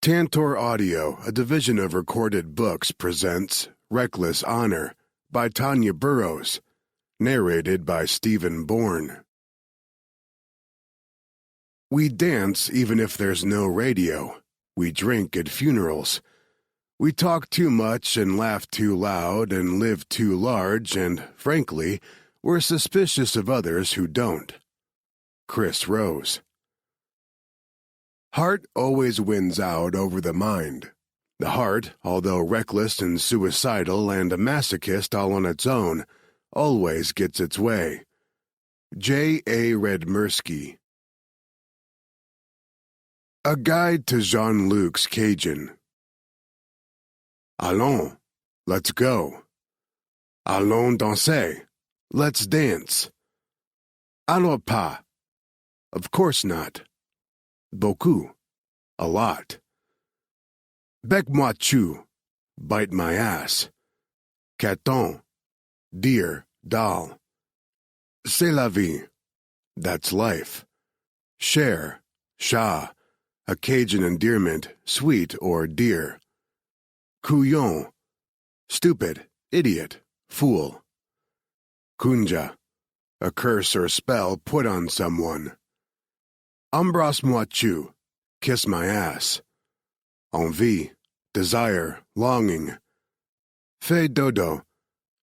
Tantor Audio, a division of Recorded Books, presents Reckless Honor by Tonya Burrows, narrated by Stephen Bourne. We dance even if there's no radio. We drink at funerals. We talk too much and laugh too loud and live too large, and, frankly, we're suspicious of others who don't. Chris Rose. Heart always wins out over the mind. The heart, although reckless and suicidal and a masochist all on its own, always gets its way. J. A. Redmersky. A Guide to Jean-Luc's Cajun. Allons, let's go. Allons danser, let's dance. Alors pas, of course not. Beaucoup, a lot. Bec-moi chou, bite my ass. Caton, dear, doll. C'est la vie, that's life. Cher, chat, a Cajun endearment, sweet or dear. Couillon, stupid, idiot, fool. Kunja, a curse or spell put on someone. Embrasse-moi chou, kiss my ass. Envie, desire, longing. Fais dodo,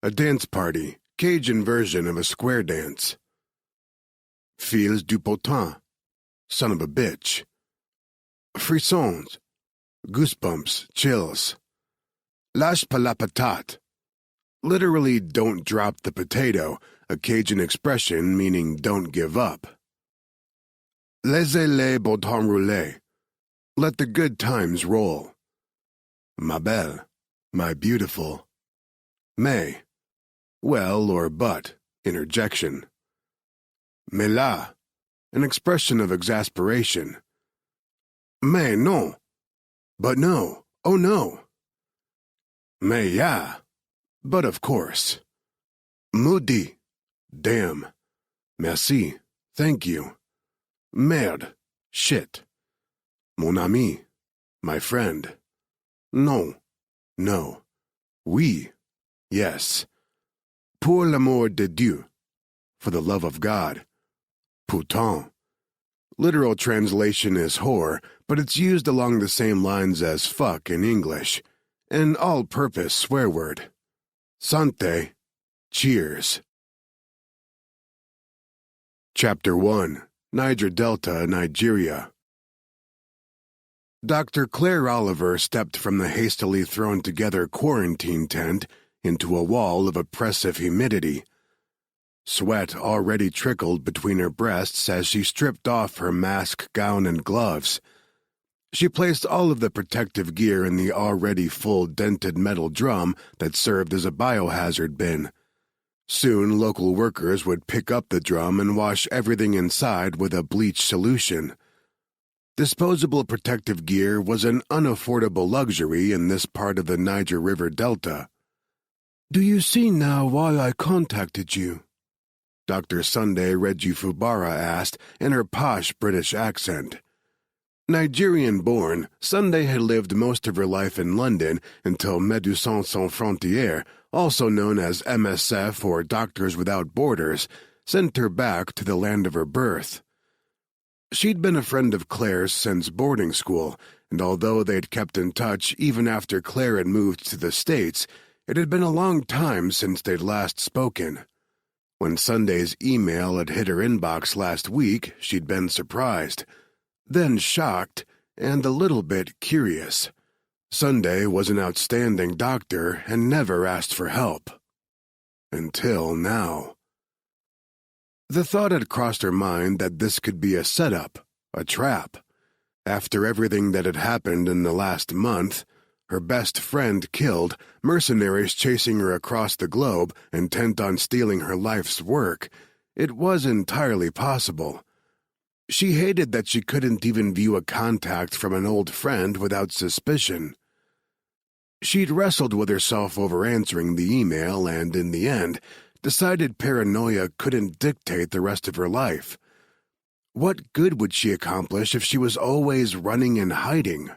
a dance party, Cajun version of a square dance. Fils du potin, son of a bitch. Frissons, goosebumps, chills. Lâche pas la patate, literally don't drop the potato, a Cajun expression meaning don't give up. Laissez-les beau temps rouler, let the good times roll. Ma belle, my beautiful. Mais, well or but, interjection. Mais là, an expression of exasperation. Mais non, but no, oh no. Mais yeah, but of course. Maudit, damn. Merci, thank you. Merde, shit. Mon ami, my friend. Non, no. Oui, yes. Pour l'amour de Dieu, for the love of God. Putain. Literal translation is whore, but it's used along the same lines as fuck in English. An all-purpose swear word. Santé, cheers. Chapter 1. Niger Delta, Nigeria. Dr. Claire Oliver stepped from the hastily thrown-together quarantine tent into a wall of oppressive humidity. Sweat already trickled between her breasts as she stripped off her mask, gown, and gloves. She placed all of the protective gear in the already full dented metal drum that served as a biohazard bin. Soon, local workers would pick up the drum and wash everything inside with a bleach solution. Disposable protective gear was an unaffordable luxury in this part of the Niger River Delta. "Do you see now why I contacted you?" Dr. Sunday Reggie Fubara asked in her posh British accent. Nigerian-born, Sunday had lived most of her life in London until Médecins Sans Frontières, also known as MSF or Doctors Without Borders, sent her back to the land of her birth. She'd been a friend of Claire's since boarding school, and although they'd kept in touch even after Claire had moved to the States, it had been a long time since they'd last spoken. When Sunday's email had hit her inbox last week, she'd been surprised. Then shocked, and a little bit curious. Sunday was an outstanding doctor and never asked for help. Until now. The thought had crossed her mind that this could be a setup, a trap. After everything that had happened in the last month, her best friend killed, mercenaries chasing her across the globe, intent on stealing her life's work, it was entirely possible. She hated that she couldn't even view a contact from an old friend without suspicion. She'd wrestled with herself over answering the email and, in the end, decided paranoia couldn't dictate the rest of her life. What good would she accomplish if she was always running and hiding?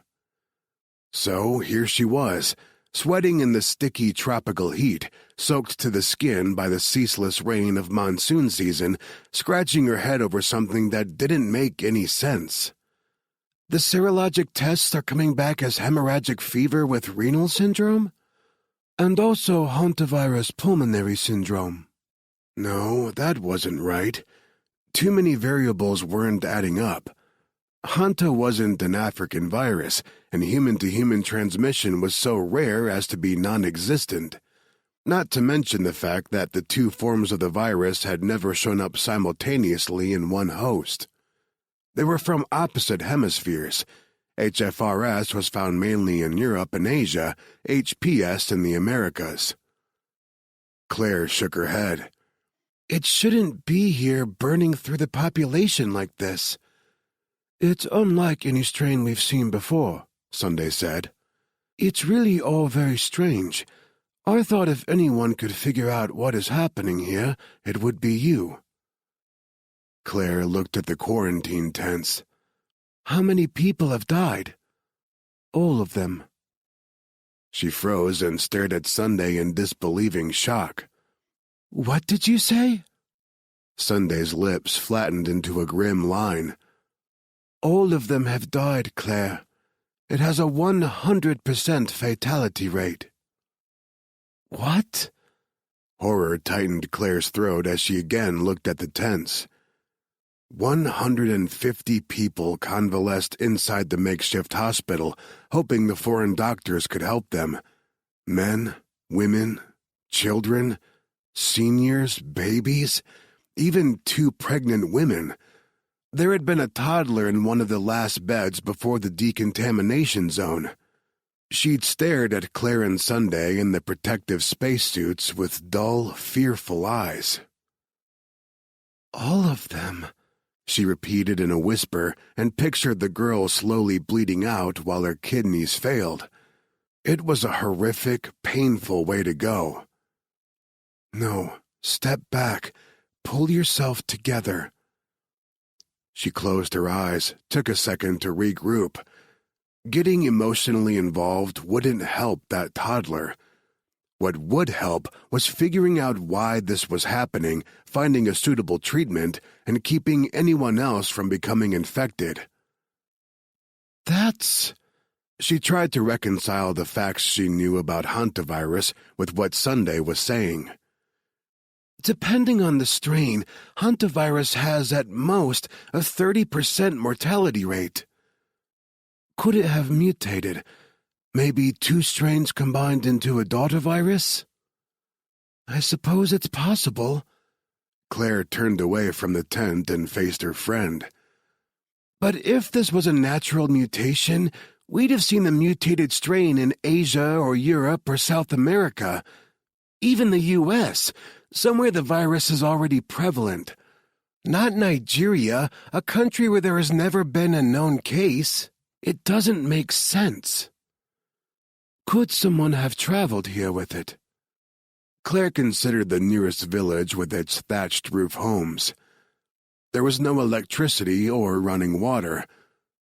So here she was, sweating in the sticky tropical heat, soaked to the skin by the ceaseless rain of monsoon season, scratching her head over something that didn't make any sense. The serologic tests are coming back as hemorrhagic fever with renal syndrome? And also hantavirus pulmonary syndrome. No, that wasn't right. Too many variables weren't adding up. Hanta wasn't an African virus, and human-to-human transmission was so rare as to be non-existent. Not to mention the fact that the two forms of the virus had never shown up simultaneously in one host. They were from opposite hemispheres. HFRS was found mainly in Europe and Asia, HPS in the Americas. Claire shook her head. It shouldn't be here burning through the population like this. It's unlike any strain we've seen before, Sunday said. It's really all very strange. I thought if anyone could figure out what is happening here, it would be you. Claire looked at the quarantine tents. How many people have died? All of them. She froze and stared at Sunday in disbelieving shock. What did you say? Sunday's lips flattened into a grim line. All of them have died, Claire. It has a 100% fatality rate. What? Horror tightened Claire's throat as she again looked at the tents. 150 people convalesced inside the makeshift hospital, hoping the foreign doctors could help them. Men, women, children, seniors, babies, even 2 pregnant women. There had been a toddler in one of the last beds before the decontamination zone. She'd stared at Claire and Sunday in the protective spacesuits with dull, fearful eyes. All of them, she repeated in a whisper and pictured the girl slowly bleeding out while her kidneys failed. It was a horrific, painful way to go. No, step back. Pull yourself together. She closed her eyes, took a second to regroup. Getting emotionally involved wouldn't help that toddler. What would help was figuring out why this was happening, finding a suitable treatment, and keeping anyone else from becoming infected. She tried to reconcile the facts she knew about hantavirus with what Sunday was saying. Depending on the strain, hantavirus has at most a 30% mortality rate. Could it have mutated? Maybe 2 strains combined into a daughter virus? I suppose it's possible. Claire turned away from the tent and faced her friend. But if this was a natural mutation, we'd have seen the mutated strain in Asia or Europe or South America. Even the U.S., somewhere the virus is already prevalent. Not Nigeria, a country where there has never been a known case. It doesn't make sense. Could someone have traveled here with it? Claire considered the nearest village with its thatched roof homes. There was no electricity or running water.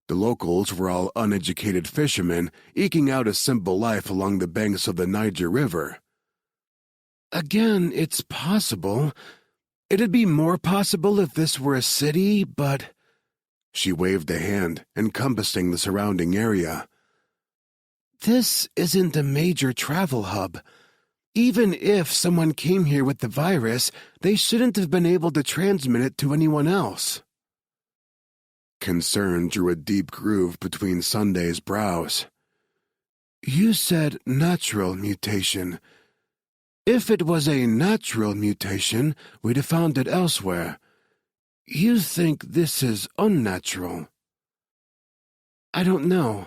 The locals were all uneducated fishermen, eking out a simple life along the banks of the Niger River. Again, it's possible. It'd be more possible if this were a city, but... She waved a hand, encompassing the surrounding area. This isn't a major travel hub. Even if someone came here with the virus, they shouldn't have been able to transmit it to anyone else. Concern drew a deep groove between Sunday's brows. You said natural mutation. If it was a natural mutation, we'd have found it elsewhere. You think this is unnatural? I don't know.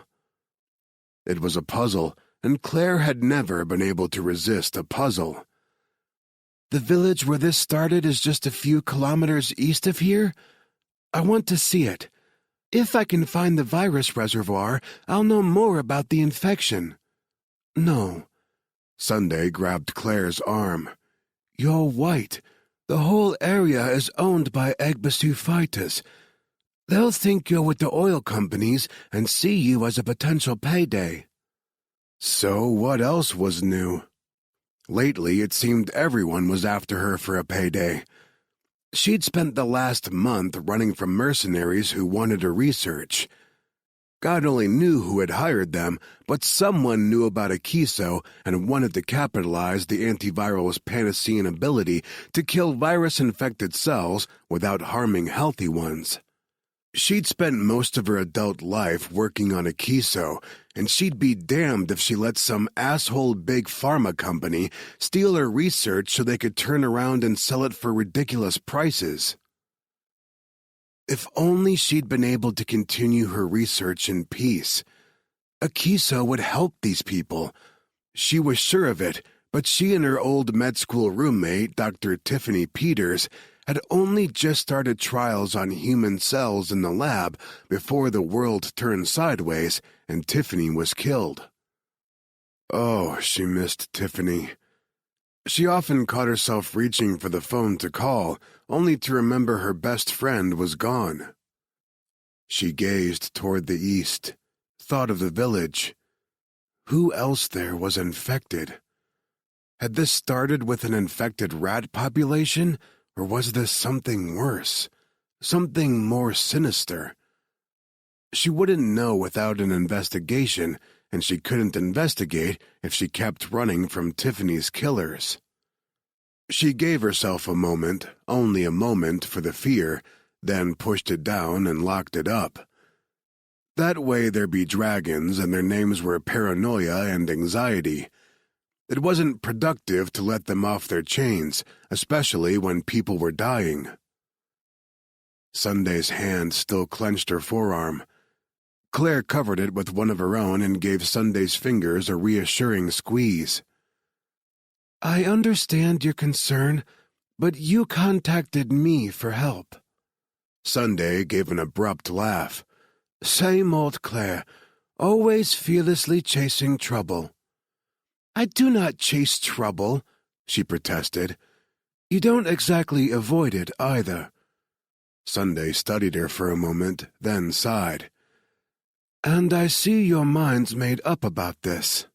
It was a puzzle, and Claire had never been able to resist a puzzle. The village where this started is just a few kilometers east of here. I want to see it. If I can find the virus reservoir, I'll know more about the infection. No. Sunday grabbed Claire's arm. You're white. The whole area is owned by Egbasophytes. They'll think you're with the oil companies and see you as a potential payday. So what else was new? Lately, it seemed everyone was after her for a payday. She'd spent the last month running from mercenaries who wanted her research. God only knew who had hired them, but someone knew about Akiso and wanted to capitalize the antiviral's Panacean ability to kill virus-infected cells without harming healthy ones. She'd spent most of her adult life working on Akiso, and she'd be damned if she let some asshole big pharma company steal her research so they could turn around and sell it for ridiculous prices. If only she'd been able to continue her research in peace. Akiso would help these people. She was sure of it, but she and her old med school roommate, Dr. Tiffany Peters, had only just started trials on human cells in the lab before the world turned sideways and Tiffany was killed. Oh, she missed Tiffany. She often caught herself reaching for the phone to call, only to remember her best friend was gone. She gazed toward the east, thought of the village. Who else there was infected? Had this started with an infected rat population, or was this something worse, something more sinister? She wouldn't know without an investigation, and she couldn't investigate if she kept running from Tiffany's killers. She gave herself a moment, only a moment, for the fear, then pushed it down and locked it up. That way there'd be dragons and their names were paranoia and anxiety. It wasn't productive to let them off their chains, especially when people were dying. Sunday's hand still clenched her forearm. Claire covered it with one of her own and gave Sunday's fingers a reassuring squeeze. I understand your concern, but you contacted me for help. Sunday gave an abrupt laugh. Same old Claire, always fearlessly chasing trouble. I do not chase trouble, she protested. You don't exactly avoid it either. Sunday studied her for a moment, then sighed. And I see your mind's made up about this.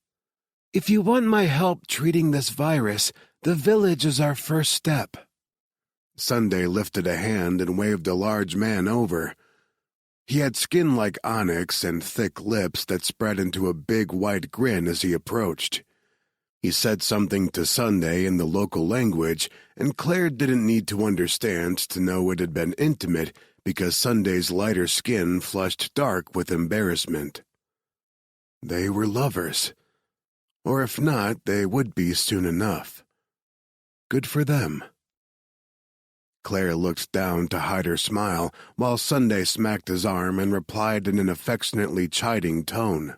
If you want my help treating this virus, the village is our first step. Sunday lifted a hand and waved a large man over. He had skin like onyx and thick lips that spread into a big white grin as he approached. He said something to Sunday in the local language, and Claire didn't need to understand to know it had been intimate because Sunday's lighter skin flushed dark with embarrassment. They were lovers. Or if not, they would be soon enough. Good for them. Claire looked down to hide her smile, while Sunday smacked his arm and replied in an affectionately chiding tone.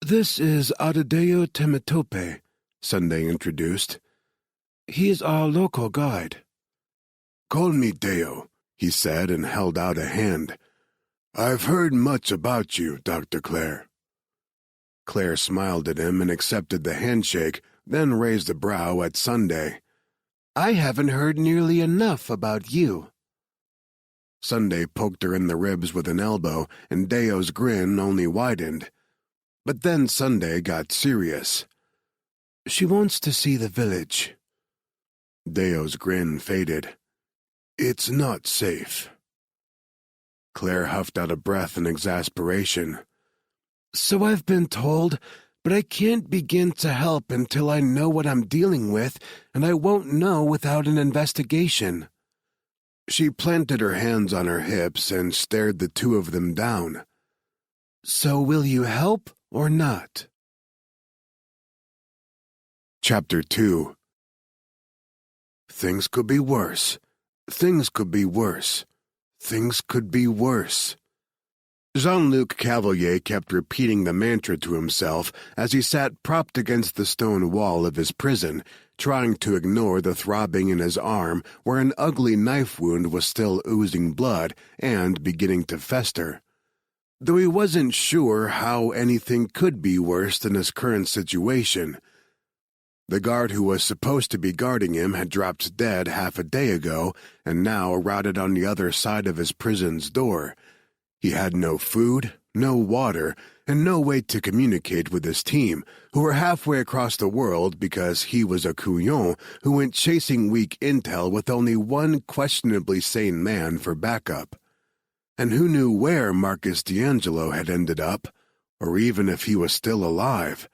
This is Adedeo Temetope, Sunday introduced. He's our local guide. Call me Deo, he said and held out a hand. I've heard much about you, Dr. Claire. Claire smiled at him and accepted the handshake, then raised a brow at Sunday. I haven't heard nearly enough about you. Sunday poked her in the ribs with an elbow, and Deo's grin only widened. But then Sunday got serious. She wants to see the village. Deo's grin faded. It's not safe. Claire huffed out a breath in exasperation. So I've been told, but I can't begin to help until I know what I'm dealing with, and I won't know without an investigation. She planted her hands on her hips and stared the two of them down. So will you help or not? Chapter 2. Things could be worse. Things could be worse. Things could be worse. Jean-Luc Cavalier kept repeating the mantra to himself as he sat propped against the stone wall of his prison, trying to ignore the throbbing in his arm where an ugly knife wound was still oozing blood and beginning to fester. Though he wasn't sure how anything could be worse than his current situation. The guard who was supposed to be guarding him had dropped dead half a day ago and now rotted on the other side of his prison's door. He had no food, no water, and no way to communicate with his team, who were halfway across the world because he was a couillon who went chasing weak intel with only one questionably sane man for backup. And who knew where Marcus D'Angelo had ended up, or even if he was still alive?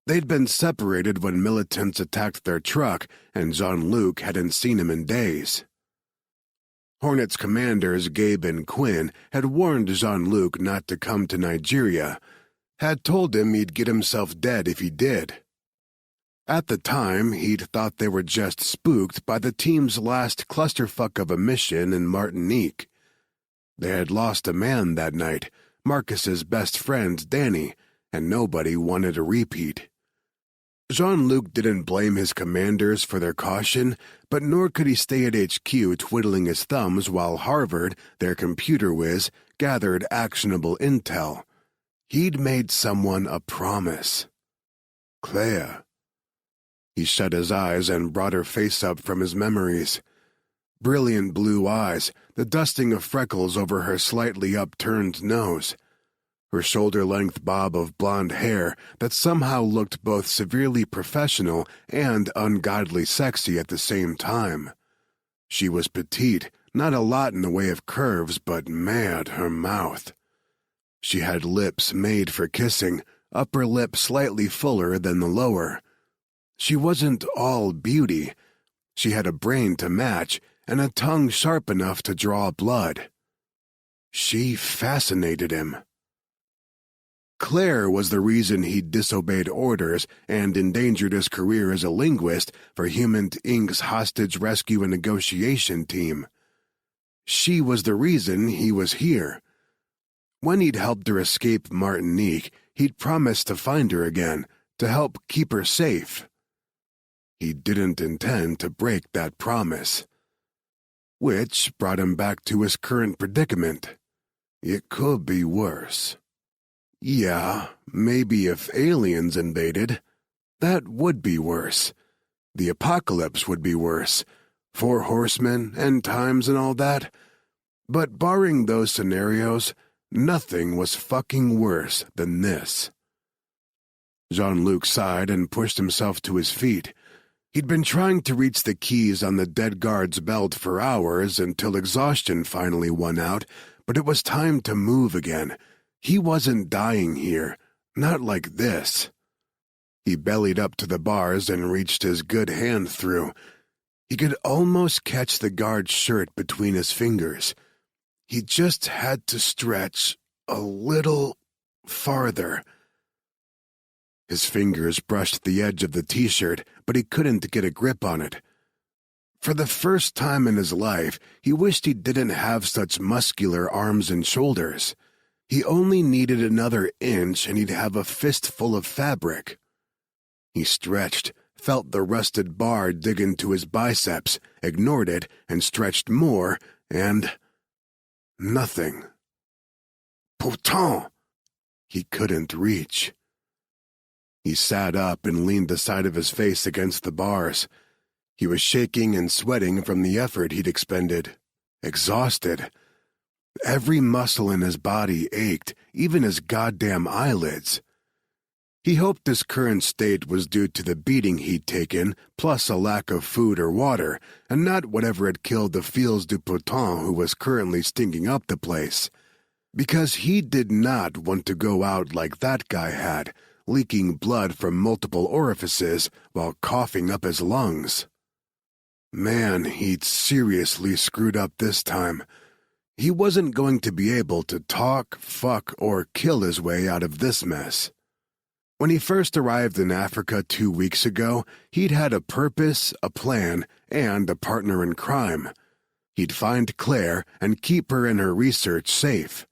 They'd been separated when militants attacked their truck, and Jean-Luc hadn't seen him in days. Hornet's commanders, Gabe and Quinn, had warned Jean-Luc not to come to Nigeria, had told him he'd get himself dead if he did. At the time, he'd thought they were just spooked by the team's last clusterfuck of a mission in Martinique. They had lost a man that night, Marcus's best friend, Danny, and nobody wanted a repeat. Jean-Luc didn't blame his commanders for their caution, but nor could he stay at HQ twiddling his thumbs while Harvard, their computer whiz, gathered actionable intel. He'd made someone a promise. Claire. He shut his eyes and brought her face up from his memories. Brilliant blue eyes, the dusting of freckles over her slightly upturned nose. Her shoulder-length bob of blonde hair that somehow looked both severely professional and ungodly sexy at the same time. She was petite, not a lot in the way of curves, but mad, her mouth. She had lips made for kissing, upper lip slightly fuller than the lower. She wasn't all beauty. She had a brain to match, and a tongue sharp enough to draw blood. She fascinated him. Claire was the reason he'd disobeyed orders and endangered his career as a linguist for Human Inc.'s hostage rescue and negotiation team. She was the reason he was here. When he'd helped her escape Martinique, he'd promised to find her again, to help keep her safe. He didn't intend to break that promise. Which brought him back to his current predicament. It could be worse. Yeah, maybe if aliens invaded, that would be worse. The apocalypse would be worse. 4 horsemen, end times and all that. But barring those scenarios, nothing was fucking worse than this. Jean-Luc sighed and pushed himself to his feet. He'd been trying to reach the keys on the dead guard's belt for hours until exhaustion finally won out, but it was time to move again. He wasn't dying here, not like this. He bellied up to the bars and reached his good hand through. He could almost catch the guard's shirt between his fingers. He just had to stretch a little farther. His fingers brushed the edge of the t-shirt, but he couldn't get a grip on it. For the first time in his life, he wished he didn't have such muscular arms and shoulders. He only needed another inch and he'd have a fistful of fabric. He stretched, felt the rusted bar dig into his biceps, ignored it, and stretched more, and nothing. Pourtant! He couldn't reach. He sat up and leaned the side of his face against the bars. He was shaking and sweating from the effort he'd expended. Exhausted. Every muscle in his body ached, even his goddamn eyelids. He hoped his current state was due to the beating he'd taken, plus a lack of food or water, and not whatever had killed the Fils du Potent who was currently stinking up the place. Because he did not want to go out like that guy had, leaking blood from multiple orifices while coughing up his lungs. Man, he'd seriously screwed up this time. He wasn't going to be able to talk, fuck, or kill his way out of this mess. When he first arrived in Africa 2 weeks ago, he'd had a purpose, a plan, and a partner in crime. He'd find Claire and keep her and her research safe.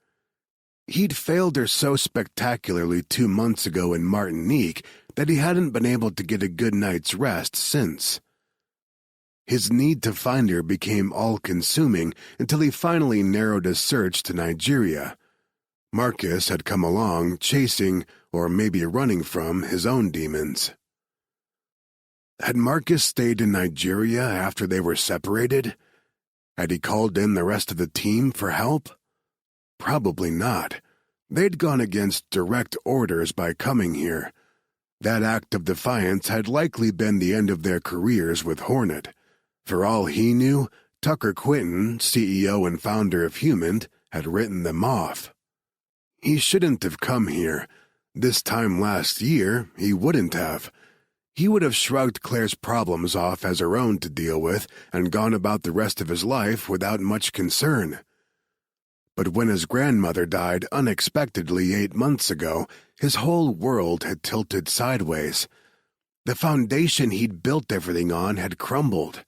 He'd failed her so spectacularly 2 months ago in Martinique that he hadn't been able to get a good night's rest since. His need to find her became all-consuming until he finally narrowed his search to Nigeria. Marcus had come along, chasing, or maybe running from, his own demons. Had Marcus stayed in Nigeria after they were separated? Had he called in the rest of the team for help? Probably not. They'd gone against direct orders by coming here. That act of defiance had likely been the end of their careers with Hornet. For all he knew, Tucker Quinton, CEO and founder of Human, had written them off. He shouldn't have come here. This time last year, he wouldn't have. He would have shrugged Claire's problems off as her own to deal with and gone about the rest of his life without much concern. But when his grandmother died unexpectedly 8 months ago, his whole world had tilted sideways. The foundation he'd built everything on had crumbled.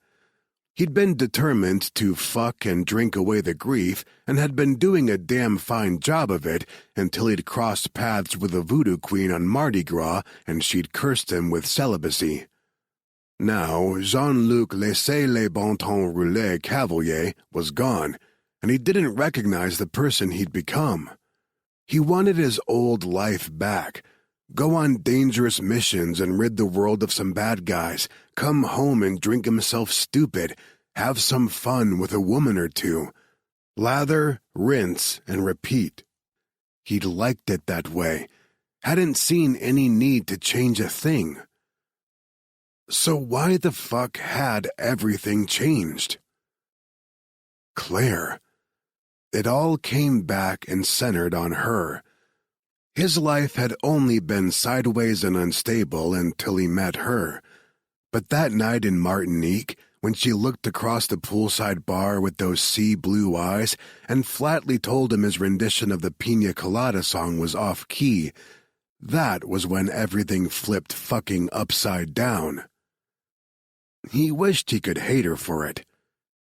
He'd been determined to fuck and drink away the grief and had been doing a damn fine job of it until he'd crossed paths with a voodoo queen on Mardi Gras and she'd cursed him with celibacy. Now, Jean-Luc Laissez-les-Bon-Temps Rouler Cavalier was gone, and he didn't recognize the person he'd become. He wanted his old life back. Go on dangerous missions and rid the world of some bad guys, come home and drink himself stupid, have some fun with a woman or two. Lather, rinse, and repeat. He'd liked it that way, hadn't seen any need to change a thing. So why the fuck had everything changed? Claire. It all came back and centered on her. His life had only been sideways and unstable until he met her. But that night in Martinique, when she looked across the poolside bar with those sea-blue eyes and flatly told him his rendition of the Pina Colada song was off-key, that was when everything flipped fucking upside down. He wished he could hate her for it.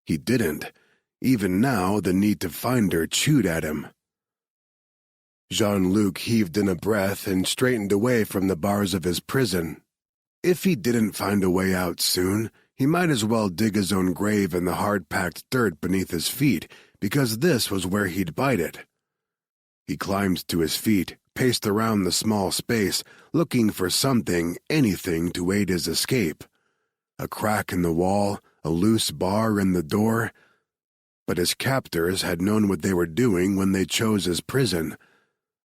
He didn't. Even now, the need to find her chewed at him. Jean-Luc heaved in a breath and straightened away from the bars of his prison. If he didn't find a way out soon, he might as well dig his own grave in the hard-packed dirt beneath his feet, because this was where he'd bite it. He climbed to his feet, paced around the small space, looking for something, anything to aid his escape. A crack in the wall, a loose bar in the door. But his captors had known what they were doing when they chose his prison.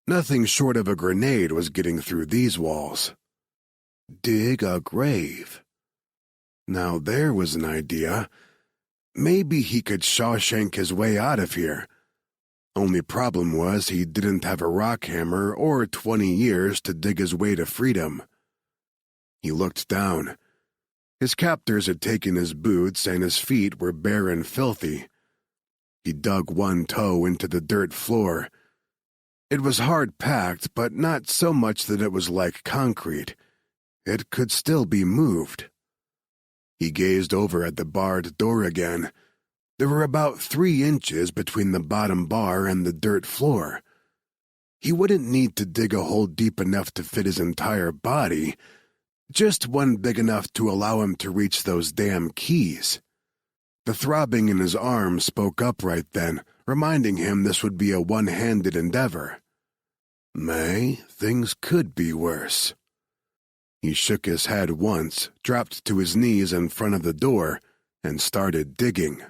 Nothing short of a grenade was getting through these walls. Dig a grave. Now there was an idea. Maybe he could Shawshank his way out of here. Only problem was he didn't have a rock hammer or 20 years to dig his way to freedom. He looked down. His captors had taken his boots and his feet were bare and filthy. He dug one toe into the dirt floor. It was hard-packed, but not so much that it was like concrete. It could still be moved. He gazed over at the barred door again. There were about 3 inches between the bottom bar and the dirt floor. He wouldn't need to dig a hole deep enough to fit his entire body, just one big enough to allow him to reach those damn keys. The throbbing in his arm spoke up right then, reminding him this would be a one-handed endeavor. May, things could be worse. He shook his head once, dropped to his knees in front of the door, and started digging.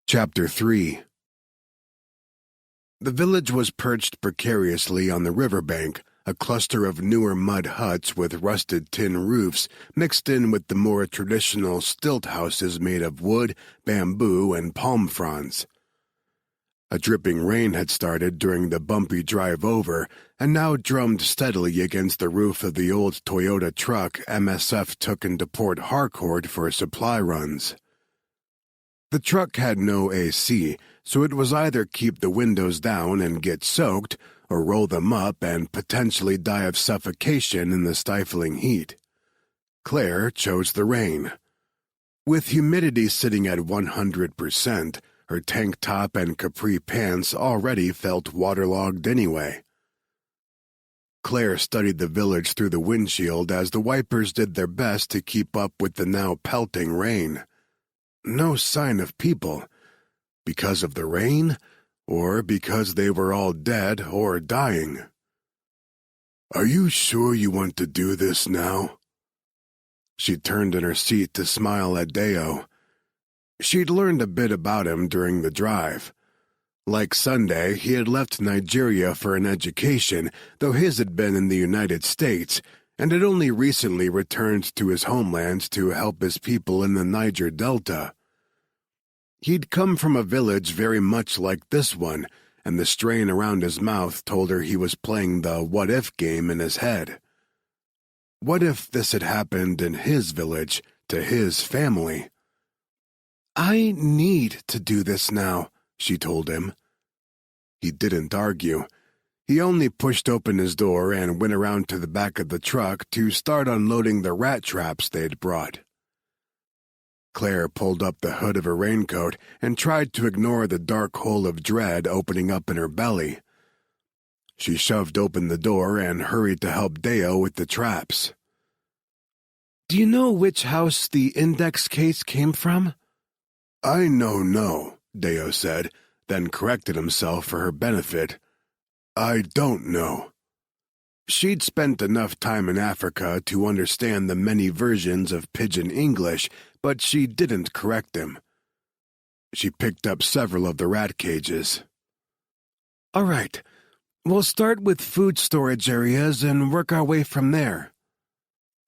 Chapter 3. The village was perched precariously on the riverbank, a cluster of newer mud huts with rusted tin roofs mixed in with the more traditional stilt houses made of wood, bamboo, and palm fronds. A dripping rain had started during the bumpy drive over and now drummed steadily against the roof of the old Toyota truck MSF took into Port Harcourt for supply runs. The truck had no AC, so it was either keep the windows down and get soaked, or roll them up and potentially die of suffocation in the stifling heat. Claire chose the rain. With humidity sitting at 100%, her tank top and capri pants already felt waterlogged anyway. Claire studied the village through the windshield as the wipers did their best to keep up with the now pelting rain. No sign of people. Because of the rain? Or because they were all dead or dying. Are you sure you want to do this now? She turned in her seat to smile at Deo. She'd learned a bit about him during the drive. Like Sunday, he had left Nigeria for an education, though his had been in the United States, and had only recently returned to his homeland to help his people in the Niger Delta. He'd come from a village very much like this one, and the strain around his mouth told her he was playing the what-if game in his head. What if this had happened in his village, to his family? "I need to do this now," she told him. He didn't argue. He only pushed open his door and went around to the back of the truck to start unloading the rat traps they'd brought. Claire pulled up the hood of her raincoat and tried to ignore the dark hole of dread opening up in her belly. She shoved open the door and hurried to help Deo with the traps. "Do you know which house the index case came from?" "I know no," Deo said, then corrected himself for her benefit. "I don't know." She'd spent enough time in Africa to understand the many versions of Pidgin English, but she didn't correct him. She picked up several of the rat cages. "All right, we'll start with food storage areas and work our way from there."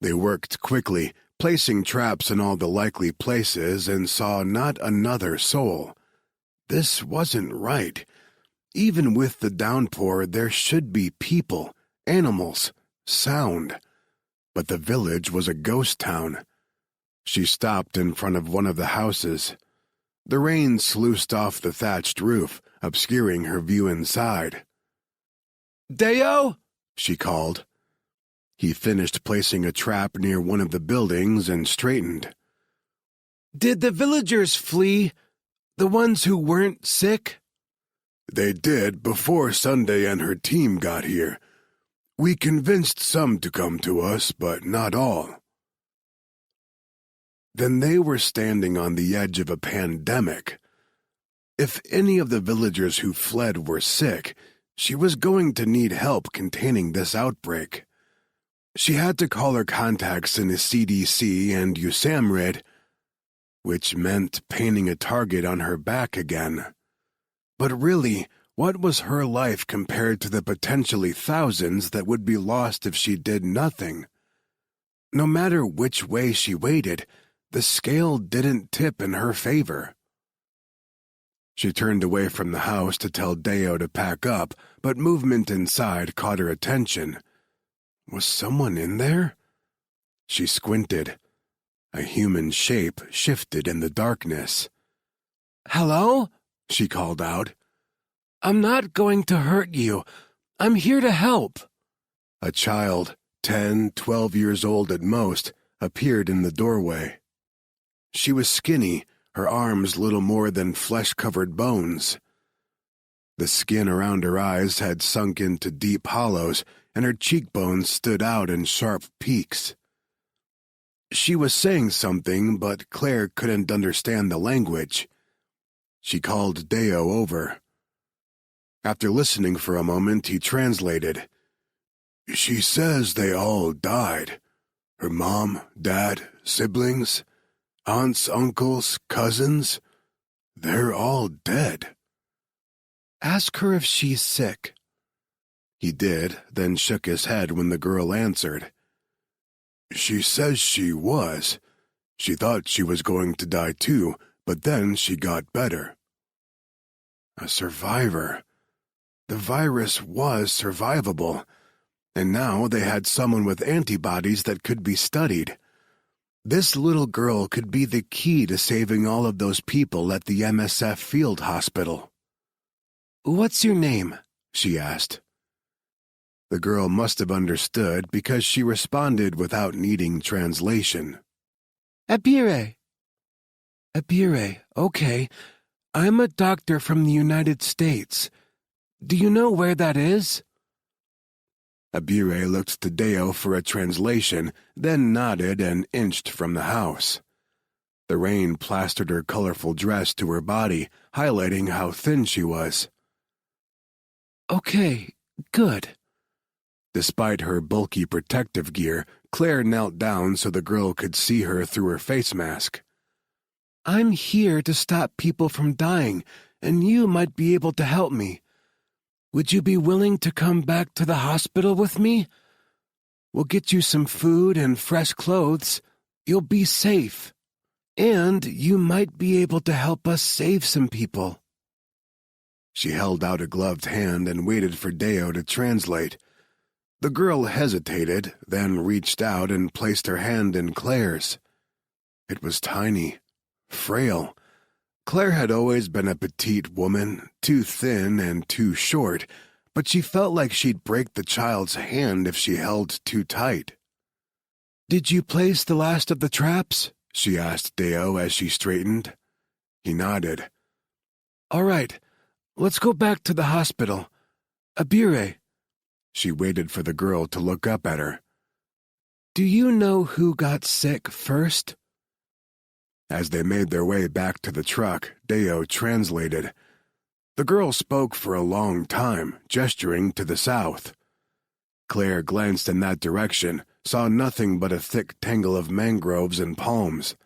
They worked quickly, placing traps in all the likely places, and saw not another soul. This wasn't right. Even with the downpour, there should be people, animals, sound. But the village was a ghost town. She stopped in front of one of the houses. The rain sluiced off the thatched roof, obscuring her view inside. "Deo!" she called. He finished placing a trap near one of the buildings and straightened. "Did the villagers flee? The ones who weren't sick?" "They did before Sunday and her team got here. We convinced some to come to us, but not all." Then they were standing on the edge of a pandemic. If any of the villagers who fled were sick, she was going to need help containing this outbreak. She had to call her contacts in the CDC and USAMRIID, which meant painting a target on her back again. But really, what was her life compared to the potentially thousands that would be lost if she did nothing? No matter which way she weighted, the scale didn't tip in her favor. She turned away from the house to tell Deo to pack up, but movement inside caught her attention. Was someone in there? She squinted. A human shape shifted in the darkness. "Hello?" she called out. "I'm not going to hurt you. I'm here to help." A child, 10, 12 years old at most, appeared in the doorway. She was skinny, her arms little more than flesh-covered bones. The skin around her eyes had sunk into deep hollows, and her cheekbones stood out in sharp peaks. She was saying something, but Claire couldn't understand the language. She called Deo over. After listening for a moment, he translated. "She says they all died. Her mom, dad, siblings, aunts, uncles, cousins. They're all dead." "Ask her if she's sick." He did, then shook his head when the girl answered. "She says she was. She thought she was going to die too, but then she got better." A survivor. The virus was survivable, and now they had someone with antibodies that could be studied. This little girl could be the key to saving all of those people at the MSF field hospital. "What's your name?" she asked. The girl must have understood because she responded without needing translation. "Abire." "Abire, okay. I'm a doctor from the United States. Do you know where that is?" Abire looked to Deo for a translation, then nodded and inched from the house. The rain plastered her colorful dress to her body, highlighting how thin she was. "Okay, good." Despite her bulky protective gear, Claire knelt down so the girl could see her through her face mask. "I'm here to stop people from dying, and you might be able to help me. Would you be willing to come back to the hospital with me? We'll get you some food and fresh clothes. You'll be safe. And you might be able to help us save some people." She held out a gloved hand and waited for Deo to translate. The girl hesitated, then reached out and placed her hand in Claire's. It was tiny, frail. Claire had always been a petite woman, too thin and too short, but she felt like she'd break the child's hand if she held too tight. "Did you place the last of the traps?" she asked Deo as she straightened. He nodded. "All right, let's go back to the hospital. Abire." She waited for the girl to look up at her. "Do you know who got sick first?" As they made their way back to the truck, Deo translated. The girl spoke for a long time, gesturing to the south. Claire glanced in that direction, saw nothing but a thick tangle of mangroves and palms.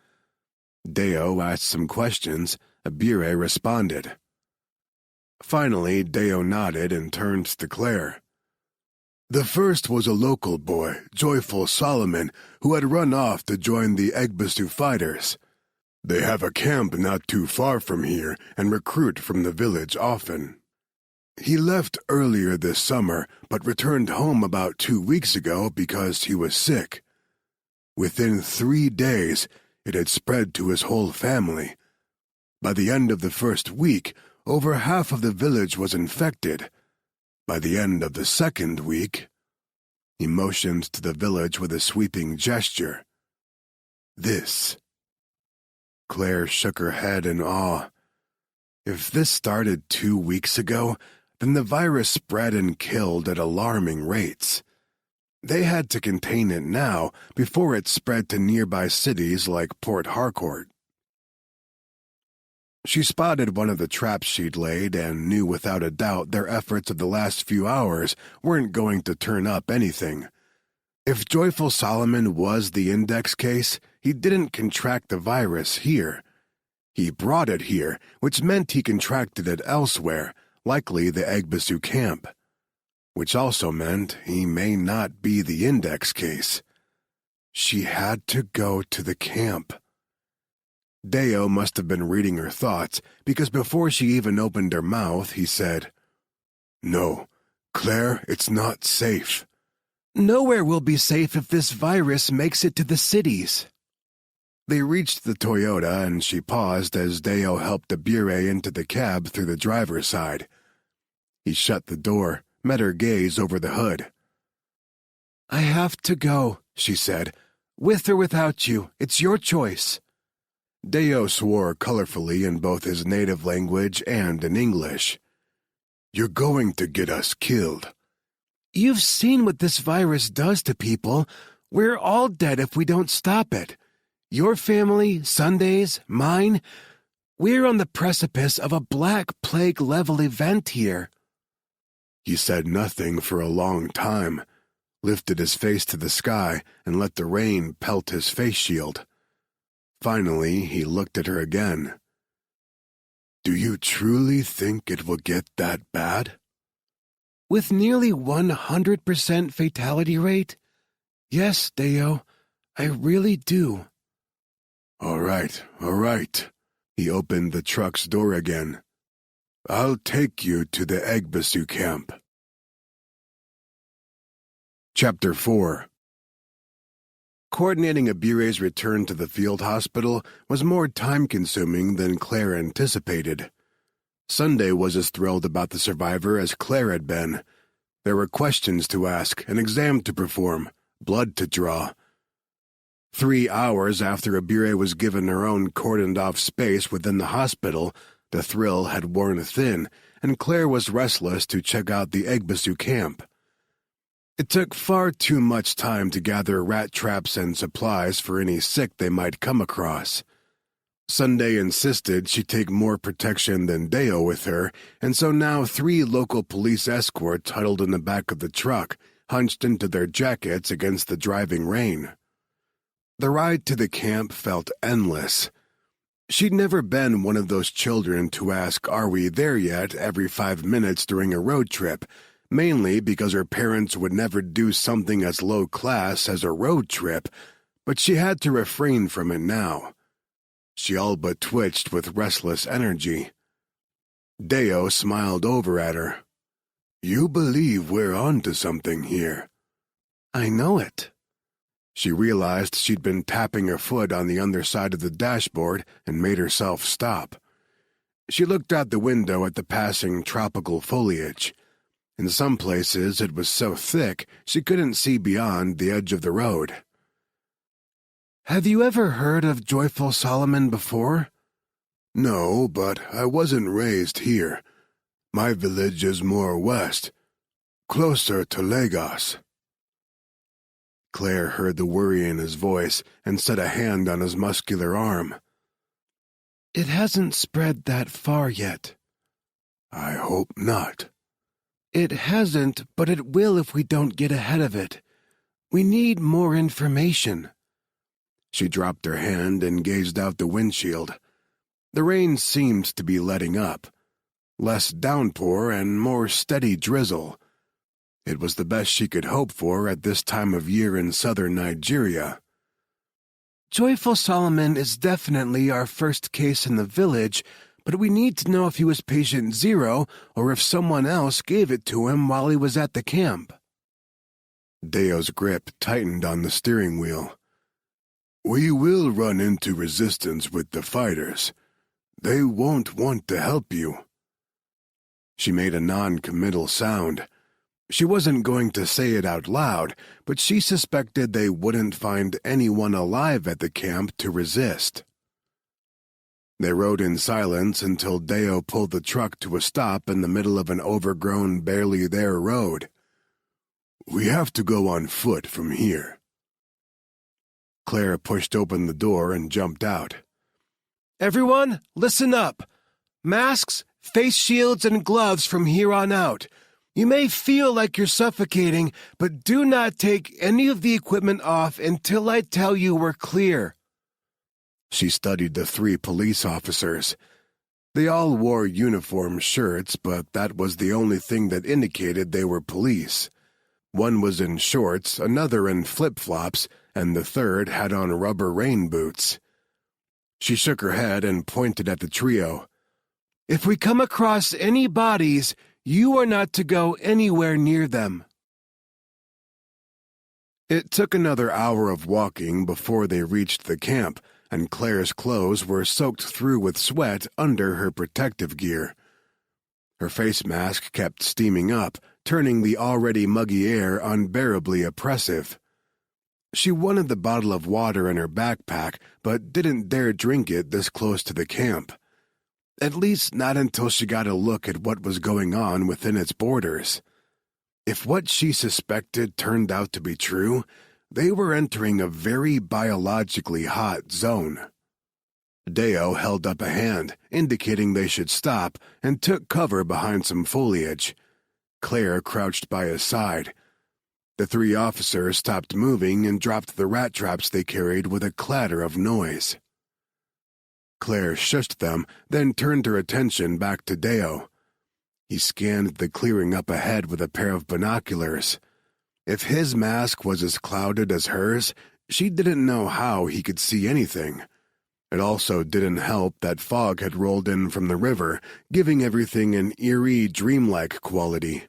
Deo asked some questions. Abire responded. Finally, Deo nodded and turned to Claire. "The first was a local boy, Joyful Solomon, who had run off to join the Egbasu fighters. They have a camp not too far from here and recruit from the village often. He left earlier this summer, but returned home about 2 weeks ago because he was sick. Within 3 days, it had spread to his whole family. By the end of the first week, over half of the village was infected. By the end of the second week..." He motioned to the village with a sweeping gesture. "This." Claire shook her head in awe. If this started 2 weeks ago, then the virus spread and killed at alarming rates. They had to contain it now before it spread to nearby cities like Port Harcourt. She spotted one of the traps she'd laid and knew without a doubt their efforts of the last few hours weren't going to turn up anything. If Joyful Solomon was the index case, he didn't contract the virus here. He brought it here, which meant he contracted it elsewhere, likely the Egbasu camp. Which also meant he may not be the index case. She had to go to the camp. Deo must have been reading her thoughts, because before she even opened her mouth, he said, "No, Claire, it's not safe." "Nowhere will be safe if this virus makes it to the cities." They reached the Toyota and she paused as Deo helped Abire into the cab through the driver's side. He shut the door, met her gaze over the hood. "I have to go," she said. "With or without you, it's your choice." Deo swore colorfully in both his native language and in English. "You're going to get us killed." "You've seen what this virus does to people. We're all dead if we don't stop it. Your family, Sunday's, mine. We're on the precipice of a Black Plague-level event here." He said nothing for a long time, lifted his face to the sky and let the rain pelt his face shield. Finally, he looked at her again. "Do you truly think it will get that bad?" "With nearly 100% fatality rate? Yes, Deo, I really do." All right. He opened the truck's door again. "I'll take you to the Egbasu camp." Chapter 4. Coordinating Abire's return to the field hospital was more time-consuming than Claire anticipated. Sunday was as thrilled about the survivor as Claire had been. There were questions to ask, an exam to perform, blood to draw. 3 hours after Abire was given her own cordoned-off space within the hospital, the thrill had worn thin, and Claire was restless to check out the Egbasu camp. It took far too much time to gather rat traps and supplies for any sick they might come across. Sunday insisted she take more protection than Deo with her, and so now 3 local police escorts huddled in the back of the truck, hunched into their jackets against the driving rain. The ride to the camp felt endless. She'd never been one of those children to ask, "Are we there yet?" every 5 minutes during a road trip, mainly because her parents would never do something as low class as a road trip, but she had to refrain from it now. She all but twitched with restless energy. Deo smiled over at her. "You believe we're onto something here." "I know it." She realized she'd been tapping her foot on the underside of the dashboard and made herself stop. She looked out the window at the passing tropical foliage. In some places it was so thick she couldn't see beyond the edge of the road. "Have you ever heard of Joyful Solomon before?" "No, but I wasn't raised here. My village is more west, closer to Lagos." Claire heard the worry in his voice and set a hand on his muscular arm. "It hasn't spread that far yet." "I hope not." "It hasn't, but it will if we don't get ahead of it. We need more information." She dropped her hand and gazed out the windshield. The rain seemed to be letting up. Less downpour and more steady drizzle. It was the best she could hope for at this time of year in southern Nigeria. "Joyful Solomon is definitely our first case in the village, but we need to know if he was patient 0 or if someone else gave it to him while he was at the camp." Deo's grip tightened on the steering wheel. "We will run into resistance with the fighters. They won't want to help you." She made a non-committal sound. She wasn't going to say it out loud, but she suspected they wouldn't find anyone alive at the camp to resist. They rode in silence until Deo pulled the truck to a stop in the middle of an overgrown, barely there road. "We have to go on foot from here." Claire pushed open the door and jumped out. "Everyone, listen up. Masks, face shields, and gloves from here on out. You may feel like you're suffocating, but do not take any of the equipment off until I tell you we're clear." She studied the 3 police officers. They all wore uniform shirts, but that was the only thing that indicated they were police. One was in shorts, another in flip-flops, and the third had on rubber rain boots. She shook her head and pointed at the trio. "If we come across any bodies, you are not to go anywhere near them." It took another hour of walking before they reached the camp, and Claire's clothes were soaked through with sweat under her protective gear. Her face mask kept steaming up, turning the already muggy air unbearably oppressive. She wanted the bottle of water in her backpack, but didn't dare drink it this close to the camp. At least not until she got a look at what was going on within its borders. If what she suspected turned out to be true, they were entering a very biologically hot zone. Deo held up a hand, indicating they should stop, and took cover behind some foliage. Claire crouched by his side. The 3 officers stopped moving and dropped the rat traps they carried with a clatter of noise. Claire shushed them, then turned her attention back to Deo. He scanned the clearing up ahead with a pair of binoculars. If his mask was as clouded as hers, she didn't know how he could see anything. It also didn't help that fog had rolled in from the river, giving everything an eerie, dreamlike quality.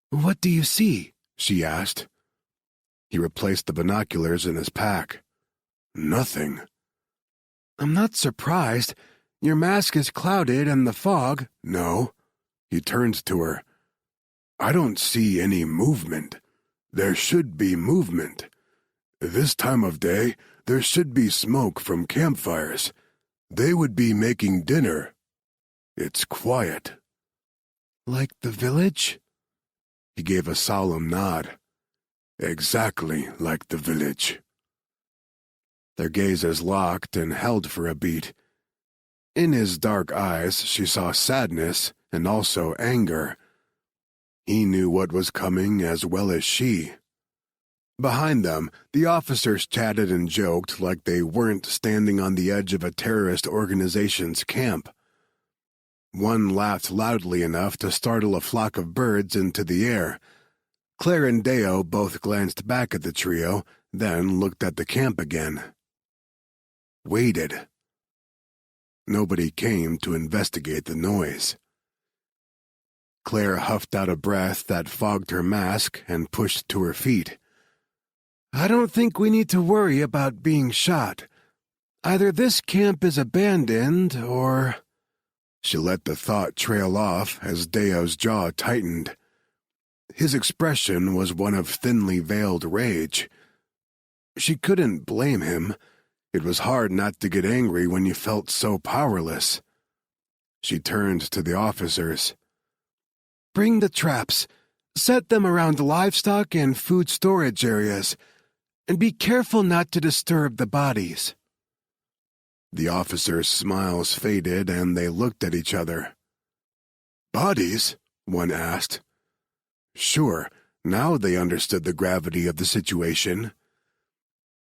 "What do you see?" she asked. He replaced the binoculars in his pack. "Nothing." "I'm not surprised. Your mask is clouded and the fog—" "No." He turned to her. "I don't see any movement. There should be movement. This time of day, there should be smoke from campfires. They would be making dinner. It's quiet." "Like the village?" He gave a solemn nod. "Exactly like the village." Their gazes locked and held for a beat. In his dark eyes she saw sadness and also anger. He knew what was coming as well as she. Behind them, the officers chatted and joked like they weren't standing on the edge of a terrorist organization's camp. One laughed loudly enough to startle a flock of birds into the air. Claire and Deo both glanced back at the trio, then looked at the camp again. Waited. Nobody came to investigate the noise. Claire huffed out a breath that fogged her mask and pushed to her feet. I don't think we need to worry about being shot. Either this camp is abandoned, or... She let the thought trail off as Deo's jaw tightened. His expression was one of thinly veiled rage. She couldn't blame him. It was hard not to get angry when you felt so powerless. She turned to the officers. Bring the traps. Set them around livestock and food storage areas. And be careful not to disturb the bodies. The officers' smiles faded and they looked at each other. Bodies? One asked. Sure, now they understood the gravity of the situation.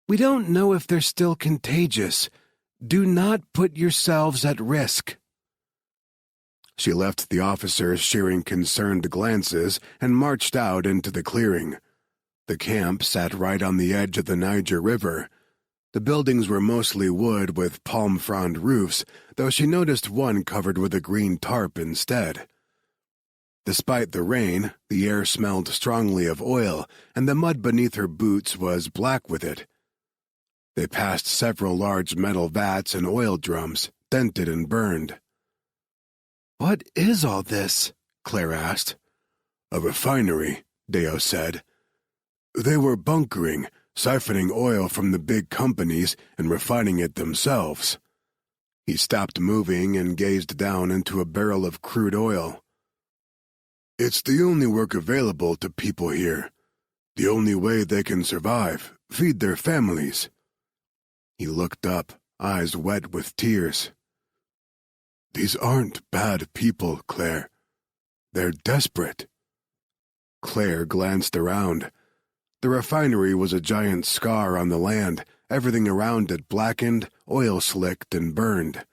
We don't know if they're still contagious. Do not put yourselves at risk. She left the officers sharing concerned glances and marched out into the clearing. The camp sat right on the edge of the Niger River. The buildings were mostly wood with palm frond roofs, though she noticed one covered with a green tarp instead. Despite the rain, the air smelled strongly of oil, and the mud beneath her boots was black with it. They passed several large metal vats and oil drums, dented and burned. What is all this? Claire asked. A refinery, Deo said. They were bunkering, siphoning oil from the big companies and refining it themselves. He stopped moving and gazed down into a barrel of crude oil. It's the only work available to people here. The only way they can survive, feed their families. He looked up, eyes wet with tears. These aren't bad people, Claire. They're desperate. Claire glanced around. The refinery was a giant scar on the land, everything around it blackened, oil-slicked, and burned.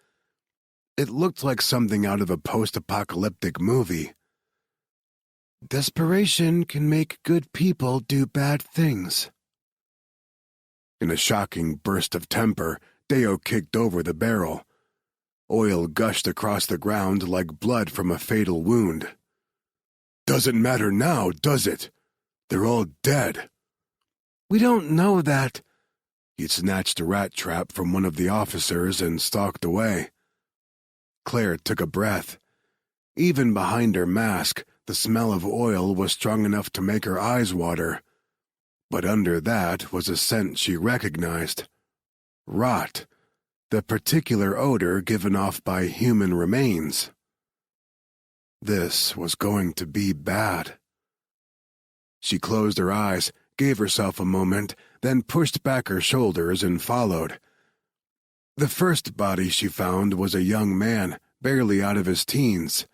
It looked like something out of a post-apocalyptic movie. Desperation can make good people do bad things. In a shocking burst of temper, Deo kicked over the barrel. Oil gushed across the ground like blood from a fatal wound. Doesn't matter now, does it? They're all dead. We don't know that. He snatched a rat trap from one of the officers and stalked away. Claire took a breath. Even behind her mask, the smell of oil was strong enough to make her eyes water. But under that was a scent she recognized. Rot, the particular odor given off by human remains. This was going to be bad. She closed her eyes, gave herself a moment, then pushed back her shoulders and followed. The first body she found was a young man, barely out of his teens.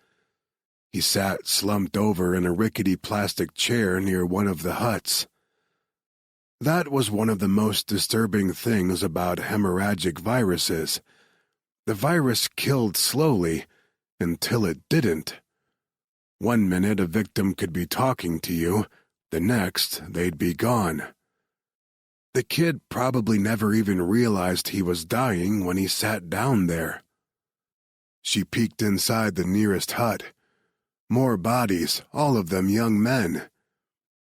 He sat slumped over in a rickety plastic chair near one of the huts. That was one of the most disturbing things about hemorrhagic viruses. The virus killed slowly, until it didn't. One minute a victim could be talking to you, the next they'd be gone. The kid probably never even realized he was dying when he sat down there. She peeked inside the nearest hut. More bodies, all of them young men.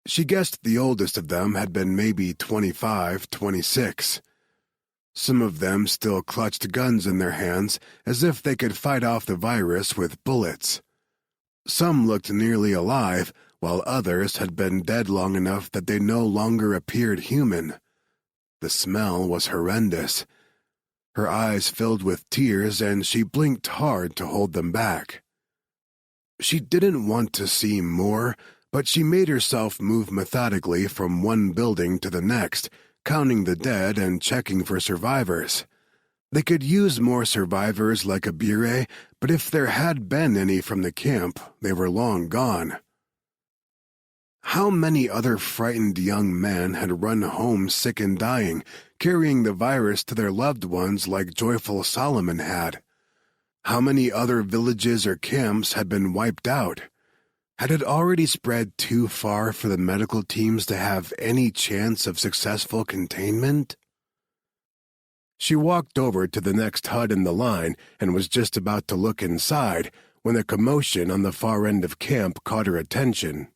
She guessed the oldest of them had been maybe 25, 26. Some of them still clutched guns in their hands as if they could fight off the virus with bullets. Some looked nearly alive, while others had been dead long enough that they no longer appeared human. The smell was horrendous. Her eyes filled with tears, and she blinked hard to hold them back. She didn't want to see more, but she made herself move methodically from one building to the next, counting the dead and checking for survivors. They could use more survivors like a Bure, but if there had been any from the camp, they were long gone. How many other frightened young men had run home sick and dying, carrying the virus to their loved ones like joyful Solomon had? How many other villages or camps had been wiped out? Had it already spread too far for the medical teams to have any chance of successful containment? She walked over to the next hut in the line and was just about to look inside when a commotion on the far end of camp caught her attention.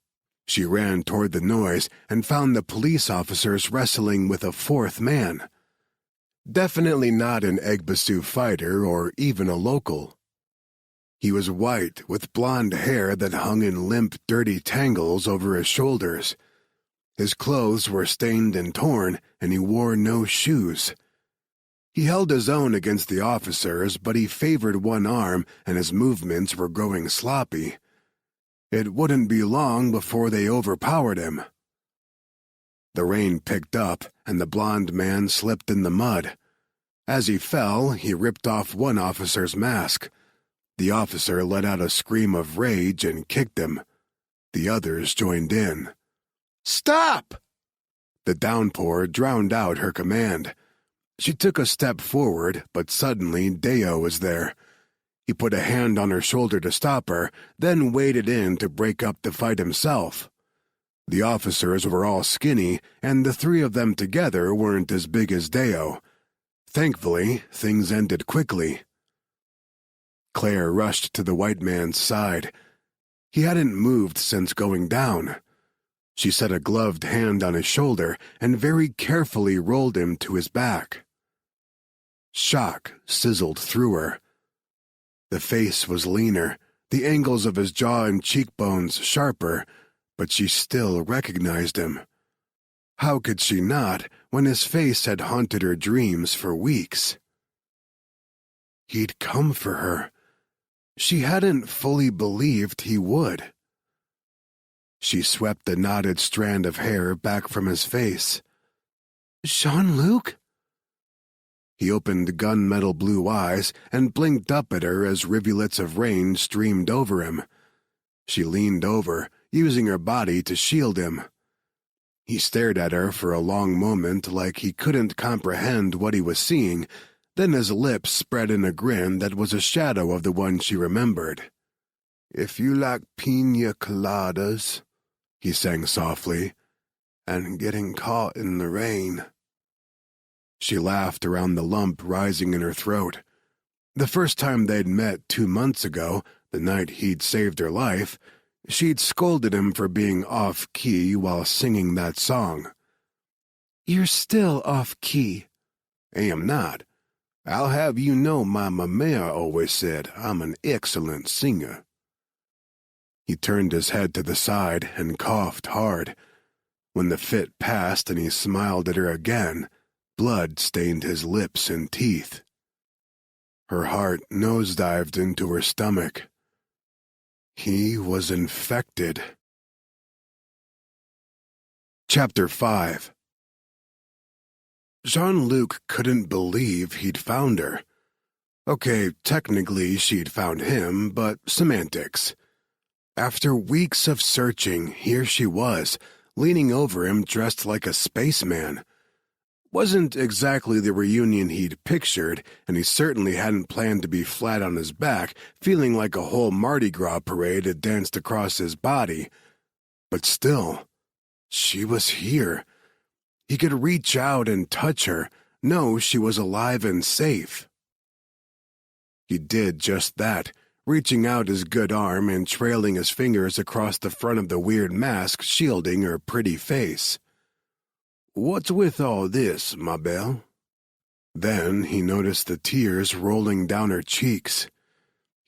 She ran toward the noise and found the police officers wrestling with a fourth man. Definitely not an Egbasu fighter or even a local. He was white, with blonde hair that hung in limp, dirty tangles over his shoulders. His clothes were stained and torn, and he wore no shoes. He held his own against the officers, but he favored one arm, and his movements were growing sloppy. It wouldn't be long before they overpowered him. The rain picked up, and the blond man slipped in the mud. As he fell, he ripped off one officer's mask. The officer let out a scream of rage and kicked him. The others joined in. "Stop!" The downpour drowned out her command. She took a step forward, but suddenly Deo was there. He put a hand on her shoulder to stop her, then waded in to break up the fight himself. The officers were all skinny, and the three of them together weren't as big as Deo. Thankfully, things ended quickly. Claire rushed to the white man's side. He hadn't moved since going down. She set a gloved hand on his shoulder and very carefully rolled him to his back. Shock sizzled through her. The face was leaner, the angles of his jaw and cheekbones sharper, but she still recognized him. How could she not, when his face had haunted her dreams for weeks? He'd come for her. She hadn't fully believed he would. She swept the knotted strand of hair back from his face. "Jean-Luc?" He opened gunmetal blue eyes and blinked up at her as rivulets of rain streamed over him. She leaned over, using her body to shield him. He stared at her for a long moment like he couldn't comprehend what he was seeing, then his lips spread in a grin that was a shadow of the one she remembered. "If you like piña coladas," he sang softly, "and getting caught in the rain." She laughed around the lump rising in her throat. The first time they'd met 2 months ago, the night he'd saved her life, she'd scolded him for being off-key while singing that song. "You're still off-key." "Am not. I'll have you know my mama always said I'm an excellent singer." He turned his head to the side and coughed hard. When the fit passed and he smiled at her again, blood stained his lips and teeth. Her heart nosedived into her stomach. He was infected. Chapter 5. Jean-Luc couldn't believe he'd found her. Okay, technically she'd found him, but semantics. After weeks of searching, here she was, leaning over him dressed like a spaceman. Wasn't exactly the reunion he'd pictured, and he certainly hadn't planned to be flat on his back, feeling like a whole Mardi Gras parade had danced across his body. But still, she was here. He could reach out and touch her, know she was alive and safe. He did just that, reaching out his good arm and trailing his fingers across the front of the weird mask shielding her pretty face. "What's with all this, ma belle?" Then he noticed the tears rolling down her cheeks.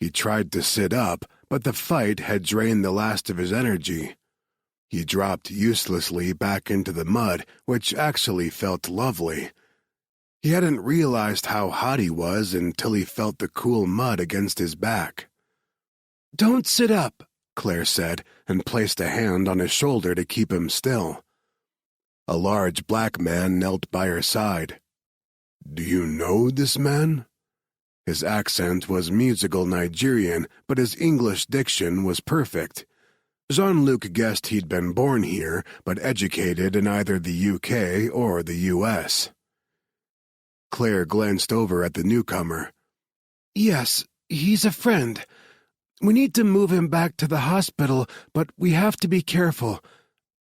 He tried to sit up, but the fight had drained the last of his energy. He dropped uselessly back into the mud, which actually felt lovely. He hadn't realized how hot he was until he felt the cool mud against his back. "Don't sit up," Claire said, and placed a hand on his shoulder to keep him still. A large black man knelt by her side. "Do you know this man?" His accent was musical Nigerian, but his English diction was perfect. Jean-Luc guessed he'd been born here, but educated in either the UK or the US. Claire glanced over at the newcomer. "Yes, he's a friend. We need to move him back to the hospital, but we have to be careful.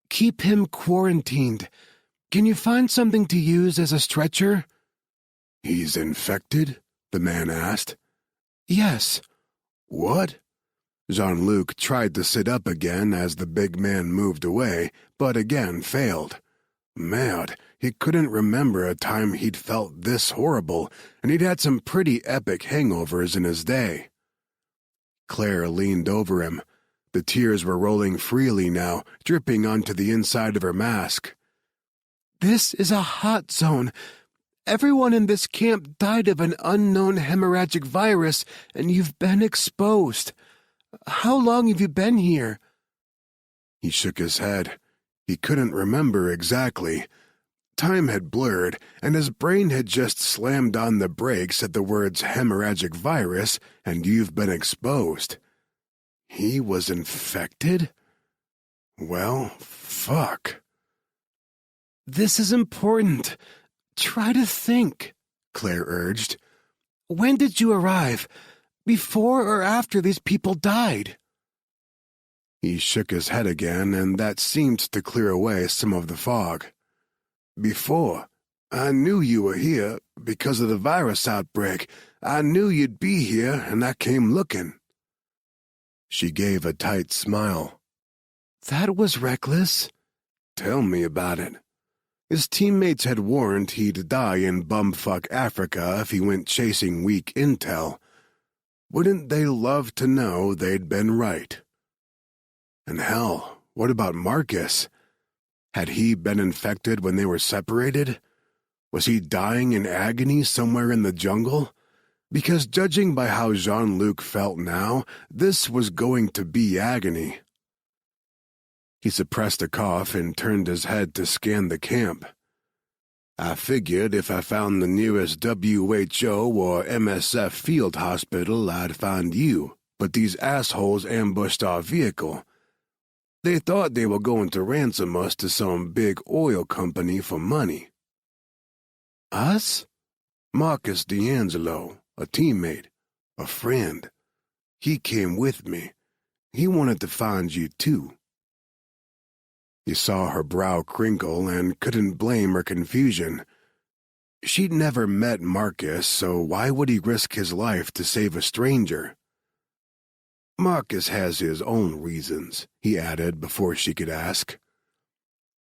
Keep him quarantined. Can you find something to use as a stretcher?" "He's infected?" the man asked. "Yes." "What?" Jean-Luc tried to sit up again as the big man moved away, but again failed. Mad, he couldn't remember a time he'd felt this horrible, and he'd had some pretty epic hangovers in his day. Claire leaned over him. The tears were rolling freely now, dripping onto the inside of her mask. "This is a hot zone. Everyone in this camp died of an unknown hemorrhagic virus, and you've been exposed. How long have you been here?" He shook his head. He couldn't remember exactly. Time had blurred, and his brain had just slammed on the brakes at the words hemorrhagic virus and "you've been exposed." He was infected? Well, fuck. "This is important. Try to think," Claire urged. "When did you arrive? Before or after these people died?" He shook his head again, and that seemed to clear away some of the fog. "Before. I knew you were here because of the virus outbreak. I knew you'd be here, and I came looking." She gave a tight smile. "That was reckless." "Tell me about it." His teammates had warned he'd die in bumfuck Africa if he went chasing weak intel. Wouldn't they love to know they'd been right? And hell, what about Marcus? Had he been infected when they were separated? Was he dying in agony somewhere in the jungle? Because judging by how Jean-Luc felt now, this was going to be agony. He suppressed a cough and turned his head to scan the camp. "I figured if I found the nearest WHO or MSF field hospital, I'd find you, but these assholes ambushed our vehicle. They thought they were going to ransom us to some big oil company for money." "Us?" "Marcus D'Angelo, a teammate, a friend. He came with me. He wanted to find you too." He saw her brow crinkle and couldn't blame her confusion. She'd never met Marcus, so why would he risk his life to save a stranger? "Marcus has his own reasons," he added before she could ask.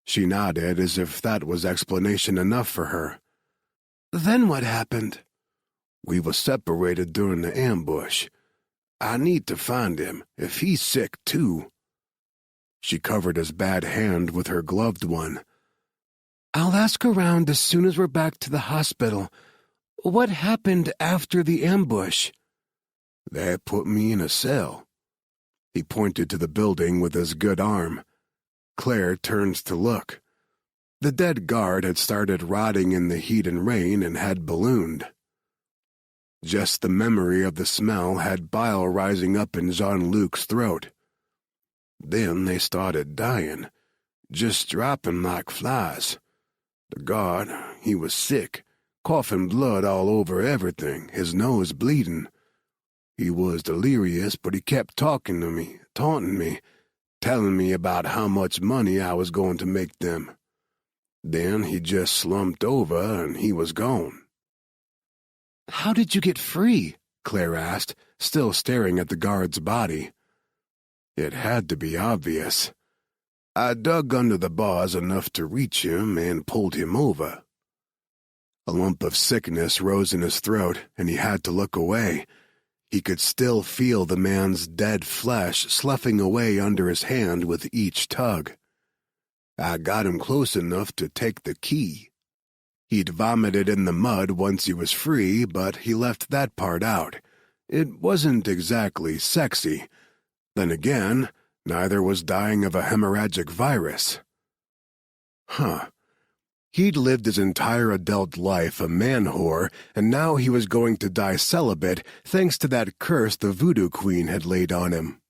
She nodded as if that was explanation enough for her. "Then what happened?" "We were separated during the ambush. I need to find him, if he's sick too." She covered his bad hand with her gloved one. "I'll ask around as soon as we're back to the hospital. What happened after the ambush?" "They put me in a cell." He pointed to the building with his good arm. Claire turned to look. The dead guard had started rotting in the heat and rain and had ballooned. Just the memory of the smell had bile rising up in Jean-Luc's throat. Then they started dying, just dropping like flies. The guard, he was sick, coughing blood all over everything, his nose bleeding. He was delirious, but he kept talking to me, taunting me, telling me about how much money I was going to make them. Then he just slumped over and he was gone. "How did you get free?" Claire asked, still staring at the guard's body. It had to be obvious. I dug under the bars enough to reach him and pulled him over. A lump of sickness rose in his throat, and he had to look away. He could still feel the man's dead flesh sloughing away under his hand with each tug. I got him close enough to take the key. He'd vomited in the mud once he was free, but he left that part out. It wasn't exactly sexy. Then again, neither was dying of a hemorrhagic virus. He'd lived his entire adult life a man-whore, and now he was going to die celibate thanks to that curse the voodoo queen had laid on him.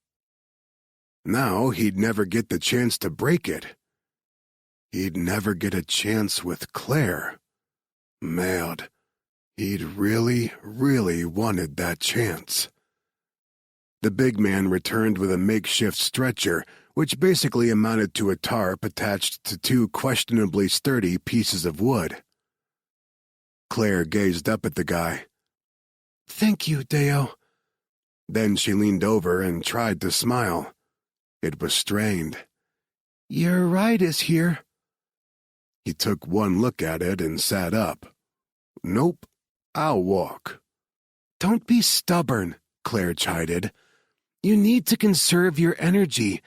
Now he'd never get the chance to break it. He'd never get a chance with Claire. Mad. He'd really, really wanted that chance. The big man returned with a makeshift stretcher, which basically amounted to a tarp attached to two questionably sturdy pieces of wood. Claire gazed up at the guy. "Thank you, Deo." Then she leaned over and tried to smile. It was strained. "Your ride is here." He took one look at it and sat up. "Nope, I'll walk." "Don't be stubborn," Claire chided. "You need to conserve your energy.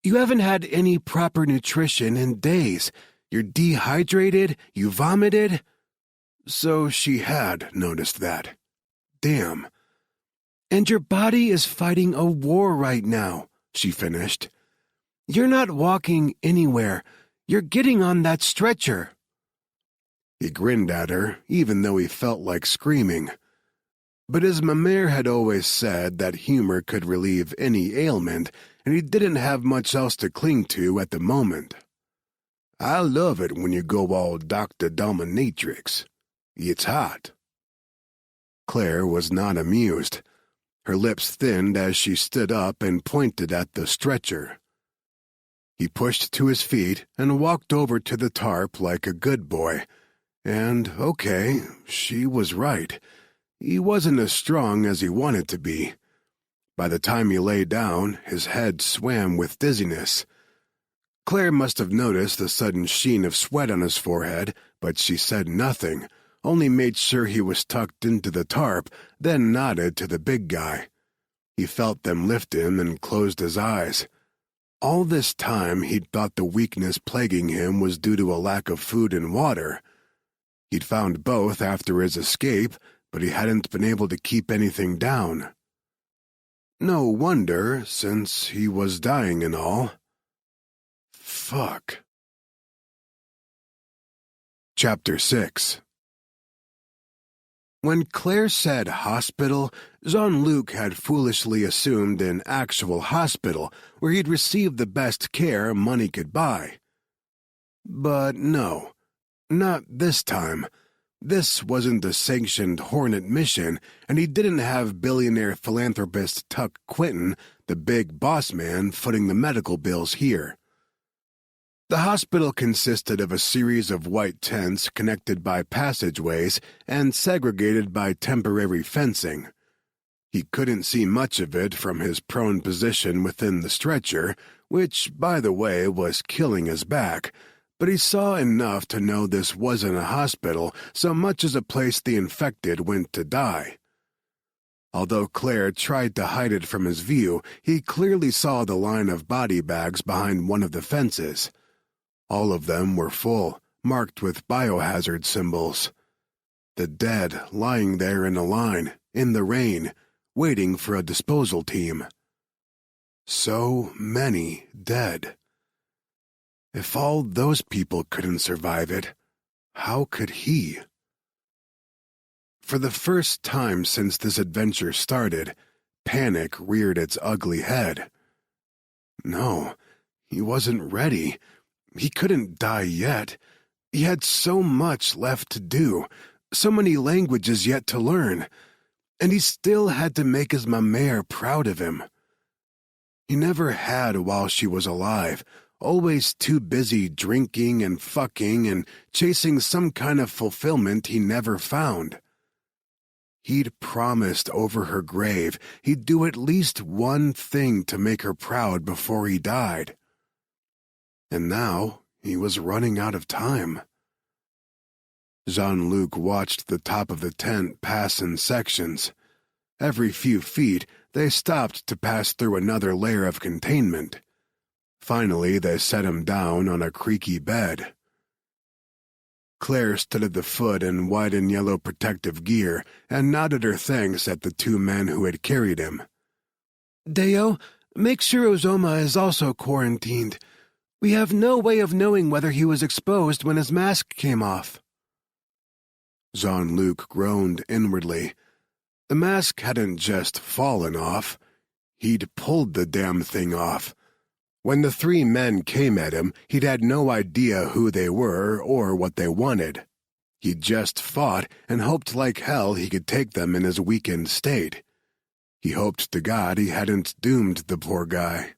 You haven't had any proper nutrition in days. You're dehydrated, you vomited." So she had noticed that. Damn. "And your body is fighting a war right now," she finished. "You're not walking anywhere. You're getting on that stretcher." He grinned at her, even though he felt like screaming. But his mamere had always said that humor could relieve any ailment, and he didn't have much else to cling to at the moment. "I love it when you go all Dr. Dominatrix. It's hot." Claire was not amused. Her lips thinned as she stood up and pointed at the stretcher. He pushed to his feet and walked over to the tarp like a good boy. And, okay, she was right. He wasn't as strong as he wanted to be. By the time he lay down, his head swam with dizziness. Claire must have noticed the sudden sheen of sweat on his forehead, but she said nothing, only made sure he was tucked into the tarp, then nodded to the big guy. He felt them lift him and closed his eyes. All this time he'd thought the weakness plaguing him was due to a lack of food and water. He'd found both after his escape, but he hadn't been able to keep anything down. No wonder, since he was dying and all. Fuck. Chapter 6. When Claire said hospital, Jean-Luc had foolishly assumed an actual hospital where he'd receive the best care money could buy. But no, not this time. This wasn't a sanctioned Hornet mission, and he didn't have billionaire philanthropist Tuck Quinton, the big boss man, footing the medical bills here. The hospital consisted of a series of white tents connected by passageways and segregated by temporary fencing. He couldn't see much of it from his prone position within the stretcher, which, by the way, was killing his back, but he saw enough to know this wasn't a hospital so much as a place the infected went to die. Although Claire tried to hide it from his view, he clearly saw the line of body bags behind one of the fences. All of them were full, marked with biohazard symbols. The dead lying there in a line, in the rain, waiting for a disposal team. So many dead. If all those people couldn't survive it, how could he? For the first time since this adventure started, panic reared its ugly head. No, he wasn't ready. He couldn't die yet. He had so much left to do, so many languages yet to learn, and he still had to make his mamere proud of him. He never had while she was alive, always too busy drinking and fucking and chasing some kind of fulfillment he never found. He'd promised over her grave he'd do at least one thing to make her proud before he died. And now he was running out of time. Jean-Luc watched the top of the tent pass in sections. Every few feet, they stopped to pass through another layer of containment. Finally, they set him down on a creaky bed. Claire stood at the foot in white and yellow protective gear and nodded her thanks at the two men who had carried him. "Deo, make sure Ozoma is also quarantined. We have no way of knowing whether he was exposed when his mask came off." Jean-Luc groaned inwardly. The mask hadn't just fallen off. He'd pulled the damn thing off. When the 3 men came at him, he'd had no idea who they were or what they wanted. He'd just fought and hoped like hell he could take them in his weakened state. He hoped to God he hadn't doomed the poor guy.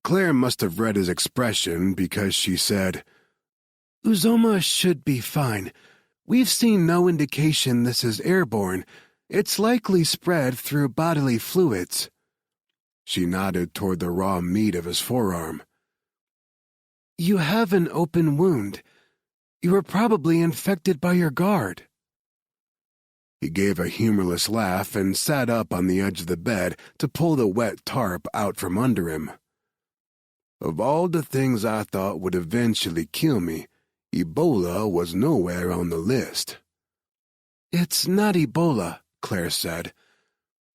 Claire must have read his expression because she said, "Uzoma should be fine. We've seen no indication this is airborne. It's likely spread through bodily fluids." She nodded toward the raw meat of his forearm. "You have an open wound. You were probably infected by your guard." He gave a humorless laugh and sat up on the edge of the bed to pull the wet tarp out from under him. "Of all the things I thought would eventually kill me, Ebola was nowhere on the list." "It's not Ebola," Claire said.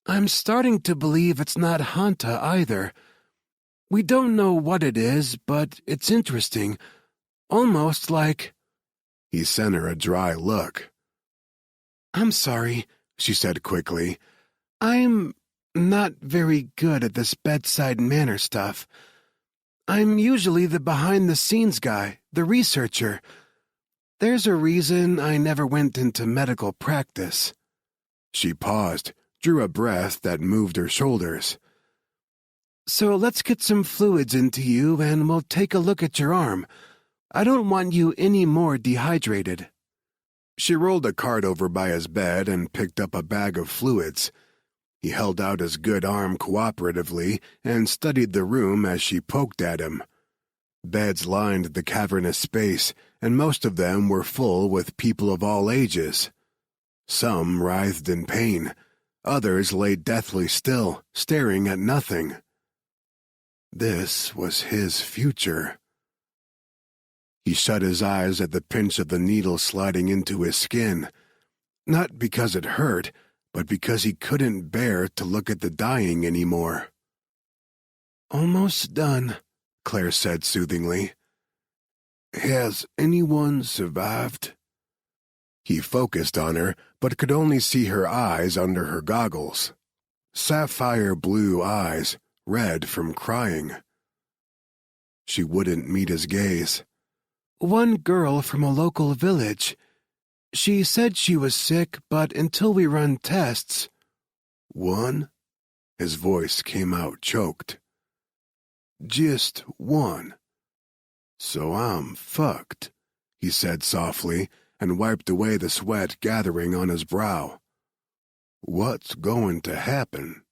"I'm starting to believe it's not Hanta either. We don't know what it is, but it's interesting. Almost like—" He sent her a dry look. "I'm sorry," she said quickly. "I'm not very good at this bedside manner stuff. I'm usually the behind-the-scenes guy, the researcher. There's a reason I never went into medical practice." She paused, drew a breath that moved her shoulders. "So let's get some fluids into you and we'll take a look at your arm. I don't want you any more dehydrated." She rolled a cart over by his bed and picked up a bag of fluids. He held out his good arm cooperatively and studied the room as she poked at him. Beds lined the cavernous space, and most of them were full with people of all ages. Some writhed in pain. Others lay deathly still, staring at nothing. This was his future. He shut his eyes at the pinch of the needle sliding into his skin, not because it hurt, but because he couldn't bear to look at the dying anymore. "Almost done," Claire said soothingly. "Has anyone survived?" He focused on her, but could only see her eyes under her goggles. Sapphire blue eyes, red from crying. She wouldn't meet his gaze. "One girl from a local village. She said she was sick, but until we run tests—" "One?" His voice came out choked. "Just one. So I'm fucked," he said softly, and wiped away the sweat gathering on his brow. "What's going to happen?"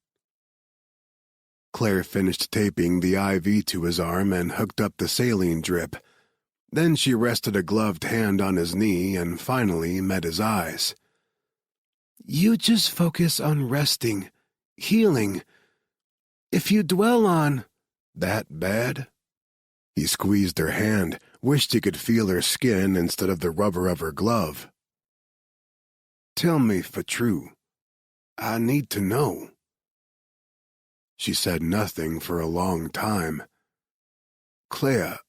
Claire finished taping the IV to his arm and hooked up the saline drip. Then she rested a gloved hand on his knee and finally met his eyes. "You just focus on resting, healing. If you dwell on—" "That bad?" He squeezed her hand, wished he could feel her skin instead of the rubber of her glove. "Tell me for true. I need to know." She said nothing for a long time. "Claire,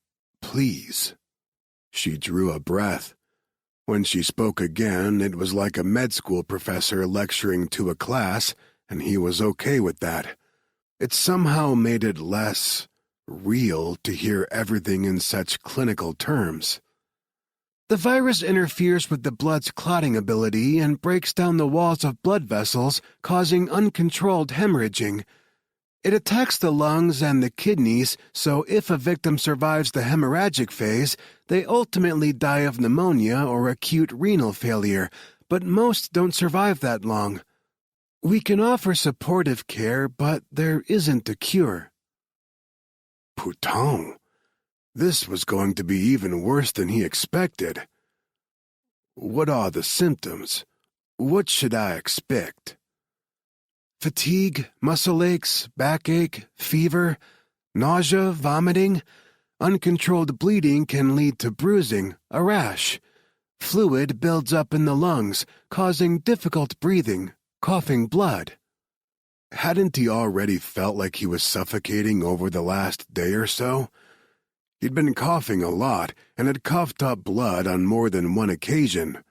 please." She drew a breath. When she spoke again, it was like a med school professor lecturing to a class, and he was okay with that. It somehow made it less real to hear everything in such clinical terms. "The virus interferes with the blood's clotting ability and breaks down the walls of blood vessels, causing uncontrolled hemorrhaging. It attacks the lungs and the kidneys, so if a victim survives the hemorrhagic phase, they ultimately die of pneumonia or acute renal failure, but most don't survive that long. We can offer supportive care, but there isn't a cure." Putain! This was going to be even worse than he expected. "What are the symptoms? What should I expect?" "Fatigue, muscle aches, backache, fever, nausea, vomiting. Uncontrolled bleeding can lead to bruising, a rash. Fluid builds up in the lungs, causing difficult breathing, coughing blood." Hadn't he already felt like he was suffocating over the last day or so? He'd been coughing a lot and had coughed up blood on more than one occasion.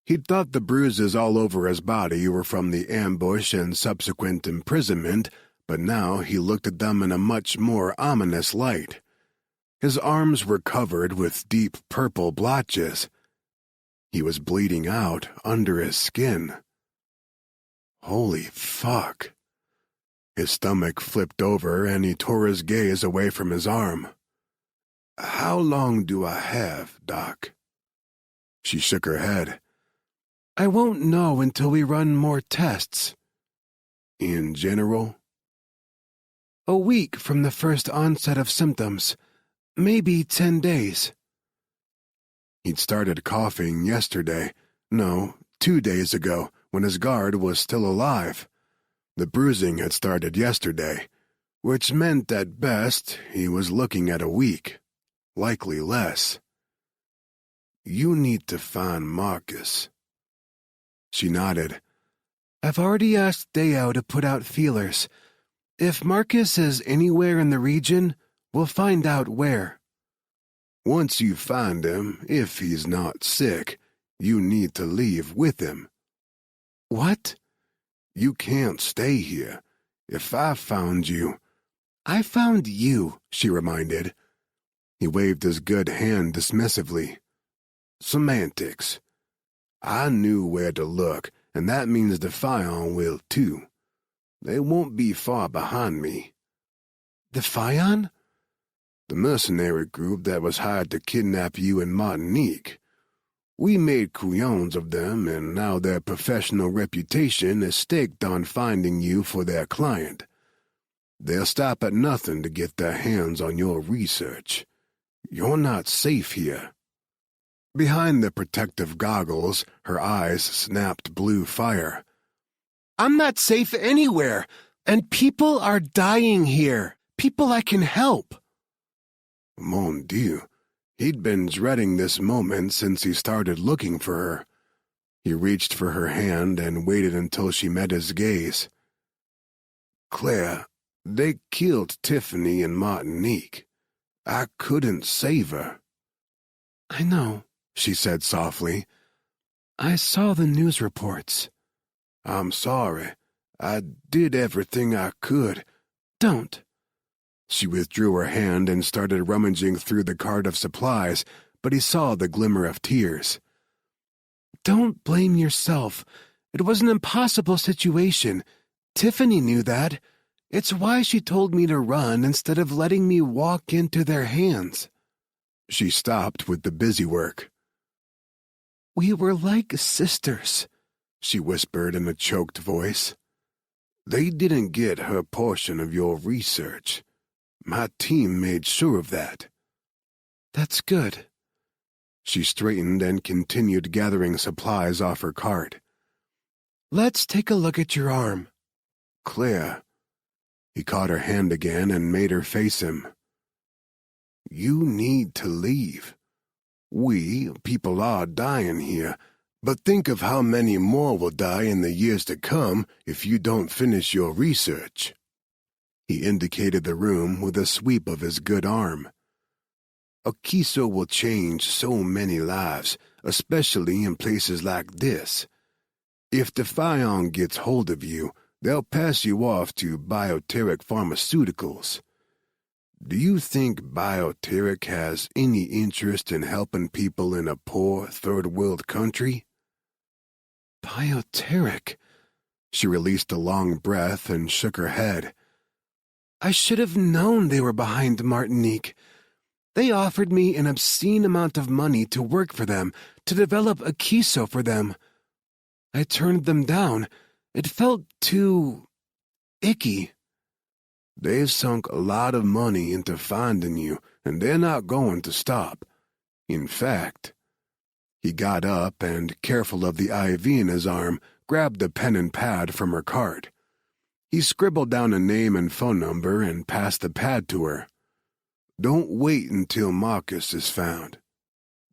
He'd thought the bruises all over his body were from the ambush and subsequent imprisonment, but now he looked at them in a much more ominous light. His arms were covered with deep purple blotches. He was bleeding out under his skin. Holy fuck. His stomach flipped over and he tore his gaze away from his arm. How long do I have, Doc? She shook her head. I won't know until we run more tests. In general? A week from the first onset of symptoms. Maybe 10 days. He'd started coughing yesterday. No, 2 days ago, when his guard was still alive. The bruising had started yesterday, which meant at best he was looking at a week, likely less. You need to find Marcus. She nodded. I've already asked Deo to put out feelers. If Marcus is anywhere in the region, we'll find out where. Once you find him, if he's not sick, you need to leave with him. What? You can't stay here. If I found you... I found you, she reminded. He waved his good hand dismissively. Semantics. I knew where to look, and that means the Fion will too. They won't be far behind me. The Fion? The mercenary group that was hired to kidnap you in Martinique. We made couillons of them, and now their professional reputation is staked on finding you for their client. They'll stop at nothing to get their hands on your research. You're not safe here. Behind the protective goggles, her eyes snapped blue fire. I'm not safe anywhere, and people are dying here. People I can help. Mon Dieu, he'd been dreading this moment since he started looking for her. He reached for her hand and waited until she met his gaze. Claire, they killed Tiffany in Martinique. I couldn't save her. I know, she said softly. I saw the news reports. I'm sorry. I did everything I could. Don't. She withdrew her hand and started rummaging through the cart of supplies, but he saw the glimmer of tears. Don't blame yourself. It was an impossible situation. Tiffany knew that. It's why she told me to run instead of letting me walk into their hands. She stopped with the busy work. We were like sisters, she whispered in a choked voice. They didn't get her portion of your research. My team made sure of that. That's good. She straightened and continued gathering supplies off her cart. Let's take a look at your arm. Claire. He caught her hand again and made her face him. You need to leave. People are dying here, but think of how many more will die in the years to come if you don't finish your research. He indicated the room with a sweep of his good arm. Akiso will change so many lives, especially in places like this. If the Fion gets hold of you, they'll pass you off to Bioteric Pharmaceuticals. Do you think Bioteric has any interest in helping people in a poor third-world country? Bioteric? She released a long breath and shook her head. I should have known they were behind Martinique. They offered me an obscene amount of money to work for them, to develop Akiso for them. I turned them down. It felt too... icky. They've sunk a lot of money into finding you, and they're not going to stop. In fact... He got up and, careful of the IV in his arm, grabbed a pen and pad from her cart. He scribbled down a name and phone number and passed the pad to her. Don't wait until Marcus is found.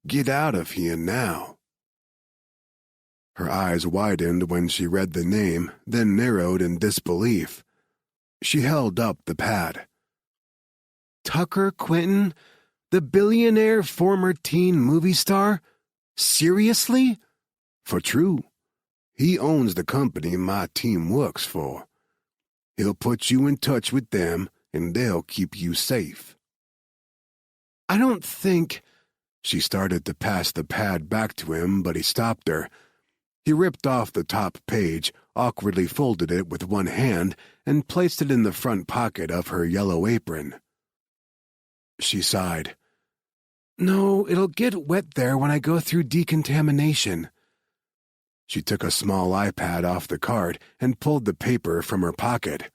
Get out of here now. Her eyes widened when she read the name, then narrowed in disbelief. She held up the pad. Tucker Quinton? The billionaire former teen movie star? Seriously? For true, he owns the company my team works for. He'll put you in touch with them, and they'll keep you safe." "I don't think—" She started to pass the pad back to him, but he stopped her. He ripped off the top page, awkwardly folded it with one hand, and placed it in the front pocket of her yellow apron. She sighed. "No, it'll get wet there when I go through decontamination." She took a small iPad off the cart and pulled the paper from her pocket.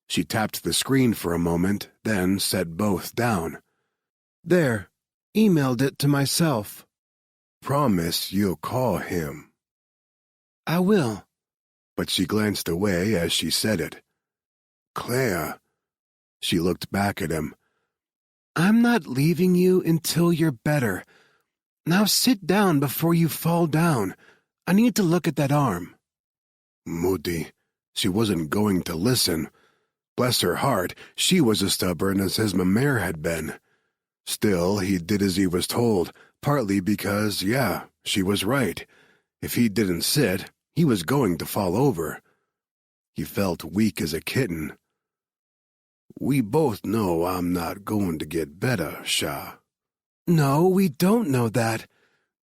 She tapped the screen for a moment, then set both down. "There, emailed it to myself." "Promise you'll call him." "I will." But she glanced away as she said it. "Claire." She looked back at him. "I'm not leaving you until you're better. Now sit down before you fall down. I need to look at that arm." Moody. She wasn't going to listen. Bless her heart, she was as stubborn as his mare had been. Still, he did as he was told, partly because, yeah, she was right. If he didn't sit, he was going to fall over. He felt weak as a kitten. "We both know I'm not going to get better, Shah." "No, we don't know that.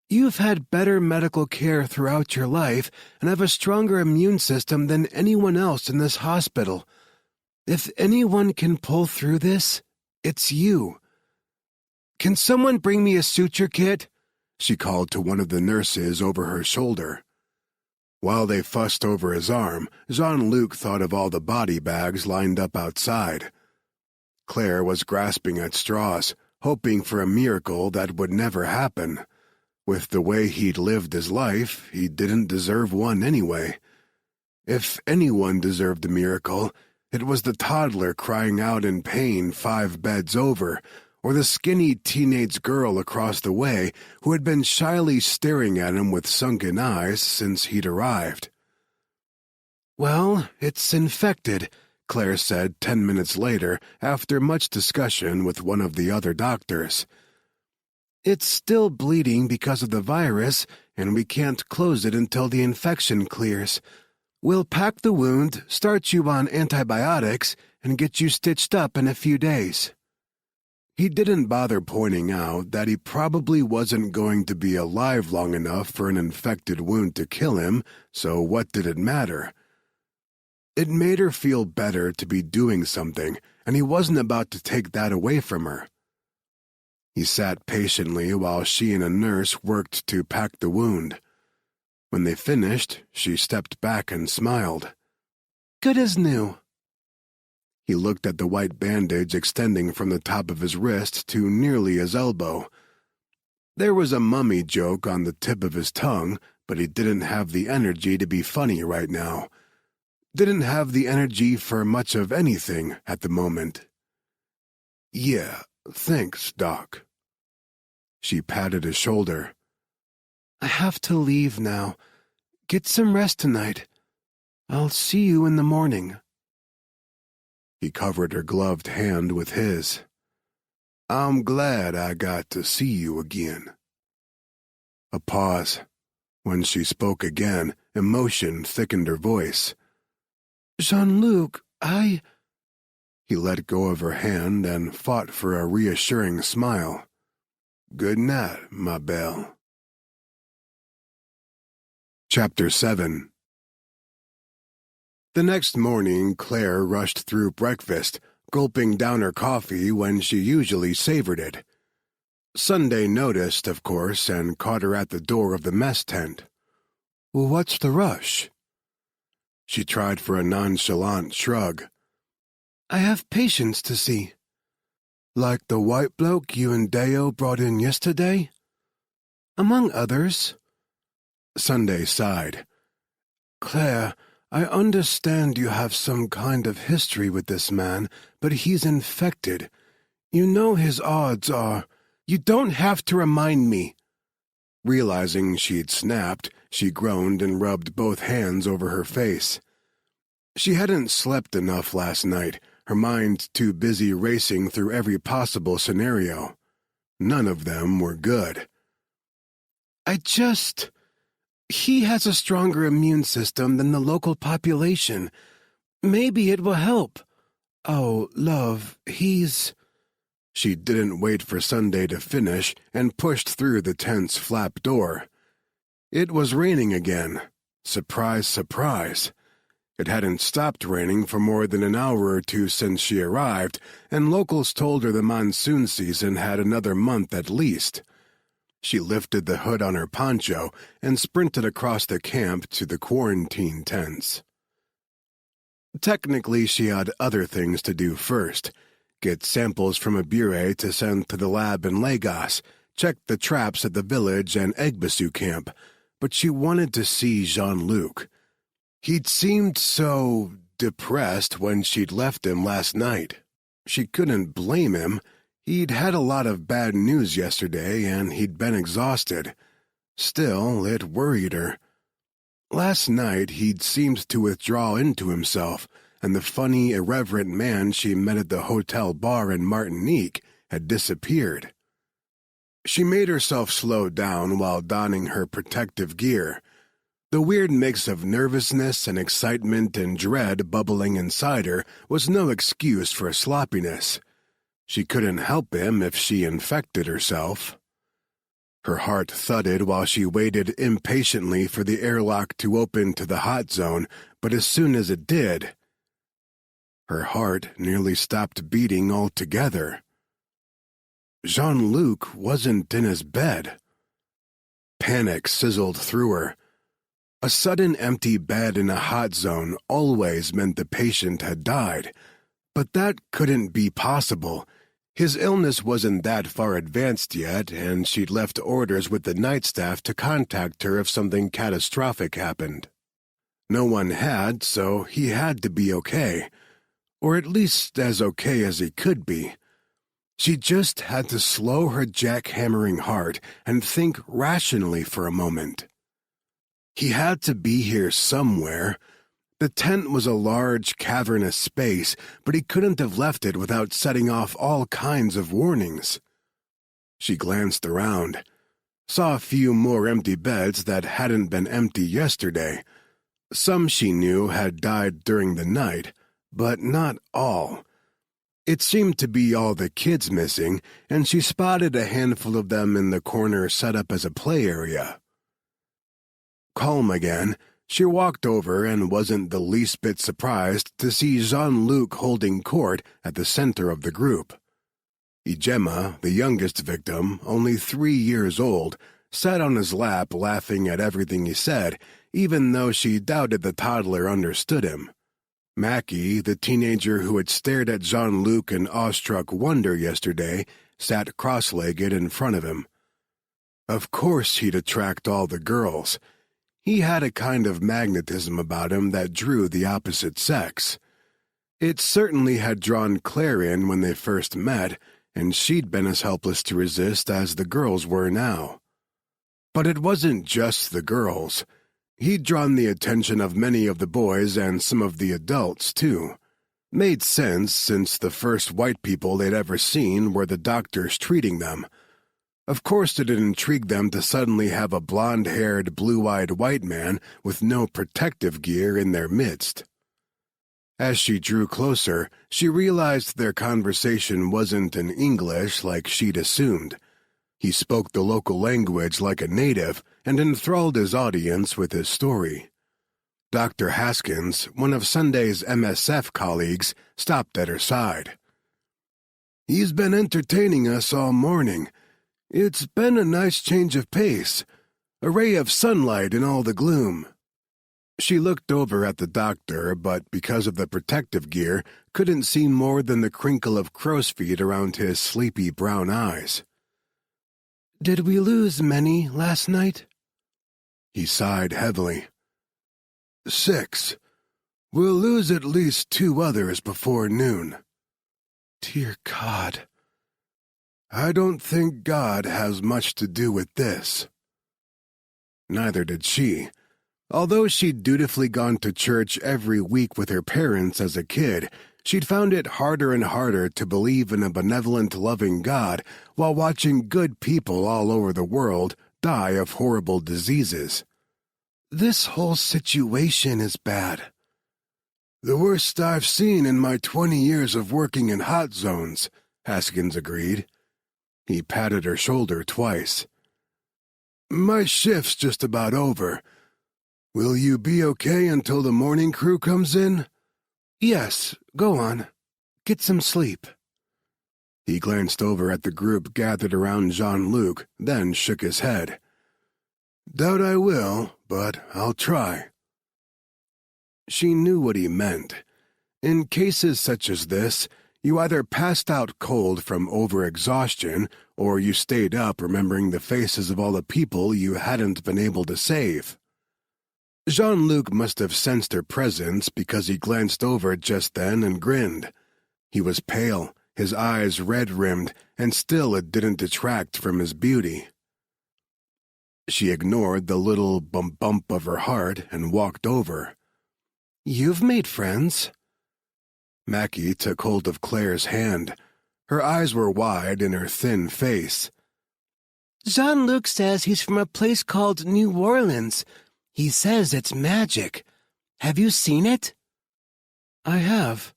You've had better medical care throughout your life and have a stronger immune system than anyone else in this hospital. If anyone can pull through this, it's you. Can someone bring me a suture kit?" She called to one of the nurses over her shoulder. While they fussed over his arm, Jean-Luc thought of all the body bags lined up outside. Claire was grasping at straws, hoping for a miracle that would never happen. With the way he'd lived his life, he didn't deserve one anyway. If anyone deserved a miracle, it was the toddler crying out in pain 5 beds over, or the skinny teenage girl across the way who had been shyly staring at him with sunken eyes since he'd arrived. "Well, it's infected," Claire said 10 minutes later after much discussion with one of the other doctors. "It's still bleeding because of the virus, and we can't close it until the infection clears. We'll pack the wound, start you on antibiotics, and get you stitched up in a few days." He didn't bother pointing out that he probably wasn't going to be alive long enough for an infected wound to kill him, so what did it matter? It made her feel better to be doing something, and he wasn't about to take that away from her. He sat patiently while she and a nurse worked to pack the wound. When they finished, she stepped back and smiled. "Good as new." He looked at the white bandage extending from the top of his wrist to nearly his elbow. There was a mummy joke on the tip of his tongue, but he didn't have the energy to be funny right now. Didn't have the energy for much of anything at the moment. "Yeah, thanks, Doc." She patted his shoulder. "I have to leave now. Get some rest tonight. I'll see you in the morning." He covered her gloved hand with his. "I'm glad I got to see you again." A pause. When she spoke again, emotion thickened her voice. "Jean-Luc, I—" He let go of her hand and fought for a reassuring smile. "Good night, ma belle." Chapter 7. The next morning, Claire rushed through breakfast, gulping down her coffee when she usually savored it. Sunday noticed, of course, and caught her at the door of the mess tent. "What's the rush?" She tried for a nonchalant shrug. "I have patients to see." "Like the white bloke you and Deo brought in yesterday?" "Among others." Sunday sighed. "Claire, I understand you have some kind of history with this man, but he's infected. You know his odds are—" "You don't have to remind me." Realizing she'd snapped, she groaned and rubbed both hands over her face. She hadn't slept enough last night, her mind too busy racing through every possible scenario. None of them were good. He has a stronger immune system than the local population. Maybe it will help. Oh, love, he's—" She didn't wait for Sunday to finish and pushed through the tent's flap door. It was raining again. Surprise, surprise. It hadn't stopped raining for more than an hour or two since she arrived, and locals told her the monsoon season had another month at least. She lifted the hood on her poncho and sprinted across the camp to the quarantine tents. Technically, she had other things to do first. Get samples from a bureau to send to the lab in Lagos, check the traps at the village and Egbasu camp, but she wanted to see Jean-Luc. He'd seemed so depressed when she'd left him last night. She couldn't blame him. He'd had a lot of bad news yesterday, and he'd been exhausted. Still, it worried her. Last night, he'd seemed to withdraw into himself, and the funny, irreverent man she met at the hotel bar in Martinique had disappeared. She made herself slow down while donning her protective gear. The weird mix of nervousness and excitement and dread bubbling inside her was no excuse for sloppiness. She couldn't help him if she infected herself. Her heart thudded while she waited impatiently for the airlock to open to the hot zone, but as soon as it did, her heart nearly stopped beating altogether. Jean-Luc wasn't in his bed. Panic sizzled through her. A sudden empty bed in a hot zone always meant the patient had died, but that couldn't be possible. His illness wasn't that far advanced yet, and she'd left orders with the night staff to contact her if something catastrophic happened. No one had, so he had to be okay, or at least as okay as he could be. She just had to slow her jackhammering heart and think rationally for a moment. He had to be here somewhere. The tent was a large, cavernous space, but he couldn't have left it without setting off all kinds of warnings. She glanced around, saw a few more empty beds that hadn't been empty yesterday. Some she knew had died during the night, but not all. It seemed to be all the kids missing, and she spotted a handful of them in the corner set up as a play area. Calm again, she walked over and wasn't the least bit surprised to see Jean-Luc holding court at the center of the group. Ijema, the youngest victim, only 3 years old, sat on his lap laughing at everything he said, even though she doubted the toddler understood him. Mackie, the teenager who had stared at Jean-Luc in awestruck wonder yesterday, sat cross-legged in front of him. Of course he'd attract all the girls. He had a kind of magnetism about him that drew the opposite sex. It certainly had drawn Claire in when they first met, and she'd been as helpless to resist as the girls were now. But it wasn't just the girls. He'd drawn the attention of many of the boys and some of the adults, too. Made sense, since the first white people they'd ever seen were the doctors treating them. Of course it intrigued them to suddenly have a blonde-haired, blue-eyed white man with no protective gear in their midst. As she drew closer, she realized their conversation wasn't in English like she'd assumed. He spoke the local language like a native and enthralled his audience with his story. Dr. Haskins, one of Sunday's MSF colleagues, stopped at her side. "He's been entertaining us all morning. It's been a nice change of pace, a ray of sunlight in all the gloom." She looked over at the doctor, but because of the protective gear, couldn't see more than the crinkle of crow's feet around his sleepy brown eyes. "Did we lose many last night?" He sighed heavily. 6. We'll lose at least 2 others before noon." "Dear God." "I don't think God has much to do with this." Neither did she. Although she'd dutifully gone to church every week with her parents as a kid, she'd found it harder and harder to believe in a benevolent, loving God while watching good people all over the world die of horrible diseases. This whole situation is bad. The worst I've seen in my 20 years of working in hot zones, Haskins agreed. He patted her shoulder twice. My shift's just about over. Will you be okay until the morning crew comes in? Yes, go on. Get some sleep. He glanced over at the group gathered around Jean-Luc, then shook his head. Doubt I will, but I'll try. She knew what he meant. In cases such as this, you either passed out cold from overexhaustion, or you stayed up remembering the faces of all the people you hadn't been able to save. Jean-Luc must have sensed her presence because he glanced over just then and grinned. He was pale, his eyes red-rimmed, and still it didn't detract from his beauty. She ignored the little bump of her heart and walked over. You've made friends. Mackie took hold of Claire's hand. Her eyes were wide in her thin face. Jean-Luc says he's from a place called New Orleans. He says it's magic. Have you seen it? I have.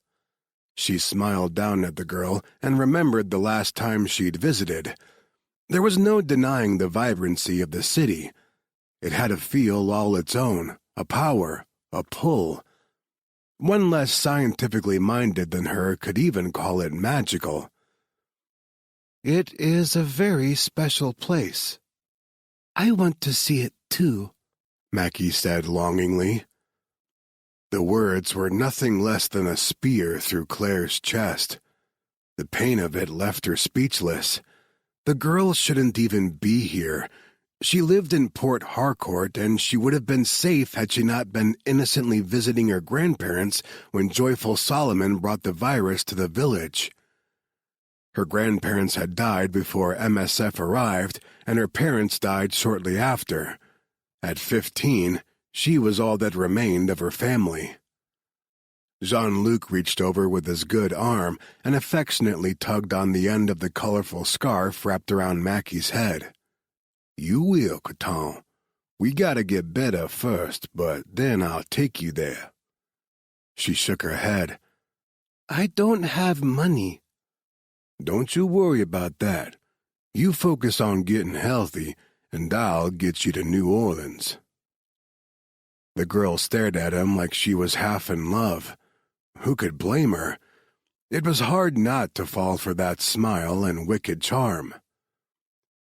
She smiled down at the girl and remembered the last time she'd visited. There was no denying the vibrancy of the city. It had a feel all its own, a power, a pull. One less scientifically minded than her could even call it magical. It is a very special place. I want to see it too, Mackie said longingly. The words were nothing less than a spear through Claire's chest. The pain of it left her speechless. The girl shouldn't even be here. She lived in Port Harcourt, and she would have been safe had she not been innocently visiting her grandparents when Joyful Solomon brought the virus to the village. Her grandparents had died before MSF arrived, and her parents died shortly after. At 15, she was all that remained of her family. Jean-Luc reached over with his good arm and affectionately tugged on the end of the colorful scarf wrapped around Mackie's head. You will, Coton. We gotta get better first, but then I'll take you there. She shook her head. I don't have money. Don't you worry about that. You focus on getting healthy, and I'll get you to New Orleans. The girl stared at him like she was half in love. Who could blame her? It was hard not to fall for that smile and wicked charm.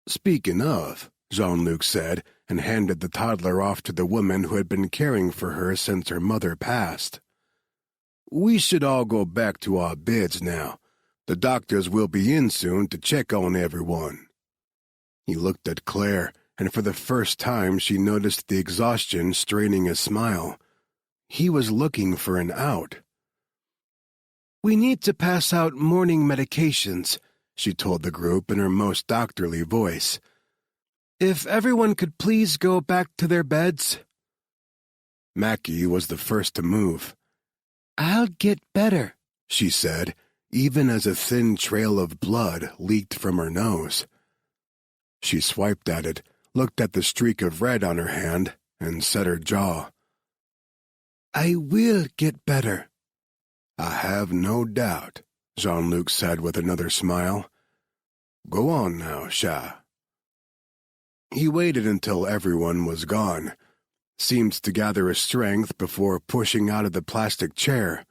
Speaking of, Jean-Luc said, and handed the toddler off to the woman who had been caring for her since her mother passed. We should all go back to our beds now. The doctors will be in soon to check on everyone. He looked at Claire, and for the first time she noticed the exhaustion straining his smile. He was looking for an out. We need to pass out morning medications, she told the group in her most doctorly voice. If everyone could please go back to their beds. Mackie was the first to move. I'll get better, she said, even as a thin trail of blood leaked from her nose. She swiped at it, looked at the streak of red on her hand, and set her jaw. I will get better. I have no doubt, Jean-Luc said with another smile. Go on now, Chat. He waited until everyone was gone, seemed to gather his strength before pushing out of the plastic chair.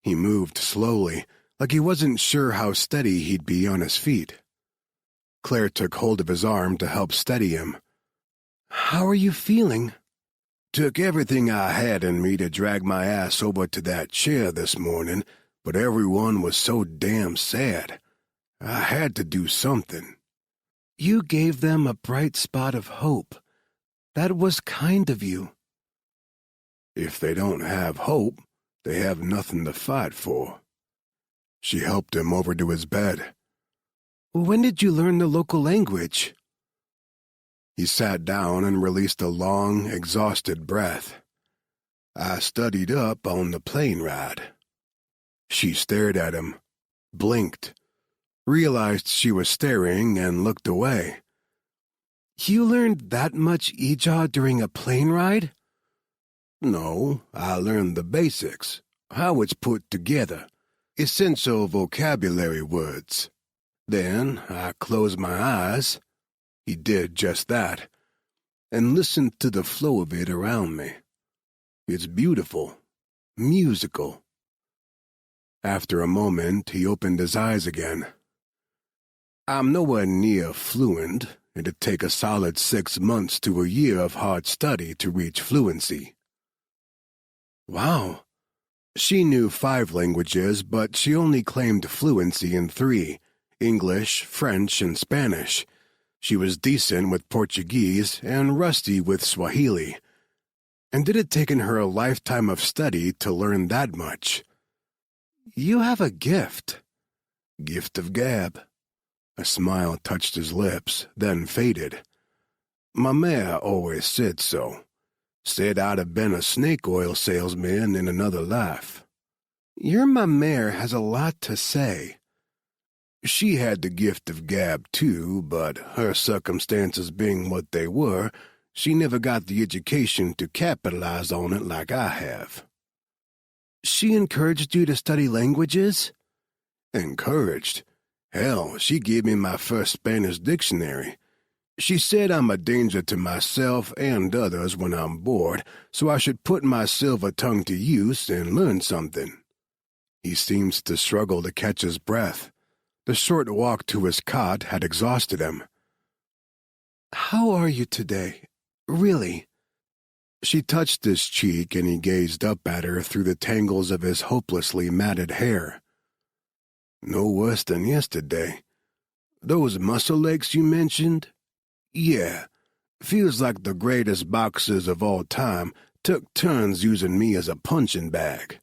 He moved slowly, like he wasn't sure how steady he'd be on his feet. Claire took hold of his arm to help steady him. How are you feeling? Took everything I had in me to drag my ass over to that chair this morning, but everyone was so damn sad. I had to do something. You gave them a bright spot of hope. That was kind of you. If they don't have hope, they have nothing to fight for. She helped him over to his bed. When did you learn the local language? He sat down and released a long, exhausted breath. I studied up on the plane ride. She stared at him, blinked, realized she was staring and looked away. You learned that much Ijaw during a plane ride? No, I learned the basics, how it's put together, essential vocabulary words. Then I closed my eyes, he did just that, and listened to the flow of it around me. It's beautiful, musical. After a moment, he opened his eyes again. I'm nowhere near fluent. It'd take a solid 6 months to a year of hard study to reach fluency. Wow. She knew 5 languages, but she only claimed fluency in 3, English, French, and Spanish. She was decent with Portuguese and rusty with Swahili. And it had taken her a lifetime of study to learn that much. You have a gift. Gift of gab. A smile touched his lips, then faded. My mare always said so. Said I'd have been a snake oil salesman in another life. Your mare has a lot to say. She had the gift of gab, too, but her circumstances being what they were, she never got the education to capitalize on it like I have. She encouraged you to study languages? Encouraged? Hell, she gave me my first Spanish dictionary. She said I'm a danger to myself and others when I'm bored, so I should put my silver tongue to use and learn something. He seemed to struggle to catch his breath. The short walk to his cot had exhausted him. How are you today? Really? She touched his cheek, and he gazed up at her through the tangles of his hopelessly matted hair. No worse than yesterday. Those muscle aches you mentioned? Yeah, feels like the greatest boxers of all time took turns using me as a punching bag.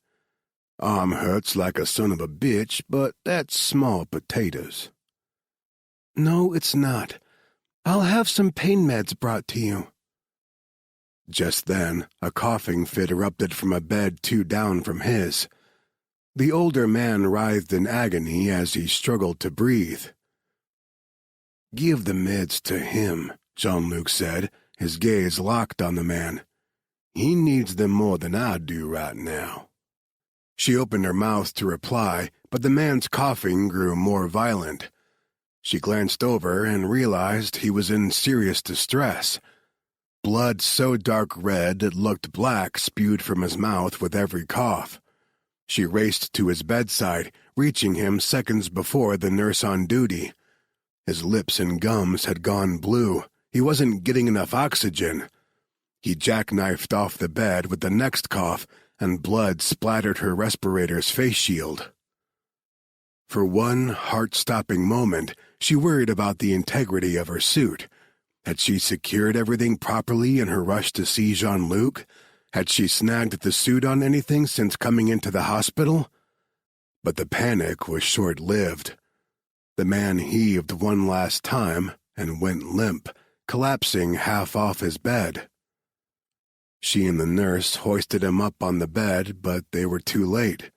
Arm hurts like a son of a bitch, but that's small potatoes. No, it's not. I'll have some pain meds brought to you. Just then, a coughing fit erupted from a bed 2 down from his. The older man writhed in agony as he struggled to breathe. Give the meds to him, Jean-Luc said, his gaze locked on the man. He needs them more than I do right now. She opened her mouth to reply, but the man's coughing grew more violent. She glanced over and realized he was in serious distress. Blood so dark red it looked black spewed from his mouth with every cough. She raced to his bedside, reaching him seconds before the nurse on duty. His lips and gums had gone blue. He wasn't getting enough oxygen. He jackknifed off the bed with the next cough, and blood splattered her respirator's face shield. For one heart-stopping moment, she worried about the integrity of her suit. Had she secured everything properly in her rush to see Jean-Luc? Had she snagged the suit on anything since coming into the hospital? But the panic was short-lived. The man heaved one last time and went limp, collapsing half off his bed. She and the nurse hoisted him up on the bed, but they were too late.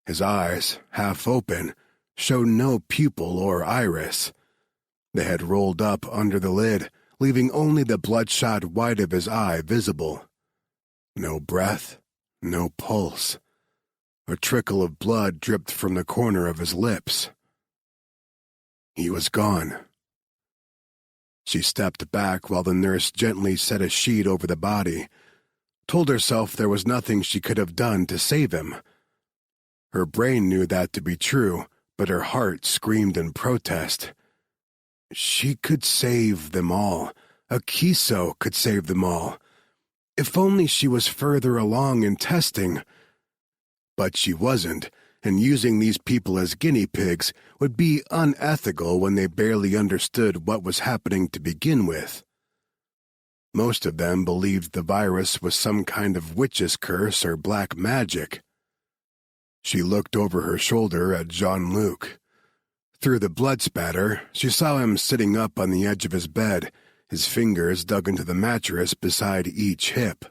His eyes, half open, showed no pupil or iris. They had rolled up under the lid, leaving only the bloodshot white of his eye visible. No breath, no pulse. A trickle of blood dripped from the corner of his lips. He was gone. She stepped back while the nurse gently set a sheet over the body, told herself there was nothing she could have done to save him. Her brain knew that to be true, but her heart screamed in protest. She could save them all. Akiso could save them all. If only she was further along in testing. But she wasn't, and using these people as guinea pigs would be unethical when they barely understood what was happening to begin with. Most of them believed the virus was some kind of witch's curse or black magic. She looked over her shoulder at Jean-Luc. Through the blood spatter, she saw him sitting up on the edge of his bed, his fingers dug into the mattress beside each hip.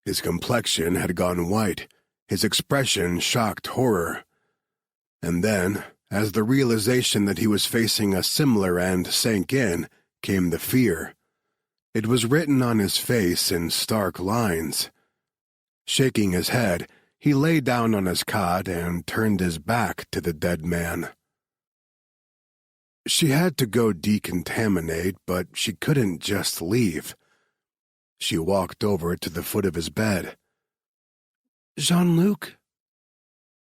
His complexion had gone white, his expression shocked horror. And then, as the realization that he was facing a similar end sank in, came the fear. It was written on his face in stark lines. Shaking his head, he lay down on his cot and turned his back to the dead man. She had to go decontaminate, but she couldn't just leave. She walked over to the foot of his bed. Jean-Luc?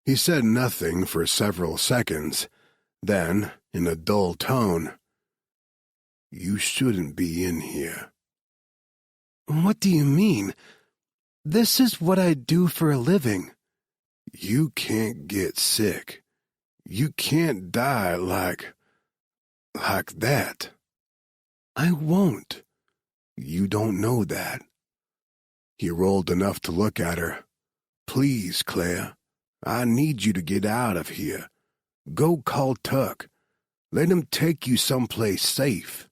He said nothing for several seconds. Then, in a dull tone, "You shouldn't be in here." What do you mean? This is what I do for a living. You can't get sick. You can't die like that. I won't. You don't know that. He rolled enough to look at her. "Please, Claire, I need you to get out of here. Go call Tuck. Let him take you someplace safe."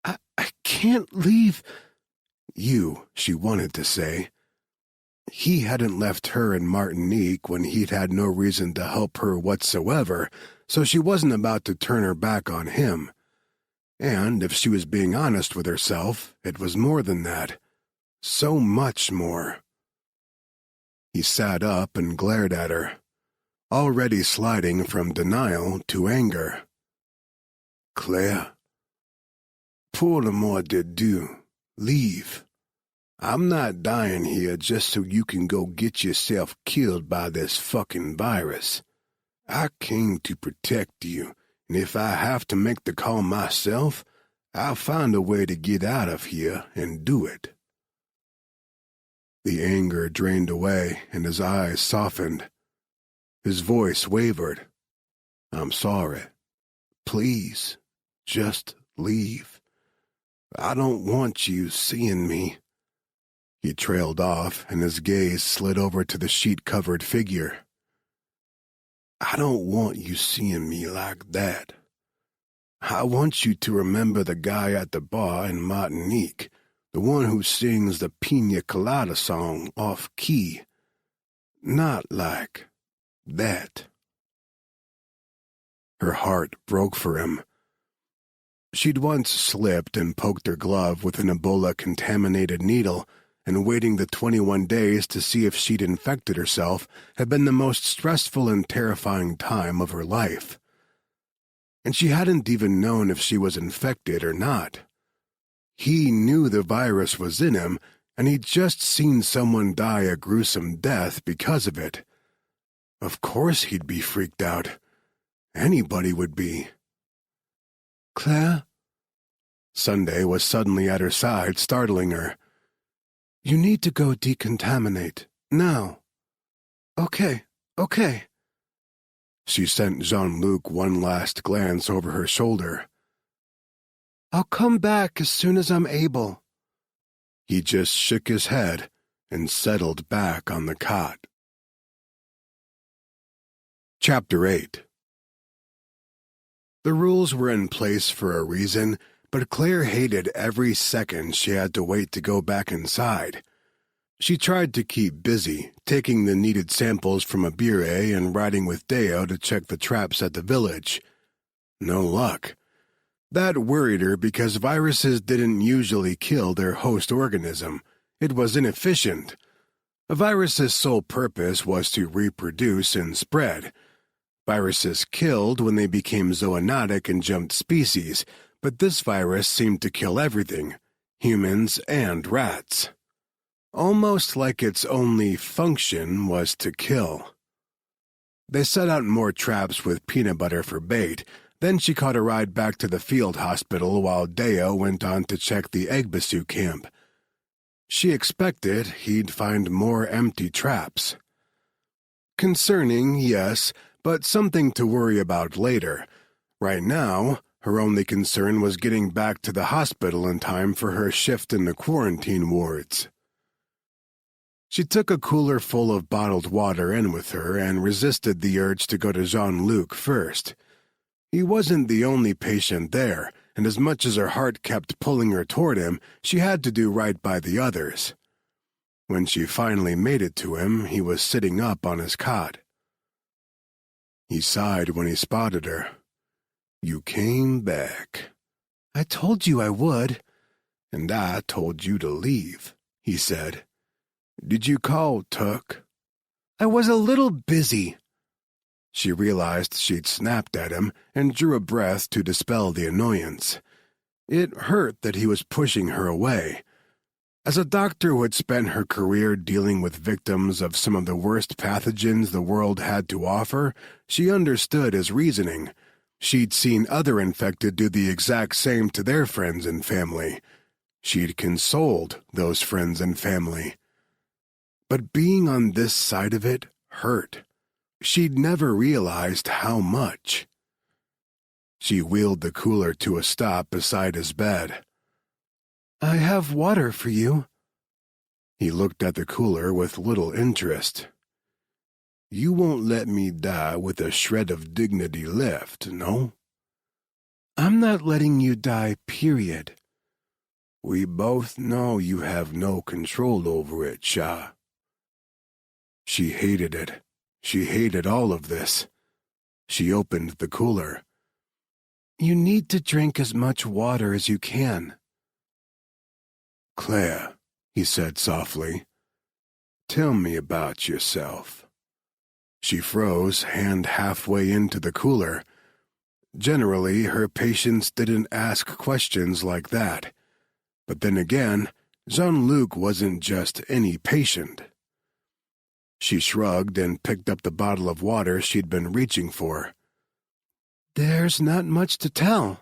I can't leave. You, she wanted to say. He hadn't left her in Martinique when he'd had no reason to help her whatsoever, so she wasn't about to turn her back on him. And if she was being honest with herself, it was more than that. So much more. He sat up and glared at her, already sliding from denial to anger. "Claire, pour le mot de Dieu. Leave. I'm not dying here just so you can go get yourself killed by this fucking virus. I came to protect you, and if I have to make the call myself, I'll find a way to get out of here and do it." The anger drained away, and his eyes softened. His voice wavered. "I'm sorry. Please, just leave. I don't want you seeing me." He trailed off, and his gaze slid over to the sheet-covered figure. "I don't want you seeing me like that. I want you to remember the guy at the bar in Martinique, the one who sings the Pina Colada song off-key. Not like that." Her heart broke for him. She'd once slipped and poked her glove with an Ebola-contaminated needle, and waiting the 21 days to see if she'd infected herself had been the most stressful and terrifying time of her life. And she hadn't even known if she was infected or not. He knew the virus was in him, and he'd just seen someone die a gruesome death because of it. Of course he'd be freaked out. Anybody would be. "Claire?" Sunday was suddenly at her side, startling her. "You need to go decontaminate. Now." Okay. She sent Jean-Luc one last glance over her shoulder. "I'll come back as soon as I'm able." He just shook his head and settled back on the cot. Chapter 8. The rules were in place for a reason, but Claire hated every second she had to wait to go back inside. She tried to keep busy, taking the needed samples from a bureau and riding with Deo to check the traps at the village. No luck. That worried her because viruses didn't usually kill their host organism. It was inefficient. A virus's sole purpose was to reproduce and spread. Viruses killed when they became zoonotic and jumped species, but this virus seemed to kill everything, humans and rats. Almost like its only function was to kill. They set out more traps with peanut butter for bait. Then she caught a ride back to the field hospital while Deo went on to check the Egbasu camp. She expected he'd find more empty traps. Concerning, yes, but something to worry about later. Right now, her only concern was getting back to the hospital in time for her shift in the quarantine wards. She took a cooler full of bottled water in with her and resisted the urge to go to Jean-Luc first. He wasn't the only patient there, and as much as her heart kept pulling her toward him, she had to do right by the others. When she finally made it to him, he was sitting up on his cot. He sighed when he spotted her. "You came back. I told you I would. And I told you to leave, he said. Did you call Tuck? I was a little busy. She realized she'd snapped at him and drew a breath to dispel the annoyance. It hurt that he was pushing her away. As a doctor who had spent her career dealing with victims of some of the worst pathogens the world had to offer, she understood his reasoning. She'd seen other infected do the exact same to their friends and family. She'd consoled those friends and family. But being on this side of it hurt. She'd never realized how much. She wheeled the cooler to a stop beside his bed. I have water for you. He looked at the cooler with little interest. You won't let me die with a shred of dignity left, no? I'm not letting you die, period. We both know you have no control over it, Shah. She hated it. She hated all of this. She opened the cooler. You need to drink as much water as you can. Claire, he said softly, tell me about yourself. She froze, hand halfway into the cooler. Generally, her patients didn't ask questions like that. But then again, Jean-Luc wasn't just any patient. She shrugged and picked up the bottle of water she'd been reaching for. There's not much to tell.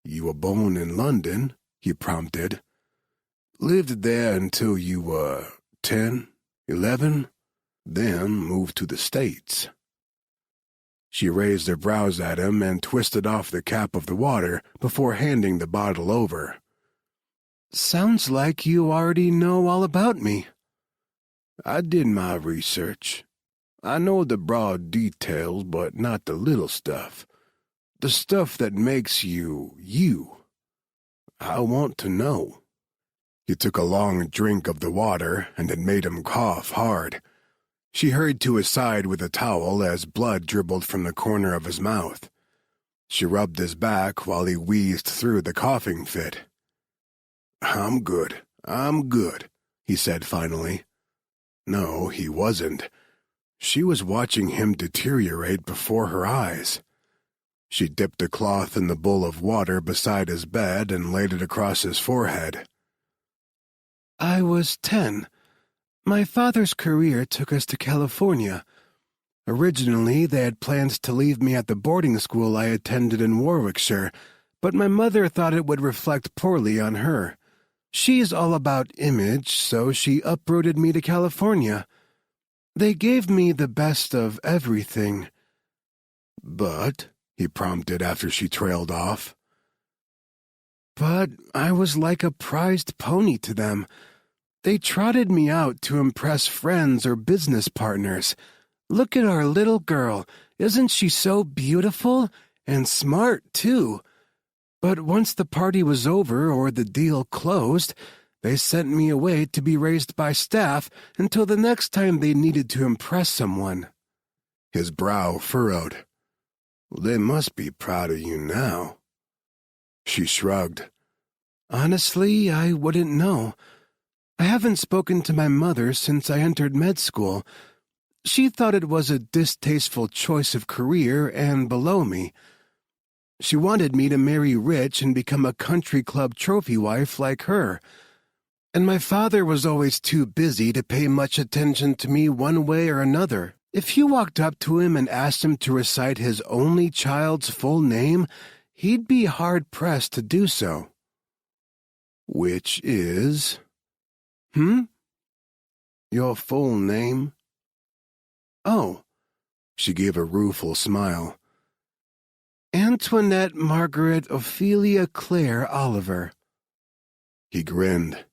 You were born in London, he prompted. Lived there until you were 10, 11, then moved to the States. She raised her brows at him and twisted off the cap of the water before handing the bottle over. Sounds like you already know all about me. I did my research. I know the broad details, but not the little stuff. The stuff that makes you, you. I want to know. He took a long drink of the water, and it made him cough hard. She hurried to his side with a towel as blood dribbled from the corner of his mouth. She rubbed his back while he wheezed through the coughing fit. I'm good, he said finally. No, he wasn't. She was watching him deteriorate before her eyes. She dipped a cloth in the bowl of water beside his bed and laid it across his forehead. I was 10. My father's career took us to California. Originally, they had planned to leave me at the boarding school I attended in Warwickshire, but my mother thought it would reflect poorly on her. She's all about image, so she uprooted me to California. They gave me the best of everything. But, he prompted after she trailed off. But I was like a prized pony to them. They trotted me out to impress friends or business partners. Look at our little girl. Isn't she so beautiful? And smart, too. But once the party was over or the deal closed, they sent me away to be raised by staff until the next time they needed to impress someone. His brow furrowed. They must be proud of you now. She shrugged. Honestly, I wouldn't know. I haven't spoken to my mother since I entered med school. She thought it was a distasteful choice of career and below me. She wanted me to marry rich and become a country club trophy wife like her. And my father was always too busy to pay much attention to me one way or another. If you walked up to him and asked him to recite his only child's full name, he'd be hard-pressed to do so. Which is... Your full name? Oh, she gave a rueful smile. Antoinette Margaret Ophelia Claire Oliver. He grinned.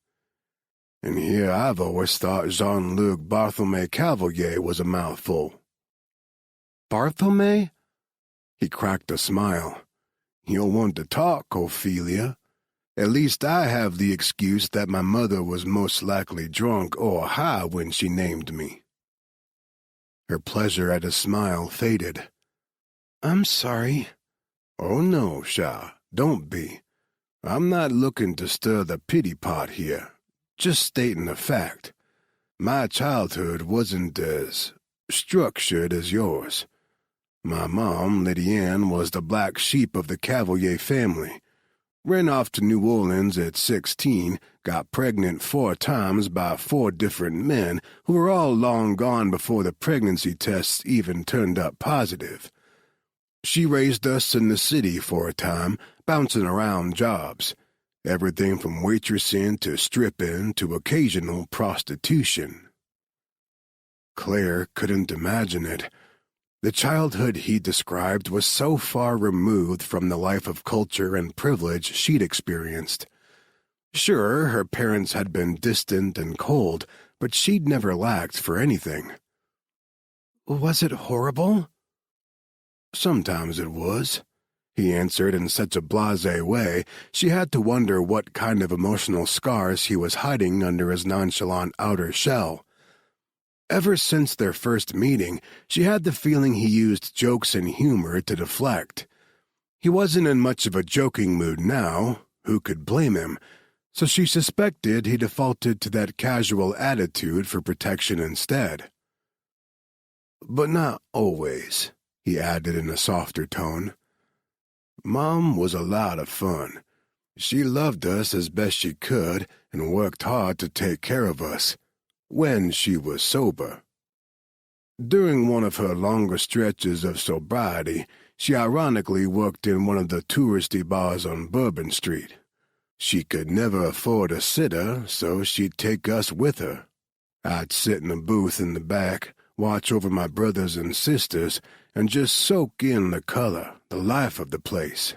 And here I've always thought Jean-Luc Bartholomew Cavalier was a mouthful. Bartholomew? He cracked a smile. You'll want to talk, Ophelia. At least I have the excuse that my mother was most likely drunk or high when she named me. Her pleasure at his smile faded. I'm sorry. Oh no, Shah, Don't be. I'm not looking to stir the pity pot here, just stating a fact. My childhood wasn't as structured as yours. My mom, Lady Ann, was the black sheep of the Cavalier family. Ran off to New Orleans at 16, got pregnant 4 times by 4 different men who were all long gone before the pregnancy tests even turned up positive. She raised us in the city for a time, bouncing around jobs. Everything from waitressing to stripping to occasional prostitution. Claire couldn't imagine it. The childhood he described was so far removed from the life of culture and privilege she'd experienced. Sure, her parents had been distant and cold, but she'd never lacked for anything. Was it horrible? Sometimes it was, he answered in such a blasé way she had to wonder what kind of emotional scars he was hiding under his nonchalant outer shell. Ever since their first meeting, she had the feeling he used jokes and humor to deflect. He wasn't in much of a joking mood now, who could blame him, so she suspected he defaulted to that casual attitude for protection instead. But not always, he added in a softer tone. Mom was a lot of fun. She loved us as best she could and worked hard to take care of us. When she was sober. During one of her longer stretches of sobriety, she ironically worked in one of the touristy bars on Bourbon Street. She could never afford a sitter, so she'd take us with her. I'd sit in a booth in the back, watch over my brothers and sisters, and just soak in the color, the life of the place.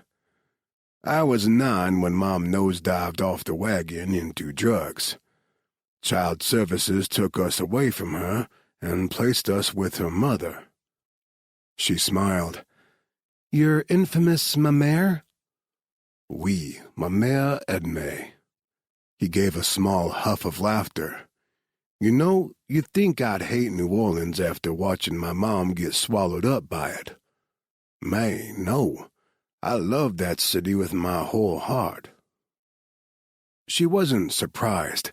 I was 9 when Mom nosedived off the wagon into drugs. Child Services took us away from her and placed us with her mother. She smiled. Your infamous ma mère? Oui, ma mère Edme. He gave a small huff of laughter. You know, you'd think I'd hate New Orleans after watching my mom get swallowed up by it. May, no. I love that city with my whole heart. She wasn't surprised.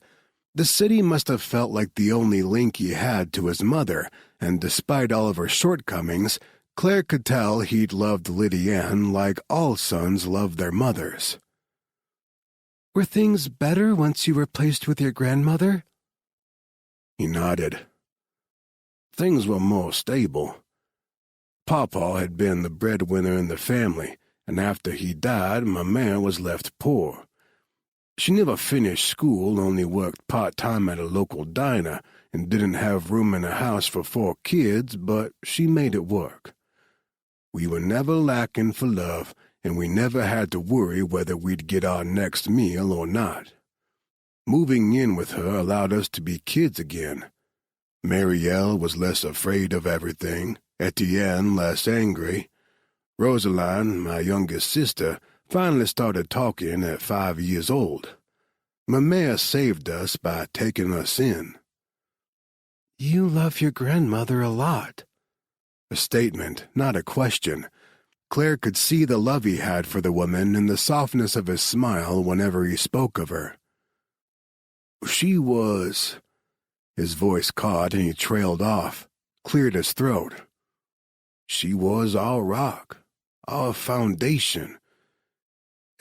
The city must have felt like the only link he had to his mother, and despite all of her shortcomings, Claire could tell he'd loved Lady Ann like all sons love their mothers. Were things better once you were placed with your grandmother? He nodded. Things were more stable. Papa had been the breadwinner in the family, and after he died, my mare was left poor. She never finished school, only worked part-time at a local diner, and didn't have room in a house for 4 kids, but she made it work. We were never lacking for love, and we never had to worry whether we'd get our next meal or not. Moving in with her allowed us to be kids again. Marielle was less afraid of everything, Etienne less angry. Rosaline, my youngest sister, finally started talking at 5 years old. My mare saved us by taking us in. You love your grandmother a lot. A statement, not a question. Claire could see the love he had for the woman in the softness of his smile whenever he spoke of her. She was... His voice caught and he trailed off, cleared his throat. She was our rock, our foundation.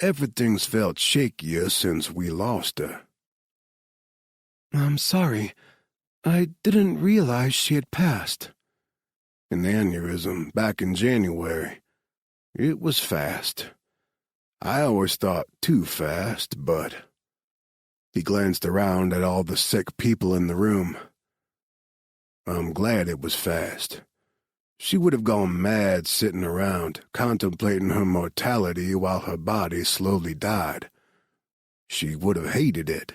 Everything's felt shakier since we lost her. I'm sorry. I didn't realize she had passed. An aneurysm back in January. It was fast. I always thought too fast, but... He glanced around at all the sick people in the room. I'm glad it was fast. She would have gone mad sitting around, contemplating her mortality while her body slowly died. She would have hated it.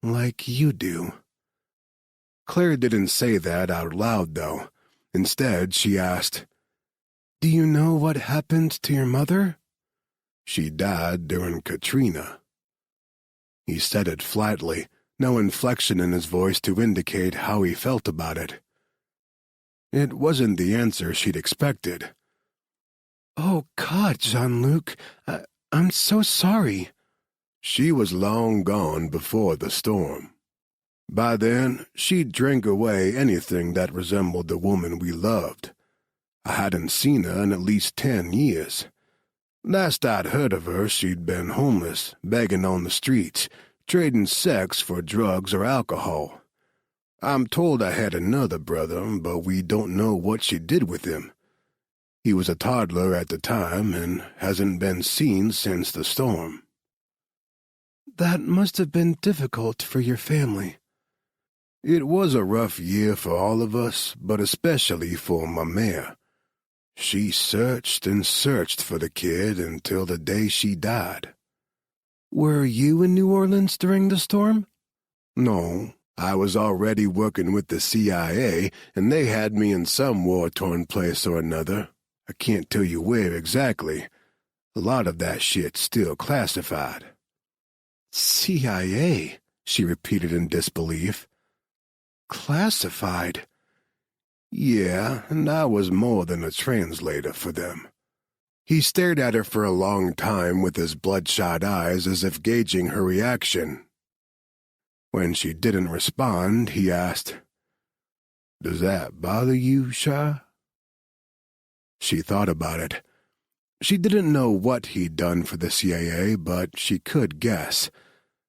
Like you do. Claire didn't say that out loud, though. Instead, she asked, Do you know what happened to your mother? She died during Katrina. He said it flatly, no inflection in his voice to indicate how he felt about it. It wasn't the answer she'd expected. Oh, God, Jean-Luc, I'm so sorry. She was long gone before the storm. By then, she'd drank away anything that resembled the woman we loved. I hadn't seen her in at least 10 years. Last I'd heard of her, she'd been homeless, begging on the streets, trading sex for drugs or alcohol. I'm told I had another brother, but we don't know what she did with him. He was a toddler at the time and hasn't been seen since the storm. That must have been difficult for your family. It was a rough year for all of us, but especially for my mare. She searched and searched for the kid until the day she died. Were you in New Orleans during the storm? No, I was already working with the CIA, and they had me in some war-torn place or another. I can't tell you where exactly. A lot of that shit's still classified. CIA, she repeated in disbelief. Classified? Yeah, and I was more than a translator for them. He stared at her for a long time with his bloodshot eyes as if gauging her reaction. When she didn't respond, he asked, "Does that bother you, Shah?" She thought about it. She didn't know what he'd done for the CIA, but she could guess.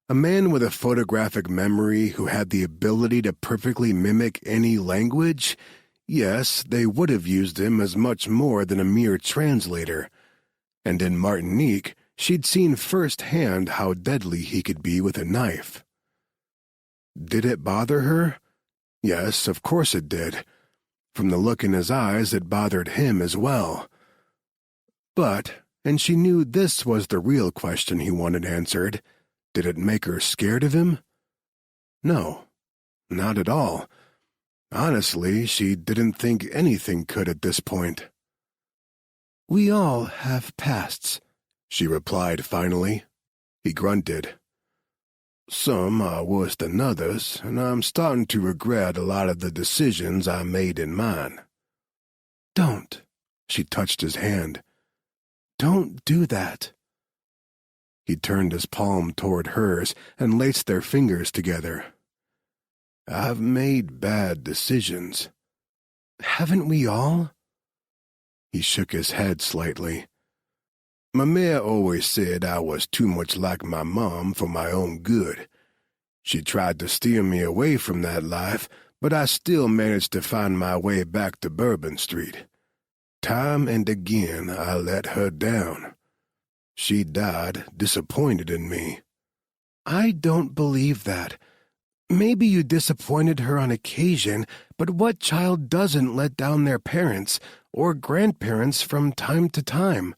A man with a photographic memory who had the ability to perfectly mimic any language? Yes, they would have used him as much more than a mere translator. And in Martinique, she'd seen firsthand how deadly he could be with a knife. Did it bother her? Yes, of course it did. From the look in his eyes, it bothered him as well. But, and she knew this was the real question he wanted answered, did it make her scared of him? No, not at all. Honestly, she didn't think anything could at this point. We all have pasts, she replied finally. He grunted. Some are worse than others, and I'm starting to regret a lot of the decisions I made in mine. Don't, she touched his hand. Don't do that. He turned his palm toward hers and laced their fingers together. I've made bad decisions. Haven't we all? He shook his head slightly. My mare always said I was too much like my mom for my own good. She tried to steer me away from that life, but I still managed to find my way back to Bourbon Street. Time and again I let her down. She died disappointed in me. I don't believe that. Maybe you disappointed her on occasion, but what child doesn't let down their parents or grandparents from time to time?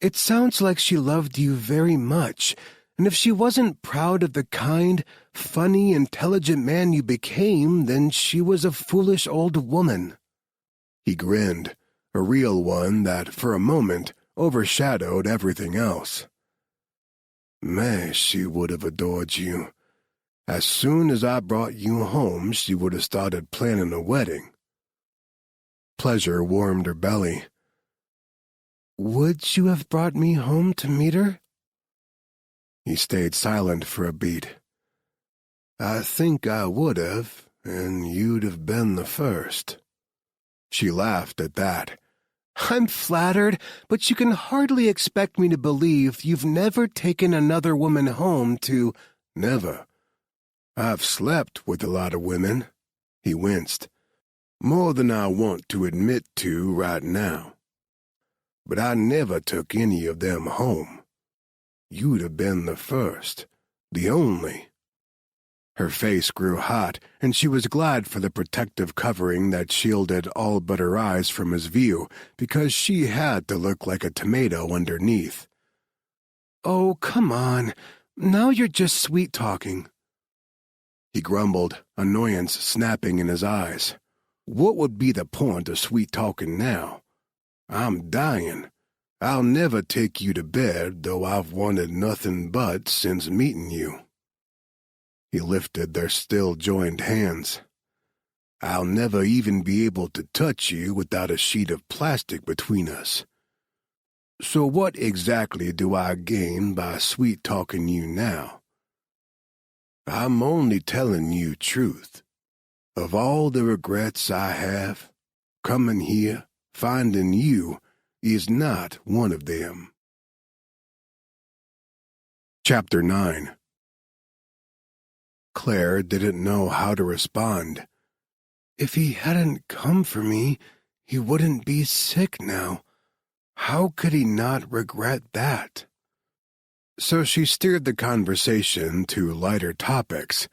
It sounds like she loved you very much, and if she wasn't proud of the kind, funny, intelligent man you became, then she was a foolish old woman. He grinned, a real one that, for a moment, overshadowed everything else. Man, she would have adored you. As soon as I brought you home, she would have started planning a wedding. Pleasure warmed her belly. Would you have brought me home to meet her? He stayed silent for a beat. I think I would have, and you'd have been the first. She laughed at that. I'm flattered, but you can hardly expect me to believe you've never taken another woman home to— Never. I've slept with a lot of women. He winced. More than I want to admit to right now. But I never took any of them home. You'd have been the first, the only. Her face grew hot, and she was glad for the protective covering that shielded all but her eyes from his view, because she had to look like a tomato underneath. Oh, come on. Now you're just sweet-talking. He grumbled, annoyance snapping in his eyes. What would be the point of sweet-talking now? I'm dying. I'll never take you to bed, though I've wanted nothing but since meeting you. He lifted their still joined hands. I'll never even be able to touch you without a sheet of plastic between us. So what exactly do I gain by sweet-talking you now? I'm only telling you truth. Of all the regrets I have, coming here, finding you, is not one of them. Chapter 9. Claire didn't know how to respond. If he hadn't come for me, he wouldn't be sick now. How could he not regret that? So she steered the conversation to lighter topics.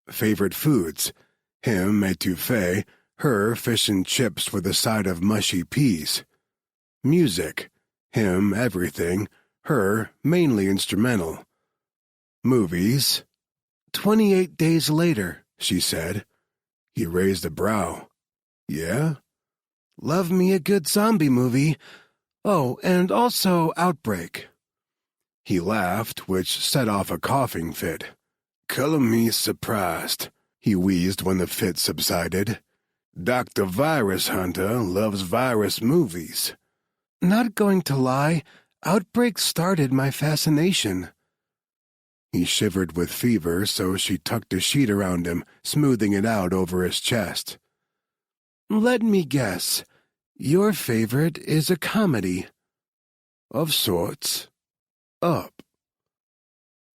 Favorite foods: him étouffée, her fish and chips with a side of mushy peas. Music: him everything, her mainly instrumental. Movies: 28 Days Later, she said. He raised a brow. Yeah? Love me a good zombie movie. Oh, and also Outbreak. He laughed, which set off a coughing fit. Color me surprised, he wheezed when the fit subsided. Dr. Virus Hunter loves virus movies. Not going to lie, Outbreak started my fascination. He shivered with fever, so she tucked a sheet around him, smoothing it out over his chest. Let me guess. Your favorite is a comedy. Of sorts. Up.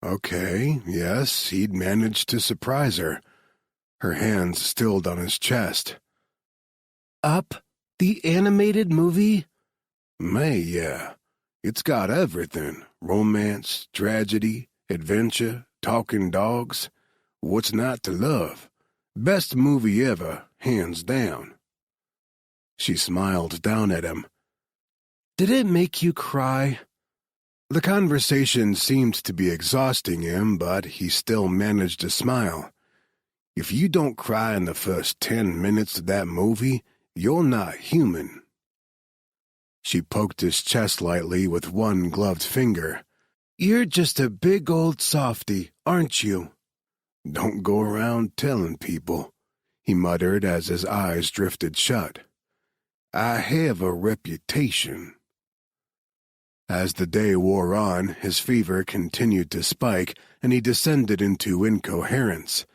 Okay, yes, he'd managed to surprise her. Her hands stilled on his chest. Up? The animated movie? Yeah. It's got everything. Romance, tragedy, adventure, talking dogs. What's not to love? Best movie ever, hands down. She smiled down at him. Did it make you cry? The conversation seemed to be exhausting him, but he still managed to smile. If you don't cry in the first 10 minutes of that movie, you're not human. She poked his chest lightly with one gloved finger. You're just a big old softy, aren't you? Don't go around telling people, he muttered as his eyes drifted shut. I have a reputation. As the day wore on, his fever continued to spike, and he descended into incoherence.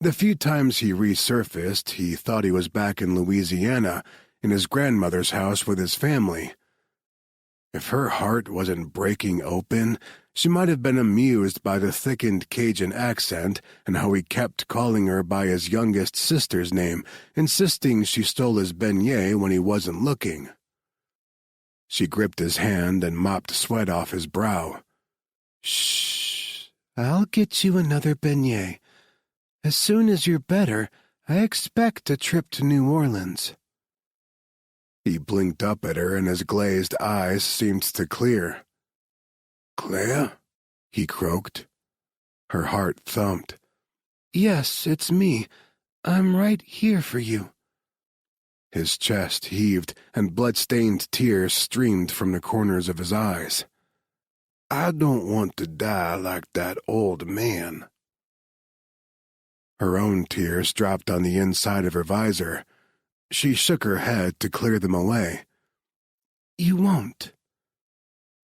The few times he resurfaced, he thought he was back in Louisiana, in his grandmother's house with his family. If her heart wasn't breaking open, she might have been amused by the thickened Cajun accent and how he kept calling her by his youngest sister's name, insisting she stole his beignet when he wasn't looking. She gripped his hand and mopped sweat off his brow. Shh, I'll get you another beignet. As soon as you're better, I expect a trip to New Orleans. He blinked up at her and his glazed eyes seemed to clear. Claire? He croaked. Her heart thumped. Yes, it's me. I'm right here for you. His chest heaved, and blood-stained tears streamed from the corners of his eyes. I don't want to die like that old man. Her own tears dropped on the inside of her visor. She shook her head to clear them away. You won't.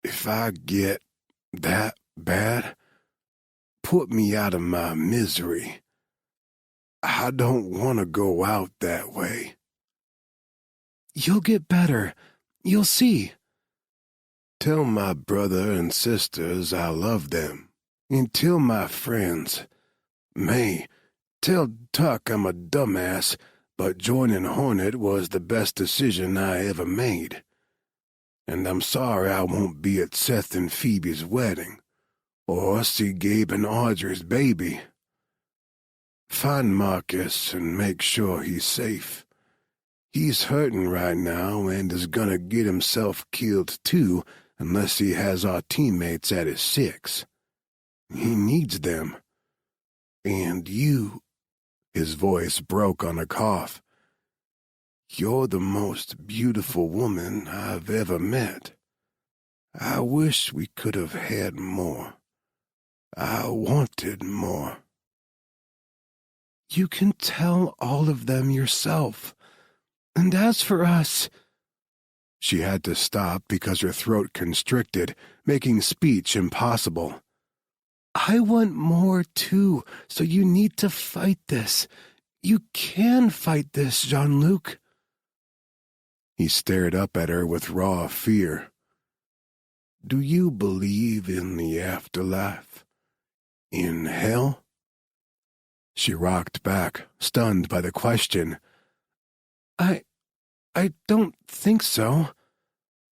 If I get that bad, put me out of my misery. I don't want to go out that way. You'll get better. You'll see. Tell my brother and sisters I love them. And tell my friends. May, tell Tuck I'm a dumbass, but joining Hornet was the best decision I ever made. And I'm sorry I won't be at Seth and Phoebe's wedding, or see Gabe and Audrey's baby. Find Marcus and make sure he's safe. He's hurting right now and is gonna get himself killed too unless he has our teammates at his six. He needs them. And you, his voice broke on a cough, you're the most beautiful woman I've ever met. I wish we could have had more. I wanted more. You can tell all of them yourself. And as for us... She had to stop because her throat constricted, making speech impossible. I want more, too, so you need to fight this. You can fight this, Jean-Luc. He stared up at her with raw fear. Do you believe in the afterlife? In hell? She rocked back, stunned by the question. I don't think so.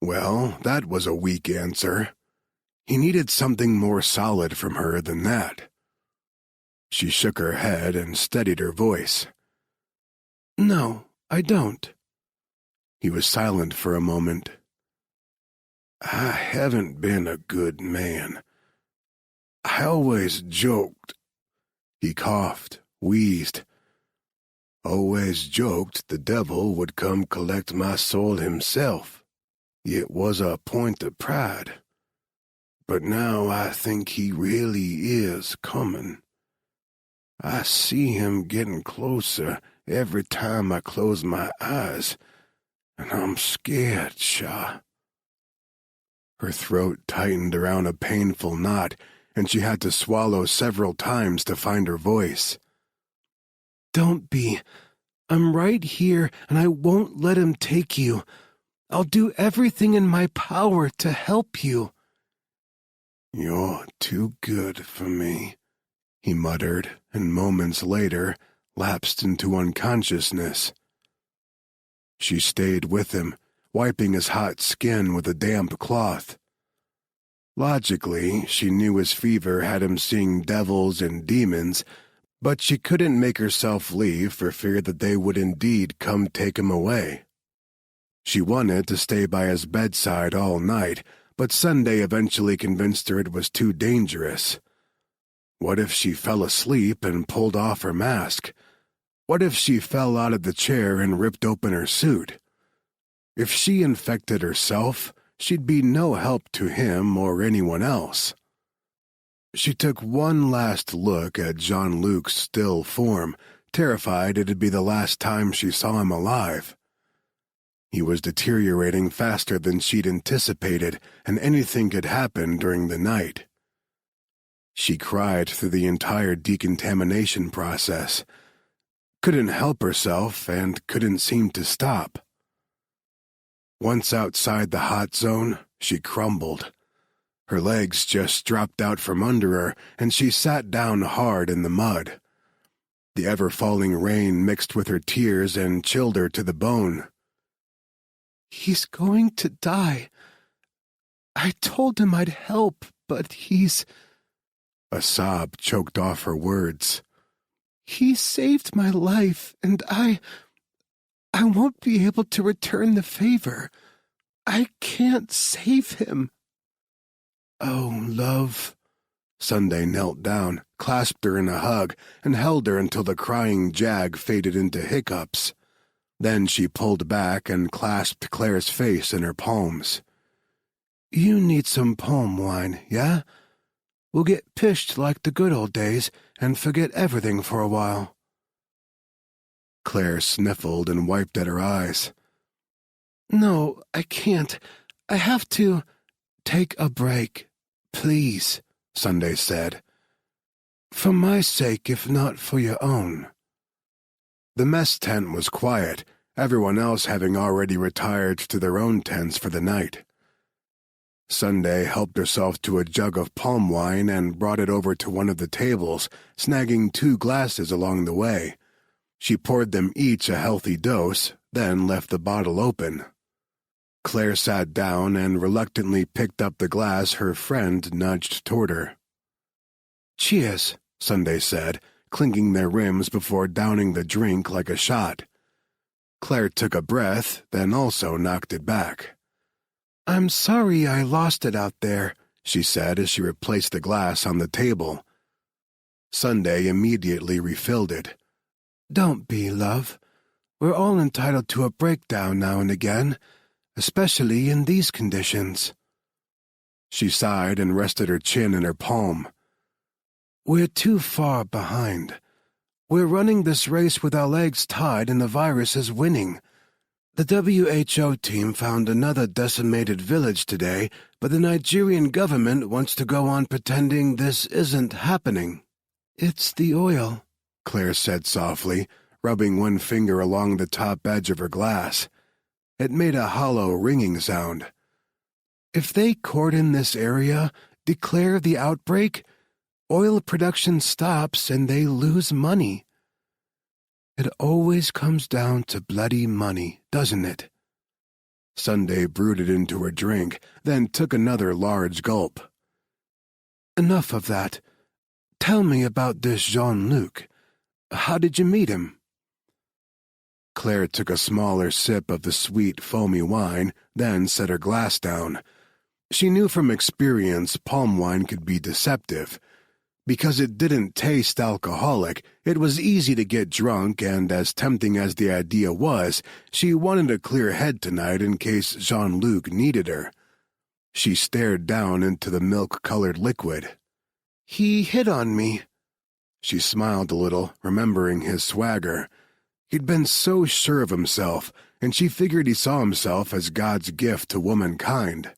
Well, that was a weak answer. He needed something more solid from her than that. She shook her head and steadied her voice. No, I don't. He was silent for a moment. I haven't been a good man. I always joked. He coughed, wheezed. Always joked the devil would come collect my soul himself. It was a point of pride. But now I think he really is coming. I see him getting closer every time I close my eyes, and I'm scared, Shah. Her throat tightened around a painful knot, and she had to swallow several times to find her voice. Don't be. I'm right here, and I won't let him take you. I'll do everything in my power to help you. You're too good for me, he muttered, and moments later lapsed into unconsciousness. She stayed with him, wiping his hot skin with a damp cloth. Logically, she knew his fever had him seeing devils and demons, but she couldn't make herself leave for fear that they would indeed come take him away. She wanted to stay by his bedside all night, but Sunday eventually convinced her it was too dangerous. What if she fell asleep and pulled off her mask? What if she fell out of the chair and ripped open her suit? If she infected herself, she'd be no help to him or anyone else. She took one last look at Jean-Luc's still form, terrified it'd be the last time she saw him alive. He was deteriorating faster than she'd anticipated, and anything could happen during the night. She cried through the entire decontamination process, couldn't help herself, and couldn't seem to stop. Once outside the hot zone, she crumbled. Her legs just dropped out from under her, and she sat down hard in the mud. The ever-falling rain mixed with her tears and chilled her to the bone. He's going to die. I told him I'd help, but he's... A sob choked off her words. He saved my life, and I won't be able to return the favor. I can't save him. Oh, love. Sunday knelt down, clasped her in a hug, and held her until the crying jag faded into hiccups. Then she pulled back and clasped Claire's face in her palms. You need some palm wine, yeah? We'll get pished like the good old days and forget everything for a while. Claire sniffled and wiped at her eyes. No, I can't. I have to take a break. Please, Sunday said. For my sake, if not for your own. The mess tent was quiet, everyone else having already retired to their own tents for the night. Sunday helped herself to a jug of palm wine and brought it over to one of the tables, snagging 2 glasses along the way. She poured them each a healthy dose, then left the bottle open. Claire sat down and reluctantly picked up the glass her friend nudged toward her. Cheers, Sunday said, clinking their rims before downing the drink like a shot. Claire took a breath, then also knocked it back. I'm sorry I lost it out there, she said as she replaced the glass on the table. Sunday immediately refilled it. Don't be, love. We're all entitled to a breakdown now and again, especially in these conditions. She sighed and rested her chin in her palm. We're too far behind. We're running this race with our legs tied and the virus is winning. The WHO team found another decimated village today, but the Nigerian government wants to go on pretending this isn't happening. It's the oil, Claire said softly, rubbing one finger along the top edge of her glass. It made a hollow ringing sound. If they cordon this area, declare the outbreak, oil production stops and they lose money. It always comes down to bloody money, doesn't it? Sunday brooded into her drink, then took another large gulp. Enough of that. Tell me about this Jean-Luc. How did you meet him? Claire took a smaller sip of the sweet, foamy wine, then set her glass down. She knew from experience palm wine could be deceptive. Because it didn't taste alcoholic, it was easy to get drunk, and as tempting as the idea was, she wanted a clear head tonight in case Jean-Luc needed her. She stared down into the milk-colored liquid. He hit on me. She smiled a little, remembering his swagger. He'd been so sure of himself, and she figured he saw himself as God's gift to womankind.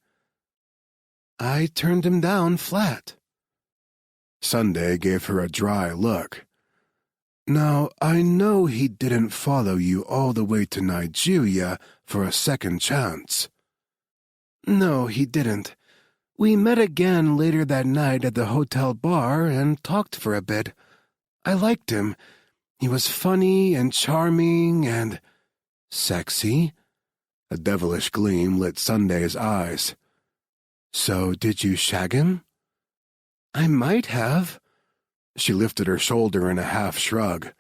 I turned him down flat. Sunday gave her a dry look. Now, I know he didn't follow you all the way to Nigeria for a second chance. No, he didn't. We met again later that night at the hotel bar and talked for a bit. I liked him. He was funny and charming and sexy. A devilish gleam lit Sunday's eyes. So did you shag him? I might have. She lifted her shoulder in a half shrug.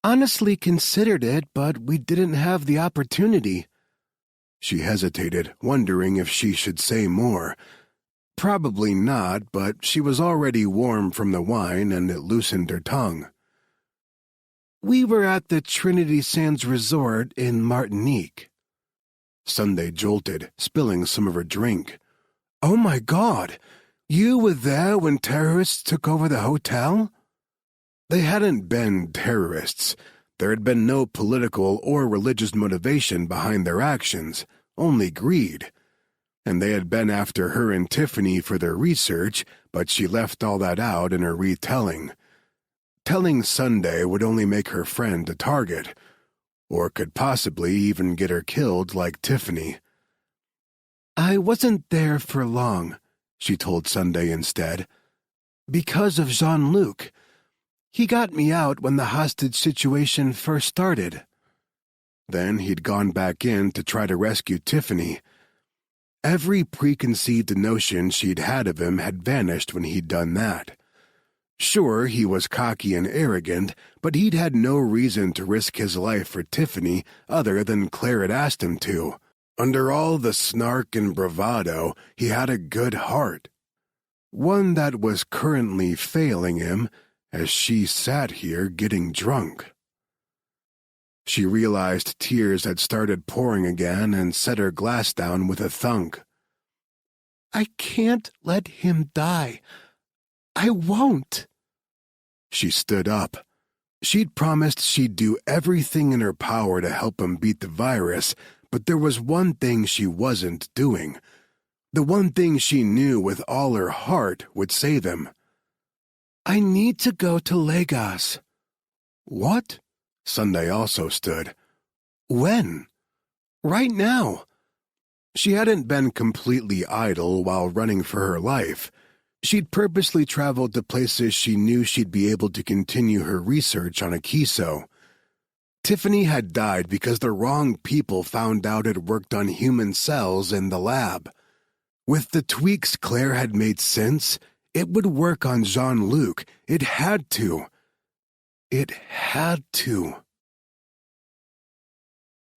Honestly considered it, but we didn't have the opportunity. She hesitated, wondering if she should say more. Probably not, but she was already warm from the wine and it loosened her tongue. We were at the Trinity Sands Resort in Martinique. Sunday jolted, spilling some of her drink. Oh my God! You were there when terrorists took over the hotel? They hadn't been terrorists. There had been no political or religious motivation behind their actions, only greed. And they had been after her and Tiffany for their research, but she left all that out in her retelling. Telling Sunday would only make her friend a target, or could possibly even get her killed like Tiffany. I wasn't there for long, she told Sunday instead. Because of Jean-Luc. He got me out when the hostage situation first started. Then he'd gone back in to try to rescue Tiffany. Every preconceived notion she'd had of him had vanished when he'd done that. Sure, he was cocky and arrogant, but he'd had no reason to risk his life for Tiffany other than Claire had asked him to. Under all the snark and bravado, he had a good heart. One that was currently failing him as she sat here getting drunk. She realized tears had started pouring again and set her glass down with a thunk. I can't let him die. I won't. She stood up. She'd promised she'd do everything in her power to help him beat the virus, but there was one thing she wasn't doing. The one thing she knew with all her heart would save him. I need to go to Lagos. What? Sunday also stood. When? Right now. She hadn't been completely idle while running for her life. She'd purposely traveled to places she knew she'd be able to continue her research on Akiso. Tiffany had died because the wrong people found out it worked on human cells in the lab. With the tweaks Claire had made sense, it would work on Jean-Luc. It had to. It had to.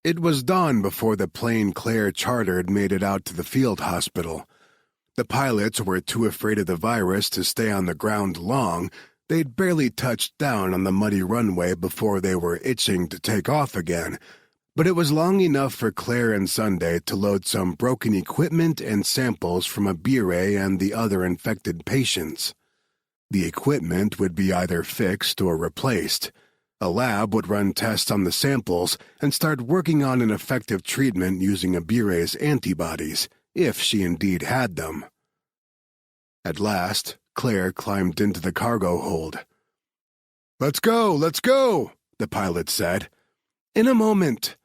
It was dawn before the plane Claire chartered made it out to the field hospital. The pilots were too afraid of the virus to stay on the ground long. They'd barely touched down on the muddy runway before they were itching to take off again. But it was long enough for Claire and Sunday to load some broken equipment and samples from Abire and the other infected patients. The equipment would be either fixed or replaced. A lab would run tests on the samples and start working on an effective treatment using Abire's antibodies, if she indeed had them. At last, Claire climbed into the cargo hold. Let's go, the pilot said. In a moment.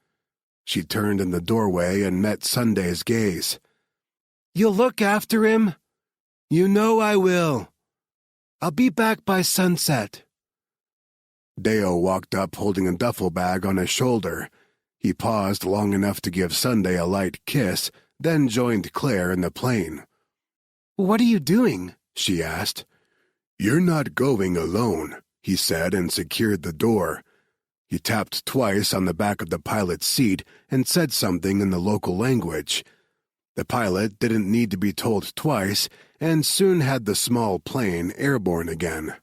She turned in the doorway and met Sunday's gaze. You'll look after him? You know I will. I'll be back by sunset. Deo walked up holding a duffel bag on his shoulder. He paused long enough to give Sunday a light kiss, then joined Claire in the plane. What are you doing? She asked. You're not going alone, he said and secured the door. He tapped twice on the back of the pilot's seat and said something in the local language. The pilot didn't need to be told twice and soon had the small plane airborne again.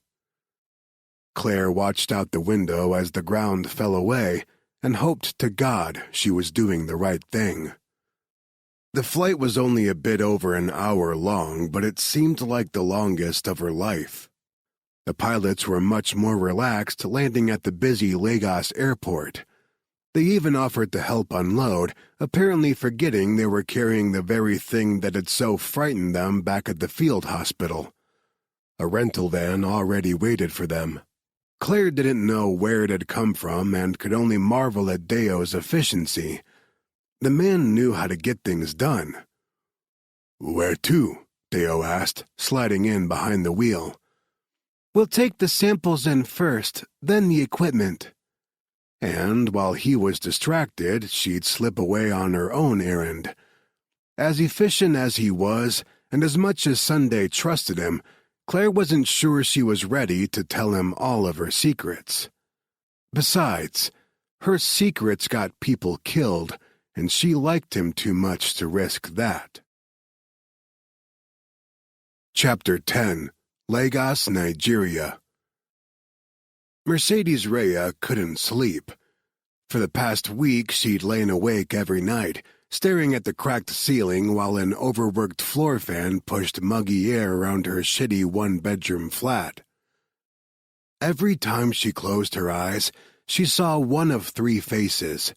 Claire watched out the window as the ground fell away and hoped to God she was doing the right thing. The flight was only a bit over an hour long, but it seemed like the longest of her life. The pilots were much more relaxed landing at the busy Lagos airport. They even offered to help unload, apparently forgetting they were carrying the very thing that had so frightened them back at the field hospital. A rental van already waited for them. Claire didn't know where it had come from and could only marvel at Deo's efficiency. The man knew how to get things done. Where to? Deo asked, sliding in behind the wheel. We'll take the samples in first, then the equipment. And while he was distracted, she'd slip away on her own errand. As efficient as he was, and as much as Sunday trusted him, Claire wasn't sure she was ready to tell him all of her secrets. Besides, her secrets got people killed, and she liked him too much to risk that. Chapter 10. Lagos, Nigeria. Mercedes Rhea couldn't sleep. For the past week, she'd lain awake every night, staring at the cracked ceiling while an overworked floor fan pushed muggy air around her shitty one-bedroom flat. Every time she closed her eyes, she saw one of three faces.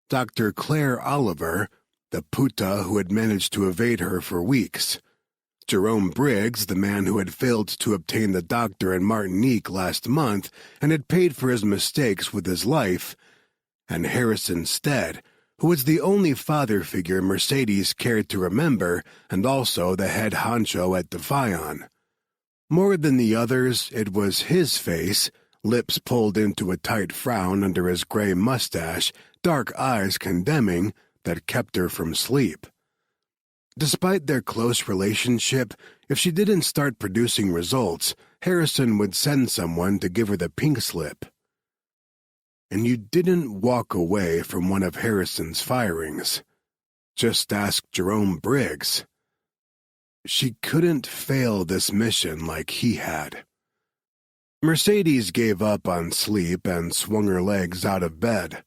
Dr. Claire Oliver, the puta who had managed to evade her for weeks. Jerome Briggs, the man who had failed to obtain the doctor in Martinique last month and had paid for his mistakes with his life, and Harrison Stead, who was the only father figure Mercedes cared to remember and also the head honcho at Defion. More than the others, it was his face, lips pulled into a tight frown under his gray mustache, dark eyes condemning, that kept her from sleep. Despite their close relationship, if she didn't start producing results, Harrison would send someone to give her the pink slip. And you didn't walk away from one of Harrison's firings. Just ask Jerome Briggs. She couldn't fail this mission like he had. Mercedes gave up on sleep and swung her legs out of bed.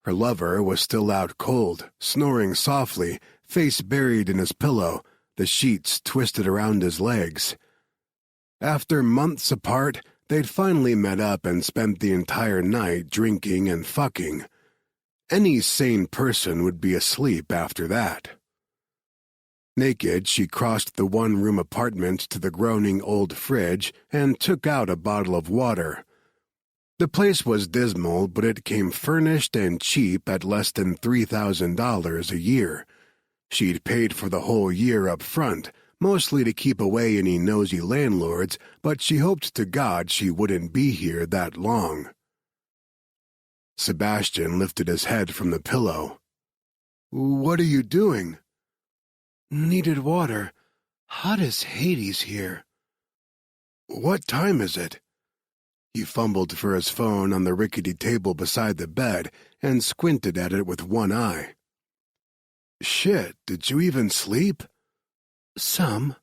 Her lover was still out cold, snoring softly, face buried in his pillow, the sheets twisted around his legs. After months apart, they'd finally met up and spent the entire night drinking and fucking. Any sane person would be asleep after that. Naked, she crossed the one-room apartment to the groaning old fridge and took out a bottle of water. The place was dismal, but it came furnished and cheap at less than $3,000 a year. She'd paid for the whole year up front, mostly to keep away any nosy landlords, but she hoped to God she wouldn't be here that long. Sebastian lifted his head from the pillow. "What are you doing?" "Needed water. Hot as Hades here." "What time is it?" He fumbled for his phone on the rickety table beside the bed and squinted at it with one eye. "Shit, did you even sleep?" "Some."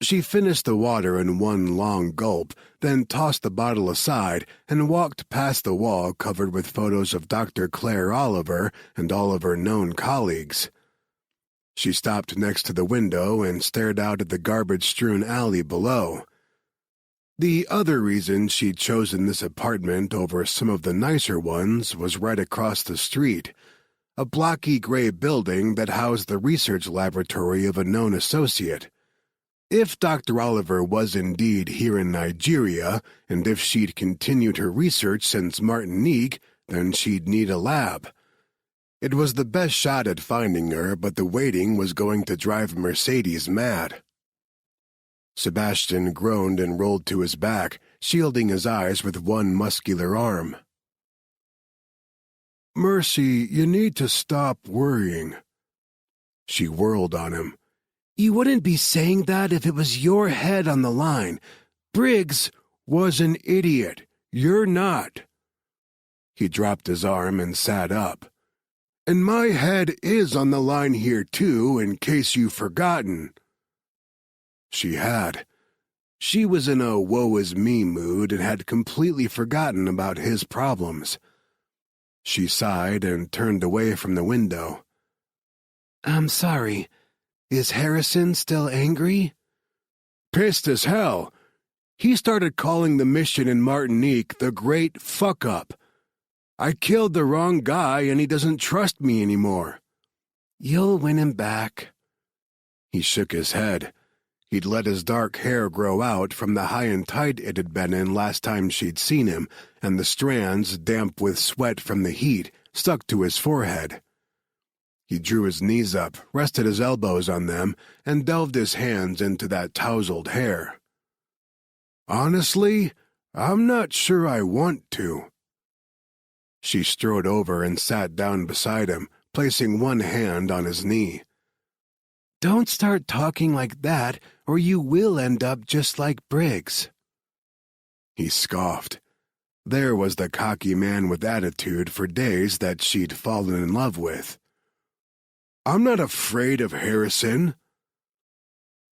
She finished the water in one long gulp, then tossed the bottle aside and walked past the wall covered with photos of Dr. Claire Oliver and all of her known colleagues. She stopped next to the window and stared out at the garbage-strewn alley below. The other reason she'd chosen this apartment over some of the nicer ones was right across the street, a blocky gray building that housed the research laboratory of a known associate. If Dr. Oliver was indeed here in Nigeria, and if she'd continued her research since Martinique, then she'd need a lab. It was the best shot at finding her, but the waiting was going to drive Mercedes mad. Sebastian groaned and rolled to his back, shielding his eyes with one muscular arm. "Mercy, you need to stop worrying." She whirled on him. "You wouldn't be saying that if it was your head on the line. Briggs was an idiot. You're not." He dropped his arm and sat up. "And my head is on the line here too, in case you've forgotten." She had. She was in a woe-is-me mood and had completely forgotten about his problems. She sighed and turned away from the window. "I'm sorry. Is Harrison still angry?" "Pissed as hell. He started calling the mission in Martinique the Great Fuck-Up. I killed the wrong guy and he doesn't trust me anymore." "You'll win him back." He shook his head. He'd let his dark hair grow out from the high and tight it had been in last time she'd seen him, and the strands, damp with sweat from the heat, stuck to his forehead. He drew his knees up, rested his elbows on them, and delved his hands into that tousled hair. "Honestly, I'm not sure I want to." She strode over and sat down beside him, placing one hand on his knee. "Don't start talking like that, or you will end up just like Briggs." He scoffed. There was the cocky man with attitude for days that she'd fallen in love with. "I'm not afraid of Harrison."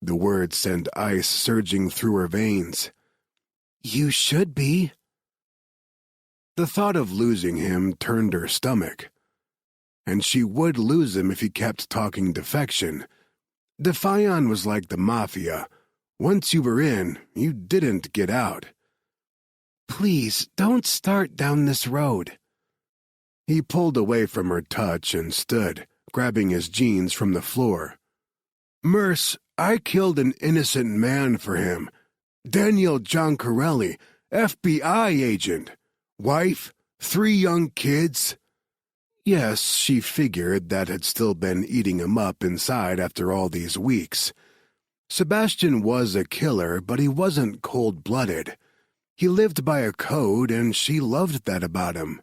The words sent ice surging through her veins. "You should be." The thought of losing him turned her stomach. And she would lose him if he kept talking defection. Defion was like the mafia. Once you were in, you didn't get out. "Please, don't start down this road." He pulled away from her touch and stood, grabbing his jeans from the floor. "Merce, I killed an innocent man for him. Daniel Giancarelli, FBI agent. Wife, 3 young kids." Yes, she figured that had still been eating him up inside after all these weeks. Sebastian was a killer, but he wasn't cold-blooded. He lived by a code, and she loved that about him.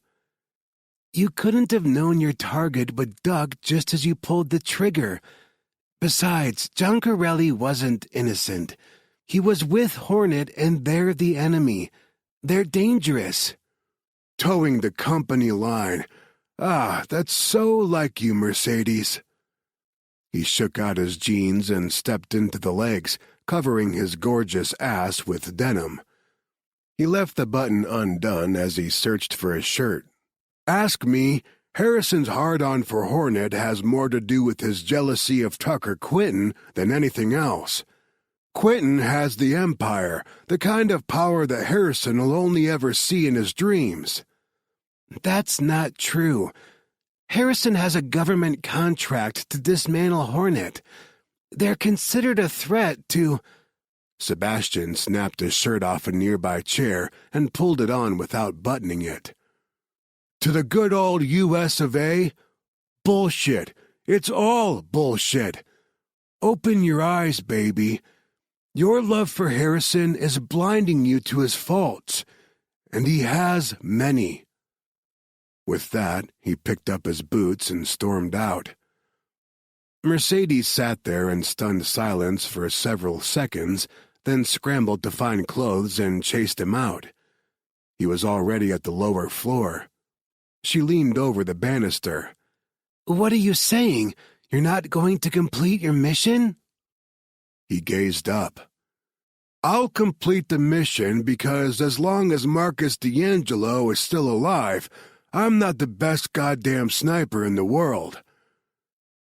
"You couldn't have known your target would duck just as you pulled the trigger. Besides, Giancarelli wasn't innocent. He was with Hornet, and they're the enemy. They're dangerous." Towing the company line. "Ah, that's so like you, Mercedes." He shook out his jeans and stepped into the legs, covering his gorgeous ass with denim. He left the button undone as he searched for his shirt. "Ask me, Harrison's hard-on for Hornet has more to do with his jealousy of Tucker Quinton than anything else. Quinton has the Empire, the kind of power that Harrison will only ever see in his dreams." "That's not true. Harrison has a government contract to dismantle Hornet. They're considered a threat to—" Sebastian snapped his shirt off a nearby chair and pulled it on without buttoning it. "To the good old U.S. of A? Bullshit. It's all bullshit. Open your eyes, baby. Your love for Harrison is blinding you to his faults, and he has many." With that, he picked up his boots and stormed out. Mercedes sat there in stunned silence for several seconds, then scrambled to find clothes and chased him out. He was already at the lower floor. She leaned over the banister. "What are you saying? You're not going to complete your mission?" He gazed up. "I'll complete the mission because as long as Marcus D'Angelo is still alive, I'm not the best goddamn sniper in the world.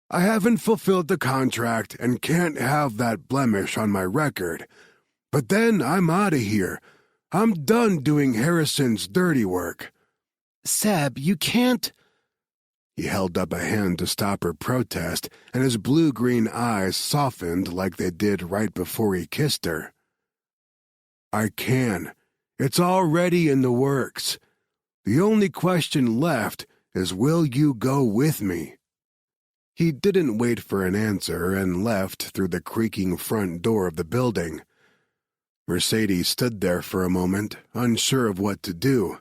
I haven't fulfilled the contract and can't have that blemish on my record. But then I'm out of here. I'm done doing Harrison's dirty work. Seb, you can't... He held up a hand to stop her protest, and his blue-green eyes softened like they did right before he kissed her. I can. It's already in the works. The only question left is, will you go with me? He didn't wait for an answer and left through the creaking front door of the building. Mercedes stood there for a moment, unsure of what to do.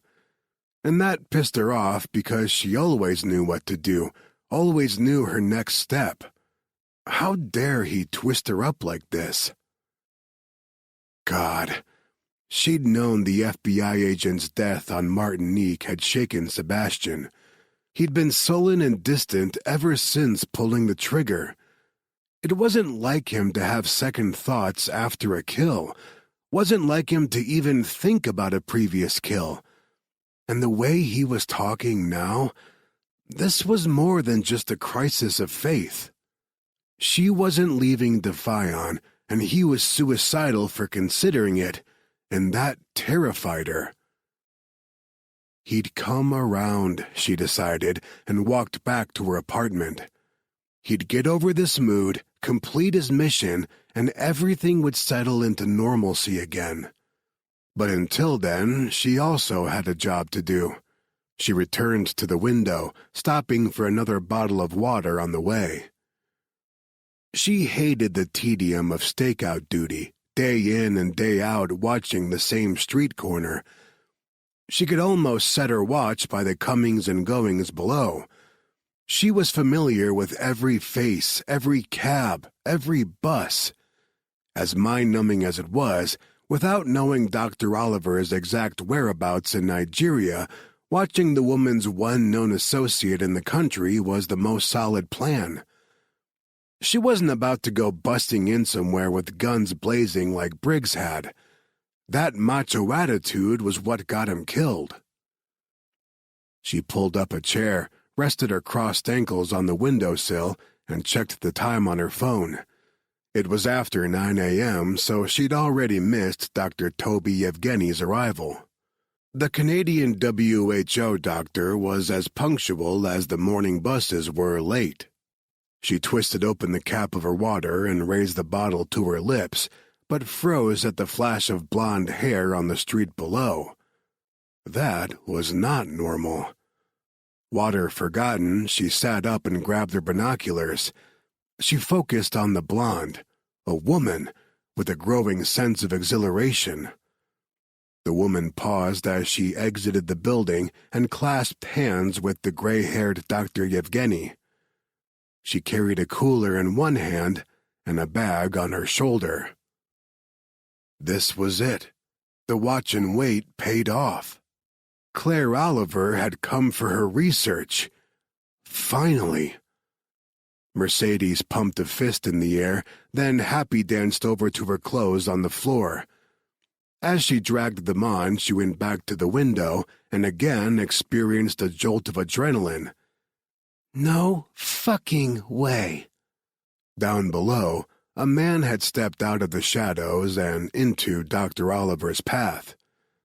And that pissed her off because she always knew what to do, always knew her next step. How dare he twist her up like this? God, she'd known the FBI agent's death on Martinique had shaken Sebastian. He'd been sullen and distant ever since pulling the trigger. It wasn't like him to have second thoughts after a kill. Wasn't like him to even think about a previous kill. And the way he was talking now, this was more than just a crisis of faith. She wasn't leaving Defion, and he was suicidal for considering it, and that terrified her. He'd come around, she decided, and walked back to her apartment. He'd get over this mood, complete his mission, and everything would settle into normalcy again. But until then, she also had a job to do. She returned to the window, stopping for another bottle of water on the way. She hated the tedium of stakeout duty, day in and day out watching the same street corner. She could almost set her watch by the comings and goings below. She was familiar with every face, every cab, every bus. As mind-numbing as it was, without knowing Dr. Oliver's exact whereabouts in Nigeria, watching the woman's one known associate in the country was the most solid plan. She wasn't about to go busting in somewhere with guns blazing like Briggs had. That macho attitude was what got him killed. She pulled up a chair, rested her crossed ankles on the windowsill, and checked the time on her phone. It was after 9 a.m., so she'd already missed Dr. Toby Yevgeny's arrival. The Canadian WHO doctor was as punctual as the morning buses were late. She twisted open the cap of her water and raised the bottle to her lips, but froze at the flash of blonde hair on the street below. That was not normal. Water forgotten, she sat up and grabbed her binoculars. She focused on the blonde, a woman, with a growing sense of exhilaration. The woman paused as she exited the building and clasped hands with the gray-haired Dr. Yevgeny. She carried a cooler in one hand and a bag on her shoulder. This was it. The watch and wait paid off. Claire Oliver had come for her research. Finally. Mercedes pumped a fist in the air, then happy-danced over to her clothes on the floor. As she dragged them on, she went back to the window and again experienced a jolt of adrenaline. No fucking way. Down below, a man had stepped out of the shadows and into Dr. Oliver's path.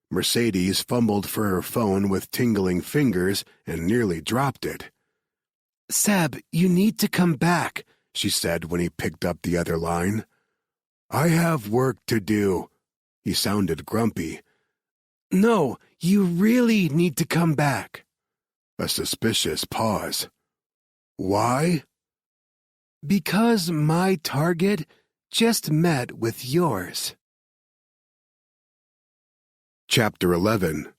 Mercedes fumbled for her phone with tingling fingers and nearly dropped it. "Seb, you need to come back," she said when he picked up the other line. "I have work to do." He sounded grumpy. "No, you really need to come back." A suspicious pause. "Why?" "Because my target just met with yours." Chapter 11.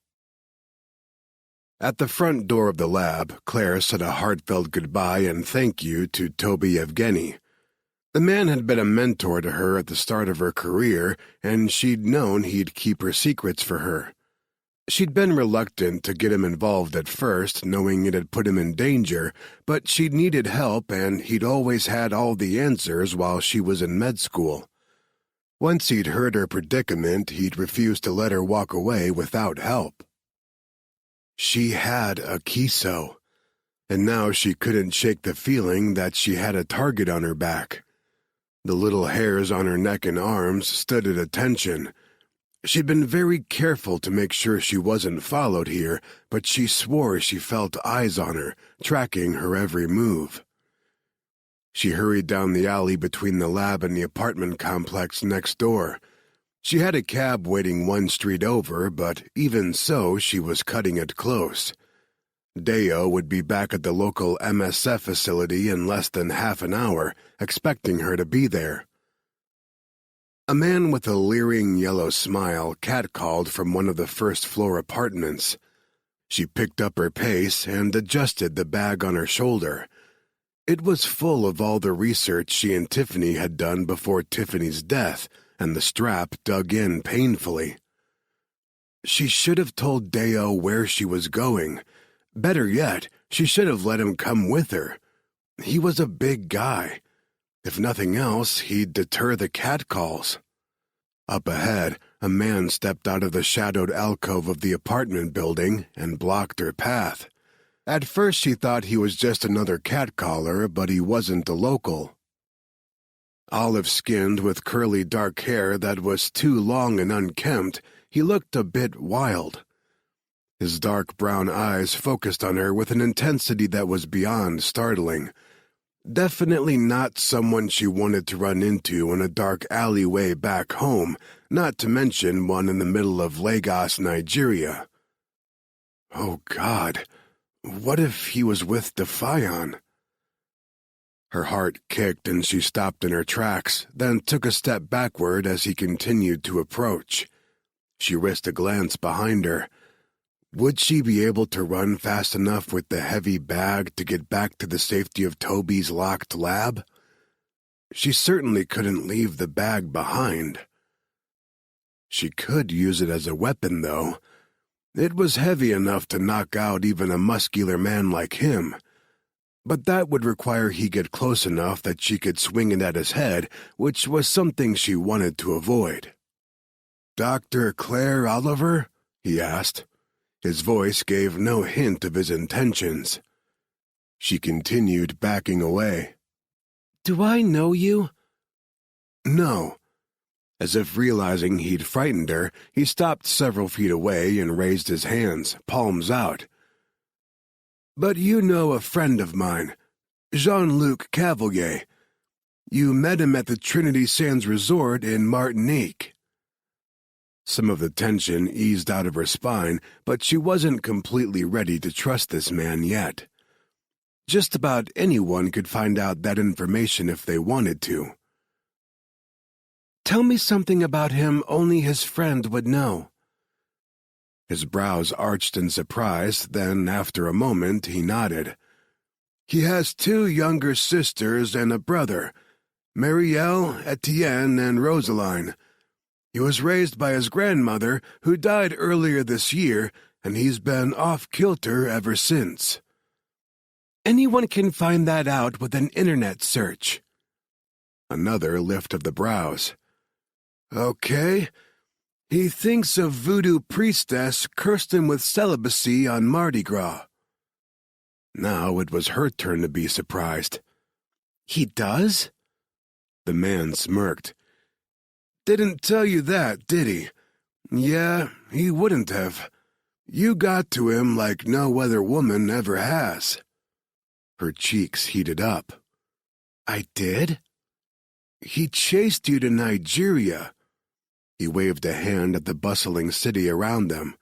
At the front door of the lab, Claire said a heartfelt goodbye and thank you to Toby Yevgeny. The man had been a mentor to her at the start of her career, and she'd known he'd keep her secrets for her. She'd been reluctant to get him involved at first, knowing it had put him in danger, but she'd needed help and he'd always had all the answers while she was in med school. Once he'd heard her predicament, he'd refused to let her walk away without help. She had a Kiso, and now she couldn't shake the feeling that she had a target on her back. The little hairs on her neck and arms stood at attention. She'd been very careful to make sure she wasn't followed here, but she swore she felt eyes on her, tracking her every move. She hurried down the alley between the lab and the apartment complex next door. She had a cab waiting one street over, but even so, she was cutting it close. Deo would be back at the local MSF facility in less than half an hour, expecting her to be there. A man with a leering yellow smile catcalled from one of the first-floor apartments. She picked up her pace and adjusted the bag on her shoulder. It was full of all the research she and Tiffany had done before Tiffany's death, and the strap dug in painfully. She should have told Deo where she was going. Better yet, she should have let him come with her. He was a big guy. If nothing else, he'd deter the catcalls. Up ahead, a man stepped out of the shadowed alcove of the apartment building and blocked her path. At first she thought he was just another catcaller, but he wasn't a local. Olive-skinned with curly dark hair that was too long and unkempt, he looked a bit wild. His dark brown eyes focused on her with an intensity that was beyond startling. Definitely not someone she wanted to run into in a dark alleyway back home, not to mention one in the middle of Lagos, Nigeria. Oh, God, what if he was with Defion? Her heart kicked and she stopped in her tracks, then took a step backward as he continued to approach. She risked a glance behind her. Would she be able to run fast enough with the heavy bag to get back to the safety of Toby's locked lab? She certainly couldn't leave the bag behind. She could use it as a weapon, though. It was heavy enough to knock out even a muscular man like him. But that would require he get close enough that she could swing it at his head, which was something she wanted to avoid. "Dr. Claire Oliver?" he asked. His voice gave no hint of his intentions. She continued backing away. "Do I know you?" "No." As if realizing he'd frightened her, he stopped several feet away and raised his hands, palms out. "But you know a friend of mine, Jean-Luc Cavalier. You met him at the Trinity Sands Resort in Martinique." Some of the tension eased out of her spine, but she wasn't completely ready to trust this man yet. Just about anyone could find out that information if they wanted to. "Tell me something about him only his friend would know." His brows arched in surprise, then, after a moment, he nodded. "He has 2 younger sisters and a brother, Marielle, Etienne, and Rosaline. He was raised by his grandmother, who died earlier this year, and he's been off-kilter ever since." "Anyone can find that out with an internet search." Another lift of the brows. "Okay. He thinks a voodoo priestess cursed him with celibacy on Mardi Gras." Now it was her turn to be surprised. "He does?" The man smirked. "Didn't tell you that, did he? Yeah, he wouldn't have. You got to him like no other woman ever has." Her cheeks heated up. "I did?" "He chased you to Nigeria." He waved a hand at the bustling city around them.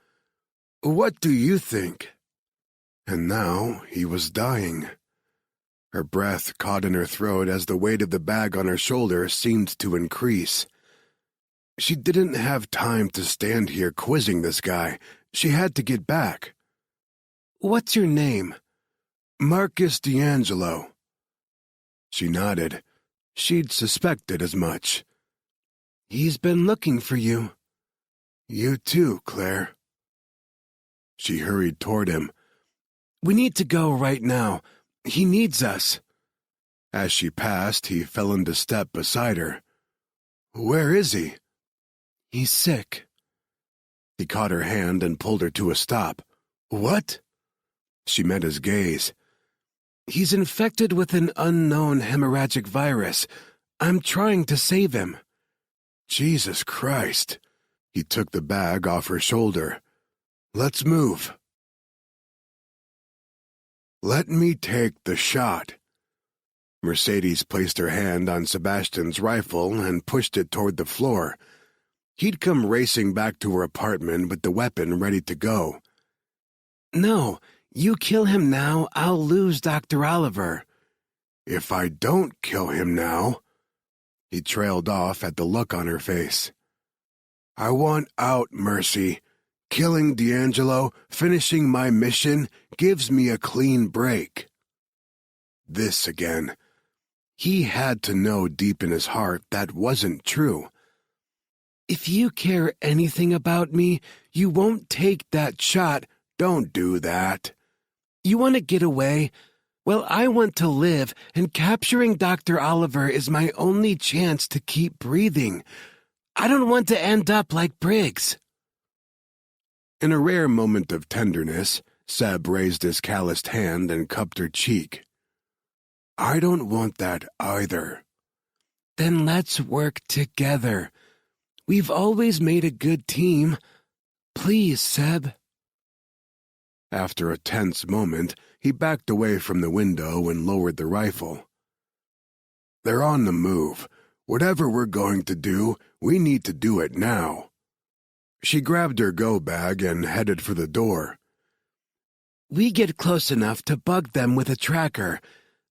"What do you think?" And now he was dying. Her breath caught in her throat as the weight of the bag on her shoulder seemed to increase. She didn't have time to stand here quizzing this guy. She had to get back. "What's your name?" "Marcus D'Angelo." She nodded. She'd suspected as much. "He's been looking for you." "You too, Claire." She hurried toward him. "We need to go right now. He needs us." As she passed, he fell into step beside her. "Where is he?" "He's sick." He caught her hand and pulled her to a stop. "What?" She met his gaze. "He's infected with an unknown hemorrhagic virus. I'm trying to save him." "Jesus Christ." He took the bag off her shoulder. "Let's move." "Let me take the shot." Mercedes placed her hand on Sebastian's rifle and pushed it toward the floor. He'd come racing back to her apartment with the weapon ready to go. "No, you kill him now, I'll lose Dr. Oliver." "If I don't kill him now—" He trailed off at the look on her face. "I want out, Mercy. Killing D'Angelo, finishing my mission, gives me a clean break." This again. He had to know deep in his heart that wasn't true. "If you care anything about me, you won't take that shot." "Don't do that." "You want to get away? Well, I want to live, and capturing Dr. Oliver is my only chance to keep breathing. I don't want to end up like Briggs." In a rare moment of tenderness, Seb raised his calloused hand and cupped her cheek. "I don't want that either." "Then let's work together. We've always made a good team. Please, Seb." After a tense moment, he backed away from the window and lowered the rifle. "They're on the move. Whatever we're going to do, we need to do it now." She grabbed her go bag and headed for the door. "We get close enough to bug them with a tracker.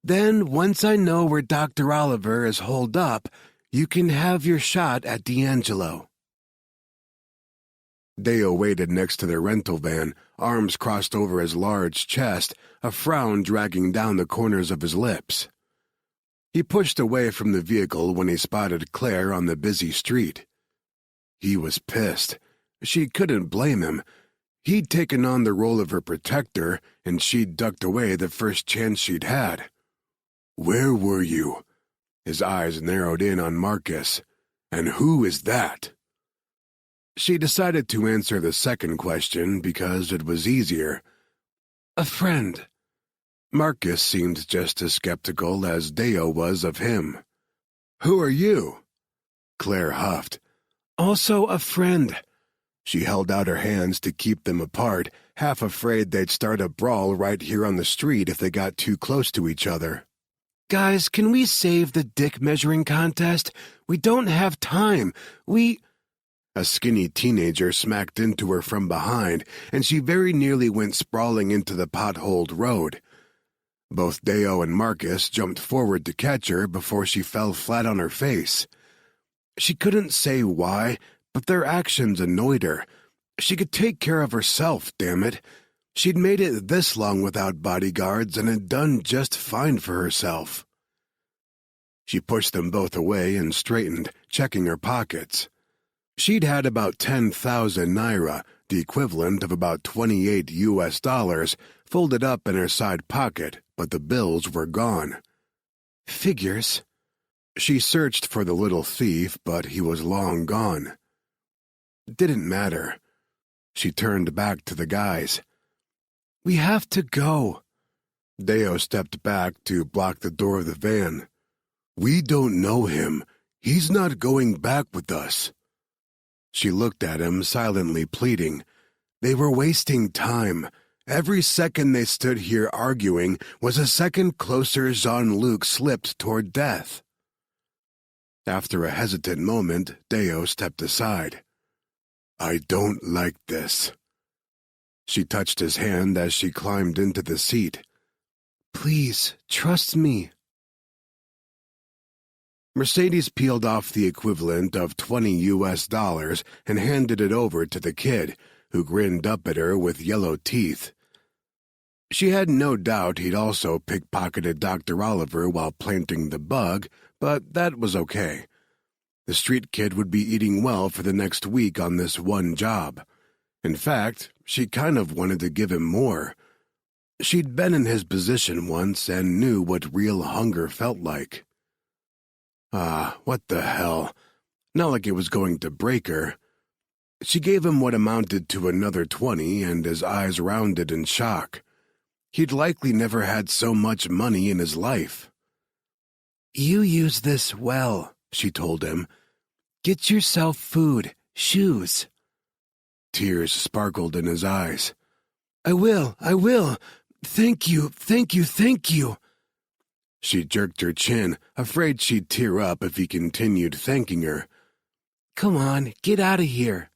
Then, once I know where Dr. Oliver is holed up, you can have your shot at D'Angelo." Deo waited next to their rental van, arms crossed over his large chest, a frown dragging down the corners of his lips. He pushed away from the vehicle when he spotted Claire on the busy street. He was pissed. She couldn't blame him. He'd taken on the role of her protector, and she'd ducked away the first chance she'd had. "Where were you?" His eyes narrowed in on Marcus. "And who is that?" She decided to answer the second question because it was easier. "A friend." Marcus seemed just as skeptical as Deo was of him. "Who are you?" Claire huffed. "Also a friend." She held out her hands to keep them apart, half afraid they'd start a brawl right here on the street if they got too close to each other. "Guys, can we save the dick measuring contest? We don't have time. A skinny teenager smacked into her from behind, and she very nearly went sprawling into the potholed road. Both Deo and Marcus jumped forward to catch her before she fell flat on her face. She couldn't say why, but their actions annoyed her. She could take care of herself, damn it. She'd made it this long without bodyguards and had done just fine for herself. She pushed them both away and straightened, checking her pockets. She'd had about 10,000 naira, the equivalent of about $28, folded up in her side pocket, but the bills were gone. Figures. She searched for the little thief, but he was long gone. Didn't matter. She turned back to the guys. "We have to go." Deo stepped back to block the door of the van. "We don't know him. He's not going back with us." She looked at him, silently pleading. They were wasting time. Every second they stood here arguing was a second closer Jean-Luc slipped toward death. After a hesitant moment, Deo stepped aside. "I don't like this." She touched his hand as she climbed into the seat. "Please, trust me." Mercedes peeled off the equivalent of $20 and handed it over to the kid, who grinned up at her with yellow teeth. She had no doubt he'd also pickpocketed Dr. Oliver while planting the bug, but that was okay. The street kid would be eating well for the next week on this one job. In fact, she kind of wanted to give him more. She'd been in his position once and knew what real hunger felt like. What the hell? Not like it was going to break her. She gave him what amounted to another 20, and his eyes rounded in shock. He'd likely never had so much money in his life. You use this well, she told him. Get yourself food, shoes. Tears sparkled in his eyes. I will. Thank you. She jerked her chin, afraid she'd tear up if he continued thanking her. Come on, get out of here.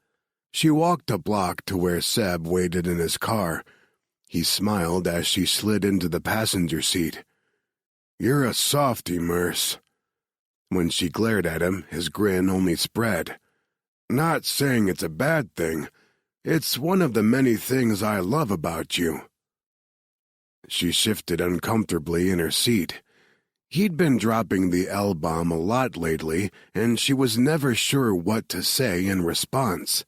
She walked a block to where Seb waited in his car. He smiled as she slid into the passenger seat. You're a softy, Merce. When she glared at him, his grin only spread. Not saying it's a bad thing. It's one of the many things I love about you. She shifted uncomfortably in her seat. He'd been dropping the L-bomb a lot lately, and she was never sure what to say in response.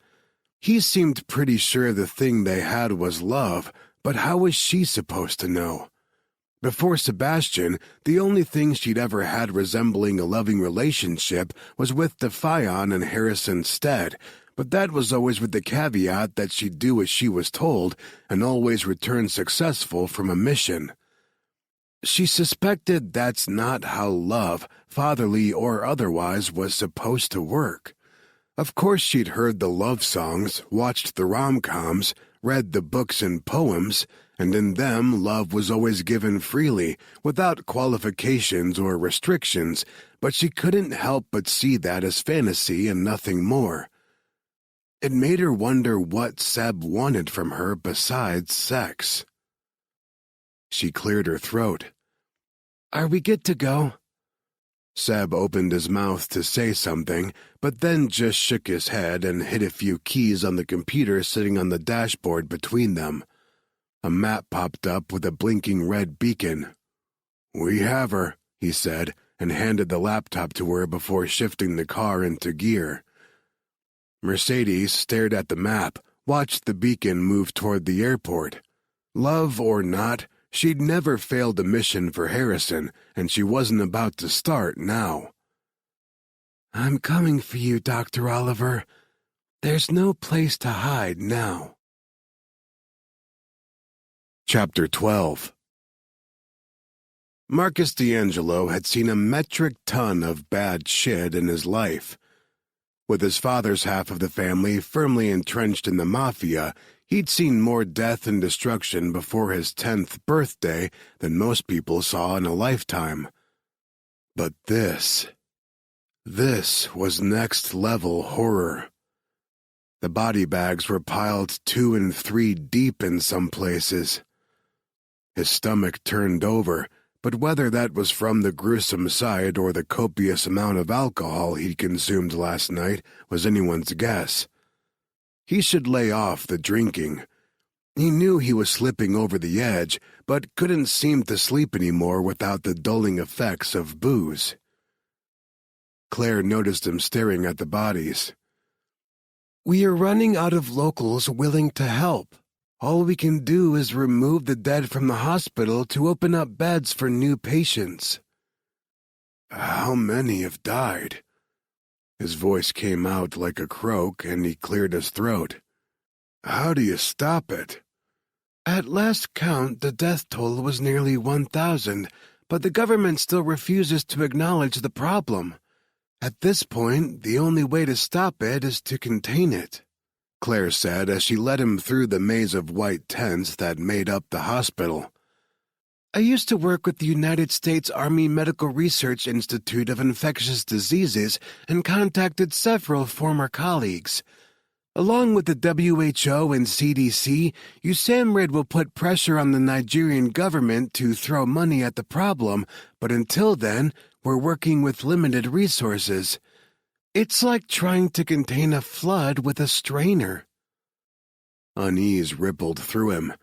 He seemed pretty sure the thing they had was love, but how was she supposed to know? Before Sebastian, the only thing she'd ever had resembling a loving relationship was with Defion and Harrison Stead, but that was always with the caveat that she'd do as she was told and always return successful from a mission. She suspected that's not how love, fatherly or otherwise, was supposed to work. Of course she'd heard the love songs, watched the rom-coms, read the books and poems, and in them love was always given freely, without qualifications or restrictions, but she couldn't help but see that as fantasy and nothing more. It made her wonder what Seb wanted from her besides sex. She cleared her throat. Are we good to go? Seb opened his mouth to say something, but then just shook his head and hit a few keys on the computer sitting on the dashboard between them. A map popped up with a blinking red beacon. We have her, he said, and handed the laptop to her before shifting the car into gear. Mercedes stared at the map, watched the beacon move toward the airport. Love or not, she'd never failed a mission for Harrison, and she wasn't about to start now. I'm coming for you, Dr. Oliver. There's no place to hide now. Chapter 12. Marcus D'Angelo had seen a metric ton of bad shit in his life. With his father's half of the family firmly entrenched in the mafia, he'd seen more death and destruction before his 10th birthday than most people saw in a lifetime. But this was next-level horror. The body bags were piled 2 and 3 deep in some places. His stomach turned over, but whether that was from the gruesome sight or the copious amount of alcohol he'd consumed last night was anyone's guess. He should lay off the drinking. He knew he was slipping over the edge, but couldn't seem to sleep anymore without the dulling effects of booze. Claire noticed him staring at the bodies. We are running out of locals willing to help. All we can do is remove the dead from the hospital to open up beds for new patients. How many have died? His voice came out like a croak, and he cleared his throat. How do you stop it? At last count, the death toll was nearly 1,000, but the government still refuses to acknowledge the problem. At this point, the only way to stop it is to contain it, Claire said as she led him through the maze of white tents that made up the hospital. I used to work with the United States Army Medical Research Institute of Infectious Diseases and contacted several former colleagues. Along with the WHO and CDC, USAMRIID will put pressure on the Nigerian government to throw money at the problem, but until then, we're working with limited resources. It's like trying to contain a flood with a strainer. Unease rippled through him.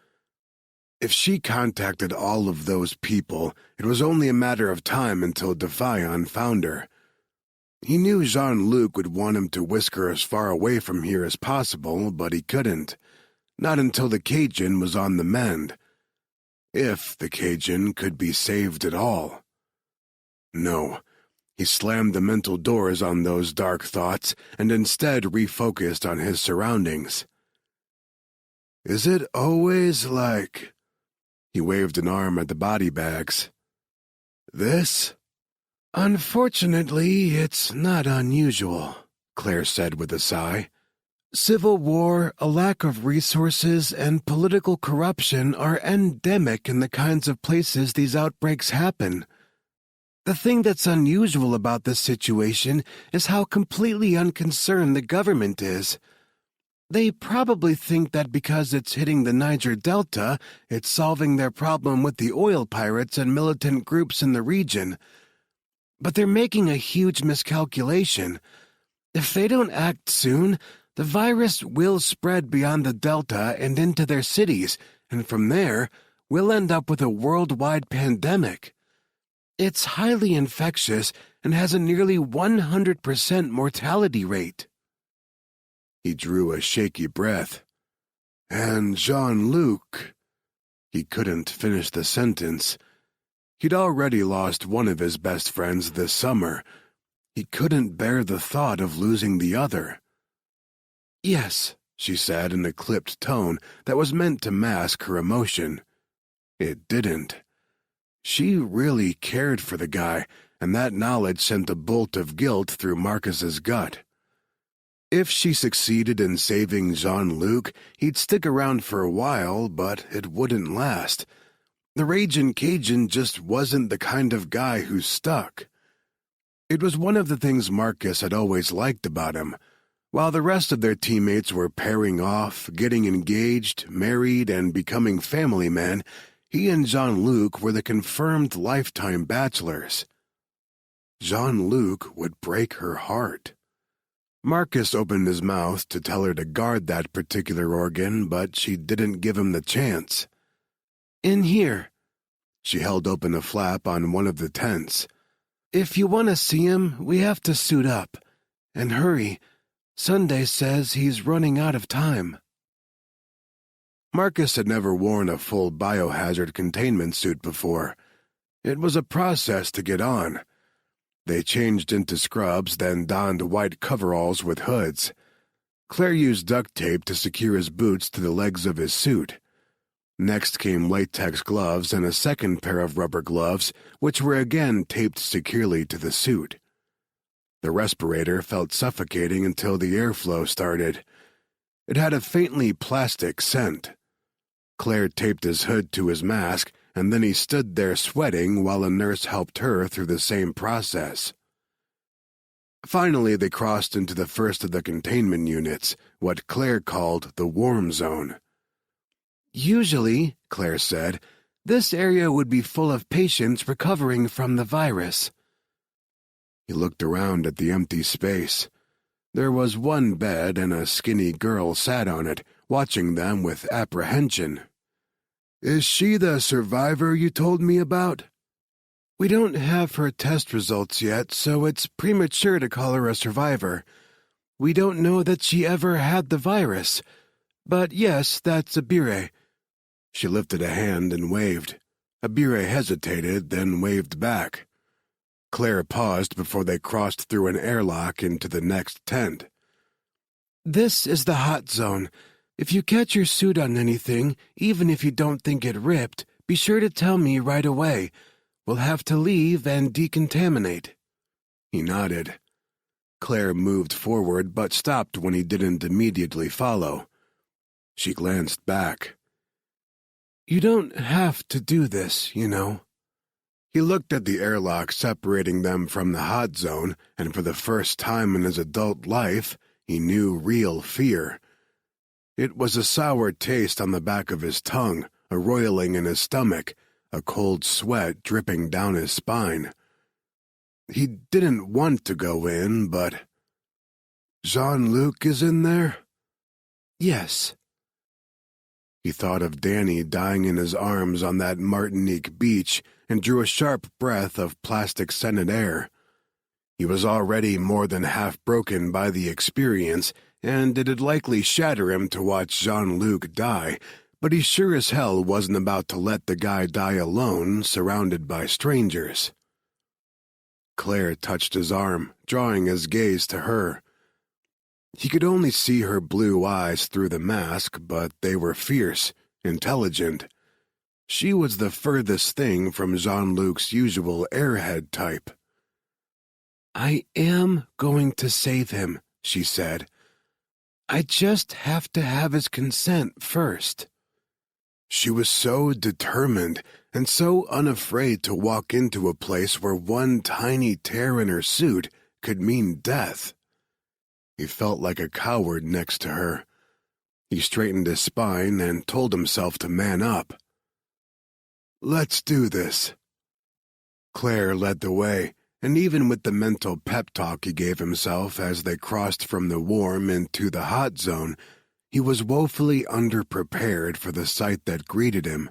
If she contacted all of those people, it was only a matter of time until Defion found her. He knew Jean-Luc would want him to whisk her as far away from here as possible, but he couldn't. Not until the Cajun was on the mend. If the Cajun could be saved at all. No. He slammed the mental doors on those dark thoughts and instead refocused on his surroundings. Is it always like... He waved an arm at the body bags. This? Unfortunately, it's not unusual, Claire said with a sigh. Civil war, a lack of resources, and political corruption are endemic in the kinds of places these outbreaks happen. The thing that's unusual about this situation is how completely unconcerned the government is. They probably think that because it's hitting the Niger Delta, it's solving their problem with the oil pirates and militant groups in the region. But they're making a huge miscalculation. If they don't act soon, the virus will spread beyond the Delta and into their cities, and from there, we'll end up with a worldwide pandemic. It's highly infectious and has a nearly 100% mortality rate. He drew a shaky breath. And Jean-Luc... He couldn't finish the sentence. He'd already lost one of his best friends this summer. He couldn't bear the thought of losing the other. Yes, she said in a clipped tone that was meant to mask her emotion. It didn't. She really cared for the guy, and that knowledge sent a bolt of guilt through Marcus's gut. If she succeeded in saving Jean-Luc, he'd stick around for a while, but it wouldn't last. The Ragin' Cajun just wasn't the kind of guy who stuck. It was one of the things Marcus had always liked about him. While the rest of their teammates were pairing off, getting engaged, married, and becoming family men, he and Jean-Luc were the confirmed lifetime bachelors. Jean-Luc would break her heart. Marcus opened his mouth to tell her to guard that particular organ, but she didn't give him the chance. In here. She held open a flap on one of the tents. If you want to see him, we have to suit up. And hurry. Sunday says he's running out of time. Marcus had never worn a full biohazard containment suit before. It was a process to get on. They changed into scrubs, then donned white coveralls with hoods. Claire used duct tape to secure his boots to the legs of his suit. Next came latex gloves and a second pair of rubber gloves, which were again taped securely to the suit. The respirator felt suffocating until the airflow started. It had a faintly plastic scent. Claire taped his hood to his mask, and then he stood there sweating while a nurse helped her through the same process. Finally, they crossed into the first of the containment units, what Claire called the warm zone. Usually, Claire said, this area would be full of patients recovering from the virus. He looked around at the empty space. There was one bed and a skinny girl sat on it, watching them with apprehension. Is she the survivor you told me about? We don't have her test results yet, so it's premature to call her a survivor. We don't know that she ever had the virus. But yes, that's Abire. She lifted a hand and waved. Abire hesitated, then waved back. Claire paused before they crossed through an airlock into the next tent. This is the hot zone. If you catch your suit on anything, even if you don't think it ripped, be sure to tell me right away. We'll have to leave and decontaminate. He nodded. Claire moved forward but stopped when he didn't immediately follow. She glanced back. You don't have to do this, you know. He looked at the airlock separating them from the hot zone, and for the first time in his adult life, he knew real fear. It was a sour taste on the back of his tongue, a roiling in his stomach, a cold sweat dripping down his spine. He didn't want to go in, but... Jean-Luc is in there? Yes. He thought of Danny dying in his arms on that Martinique beach and drew a sharp breath of plastic-scented air. He was already more than half broken by the experience, and it'd likely shatter him to watch Jean-Luc die, but he sure as hell wasn't about to let the guy die alone, surrounded by strangers. Claire touched his arm, drawing his gaze to her. He could only see her blue eyes through the mask, but they were fierce, intelligent. She was the furthest thing from Jean-Luc's usual airhead type. I am going to save him, she said. I just have to have his consent first. She was so determined and so unafraid to walk into a place where one tiny tear in her suit could mean death. He felt like a coward next to her. He straightened his spine and told himself to man up. Let's do this. Claire led the way, and even with the mental pep talk he gave himself as they crossed from the warm into the hot zone, he was woefully underprepared for the sight that greeted him.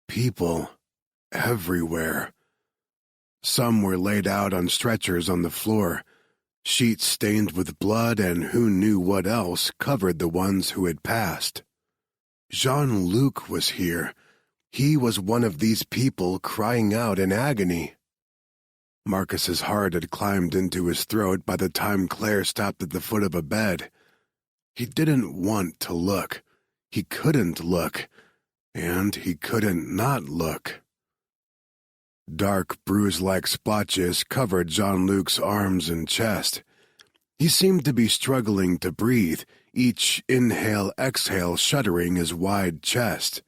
People everywhere. Some were laid out on stretchers on the floor. Sheets stained with blood and who knew what else covered the ones who had passed. Jean-Luc was here. He was one of these people crying out in agony. Marcus's heart had climbed into his throat by the time Claire stopped at the foot of a bed. He didn't want to look. He couldn't look. And he couldn't not look. Dark, bruise-like splotches covered Jean-Luc's arms and chest. He seemed to be struggling to breathe, each inhale-exhale shuddering his wide chest.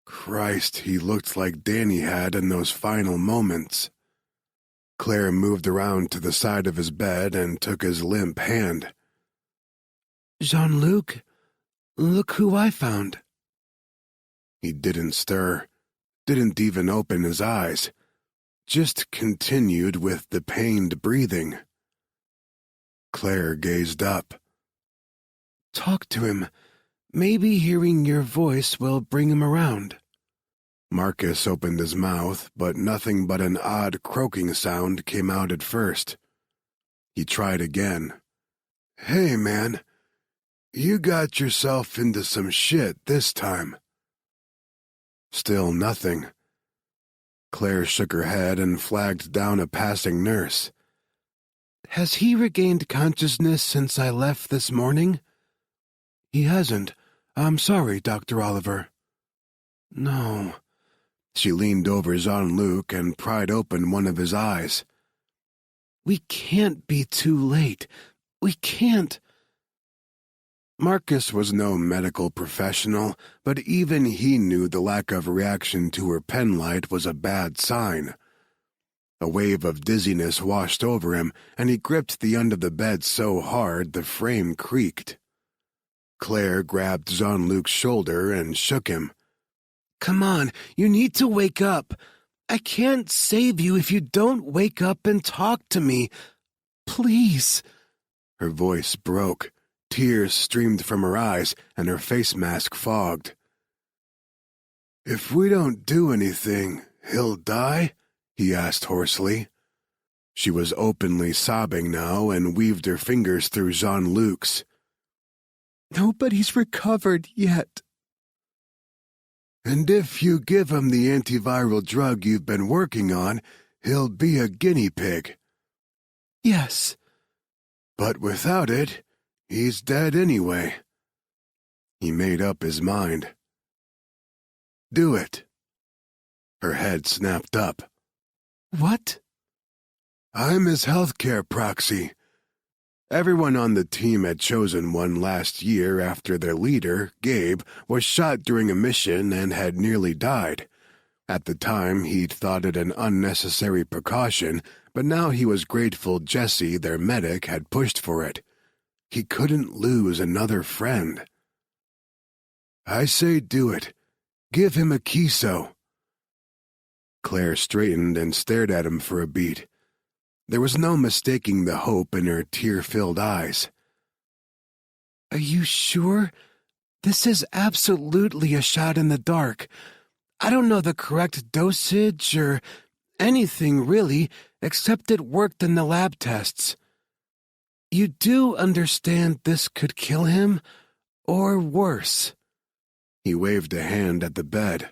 Christ, he looked like Danny had in those final moments. Claire moved around to the side of his bed and took his limp hand. Jean-Luc, look who I found. He didn't stir, didn't even open his eyes, just continued with the pained breathing. Claire gazed up. Talk to him. Maybe hearing your voice will bring him around. Marcus opened his mouth, but nothing but an odd croaking sound came out at first. He tried again. Hey, man, you got yourself into some shit this time. Still nothing. Claire shook her head and flagged down a passing nurse. Has he regained consciousness since I left this morning? He hasn't. I'm sorry, Dr. Oliver. No. She leaned over Jean-Luc and pried open one of his eyes. We can't be too late. We can't. Marcus was no medical professional, but even he knew the lack of reaction to her penlight was a bad sign. A wave of dizziness washed over him, and he gripped the end of the bed so hard the frame creaked. Claire grabbed Jean-Luc's shoulder and shook him. Come on, you need to wake up. I can't save you if you don't wake up and talk to me. Please. Her voice broke. Tears streamed from her eyes, and her face mask fogged. If we don't do anything, he'll die? He asked hoarsely. She was openly sobbing now and weaved her fingers through Jean-Luc's. Nobody's recovered yet. And if you give him the antiviral drug you've been working on, he'll be a guinea pig. Yes. But without it, he's dead anyway. He made up his mind. Do it. Her head snapped up. What? I'm his healthcare proxy. Everyone on the team had chosen one last year after their leader, Gabe, was shot during a mission and had nearly died. At the time, he'd thought it an unnecessary precaution, but now he was grateful Jesse, their medic, had pushed for it. He couldn't lose another friend. I say do it. Give him a kiso. Claire straightened and stared at him for a beat. There was no mistaking the hope in her tear-filled eyes. Are you sure? This is absolutely a shot in the dark. I don't know the correct dosage or anything really, except it worked in the lab tests. You do understand this could kill him, or worse. He waved a hand at the bed.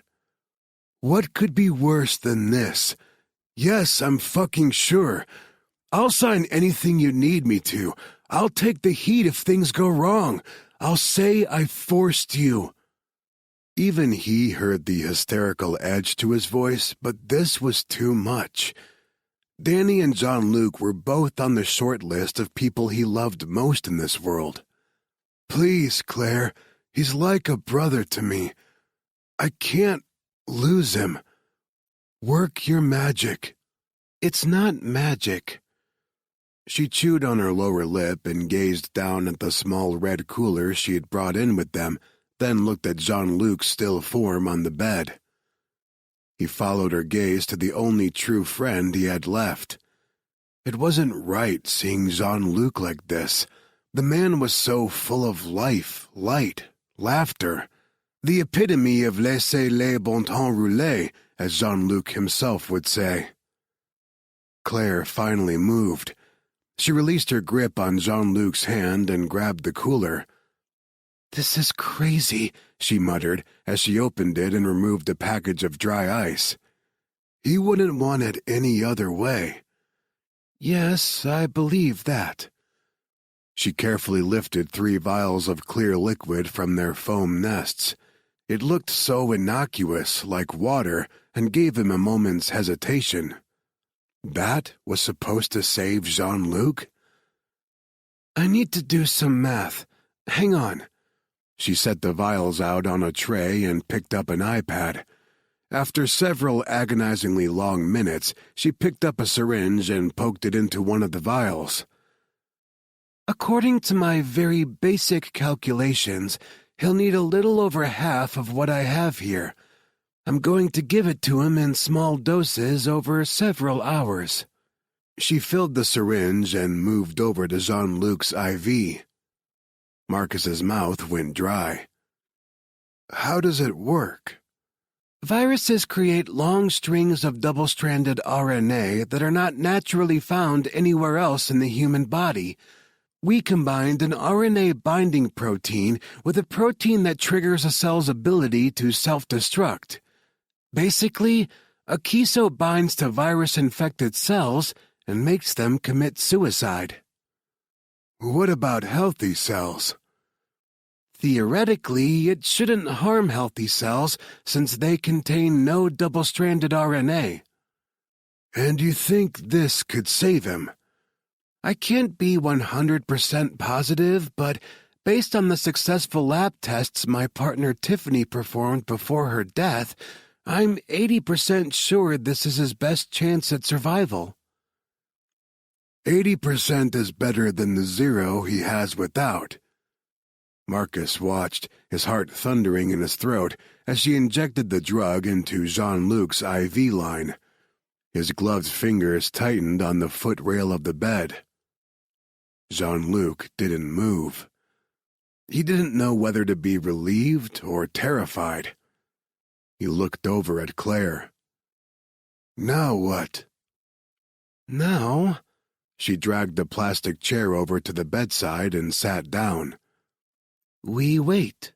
What could be worse than this? Yes, I'm fucking sure. I'll sign anything you need me to. I'll take the heat if things go wrong. I'll say I forced you. Even he heard the hysterical edge to his voice, but this was too much. Danny and Jean-Luc were both on the short list of people he loved most in this world. "Please, Claire, he's like a brother to me. I can't lose him. Work your magic." "It's not magic." She chewed on her lower lip and gazed down at the small red cooler she had brought in with them, then looked at Jean-Luc's still form on the bed. He followed her gaze to the only true friend he had left. It wasn't right seeing Jean-Luc like this. The man was so full of life, light, laughter. The epitome of laissez-les bon temps rouler, as Jean-Luc himself would say. Claire finally moved. She released her grip on Jean-Luc's hand and grabbed the cooler. "This is crazy," she muttered as she opened it and removed a package of dry ice. "He wouldn't want it any other way." "Yes, I believe that." She carefully lifted 3 vials of clear liquid from their foam nests. It looked so innocuous, like water, and gave him a moment's hesitation. That was supposed to save Jean-Luc? "I need to do some math. Hang on." She set the vials out on a tray and picked up an iPad. After several agonizingly long minutes, she picked up a syringe and poked it into one of the vials. "According to my very basic calculations, he'll need a little over half of what I have here. I'm going to give it to him in small doses over several hours." She filled the syringe and moved over to Jean-Luc's IV. Marcus's mouth went dry. "How does it work?" "Viruses create long strings of double-stranded RNA that are not naturally found anywhere else in the human body. We combined an RNA binding protein with a protein that triggers a cell's ability to self-destruct. Basically, a chiso binds to virus-infected cells and makes them commit suicide." "What about healthy cells?" "Theoretically, it shouldn't harm healthy cells since they contain no double-stranded RNA." "And you think this could save him?" "I can't be 100% positive, but based on the successful lab tests my partner Tiffany performed before her death, I'm 80% sure this is his best chance at survival." 80% is better than the 0 he has without." Marcus watched, his heart thundering in his throat, as she injected the drug into Jean-Luc's IV line. His gloved fingers tightened on the footrail of the bed. Jean-Luc didn't move. He didn't know whether to be relieved or terrified. He looked over at Claire. "Now what?" "Now?" She dragged the plastic chair over to the bedside and sat down. "We wait."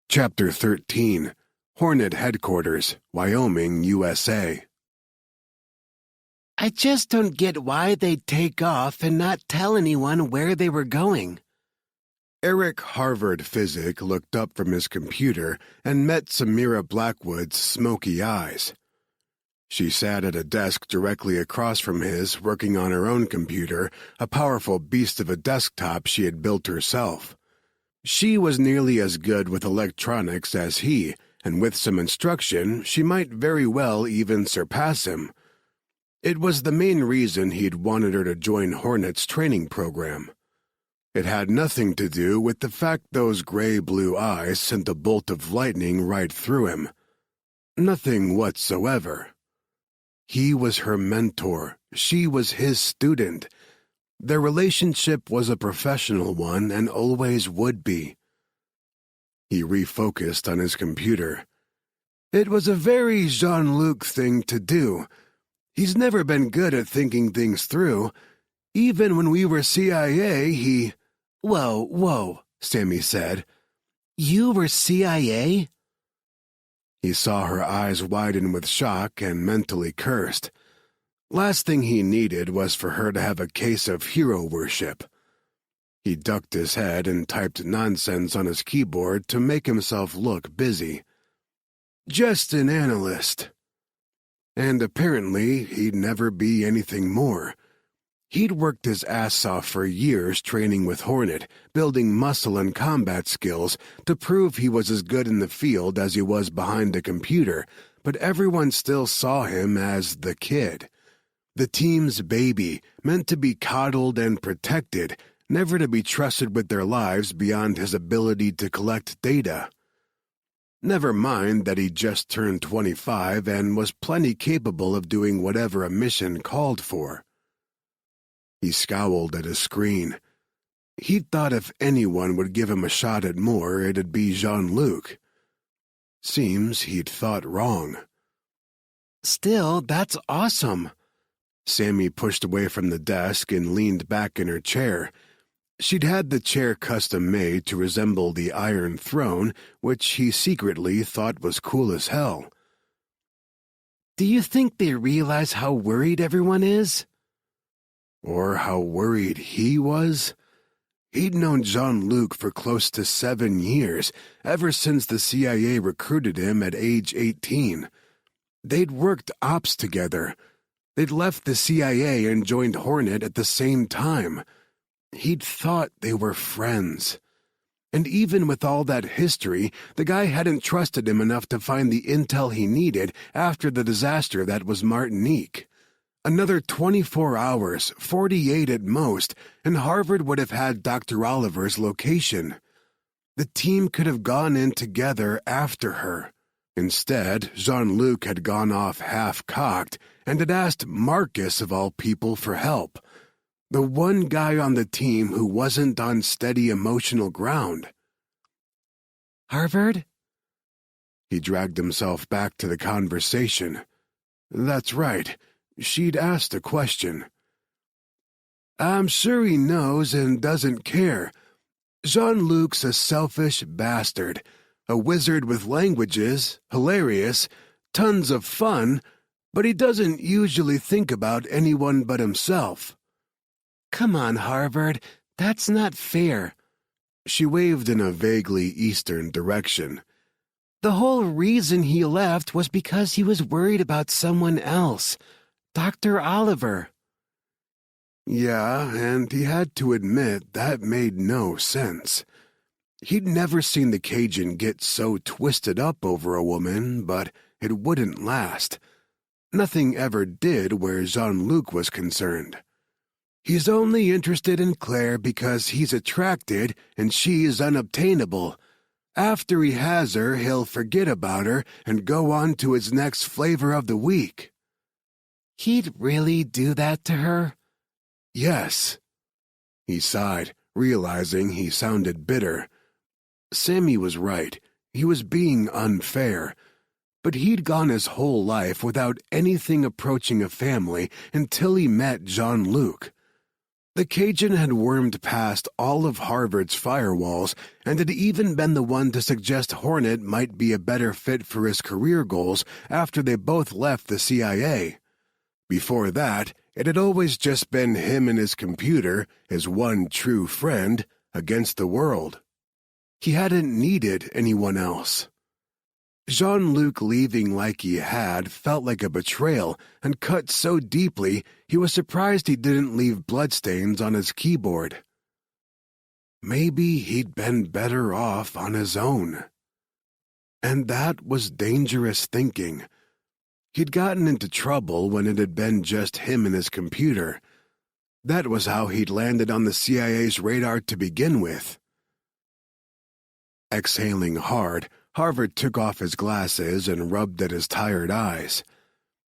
Chapter 13. Hornet Headquarters, Wyoming, USA. "I just don't get why they'd take off and not tell anyone where they were going." Eric Harvard Physic looked up from his computer and met Samira Blackwood's smoky eyes. She sat at a desk directly across from his, working on her own computer, a powerful beast of a desktop she had built herself. She was nearly as good with electronics as he, and with some instruction, she might very well even surpass him. It was the main reason he'd wanted her to join Hornet's training program. It had nothing to do with the fact those gray-blue eyes sent a bolt of lightning right through him. Nothing whatsoever. He was her mentor. She was his student. Their relationship was a professional one and always would be. He refocused on his computer. It was a very Jean-Luc thing to do. He's never been good at thinking things through. Even when we were CIA, he... Whoa, Sammy said. "You were CIA?" He saw her eyes widen with shock and mentally cursed. Last thing he needed was for her to have a case of hero worship. He ducked his head and typed nonsense on his keyboard to make himself look busy. "Just an analyst." And apparently he'd never be anything more. He'd worked his ass off for years training with Hornet, building muscle and combat skills to prove he was as good in the field as he was behind a computer, but everyone still saw him as the kid. The team's baby, meant to be coddled and protected, never to be trusted with their lives beyond his ability to collect data. Never mind that he just turned 25 and was plenty capable of doing whatever a mission called for. He scowled at his screen. He'd thought if anyone would give him a shot at more, it'd be Jean-Luc. Seems he'd thought wrong. Still, that's awesome. Sammy pushed away from the desk and leaned back in her chair. She'd had the chair custom-made to resemble the Iron Throne, which he secretly thought was cool as hell. Do you think they realize how worried everyone is? Or how worried he was? He'd known Jean-Luc for close to 7 years, ever since the CIA recruited him at age 18. They'd worked ops together. They'd left the CIA and joined Hornet at the same time. He'd thought they were friends. And even with all that history, the guy hadn't trusted him enough to find the intel he needed after the disaster that was Martinique. Another 24 hours, 48 at most, and Harvard would have had Dr. Oliver's location. The team could have gone in together after her. Instead, Jean-Luc had gone off half-cocked and had asked Marcus, of all people, for help. The one guy on the team who wasn't on steady emotional ground. Harvard? He dragged himself back to the conversation. That's right. She'd asked a question. I'm sure he knows and doesn't care. Jean-Luc's a selfish bastard, a wizard with languages, hilarious, tons of fun, but he doesn't usually think about anyone but himself. Come on, Harvard, that's not fair. She waved in a vaguely eastern direction. The whole reason he left was because he was worried about someone else. Dr. Oliver. Yeah, and he had to admit that made no sense. He'd never seen the Cajun get so twisted up over a woman, but it wouldn't last. Nothing ever did where Jean-Luc was concerned. He's only interested in Claire because he's attracted and she's unobtainable. After he has her, he'll forget about her and go on to his next flavor of the week. He'd really do that to her? Yes. He sighed, realizing he sounded bitter. Sammy was right. He was being unfair. But he'd gone his whole life without anything approaching a family until he met Jean-Luc. The Cajun had wormed past all of Harvard's firewalls and had even been the one to suggest Hornet might be a better fit for his career goals after they both left the CIA. Before that, it had always just been him and his computer, his one true friend, against the world. He hadn't needed anyone else. Jean-Luc leaving like he had felt like a betrayal and cut so deeply he was surprised he didn't leave bloodstains on his keyboard. Maybe he'd been better off on his own. And that was dangerous thinking. He'd gotten into trouble when it had been just him and his computer. That was how he'd landed on the CIA's radar to begin with. Exhaling hard, Harvard took off his glasses and rubbed at his tired eyes.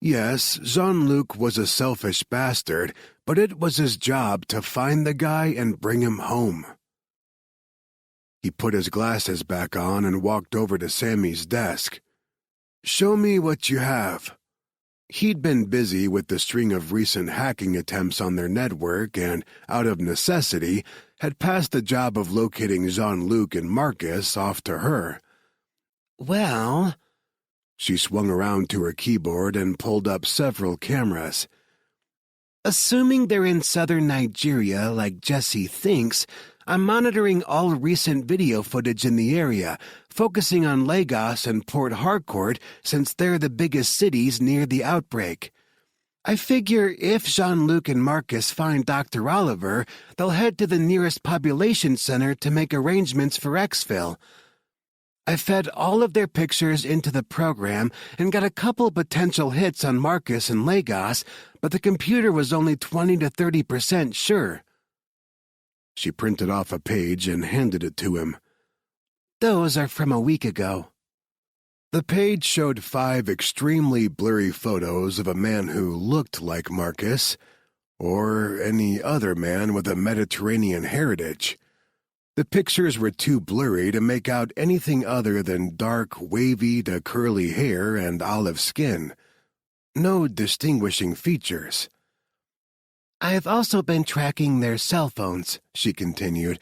Yes, Jean-Luc was a selfish bastard, but it was his job to find the guy and bring him home. He put his glasses back on and walked over to Sammy's desk. Show me what you have. He'd been busy with the string of recent hacking attempts on their network and, out of necessity, had passed the job of locating Jean-Luc and Marcus off to her. Well... She swung around to her keyboard and pulled up several cameras. Assuming they're in southern Nigeria like Jesse thinks, I'm monitoring all recent video footage in the area, focusing on Lagos and Port Harcourt since they're the biggest cities near the outbreak. I figure if Jean-Luc and Marcus find Dr. Oliver, they'll head to the nearest population center to make arrangements for exfil. I fed all of their pictures into the program and got a couple potential hits on Marcus and Lagos, but the computer was only 20 to 30% sure. She printed off a page and handed it to him. Those are from a week ago. The page showed 5 extremely blurry photos of a man who looked like Marcus, or any other man with a Mediterranean heritage. The pictures were too blurry to make out anything other than dark, wavy to curly hair and olive skin. No distinguishing features. I've also been tracking their cell phones, she continued,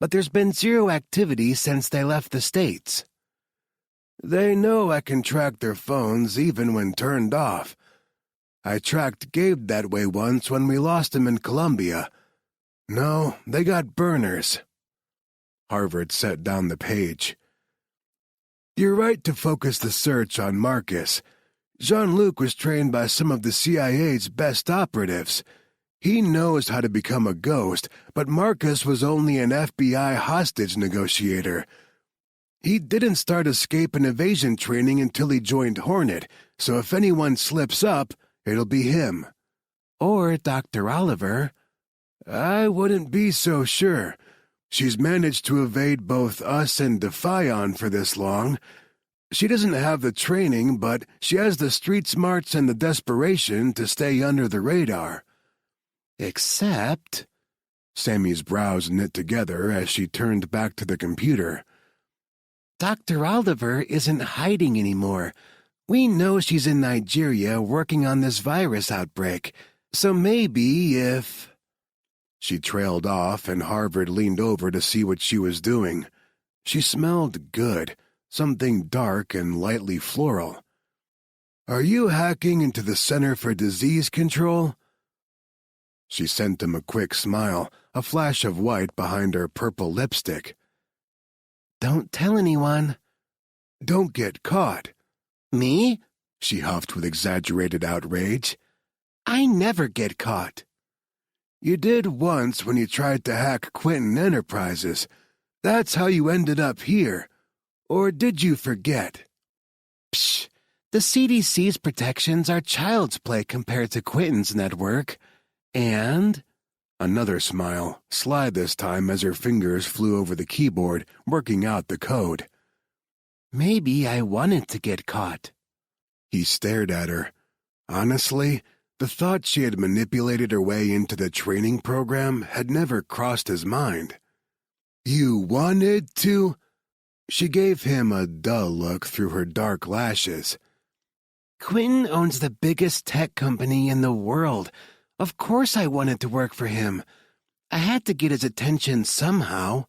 but there's been zero activity since they left the States. They know I can track their phones even when turned off. I tracked Gabe that way once when we lost him in Colombia. No, they got burners. Harvard set down the page. You're right to focus the search on Marcus. Jean-Luc was trained by some of the CIA's best operatives. He knows how to become a ghost, but Marcus was only an FBI hostage negotiator. He didn't start escape and evasion training until he joined Hornet, so if anyone slips up, it'll be him. Or Dr. Oliver. I wouldn't be so sure. She's managed to evade both us and Defion for this long. She doesn't have the training, but she has the street smarts and the desperation to stay under the radar. Except... Sammy's brows knit together as she turned back to the computer. Dr. Oliver isn't hiding anymore. We know she's in Nigeria working on this virus outbreak, so maybe if... She trailed off, and Harvard leaned over to see what she was doing. She smelled good, something dark and lightly floral. Are you hacking into the Center for Disease Control? She sent him a quick smile, a flash of white behind her purple lipstick. Don't tell anyone. Don't get caught. Me? She huffed with exaggerated outrage. I never get caught. You did once when you tried to hack Quentin Enterprises. That's how you ended up here. Or did you forget? Psh, the CDC's protections are child's play compared to Quentin's network. And... Another smile, sly this time as her fingers flew over the keyboard, working out the code. Maybe I wanted to get caught. He stared at her. Honestly, the thought she had manipulated her way into the training program had never crossed his mind. You wanted to? She gave him a dull look through her dark lashes. Quentin owns the biggest tech company in the world. Of course I wanted to work for him. I had to get his attention somehow.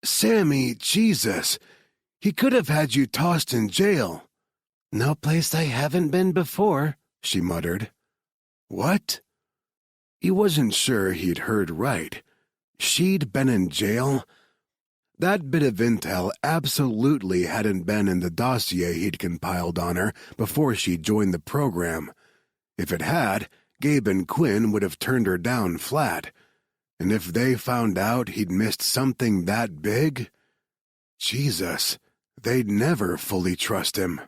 Sammy, Jesus. He could have had you tossed in jail. No place I haven't been before, she muttered. What? He wasn't sure he'd heard right. She'd been in jail? That bit of intel absolutely hadn't been in the dossier he'd compiled on her before she joined the program. If it had, Gabe and Quinn would have turned her down flat. And if they found out he'd missed something that big, Jesus, they'd never fully trust him.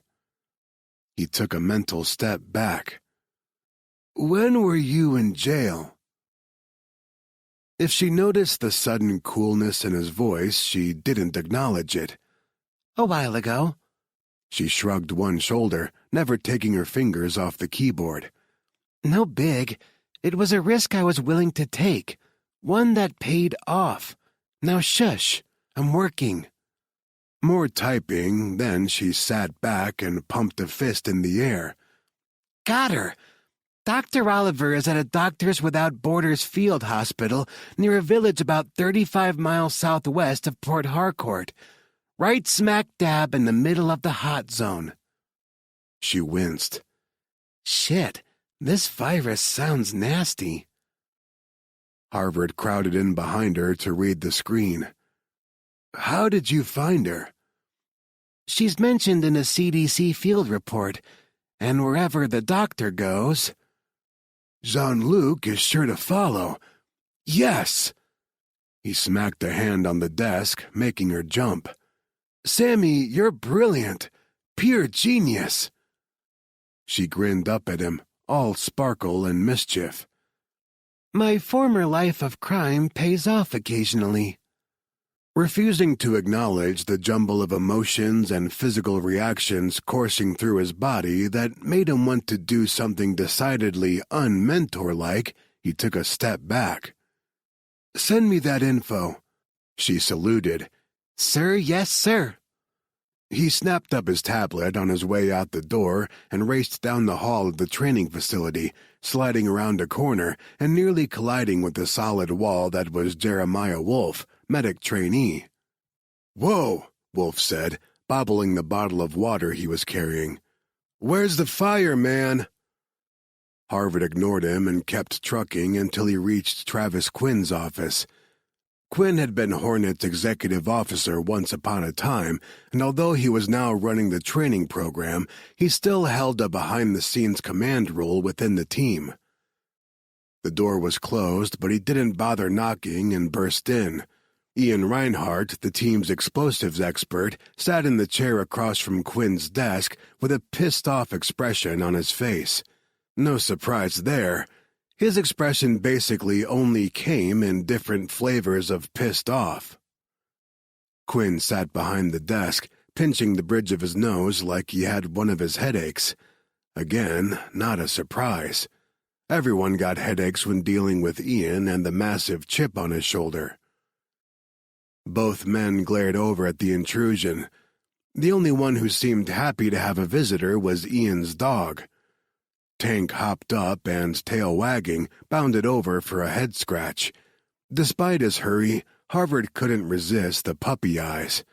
He took a mental step back. When were you in jail? If she noticed the sudden coolness in his voice, she didn't acknowledge it. A while ago. She shrugged one shoulder, never taking her fingers off the keyboard. No big. It was a risk I was willing to take. One that paid off. Now shush. I'm working. More typing, then she sat back and pumped a fist in the air. Got her. Dr. Oliver is at a Doctors Without Borders field hospital near a village about 35 miles southwest of Port Harcourt, right smack dab in the middle of the hot zone. She winced. Shit, this virus sounds nasty. Harvard crowded in behind her to read the screen. "How did you find her?" "She's mentioned in a CDC field report, and wherever the doctor goes." "Jean-Luc is sure to follow. Yes!" He smacked a hand on the desk, making her jump. "Sammy, you're brilliant. Pure genius." She grinned up at him, all sparkle and mischief. "My former life of crime pays off occasionally." Refusing to acknowledge the jumble of emotions and physical reactions coursing through his body that made him want to do something decidedly un-mentor-like, he took a step back. "Send me that info." She saluted. "Sir, yes, sir." He snapped up his tablet on his way out the door and raced down the hall of the training facility, sliding around a corner and nearly colliding with the solid wall that was Jeremiah Wolf, medic trainee. "Whoa," Wolf said, bobbling the bottle of water he was carrying. "Where's the fire, man?" Harvard ignored him and kept trucking until he reached Travis Quinn's office. Quinn had been Hornet's executive officer once upon a time, and although he was now running the training program, he still held a behind-the-scenes command role within the team. The door was closed, but he didn't bother knocking and burst in. Ian Reinhardt, the team's explosives expert, sat in the chair across from Quinn's desk with a pissed-off expression on his face. No surprise there. His expression basically only came in different flavors of pissed off. Quinn sat behind the desk, pinching the bridge of his nose like he had one of his headaches. Again, not a surprise. Everyone got headaches when dealing with Ian and the massive chip on his shoulder. Both men glared over at the intrusion. The only one who seemed happy to have a visitor was Ian's dog. Tank hopped up and, tail wagging, bounded over for a head scratch. Despite his hurry, Harvard couldn't resist the puppy eyes.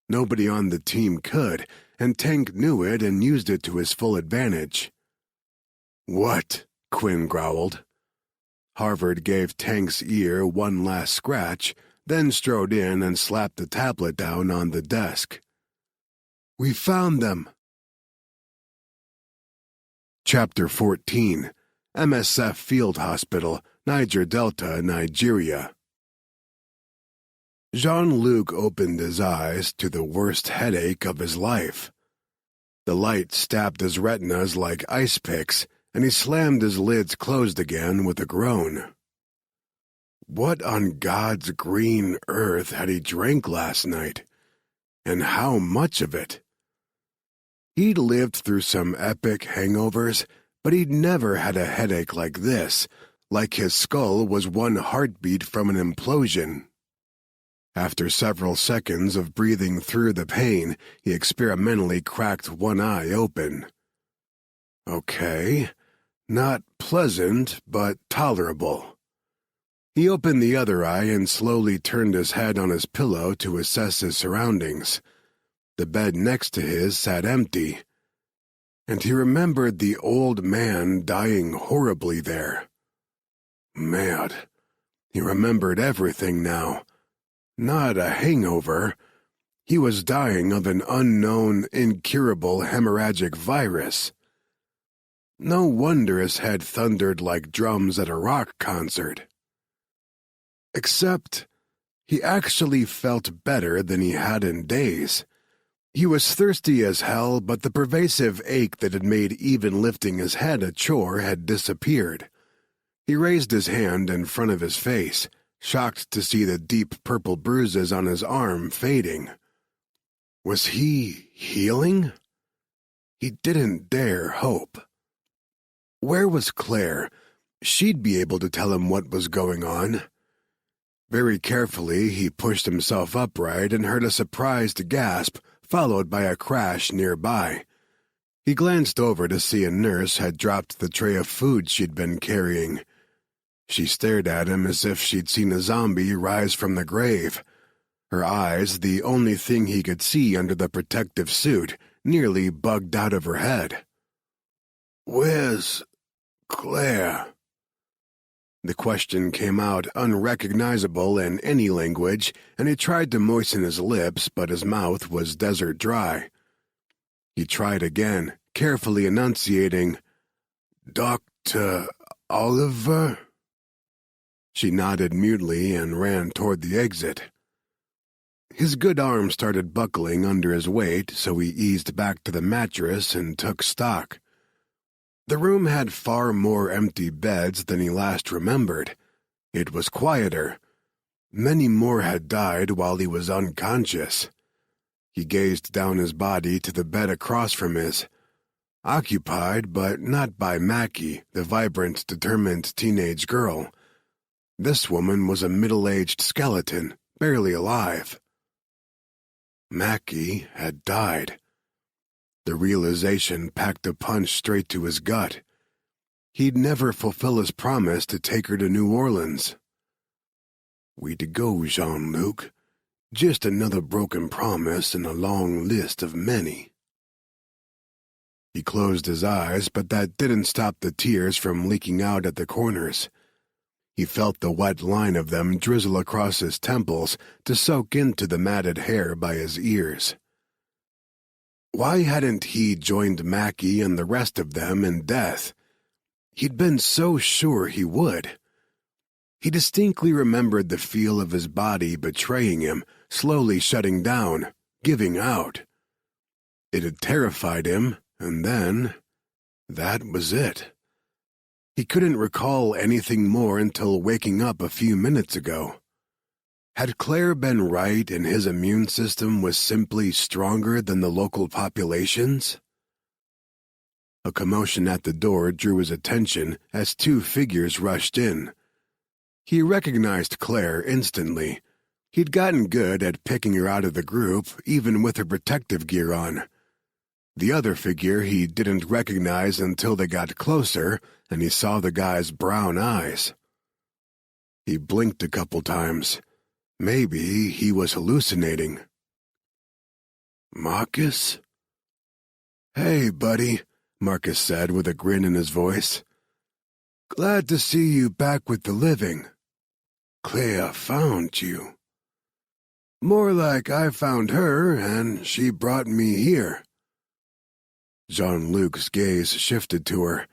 Nobody on the team could, and Tank knew it and used it to his full advantage. "What?" Quinn growled. Harvard gave Tank's ear one last scratch, then strode in and slapped the tablet down on the desk. "We found them." Chapter 14, MSF Field Hospital, Niger Delta, Nigeria. Jean-Luc opened his eyes to the worst headache of his life. The light stabbed his retinas like ice picks, and he slammed his lids closed again with a groan. What on God's green earth had he drank last night? And how much of it? He'd lived through some epic hangovers, but he'd never had a headache like this, like his skull was one heartbeat from an implosion. After several seconds of breathing through the pain, he experimentally cracked one eye open. Okay, not pleasant, but tolerable. He opened the other eye and slowly turned his head on his pillow to assess his surroundings. The bed next to his sat empty, and he remembered the old man dying horribly there. Mad. He remembered everything now. Not a hangover. He was dying of an unknown, incurable hemorrhagic virus. No wonder his head thundered like drums at a rock concert. Except, he actually felt better than he had in days. He was thirsty as hell, but the pervasive ache that had made even lifting his head a chore had disappeared. He raised his hand in front of his face, shocked to see the deep purple bruises on his arm fading. Was he healing? He didn't dare hope. Where was Claire? She'd be able to tell him what was going on. Very carefully, he pushed himself upright and heard a surprised gasp, followed by a crash nearby. He glanced over to see a nurse had dropped the tray of food she'd been carrying. She stared at him as if she'd seen a zombie rise from the grave. Her eyes, the only thing he could see under the protective suit, nearly bugged out of her head. "Where's Claire?" The question came out unrecognizable in any language, and he tried to moisten his lips, but his mouth was desert dry. He tried again, carefully enunciating, "Dr. Oliver?" She nodded mutely and ran toward the exit. His good arm started buckling under his weight, so he eased back to the mattress and took stock. The room had far more empty beds than he last remembered. It was quieter. Many more had died while he was unconscious. He gazed down his body to the bed across from his, occupied but not by Mackie, the vibrant, determined teenage girl. This woman was a middle-aged skeleton, barely alive. Mackie had died. The realization packed a punch straight to his gut. He'd never fulfill his promise to take her to New Orleans. "Way to go, Jean-Luc. Just another broken promise in a long list of many." He closed his eyes, but that didn't stop the tears from leaking out at the corners. He felt the wet line of them drizzle across his temples to soak into the matted hair by his ears. Why hadn't he joined Mackie and the rest of them in death? He'd been so sure he would. He distinctly remembered the feel of his body betraying him, slowly shutting down, giving out. It had terrified him, and then, that was it. He couldn't recall anything more until waking up a few minutes ago. Had Claire been right and his immune system was simply stronger than the local population's? A commotion at the door drew his attention as two figures rushed in. He recognized Claire instantly. He'd gotten good at picking her out of the group, even with her protective gear on. The other figure he didn't recognize until they got closer and he saw the guy's brown eyes. He blinked a couple times. Maybe he was hallucinating. "Marcus?" "Hey, buddy," Marcus said with a grin in his voice. "Glad to see you back with the living. Claire found you." "More like I found her and she brought me here." Jean-Luc's gaze shifted to her.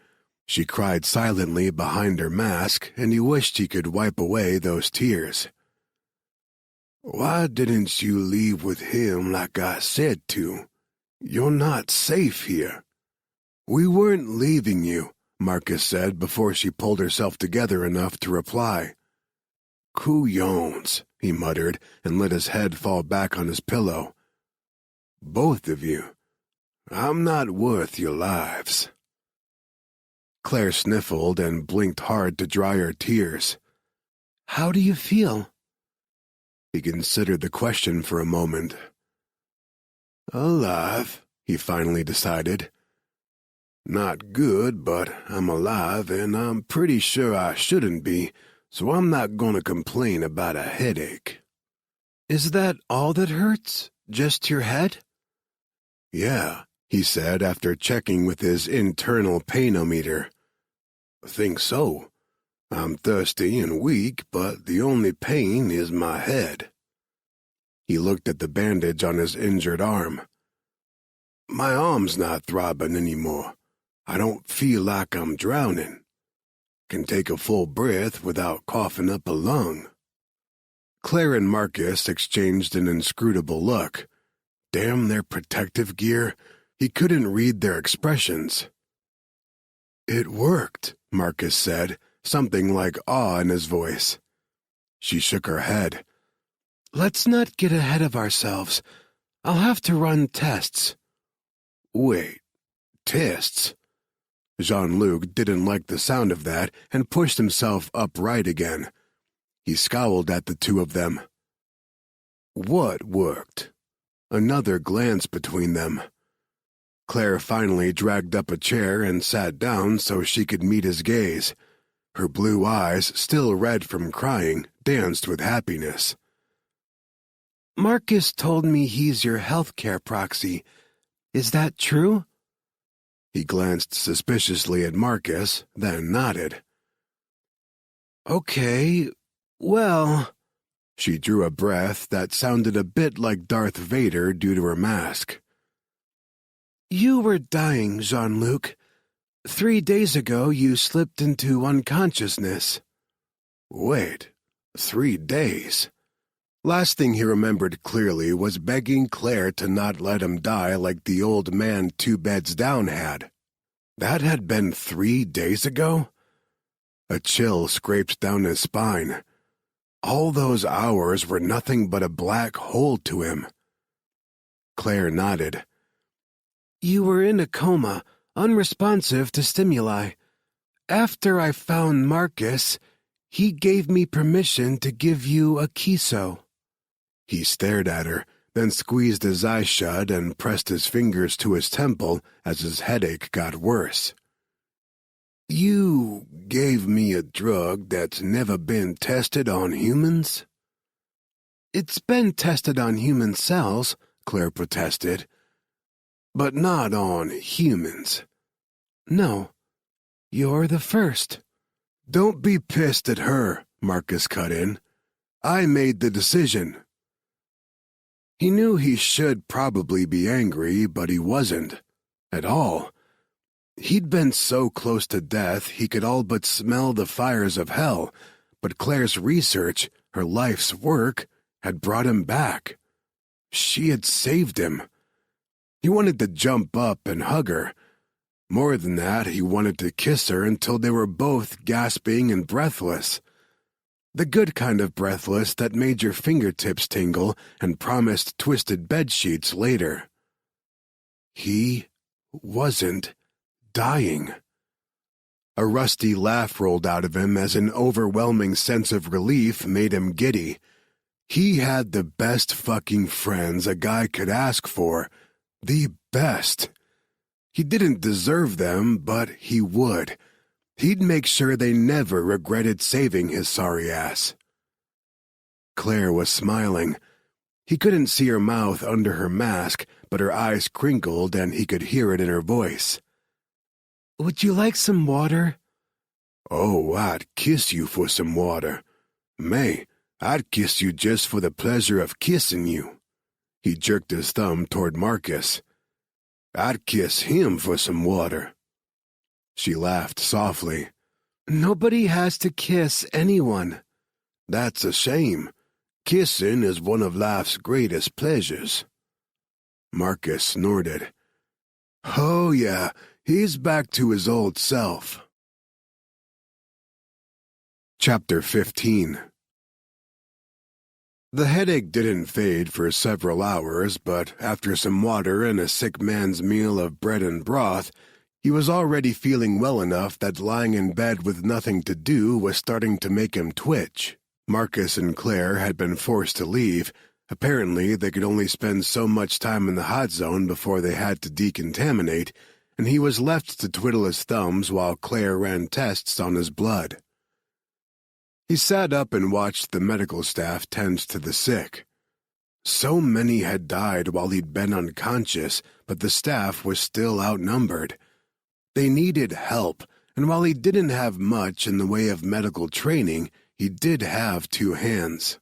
She cried silently behind her mask, and he wished he could wipe away those tears. "Why didn't you leave with him like I said to? You're not safe here." "We weren't leaving you," Marcus said before she pulled herself together enough to reply. "Couillons," he muttered and let his head fall back on his pillow. "Both of you. I'm not worth your lives." Claire sniffled and blinked hard to dry her tears. "How do you feel?" He considered the question for a moment. "Alive," he finally decided. "Not good, but I'm alive, and I'm pretty sure I shouldn't be, so I'm not gonna complain about a headache." "Is that all that hurts? Just your head?" "Yeah," he said after checking with his internal painometer. "Think so. I'm thirsty and weak, but the only pain is my head." He looked at the bandage on his injured arm. "My arm's not throbbing anymore. I don't feel like I'm drowning. Can take a full breath without coughing up a lung." Claire and Marcus exchanged an inscrutable look. Damn their protective gear. He couldn't read their expressions. "It worked," Marcus said, something like awe in his voice. She shook her head. "Let's not get ahead of ourselves. I'll have to run tests." "Wait, tests?" Jean-Luc didn't like the sound of that and pushed himself upright again. He scowled at the two of them. "What worked?" Another glance between them. Claire finally dragged up a chair and sat down so she could meet his gaze. Her blue eyes, still red from crying, danced with happiness. "Marcus told me he's your healthcare proxy. Is that true?" He glanced suspiciously at Marcus, then nodded. Okay, well... She drew a breath that sounded a bit like Darth Vader due to her mask. You were dying, Jean-Luc. 3 days ago you slipped into unconsciousness. Wait, 3 days? Last thing he remembered clearly was begging Claire to not let him die like the old man 2 beds down had. That had been 3 days ago? A chill scraped down his spine. All those hours were nothing but a black hole to him. Claire nodded. You were in a coma, unresponsive to stimuli. After I found Marcus, he gave me permission to give you a kiso. He stared at her, then squeezed his eyes shut and pressed his fingers to his temple as his headache got worse. You gave me a drug that's never been tested on humans? It's been tested on human cells, Claire protested. But not on humans. No, you're the first. Don't be pissed at her, Marcus cut in. I made the decision. He knew he should probably be angry, but he wasn't. At all. He'd been so close to death he could all but smell the fires of hell, but Claire's research, her life's work, had brought him back. She had saved him. He wanted to jump up and hug her. More than that, he wanted to kiss her until they were both gasping and breathless. The good kind of breathless that made your fingertips tingle and promised twisted bedsheets later. He wasn't dying. A rusty laugh rolled out of him as an overwhelming sense of relief made him giddy. He had the best fucking friends a guy could ask for. The best. He didn't deserve them, but he would. He'd make sure they never regretted saving his sorry ass. Claire was smiling. He couldn't see her mouth under her mask, but her eyes crinkled and he could hear it in her voice. Would you like some water? Oh, I'd kiss you for some water. May, I'd kiss you just for the pleasure of kissing you. He jerked his thumb toward Marcus. I'd kiss him for some water. She laughed softly. Nobody has to kiss anyone. That's a shame. Kissing is one of life's greatest pleasures. Marcus snorted. Oh, yeah, he's back to his old self. Chapter 15. The headache didn't fade for several hours, but after some water and a sick man's meal of bread and broth, he was already feeling well enough that lying in bed with nothing to do was starting to make him twitch. Marcus and Claire had been forced to leave. Apparently, they could only spend so much time in the hot zone before they had to decontaminate, and he was left to twiddle his thumbs while Claire ran tests on his blood. He sat up and watched the medical staff tend to the sick. So many had died while he'd been unconscious, but the staff was still outnumbered. They needed help, and while he didn't have much in the way of medical training, he did have 2 hands.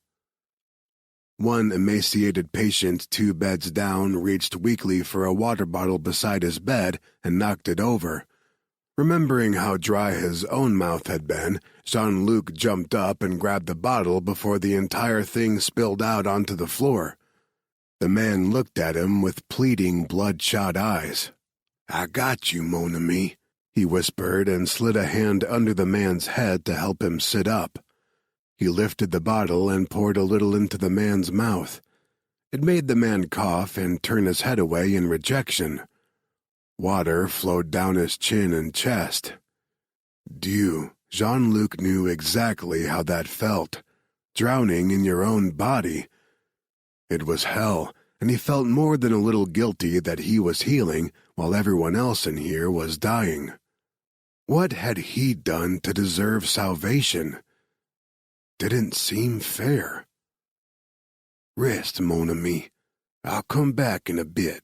One emaciated patient 2 beds down reached weakly for a water bottle beside his bed and knocked it over. Remembering how dry his own mouth had been, Jean-Luc jumped up and grabbed the bottle before the entire thing spilled out onto the floor. The man looked at him with pleading, bloodshot eyes. I got you, mon ami, he whispered and slid a hand under the man's head to help him sit up. He lifted the bottle and poured a little into the man's mouth. It made the man cough and turn his head away in rejection. Water flowed down his chin and chest. Dieu, Jean-Luc knew exactly how that felt. Drowning in your own body. It was hell, and he felt more than a little guilty that he was healing while everyone else in here was dying. What had he done to deserve salvation? Didn't seem fair. Rest, mon ami. I'll come back in a bit.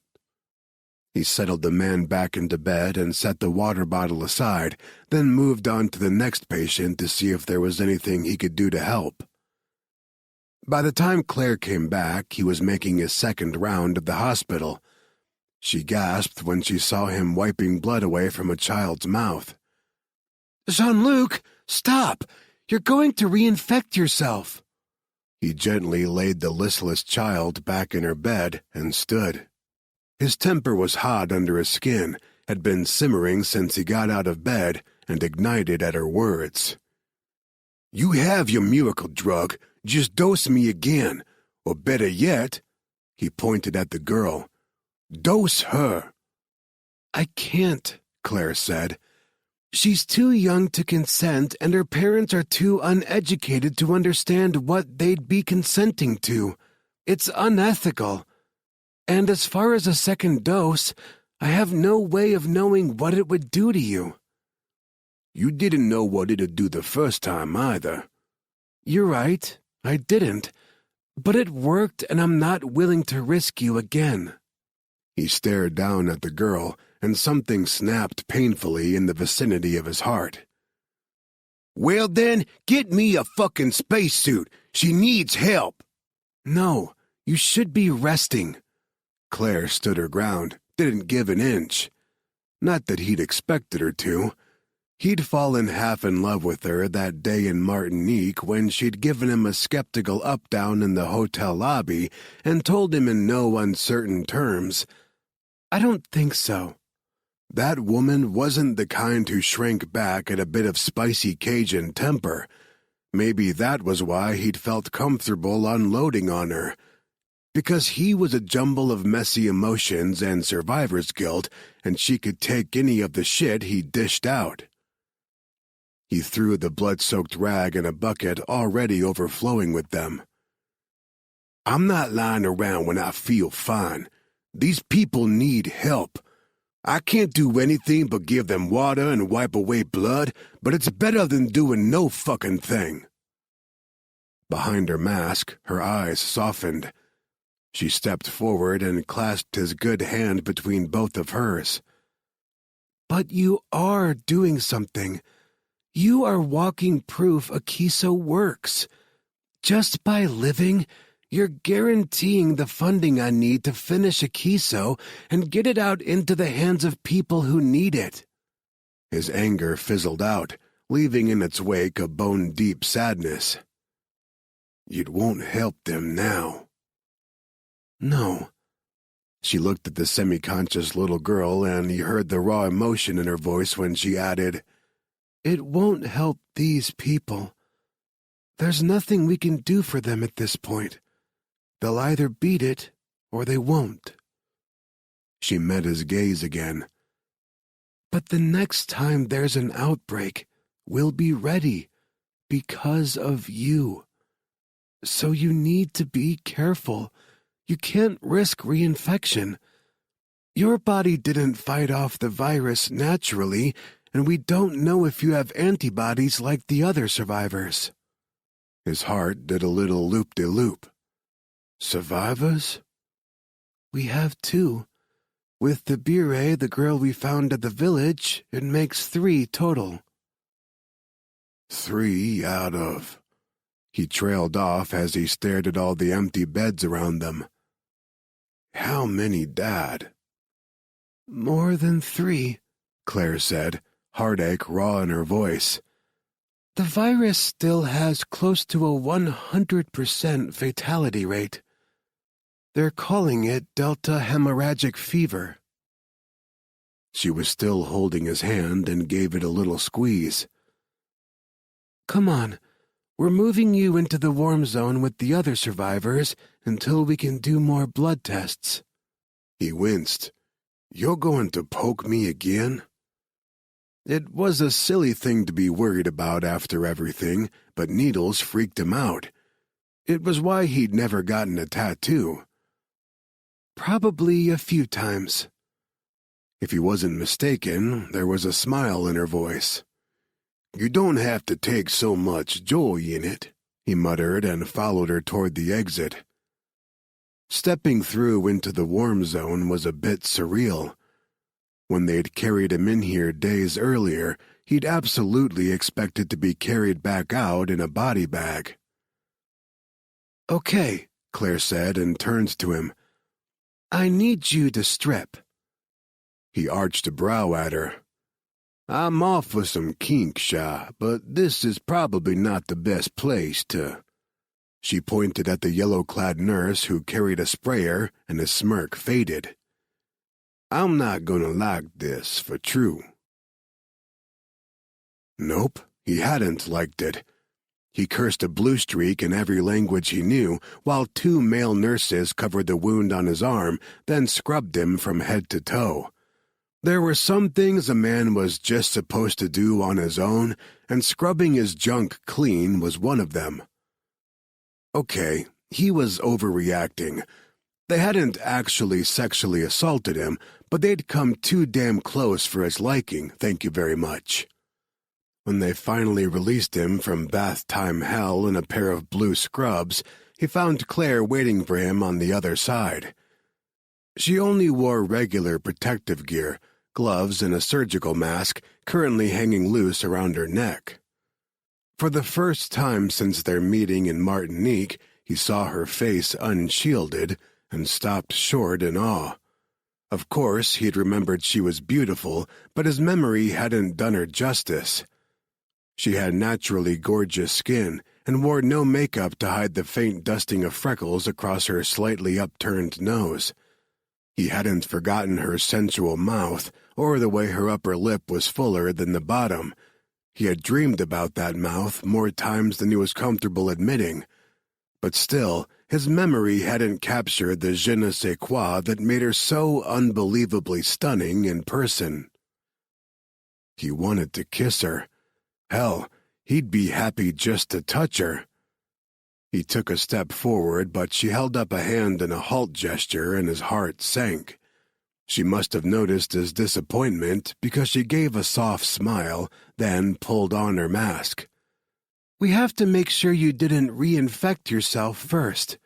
He settled the man back into bed and set the water bottle aside, then moved on to the next patient to see if there was anything he could do to help. By the time Claire came back, he was making his second round of the hospital. She gasped when she saw him wiping blood away from a child's mouth. "Jean-Luc, stop! You're going to reinfect yourself." He gently laid the listless child back in her bed and stood. His temper was hot under his skin, had been simmering since he got out of bed, and ignited at her words. "You have your miracle drug. Just dose me again. Or better yet," he pointed at the girl, "dose her." "I can't," Claire said. "She's too young to consent, and her parents are too uneducated to understand what they'd be consenting to. It's unethical. And as far as a second dose, I have no way of knowing what it would do to you." "You didn't know what it'd do the first time, either." "You're right, I didn't. But it worked, and I'm not willing to risk you again." He stared down at the girl, and something snapped painfully in the vicinity of his heart. "Well then, get me a fucking spacesuit. She needs help." "No, you should be resting." Claire stood her ground, didn't give an inch. Not that he'd expected her to. He'd fallen half in love with her that day in Martinique when she'd given him a skeptical up-down in the hotel lobby and told him in no uncertain terms, "I don't think so." That woman wasn't the kind who shrank back at a bit of spicy Cajun temper. Maybe that was why he'd felt comfortable unloading on her. Because he was a jumble of messy emotions and survivor's guilt, and she could take any of the shit he dished out. He threw the blood-soaked rag in a bucket already overflowing with them. "I'm not lying around when I feel fine. These people need help. I can't do anything but give them water and wipe away blood, but it's better than doing no fucking thing." Behind her mask, her eyes softened. She stepped forward and clasped his good hand between both of hers. "But you are doing something. You are walking proof Akiso works. Just by living, you're guaranteeing the funding I need to finish Akiso and get it out into the hands of people who need it." His anger fizzled out, leaving in its wake a bone-deep sadness. "It won't help them now." "No." She looked at the semi-conscious little girl, and he heard the raw emotion in her voice when she added, "It won't help these people. There's nothing we can do for them at this point. They'll either beat it, or they won't." She met his gaze again. "But the next time there's an outbreak, we'll be ready, because of you. So you need to be careful. You can't risk reinfection. Your body didn't fight off the virus naturally, and we don't know if you have antibodies like the other survivors." His heart did a little loop-de-loop. "Survivors? We have two. With the Bure, the girl we found at the village, it makes 3 total." 3 out of... He trailed off as he stared at all the empty beds around them. "How many died?" "More than 3, Claire said, heartache raw in her voice. "The virus still has close to a 100% fatality rate. They're calling it Delta hemorrhagic fever." She was still holding his hand and gave it a little squeeze. "Come on. We're moving you into the warm zone with the other survivors until we can do more blood tests." He winced. "You're going to poke me again?" It was a silly thing to be worried about after everything, but needles freaked him out. It was why he'd never gotten a tattoo. "Probably a few times." If he wasn't mistaken, there was a smile in her voice. "You don't have to take so much joy in it," he muttered and followed her toward the exit. Stepping through into the warm zone was a bit surreal. When they'd carried him in here days earlier, he'd absolutely expected to be carried back out in a body bag. "Okay," Claire said and turned to him. "I need you to strip." He arched a brow at her. "I'm off for some kink, Sha, but this is probably not the best place to—" She pointed at the yellow-clad nurse who carried a sprayer, and his smirk faded. "I'm not gonna like this, for true." Nope, he hadn't liked it. He cursed a blue streak in every language he knew, while 2 male nurses covered the wound on his arm, then scrubbed him from head to toe. There were some things a man was just supposed to do on his own, and scrubbing his junk clean was one of them. Okay, he was overreacting. They hadn't actually sexually assaulted him, but they'd come too damn close for his liking, thank you very much. When they finally released him from bath-time hell in a pair of blue scrubs, he found Claire waiting for him on the other side. She only wore regular protective gear, gloves and a surgical mask currently hanging loose around her neck. For the first time since their meeting in Martinique, he saw her face unshielded and stopped short in awe. Of course, he'd remembered she was beautiful, but his memory hadn't done her justice. She had naturally gorgeous skin and wore no makeup to hide the faint dusting of freckles across her slightly upturned nose. He hadn't forgotten her sensual mouth or the way her upper lip was fuller than the bottom. He had dreamed about that mouth more times than he was comfortable admitting. But still, his memory hadn't captured the je ne sais quoi that made her so unbelievably stunning in person. He wanted to kiss her. Hell, he'd be happy just to touch her. He took a step forward, but she held up a hand in a halt gesture and his heart sank. She must have noticed his disappointment because she gave a soft smile, then pulled on her mask. "We have to make sure you didn't reinfect yourself first.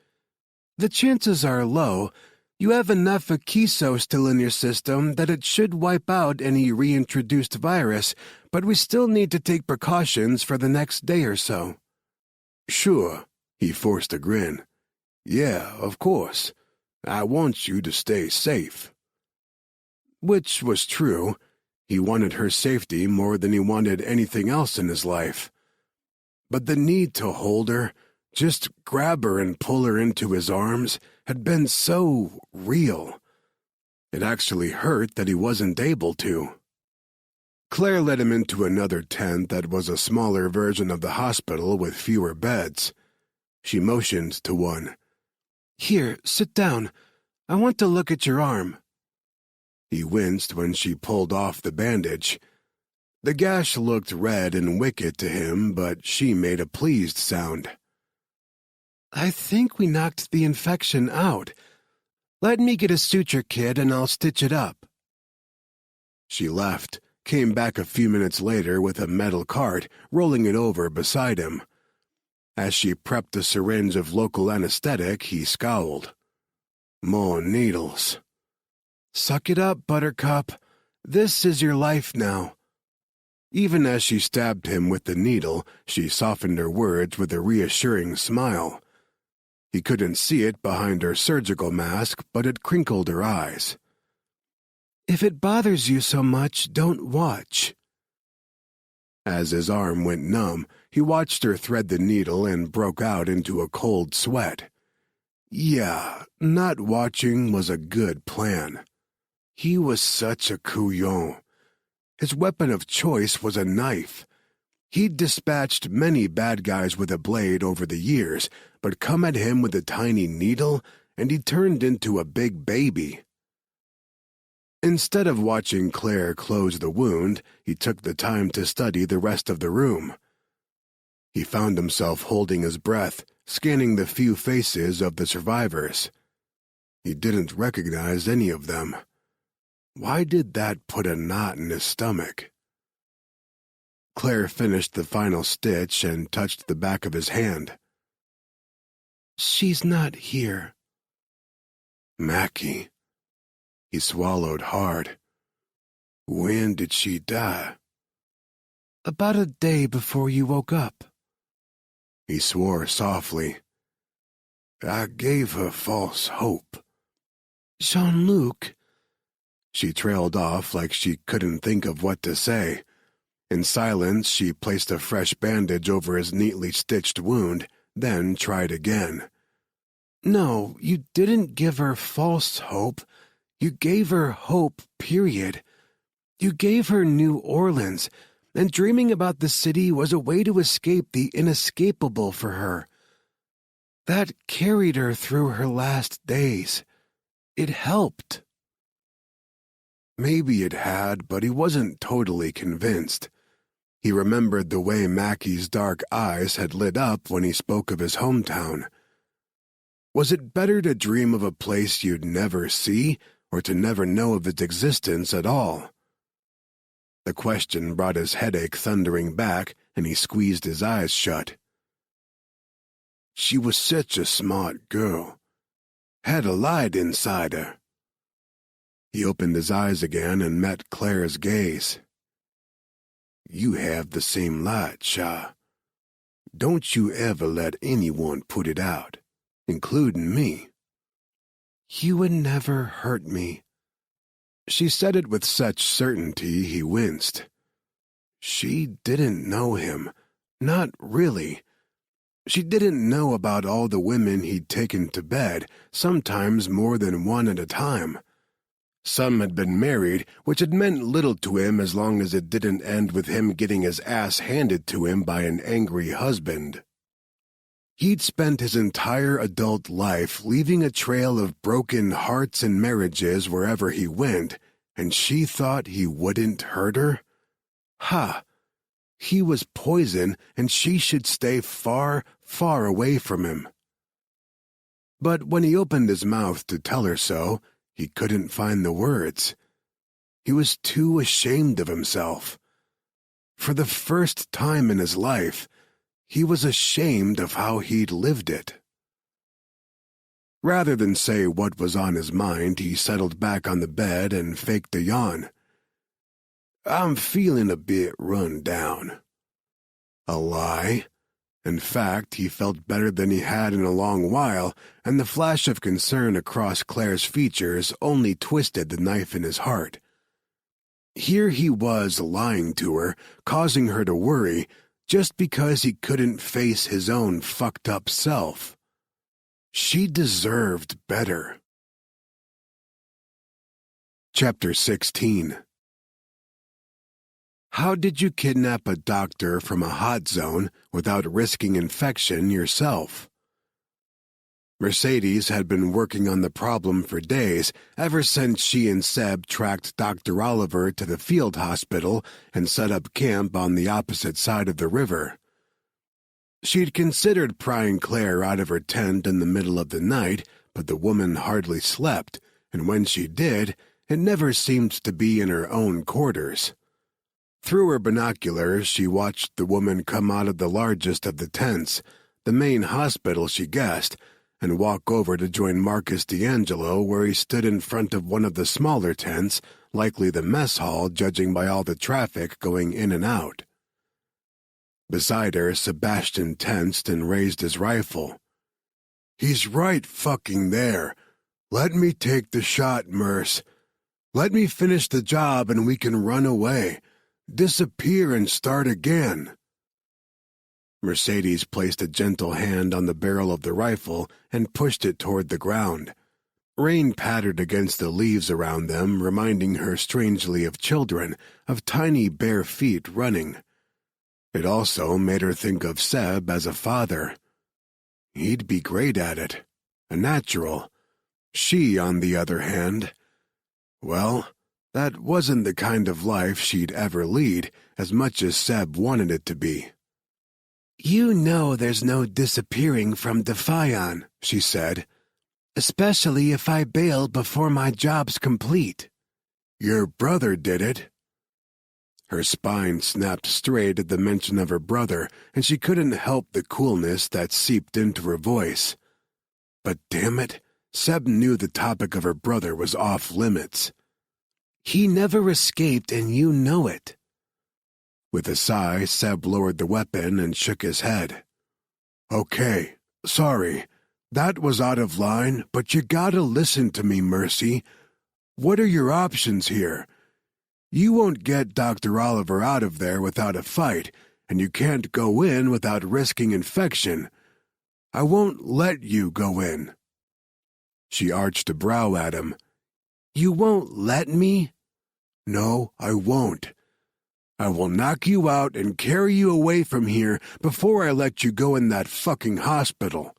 The chances are low. You have enough Akiso still in your system that it should wipe out any reintroduced virus, but we still need to take precautions for the next day or so." "Sure," he forced a grin. "Yeah, of course. I want you to stay safe." Which was true. He wanted her safety more than he wanted anything else in his life. But the need to hold her, just grab her and pull her into his arms, had been so real. It actually hurt that he wasn't able to. Claire led him into another tent that was a smaller version of the hospital with fewer beds. She motioned to one. "Here, sit down. I want to look at your arm." He winced when she pulled off the bandage. The gash looked red and wicked to him, but she made a pleased sound. "I think we knocked the infection out. Let me get a suture kit and I'll stitch it up." She left, came back a few minutes later with a metal cart, rolling it over beside him. As she prepped a syringe of local anesthetic, he scowled. More needles. "Suck it up, Buttercup. This is your life now." Even as she stabbed him with the needle, she softened her words with a reassuring smile. He couldn't see it behind her surgical mask, but it crinkled her eyes. "If it bothers you so much, don't watch." As his arm went numb, he watched her thread the needle and broke out into a cold sweat. Yeah, not watching was a good plan. He was such a couillon. His weapon of choice was a knife. He'd dispatched many bad guys with a blade over the years, but come at him with a tiny needle, and he turned into a big baby. Instead of watching Claire close the wound, he took the time to study the rest of the room. He found himself holding his breath, scanning the few faces of the survivors. He didn't recognize any of them. Why did that put a knot in his stomach? Claire finished the final stitch and touched the back of his hand. "She's not here." Mackie. He swallowed hard. When did she die? About a day before you woke up. He swore softly. I gave her false hope. Jean-Luc. She trailed off like she couldn't think of what to say. In silence, she placed a fresh bandage over his neatly stitched wound, then tried again. No, you didn't give her false hope. You gave her hope, period. You gave her New Orleans, and dreaming about the city was a way to escape the inescapable for her. That carried her through her last days. It helped. Maybe it had, but he wasn't totally convinced. He remembered the way Mackie's dark eyes had lit up when he spoke of his hometown. Was it better to dream of a place you'd never see, or to never know of its existence at all? The question brought his headache thundering back, and he squeezed his eyes shut. She was such a smart girl. Had a light inside her. He opened his eyes again and met Claire's gaze. You have the same light, Shah. Don't you ever let anyone put it out, including me. You would never hurt me. She said it with such certainty he winced. She didn't know him. Not really. She didn't know about all the women he'd taken to bed, sometimes more than one at a time. Some had been married, which had meant little to him as long as it didn't end with him getting his ass handed to him by an angry husband. He'd spent his entire adult life leaving a trail of broken hearts and marriages wherever he went, and she thought he wouldn't hurt her? Ha! He was poison, and she should stay far, far away from him. But when he opened his mouth to tell her so, he couldn't find the words. He was too ashamed of himself. For the first time in his life, he was ashamed of how he'd lived it. Rather than say what was on his mind, he settled back on the bed and faked a yawn. I'm feeling a bit run down. A lie? In fact, he felt better than he had in a long while, and the flash of concern across Claire's features only twisted the knife in his heart. Here he was lying to her, causing her to worry, just because he couldn't face his own fucked-up self. She deserved better. Chapter 16. How did you kidnap a doctor from a hot zone without risking infection yourself? Mercedes had been working on the problem for days, ever since she and Seb tracked Dr. Oliver to the field hospital and set up camp on the opposite side of the river. She'd considered prying Claire out of her tent in the middle of the night, but the woman hardly slept, and when she did, it never seemed to be in her own quarters. Through her binoculars, she watched the woman come out of the largest of the tents, the main hospital, she guessed, and walk over to join Marcus D'Angelo where he stood in front of one of the smaller tents, likely the mess hall judging by all the traffic going in and out. Beside her, Sebastian tensed and raised his rifle. He's right fucking there. Let me take the shot, Merce. Let me finish the job and we can run away. Disappear and start again. Mercedes placed a gentle hand on the barrel of the rifle and pushed it toward the ground. Rain pattered against the leaves around them, reminding her strangely of children, of tiny bare feet running. It also made her think of Seb as a father. He'd be great at it. A natural. She, on the other hand, well, that wasn't the kind of life she'd ever lead, as much as Seb wanted it to be. You know there's no disappearing from Defion, she said, especially if I bail before my job's complete. Your brother did it. Her spine snapped straight at the mention of her brother, and she couldn't help the coolness that seeped into her voice. But damn it, Seb knew the topic of her brother was off limits. He never escaped, and you know it." With a sigh, Seb lowered the weapon and shook his head. "Okay, sorry. That was out of line, but you gotta listen to me, Mercy. What are your options here? You won't get Dr. Oliver out of there without a fight, and you can't go in without risking infection. I won't let you go in." She arched a brow at him. "You won't let me?" "No, I won't. I will knock you out and carry you away from here before I let you go in that fucking hospital."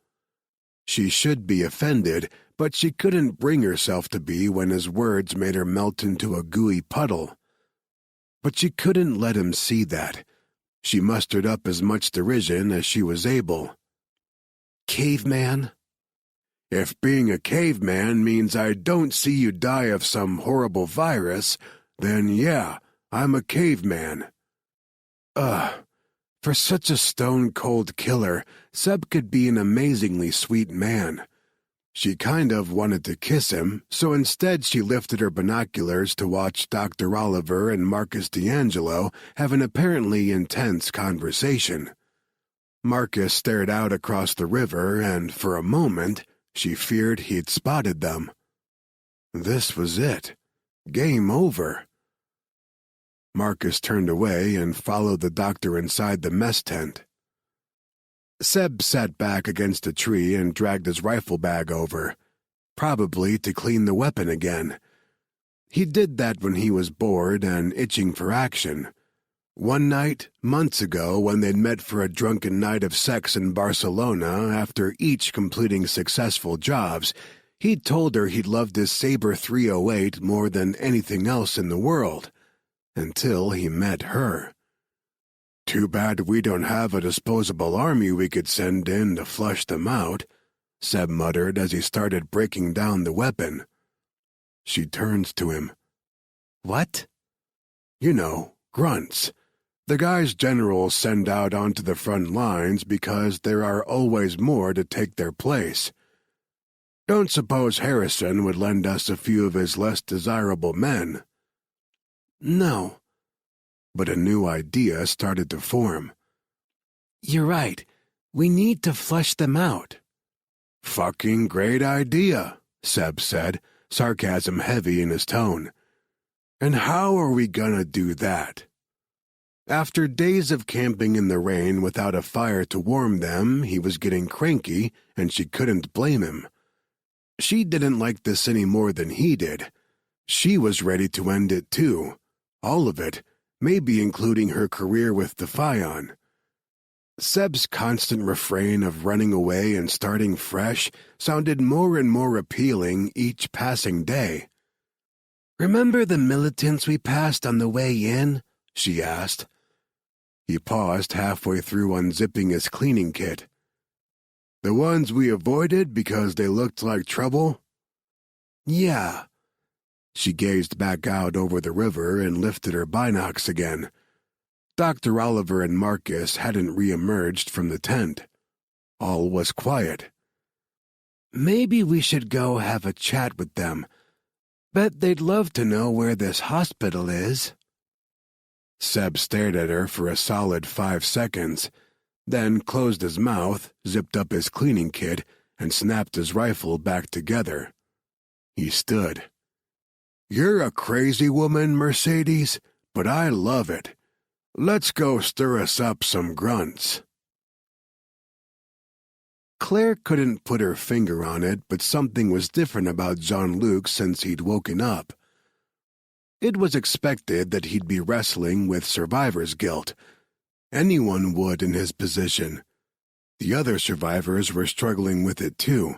She should be offended, but she couldn't bring herself to be when his words made her melt into a gooey puddle. But she couldn't let him see that. She mustered up as much derision as she was able. "Caveman?" "If being a caveman means I don't see you die of some horrible virus, then yeah, I'm a caveman." For such a stone-cold killer, Seb could be an amazingly sweet man. She kind of wanted to kiss him, so instead she lifted her binoculars to watch Dr. Oliver and Marcus D'Angelo have an apparently intense conversation. Marcus stared out across the river, and for a moment, she feared he'd spotted them. This was it. Game over. Marcus turned away and followed the doctor inside the mess tent. Seb sat back against a tree and dragged his rifle bag over, probably to clean the weapon again. He did that when he was bored and itching for action. One night, months ago, when they'd met for a drunken night of sex in Barcelona after each completing successful jobs, he'd told her he'd loved his Sabre 308 more than anything else in the world. Until he met her. "Too bad we don't have a disposable army we could send in to flush them out," Seb muttered as he started breaking down the weapon. She turned to him. "What?" "You know, grunts. The guys generals send out onto the front lines because there are always more to take their place. Don't suppose Harrison would lend us a few of his less desirable men?" "No." But a new idea started to form. "You're right. We need to flush them out." "Fucking great idea," Seb said, sarcasm heavy in his tone. "And how are we gonna do that?" After days of camping in the rain without a fire to warm them, he was getting cranky, and she couldn't blame him. She didn't like this any more than he did. She was ready to end it too. All of it, maybe including her career with Defion. Seb's constant refrain of running away and starting fresh sounded more and more appealing each passing day. "Remember the militants we passed on the way in?" she asked. He paused halfway through unzipping his cleaning kit. "The ones we avoided because they looked like trouble?" "Yeah." She gazed back out over the river and lifted her binocs again. Dr. Oliver and Marcus hadn't re-emerged from the tent. All was quiet. "Maybe we should go have a chat with them. Bet they'd love to know where this hospital is." Seb stared at her for a solid 5 seconds, then closed his mouth, zipped up his cleaning kit, and snapped his rifle back together. He stood. "You're a crazy woman, Mercedes, but I love it. Let's go stir us up some grunts." Claire couldn't put her finger on it, but something was different about Jean-Luc since he'd woken up. It was expected that he'd be wrestling with survivor's guilt. Anyone would in his position. The other survivors were struggling with it too.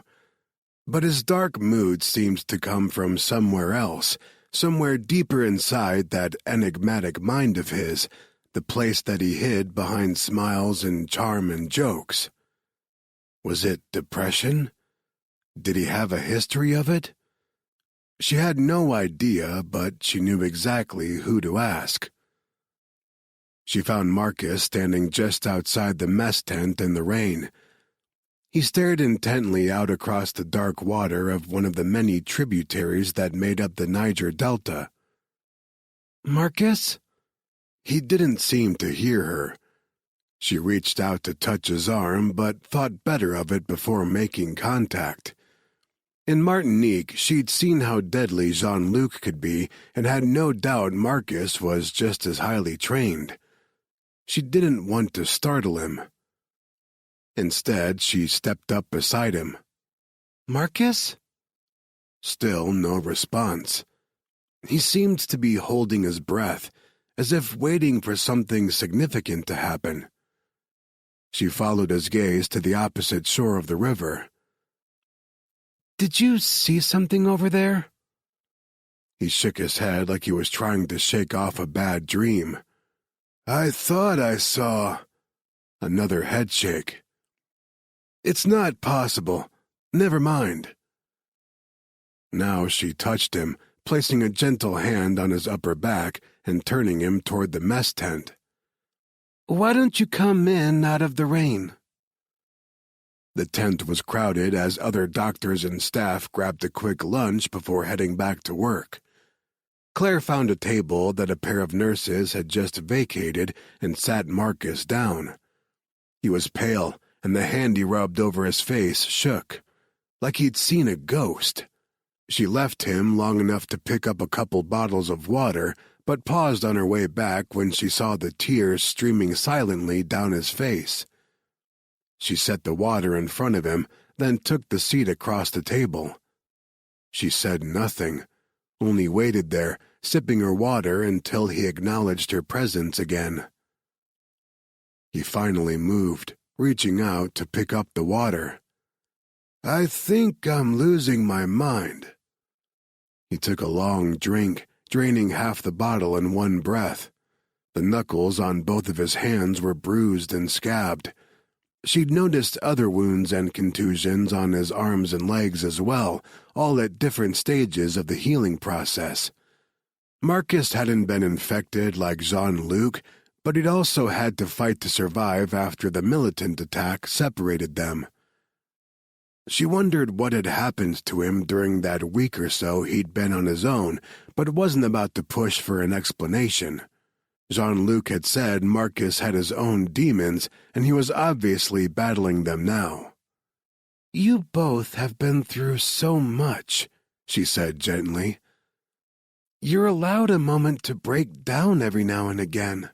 But his dark mood seemed to come from somewhere else, somewhere deeper inside that enigmatic mind of his, the place that he hid behind smiles and charm and jokes. Was it depression? Did he have a history of it? She had no idea, but she knew exactly who to ask. She found Marcus standing just outside the mess tent in the rain. He stared intently out across the dark water of one of the many tributaries that made up the Niger Delta. Marcus? He didn't seem to hear her. She reached out to touch his arm, but thought better of it before making contact. In Martinique, she'd seen how deadly Jean-Luc could be and had no doubt Marcus was just as highly trained. She didn't want to startle him. Instead, she stepped up beside him. Marcus? Still no response. He seemed to be holding his breath, as if waiting for something significant to happen. She followed his gaze to the opposite shore of the river. Did you see something over there? He shook his head like he was trying to shake off a bad dream. I thought I saw... Another headshake. It's not possible. Never mind. Now she touched him, placing a gentle hand on his upper back and turning him toward the mess tent. Why don't you come in out of the rain? The tent was crowded as other doctors and staff grabbed a quick lunch before heading back to work. Claire found a table that a pair of nurses had just vacated and sat Marcus down. He was pale, and the hand he rubbed over his face shook, like he'd seen a ghost. She left him long enough to pick up a couple bottles of water, but paused on her way back when she saw the tears streaming silently down his face. She set the water in front of him, then took the seat across the table. She said nothing, only waited there, sipping her water until he acknowledged her presence again. He finally moved, reaching out to pick up the water. I think I'm losing my mind. He took a long drink, draining half the bottle in one breath. The knuckles on both of his hands were bruised and scabbed. She'd noticed other wounds and contusions on his arms and legs as well, all at different stages of the healing process. Marcus hadn't been infected like Jean-Luc, but he'd also had to fight to survive after the militant attack separated them. She wondered what had happened to him during that week or so he'd been on his own, but wasn't about to push for an explanation. Jean-Luc had said Marcus had his own demons, and he was obviously battling them now. You both have been through so much, she said gently. You're allowed a moment to break down every now and again.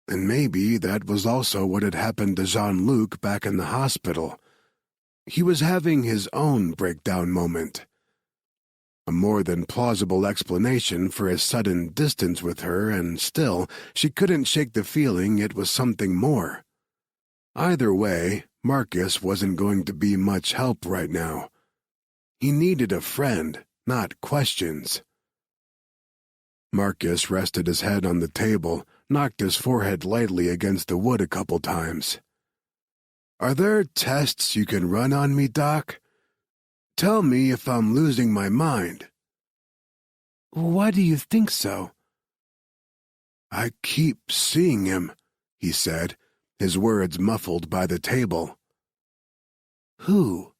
And maybe that was also what had happened to Jean-Luc back in the hospital. He was having his own breakdown moment. A more than plausible explanation for his sudden distance with her, and still, she couldn't shake the feeling it was something more. Either way, Marcus wasn't going to be much help right now. He needed a friend, not questions. Marcus rested his head on the table, knocked his forehead lightly against the wood a couple times. Are there tests you can run on me, Doc? Tell me if I'm losing my mind. Why do you think so? I keep seeing him, he said, his words muffled by the table. Who?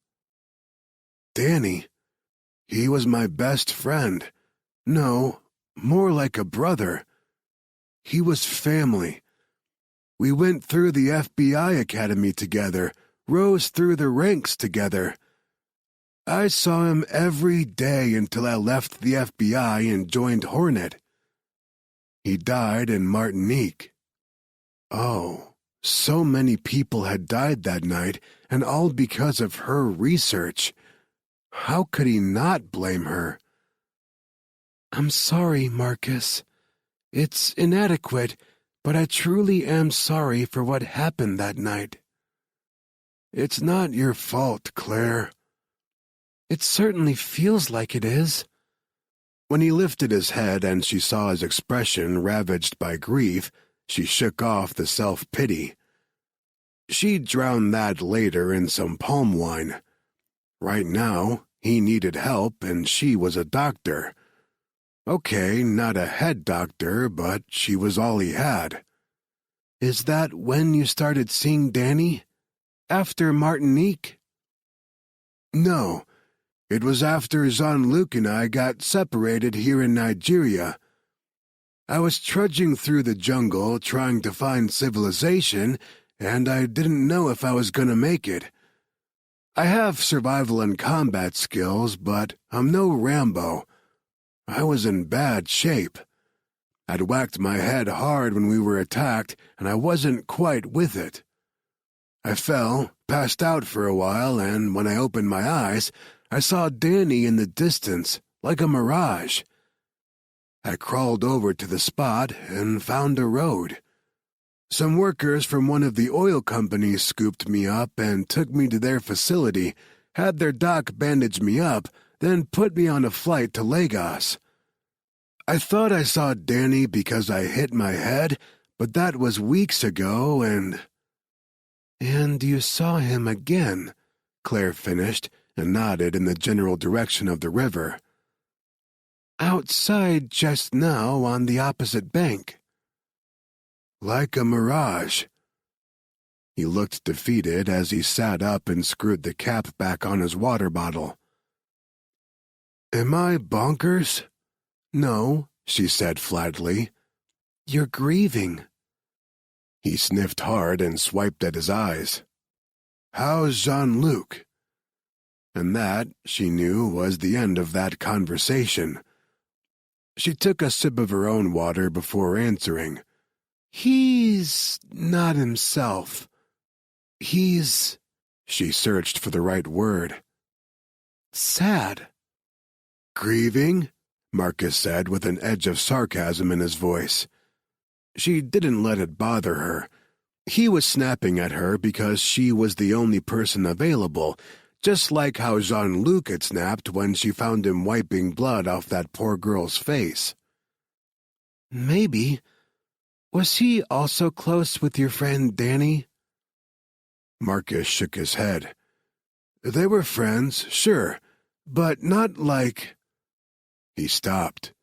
Danny. He was my best friend. No, more like a brother. He was family. We went through the FBI Academy together, rose through the ranks together. I saw him every day until I left the FBI and joined Hornet. He died in Martinique. Oh, so many people had died that night, and all because of her research. How could he not blame her? I'm sorry, Marcus. It's inadequate, but I truly am sorry for what happened that night. It's not your fault, Claire. It certainly feels like it is. When he lifted his head and she saw his expression ravaged by grief, she shook off the self-pity. She'd drown that later in some palm wine. Right now, he needed help and she was a doctor. Okay, not a head doctor, but she was all he had. Is that when you started seeing Danny? After Martinique? No. It was after Jean-Luc and I got separated here in Nigeria. I was trudging through the jungle trying to find civilization, and I didn't know if I was gonna make it. I have survival and combat skills, but I'm no Rambo. I was in bad shape. I'd whacked my head hard when we were attacked, and I wasn't quite with it. I fell, passed out for a while, and when I opened my eyes, I saw Danny in the distance, like a mirage. I crawled over to the spot and found a road. Some workers from one of the oil companies scooped me up and took me to their facility, had their doc bandage me up, then put me on a flight to Lagos. I thought I saw Danny because I hit my head, but that was weeks ago and... And you saw him again, Claire finished and nodded in the general direction of the river. Outside just now on the opposite bank. Like a mirage. He looked defeated as he sat up and screwed the cap back on his water bottle. Am I bonkers? No, she said flatly. You're grieving. He sniffed hard and swiped at his eyes. How's Jean-Luc? And that, she knew, was the end of that conversation. She took a sip of her own water before answering. He's not himself. He's... She searched for the right word. Sad. Grieving? Marcus said with an edge of sarcasm in his voice. She didn't let it bother her. He was snapping at her because she was the only person available, just like how Jean-Luc had snapped when she found him wiping blood off that poor girl's face. Maybe. Was he also close with your friend Danny? Marcus shook his head. They were friends, sure, but not like... He stopped.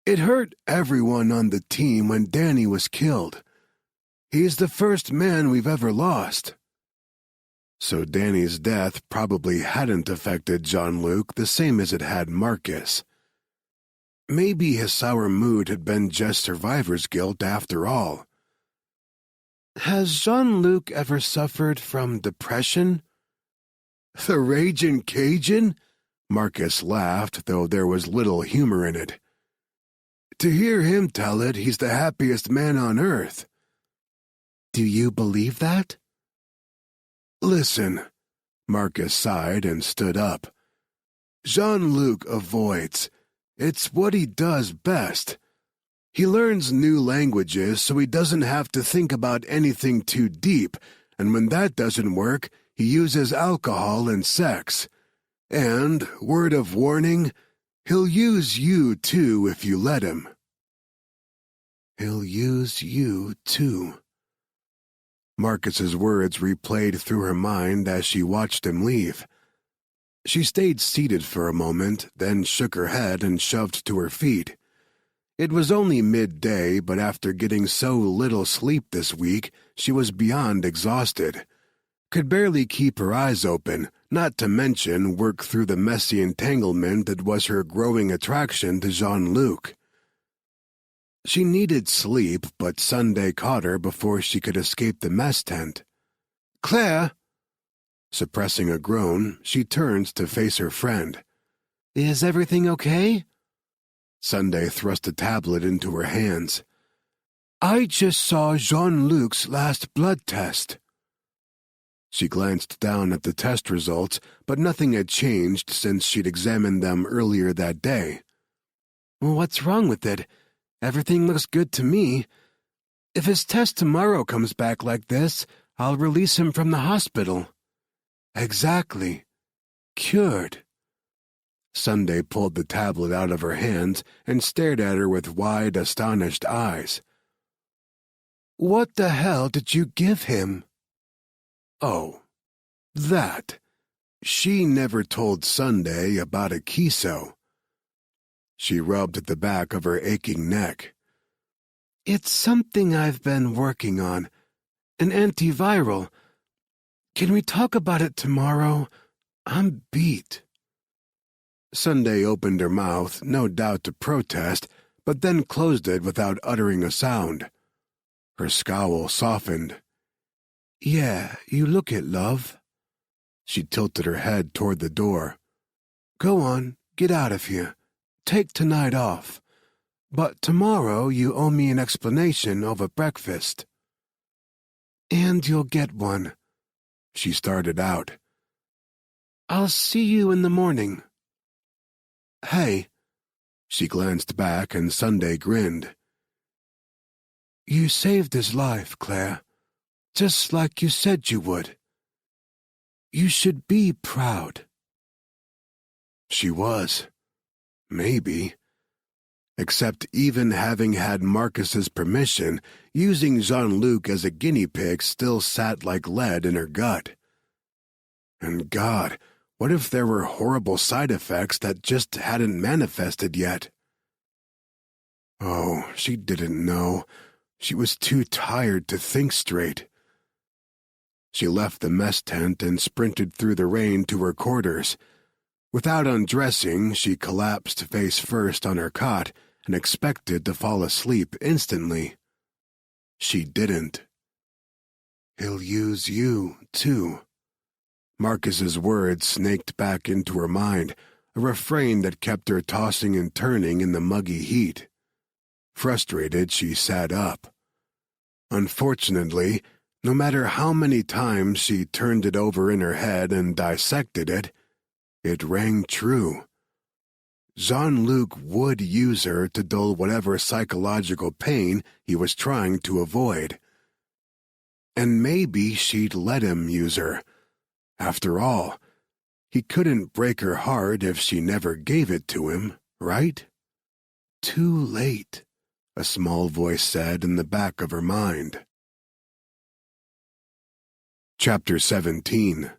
It hurt everyone on the team when Danny was killed. He's the first man we've ever lost. So Danny's death probably hadn't affected Jean-Luc the same as it had Marcus. Maybe his sour mood had been just survivor's guilt after all. Has Jean-Luc ever suffered from depression? The Ragin' Cajun? Marcus laughed, though there was little humor in it. To hear him tell it, he's the happiest man on earth. Do you believe that? Listen, Marcus sighed and stood up. Jean-Luc avoids. It's what he does best. He learns new languages so he doesn't have to think about anything too deep, and when that doesn't work, he uses alcohol and sex. And, word of warning, he'll use you too if you let him. He'll use you too. Marcus's words replayed through her mind as she watched him leave. She stayed seated for a moment, then shook her head and shoved to her feet. It was only midday, but after getting so little sleep this week, she was beyond exhausted. Could barely keep her eyes open, not to mention work through the messy entanglement that was her growing attraction to Jean-Luc. She needed sleep, but Sunday caught her before she could escape the mess tent. "Claire!" Suppressing a groan, she turned to face her friend. Is everything okay? Sunday thrust a tablet into her hands. I just saw Jean-Luc's last blood test. She glanced down at the test results, but nothing had changed since she'd examined them earlier that day. What's wrong with it? Everything looks good to me. If his test tomorrow comes back like this, I'll release him from the hospital. Exactly. Cured. Sunday pulled the tablet out of her hands and stared at her with wide, astonished eyes. What the hell did you give him? Oh, that. She never told Sunday about a kiso. She rubbed at the back of her aching neck. It's something I've been working on. An antiviral. Can we talk about it tomorrow? I'm beat." Sunday opened her mouth, no doubt to protest, but then closed it without uttering a sound. Her scowl softened. "Yeah, you look it, love." She tilted her head toward the door. "Go on, get out of here. Take tonight off. But tomorrow you owe me an explanation over breakfast." "And you'll get one." She started out. "I'll see you in the morning." "Hey." She glanced back and Sunday grinned. "You saved his life, Claire, just like you said you would. You should be proud." She was. Maybe. Except even having had Marcus's permission, using Jean-Luc as a guinea pig still sat like lead in her gut. And God, what if there were horrible side effects that just hadn't manifested yet? Oh, she didn't know. She was too tired to think straight. She left the mess tent and sprinted through the rain to her quarters. Without undressing, she collapsed face first on her cot and expected to fall asleep instantly. She didn't. "He'll use you, too." Marcus's words snaked back into her mind, a refrain that kept her tossing and turning in the muggy heat. Frustrated, she sat up. Unfortunately, no matter how many times she turned it over in her head and dissected it, it rang true. Jean-Luc would use her to dull whatever psychological pain he was trying to avoid. And maybe she'd let him use her. After all, he couldn't break her heart if she never gave it to him, right? "Too late," a small voice said in the back of her mind. Chapter 17.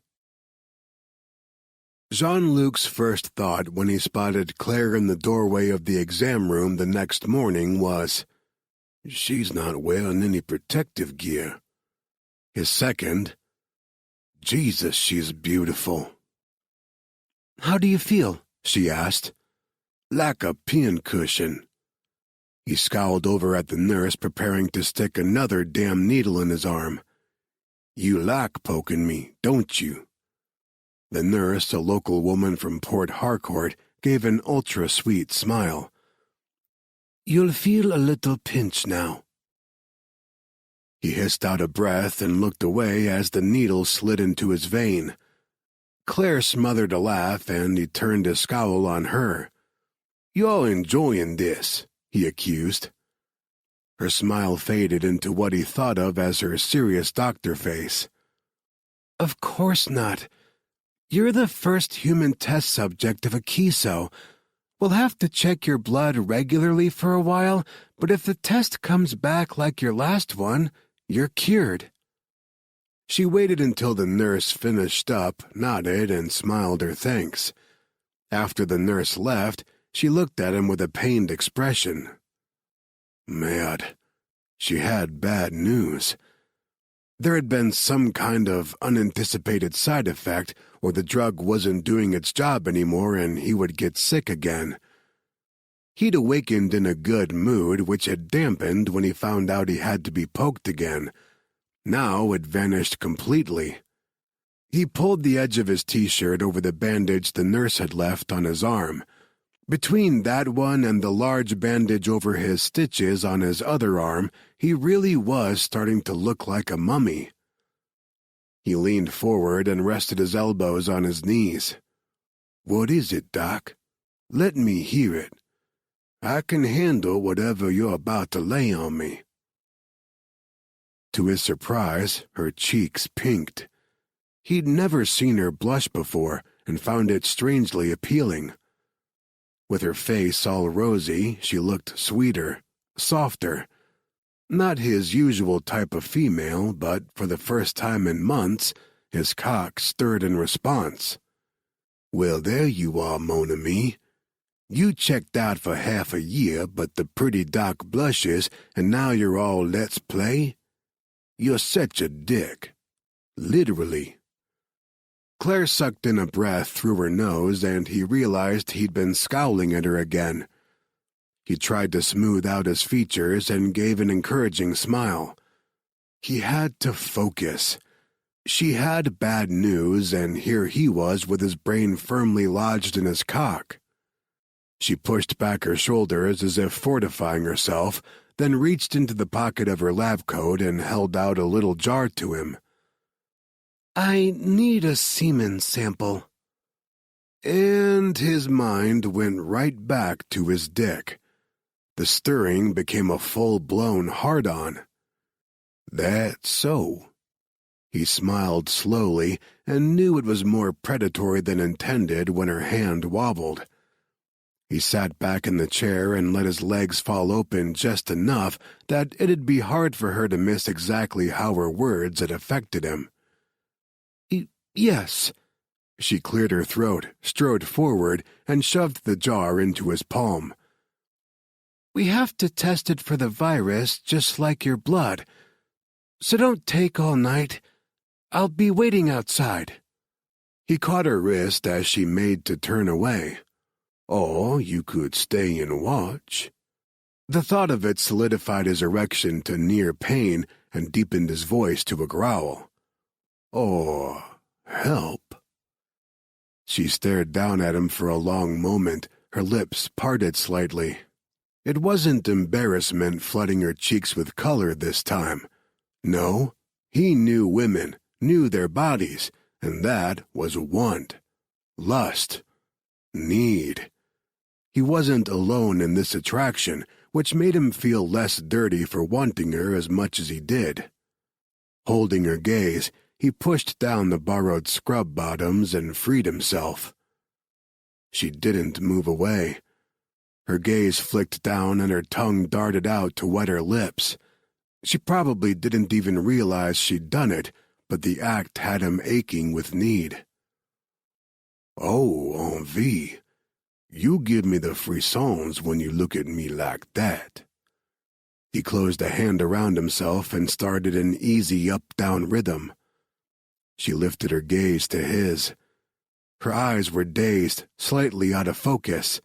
Jean-Luc's first thought when he spotted Claire in the doorway of the exam room the next morning was, "She's not wearing any protective gear." His second, "Jesus, she's beautiful." "How do you feel?" she asked. "Like a pincushion." He scowled over at the nurse preparing to stick another damn needle in his arm. "You like poking me, don't you?" The nurse, a local woman from Port Harcourt, gave an ultra-sweet smile. "You'll feel a little pinch now." He hissed out a breath and looked away as the needle slid into his vein. Claire smothered a laugh and he turned his scowl on her. "You're enjoying this," he accused. Her smile faded into what he thought of as her serious doctor face. "Of course not. You're the first human test subject of a kiso. We'll have to check your blood regularly for a while, but if the test comes back like your last one, you're cured." She waited until the nurse finished up, nodded, and smiled her thanks. After the nurse left, she looked at him with a pained expression. Mad. She had bad news. There had been some kind of unanticipated side effect, or the drug wasn't doing its job anymore and he would get sick again. He'd awakened in a good mood, which had dampened when he found out he had to be poked again. Now it vanished completely. He pulled the edge of his t-shirt over the bandage the nurse had left on his arm. Between that one and the large bandage over his stitches on his other arm, he really was starting to look like a mummy. He leaned forward and rested his elbows on his knees. "What is it, Doc? Let me hear it. I can handle whatever you're about to lay on me." To his surprise, her cheeks pinked. He'd never seen her blush before and found it strangely appealing. With her face all rosy, she looked sweeter, softer. Not his usual type of female, but for the first time in months, his cock stirred in response. "Well, there you are, mon ami. You checked out for half a year, but the pretty doc blushes, and now you're all let's play? You're such a dick. Literally." Claire sucked in a breath through her nose, and he realized he'd been scowling at her again. He tried to smooth out his features and gave an encouraging smile. He had to focus. She had bad news, and here he was with his brain firmly lodged in his cock. She pushed back her shoulders as if fortifying herself, then reached into the pocket of her lab coat and held out a little jar to him. I need a semen sample. And his mind went right back to his dick. The stirring became a full-blown hard-on. That's so. He smiled slowly and knew it was more predatory than intended when her hand wobbled. He sat back in the chair and let his legs fall open just enough that it'd be hard for her to miss exactly how her words had affected him. Yes. She cleared her throat, strode forward, and shoved the jar into his palm. We have to test it for the virus just like your blood. So don't take all night. I'll be waiting outside. He caught her wrist as she made to turn away. Or you could stay and watch. The thought of it solidified his erection to near pain and deepened his voice to a growl. Or help. She stared down at him for a long moment, her lips parted slightly. It wasn't embarrassment flooding her cheeks with color this time. No, he knew women, knew their bodies, and that was want, lust, need. He wasn't alone in this attraction, which made him feel less dirty for wanting her as much as he did. Holding her gaze, he pushed down the borrowed scrub bottoms and freed himself. She didn't move away. Her gaze flicked down and her tongue darted out to wet her lips. She probably didn't even realize she'd done it, but the act had him aching with need. Oh, envie. You give me the frissons when you look at me like that. He closed a hand around himself and started an easy up-down rhythm. She lifted her gaze to his. Her eyes were dazed, slightly out of focus.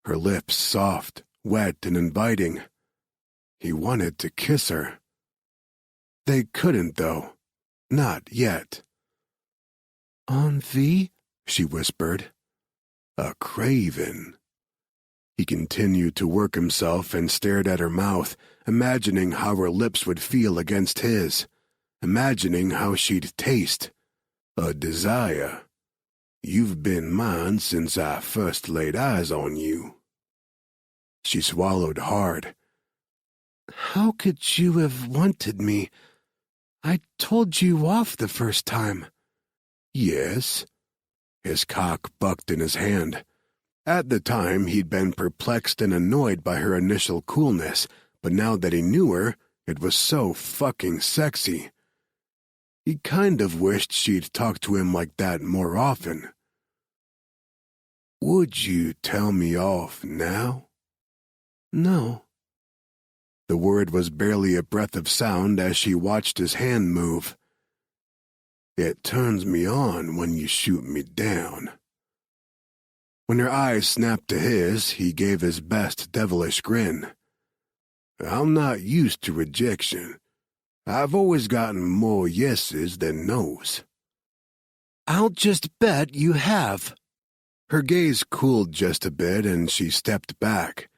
Her lips soft, wet, and inviting. He wanted to kiss her. They couldn't, though. Not yet. Envie? She whispered. A craven. He continued to work himself and stared at her mouth, imagining how her lips would feel against his, imagining how she'd taste. A desire. You've been mine since I first laid eyes on you. She swallowed hard. How could you have wanted me? I told you off the first time. Yes. His cock bucked in his hand. At the time, he'd been perplexed and annoyed by her initial coolness, but now that he knew her, it was so fucking sexy. He kind of wished she'd talk to him like that more often. Would you tell me off now? No. The word was barely a breath of sound as she watched his hand move. It turns me on when you shoot me down. When her eyes snapped to his, he gave his best devilish grin. I'm not used to rejection. I've always gotten more yeses than nos. I'll just bet you have. Her gaze cooled just a bit and she stepped back.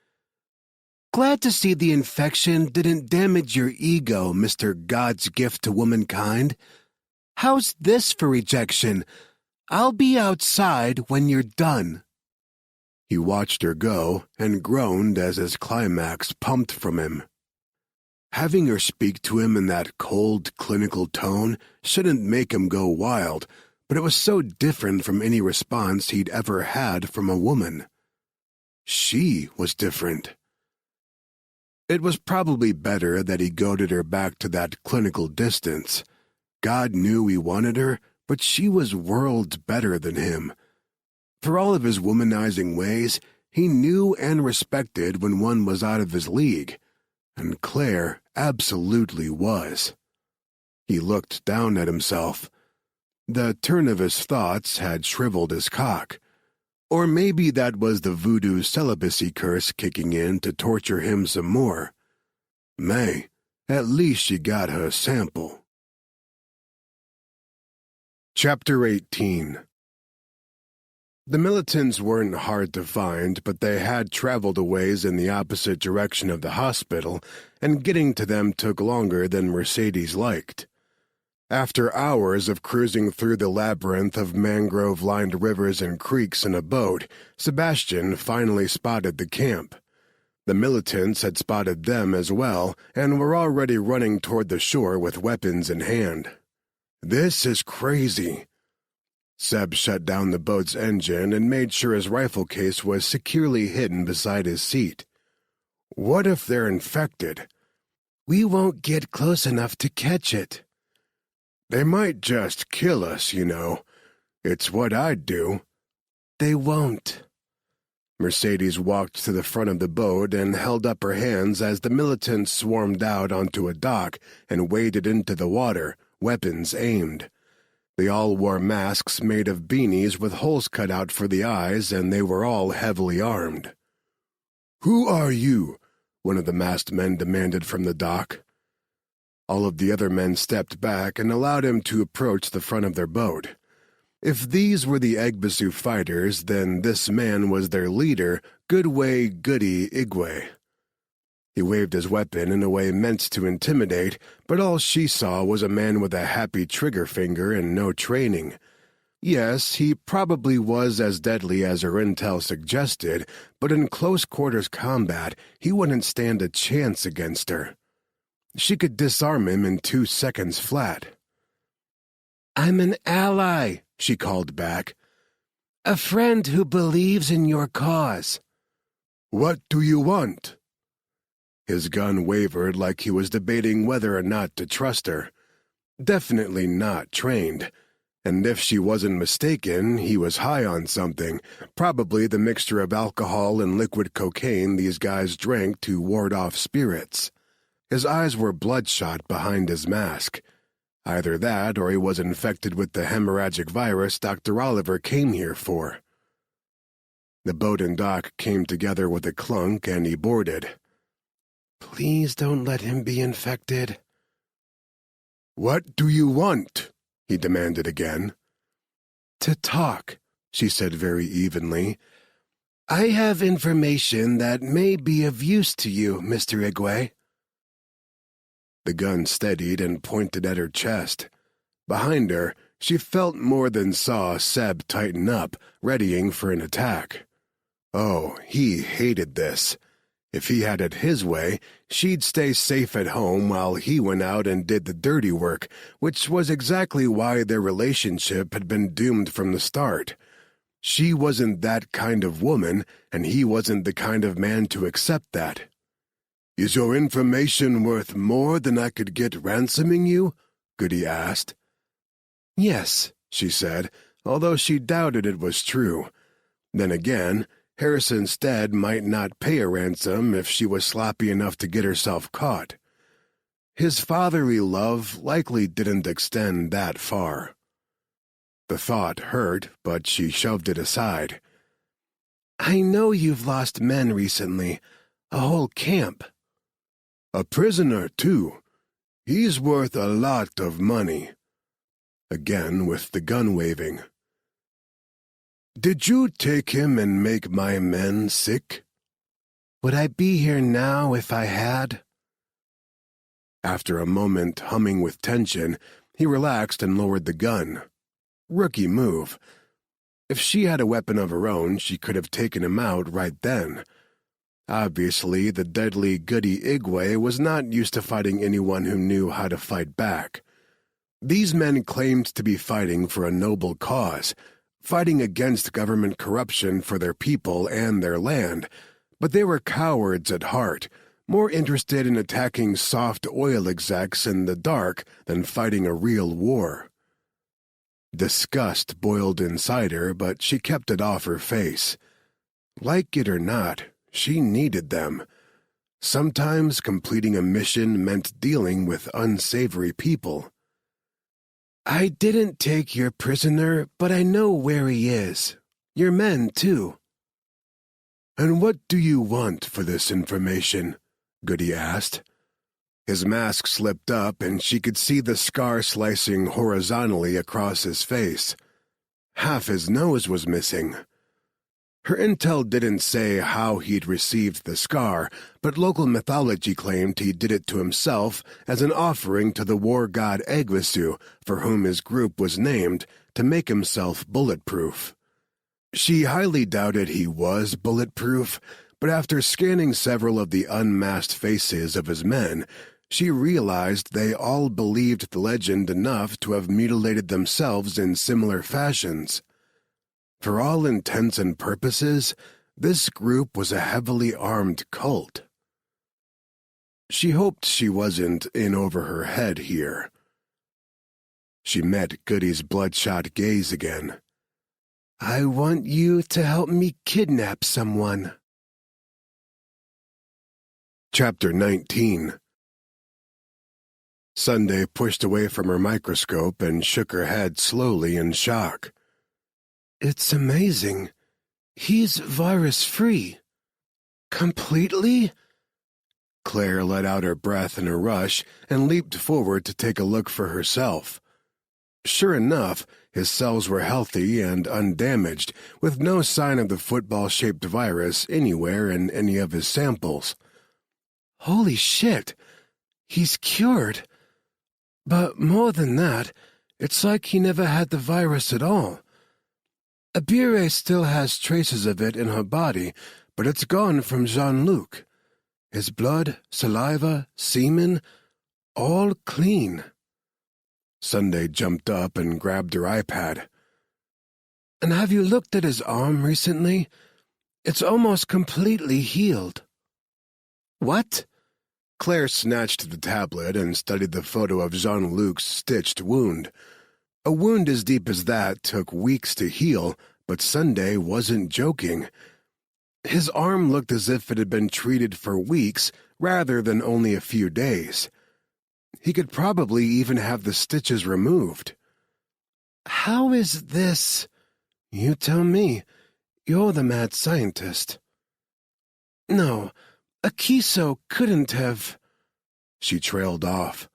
Glad to see the infection didn't damage your ego, Mr. God's gift to womankind. How's this for rejection? I'll be outside when you're done. He watched her go and groaned as his climax pumped from him. Having her speak to him in that cold, clinical tone shouldn't make him go wild, but it was so different from any response he'd ever had from a woman. She was different. It was probably better that he goaded her back to that clinical distance. God knew he wanted her, but she was worlds better than him. For all of his womanizing ways, he knew and respected when one was out of his league, and Claire absolutely was. He looked down at himself. The turn of his thoughts had shriveled his cock. Or maybe that was the voodoo celibacy curse kicking in to torture him some more. May, at least she got her sample. Chapter 18. The militants weren't hard to find, but they had traveled a ways in the opposite direction of the hospital, and getting to them took longer than Mercedes liked. After hours of cruising through the labyrinth of mangrove-lined rivers and creeks in a boat, Sebastian finally spotted the camp. The militants had spotted them as well, and were already running toward the shore with weapons in hand. "This is crazy." Seb shut down the boat's engine and made sure his rifle case was securely hidden beside his seat. "What if they're infected?" "We won't get close enough to catch it." "They might just kill us, you know. It's what I'd do." "They won't." Mercedes walked to the front of the boat and held up her hands as the militants swarmed out onto a dock and waded into the water, weapons aimed. They all wore masks made of beanies with holes cut out for the eyes, and they were all heavily armed. "Who are you?" one of the masked men demanded from the dock. All of the other men stepped back and allowed him to approach the front of their boat. If these were the Egbasu fighters, then this man was their leader, Goodway Goody Igwe. He waved his weapon in a way meant to intimidate, but all she saw was a man with a happy trigger finger and no training. Yes, he probably was as deadly as her intel suggested, but in close-quarters combat, he wouldn't stand a chance against her. She could disarm him in 2 seconds flat. "I'm an ally," she called back. "A friend who believes in your cause." "What do you want?" His gun wavered like he was debating whether or not to trust her. Definitely not trained. And if she wasn't mistaken, he was high on something, probably the mixture of alcohol and liquid cocaine these guys drank to ward off spirits. His eyes were bloodshot behind his mask. Either that or he was infected with the hemorrhagic virus Dr. Oliver came here for. The boat and dock came together with a clunk and he boarded. "Please don't let him be infected." "What do you want?" he demanded again. "To talk," she said very evenly. "I have information that may be of use to you, Mr. Igwe." The gun steadied and pointed at her chest. Behind her, she felt more than saw Seb tighten up, readying for an attack. Oh, he hated this. If he had it his way, she'd stay safe at home while he went out and did the dirty work, which was exactly why their relationship had been doomed from the start. She wasn't that kind of woman, and he wasn't the kind of man to accept that. "Is your information worth more than I could get ransoming you?" Goody asked. "Yes," she said, although she doubted it was true. Then again, Harrison Stead might not pay a ransom if she was sloppy enough to get herself caught. His fatherly love likely didn't extend that far. The thought hurt, but she shoved it aside. "I know you've lost men recently, a whole camp." "A prisoner, too. He's worth a lot of money." Again with the gun waving. "Did you take him and make my men sick?" "Would I be here now if I had?" After a moment humming with tension, he relaxed and lowered the gun. Rookie move. If she had a weapon of her own, she could have taken him out right then. Obviously, the deadly Goody Igwe was not used to fighting anyone who knew how to fight back. These men claimed to be fighting for a noble cause, fighting against government corruption for their people and their land, but they were cowards at heart, more interested in attacking soft oil execs in the dark than fighting a real war. Disgust boiled inside her, but she kept it off her face. Like it or not, she needed them. Sometimes completing a mission meant dealing with unsavory people. I didn't take your prisoner, but I know where he is. Your men, too. And what do you want for this information? Goody asked. His mask slipped up, and she could see the scar slicing horizontally across his face. Half his nose was missing. Her intel didn't say how he'd received the scar, but local mythology claimed he did it to himself as an offering to the war god Egwisu, for whom his group was named, to make himself bulletproof. She highly doubted he was bulletproof, but after scanning several of the unmasked faces of his men, she realized they all believed the legend enough to have mutilated themselves in similar fashions. For all intents and purposes, this group was a heavily armed cult. She hoped she wasn't in over her head here. She met Goody's bloodshot gaze again. I want you to help me kidnap someone. Chapter 19. Sunday pushed away from her microscope and shook her head slowly in shock. It's amazing. He's virus-free. Completely? Claire let out her breath in a rush and leaped forward to take a look for herself. Sure enough, his cells were healthy and undamaged, with no sign of the football-shaped virus anywhere in any of his samples. Holy shit! He's cured. But more than that, it's like he never had the virus at all. Abire still has traces of it in her body, but it's gone from Jean-Luc. His blood, saliva, semen, all clean. Sunday jumped up and grabbed her iPad. And have you looked at his arm recently? It's almost completely healed. What? Claire snatched the tablet and studied the photo of Jean-Luc's stitched wound. A wound as deep as that took weeks to heal, but Sunday wasn't joking. His arm looked as if it had been treated for weeks rather than only a few days. He could probably even have the stitches removed. How is this? You tell me. You're the mad scientist. No, Akiso couldn't have... She trailed off.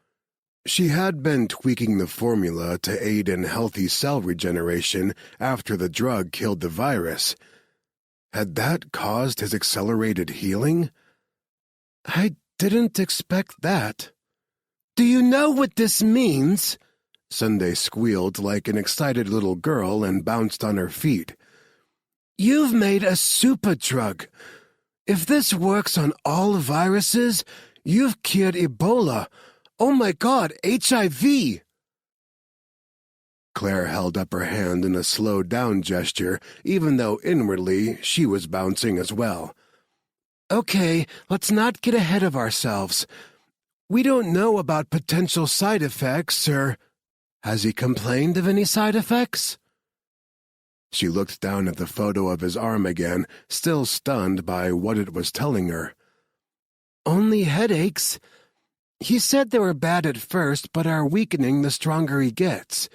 She had been tweaking the formula to aid in healthy cell regeneration after the drug killed the virus. Had that caused his accelerated healing? I didn't expect that. Do you know what this means? Sunday squealed like an excited little girl and bounced on her feet. You've made a super drug. If this works on all viruses, you've cured Ebola. Oh my God, HIV! Claire held up her hand in a slowed-down gesture, even though inwardly she was bouncing as well. Okay, let's not get ahead of ourselves. We don't know about potential side effects, or... Has he complained of any side effects? She looked down at the photo of his arm again, still stunned by what it was telling her. Only headaches. He said they were bad at first, but are weakening the stronger he gets.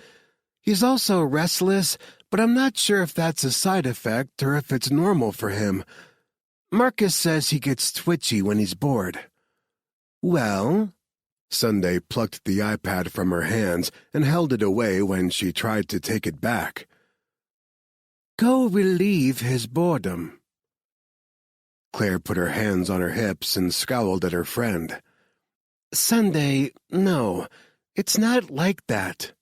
He's also restless, but I'm not sure if that's a side effect or if it's normal for him. Marcus says he gets twitchy when he's bored. Well? Sunday plucked the iPad from her hands and held it away when she tried to take it back. Go relieve his boredom. Claire put her hands on her hips and scowled at her friend. Sunday, no, it's not like that.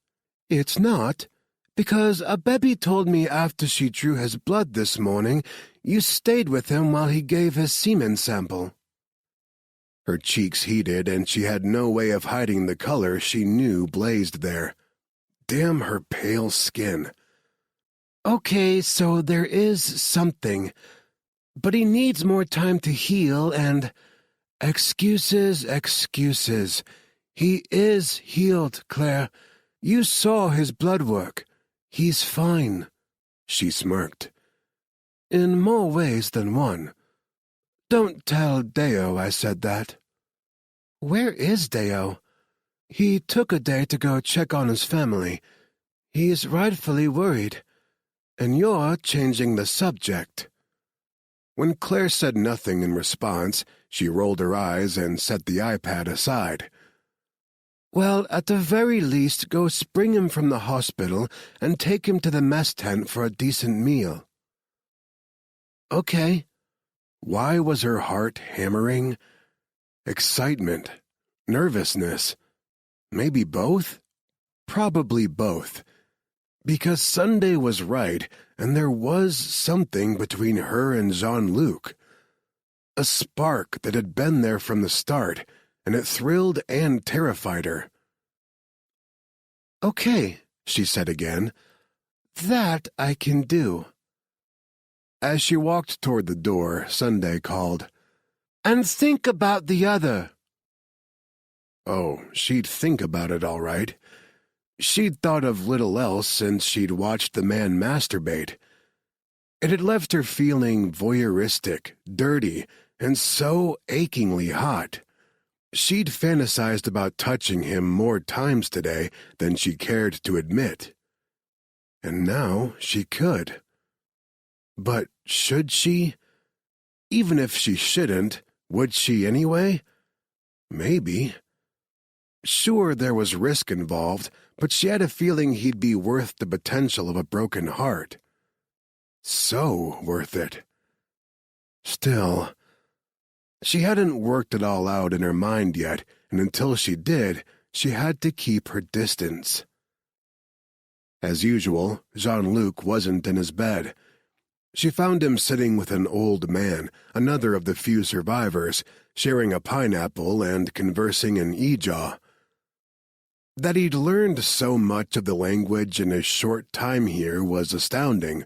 It's not, because Abebi told me after she drew his blood this morning, you stayed with him while he gave his semen sample. Her cheeks heated, and she had no way of hiding the color she knew blazed there. Damn her pale skin. Okay, so there is something, but he needs more time to heal, and... Excuses. He is healed, Claire. You saw his blood work. He's fine. She smirked. In more ways than one. Don't tell Deo I said that. Where is Deo? He took a day to go check on his family. He's rightfully worried. And you're changing the subject." When Claire said nothing in response, she rolled her eyes and set the iPad aside. "Well, at the very least, go spring him from the hospital and take him to the mess tent for a decent meal." "Okay." Why was her heart hammering? Excitement? Nervousness? Maybe both? Probably both. Because Sunday was right, and there was something between her and Jean-Luc. A spark that had been there from the start, and it thrilled and terrified her. "Okay," she said again. "That I can do." As she walked toward the door, Sunday called, "And think about the other." Oh, she'd think about it all right. She'd thought of little else since she'd watched the man masturbate. It had left her feeling voyeuristic, dirty, and so achingly hot. She'd fantasized about touching him more times today than she cared to admit. And now she could. But should she? Even if she shouldn't, would she anyway? Maybe. Sure, there was risk involved, but she had a feeling he'd be worth the potential of a broken heart. So worth it. Still, she hadn't worked it all out in her mind yet, and until she did, she had to keep her distance. As usual, Jean-Luc wasn't in his bed. She found him sitting with an old man, another of the few survivors, sharing a pineapple and conversing in Ijaw. That he'd learned so much of the language in his short time here was astounding.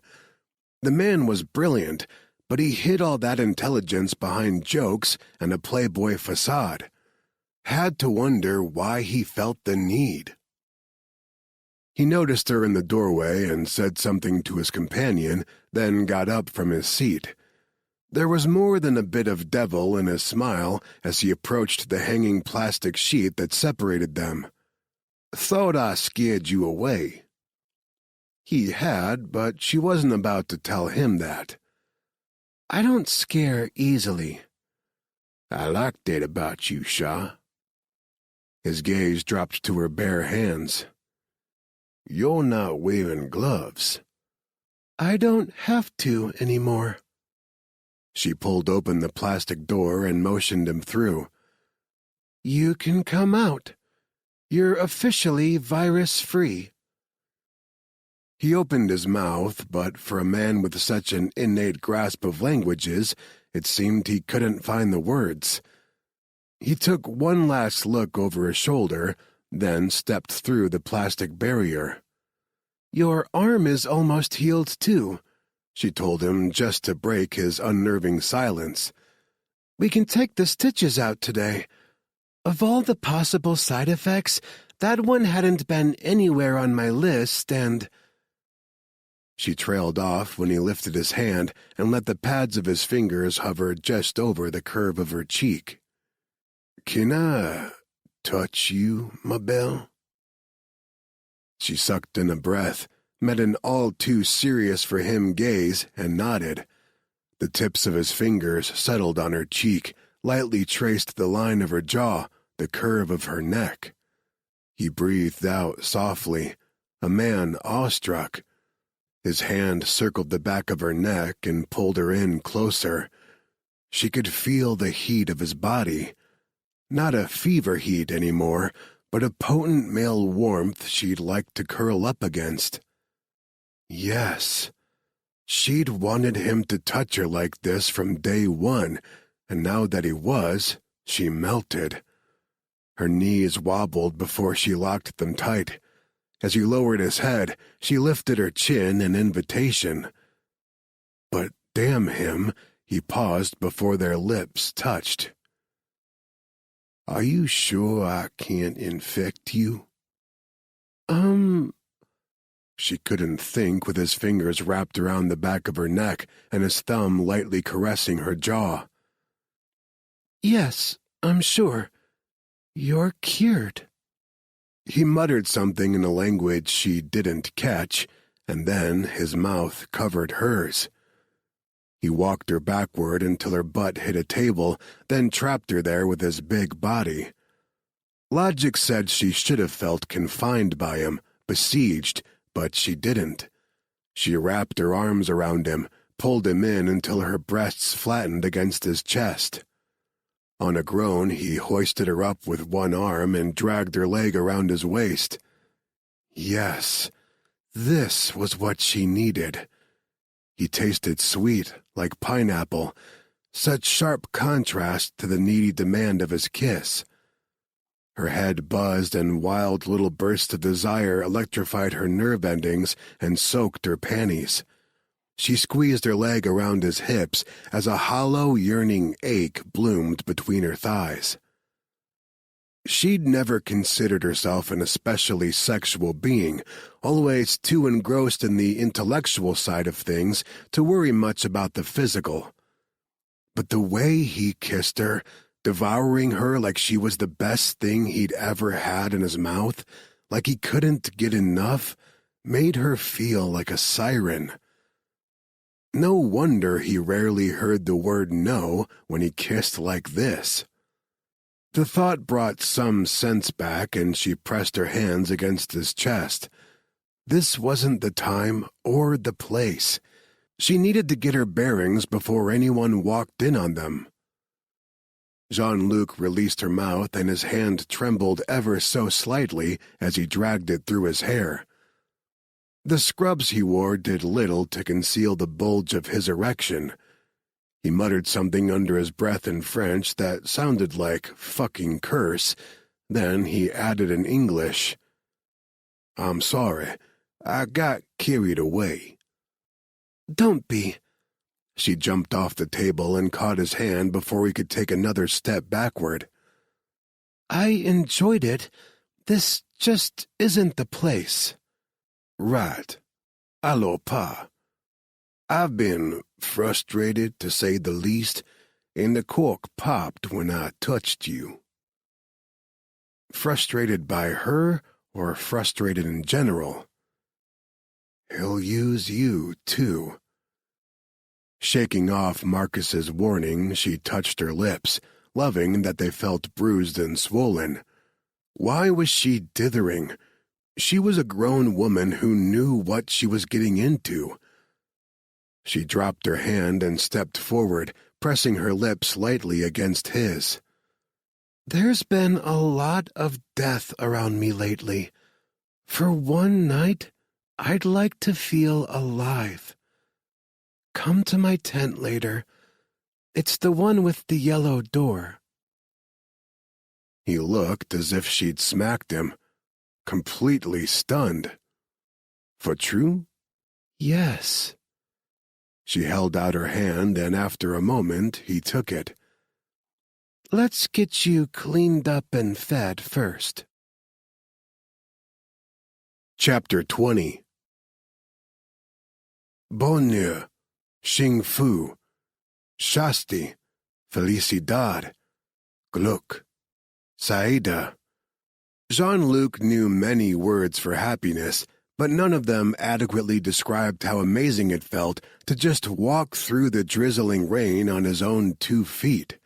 The man was brilliant, but he hid all that intelligence behind jokes and a playboy facade. Had to wonder why he felt the need. He noticed her in the doorway and said something to his companion, then got up from his seat. There was more than a bit of devil in his smile as he approached the hanging plastic sheet that separated them. "Thought I scared you away." He had, but she wasn't about to tell him that. "I don't scare easily." "I like that about you, Shaw." His gaze dropped to her bare hands. "You're not wearing gloves." "I don't have to anymore." She pulled open the plastic door and motioned him through. "You can come out. You're officially virus-free." He opened his mouth, but for a man with such an innate grasp of languages, it seemed he couldn't find the words. He took one last look over his shoulder, then stepped through the plastic barrier. "Your arm is almost healed, too," she told him just to break his unnerving silence. "We can take the stitches out today. Of all the possible side effects, that one hadn't been anywhere on my list, and—" She trailed off when he lifted his hand and let the pads of his fingers hover just over the curve of her cheek. "Can I touch you, ma belle?" She sucked in a breath, met an all-too-serious-for-him gaze, and nodded. The tips of his fingers settled on her cheek, lightly traced the line of her jaw, the curve of her neck. He breathed out softly, a man awestruck. His hand circled the back of her neck and pulled her in closer. She could feel the heat of his body. Not a fever heat anymore, but a potent male warmth she'd like to curl up against. Yes. She'd wanted him to touch her like this from day one, and now that he was, she melted. Her knees wobbled before she locked them tight. As he lowered his head, she lifted her chin in invitation. But damn him, he paused before their lips touched. "Are you sure I can't infect you?" She couldn't think with his fingers wrapped around the back of her neck and his thumb lightly caressing her jaw. "Yes, I'm sure. You're cured." He muttered something in a language she didn't catch, and then his mouth covered hers. He walked her backward until her butt hit a table, then trapped her there with his big body. Logic said she should have felt confined by him, besieged, but she didn't. She wrapped her arms around him, pulled him in until her breasts flattened against his chest. On a groan, he hoisted her up with one arm and dragged her leg around his waist. Yes, this was what she needed. He tasted sweet, like pineapple, such sharp contrast to the needy demand of his kiss. Her head buzzed and wild little bursts of desire electrified her nerve endings and soaked her panties. She squeezed her leg around his hips as a hollow, yearning ache bloomed between her thighs. She'd never considered herself an especially sexual being, always too engrossed in the intellectual side of things to worry much about the physical. But the way he kissed her, devouring her like she was the best thing he'd ever had in his mouth, like he couldn't get enough, made her feel like a siren. No wonder he rarely heard the word no when he kissed like this. The thought brought some sense back, and she pressed her hands against his chest. This wasn't the time or the place. She needed to get her bearings before anyone walked in on them. Jean-Luc released her mouth, and his hand trembled ever so slightly as he dragged it through his hair. The scrubs he wore did little to conceal the bulge of his erection. He muttered something under his breath in French that sounded like fucking curse. Then he added in English, "I'm sorry, I got carried away." "Don't be." She jumped off the table and caught his hand before he could take another step backward. "I enjoyed it. This just isn't the place." "Right. Alors pas. I've been frustrated, to say the least, and the cork popped when I touched you." Frustrated by her, or frustrated in general? He'll use you, too. Shaking off Marcus's warning, she touched her lips, loving that they felt bruised and swollen. Why was she dithering? She was a grown woman who knew what she was getting into. She dropped her hand and stepped forward, pressing her lips lightly against his. "There's been a lot of death around me lately. For one night, I'd like to feel alive. Come to my tent later. It's the one with the yellow door." He looked as if she'd smacked him, completely stunned. "For true?" "Yes." She held out her hand, and after a moment he took it. "Let's get you cleaned up and fed first." Chapter 20. Bonheur, Xing Fu, Shasti, Felicidad, Glück, Saida. Jean-Luc knew many words for happiness, but none of them adequately described how amazing it felt to just walk through the drizzling rain on his own 2 feet.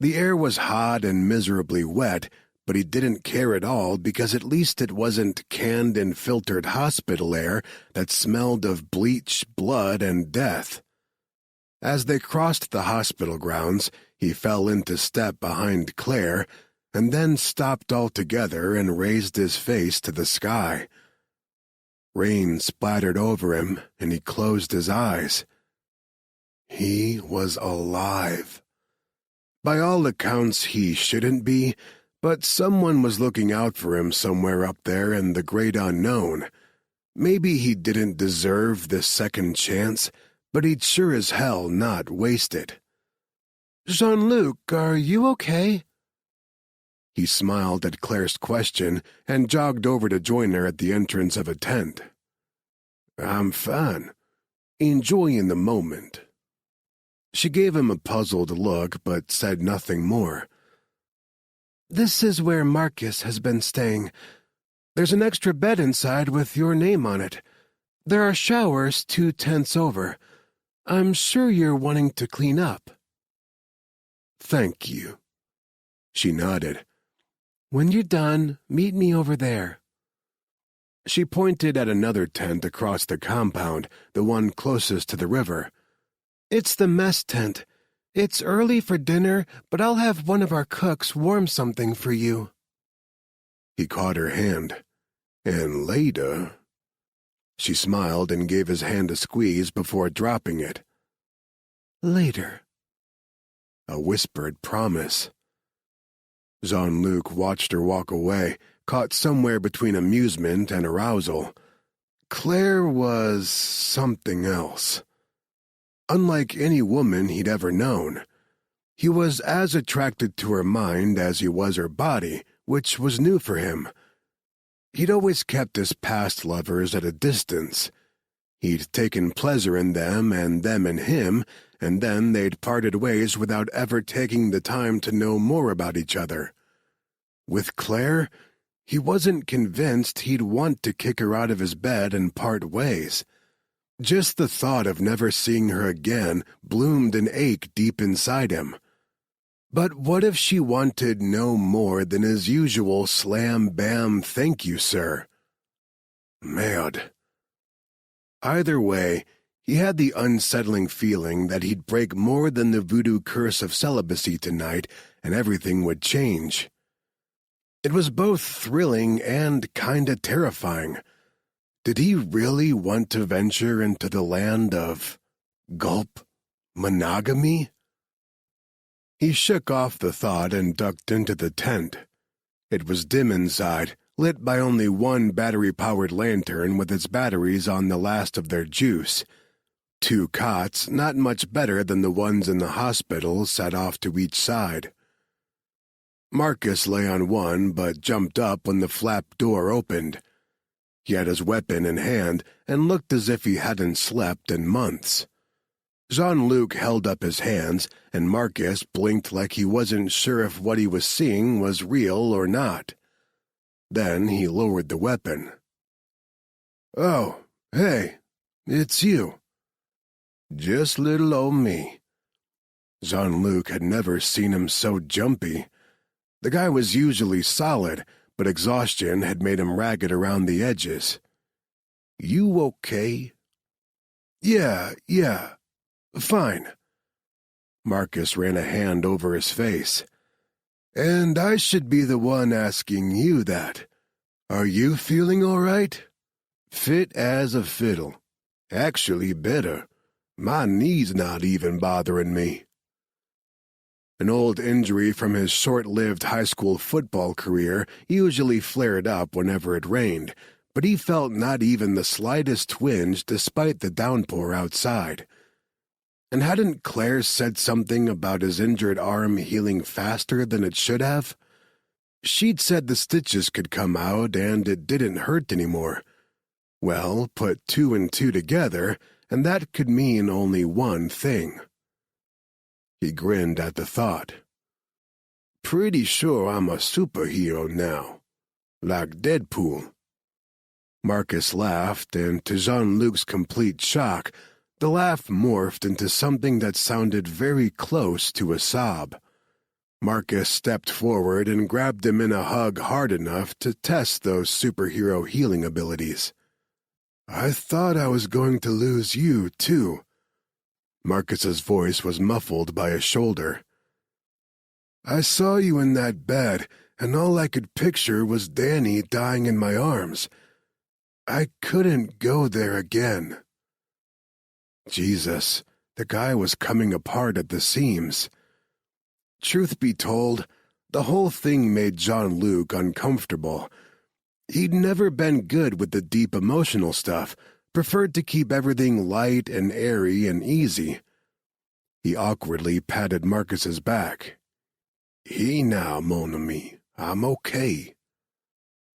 The air was hot and miserably wet, but he didn't care at all because at least it wasn't canned and filtered hospital air that smelled of bleach, blood, and death. As they crossed the hospital grounds, he fell into step behind Claire, and then stopped altogether and raised his face to the sky. Rain splattered over him, and he closed his eyes. He was alive. By all accounts, he shouldn't be, but someone was looking out for him somewhere up there in the great unknown. Maybe he didn't deserve this second chance, but he'd sure as hell not waste it. "Jean-Luc, are you okay?" He smiled at Claire's question and jogged over to join her at the entrance of a tent. "I'm fine. Enjoying the moment." She gave him a puzzled look but said nothing more. This is where Marcus has been staying. There's an extra bed inside with your name on it. There are showers 2 tents over. I'm sure you're wanting to clean up." "Thank you." She nodded. "When you're done, meet me over there." She pointed at another tent across the compound, the one closest to the river. "It's the mess tent. It's early for dinner, but I'll have one of our cooks warm something for you." He caught her hand. "And later—" She smiled and gave his hand a squeeze before dropping it. "Later." A whispered promise. Jean-Luc watched her walk away, caught somewhere between amusement and arousal. Claire was something else. Unlike any woman he'd ever known. He was as attracted to her mind as he was her body, which was new for him. He'd always kept his past lovers at a distance. He'd taken pleasure in them in him, and then they'd parted ways without ever taking the time to know more about each other. With Claire, he wasn't convinced he'd want to kick her out of his bed and part ways. Just the thought of never seeing her again bloomed an ache deep inside him. But what if she wanted no more than his usual slam-bam thank you, sir? Merde. Either way, he had the unsettling feeling that he'd break more than the voodoo curse of celibacy tonight and everything would change. It was both thrilling and kinda terrifying. Did he really want to venture into the land of gulp monogamy? He shook off the thought and ducked into the tent. It was dim inside, lit by only one battery-powered lantern with its batteries on the last of their juice. 2 cots, not much better than the ones in the hospital, sat off to each side. Marcus lay on one but jumped up when the flap door opened. He had his weapon in hand and looked as if he hadn't slept in months. Jean-Luc held up his hands, and Marcus blinked like he wasn't sure if what he was seeing was real or not. Then he lowered the weapon. "Oh, hey, it's you." "Just little old me." Jean-Luc had never seen him so jumpy. The guy was usually solid, but exhaustion had made him ragged around the edges. "You okay?" Yeah, fine." Marcus ran a hand over his face. "And I should be the one asking you that. Are you feeling all right?" "Fit as a fiddle. Actually better. My knee's not even bothering me." An old injury from his short-lived high school football career usually flared up whenever it rained, but he felt not even the slightest twinge despite the downpour outside. And hadn't Claire said something about his injured arm healing faster than it should have? She'd said the stitches could come out and it didn't hurt anymore. Well, put 2 and 2 together, and that could mean only one thing. He grinned at the thought. "Pretty sure I'm a superhero now. Like Deadpool." Marcus laughed, and to Jean-Luc's complete shock, the laugh morphed into something that sounded very close to a sob. Marcus stepped forward and grabbed him in a hug hard enough to test those superhero healing abilities. "I thought I was going to lose you, too." Marcus's voice was muffled by a shoulder. "I saw you in that bed, and all I could picture was Danny dying in my arms. I couldn't go there again." Jesus, the guy was coming apart at the seams. Truth be told, the whole thing made Jean-Luc uncomfortable. He'd never been good with the deep emotional stuff, preferred to keep everything light and airy and easy. He awkwardly patted Marcus's back. "Hey now, mon ami, I'm okay."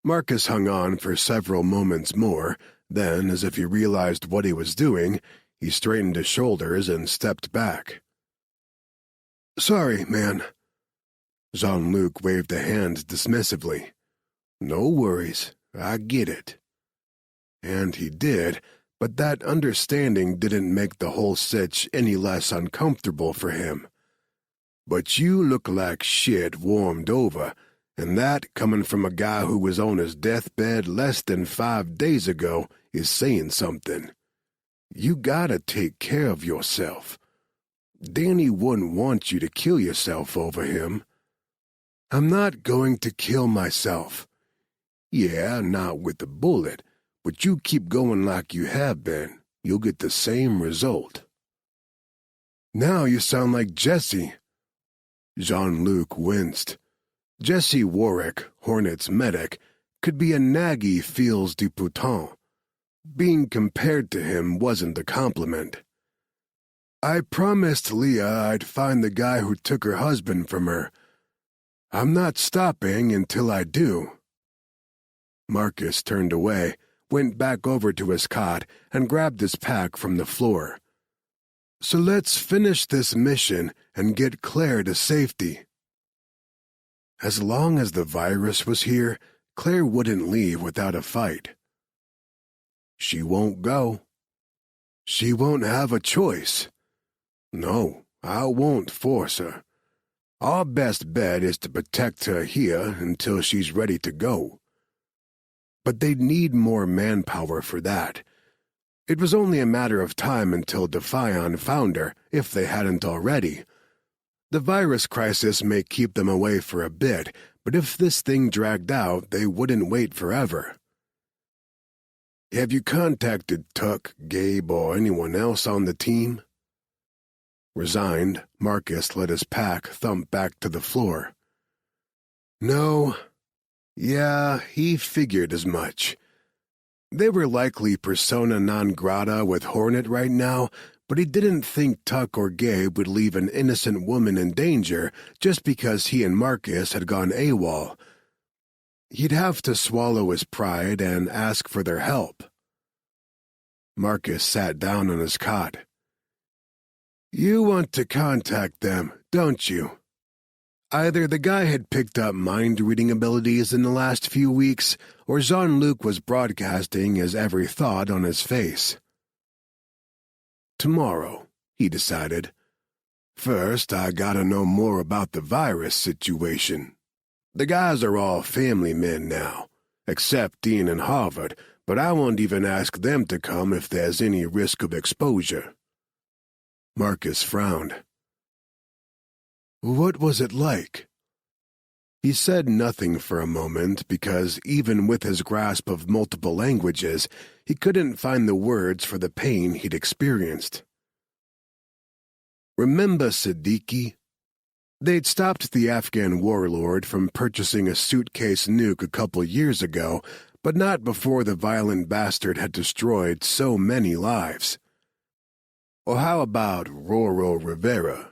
Marcus hung on for several moments more, then, as if he realized what he was doing, he straightened his shoulders and stepped back. "Sorry, man." Jean-Luc waved a hand dismissively. No worries, I get it. And he did, but that understanding didn't make the whole sitch any less uncomfortable for him. But you look like shit warmed over, and that, coming from a guy who was on his deathbed less than 5 days ago, is saying something. You gotta take care of yourself. Danny wouldn't want you to kill yourself over him. I'm not going to kill myself. Yeah, not with the bullet, but you keep going like you have been, you'll get the same result. Now you sound like Jesse. Jean-Luc winced. Jesse Warwick, Hornet's medic, could be a naggy fils du putain. Being compared to him wasn't a compliment. I promised Leah I'd find the guy who took her husband from her. I'm not stopping until I do. Marcus turned away, went back over to his cot, and grabbed his pack from the floor. So let's finish this mission and get Claire to safety. As long as the virus was here, Claire wouldn't leave without a fight. She won't go. She won't have a choice. No, I won't force her. Our best bet is to protect her here until she's ready to go. But they'd need more manpower for that. It was only a matter of time until Defion found her, if they hadn't already. The virus crisis may keep them away for a bit, but if this thing dragged out, they wouldn't wait forever. Have you contacted Tuck, Gabe, or anyone else on the team? Resigned, Marcus let his pack thump back to the floor. No. Yeah, he figured as much. They were likely persona non grata with Hornet right now, but he didn't think Tuck or Gabe would leave an innocent woman in danger just because he and Marcus had gone AWOL. He'd have to swallow his pride and ask for their help. Marcus sat down on his cot. You want to contact them, don't you? Either the guy had picked up mind-reading abilities in the last few weeks, or Jean-Luc was broadcasting his every thought on his face. Tomorrow, he decided. First, I gotta know more about the virus situation. The guys are all family men now, except Dean and Harvard, but I won't even ask them to come if there's any risk of exposure. Marcus frowned. What was it like? He said nothing for a moment because even with his grasp of multiple languages, he couldn't find the words for the pain he'd experienced. Remember Siddiqui? They'd stopped the Afghan warlord from purchasing a suitcase nuke a couple years ago, but not before the violent bastard had destroyed so many lives. Or how about Roro Rivera?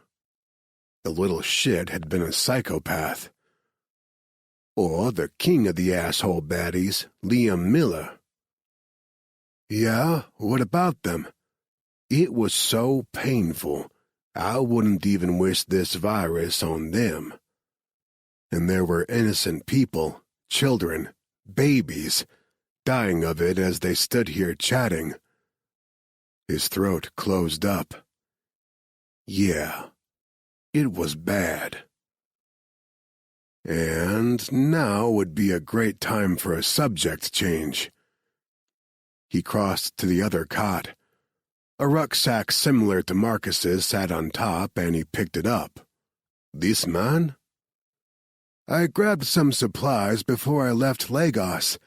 The little shit had been a psychopath. Or the king of the asshole baddies, Liam Miller. Yeah, what about them? It was so painful, I wouldn't even wish this virus on them. And there were innocent people, children, babies, dying of it as they stood here chatting. His throat closed up. Yeah, it was bad. And now would be a great time for a subject change. He crossed to the other cot. A rucksack similar to Marcus's sat on top, and he picked it up. This man? I grabbed some supplies before I left Lagos.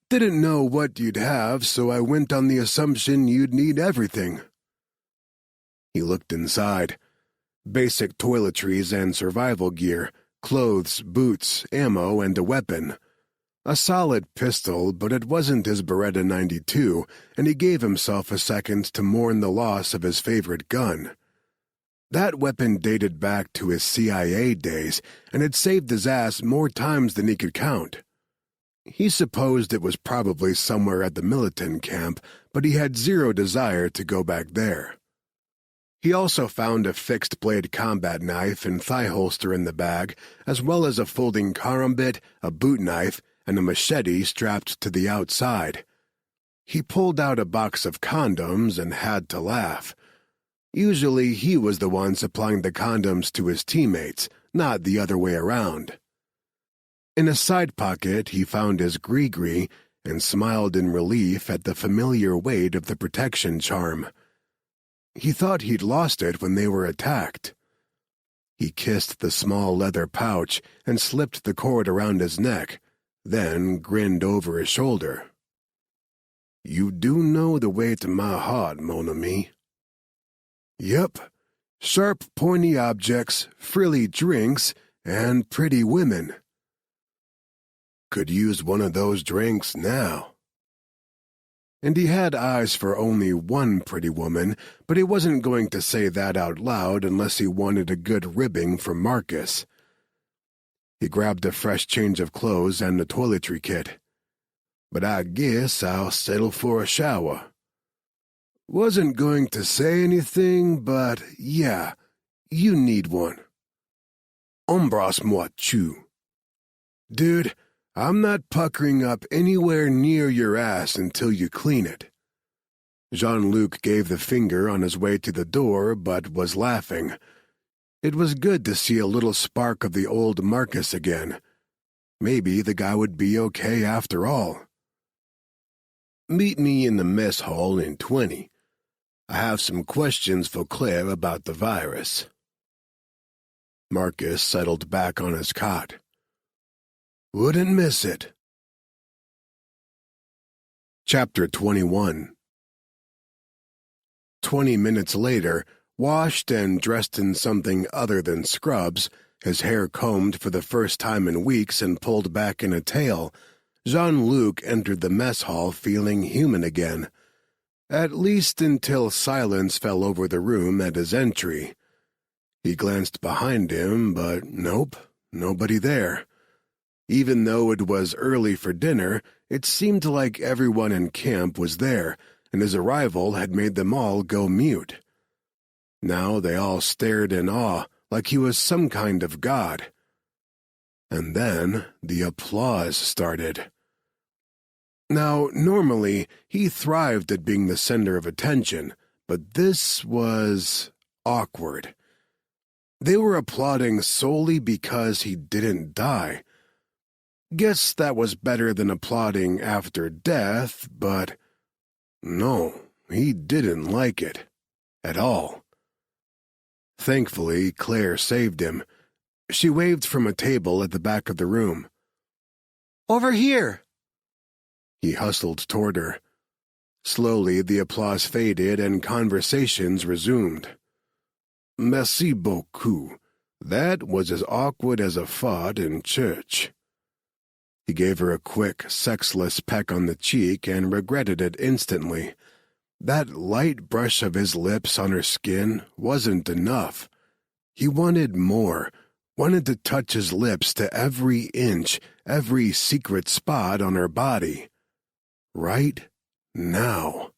Didn't know what you'd have, so I went on the assumption you'd need everything. He looked inside. Basic toiletries and survival gear, clothes, boots, ammo, and a weapon. A solid pistol, but it wasn't his Beretta 92, and he gave himself a second to mourn the loss of his favorite gun. That weapon dated back to his CIA days, and had saved his ass more times than he could count. He supposed it was probably somewhere at the militant camp, but he had zero desire to go back there. He also found a fixed-blade combat knife and thigh holster in the bag, as well as a folding karambit, a boot knife, and a machete strapped to the outside. He pulled out a box of condoms and had to laugh. Usually he was the one supplying the condoms to his teammates, not the other way around. In a side pocket he found his gree-gree and smiled in relief at the familiar weight of the protection charm. He thought he'd lost it when they were attacked. He kissed the small leather pouch and slipped the cord around his neck, then grinned over his shoulder. "You do know the way to my heart, mon ami." "Yep. Sharp, pointy objects, frilly drinks, and pretty women." "Could use one of those drinks now." And he had eyes for only one pretty woman, but he wasn't going to say that out loud unless he wanted a good ribbing from Marcus. He grabbed a fresh change of clothes and a toiletry kit. "But I guess I'll settle for a shower." "Wasn't going to say anything, but yeah, you need one." "Embrasse-moi, chou." "Dude, I'm not puckering up anywhere near your ass until you clean it." Jean-Luc gave the finger on his way to the door, but was laughing. It was good to see a little spark of the old Marcus again. Maybe the guy would be okay after all. "Meet me in the mess hall in 20. I have some questions for Claire about the virus." Marcus settled back on his cot. "Wouldn't miss it." Chapter 21. 20 minutes later, washed and dressed in something other than scrubs, his hair combed for the first time in weeks and pulled back in a tail, Jean-Luc entered the mess hall feeling human again. At least until silence fell over the room at his entry. He glanced behind him, but nope, nobody there. Even though it was early for dinner, it seemed like everyone in camp was there, and his arrival had made them all go mute. Now they all stared in awe, like he was some kind of god. And then the applause started. Now, normally, he thrived at being the center of attention, but this was awkward. They were applauding solely because he didn't die. Guess that was better than applauding after death, but no, he didn't like it. At all. Thankfully, Claire saved him. She waved from a table at the back of the room. "Over here!" He hustled toward her. Slowly, the applause faded and conversations resumed. "Merci beaucoup. That was as awkward as a fart in church." He gave her a quick, sexless peck on the cheek and regretted it instantly. That light brush of his lips on her skin wasn't enough. He wanted more, wanted to touch his lips to every inch, every secret spot on her body. Right now.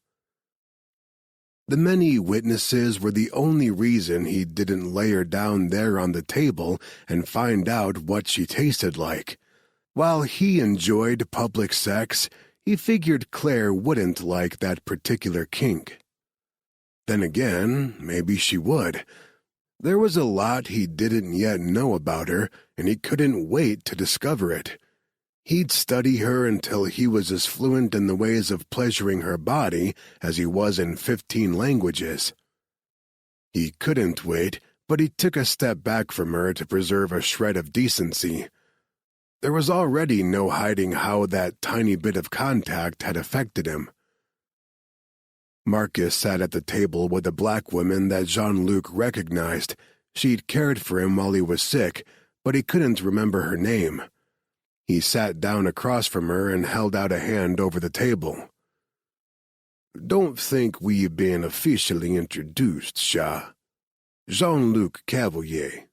The many witnesses were the only reason he didn't lay her down there on the table and find out what she tasted like. While he enjoyed public sex, he figured Claire wouldn't like that particular kink. Then again, maybe she would. There was a lot he didn't yet know about her, and he couldn't wait to discover it. He'd study her until he was as fluent in the ways of pleasuring her body as he was in 15 languages. He couldn't wait, but he took a step back from her to preserve a shred of decency. There was already no hiding how that tiny bit of contact had affected him. Marcus sat at the table with a black woman that Jean-Luc recognized. She'd cared for him while he was sick, but he couldn't remember her name. He sat down across from her and held out a hand over the table. "Don't think we've been officially introduced, Shah. Jean-Luc Cavalier."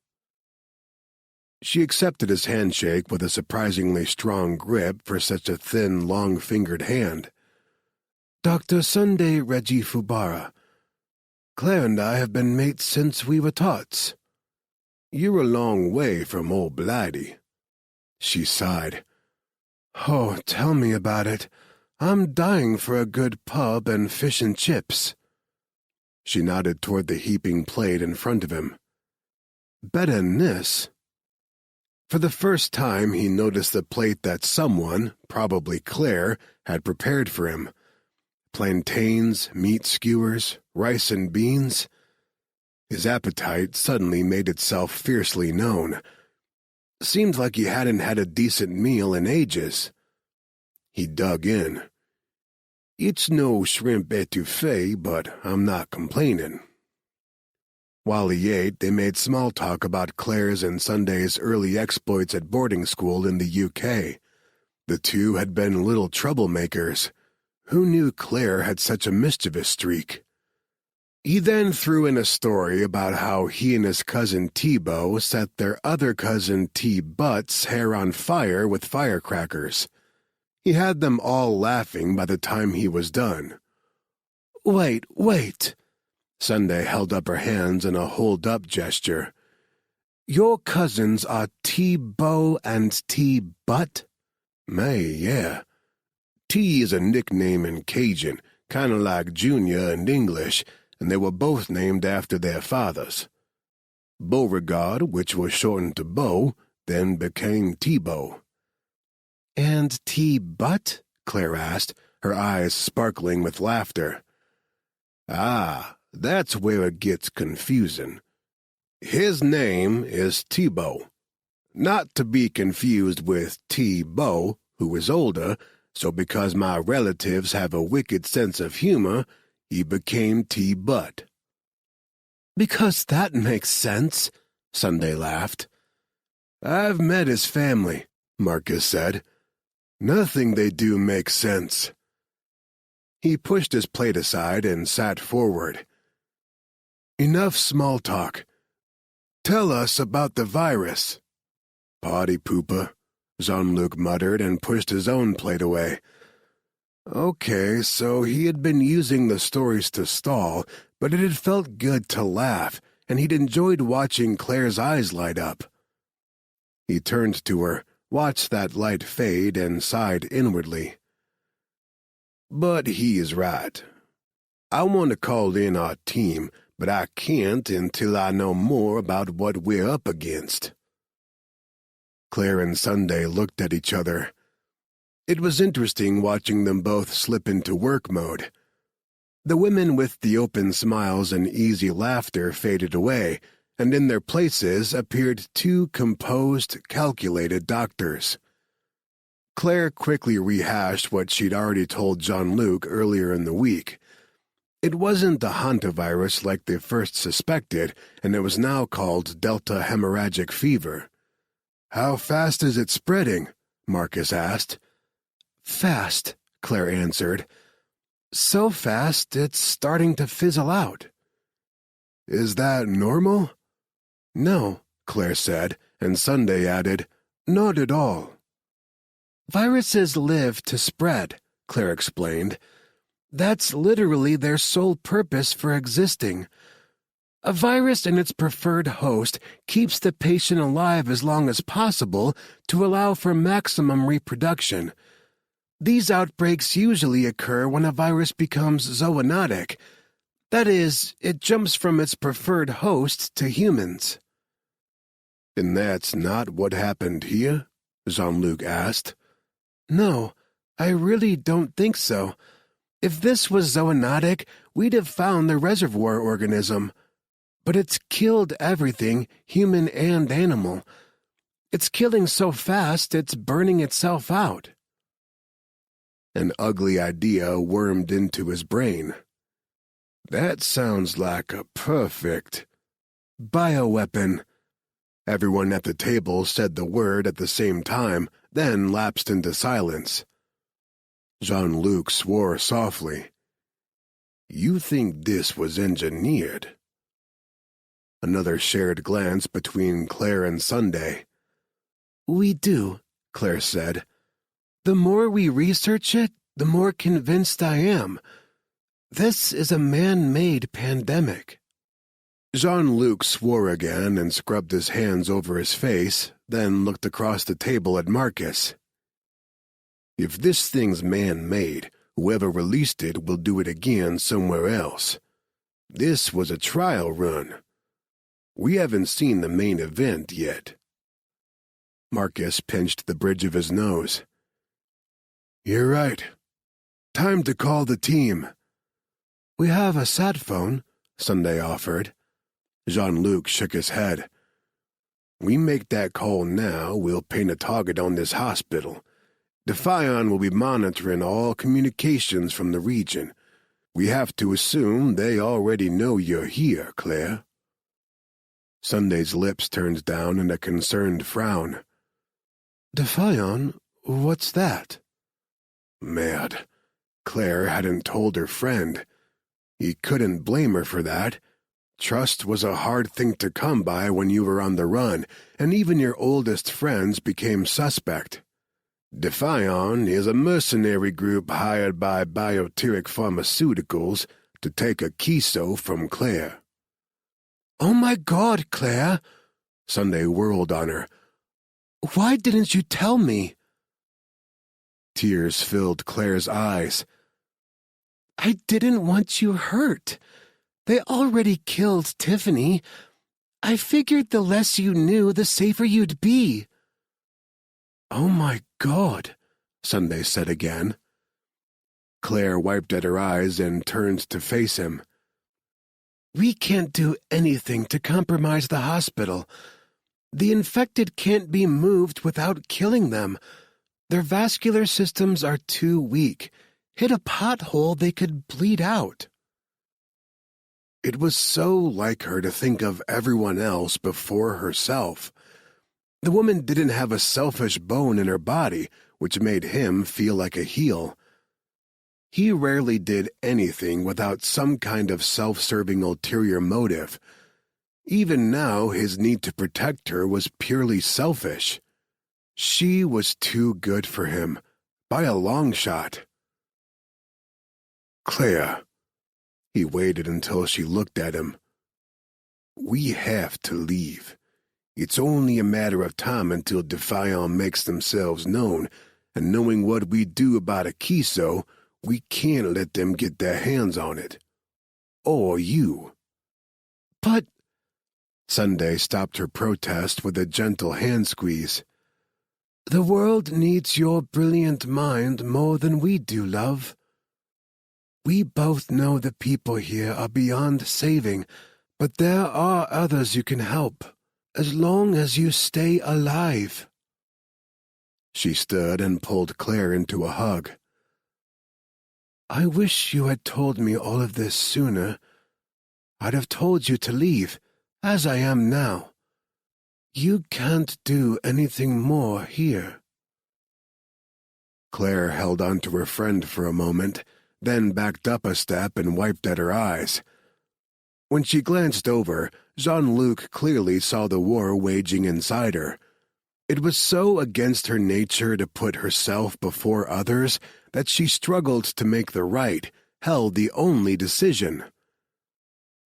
She accepted his handshake with a surprisingly strong grip for such a thin, long-fingered hand. "Dr. Sunday Reggie Fubara. Claire and I have been mates since we were tots. You're a long way from old Blighty. She sighed. Oh, tell me about it. I'm dying for a good pub and fish and chips. She nodded toward the heaping plate in front of him. Better than this. For the first time, he noticed the plate that someone, probably Claire, had prepared for him. Plantains, meat skewers, rice and beans. His appetite suddenly made itself fiercely known. Seemed like he hadn't had a decent meal in ages. He dug in. It's no shrimp etouffee, but I'm not complaining. While he ate, they made small talk about Claire's and Sunday's early exploits at boarding school in the UK. The two had been little troublemakers. Who knew Claire had such a mischievous streak? He then threw in a story about how he and his cousin T-Bo set their other cousin T-Butt's hair on fire with firecrackers. He had them all laughing by the time he was done. Wait. Sunday held up her hands in a hold-up gesture. Your cousins are T-Bo and T-Butt? May, yeah. T is a nickname in Cajun, kind of like Junior in English, and they were both named after their fathers. Beauregard, which was shortened to Bo, then became T-Bo. And T-Butt? Claire asked, her eyes sparkling with laughter. Ah, that's where it gets confusing. His name is T-Bo. Not to be confused with T-Bo, who is older, so because my relatives have a wicked sense of humor, he became T-Butt. Because that makes sense, Sunday laughed. I've met his family, Marcus said. Nothing they do makes sense. He pushed his plate aside and sat forward. Enough small talk. Tell us about the virus. Potty pooper, Jean-Luc muttered and pushed his own plate away. Okay, so he had been using the stories to stall, but it had felt good to laugh, and he'd enjoyed watching Claire's eyes light up. He turned to her, watched that light fade, and sighed inwardly. But he is right. I want to call in our team, but I can't until I know more about what we're up against. Claire and Sunday looked at each other. It was interesting watching them both slip into work mode. The women with the open smiles and easy laughter faded away, and in their places appeared two composed, calculated doctors. Claire quickly rehashed what she'd already told Jean-Luc earlier in the week. It wasn't the hantavirus like they first suspected, and it was now called Delta hemorrhagic fever. How fast is it spreading? Marcus asked. Fast, Claire answered. So fast it's starting to fizzle out. Is that normal? No, Claire said, and Sunday added, not at all. Viruses live to spread, Claire explained. That's literally their sole purpose for existing. A virus and its preferred host keeps the patient alive as long as possible to allow for maximum reproduction. These outbreaks usually occur when a virus becomes zoonotic. That is, it jumps from its preferred host to humans. And that's not what happened here? Jean-Luc asked. No, I really don't think so. If this was zoonotic, we'd have found the reservoir organism. But it's killed everything, human and animal. It's killing so fast it's burning itself out. An ugly idea wormed into his brain. That sounds like a perfect bioweapon. Everyone at the table said the word at the same time, then lapsed into silence. Jean-Luc swore softly. You think this was engineered? Another shared glance between Claire and Sunday. We do, Claire said. The more we research it, the more convinced I am. This is a man-made pandemic. Jean-Luc swore again and scrubbed his hands over his face, then looked across the table at Marcus. If this thing's man-made, whoever released it will do it again somewhere else. This was a trial run. We haven't seen the main event yet. Marcus pinched the bridge of his nose. You're right. Time to call the team. We have a sat phone, Sunday offered. Jean-Luc shook his head. We make that call now, we'll paint a target on this hospital. Defion will be monitoring all communications from the region. We have to assume they already know you're here, Claire. Sunday's lips turned down in a concerned frown. Defion? What's that? Mad. Claire hadn't told her friend. He couldn't blame her for that. Trust was a hard thing to come by when you were on the run, and even your oldest friends became suspect. Defion is a mercenary group hired by Bioteric Pharmaceuticals to take a Kiso from Claire. Oh my God, Claire! Sunday whirled on her. Why didn't you tell me? Tears filled Claire's eyes. I didn't want you hurt. They already killed Tiffany. I figured the less you knew, the safer you'd be. Oh my God, Sunday said again. Claire wiped at her eyes and turned to face him. We can't do anything to compromise the hospital. The infected can't be moved without killing them. Their vascular systems are too weak. Hit a pothole, they could bleed out. It was so like her to think of everyone else before herself. The woman didn't have a selfish bone in her body, which made him feel like a heel. He rarely did anything without some kind of self-serving ulterior motive. Even now, his need to protect her was purely selfish. She was too good for him, by a long shot. Claire. He waited until she looked at him. We have to leave. It's only a matter of time until Defion makes themselves known, and knowing what we do about a Kiso, we can't let them get their hands on it. Or you. But... Sunday stopped her protest with a gentle hand squeeze. The world needs your brilliant mind more than we do, love. We both know the people here are beyond saving, but there are others you can help, as long as you stay alive. She stood and pulled Claire into a hug. I wish you had told me all of this sooner. I'd have told you to leave, as I am now. You can't do anything more here. Claire held on to her friend for a moment, then backed up a step and wiped at her eyes. When she glanced over, Jean-Luc clearly saw the war waging inside her. It was so against her nature to put herself before others that she struggled to make the right, held the only decision.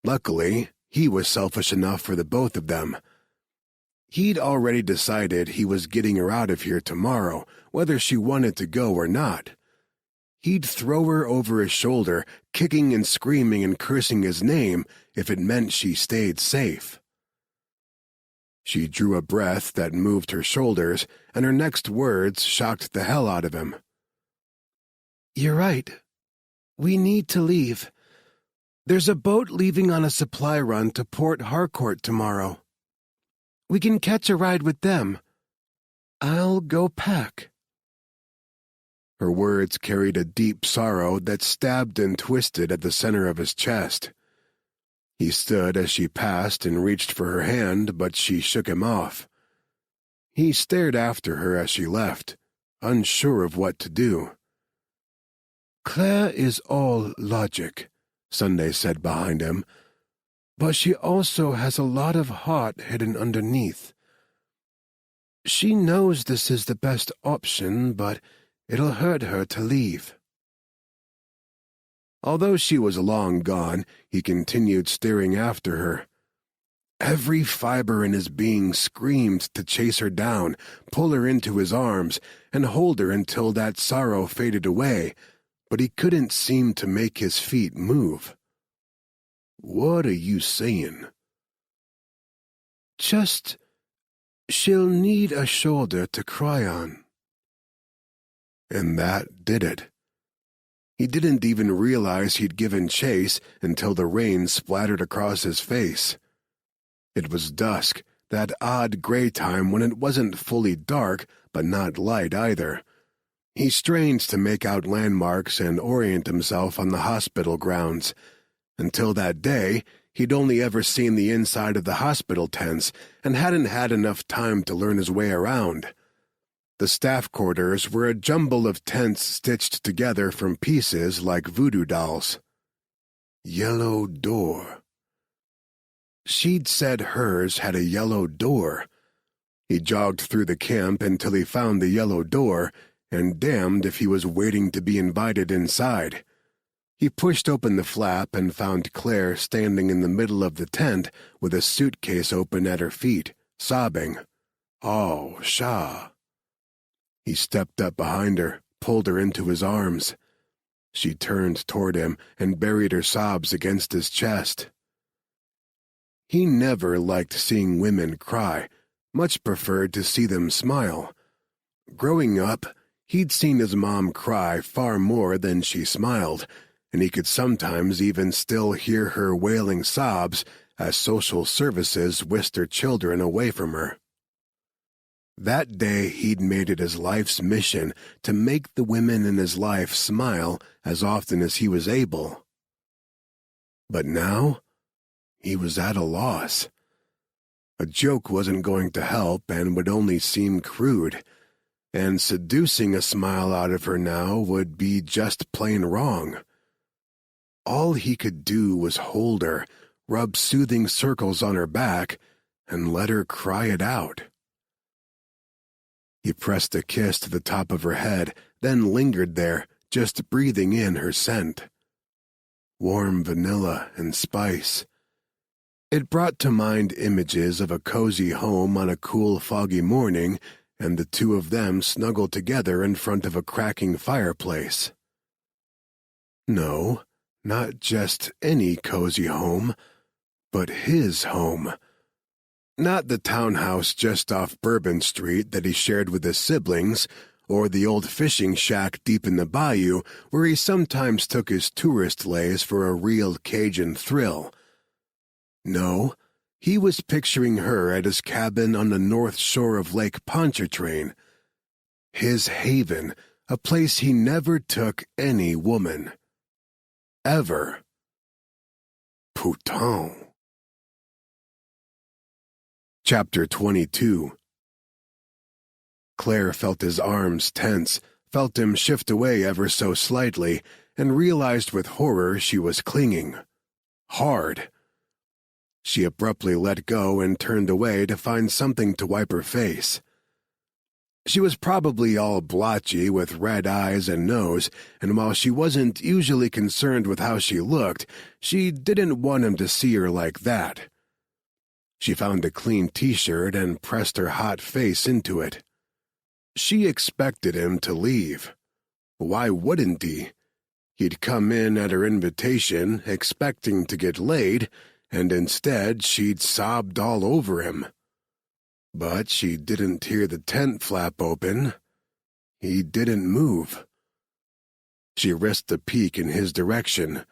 Luckily, he was selfish enough for the both of them. He'd already decided he was getting her out of here tomorrow, whether she wanted to go or not. He'd throw her over his shoulder, kicking and screaming and cursing his name if it meant she stayed safe. She drew a breath that moved her shoulders, and her next words shocked the hell out of him. You're right. We need to leave. There's a boat leaving on a supply run to Port Harcourt tomorrow. We can catch a ride with them. I'll go pack. Her words carried a deep sorrow that stabbed and twisted at the center of his chest. He stood as she passed and reached for her hand, but she shook him off. He stared after her as she left, unsure of what to do. Claire is all logic, Sunday said behind him, but she also has a lot of heart hidden underneath. She knows this is the best option, but it'll hurt her to leave. Although she was long gone, he continued staring after her. Every fiber in his being screamed to chase her down, pull her into his arms, and hold her until that sorrow faded away, but he couldn't seem to make his feet move. "What are you saying?" "Just, she'll need a shoulder to cry on." And that did it. He didn't even realize he'd given chase until the rain splattered across his face. It was dusk, that odd gray time when it wasn't fully dark, but not light either. He strained to make out landmarks and orient himself on the hospital grounds. Until that day, he'd only ever seen the inside of the hospital tents and hadn't had enough time to learn his way around. The staff quarters were a jumble of tents stitched together from pieces like voodoo dolls. Yellow door. She'd said hers had a yellow door. He jogged through the camp until he found the yellow door, and damned if he was waiting to be invited inside. He pushed open the flap and found Claire standing in the middle of the tent with a suitcase open at her feet, sobbing. "Oh, Shah." He stepped up behind her, pulled her into his arms. She turned toward him and buried her sobs against his chest. He never liked seeing women cry, much preferred to see them smile. Growing up, he'd seen his mom cry far more than she smiled, and he could sometimes even still hear her wailing sobs as social services whisked her children away from her. That day he'd made it his life's mission to make the women in his life smile as often as he was able. But now, he was at a loss. A joke wasn't going to help and would only seem crude, and seducing a smile out of her now would be just plain wrong. All he could do was hold her, rub soothing circles on her back, and let her cry it out. He pressed a kiss to the top of her head, then lingered there, just breathing in her scent. Warm vanilla and spice. It brought to mind images of a cozy home on a cool, foggy morning, and the two of them snuggled together in front of a cracking fireplace. No, not just any cozy home, but his home. Not the townhouse just off Bourbon Street that he shared with his siblings, or the old fishing shack deep in the bayou where he sometimes took his tourist lays for a real Cajun thrill. No, he was picturing her at his cabin on the north shore of Lake Pontchartrain. His haven, a place he never took any woman. Ever. Putain. Chapter 22. Claire felt his arms tense, felt him shift away ever so slightly, and realized with horror she was clinging. Hard. She abruptly let go and turned away to find something to wipe her face. She was probably all blotchy with red eyes and nose, and while she wasn't usually concerned with how she looked, she didn't want him to see her like that. She found a clean t-shirt and pressed her hot face into it. She expected him to leave. Why wouldn't he? He'd come in at her invitation, expecting to get laid, and instead she'd sobbed all over him. But she didn't hear the tent flap open. He didn't move. She risked a peek in his direction.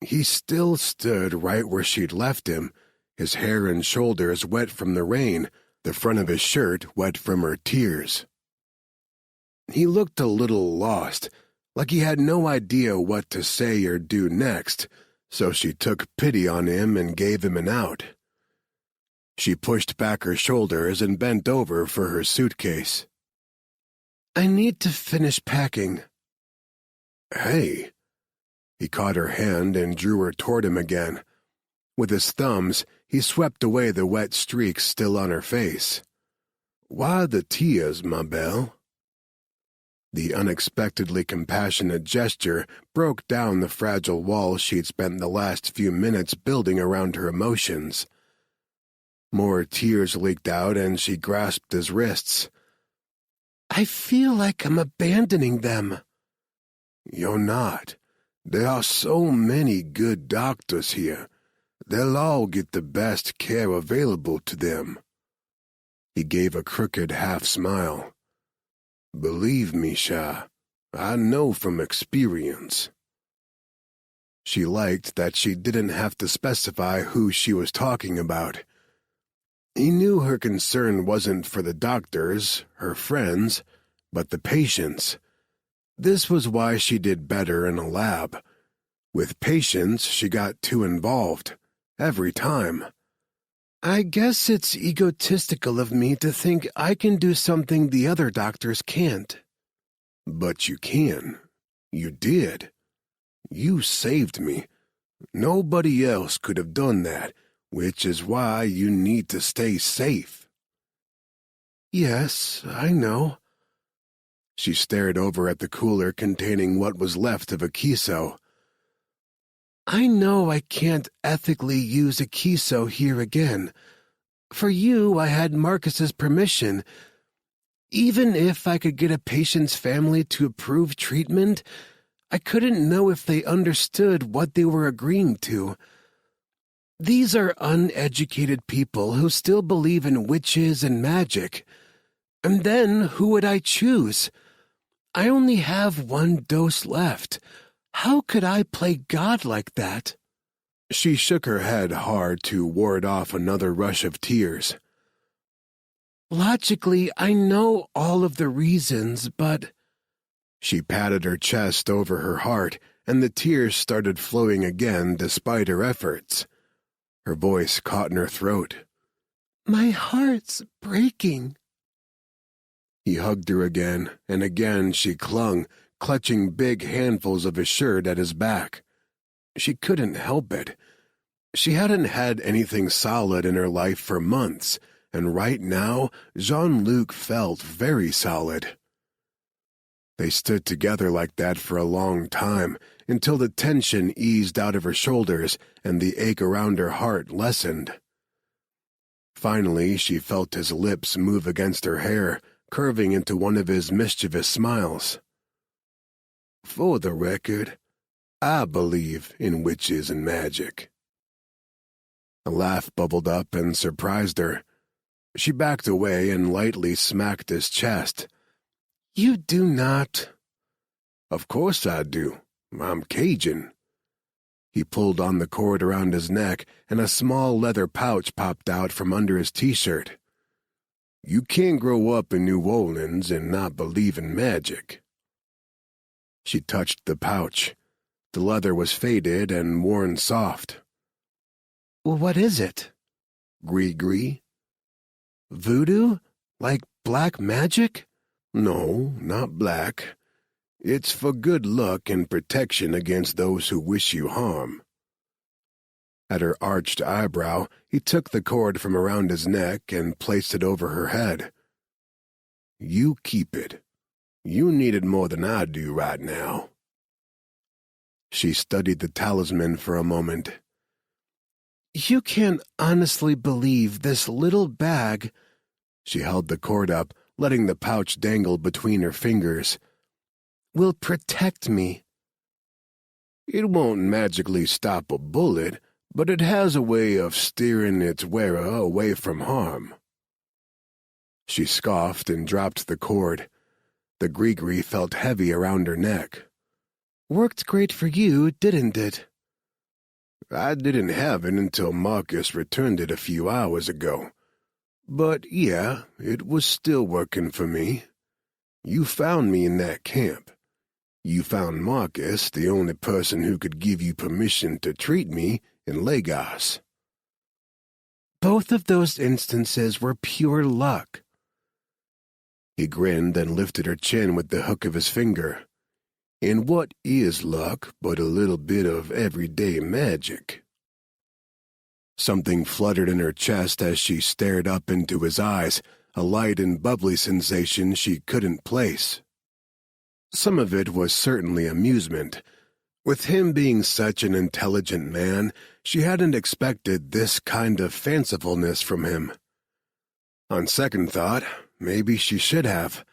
He still stood right where she'd left him, his hair and shoulders wet from the rain, the front of his shirt wet from her tears. He looked a little lost, like he had no idea what to say or do next, so she took pity on him and gave him an out. She pushed back her shoulders and bent over for her suitcase. "I need to finish packing." "Hey." He caught her hand and drew her toward him again. With his thumbs, he swept away the wet streaks still on her face. "Why the tears, ma belle?" The unexpectedly compassionate gesture broke down the fragile wall she'd spent the last few minutes building around her emotions. More tears leaked out and she grasped his wrists. I feel like I'm abandoning them. You're not. There are so many good doctors here. They'll all get the best care available to them. He gave a crooked half-smile. Believe me, Shah, I know from experience. She liked that she didn't have to specify who she was talking about. He knew her concern wasn't for the doctors, her friends, but the patients. This was why she did better in a lab. With patients, she got too involved, every time. I guess it's egotistical of me to think I can do something the other doctors can't. But you can. You did. You saved me. Nobody else could have done that, which is why you need to stay safe. Yes, I know. She stared over at the cooler containing what was left of a kiso. I know I can't ethically use a kiso here again. For you, I had Marcus's permission. Even if I could get a patient's family to approve treatment, I couldn't know if they understood what they were agreeing to. These are uneducated people who still believe in witches and magic. And then who would I choose? I only have one dose left. How could I play God like that? She shook her head hard to ward off another rush of tears. Logically, I know all of the reasons, but... She patted her chest over her heart, and the tears started flowing again despite her efforts. Her voice caught in her throat. My heart's breaking. He hugged her again, and again she clung, clutching big handfuls of his shirt at his back. She couldn't help it. She hadn't had anything solid in her life for months, and right now Jean-Luc felt very solid. They stood together like that for a long time, until the tension eased out of her shoulders and the ache around her heart lessened. Finally, she felt his lips move against her hair, curving into one of his mischievous smiles. For the record, I believe in witches and magic. A laugh bubbled up and surprised her. She backed away and lightly smacked his chest. You do not. Of course I do. I'm Cajun. He pulled on the cord around his neck, and a small leather pouch popped out from under his t-shirt. You can't grow up in New Orleans and not believe in magic. She touched the pouch. The leather was faded and worn soft. What is it? Gree-gree? Voodoo? Like black magic? No, not black. It's for good luck and protection against those who wish you harm. At her arched eyebrow, he took the cord from around his neck and placed it over her head. You keep it. You need it more than I do right now. She studied the talisman for a moment. You can't honestly believe this little bag... She held the cord up, letting the pouch dangle between her fingers. Will protect me. It won't magically stop a bullet, but it has a way of steering its wearer away from harm. She scoffed and dropped the cord. The gree-gree felt heavy around her neck. Worked great for you, didn't it? I didn't have it until Marcus returned it a few hours ago. But yeah, it was still working for me. You found me in that camp. You found Marcus, the only person who could give you permission to treat me, in Lagos. Both of those instances were pure luck. He grinned and lifted her chin with the hook of his finger. And what is luck but a little bit of everyday magic? Something fluttered in her chest as she stared up into his eyes, a light and bubbly sensation she couldn't place. Some of it was certainly amusement. With him being such an intelligent man, she hadn't expected this kind of fancifulness from him. On second thought, maybe she should have.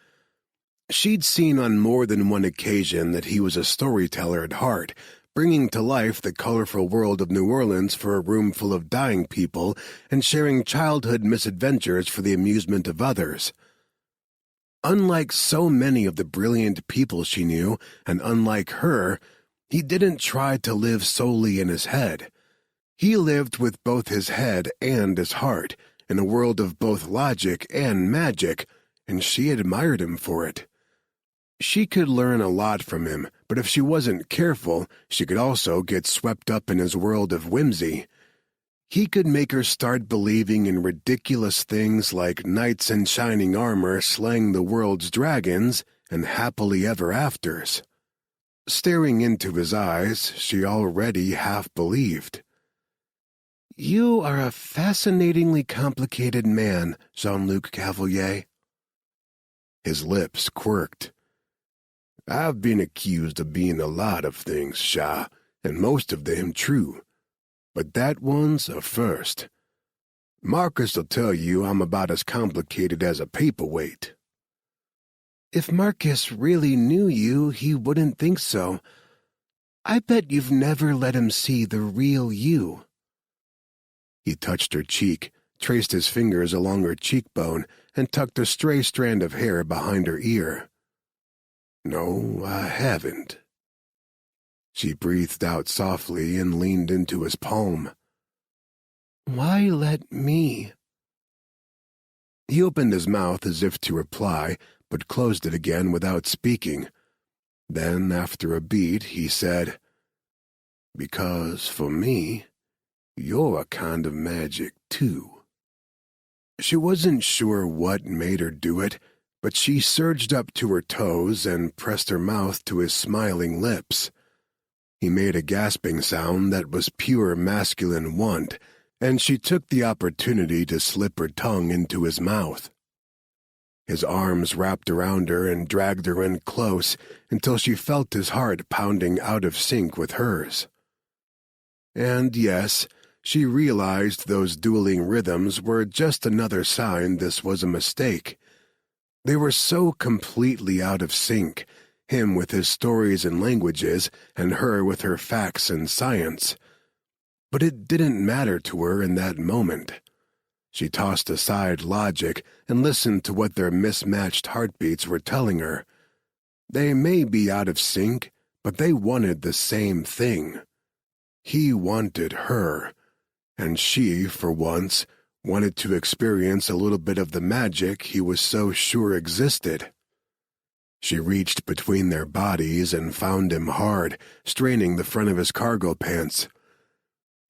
She'd seen on more than one occasion that he was a storyteller at heart, bringing to life the colorful world of New Orleans for a room full of dying people and sharing childhood misadventures for the amusement of others. Unlike so many of the brilliant people she knew, and unlike her, he didn't try to live solely in his head. He lived with both his head and his heart, in a world of both logic and magic, and she admired him for it. She could learn a lot from him, but if she wasn't careful, she could also get swept up in his world of whimsy. He could make her start believing in ridiculous things like knights in shining armor slaying the world's dragons and happily ever afters. Staring into his eyes, she already half believed. "You are a fascinatingly complicated man, Jean-Luc Cavalier." His lips quirked. "I've been accused of being a lot of things, Shah, and most of them true. But that one's a first. Marcus will tell you I'm about as complicated as a paperweight." "If Marcus really knew you, he wouldn't think so. I bet you've never let him see the real you." He touched her cheek, traced his fingers along her cheekbone, and tucked a stray strand of hair behind her ear. "No, I haven't." She breathed out softly and leaned into his palm. "Why let me?" He opened his mouth as if to reply, but closed it again without speaking. Then, after a beat, he said, "Because, for me, you're a kind of magic, too." She wasn't sure what made her do it, but she surged up to her toes and pressed her mouth to his smiling lips. He made a gasping sound that was pure masculine want, and she took the opportunity to slip her tongue into his mouth. His arms wrapped around her and dragged her in close until she felt his heart pounding out of sync with hers. And yes, she realized those dueling rhythms were just another sign this was a mistake. They were so completely out of sync, him with his stories and languages, and her with her facts and science. But it didn't matter to her in that moment. She tossed aside logic and listened to what their mismatched heartbeats were telling her. They may be out of sync, but they wanted the same thing. He wanted her, and she, for once, wanted to experience a little bit of the magic he was so sure existed. She reached between their bodies and found him hard, straining the front of his cargo pants.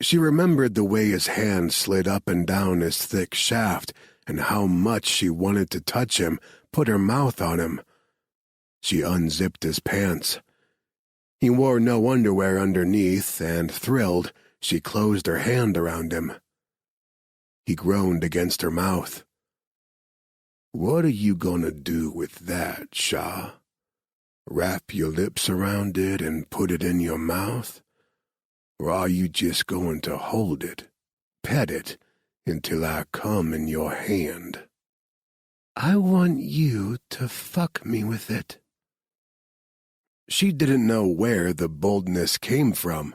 She remembered the way his hand slid up and down his thick shaft, and how much she wanted to touch him, put her mouth on him. She unzipped his pants. He wore no underwear underneath, and, thrilled, she closed her hand around him. He groaned against her mouth. "What are you gonna do with that, Shah? Wrap your lips around it and put it in your mouth? Or are you just going to hold it, pet it, until I come in your hand?" "I want you to fuck me with it." She didn't know where the boldness came from.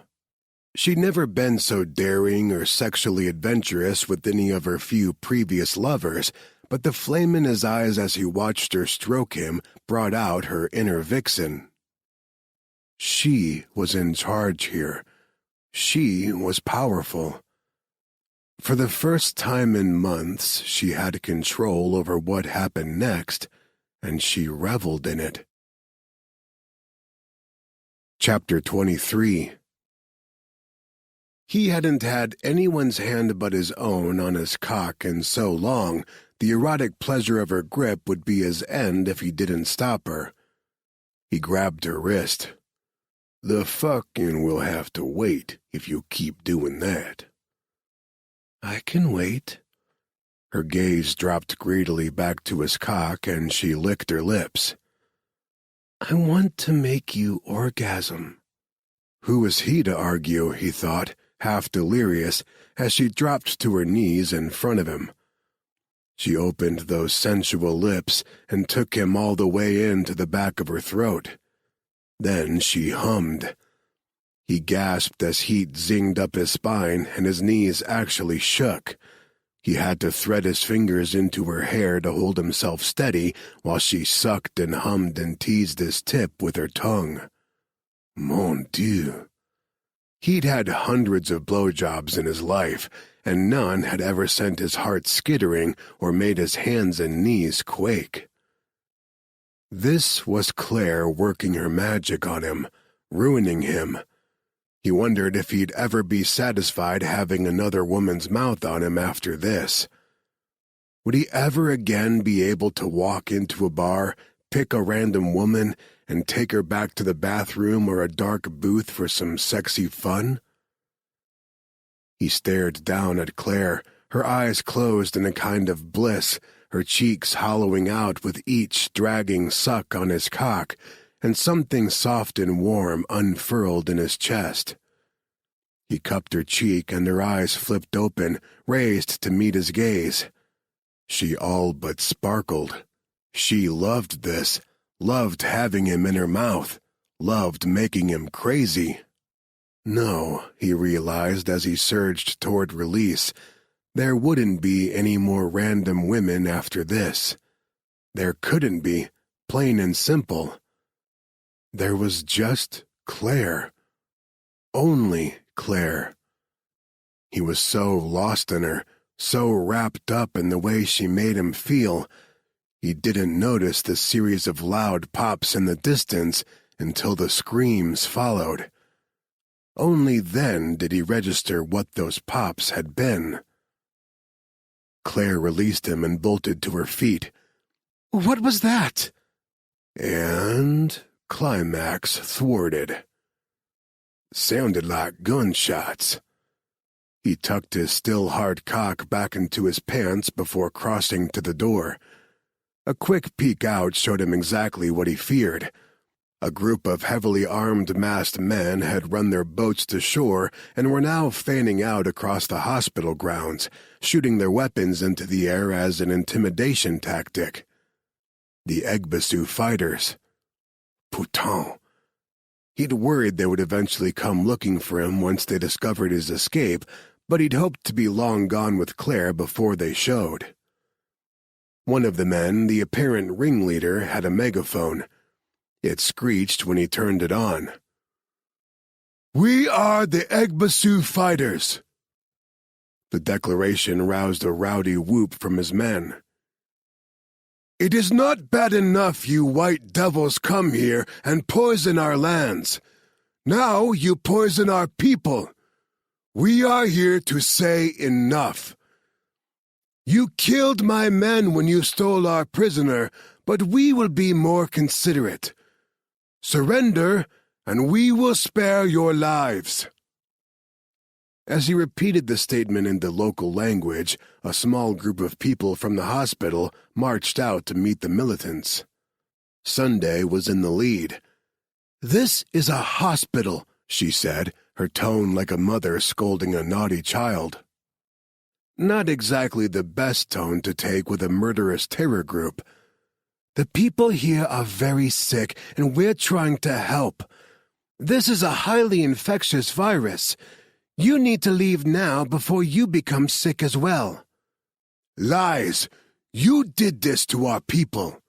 She'd never been so daring or sexually adventurous with any of her few previous lovers, but the flame in his eyes as he watched her stroke him brought out her inner vixen. She was in charge here. She was powerful. For the first time in months, she had control over what happened next, and she reveled in it. Chapter 23. He hadn't had anyone's hand but his own on his cock in so long, the erotic pleasure of her grip would be his end if he didn't stop her. He grabbed her wrist. "The fucking will have to wait if you keep doing that." "I can wait." Her gaze dropped greedily back to his cock, and she licked her lips. I want to make you orgasm. Who was he to argue, he thought, half delirious, as she dropped to her knees in front of him. She opened those sensual lips and took him all the way into the back of her throat. Then she hummed. He gasped as heat zinged up his spine and his knees actually shook. He had to thread his fingers into her hair to hold himself steady while she sucked and hummed and teased his tip with her tongue. Mon Dieu. He'd had hundreds of blowjobs in his life, and none had ever sent his heart skittering or made his hands and knees quake. This was Claire working her magic on him, ruining him. He wondered if he'd ever be satisfied having another woman's mouth on him after this. Would he ever again be able to walk into a bar, pick a random woman, and take her back to the bathroom or a dark booth for some sexy fun? He stared down at Claire, her eyes closed in a kind of bliss, her cheeks hollowing out with each dragging suck on his cock, and something soft and warm unfurled in his chest. He cupped her cheek, and her eyes flipped open, raised to meet his gaze. She all but sparkled. She loved this, loved having him in her mouth, loved making him crazy. No, he realized as he surged toward release, there wouldn't be any more random women after this. There couldn't be, plain and simple. There was just Claire. Only Claire. He was so lost in her, so wrapped up in the way she made him feel, he didn't notice the series of loud pops in the distance until the screams followed. Only then did he register what those pops had been. Claire released him and bolted to her feet. "What was that?" And climax thwarted. Sounded like gunshots. He tucked his still hard cock back into his pants before crossing to the door. A quick peek out showed him exactly what he feared. A group of heavily armed masked men had run their boats to shore and were now fanning out across the hospital grounds, shooting their weapons into the air as an intimidation tactic. The Egbasu fighters. Putain. He'd worried they would eventually come looking for him once they discovered his escape, but he'd hoped to be long gone with Claire before they showed. One of the men, the apparent ringleader, had a megaphone. It screeched when he turned it on. "We are the Egbasu fighters." The declaration roused a rowdy whoop from his men. "It is not bad enough you white devils come here and poison our lands. Now you poison our people. We are here to say enough. You killed my men when you stole our prisoner, but we will be more considerate. Surrender, and we will spare your lives." As he repeated the statement in the local language, a small group of people from the hospital marched out to meet the militants. Sunday was in the lead. "This is a hospital," she said, her tone like a mother scolding a naughty child. Not exactly the best tone to take with a murderous terror group. "The people here are very sick, and we're trying to help. This is a highly infectious virus. You need to leave now before you become sick as well." "Lies! You did this to our people."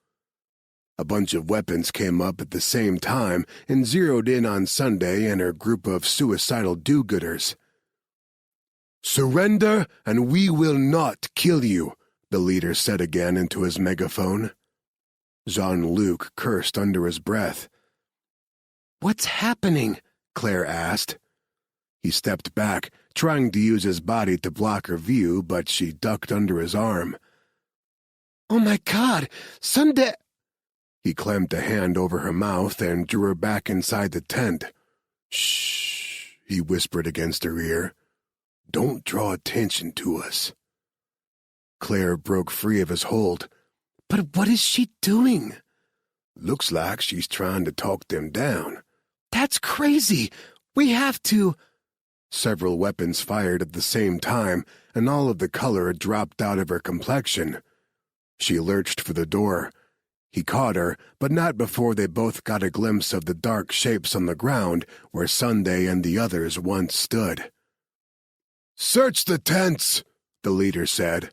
A bunch of weapons came up at the same time and zeroed in on Sunday and her group of suicidal do-gooders. "Surrender, and we will not kill you," the leader said again into his megaphone. Jean-Luc cursed under his breath. "What's happening?" Claire asked. He stepped back, trying to use his body to block her view, but she ducked under his arm. "Oh my God, Sunday—" He clamped a hand over her mouth and drew her back inside the tent. "Shh," he whispered against her ear. "Don't draw attention to us." Claire broke free of his hold. "But what is she doing?" Looks like she's trying to talk them down. That's crazy! We have to— Several weapons fired at the same time, and all of the color dropped out of her complexion. She lurched for the door. He caught her, but not before they both got a glimpse of the dark shapes on the ground where Sunday and the others once stood. "Search the tents," the leader said.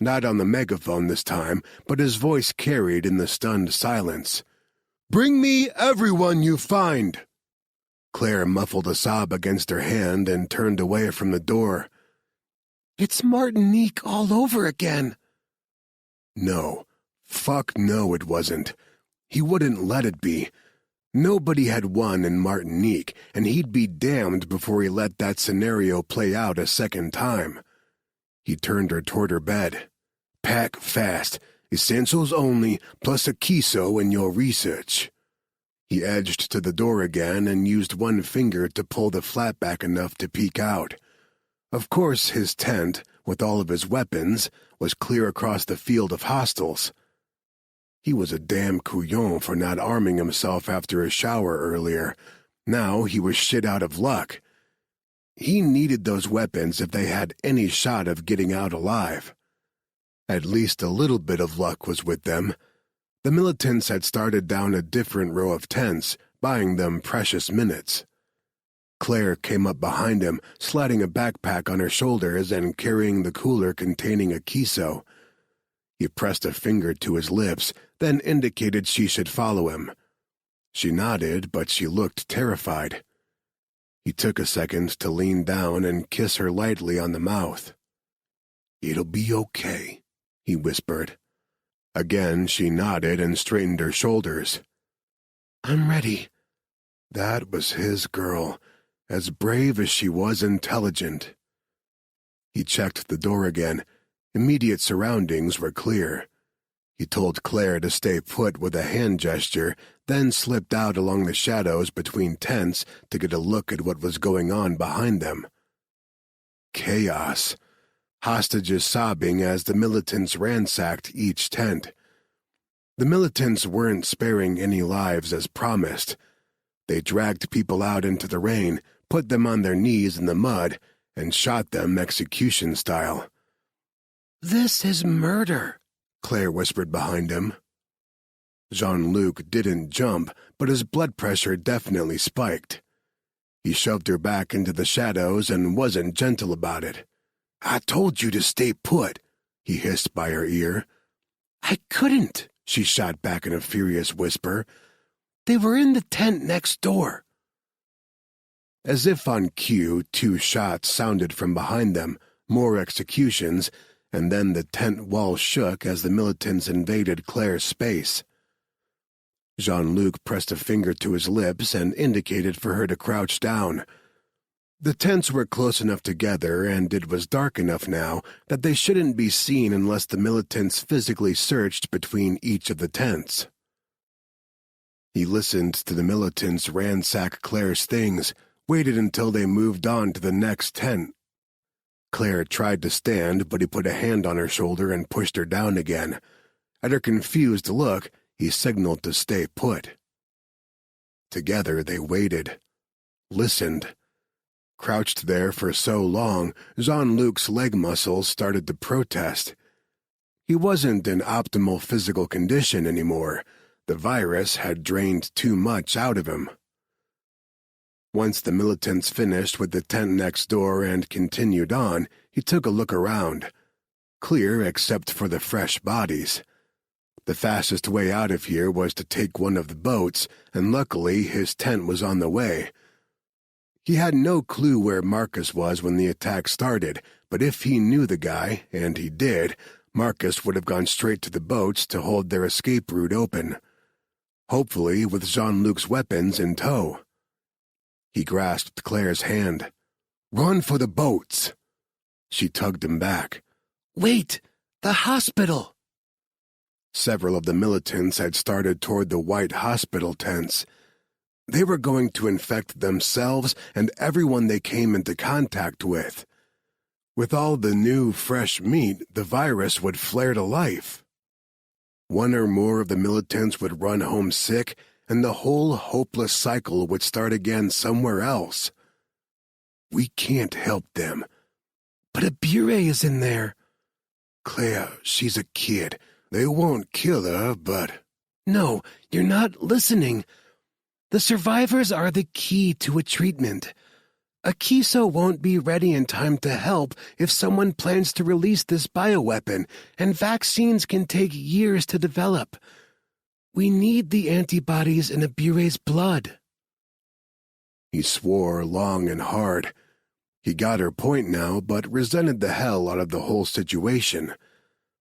Not on the megaphone this time, but his voice carried in the stunned silence. "Bring me everyone you find." Claire muffled a sob against her hand and turned away from the door. It's Martinique all over again. No. Fuck no, it wasn't. He wouldn't let it be. Nobody had won in Martinique, and he'd be damned before he let that scenario play out a second time. He turned her toward her bed. "Pack fast. Essentials only, plus a kiso in your research." He edged to the door again and used one finger to pull the flap back enough to peek out. Of course, his tent, with all of his weapons, was clear across the field of hostiles. He was a damn couillon for not arming himself after a shower earlier. Now he was shit out of luck. He needed those weapons if they had any shot of getting out alive. At least a little bit of luck was with them. The militants had started down a different row of tents, buying them precious minutes. Claire came up behind him, sliding a backpack on her shoulders and carrying the cooler containing a kiso. He pressed a finger to his lips, then indicated she should follow him. She nodded, but she looked terrified. He took a second to lean down and kiss her lightly on the mouth. "It'll be okay," he whispered. Again she nodded and straightened her shoulders. "I'm ready." That was his girl, as brave as she was intelligent. He checked the door again. Immediate surroundings were clear. He told Claire to stay put with a hand gesture, then slipped out along the shadows between tents to get a look at what was going on behind them. Chaos. Hostages sobbing as the militants ransacked each tent. The militants weren't sparing any lives as promised. They dragged people out into the rain, put them on their knees in the mud, and shot them execution style. "This is murder," Claire whispered behind him. Jean-Luc didn't jump, but his blood pressure definitely spiked. He shoved her back into the shadows and wasn't gentle about it. "I told you to stay put," he hissed by her ear. "I couldn't," she shot back in a furious whisper. "They were in the tent next door." As if on cue, 2 shots sounded from behind them, more executions, and then the tent wall shook as the militants invaded Claire's space. Jean-Luc pressed a finger to his lips and indicated for her to crouch down. The tents were close enough together, and it was dark enough now that they shouldn't be seen unless the militants physically searched between each of the tents. He listened to the militants ransack Claire's things, waited until they moved on to the next tent. Claire tried to stand, but he put a hand on her shoulder and pushed her down again. At her confused look, he signaled to stay put. Together they waited, listened. Crouched there for so long, Jean-Luc's leg muscles started to protest. He wasn't in optimal physical condition anymore. The virus had drained too much out of him. Once the militants finished with the tent next door and continued on, he took a look around. Clear except for the fresh bodies. The fastest way out of here was to take one of the boats, and luckily his tent was on the way. He had no clue where Marcus was when the attack started, but if he knew the guy, and he did, Marcus would have gone straight to the boats to hold their escape route open. Hopefully with Jean-Luc's weapons in tow. He grasped Claire's hand. "Run for the boats!" She tugged him back. "Wait! The hospital!" Several of the militants had started toward the white hospital tents. They were going to infect themselves and everyone they came into contact with. With all the new, fresh meat, the virus would flare to life. One or more of the militants would run home sick, and the whole hopeless cycle would start again somewhere else. We can't help them. But a Bure is in there. Claire, she's a kid. They won't kill her, but... No, you're not listening. The survivors are the key to a treatment. A Kiso won't be ready in time to help if someone plans to release this bioweapon, and vaccines can take years to develop. We need the antibodies in a Bure's blood. He swore long and hard. He got her point now, but resented the hell out of the whole situation.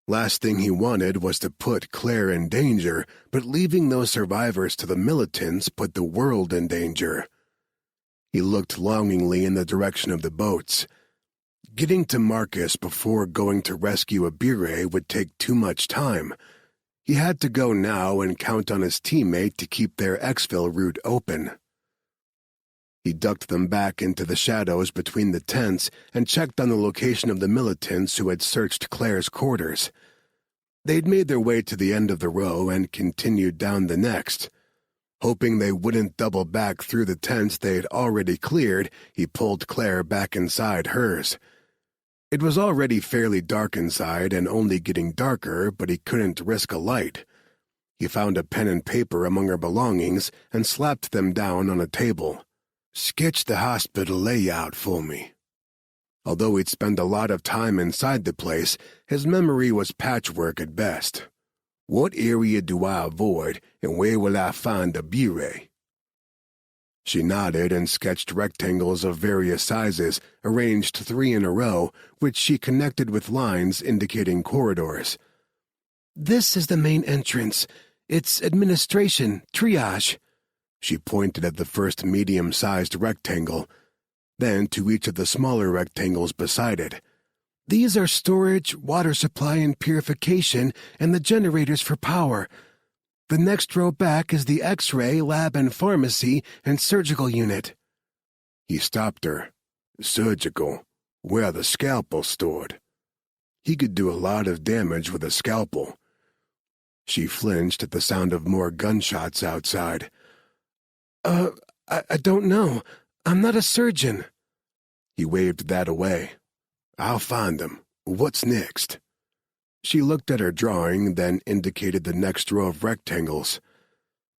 Last thing he wanted was to put Claire in danger, but leaving those survivors to the militants put the world in danger. He looked longingly in the direction of the boats. Getting to Marcus before going to rescue a Bure would take too much time. He had to go now and count on his teammate to keep their exfil route open. He ducked them back into the shadows between the tents and checked on the location of the militants who had searched Claire's quarters. They'd made their way to the end of the row and continued down the next. Hoping they wouldn't double back through the tents they'd already cleared, he pulled Claire back inside hers. It was already fairly dark inside and only getting darker, but he couldn't risk a light. He found a pen and paper among her belongings and slapped them down on a table. "Sketch the hospital layout for me." Although he'd spent a lot of time inside the place, his memory was patchwork at best. What area do I avoid, and where will I find a Bure? She nodded and sketched rectangles of various sizes, arranged 3 in a row, which she connected with lines indicating corridors. This is the main entrance. It's administration, triage. She pointed at the first medium-sized rectangle, then to each of the smaller rectangles beside it. These are storage, water supply and purification, and the generators for power. The next row back is the X-ray, lab and pharmacy, and surgical unit. He stopped her. Surgical, where are the scalpels stored? He could do a lot of damage with a scalpel. She flinched at the sound of more gunshots outside. I don't know. I'm not a surgeon. He waved that away. I'll find them. What's next? She looked at her drawing, then indicated the next row of rectangles.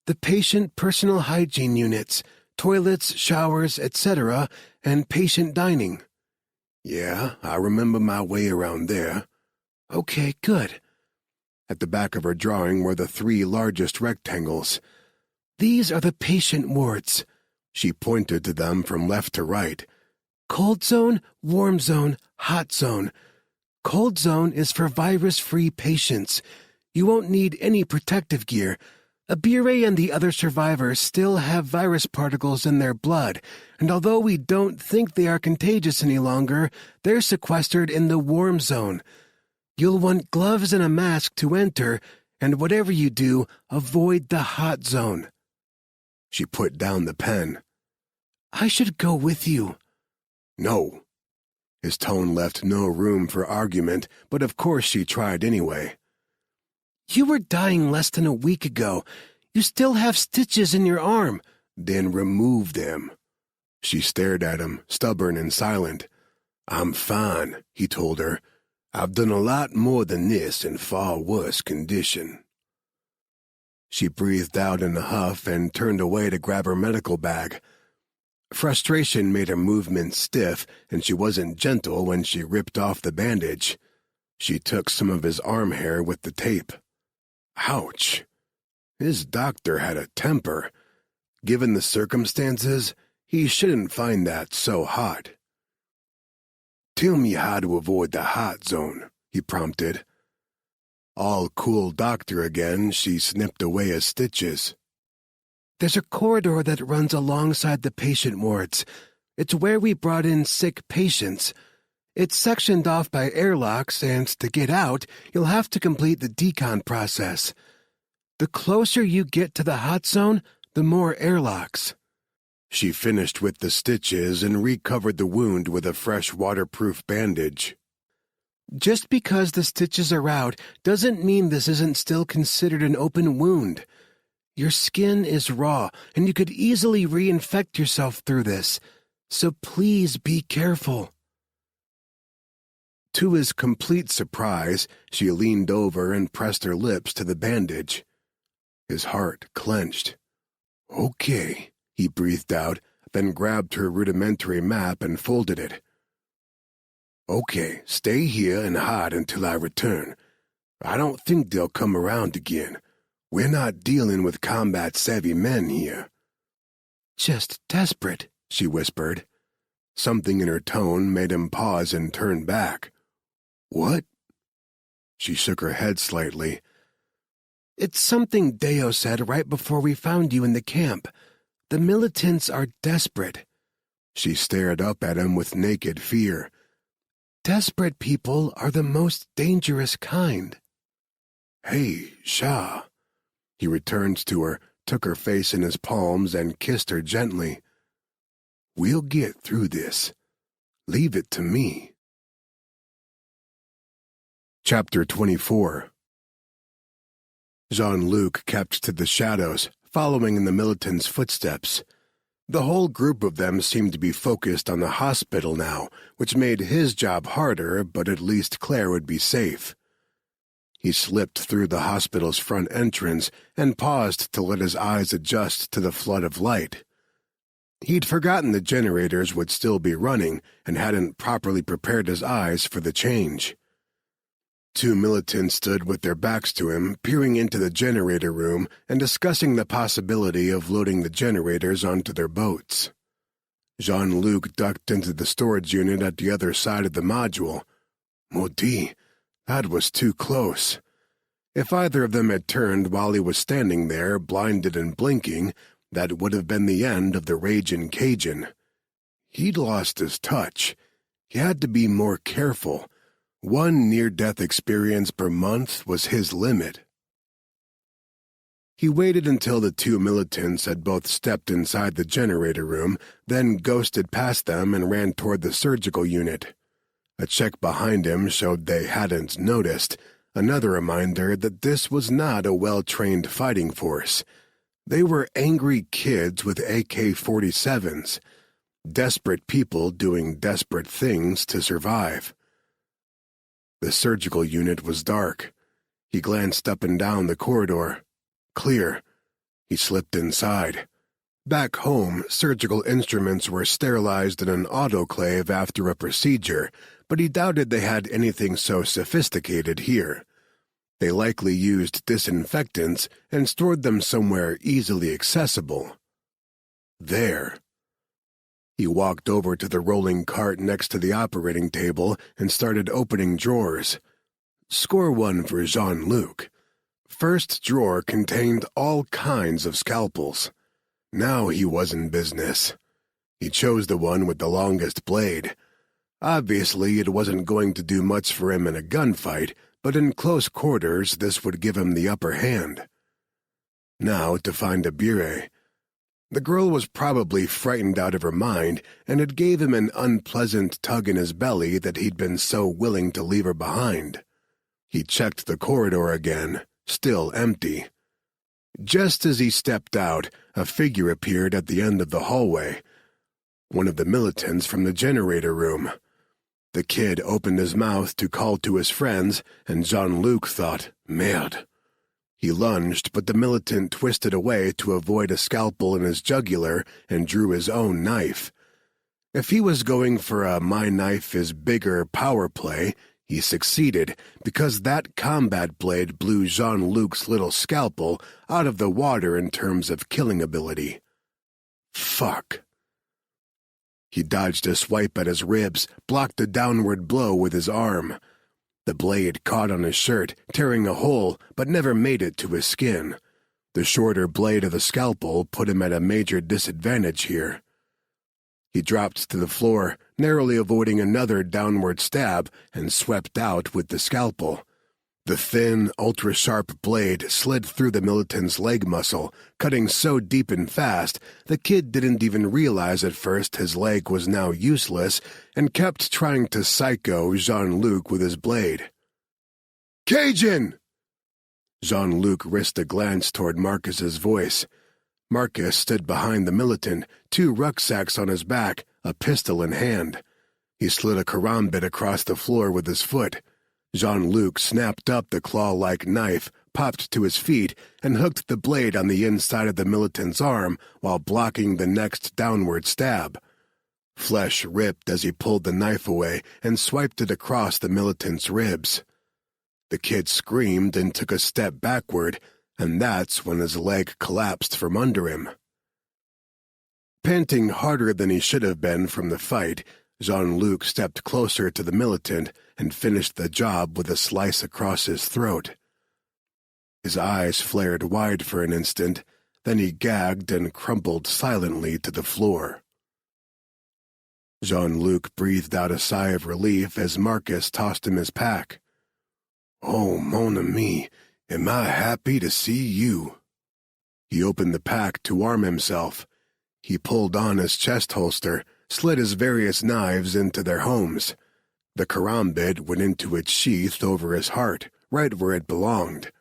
The patient personal hygiene units, toilets, showers, etc., and patient dining. Yeah, I remember my way around there. Okay, good. At the back of her drawing were the 3 largest rectangles. These are the patient wards. She pointed to them from left to right. Cold zone, warm zone, hot zone. Cold zone is for virus-free patients. You won't need any protective gear. A Bure and the other survivors still have virus particles in their blood, and although we don't think they are contagious any longer, they're sequestered in the warm zone. You'll want gloves and a mask to enter, and whatever you do, avoid the hot zone. She put down the pen. I should go with you. No. His tone left no room for argument, but of course she tried anyway. You were dying less than a week ago. You still have stitches in your arm. Then remove them. She stared at him, stubborn and silent. I'm fine, he told her. I've done a lot more than this in far worse condition. She breathed out in a huff and turned away to grab her medical bag. Frustration made her movements stiff, and she wasn't gentle when she ripped off the bandage. She took some of his arm hair with the tape. Ouch! His doctor had a temper. Given the circumstances, he shouldn't find that so hot. Tell me how to avoid the hot zone, he prompted. All cool doctor again, she snipped away his stitches. There's a corridor that runs alongside the patient wards. It's where we brought in sick patients. It's sectioned off by airlocks, and to get out, you'll have to complete the decon process. The closer you get to the hot zone, the more airlocks. She finished with the stitches and recovered the wound with a fresh waterproof bandage. Just because the stitches are out doesn't mean this isn't still considered an open wound. Your skin is raw, and you could easily reinfect yourself through this, so please be careful." To his complete surprise, she leaned over and pressed her lips to the bandage. His heart clenched. "Okay," he breathed out, then grabbed her rudimentary map and folded it. "Okay, stay here and hide until I return. I don't think they'll come around again. We're not dealing with combat-savvy men here." "Just desperate," she whispered. Something in her tone made him pause and turn back. "What?" She shook her head slightly. "It's something Deo said right before we found you in the camp. The militants are desperate." She stared up at him with naked fear. "Desperate people are the most dangerous kind." "Hey, Shah." He returned to her, took her face in his palms, and kissed her gently. "We'll get through this. Leave it to me." Chapter 24. Jean-Luc kept to the shadows, following in the militants' footsteps. The whole group of them seemed to be focused on the hospital now, which made his job harder, but at least Claire would be safe. He slipped through the hospital's front entrance and paused to let his eyes adjust to the flood of light. He'd forgotten the generators would still be running and hadn't properly prepared his eyes for the change. 2 militants stood with their backs to him, peering into the generator room and discussing the possibility of loading the generators onto their boats. Jean-Luc ducked into the storage unit at the other side of the module. Maudit, that was too close. If either of them had turned while he was standing there, blinded and blinking, that would have been the end of the Ragin' Cajun. He'd lost his touch. He had to be more careful. 1 near-death experience per month was his limit. He waited until the 2 militants had both stepped inside the generator room, then ghosted past them and ran toward the surgical unit. A check behind him showed they hadn't noticed, another reminder that this was not a well-trained fighting force. They were angry kids with AK-47s, desperate people doing desperate things to survive. The surgical unit was dark. He glanced up and down the corridor. Clear. He slipped inside. Back home, surgical instruments were sterilized in an autoclave after a procedure, but he doubted they had anything so sophisticated here. They likely used disinfectants and stored them somewhere easily accessible. There. He walked over to the rolling cart next to the operating table and started opening drawers. Score 1 for Jean-Luc. First drawer contained all kinds of scalpels. Now he was in business. He chose the one with the longest blade. Obviously, it wasn't going to do much for him in a gunfight, but in close quarters this would give him the upper hand. Now to find a Bure. The girl was probably frightened out of her mind, and it gave him an unpleasant tug in his belly that he'd been so willing to leave her behind. He checked the corridor again, still empty. Just as he stepped out, a figure appeared at the end of the hallway. One of the militants from the generator room. The kid opened his mouth to call to his friends, and Jean-Luc thought, "Merde." He lunged, but the militant twisted away to avoid a scalpel in his jugular and drew his own knife. If he was going for a "my knife is bigger" power play, he succeeded, because that combat blade blew Jean-Luc's little scalpel out of the water in terms of killing ability. Fuck. He dodged a swipe at his ribs, blocked a downward blow with his arm. The blade caught on his shirt, tearing a hole, but never made it to his skin. The shorter blade of the scalpel put him at a major disadvantage here. He dropped to the floor, narrowly avoiding another downward stab, and swept out with the scalpel. The thin, ultra-sharp blade slid through the militant's leg muscle, cutting so deep and fast, the kid didn't even realize at first his leg was now useless and kept trying to psycho Jean-Luc with his blade. "Cajun!" Jean-Luc risked a glance toward Marcus's voice. Marcus stood behind the militant, 2 rucksacks on his back, a pistol in hand. He slid a karambit across the floor with his foot. Jean-Luc snapped up the claw-like knife, popped to his feet, and hooked the blade on the inside of the militant's arm while blocking the next downward stab. Flesh ripped as he pulled the knife away and swiped it across the militant's ribs. The kid screamed and took a step backward, and that's when his leg collapsed from under him. Panting harder than he should have been from the fight, Jean-Luc stepped closer to the militant and finished the job with a slice across his throat. His eyes flared wide for an instant, then he gagged and crumpled silently to the floor. Jean-Luc breathed out a sigh of relief as Marcus tossed him his pack. "Oh, mon ami, am I happy to see you." He opened the pack to arm himself. He pulled on his chest holster, slid his various knives into their homes. The karambit went into its sheath over his heart, right where it belonged.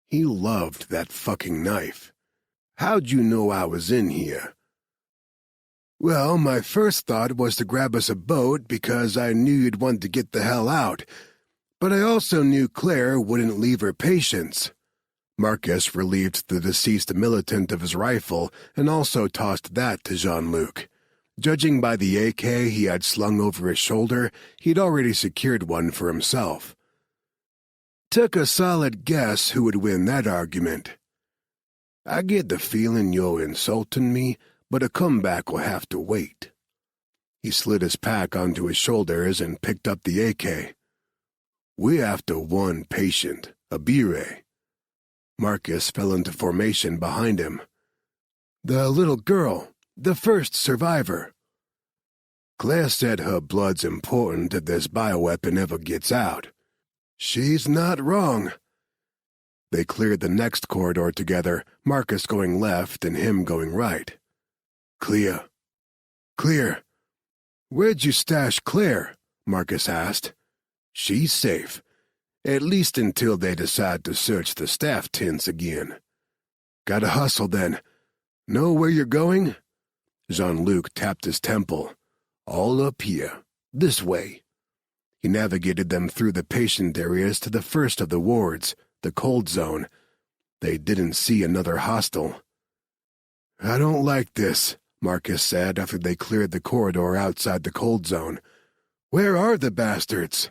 He loved that fucking knife. "How'd you know I was in here?" "Well, my first thought was to grab us a boat because I knew you'd want to get the hell out. But I also knew Claire wouldn't leave her patients." Marcus relieved the deceased militant of his rifle and also tossed that to Jean-Luc. Judging by the AK he had slung over his shoulder, he'd already secured one for himself. "Took a solid guess who would win that argument." "I get the feeling you're insulting me, but a comeback will have to wait." He slid his pack onto his shoulders and picked up the AK. "We're after one patient, a Bire." Marcus fell into formation behind him. "The little girl, the first survivor." "Claire said her blood's important if this bioweapon ever gets out." "She's not wrong." They cleared the next corridor together, Marcus going left and him going right. "Clear." "Clear." "Where'd you stash Claire?" Marcus asked. "She's safe, at least until they decide to search the staff tents again." "Gotta hustle then. Know where you're going?" Jean-Luc tapped his temple. "All up here. This way." He navigated them through the patient areas to the first of the wards, the cold zone. They didn't see another hostile. "I don't like this," Marcus said after they cleared the corridor outside the cold zone. "Where are the bastards?"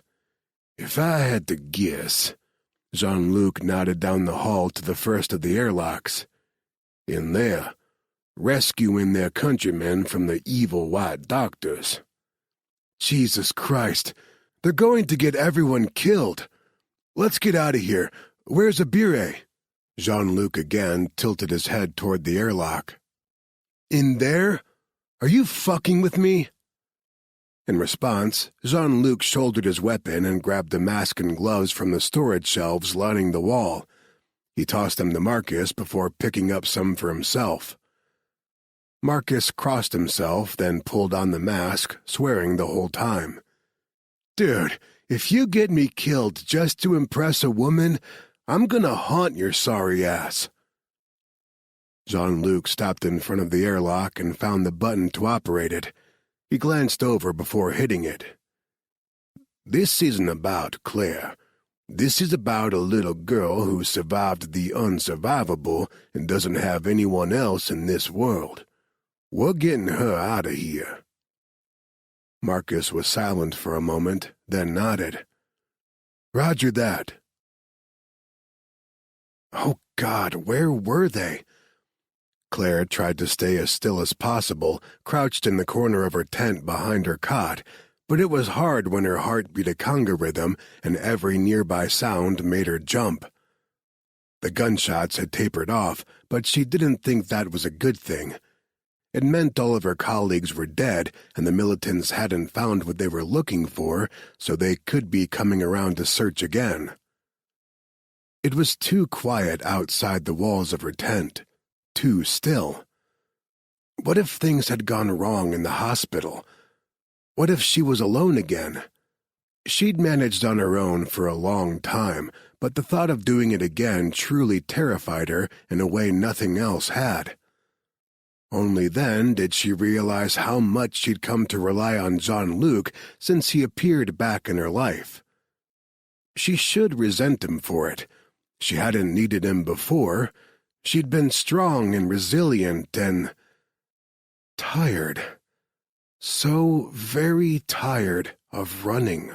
"If I had to guess," Jean-Luc nodded down the hall to the first of the airlocks. "In there, rescuing their countrymen from the evil white doctors." "Jesus Christ, they're going to get everyone killed. Let's get out of here. Where's Abire?" Jean-Luc again tilted his head toward the airlock. "In there? Are you fucking with me?" In response, Jean-Luc shouldered his weapon and grabbed a mask and gloves from the storage shelves lining the wall. He tossed them to Marcus before picking up some for himself. Marcus crossed himself, then pulled on the mask, swearing the whole time. "Dude, if you get me killed just to impress a woman, I'm gonna haunt your sorry ass." Jean-Luc stopped in front of the airlock and found the button to operate it. He glanced over before hitting it. "This isn't about Claire. This is about a little girl who survived the unsurvivable and doesn't have anyone else in this world. We're getting her out of here." Marcus was silent for a moment, then nodded. "Roger that." Oh God, where were they? Claire tried to stay as still as possible, crouched in the corner of her tent behind her cot, but it was hard when her heart beat a conga rhythm and every nearby sound made her jump. The gunshots had tapered off, but she didn't think that was a good thing. It meant all of her colleagues were dead and the militants hadn't found what they were looking for, so they could be coming around to search again. It was too quiet outside the walls of her tent, too still. What if things had gone wrong in the hospital? What if she was alone again? She'd managed on her own for a long time, but the thought of doing it again truly terrified her in a way nothing else had. Only then did she realize how much she'd come to rely on Jean-Luc since he appeared back in her life. She should resent him for it. She hadn't needed him before. She'd been strong and resilient and tired. So very tired of running.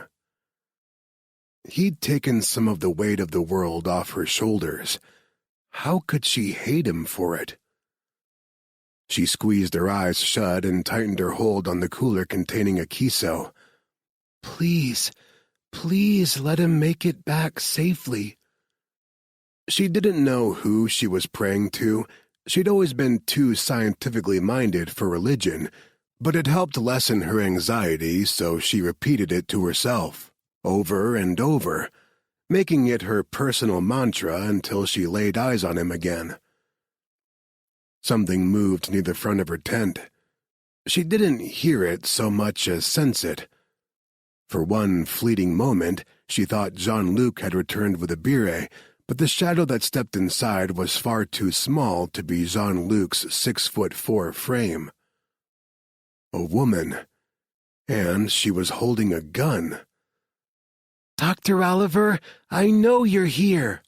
He'd taken some of the weight of the world off her shoulders. How could she hate him for it? She squeezed her eyes shut and tightened her hold on the cooler containing a kiso. Please, please let him make it back safely. She didn't know who she was praying to. She'd always been too scientifically minded for religion, but it helped lessen her anxiety, so she repeated it to herself, over and over, making it her personal mantra until she laid eyes on him again. Something moved near the front of her tent. She didn't hear it so much as sense it. For one fleeting moment, she thought Jean-Luc had returned with a beret, but the shadow that stepped inside was far too small to be Jean-Luc's 6'4" frame. A woman, and she was holding a gun. "Dr. Oliver, I know you're here."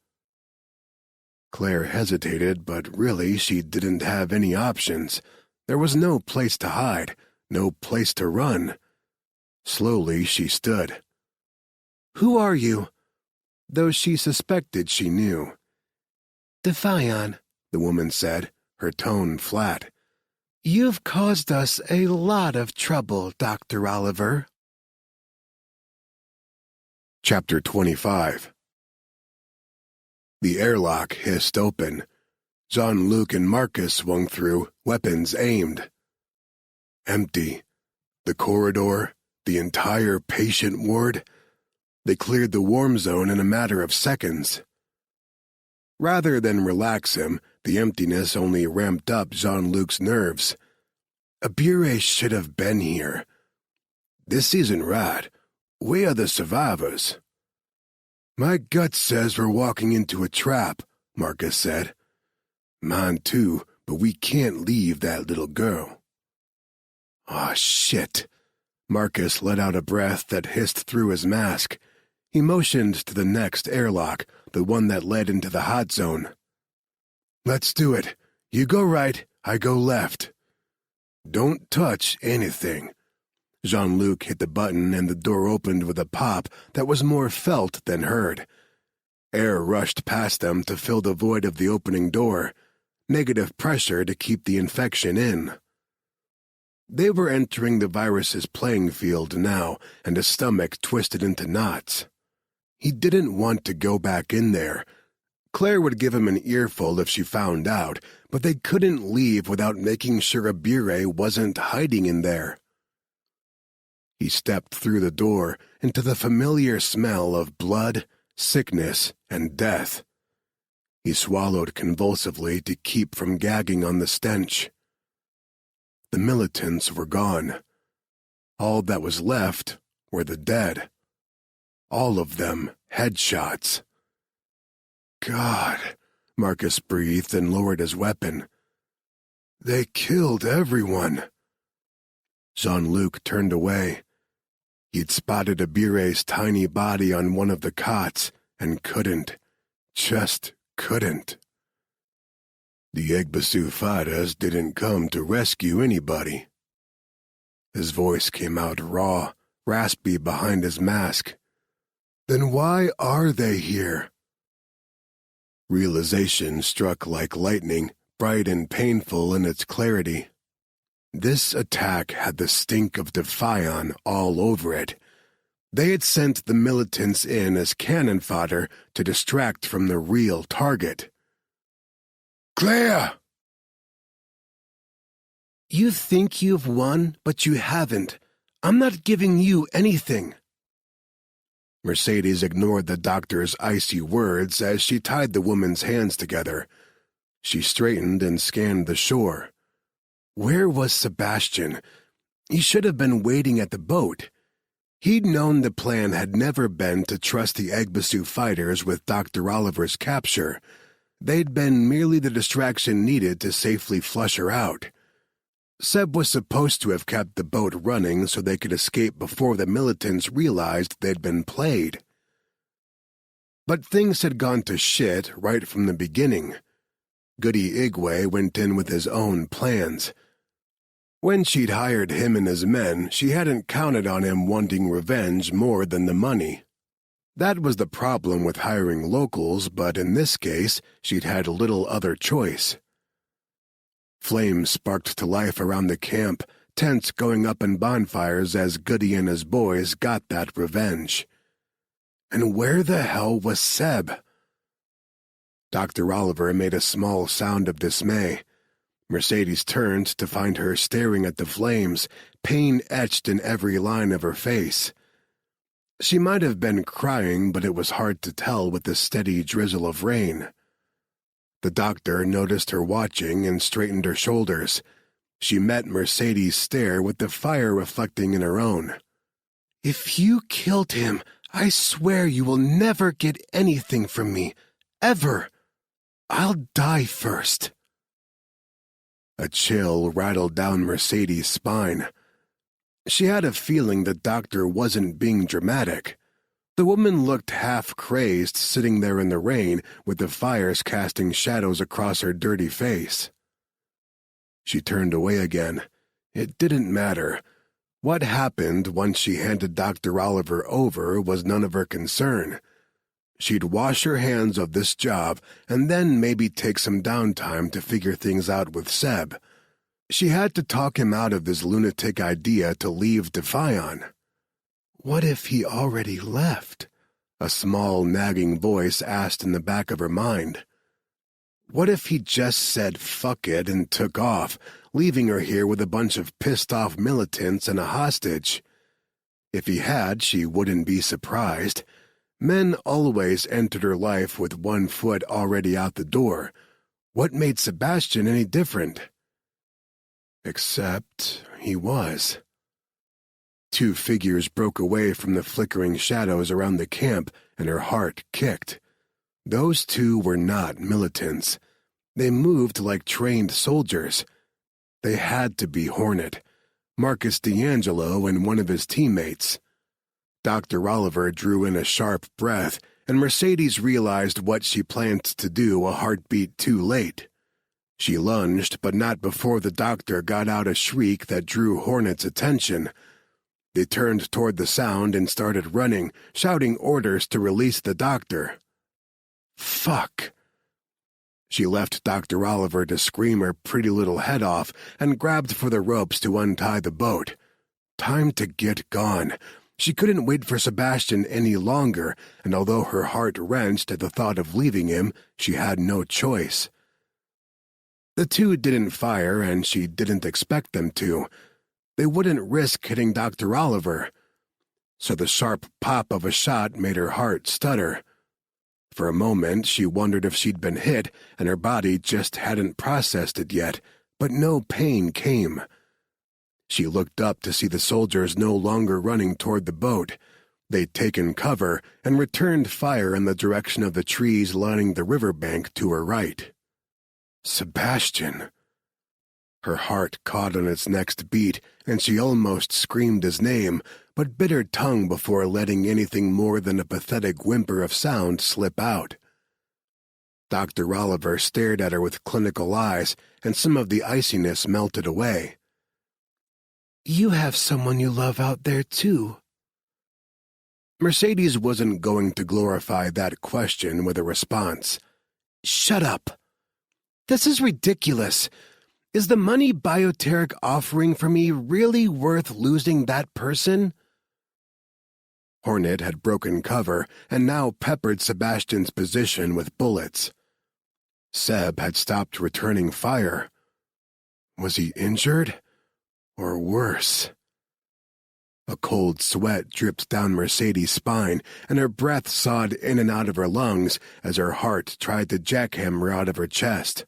Claire hesitated, but really she didn't have any options. There was no place to hide, no place to run. Slowly she stood. "Who are you?" Though she suspected she knew. "Defion," the woman said, her tone flat. "You've caused us a lot of trouble, Dr. Oliver." Chapter 25. The airlock hissed open. Jean-Luc and Marcus swung through, weapons aimed. Empty. The corridor, the entire patient ward. They cleared the warm zone in a matter of seconds. Rather than relax him, the emptiness only ramped up Jean-Luc's nerves. A bure should have been here. This isn't right. We are the survivors. My gut says we're walking into a trap, Marcus said. Mine too, but we can't leave that little girl. Ah, shit. Marcus let out a breath that hissed through his mask. He motioned to the next airlock, the one that led into the hot zone. Let's do it. You go right, I go left. Don't touch anything. Jean-Luc hit the button and the door opened with a pop that was more felt than heard. Air rushed past them to fill the void of the opening door, negative pressure to keep the infection in. They were entering the virus's playing field now, and his stomach twisted into knots. He didn't want to go back in there. Claire would give him an earful if she found out, but they couldn't leave without making sure a bure wasn't hiding in there. He stepped through the door into the familiar smell of blood, sickness, and death. He swallowed convulsively to keep from gagging on the stench. The militants were gone. All that was left were the dead. All of them headshots. God, Marcus breathed and lowered his weapon. They killed everyone. Jean-Luc turned away. He'd spotted a bure's tiny body on one of the cots and just couldn't. The Egbasu fighters didn't come to rescue anybody. His voice came out raw, raspy behind his mask. Then why are they here? Realization struck like lightning, bright and painful in its clarity. This attack had the stink of Defion all over it. They had sent the militants in as cannon fodder to distract from the real target. Claire! You think you've won, but you haven't. I'm not giving you anything. Mercedes ignored the doctor's icy words as she tied the woman's hands together. She straightened and scanned the shore. Where was Sebastian? He should have been waiting at the boat. He'd known the plan had never been to trust the Egbasu fighters with Dr. Oliver's capture. They'd been merely the distraction needed to safely flush her out. Seb was supposed to have kept the boat running so they could escape before the militants realized they'd been played. But things had gone to shit right from the beginning. Goody Igwe went in with his own plans. When she'd hired him and his men, she hadn't counted on him wanting revenge more than the money. That was the problem with hiring locals, but in this case, she'd had little other choice. Flames sparked to life around the camp, tents going up in bonfires as Goody and his boys got that revenge. And where the hell was Seb? Dr. Oliver made a small sound of dismay. Mercedes turned to find her staring at the flames, pain etched in every line of her face. She might have been crying, but it was hard to tell with the steady drizzle of rain. The doctor noticed her watching and straightened her shoulders. She met Mercedes' stare with the fire reflecting in her own. If you killed him, I swear you will never get anything from me. Ever. I'll die first. A chill rattled down Mercedes' spine. She had a feeling the doctor wasn't being dramatic. The woman looked half-crazed sitting there in the rain with the fires casting shadows across her dirty face. She turned away again. It didn't matter. What happened once she handed Dr. Oliver over was none of her concern. She'd wash her hands of this job and then maybe take some downtime to figure things out with Seb. She had to talk him out of his lunatic idea to leave Defion. What if he already left? A small, nagging voice asked in the back of her mind. What if he just said fuck it and took off, leaving her here with a bunch of pissed-off militants and a hostage? If he had, she wouldn't be surprised. Men always entered her life with one foot already out the door. What made Sebastian any different? Except he was. Two figures broke away from the flickering shadows around the camp, and her heart kicked. Those two were not militants. They moved like trained soldiers. They had to be Hornet, Marcus D'Angelo, and one of his teammates. Dr. Oliver drew in a sharp breath, and Mercedes realized what she planned to do a heartbeat too late. She lunged, but not before the doctor got out a shriek that drew Hornet's attention. They turned toward the sound and started running, shouting orders to release the doctor. Fuck. She left Dr. Oliver to scream her pretty little head off and grabbed for the ropes to untie the boat. Time to get gone. She couldn't wait for Sebastian any longer, and although her heart wrenched at the thought of leaving him, she had no choice. The two didn't fire, and she didn't expect them to. They wouldn't risk hitting Dr. Oliver. So the sharp pop of a shot made her heart stutter. For a moment, she wondered if she'd been hit, and her body just hadn't processed it yet, but no pain came. She looked up to see the soldiers no longer running toward the boat. They'd taken cover and returned fire in the direction of the trees lining the riverbank to her right. Sebastian. Her heart caught on its next beat, and she almost screamed his name, but bit her tongue before letting anything more than a pathetic whimper of sound slip out. Dr. Oliver stared at her with clinical eyes, and some of the iciness melted away. You have someone you love out there, too. Mercedes wasn't going to glorify that question with a response. Shut up. This is ridiculous. Is the money Bioteric offering for me really worth losing that person? Hornet had broken cover and now peppered Sebastian's position with bullets. Seb had stopped returning fire. Was he injured? Or worse? A cold sweat dripped down Mercedes' spine, and her breath sawed in and out of her lungs as her heart tried to jackhammer out of her chest.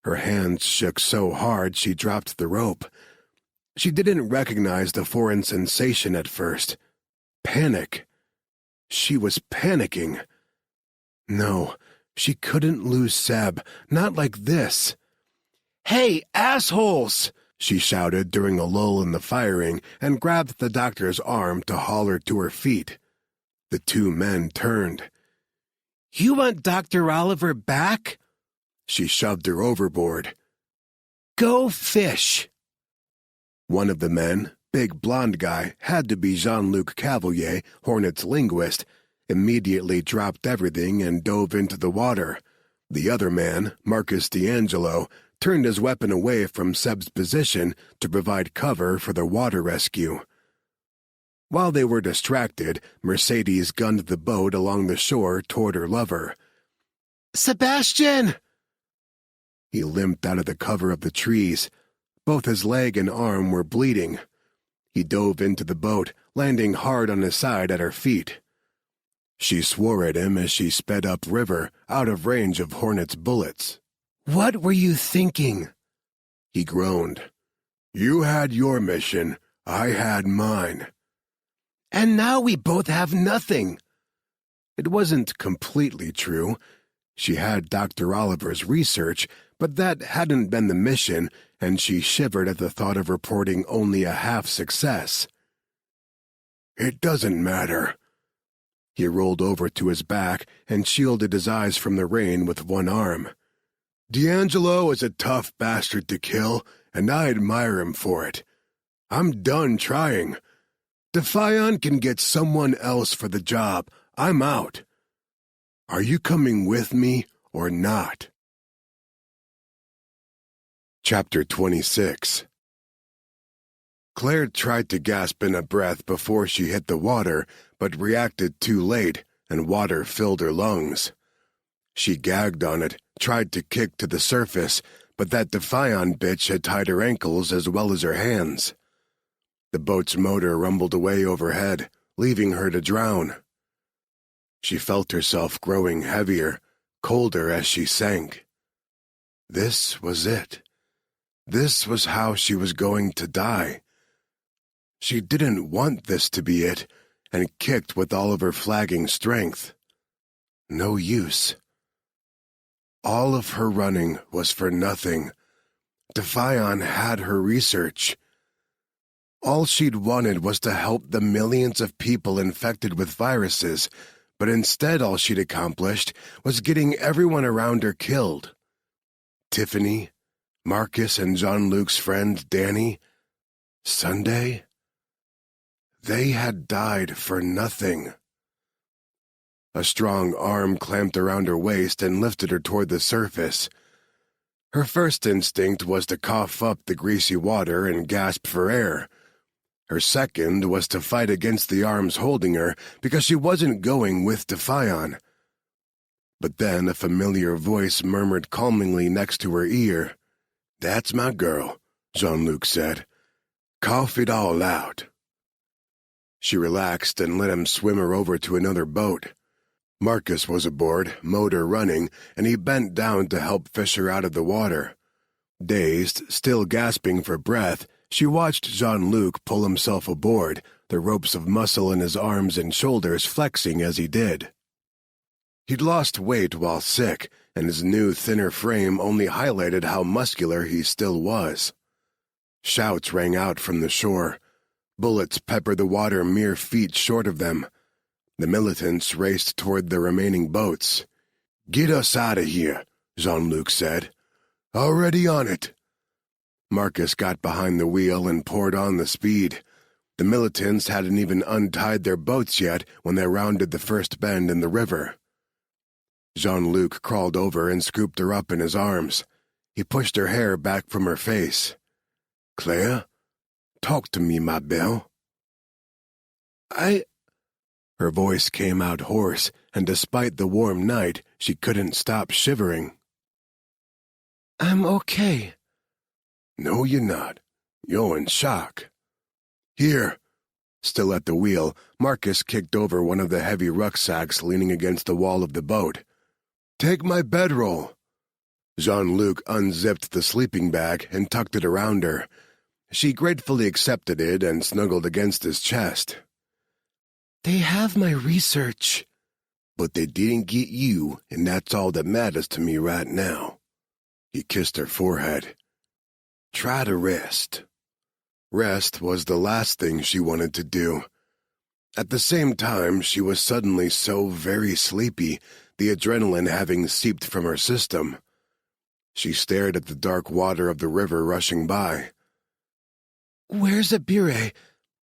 Her hands shook so hard she dropped the rope. She didn't recognize the foreign sensation at first. Panic. She was panicking. No, she couldn't lose Seb, not like this. "Hey, assholes!" she shouted during a lull in the firing and grabbed the doctor's arm to haul her to her feet. The two men turned. "You want Dr. Oliver back?" She shoved her overboard. "Go fish." One of the men, big blonde guy, had to be Jean-Luc Cavalier, Hornet's linguist, immediately dropped everything and dove into the water. The other man, Marcus D'Angelo, turned his weapon away from Seb's position to provide cover for the water rescue. While they were distracted, Mercedes gunned the boat along the shore toward her lover. "Sebastian!" He limped out of the cover of the trees. Both his leg and arm were bleeding. He dove into the boat, landing hard on his side at her feet. She swore at him as she sped upriver, out of range of Hornet's bullets. "What were you thinking?" He groaned. "You had your mission, I had mine. And now we both have nothing." It wasn't completely true. She had Dr. Oliver's research, but that hadn't been the mission, and she shivered at the thought of reporting only a half success. "It doesn't matter." He rolled over to his back and shielded his eyes from the rain with one arm. "D'Angelo is a tough bastard to kill, and I admire him for it. I'm done trying. Defiant can get someone else for the job. I'm out. Are you coming with me or not?" Chapter 26. Claire tried to gasp in a breath before she hit the water, but reacted too late, and water filled her lungs. She gagged on it, tried to kick to the surface, but that Defiant bitch had tied her ankles as well as her hands. The boat's motor rumbled away overhead, leaving her to drown. She felt herself growing heavier, colder as she sank. This was it. This was how she was going to die. She didn't want this to be it, and kicked with all of her flagging strength. No use. All of her running was for nothing. Defiant had her research. All she'd wanted was to help the millions of people infected with viruses, but instead all she'd accomplished was getting everyone around her killed. Tiffany, Marcus and Jean-Luc's friend Danny, Sunday. They had died for nothing. A strong arm clamped around her waist and lifted her toward the surface. Her first instinct was to cough up the greasy water and gasp for air. Her second was to fight against the arms holding her because she wasn't going with Defiant. But then a familiar voice murmured calmingly next to her ear. "That's my girl," Jean-Luc said. "Cough it all out." She relaxed and let him swim her over to another boat. Marcus was aboard, motor running, and he bent down to help fish her out of the water. Dazed, still gasping for breath, she watched Jean-Luc pull himself aboard, the ropes of muscle in his arms and shoulders flexing as he did. He'd lost weight while sick, and his new, thinner frame only highlighted how muscular he still was. Shouts rang out from the shore. Bullets peppered the water mere feet short of them. The militants raced toward the remaining boats. "Get us out of here," Jean-Luc said. "Already on it." Marcus got behind the wheel and poured on the speed. The militants hadn't even untied their boats yet when they rounded the first bend in the river. Jean-Luc crawled over and scooped her up in his arms. He pushed her hair back from her face. "Claire? Talk to me, ma belle." Her voice came out hoarse, and despite the warm night, she couldn't stop shivering. "I'm okay." "No, you're not. You're in shock. Here, Still at the wheel, Marcus kicked over one of the heavy rucksacks leaning against the wall of the boat. "Take my bedroll." Jean-Luc unzipped the sleeping bag and tucked it around her. She gratefully accepted it and snuggled against his chest. "They have my research." "But they didn't get you, and that's all that matters to me right now." He kissed her forehead. "Try to rest." Rest was the last thing she wanted to do. At the same time, she was suddenly so very sleepy, the adrenaline having seeped from her system. She stared at the dark water of the river rushing by. "Where's Abire?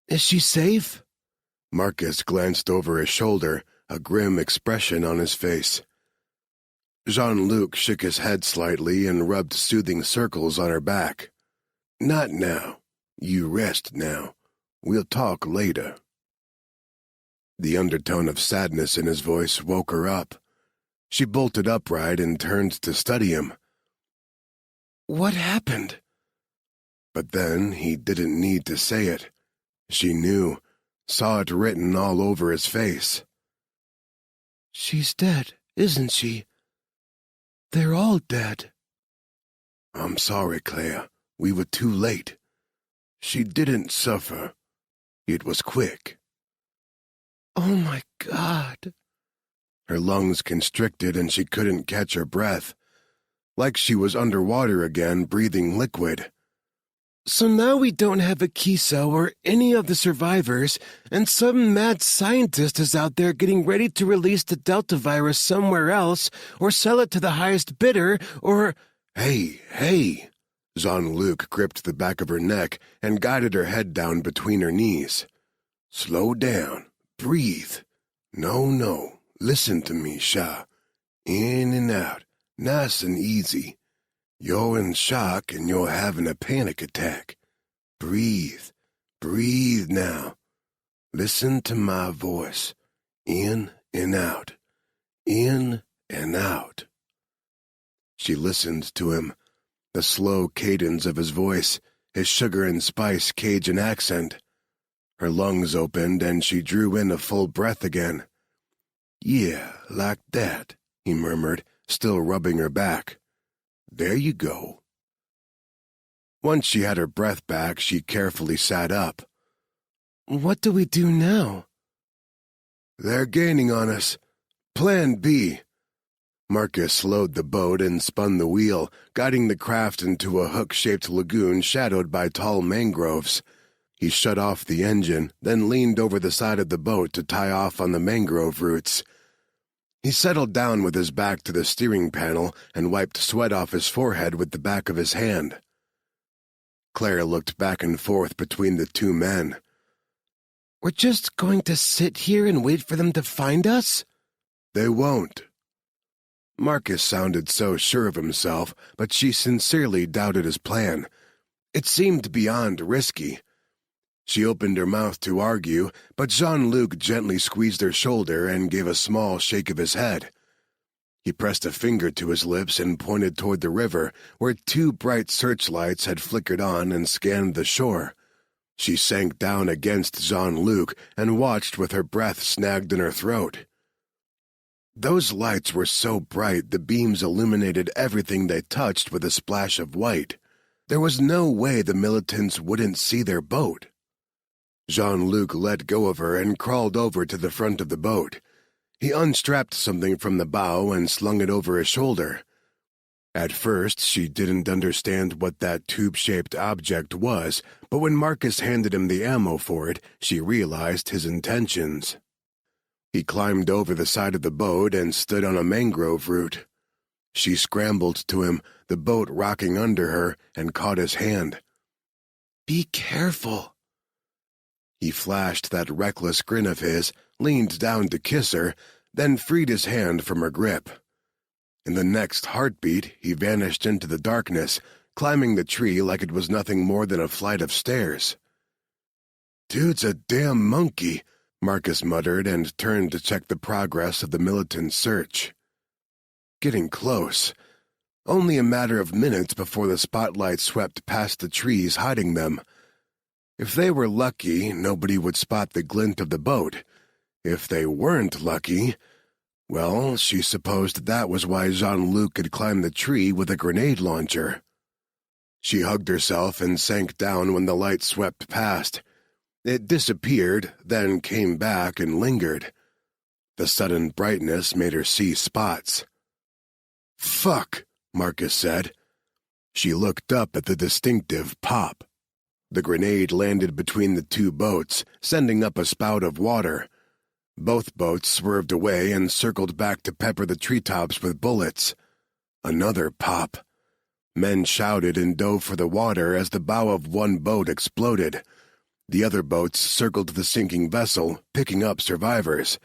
Is she safe?" Marcus glanced over his shoulder, a grim expression on his face. Jean-Luc shook his head slightly and rubbed soothing circles on her back. "Not now. You rest now. We'll talk later." The undertone of sadness in his voice woke her up. She bolted upright and turned to study him. "What happened?" But then he didn't need to say it. She knew, saw it written all over his face. "She's dead, isn't she? They're all dead." "I'm sorry, Claire. We were too late. She didn't suffer. It was quick." "Oh my God." Her lungs constricted and she couldn't catch her breath. Like she was underwater again, breathing liquid. "So now we don't have Akiso or any of the survivors, and some mad scientist is out there getting ready to release the Delta virus somewhere else, or sell it to the highest bidder, or—" Hey. Jean-Luc gripped the back of her neck and guided her head down between her knees. "Slow down. Breathe. No. Listen to me, Sha. In and out. Nice and easy. You're in shock and you're having a panic attack. Breathe. Breathe now. Listen to my voice. In and out. In and out." She listened to him. The slow cadence of his voice, his sugar and spice Cajun accent. Her lungs opened and she drew in a full breath again. "Yeah, like that," he murmured, still rubbing her back. "There you go." Once she had her breath back, she carefully sat up. "What do we do now?" "They're gaining on us. Plan B." Marcus slowed the boat and spun the wheel, guiding the craft into a hook-shaped lagoon shadowed by tall mangroves. He shut off the engine, then leaned over the side of the boat to tie off on the mangrove roots. He settled down with his back to the steering panel and wiped sweat off his forehead with the back of his hand. Claire looked back and forth between the two men. "We're just going to sit here and wait for them to find us?" "They won't." Marcus sounded so sure of himself, but she sincerely doubted his plan. It seemed beyond risky. She opened her mouth to argue, but Jean-Luc gently squeezed her shoulder and gave a small shake of his head. He pressed a finger to his lips and pointed toward the river, where two bright searchlights had flickered on and scanned the shore. She sank down against Jean-Luc and watched with her breath snagged in her throat. Those lights were so bright the beams illuminated everything they touched with a splash of white. There was no way the militants wouldn't see their boat. Jean-Luc let go of her and crawled over to the front of the boat. He unstrapped something from the bow and slung it over his shoulder. At first, she didn't understand what that tube-shaped object was, but when Marcus handed him the ammo for it, she realized his intentions. He climbed over the side of the boat and stood on a mangrove root. She scrambled to him, the boat rocking under her, and caught his hand. "Be careful." He flashed that reckless grin of his, leaned down to kiss her, then freed his hand from her grip. In the next heartbeat, he vanished into the darkness, climbing the tree like it was nothing more than a flight of stairs. "Dude's a damn monkey," Marcus muttered and turned to check the progress of the militant search. Getting close. Only a matter of minutes before the spotlight swept past the trees hiding them. If they were lucky, nobody would spot the glint of the boat. If they weren't lucky, well, she supposed that was why Jean-Luc had climbed the tree with a grenade launcher. She hugged herself and sank down when the light swept past. It disappeared, then came back and lingered. The sudden brightness made her see spots. "Fuck," Marcus said. She looked up at the distinctive pop. The grenade landed between the two boats, sending up a spout of water. Both boats swerved away and circled back to pepper the treetops with bullets. Another pop. Men shouted and dove for the water as the bow of one boat exploded. The other boats circled the sinking vessel, picking up survivors.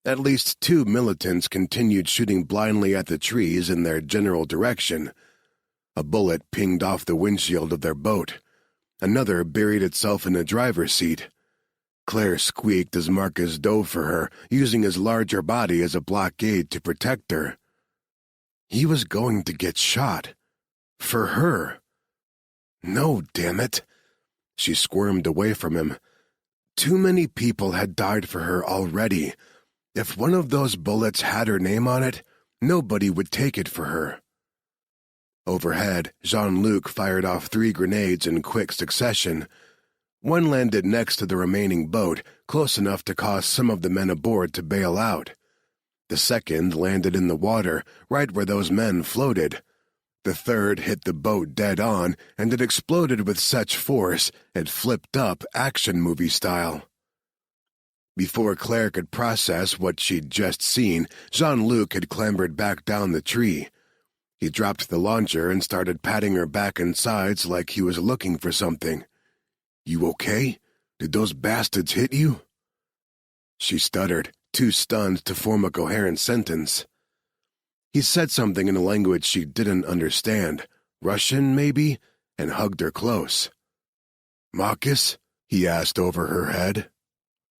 At least 2 militants continued shooting blindly at the trees in their general direction. A bullet pinged off the windshield of their boat. Another buried itself in the driver's seat. Claire squeaked as Marcus dove for her, using his larger body as a blockade to protect her. He was going to get shot. For her. No, damn it. She squirmed away from him. Too many people had died for her already. If one of those bullets had her name on it, nobody would take it for her. Overhead, Jean-Luc fired off 3 grenades in quick succession. One landed next to the remaining boat, close enough to cause some of the men aboard to bail out. The second landed in the water, right where those men floated. The third hit the boat dead on, and it exploded with such force it flipped up action movie style. Before Claire could process what she'd just seen, Jean-Luc had clambered back down the tree. He dropped the launcher and started patting her back and sides like he was looking for something. "You okay? Did those bastards hit you?" She stuttered, too stunned to form a coherent sentence. He said something in a language she didn't understand, Russian maybe, and hugged her close. "Marcus?" he asked over her head.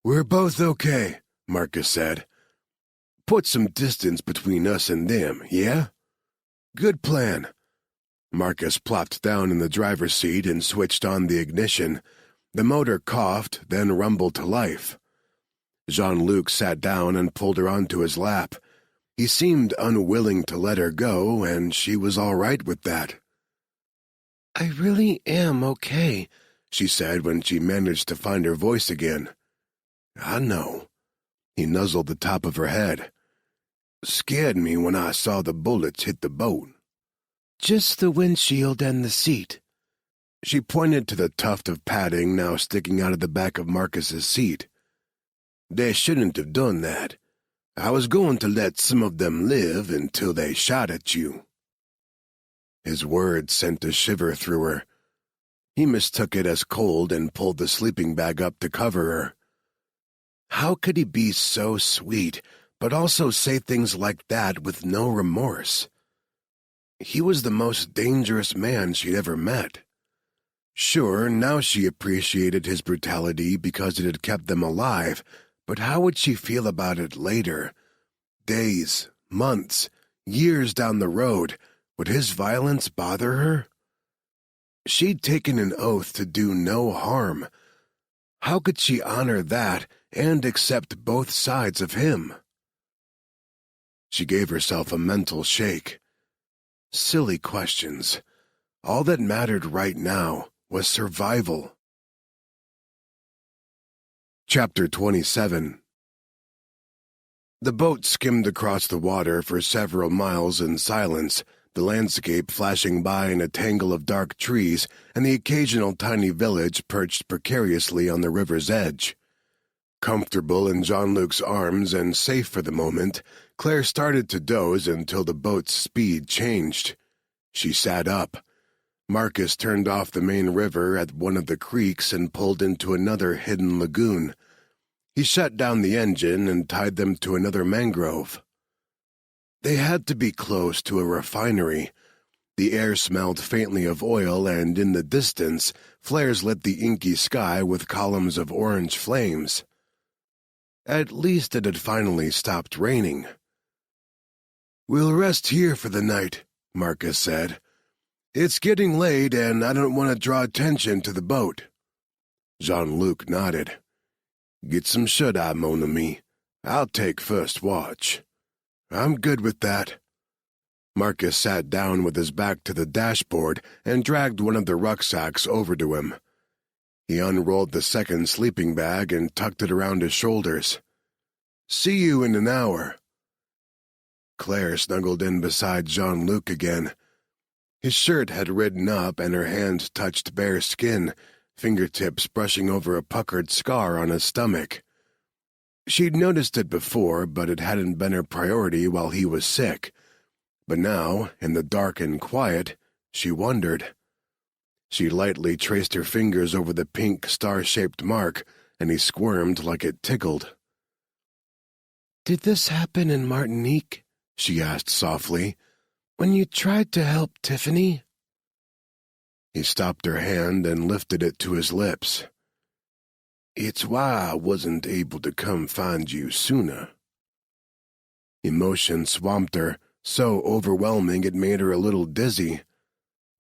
"We're both okay," Marcus said. "Put some distance between us and them, yeah?" "Good plan." Marcus plopped down in the driver's seat and switched on the ignition. The motor coughed, then rumbled to life. Jean-Luc sat down and pulled her onto his lap. He seemed unwilling to let her go, and she was all right with that. "I really am okay," she said when she managed to find her voice again. "I know." He nuzzled the top of her head. "Scared me when I saw the bullets hit the boat." "Just the windshield and the seat." She pointed to the tuft of padding now sticking out of the back of Marcus's seat. "They shouldn't have done that. I was going to let some of them live until they shot at you." His words sent a shiver through her. He mistook it as cold and pulled the sleeping bag up to cover her. How could he be so sweet, but also say things like that with no remorse? He was the most dangerous man she'd ever met. Sure, now she appreciated his brutality because it had kept them alive, but how would she feel about it later? Days, months, years down the road, would his violence bother her? She'd taken an oath to do no harm. How could she honor that and accept both sides of him? She gave herself a mental shake. Silly questions. All that mattered right now was survival. Chapter 27. The boat skimmed across the water for several miles in silence, the landscape flashing by in a tangle of dark trees and the occasional tiny village perched precariously on the river's edge. Comfortable in Jean-Luc's arms and safe for the moment, Claire started to doze until the boat's speed changed. She sat up. Marcus turned off the main river at one of the creeks and pulled into another hidden lagoon. He shut down the engine and tied them to another mangrove. They had to be close to a refinery. The air smelled faintly of oil, and in the distance, flares lit the inky sky with columns of orange flames. At least it had finally stopped raining. "We'll rest here for the night," Marcus said. "It's getting late, and I don't want to draw attention to the boat." Jean-Luc nodded. Get some shut-eye, mon ami. I'll take first watch. I'm good with that. Marcus sat down with his back to the dashboard and dragged one of the rucksacks over to him. He unrolled the second sleeping bag and tucked it around his shoulders. See you in an hour. Claire snuggled in beside Jean-Luc again. His shirt had ridden up and her hand touched bare skin, fingertips brushing over a puckered scar on his stomach. She'd noticed it before, but it hadn't been her priority while he was sick. But now, in the dark and quiet, she wondered. She lightly traced her fingers over the pink star-shaped mark, and he squirmed like it tickled. "Did this happen in Martinique?" she asked softly, "when you tried to help Tiffany?" He stopped her hand and lifted it to his lips. It's why I wasn't able to come find you sooner. Emotion swamped her, so overwhelming it made her a little dizzy.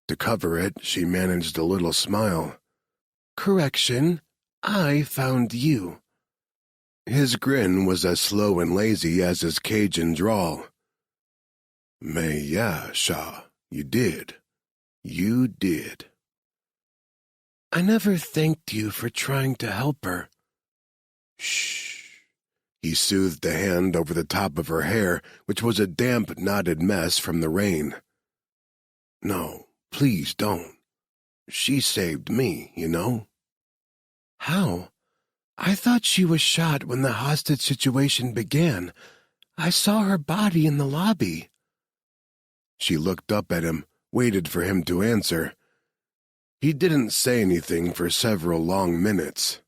To cover it, she managed a little smile. "Correction, I found you." His grin was as slow and lazy as his Cajun drawl. Mais yeah, Shah, you did. You did. "I never thanked you for trying to help her." Shh. He soothed a hand over the top of her hair, which was a damp, knotted mess from the rain. No, please don't. She saved me, you know. "How? I thought she was shot when the hostage situation began. I saw her body in the lobby." She looked up at him, waited for him to answer. He didn't say anything for several long minutes.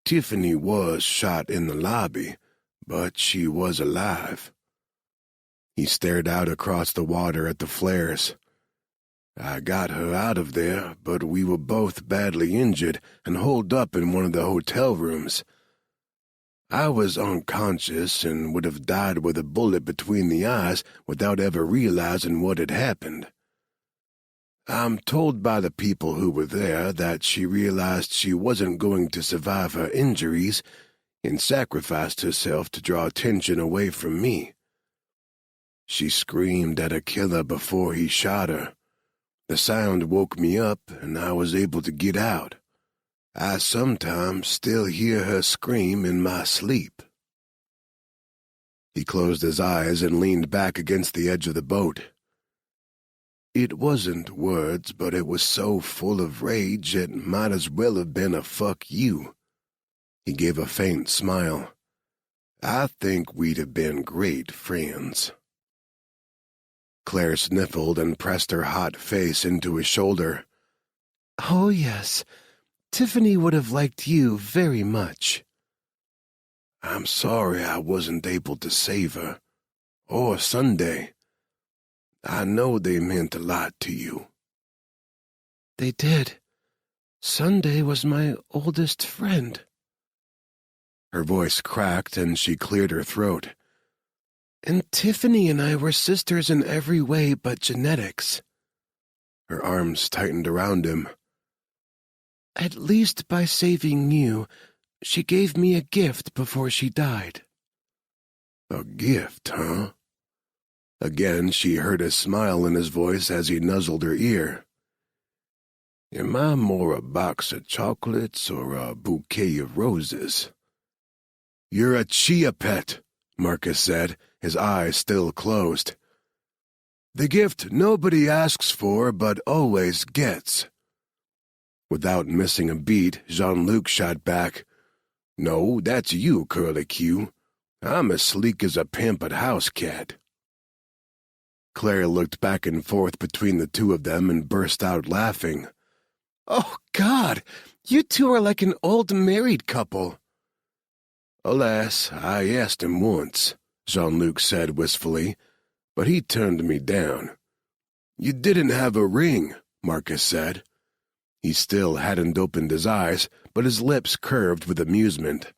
Tiffany was shot in the lobby, but she was alive. He stared out across the water at the flares. I got her out of there, but we were both badly injured and holed up in one of the hotel rooms. I was unconscious and would have died with a bullet between the eyes without ever realizing what had happened. I'm told by the people who were there that she realized she wasn't going to survive her injuries and sacrificed herself to draw attention away from me. She screamed at her killer before he shot her. The sound woke me up and I was able to get out. I sometimes still hear her scream in my sleep. He closed his eyes and leaned back against the edge of the boat. It wasn't words, but it was so full of rage it might as well have been a fuck you. He gave a faint smile. I think we'd have been great friends. Claire sniffled and pressed her hot face into his shoulder. "Oh, yes. Tiffany would have liked you very much." I'm sorry I wasn't able to save her. Or Sunday. I know they meant a lot to you. "They did. Sunday was my oldest friend." Her voice cracked and she cleared her throat. "And Tiffany and I were sisters in every way but genetics." Her arms tightened around him. "At least by saving you, she gave me a gift before she died." A gift, huh? Again she heard a smile in his voice as he nuzzled her ear. Am I more a box of chocolates or a bouquet of roses? You're a chia pet, Marcus said, his eyes still closed. The gift nobody asks for but always gets. Without missing a beat, Jean-Luc shot back. No, that's you, Curly Q. I'm as sleek as a pampered house cat. Claire looked back and forth between the two of them and burst out laughing. "Oh, God! You two are like an old married couple." Alas, I asked him once, Jean-Luc said wistfully, but he turned me down. You didn't have a ring, Marcus said. He still hadn't opened his eyes, but his lips curved with amusement.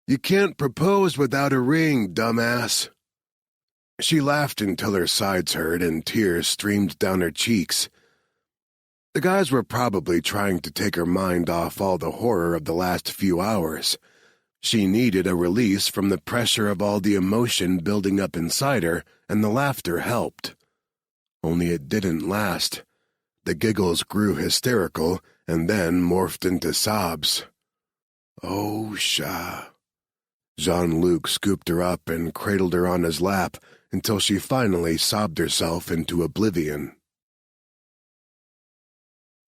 You can't propose without a ring, dumbass. She laughed until her sides hurt and tears streamed down her cheeks. The guys were probably trying to take her mind off all the horror of the last few hours. She needed a release from the pressure of all the emotion building up inside her, and the laughter helped. Only it didn't last. The giggles grew hysterical and then morphed into sobs. "Oh, Sha." Jean-Luc scooped her up and cradled her on his lap until she finally sobbed herself into oblivion.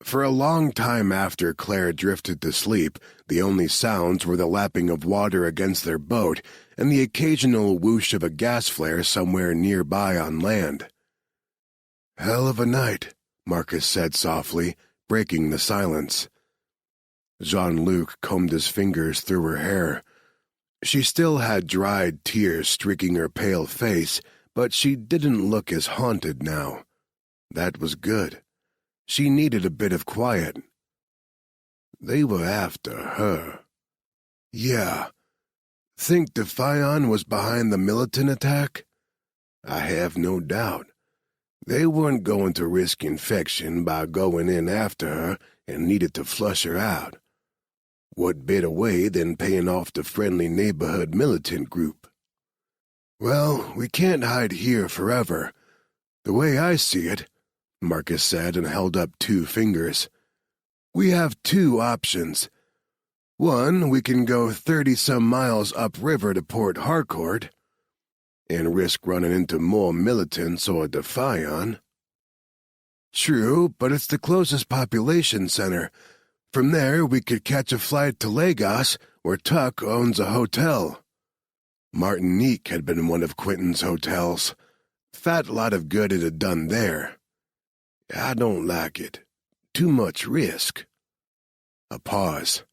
For a long time after Claire drifted to sleep, the only sounds were the lapping of water against their boat and the occasional whoosh of a gas flare somewhere nearby on land. "Hell of a night," Marcus said softly, breaking the silence. Jean-Luc combed his fingers through her hair. She still had dried tears streaking her pale face, but she didn't look as haunted now. That was good. She needed a bit of quiet. "They were after her." "Yeah. Think Defion was behind the militant attack?" "I have no doubt. They weren't going to risk infection by going in after her and needed to flush her out. What better way than paying off the friendly neighborhood militant group?" "Well, we can't hide here forever. The way I see it," Marcus said and held up 2 fingers, "we have 2 options. One, we can go 30-some miles upriver to Port Harcourt and risk running into more militants or Defion." "True, but it's the closest population center. From there, we could catch a flight to Lagos, where Tuck owns a hotel." Martinique had been one of Quentin's hotels. Fat lot of good it had done there. "I don't like it. Too much risk." A pause.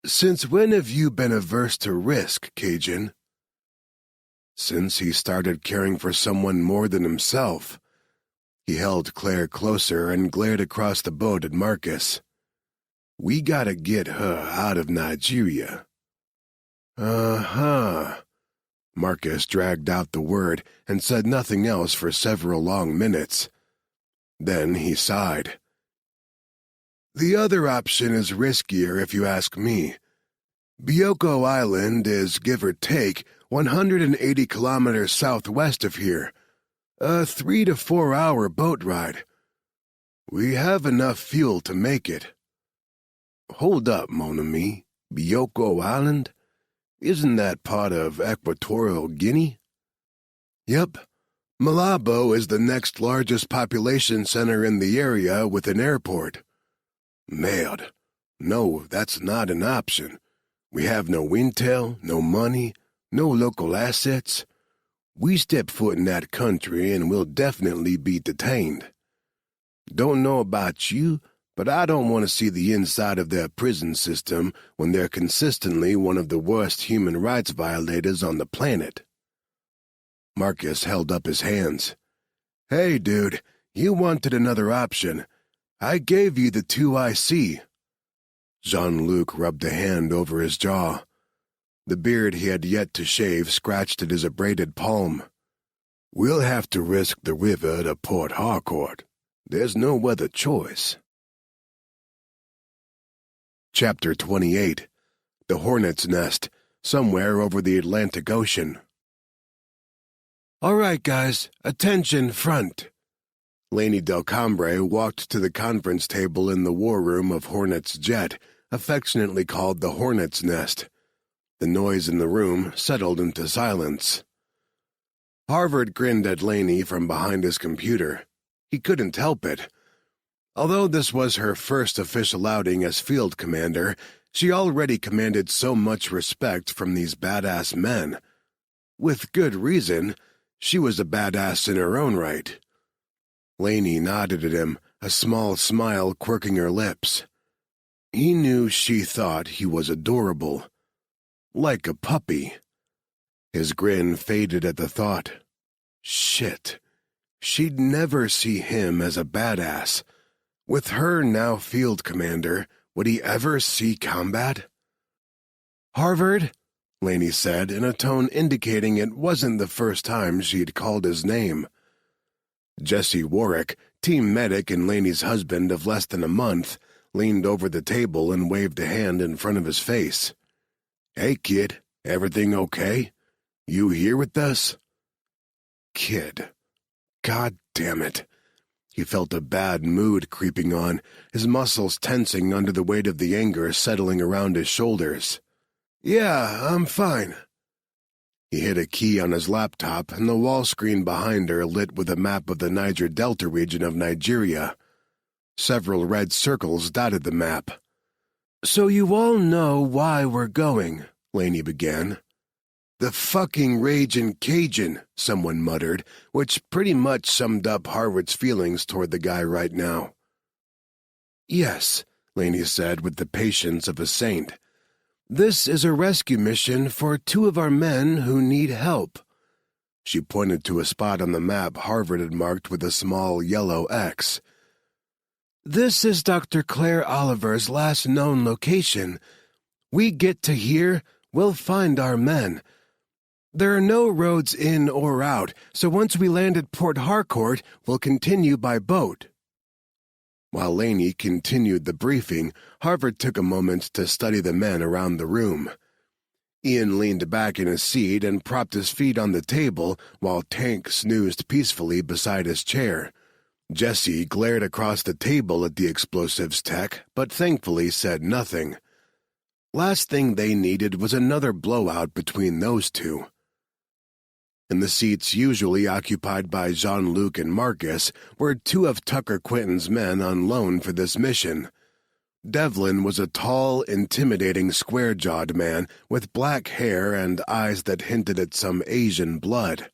"Since when have you been averse to risk, Cajun?" "Since he started caring for someone more than himself." He held Claire closer and glared across the boat at Marcus. "We gotta get her out of Nigeria." "Uh-huh." Marcus dragged out the word and said nothing else for several long minutes. Then he sighed. "The other option is riskier if you ask me. Bioko Island is, give or take, 180 kilometers southwest of here. A 3 to 4 hour boat ride. We have enough fuel to make it." "Hold up, mon ami. Bioko Island? Isn't that part of Equatorial Guinea?" "Yep. Malabo is the next largest population center in the area with an airport." "Merde. No, that's not an option. We have no intel, no money, no local assets. We step foot in that country and we'll definitely be detained. Don't know about you, but I don't want to see the inside of their prison system when they're consistently one of the worst human rights violators on the planet." Marcus held up his hands. "Hey, dude, you wanted another option. I gave you the 2 I see. Jean-Luc rubbed a hand over his jaw. The beard he had yet to shave scratched at his abraded palm. "We'll have to risk the river to Port Harcourt. There's no other choice." Chapter 28. The Hornet's Nest, somewhere over the Atlantic Ocean. "All right, guys, attention front." Laney Del Cambre walked to the conference table in the war room of Hornet's jet, affectionately called the Hornet's Nest. The noise in the room settled into silence. Harvard grinned at Laney from behind his computer. He couldn't help it. Although this was her first official outing as field commander, she already commanded so much respect from these badass men. With good reason. She was a badass in her own right. Laney nodded at him, a small smile quirking her lips. He knew she thought he was adorable. Like a puppy. His grin faded at the thought. Shit. She'd never see him as a badass. With her now field commander, would he ever see combat? "Harvard," Laney said in a tone indicating it wasn't the first time she'd called his name. Jesse Warwick, team medic and Laney's husband of less than a month, leaned over the table and waved a hand in front of his face. "Hey, kid, everything okay? You here with us?" Kid. God damn it. He felt a bad mood creeping on, his muscles tensing under the weight of the anger settling around his shoulders. "Yeah, I'm fine." He hit a key on his laptop, and the wall screen behind her lit with a map of the Niger Delta region of Nigeria. Several red circles dotted the map. "So you all know why we're going," Laney began. "The fucking Ragin' Cajun," someone muttered, which pretty much summed up Harvard's feelings toward the guy right now. "Yes," Laney said with the patience of a saint. "This is a rescue mission for 2 of our men who need help." She pointed to a spot on the map Harvard had marked with a small yellow X. "This is Dr. Claire Oliver's last known location. We get to here, we'll find our men. There are no roads in or out, so once we land at Port Harcourt, we'll continue by boat." While Laney continued the briefing, Harvard took a moment to study the men around the room. Ian leaned back in his seat and propped his feet on the table while Tank snoozed peacefully beside his chair. Jesse glared across the table at the explosives tech, but thankfully said nothing. Last thing they needed was another blowout between those two. In the seats usually occupied by Jean-Luc and Marcus were 2 of Tucker Quinton's men on loan for this mission. Devlin was a tall, intimidating, square-jawed man with black hair and eyes that hinted at some Asian blood.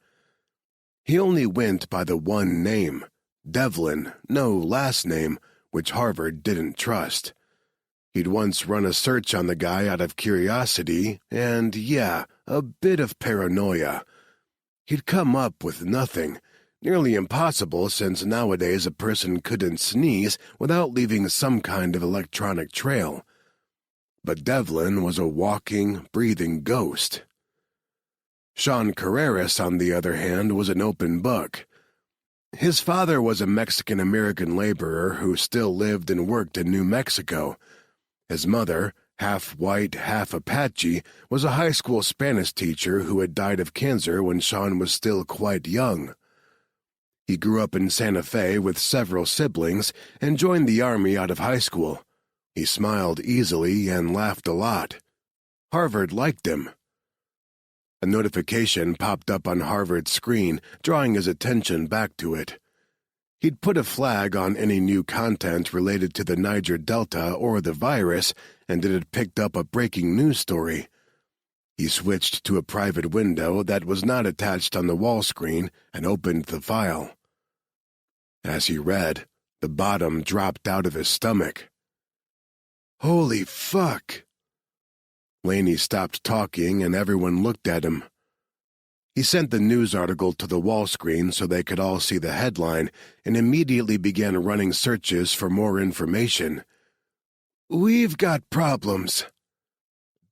He only went by the one name, Devlin, no last name, which Harvard didn't trust. He'd once run a search on the guy out of curiosity and, yeah, a bit of paranoia. He'd come up with nothing, nearly impossible since nowadays a person couldn't sneeze without leaving some kind of electronic trail. But Devlin was a walking, breathing ghost. Sean Carreras, on the other hand, was an open book. His father was a Mexican-American laborer who still lived and worked in New Mexico. His mother, half white, half Apache, was a high school Spanish teacher who had died of cancer when Sean was still quite young. He grew up in Santa Fe with several siblings and joined the Army out of high school. He smiled easily and laughed a lot. Harvard liked him. A notification popped up on Harvard's screen, drawing his attention back to it. He'd put a flag on any new content related to the Niger Delta or the virus, and it had picked up a breaking news story. He switched to a private window that was not attached on the wall screen and opened the file. As he read, the bottom dropped out of his stomach. Holy fuck! Laney stopped talking and everyone looked at him. He sent the news article to the wall screen so they could all see the headline and immediately began running searches for more information. We've got problems.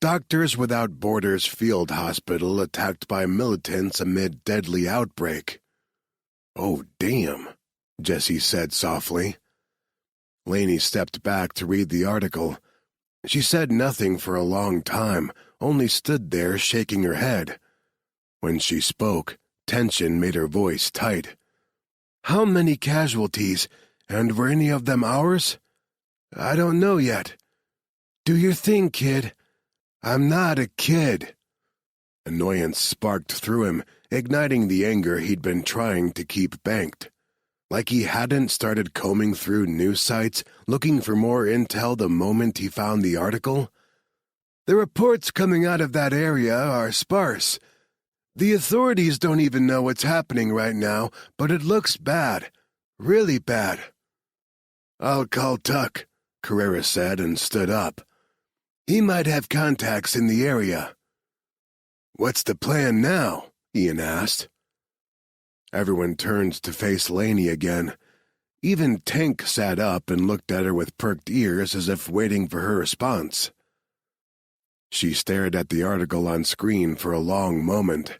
Doctors Without Borders Field Hospital attacked by militants amid deadly outbreak. Oh, damn, Jesse said softly. Laney stepped back to read the article. She said nothing for a long time, only stood there shaking her head. When she spoke, tension made her voice tight. How many casualties, and were any of them ours? I don't know yet. Do your thing, kid. I'm not a kid. Annoyance sparked through him, igniting the anger he'd been trying to keep banked. Like he hadn't started combing through news sites, looking for more intel the moment he found the article. The reports coming out of that area are sparse. The authorities don't even know what's happening right now, but it looks bad. Really bad. I'll call Tuck, Carrera said and stood up. He might have contacts in the area. What's the plan now? Ian asked. Everyone turned to face Laney again. Even Tank sat up and looked at her with perked ears as if waiting for her response. She stared at the article on screen for a long moment.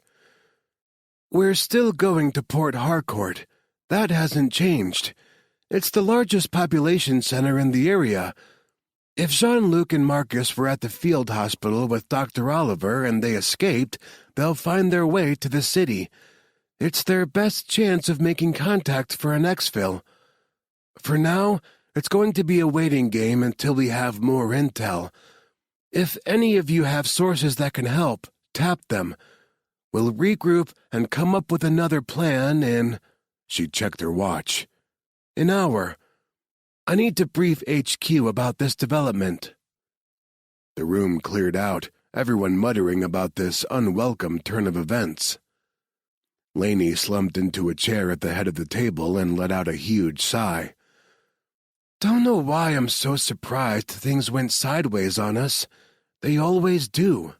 We're still going to Port Harcourt. That hasn't changed. It's the largest population center in the area. If Jean-Luc and Marcus were at the field hospital with Dr. Oliver and they escaped, they'll find their way to the city. It's their best chance of making contact for an exfil. For now, it's going to be a waiting game until we have more intel. If any of you have sources that can help, tap them. We'll regroup and come up with another plan in—" She checked her watch. "An hour. I need to brief HQ about this development." The room cleared out, everyone muttering about this unwelcome turn of events. Laney slumped into a chair at the head of the table and let out a huge sigh. "Don't know why I'm so surprised things went sideways on us. They always do."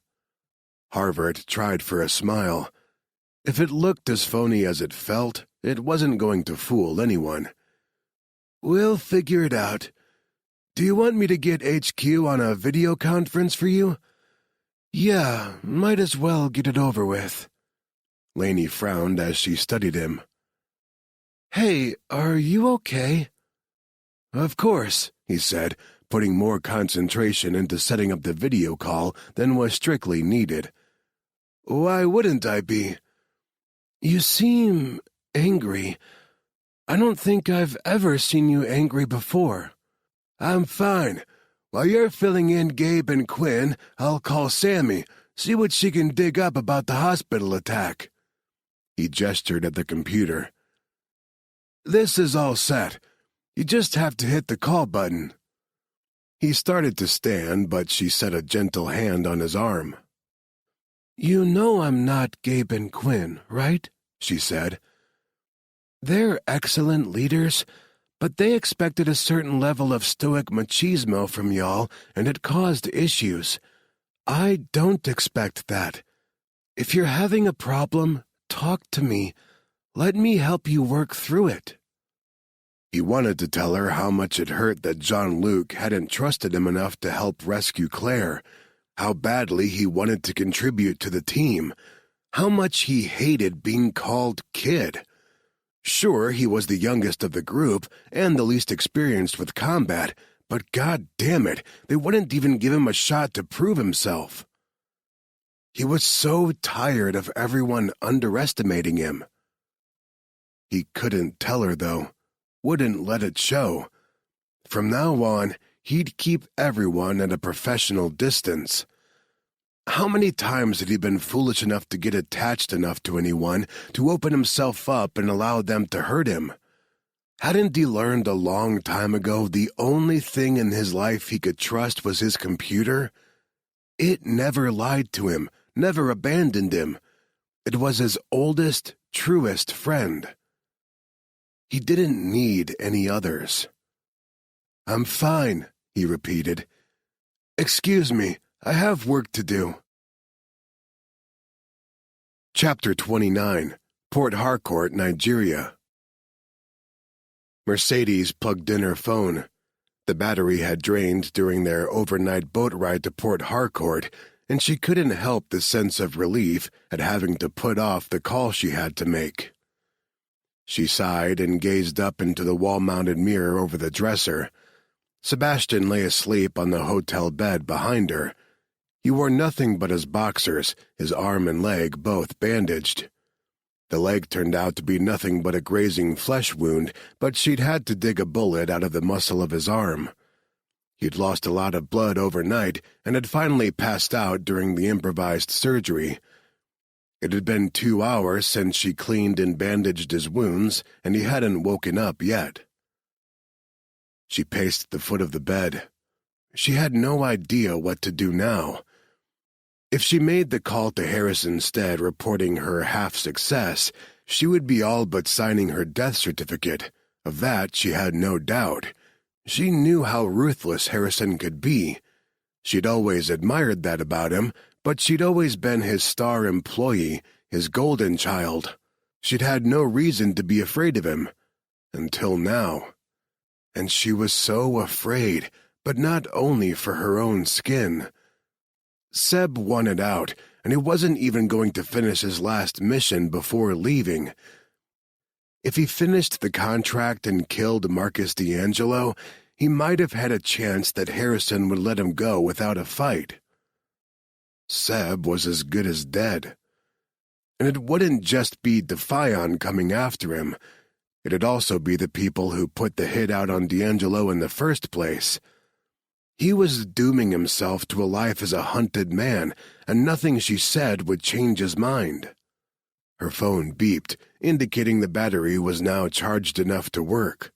Harvard tried for a smile. If it looked as phony as it felt, it wasn't going to fool anyone. "We'll figure it out. Do you want me to get HQ on a video conference for you?" "Yeah, might as well get it over with." Laney frowned as she studied him. "Hey, are you okay?" "Of course," he said, putting more concentration into setting up the video call than was strictly needed. "Why wouldn't I be?" "You seem angry. I don't think I've ever seen you angry before." "I'm fine. While you're filling in Gabe and Quinn, I'll call Sammy, see what she can dig up about the hospital attack." He gestured at the computer. "This is all set. You just have to hit the call button." He started to stand, but she set a gentle hand on his arm. "You know I'm not Gabe and Quinn, right?" she said. "They're excellent leaders, but they expected a certain level of stoic machismo from y'all, and it caused issues. I don't expect that. If you're having a problem, talk to me. Let me help you work through it." He wanted to tell her how much it hurt that Jean-Luc hadn't trusted him enough to help rescue Claire, how badly he wanted to contribute to the team, how much he hated being called kid. Sure, he was the youngest of the group and the least experienced with combat, but god damn it, they wouldn't even give him a shot to prove himself. He was so tired of everyone underestimating him. He couldn't tell her, though. Wouldn't let it show. From now on, he'd keep everyone at a professional distance. How many times had he been foolish enough to get attached enough to anyone to open himself up and allow them to hurt him? Hadn't he learned a long time ago the only thing in his life he could trust was his computer? It never lied to him, never abandoned him. It was his oldest, truest friend. He didn't need any others. "I'm fine," he repeated. "Excuse me, I have work to do." Chapter 29, Port Harcourt, Nigeria. Mercedes plugged in her phone. The battery had drained during their overnight boat ride to Port Harcourt, and she couldn't help the sense of relief at having to put off the call she had to make. She sighed and gazed up into the wall-mounted mirror over the dresser. Sebastian lay asleep on the hotel bed behind her. He wore nothing but his boxers, his arm and leg both bandaged. The leg turned out to be nothing but a grazing flesh wound, but she'd had to dig a bullet out of the muscle of his arm. He'd lost a lot of blood overnight and had finally passed out during the improvised surgery. It had been 2 hours since she cleaned and bandaged his wounds, and he hadn't woken up yet. She paced the foot of the bed. She had no idea what to do now. If she made the call to Harris instead, reporting her half-success, she would be all but signing her death certificate. Of that she had no doubt. She knew how ruthless Harrison could be. She'd always admired that about him, but she'd always been his star employee, his golden child. She'd had no reason to be afraid of him. Until now. And she was so afraid, but not only for her own skin. Seb wanted out, and he wasn't even going to finish his last mission before leaving. If he finished the contract and killed Marcus D'Angelo, he might have had a chance that Harrison would let him go without a fight. Seb was as good as dead. And it wouldn't just be Defion coming after him. It'd also be the people who put the hit out on D'Angelo in the first place. He was dooming himself to a life as a hunted man, and nothing she said would change his mind. Her phone beeped, indicating the battery was now charged enough to work.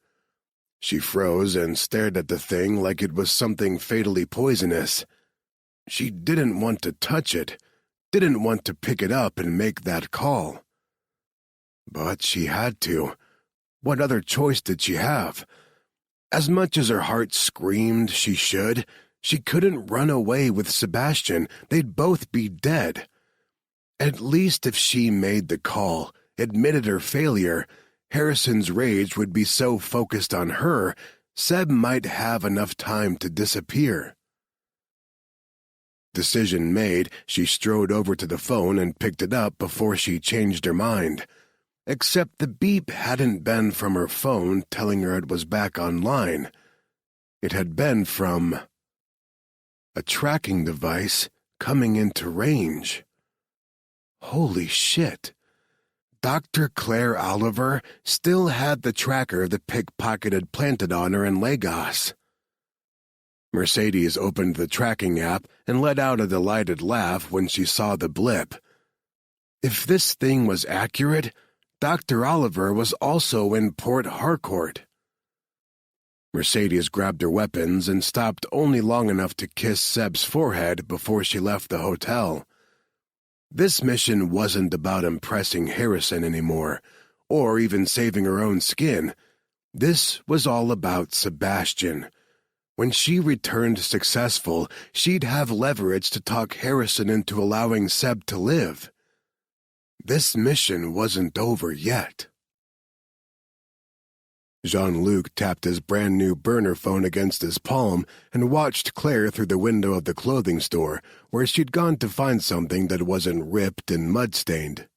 She froze and stared at the thing like it was something fatally poisonous. She didn't want to touch it, didn't want to pick it up and make that call. But she had to. What other choice did she have? As much as her heart screamed she should, she couldn't run away with Sebastian. They'd both be dead. At least if she made the call, admitted her failure, Harrison's rage would be so focused on her, Seb might have enough time to disappear. Decision made, she strode over to the phone and picked it up before she changed her mind. Except the beep hadn't been from her phone telling her it was back online. It had been from a tracking device coming into range. Holy shit. Dr. Claire Oliver still had the tracker the pickpocketed planted on her in Lagos. Mercedes opened the tracking app and let out a delighted laugh when she saw the blip. If this thing was accurate, Dr. Oliver was also in Port Harcourt. Mercedes grabbed her weapons and stopped only long enough to kiss Seb's forehead before she left the hotel. This mission wasn't about impressing Harrison anymore, or even saving her own skin. This was all about Sebastian. When she returned successful, she'd have leverage to talk Harrison into allowing Seb to live. This mission wasn't over yet. Jean-Luc tapped his brand-new burner phone against his palm and watched Claire through the window of the clothing store, where she'd gone to find something that wasn't ripped and mud-stained.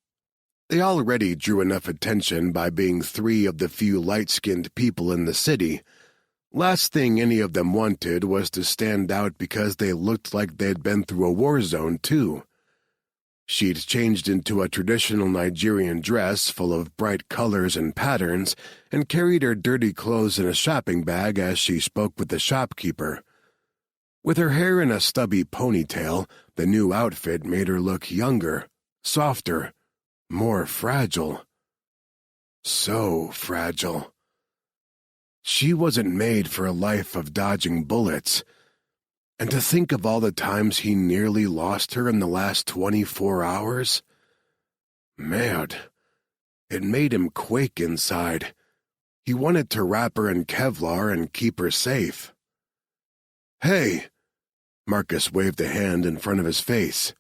They already drew enough attention by being 3 of the few light-skinned people in the city. Last thing any of them wanted was to stand out because they looked like they'd been through a war zone, too. She'd changed into a traditional Nigerian dress full of bright colors and patterns and carried her dirty clothes in a shopping bag as she spoke with the shopkeeper. With her hair in a stubby ponytail, the new outfit made her look younger, softer, more fragile. So fragile. She wasn't made for a life of dodging bullets. And to think of all the times he nearly lost her in the last 24 hours? Mad. It made him quake inside. He wanted to wrap her in Kevlar and keep her safe. "Hey!" Marcus waved a hand in front of his face.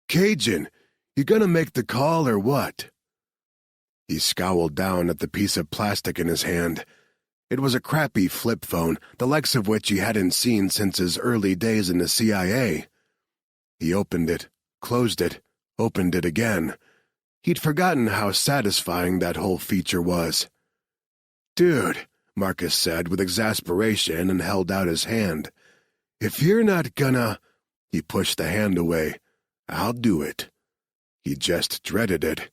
"Cajun, you gonna make the call or what?" He scowled down at the piece of plastic in his hand. It was a crappy flip phone, the likes of which he hadn't seen since his early days in the CIA. He opened it, closed it, opened it again. He'd forgotten how satisfying that whole feature was. "Dude," Marcus said with exasperation and held out his hand. "If you're not gonna—" He pushed the hand away. "I'll do it." He just dreaded it.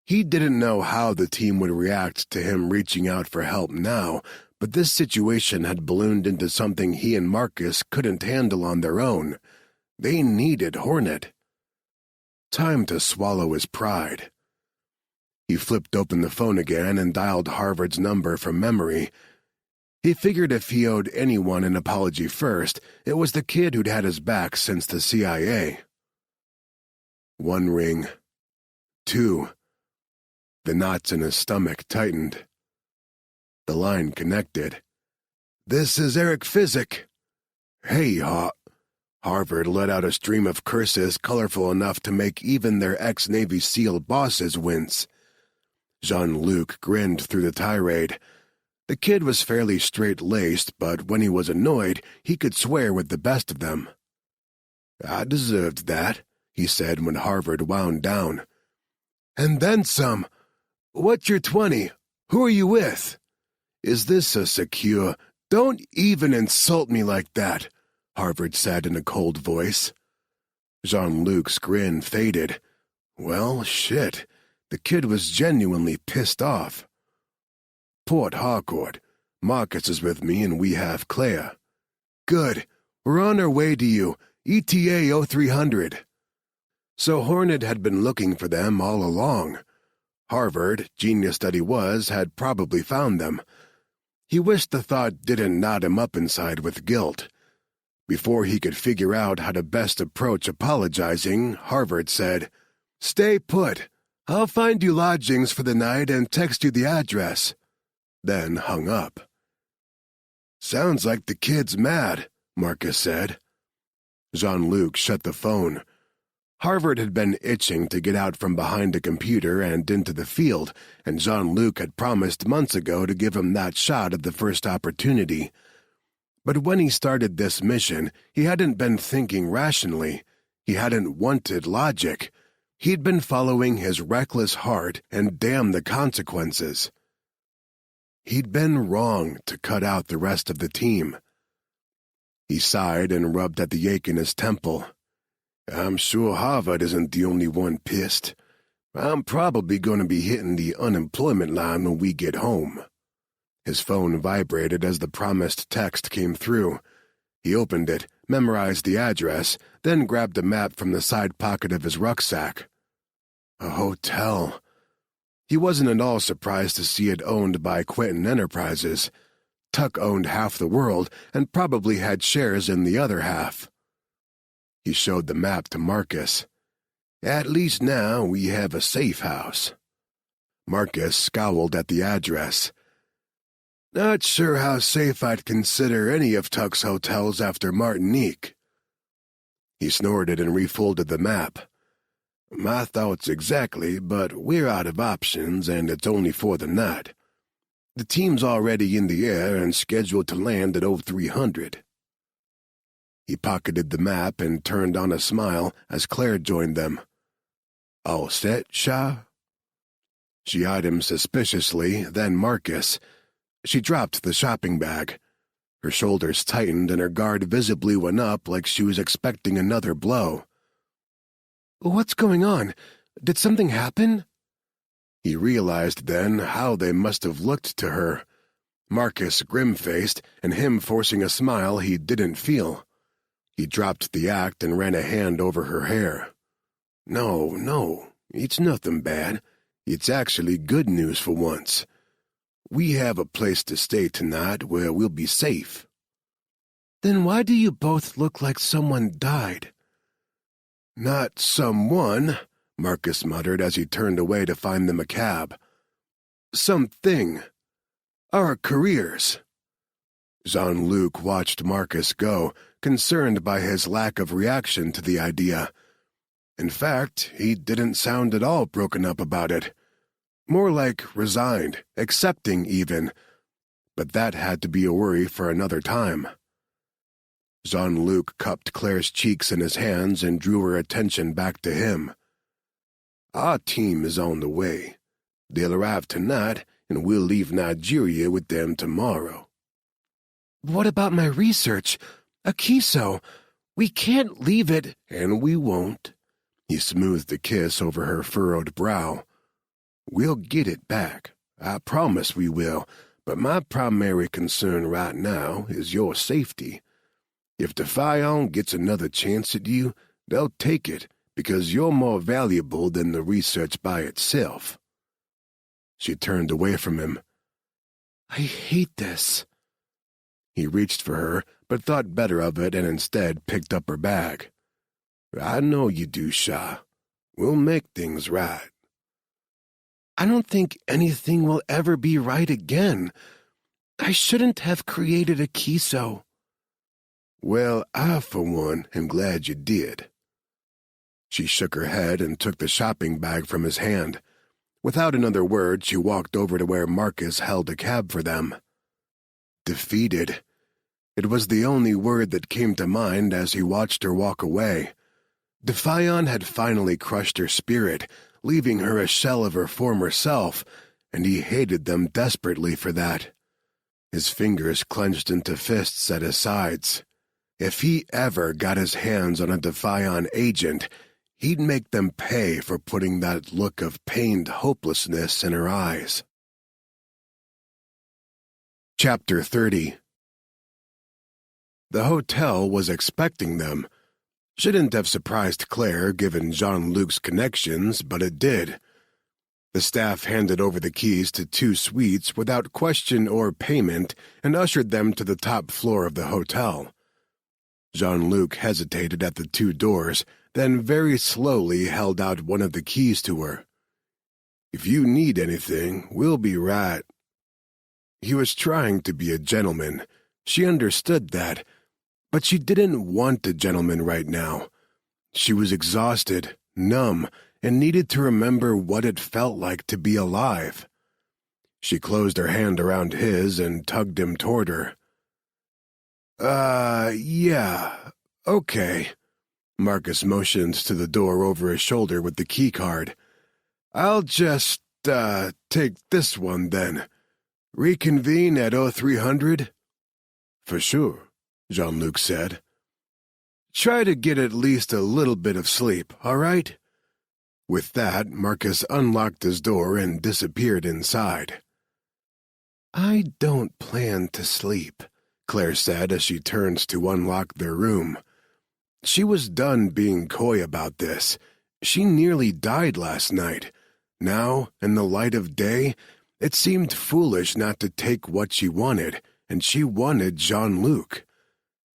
He didn't know how the team would react to him reaching out for help now, but this situation had ballooned into something he and Marcus couldn't handle on their own. They needed Hornet. Time to swallow his pride. He flipped open the phone again and dialed Harvard's number from memory. He figured if he owed anyone an apology first, it was the kid who'd had his back since the CIA. 1 ring. 2. The knots in his stomach tightened. The line connected. "This is Eric Physic." "Hey, Harvard let out a stream of curses colorful enough to make even their ex-Navy SEAL bosses wince. Jean-Luc grinned through the tirade. The kid was fairly straight-laced, but when he was annoyed, he could swear with the best of them. "I deserved that," he said when Harvard wound down. "And then some. What's your 20? Who are you with? Is this a secure? Don't even insult me like that, Harvard said in a cold voice. Jean-Luc's grin faded. Well, shit. The kid was genuinely pissed off. Port Harcourt. Marcus is with me and we have Claire. Good. We're on our way to you. ETA 0300. So Hornet had been looking for them all along. Harvard, genius that he was, had probably found them. He wished the thought didn't knot him up inside with guilt. Before he could figure out how to best approach apologizing, Harvard said, Stay put. I'll find you lodgings for the night and text you the address. Then hung up. Sounds like the kid's mad, Marcus said. Jean-Luc shut the phone. Harvard had been itching to get out from behind a computer and into the field, and Jean-Luc had promised months ago to give him that shot at the first opportunity. But when he started this mission, he hadn't been thinking rationally. He hadn't wanted logic. He'd been following his reckless heart, and damn the consequences. He'd been wrong to cut out the rest of the team. He sighed and rubbed at the ache in his temple. I'm sure Harvard isn't the only one pissed. I'm probably going to be hitting the unemployment line when we get home. His phone vibrated as the promised text came through. He opened it, memorized the address, then grabbed a map from the side pocket of his rucksack. A hotel. He wasn't at all surprised to see it owned by Quentin Enterprises. Tuck owned half the world and probably had shares in the other half. He showed the map to Marcus. At least now we have a safe house. Marcus scowled at the address. Not sure how safe I'd consider any of Tuck's hotels after Martinique. He snorted and refolded the map. My thoughts exactly, but we're out of options and it's only for the night. The team's already in the air and scheduled to land at 0300. He pocketed the map and turned on a smile as Claire joined them. All set, Shah? She eyed him suspiciously, then Marcus. She dropped the shopping bag. Her shoulders tightened and her guard visibly went up like she was expecting another blow. What's going on? Did something happen? He realized then how they must have looked to her. Marcus grim-faced and him forcing a smile he didn't feel. He dropped the act and ran a hand over her hair. No, it's nothing bad. It's actually good news for once. We have a place to stay tonight where we'll be safe. Then why do you both look like someone died? Not someone, Marcus muttered as he turned away to find them a cab. Something. Our careers. Jean-Luc watched Marcus go, concerned by his lack of reaction to the idea. In fact, he didn't sound at all broken up about it. More like resigned, accepting even. But that had to be a worry for another time. Jean-Luc cupped Claire's cheeks in his hands and drew her attention back to him. Our team is on the way. They'll arrive tonight, and we'll leave Nigeria with them tomorrow. What about my research? Akiso, we can't leave it. And we won't. He smoothed a kiss over her furrowed brow. We'll get it back. I promise we will, but my primary concern right now is your safety. If Defiant gets another chance at you, they'll take it, because you're more valuable than the research by itself. She turned away from him. I hate this. He reached for her, but thought better of it and instead picked up her bag. I know you do, Shah. We'll make things right. I don't think anything will ever be right again. I shouldn't have created Akiso. Well, I, for one, am glad you did. She shook her head and took the shopping bag from his hand. Without another word, she walked over to where Marcus held a cab for them. Defeated. It was the only word that came to mind as he watched her walk away. Defiant had finally crushed her spirit, leaving her a shell of her former self, and he hated them desperately for that. His fingers clenched into fists at his sides. If he ever got his hands on a Defiant agent, he'd make them pay for putting that look of pained hopelessness in her eyes. Chapter 30. The hotel was expecting them. Shouldn't have surprised Claire given Jean-Luc's connections, but it did. The staff handed over the keys to 2 suites without question or payment and ushered them to the top floor of the hotel. Jean-Luc hesitated at the 2 doors, then very slowly held out one of the keys to her. "If you need anything, we'll be right." He was trying to be a gentleman. She understood that, but she didn't want a gentleman right now. She was exhausted, numb, and needed to remember what it felt like to be alive. She closed her hand around his and tugged him toward her. Yeah, okay." Marcus motioned to the door over his shoulder with the key card. "I'll just, take this one then. Reconvene at 0300? "For sure," Jean-Luc said. "Try to get at least a little bit of sleep, all right?" With that, Marcus unlocked his door and disappeared inside. "I don't plan to sleep," Claire said as she turned to unlock their room. She was done being coy about this. She nearly died last night. Now, in the light of day, it seemed foolish not to take what she wanted, and she wanted Jean-Luc.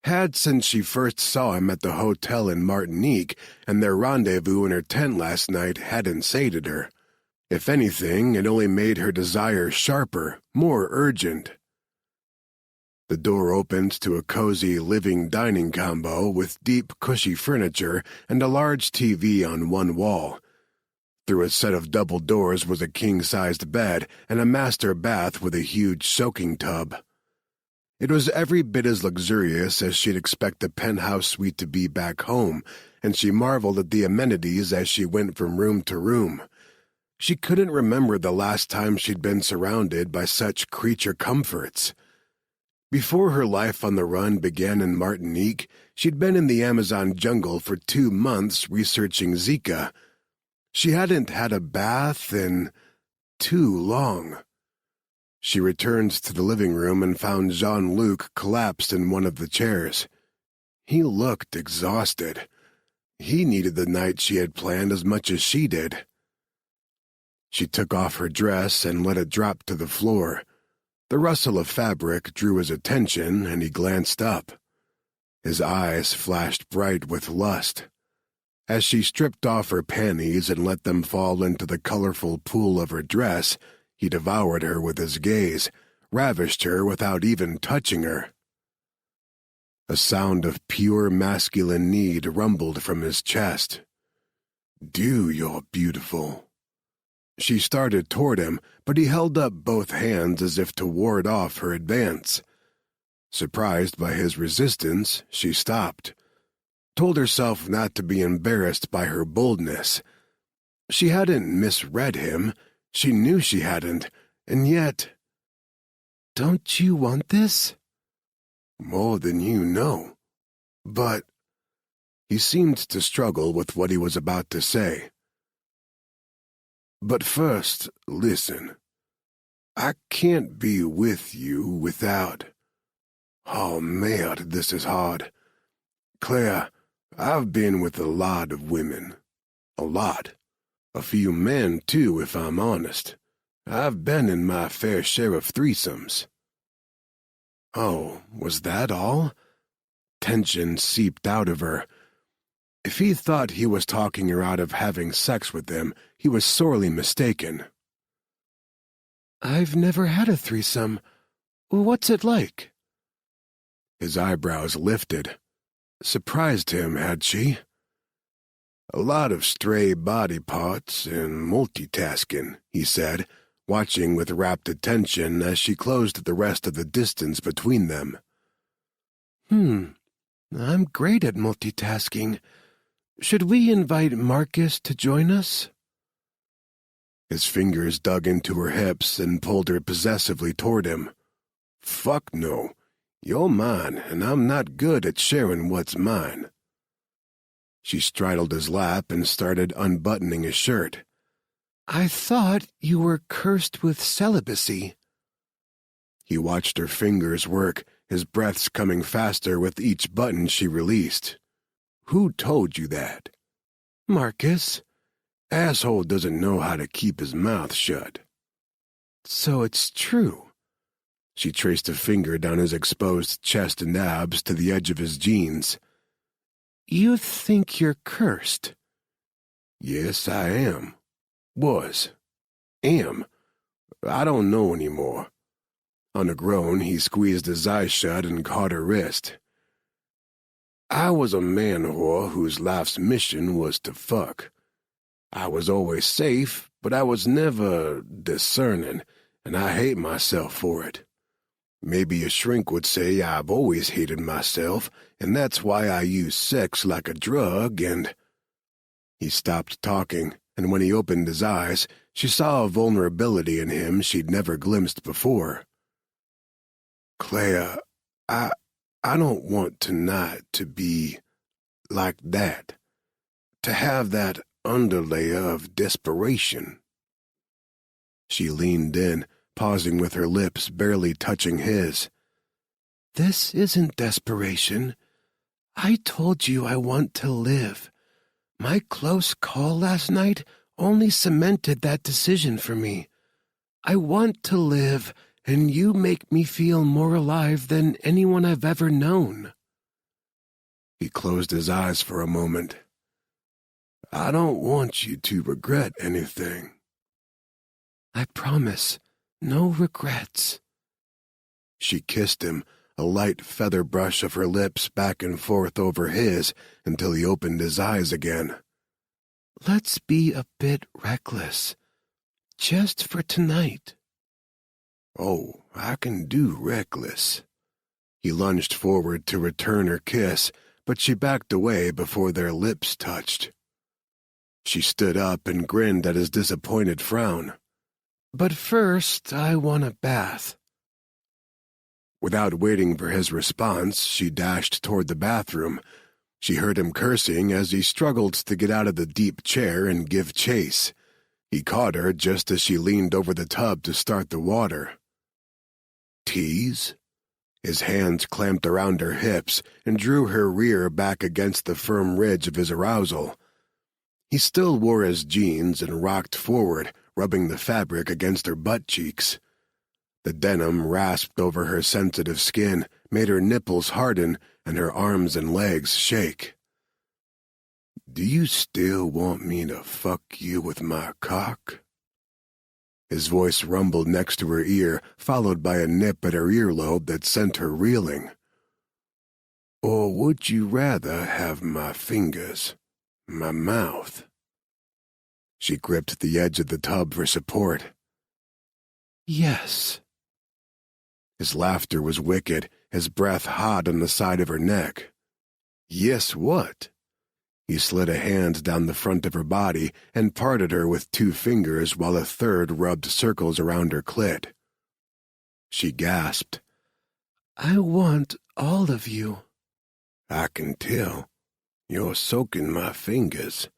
Had since she first saw him at the hotel in Martinique, and their rendezvous in her tent last night hadn't sated her. If anything, it only made her desire sharper, more urgent. The door opened to a cozy living-dining combo with deep, cushy furniture and a large TV on one wall. Through a set of double doors was a king-sized bed and a master bath with a huge soaking tub. It was every bit as luxurious as she'd expect a penthouse suite to be back home, and she marveled at the amenities as she went from room to room. She couldn't remember the last time she'd been surrounded by such creature comforts. Before her life on the run began in Martinique, she'd been in the Amazon jungle for 2 months researching Zika. She hadn't had a bath in too long. She returned to the living room and found Jean-Luc collapsed in one of the chairs. He looked exhausted. He needed the night she had planned as much as she did. She took off her dress and let it drop to the floor. The rustle of fabric drew his attention, and he glanced up. His eyes flashed bright with lust. As she stripped off her panties and let them fall into the colorful pool of her dress, he devoured her with his gaze, ravished her without even touching her. A sound of pure masculine need rumbled from his chest. You're beautiful." She started toward him, but he held up both hands as if to ward off her advance. Surprised by his resistance, she stopped, told herself not to be embarrassed by her boldness. She hadn't misread him. She knew she hadn't, and yet... "Don't you want this?" "More than you know. But..." He seemed to struggle with what he was about to say. "But first, listen. I can't be with you without... Oh, merde, this is hard. Claire, I've been with a lot of women. A lot. A few men, too, if I'm honest. I've been in my fair share of threesomes." Oh, was that all? Tension seeped out of her. If he thought he was talking her out of having sex with him, he was sorely mistaken. "I've never had a threesome. What's it like?" His eyebrows lifted. Surprised him, had she? "A lot of stray body parts and multitasking," he said, watching with rapt attention as she closed the rest of the distance between them. I'm great at multitasking. Should we invite Marcus to join us?" His fingers dug into her hips and pulled her possessively toward him. Fuck no. You're mine, and I'm not good at sharing what's mine. She straddled his lap and started unbuttoning his shirt. I thought you were cursed with celibacy. He watched her fingers work, his breaths coming faster with each button she released. Who told you that? Marcus. Asshole doesn't know how to keep his mouth shut. So it's true. She traced a finger down his exposed chest and abs to the edge of his jeans. You think you're cursed? Yes, I am. Was. Am. I don't know anymore. On a groan, he squeezed his eyes shut and caught her wrist. I was a man-whore whose life's mission was to fuck. I was always safe, but I was never discerning, and I hate myself for it. Maybe a shrink would say I've always hated myself, and that's why I use sex like a drug, and... He stopped talking, and when he opened his eyes, she saw a vulnerability in him she'd never glimpsed before. Claire, I don't want tonight to be like that, to have that underlayer of desperation. She leaned in, pausing with her lips barely touching his. This isn't desperation. I told you I want to live. My close call last night only cemented that decision for me. I want to live, and you make me feel more alive than anyone I've ever known. He closed his eyes for a moment. I don't want you to regret anything. I promise, no regrets. She kissed him, a light feather brush of her lips back and forth over his until he opened his eyes again. Let's be a bit reckless, just for tonight. Oh, I can do reckless. He lunged forward to return her kiss, but she backed away before their lips touched. She stood up and grinned at his disappointed frown. But first, I want a bath. Without waiting for his response, she dashed toward the bathroom. She heard him cursing as he struggled to get out of the deep chair and give chase. He caught her just as she leaned over the tub to start the water. Tease? His hands clamped around her hips and drew her rear back against the firm ridge of his arousal. He still wore his jeans and rocked forward, rubbing the fabric against her butt cheeks. The denim rasped over her sensitive skin, made her nipples harden, and her arms and legs shake. Do you still want me to fuck you with my cock? His voice rumbled next to her ear, followed by a nip at her earlobe that sent her reeling. Or would you rather have my fingers, my mouth? She gripped the edge of the tub for support. Yes. His laughter was wicked, his breath hot on the side of her neck. Yes, what? He slid a hand down the front of her body and parted her with 2 fingers while a third rubbed circles around her clit. She gasped. I want all of you. I can tell. You're soaking my fingers.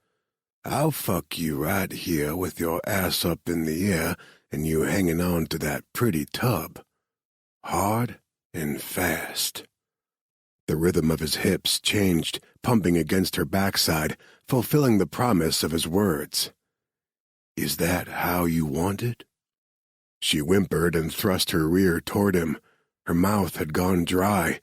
I'll fuck you right here with your ass up in the air and you hanging on to that pretty tub. Hard and fast. The rhythm of his hips changed, pumping against her backside, fulfilling the promise of his words. Is that how you want it? She whimpered and thrust her rear toward him. Her mouth had gone dry.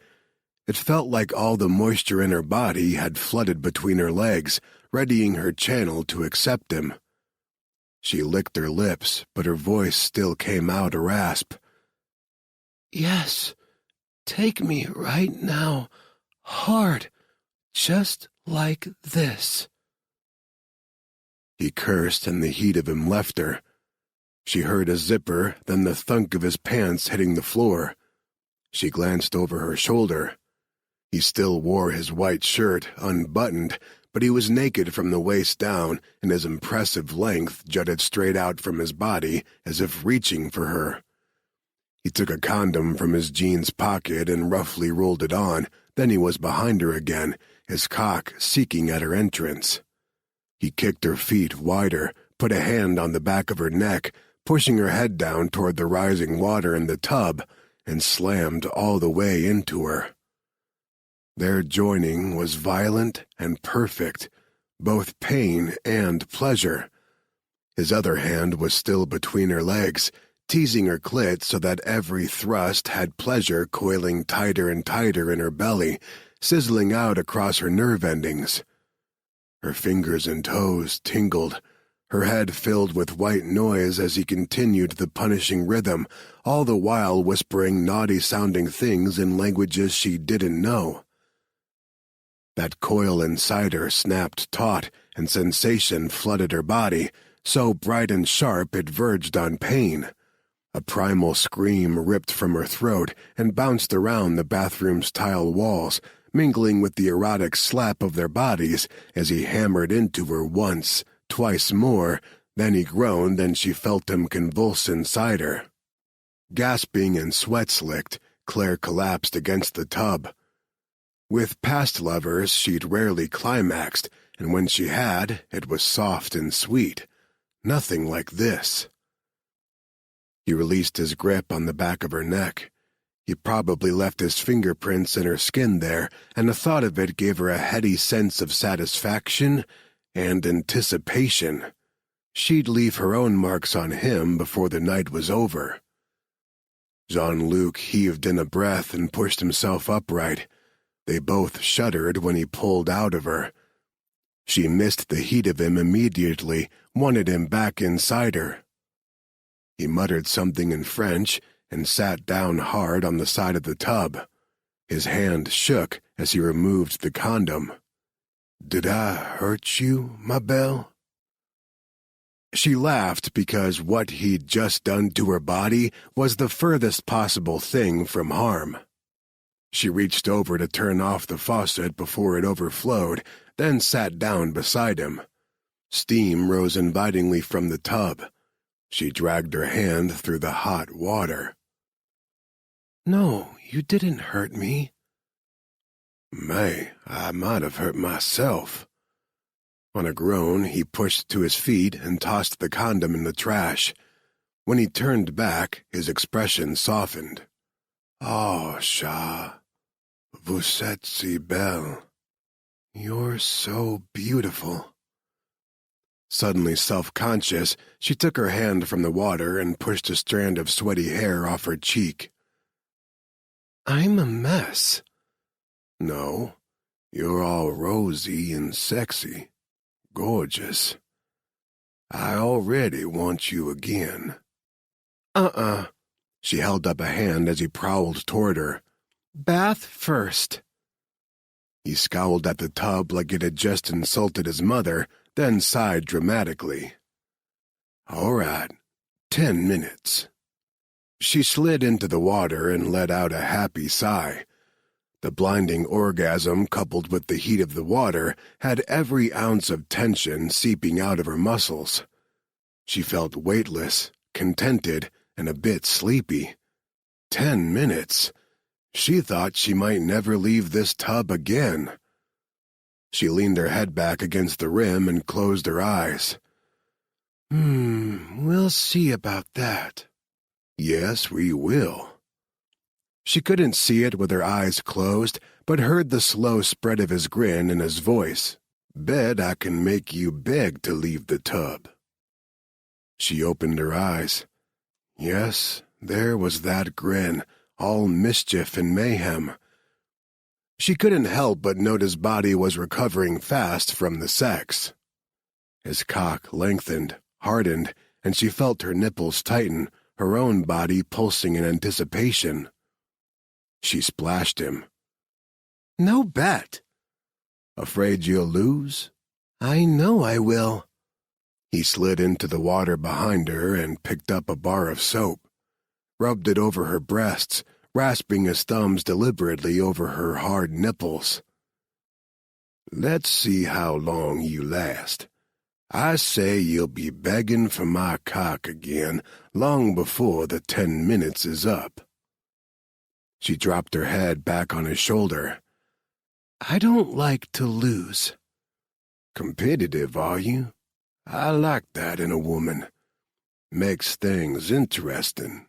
It felt like all the moisture in her body had flooded between her legs, readying her channel to accept him. She licked her lips, but her voice still came out a rasp. Yes, take me right now, hard, just like this. He cursed and the heat of him left her. She heard a zipper, then the thunk of his pants hitting the floor. She glanced over her shoulder. He still wore his white shirt, unbuttoned, but he was naked from the waist down, and his impressive length jutted straight out from his body as if reaching for her. He took a condom from his jeans pocket and roughly rolled it on, then he was behind her again, his cock seeking at her entrance. He kicked her feet wider, put a hand on the back of her neck, pushing her head down toward the rising water in the tub, and slammed all the way into her. Their joining was violent and perfect, both pain and pleasure. His other hand was still between her legs, teasing her clit so that every thrust had pleasure coiling tighter and tighter in her belly, sizzling out across her nerve endings. Her fingers and toes tingled, her head filled with white noise as he continued the punishing rhythm, all the while whispering naughty-sounding things in languages she didn't know. That coil inside her snapped taut, and sensation flooded her body, so bright and sharp it verged on pain. A primal scream ripped from her throat and bounced around the bathroom's tile walls, mingling with the erotic slap of their bodies as he hammered into her once, twice more, then he groaned and she felt him convulse inside her. Gasping and sweat-slicked, Claire collapsed against the tub. With past lovers, she'd rarely climaxed, and when she had, it was soft and sweet. Nothing like this. He released his grip on the back of her neck. He probably left his fingerprints in her skin there, and the thought of it gave her a heady sense of satisfaction and anticipation. She'd leave her own marks on him before the night was over. Jean-Luc heaved in a breath and pushed himself upright. They both shuddered when he pulled out of her. She missed the heat of him immediately, wanted him back inside her. He muttered something in French and sat down hard on the side of the tub. His hand shook as he removed the condom. "Did I hurt you, ma belle?" She laughed because what he'd just done to her body was the furthest possible thing from harm. She reached over to turn off the faucet before it overflowed, then sat down beside him. Steam rose invitingly from the tub. She dragged her hand through the hot water. "No, you didn't hurt me." "May, I might have hurt myself." On a groan, he pushed to his feet and tossed the condom in the trash. When he turned back, his expression softened. "Oh, chat, vous êtes si belle." "You're so beautiful." Suddenly self-conscious, she took her hand from the water and pushed a strand of sweaty hair off her cheek. "I'm a mess." "No, you're all rosy and sexy. Gorgeous. I already want you again." She held up a hand as he prowled toward her. "Bath first." He scowled at the tub like it had just insulted his mother, then sighed dramatically. "All right, 10 minutes." She slid into the water and let out a happy sigh. The blinding orgasm, coupled with the heat of the water, had every ounce of tension seeping out of her muscles. She felt weightless, contented, and a bit sleepy. 10 minutes. She thought she might never leave this tub again. She leaned her head back against the rim and closed her eyes. We'll see about that." "Yes, we will." She couldn't see it with her eyes closed, but heard the slow spread of his grin in his voice. "Bet I can make you beg to leave the tub." She opened her eyes. Yes, there was that grin, all mischief and mayhem. She couldn't help but note his body was recovering fast from the sex. His cock lengthened, hardened, and she felt her nipples tighten, her own body pulsing in anticipation. She splashed him. "No bet." "Afraid you'll lose?" "I know I will." He slid into the water behind her and picked up a bar of soap, rubbed it over her breasts, rasping his thumbs deliberately over her hard nipples. Let's see how long you last. I say you'll be begging for my cock again long before the 10 minutes is up." She dropped her head back on his shoulder. "I don't like to lose." "Competitive, are you? I like that in a woman. Makes things interesting."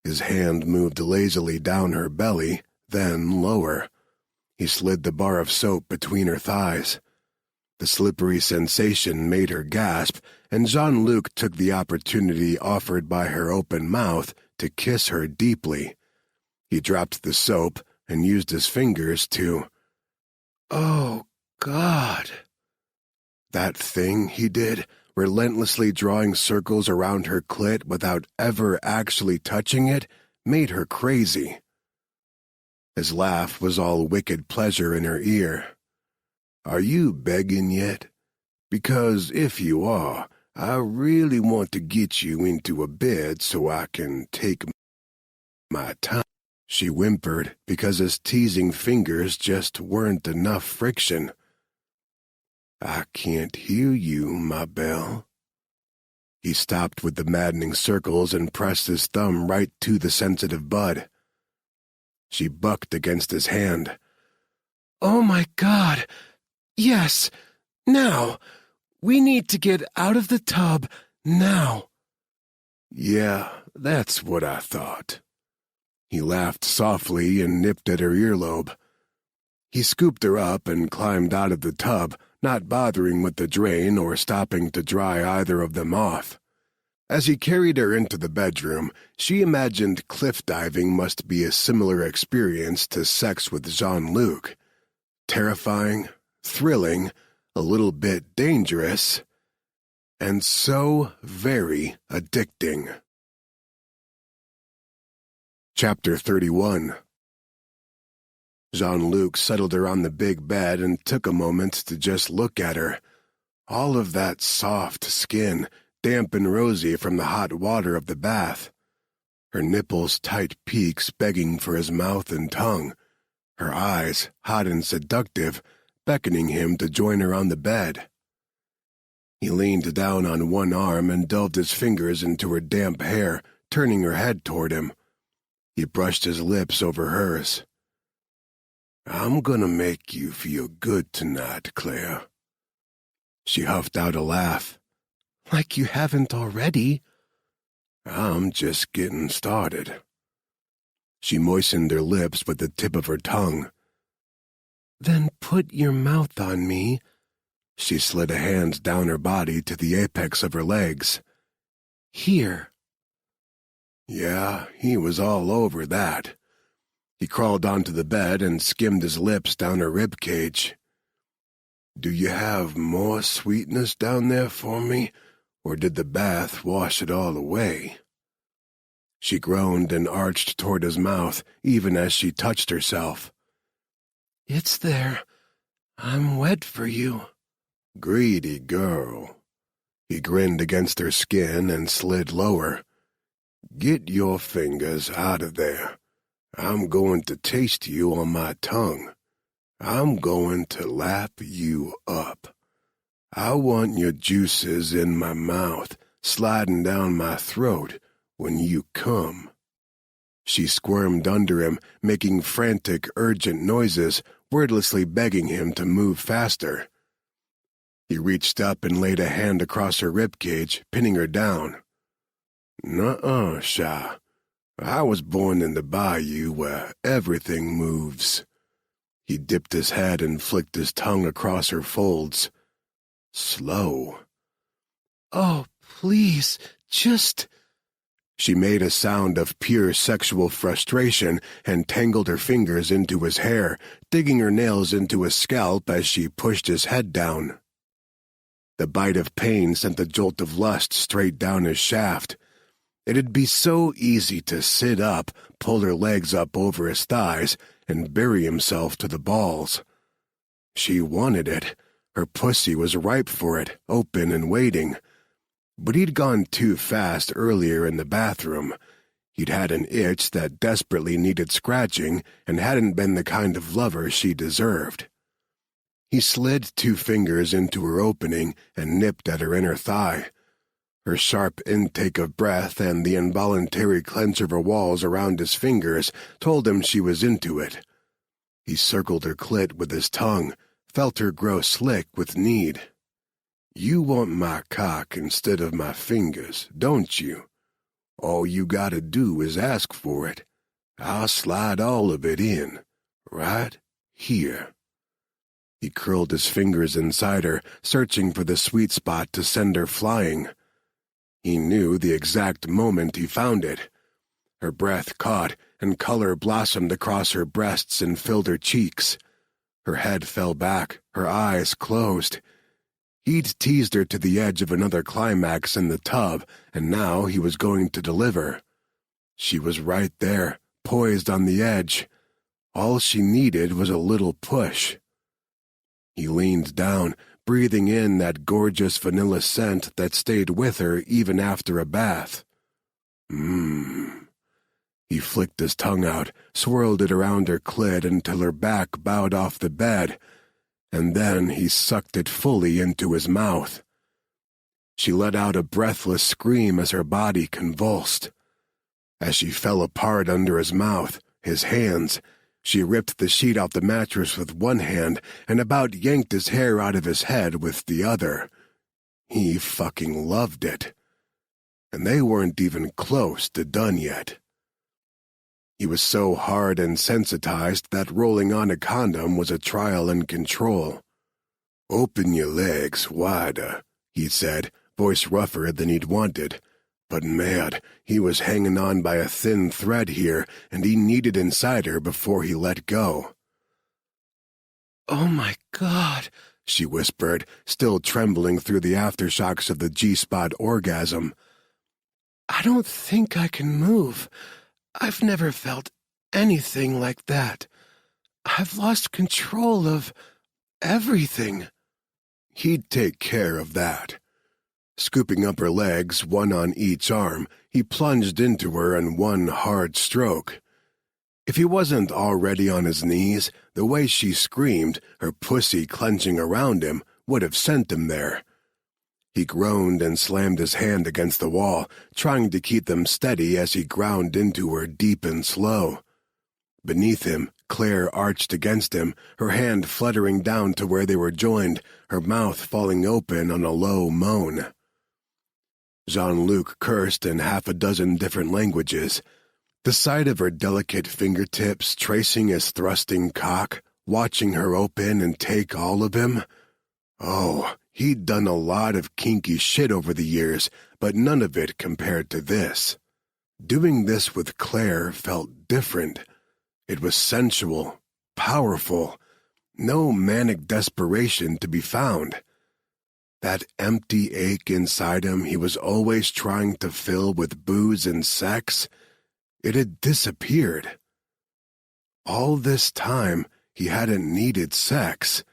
His hand moved lazily down her belly, then lower. He slid the bar of soap between her thighs. The slippery sensation made her gasp, and Jean-Luc took the opportunity offered by her open mouth to kiss her deeply. He dropped the soap and used his fingers to... "Oh, God." That thing he did, relentlessly drawing circles around her clit without ever actually touching it, made her crazy. His laugh was all wicked pleasure in her ear. "Are you begging yet? Because if you are, I really want to get you into a bed so I can take my time." She whimpered because his teasing fingers just weren't enough friction. "I can't hear you, my belle." He stopped with the maddening circles and pressed his thumb right to the sensitive bud. She bucked against his hand. "Oh my God! Yes! Now! We need to get out of the tub, now!" "Yeah, that's what I thought." He laughed softly and nipped at her earlobe. He scooped her up and climbed out of the tub, not bothering with the drain or stopping to dry either of them off. As he carried her into the bedroom, she imagined cliff diving must be a similar experience to sex with Jean-Luc. Terrifying, thrilling, a little bit dangerous, and so very addicting. Chapter 31. Jean-Luc settled her on the big bed and took a moment to just look at her. All of that soft skin, damp and rosy from the hot water of the bath. Her nipples tight peaks begging for his mouth and tongue. Her eyes, hot and seductive, beckoning him to join her on the bed. He leaned down on one arm and delved his fingers into her damp hair, turning her head toward him. He brushed his lips over hers. "I'm gonna make you feel good tonight, Claire." She huffed out a laugh. "Like you haven't already." "I'm just getting started." She moistened her lips with the tip of her tongue. "Then put your mouth on me." She slid a hand down her body to the apex of her legs. "Here." Yeah, he was all over that. He crawled onto the bed and skimmed his lips down her rib cage. "Do you have more sweetness down there for me, or did the bath wash it all away?" She groaned and arched toward his mouth, even as she touched herself. "It's there. I'm wet for you." "Greedy girl." He grinned against her skin and slid lower. "Get your fingers out of there. I'm going to taste you on my tongue. I'm going to lap you up. I want your juices in my mouth, sliding down my throat when you come." She squirmed under him, making frantic, urgent noises, wordlessly begging him to move faster. He reached up and laid a hand across her ribcage, pinning her down. "Nuh-uh, Sha. I was born in the bayou where everything moves." He dipped his head and flicked his tongue across her folds. "Slow." "Oh, please, just..." She made a sound of pure sexual frustration and tangled her fingers into his hair, digging her nails into his scalp as she pushed his head down. The bite of pain sent the jolt of lust straight down his shaft. It'd be so easy to sit up, pull her legs up over his thighs, and bury himself to the balls. She wanted it. Her pussy was ripe for it, open and waiting. But he'd gone too fast earlier in the bathroom. He'd had an itch that desperately needed scratching and hadn't been the kind of lover she deserved. He slid 2 fingers into her opening and nipped at her inner thigh. Her sharp intake of breath and the involuntary clench of her walls around his fingers told him she was into it. He circled her clit with his tongue, felt her grow slick with need. "You want my cock instead of my fingers, don't you? All you gotta do is ask for it. I'll slide all of it in, right here." He curled his fingers inside her, searching for the sweet spot to send her flying. He knew the exact moment he found it. Her breath caught, and color blossomed across her breasts and filled her cheeks. Her head fell back, her eyes closed. He'd teased her to the edge of another climax in the tub, and now he was going to deliver. She was right there, poised on the edge. All she needed was a little push. He leaned down, breathing in that gorgeous vanilla scent that stayed with her even after a bath. He flicked his tongue out, swirled it around her clit until her back bowed off the bed, and then he sucked it fully into his mouth. She let out a breathless scream as her body convulsed. As she fell apart under his mouth, his hands, she ripped the sheet off the mattress with one hand and about yanked his hair out of his head with the other. He fucking loved it. And they weren't even close to done yet. He was so hard and sensitized that rolling on a condom was a trial in control. "Open your legs wider," he said, voice rougher than he'd wanted. But man, he was hanging on by a thin thread here, and he needed inside her before he let go. "Oh my God," she whispered, still trembling through the aftershocks of the G-spot orgasm. "I don't think I can move. I've never felt anything like that. I've lost control of everything." He'd take care of that. Scooping up her legs, one on each arm, he plunged into her in one hard stroke. If he wasn't already on his knees, the way she screamed, her pussy clenching around him, would have sent him there. He groaned and slammed his hand against the wall, trying to keep them steady as he ground into her deep and slow. Beneath him, Claire arched against him, her hand fluttering down to where they were joined, her mouth falling open on a low moan. Jean-Luc cursed in 6 different languages. The sight of her delicate fingertips tracing his thrusting cock, watching her open and take all of him. Oh, he'd done a lot of kinky shit over the years, but none of it compared to this. Doing this with Claire felt different. It was sensual, powerful, no manic desperation to be found. That empty ache inside him he was always trying to fill with booze and sex, it had disappeared. All this time, he hadn't needed sex.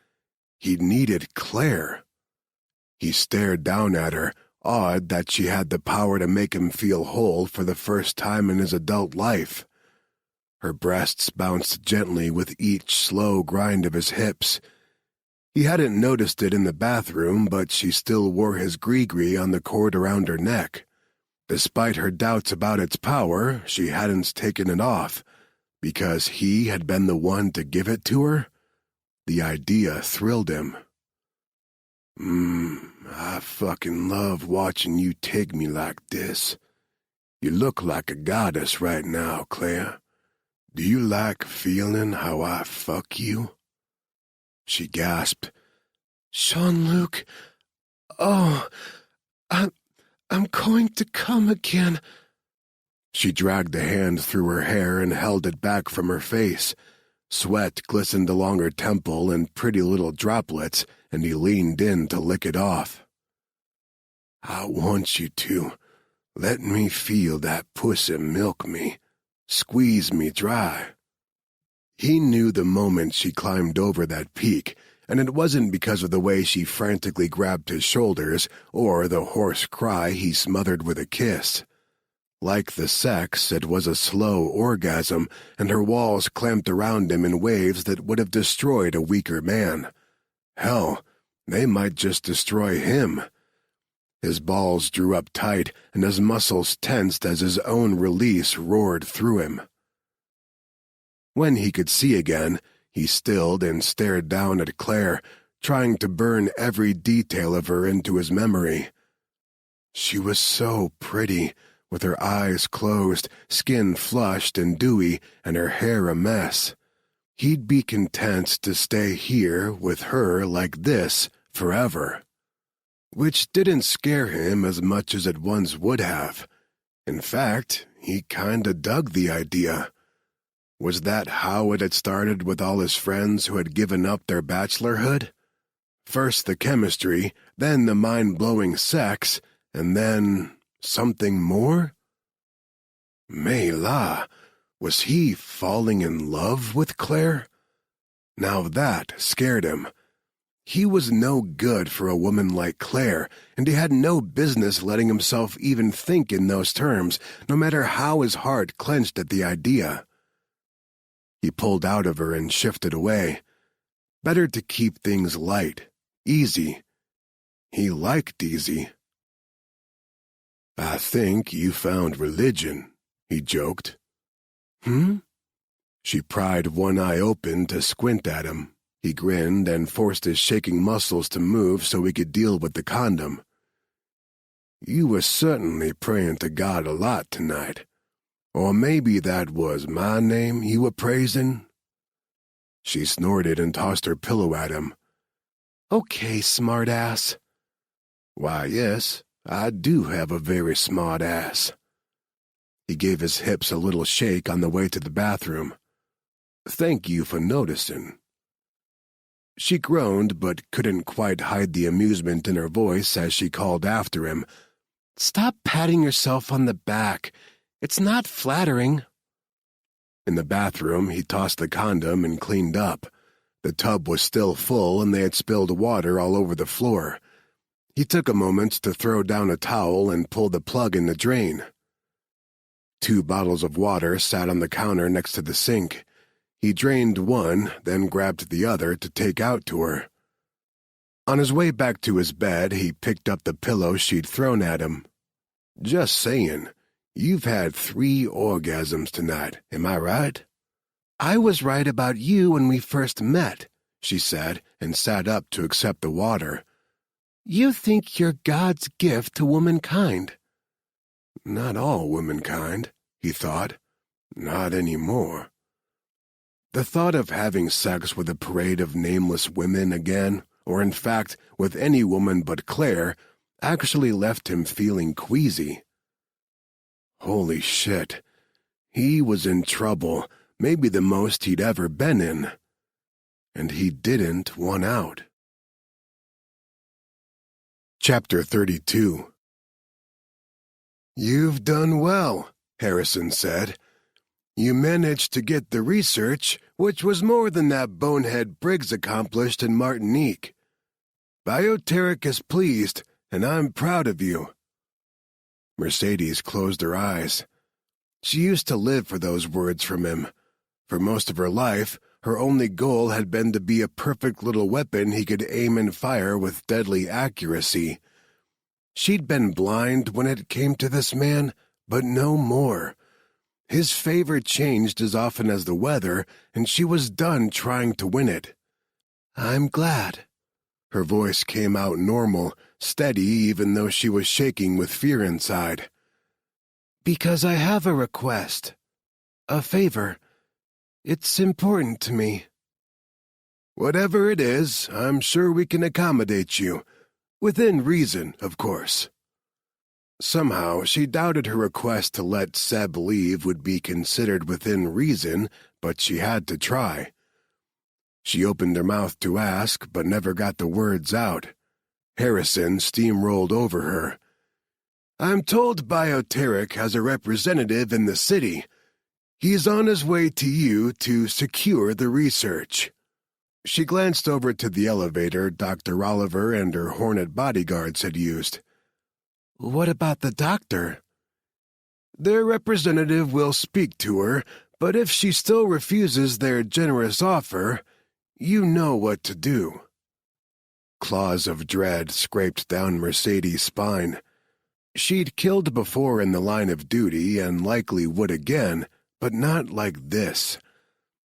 He needed Claire. He stared down at her, awed that she had the power to make him feel whole for the first time in his adult life. Her breasts bounced gently with each slow grind of his hips. He hadn't noticed it in the bathroom, but she still wore his gree-gree on the cord around her neck. Despite her doubts about its power, she hadn't taken it off, because he had been the one to give it to her. The idea thrilled him. I fucking love watching you take me like this. You look like a goddess right now, Claire. Do you like feeling how I fuck you?" She gasped. "Jean-Luc, oh, I'm going to come again." She dragged a hand through her hair and held it back from her face. Sweat glistened along her temple in pretty little droplets, and he leaned in to lick it off. "I want you to. Let me feel that pussy milk me. Squeeze me dry." He knew the moment she climbed over that peak, and it wasn't because of the way she frantically grabbed his shoulders or the hoarse cry he smothered with a kiss. Like the sex, it was a slow orgasm, and her walls clamped around him in waves that would have destroyed a weaker man. Hell, they might just destroy him. His balls drew up tight, and his muscles tensed as his own release roared through him. When he could see again, he stilled and stared down at Claire, trying to burn every detail of her into his memory. She was so pretty, with her eyes closed, skin flushed and dewy, and her hair a mess. He'd be content to stay here with her like this forever. Which didn't scare him as much as it once would have. In fact, he kinda dug the idea. Was that how it had started with all his friends who had given up their bachelorhood? First the chemistry, then the mind-blowing sex, and then something more? May La, was he falling in love with Claire? Now that scared him. He was no good for a woman like Claire, and he had no business letting himself even think in those terms, no matter how his heart clenched at the idea. He pulled out of her and shifted away. Better to keep things light, easy. He liked easy. "I think you found religion," he joked. She pried one eye open to squint at him. He grinned and forced his shaking muscles to move so he could deal with the condom. "You were certainly praying to God a lot tonight. Or maybe that was my name you were praising?" She snorted and tossed her pillow at him. "Okay, smartass." "Why, yes, I do have a very smart ass." He gave his hips a little shake on the way to the bathroom. "Thank you for noticing." She groaned, but couldn't quite hide the amusement in her voice as she called after him. "Stop patting yourself on the back. It's not flattering." In the bathroom, he tossed the condom and cleaned up. The tub was still full, and they had spilled water all over the floor. He took a moment to throw down a towel and pull the plug in the drain. 2 bottles of water sat on the counter next to the sink. He drained one, then grabbed the other to take out to her. On his way back to his bed, he picked up the pillow she'd thrown at him. "Just saying, you've had 3 orgasms tonight, am I right?" "I was right about you when we first met," she said, and sat up to accept the water. "You think you're God's gift to womankind." Not all womankind, he thought. Not anymore. The thought of having sex with a parade of nameless women again, or in fact with any woman but Claire, actually left him feeling queasy. Holy shit. He was in trouble, maybe the most he'd ever been in. And he didn't want out. Chapter 32. "You've done well," Harrison said. "You managed to get the research, which was more than that bonehead Briggs accomplished in Martinique. Bioteric is pleased, and I'm proud of you." Mercedes closed her eyes. She used to live for those words from him. For most of her life, her only goal had been to be a perfect little weapon he could aim and fire with deadly accuracy. She'd been blind when it came to this man, but no more. His favor changed as often as the weather, and she was done trying to win it. "I'm glad." Her voice came out normal, steady even though she was shaking with fear inside. "Because I have a request. A favor. It's important to me." "Whatever it is, I'm sure we can accommodate you. Within reason, of course." Somehow, she doubted her request to let Seb leave would be considered within reason, but she had to try. She opened her mouth to ask, but never got the words out. Harrison steamrolled over her. "I'm told Bioteric has a representative in the city. He's on his way to you to secure the research." She glanced over to the elevator Dr. Oliver and her Hornet bodyguards had used. "What about the doctor?" "Their representative will speak to her, but if she still refuses their generous offer, you know what to do." Claws of dread scraped down Mercedes' spine. She'd killed before in the line of duty and likely would again, but not like this.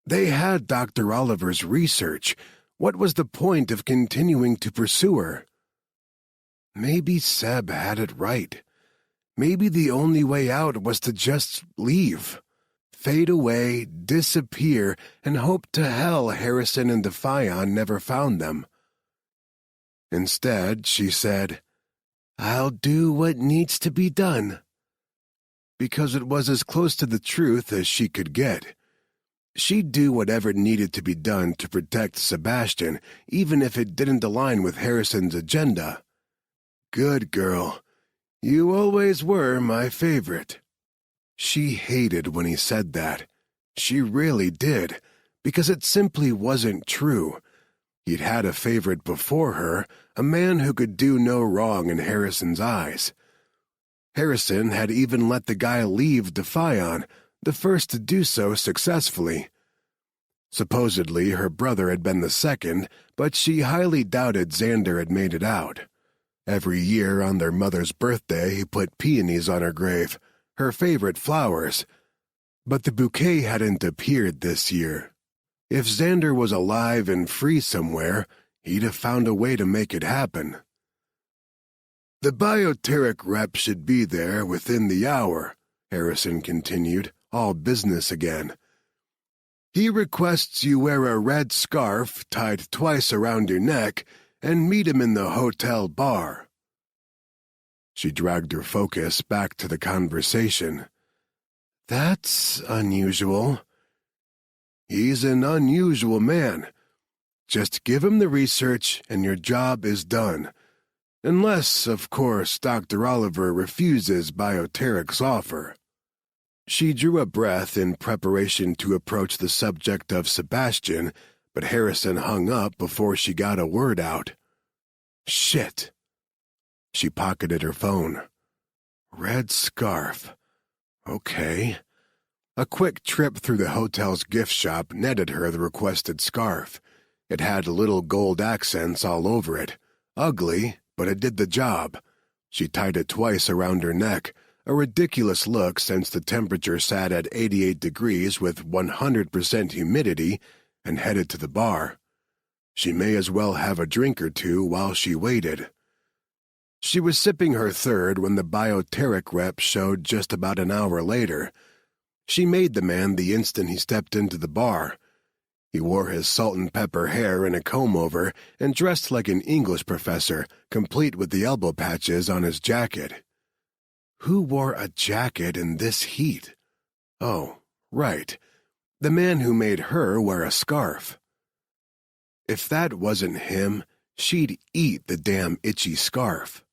They had Dr. Oliver's research. What was the point of continuing to pursue her? Maybe Seb had it right. Maybe the only way out was to just leave. Fade away, disappear, and hope to hell Harrison and Defion never found them. Instead, she said, "I'll do what needs to be done." Because it was as close to the truth as she could get. She'd do whatever needed to be done to protect Sebastian, even if it didn't align with Harrison's agenda. Good girl. You always were my favorite. She hated when he said that. She really did, because it simply wasn't true. He'd had a favorite before her, a man who could do no wrong in Harrison's eyes. Harrison had even let the guy leave Defion, the first to do so successfully. Supposedly, her brother had been the second, but she highly doubted Xander had made it out. Every year on their mother's birthday, he put peonies on her grave, her favorite flowers. But the bouquet hadn't appeared this year. If Xander was alive and free somewhere, he'd have found a way to make it happen. The bioteric rep should be there within the hour, Harrison continued, all business again. He requests you wear a red scarf tied twice around your neck and meet him in the hotel bar. She dragged her focus back to the conversation. That's unusual. He's an unusual man. Just give him the research and your job is done. Unless, of course, Dr. Oliver refuses Bioteric's offer. She drew a breath in preparation to approach the subject of Sebastian, but Harrison hung up before she got a word out. Shit. She pocketed her phone. Red scarf. Okay. A quick trip through the hotel's gift shop netted her the requested scarf. It had little gold accents all over it. Ugly, but it did the job. She tied it twice around her neck, a ridiculous look since the temperature sat at 88 degrees with 100% humidity, and headed to the bar. She may as well have a drink or two while she waited. She was sipping her third when the bioteric rep showed just about an hour later. She made the man the instant he stepped into the bar. He wore his salt and pepper hair in a comb-over and dressed like an English professor, complete with the elbow patches on his jacket. Who wore a jacket in this heat? Oh, right. The man who made her wear a scarf. If that wasn't him, she'd eat the damn itchy scarf.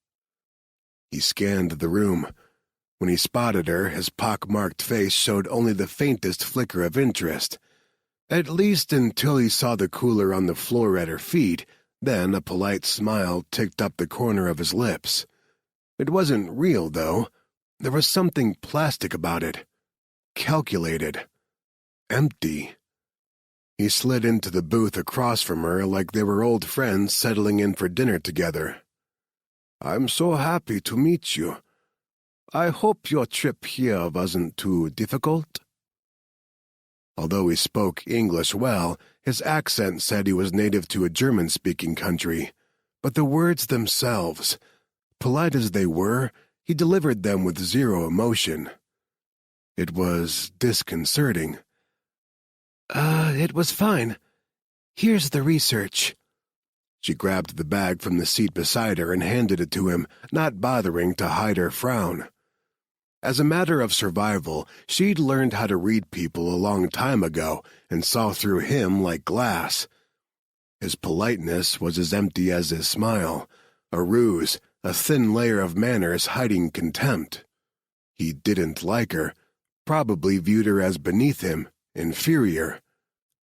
He scanned the room. When he spotted her, his pock-marked face showed only the faintest flicker of interest. At least until he saw the cooler on the floor at her feet, then a polite smile ticked up the corner of his lips. It wasn't real, though. There was something plastic about it. Calculated. Empty. He slid into the booth across from her like they were old friends settling in for dinner together. I'm so happy to meet you. I hope your trip here wasn't too difficult. Although he spoke English well, his accent said he was native to a German-speaking country. But the words themselves, polite as they were, he delivered them with zero emotion. It was disconcerting. It was fine. Here's the research. She grabbed the bag from the seat beside her and handed it to him, not bothering to hide her frown. As a matter of survival, she'd learned how to read people a long time ago and saw through him like glass. His politeness was as empty as his smile, a ruse, a thin layer of manners hiding contempt. He didn't like her, probably viewed her as beneath him, inferior.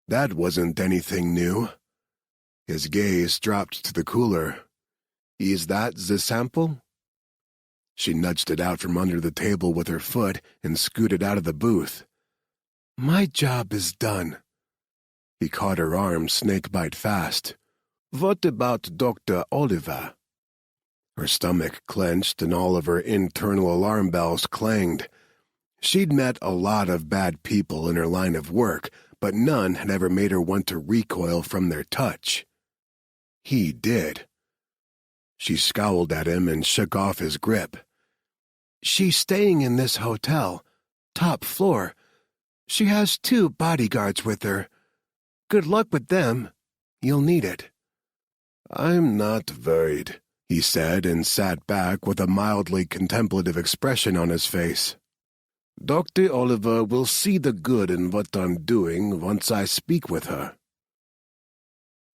That wasn't anything new. His gaze dropped to the cooler. Is that the sample? She nudged it out from under the table with her foot and scooted out of the booth. My job is done. He caught her arm snake-bite fast. What about Dr. Oliver? Her stomach clenched and all of her internal alarm bells clanged. She'd met a lot of bad people in her line of work, but none had ever made her want to recoil from their touch. He did. She scowled at him and shook off his grip. She's staying in this hotel, top floor. She has 2 bodyguards with her. Good luck with them. You'll need it. I'm not worried, he said and sat back with a mildly contemplative expression on his face. Dr. Oliver will see the good in what I'm doing once I speak with her.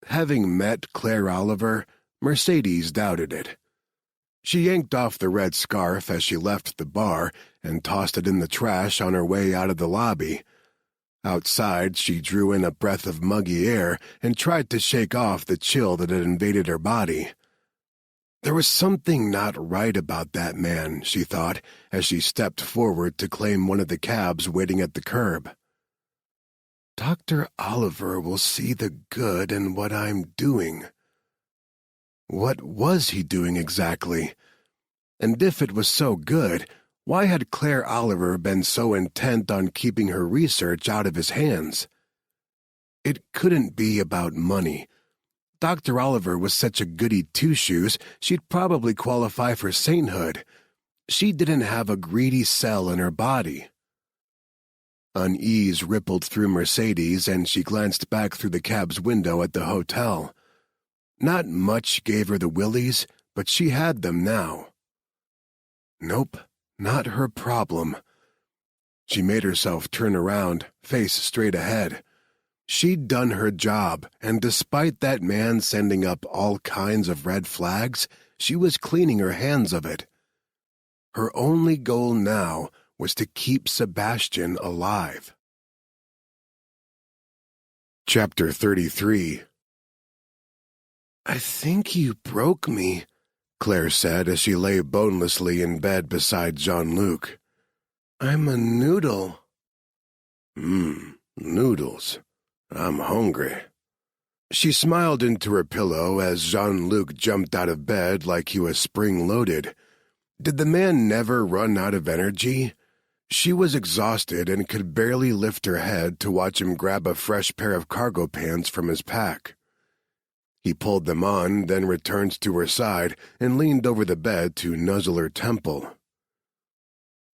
Having met Claire Oliver, Mercedes doubted it. She yanked off the red scarf as she left the bar and tossed it in the trash on her way out of the lobby. Outside, she drew in a breath of muggy air and tried to shake off the chill that had invaded her body. There was something not right about that man, she thought, as she stepped forward to claim one of the cabs waiting at the curb. Dr. Oliver will see the good in what I'm doing. What was he doing exactly? And if it was so good, why had Claire Oliver been so intent on keeping her research out of his hands? It couldn't be about money. Dr. Oliver was such a goody two-shoes, she'd probably qualify for sainthood. She didn't have a greedy cell in her body. Unease rippled through Mercedes, and she glanced back through the cab's window at the hotel. Not much gave her the willies, but she had them now. Nope, not her problem. She made herself turn around, face straight ahead. She'd done her job, and despite that man sending up all kinds of red flags, she was cleaning her hands of it. Her only goal now was to keep Sebastian alive. Chapter 33. I think you broke me, Claire said as she lay bonelessly in bed beside Jean-Luc. I'm a noodle. Noodles. I'm hungry. She smiled into her pillow as Jean-Luc jumped out of bed like he was spring-loaded. Did the man never run out of energy? She was exhausted and could barely lift her head to watch him grab a fresh pair of cargo pants from his pack. He pulled them on, then returned to her side and leaned over the bed to nuzzle her temple.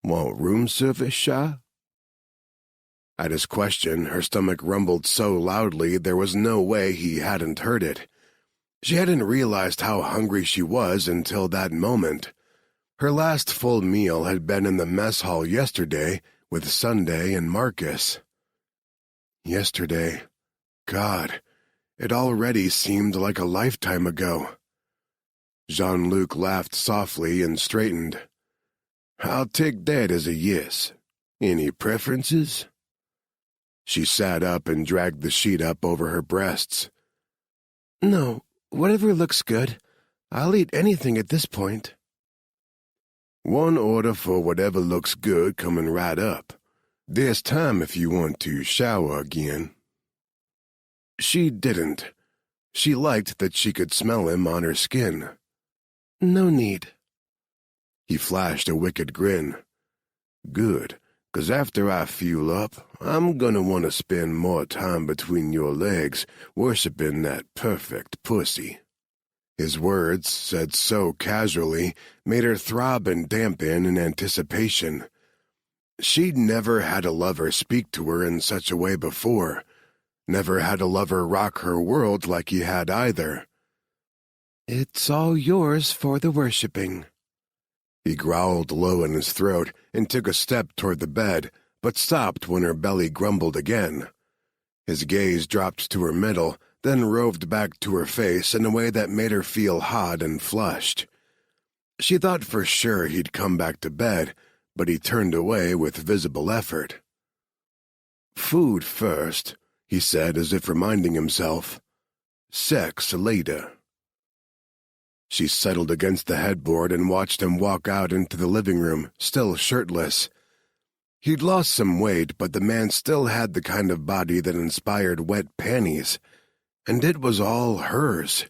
Want room service, Sha? At his question, her stomach rumbled so loudly there was no way he hadn't heard it. She hadn't realized how hungry she was until that moment. Her last full meal had been in the mess hall yesterday with Sunday and Marcus. Yesterday. God, it already seemed like a lifetime ago. Jean-Luc laughed softly and straightened. I'll take that as a yes. Any preferences? She sat up and dragged the sheet up over her breasts. No, whatever looks good. I'll eat anything at this point. One order for whatever looks good coming right up. There's time if you want to shower again. She didn't. She liked that she could smell him on her skin. No need. He flashed a wicked grin. Good. 'Cause after I fuel up, I'm gonna want to spend more time between your legs worshiping that perfect pussy. His words, said so casually, made her throb and dampen in anticipation. She'd never had a lover speak to her in such a way before, never had a lover rock her world like he had either. It's all yours for the worshipping. He growled low in his throat and took a step toward the bed, but stopped when her belly grumbled again. His gaze dropped to her middle, then roved back to her face in a way that made her feel hot and flushed. She thought for sure he'd come back to bed, but he turned away with visible effort. Food first, he said as if reminding himself. Sex later. She settled against the headboard and watched him walk out into the living room, still shirtless. He'd lost some weight, but the man still had the kind of body that inspired wet panties. And it was all hers.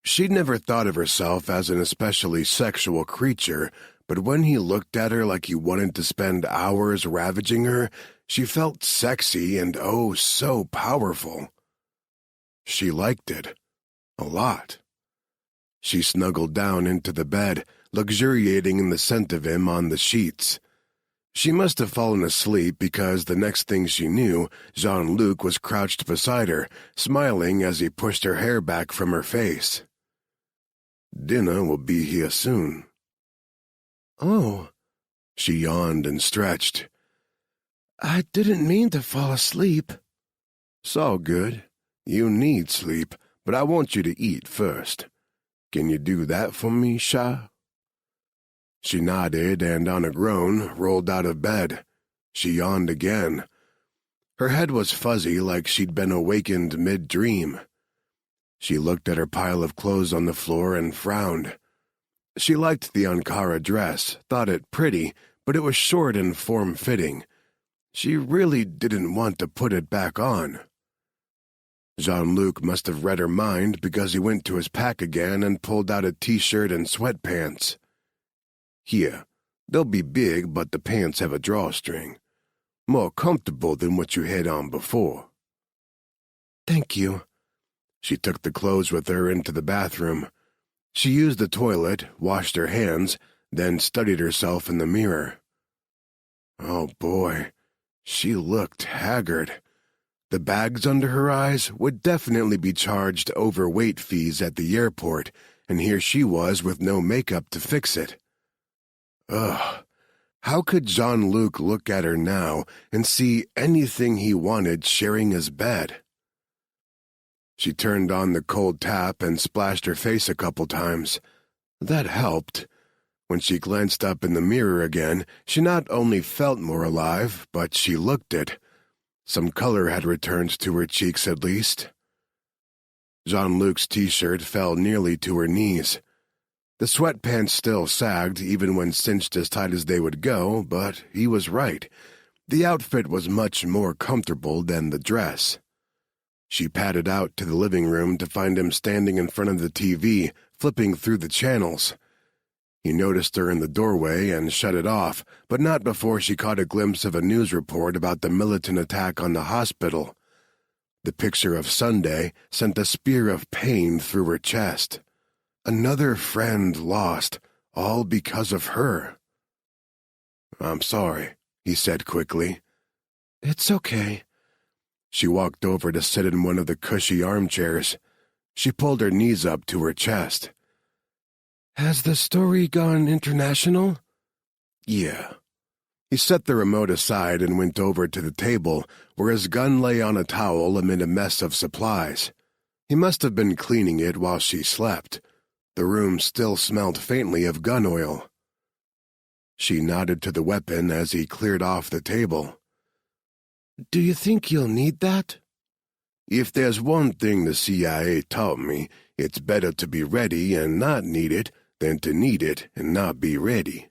She'd never thought of herself as an especially sexual creature, but when he looked at her like he wanted to spend hours ravaging her, she felt sexy and oh so powerful. She liked it. A lot. She snuggled down into the bed, luxuriating in the scent of him on the sheets. She must have fallen asleep because the next thing she knew, Jean-Luc was crouched beside her, smiling as he pushed her hair back from her face. "Dinner will be here soon." "Oh." She yawned and stretched. "I didn't mean to fall asleep." "It's all good. You need sleep, but I want you to eat first. Can you do that for me, Sha?" She nodded and, on a groan, rolled out of bed. She yawned again. Her head was fuzzy like she'd been awakened mid-dream. She looked at her pile of clothes on the floor and frowned. She liked the Ankara dress, thought it pretty, but it was short and form-fitting. She really didn't want to put it back on. Jean-Luc must have read her mind because he went to his pack again and pulled out a t-shirt and sweatpants. "Here, they'll be big, but the pants have a drawstring. More comfortable than what you had on before." "Thank you." She took the clothes with her into the bathroom. She used the toilet, washed her hands, then studied herself in the mirror. Oh boy, she looked haggard. The bags under her eyes would definitely be charged overweight fees at the airport, and here she was with no makeup to fix it. Ugh. How could Jean-Luc look at her now and see anything he wanted sharing his bed? She turned on the cold tap and splashed her face a couple times. That helped. When she glanced up in the mirror again, she not only felt more alive, but she looked it. Some color had returned to her cheeks at least. Jean-Luc's t-shirt fell nearly to her knees. The sweatpants still sagged even when cinched as tight as they would go, but he was right. The outfit was much more comfortable than the dress. She padded out to the living room to find him standing in front of the TV, flipping through the channels. He noticed her in the doorway and shut it off, but not before she caught a glimpse of a news report about the militant attack on the hospital. The picture of Sunday sent a spear of pain through her chest. Another friend lost, all because of her. "I'm sorry," he said quickly. "It's okay." She walked over to sit in one of the cushy armchairs. She pulled her knees up to her chest. "Has the story gone international?" "Yeah." He set the remote aside and went over to the table, where his gun lay on a towel amid a mess of supplies. He must have been cleaning it while she slept. The room still smelled faintly of gun oil. She nodded to the weapon as he cleared off the table. "Do you think you'll need that?" "If there's one thing the CIA taught me, it's better to be ready and not need it than to need it and not be ready."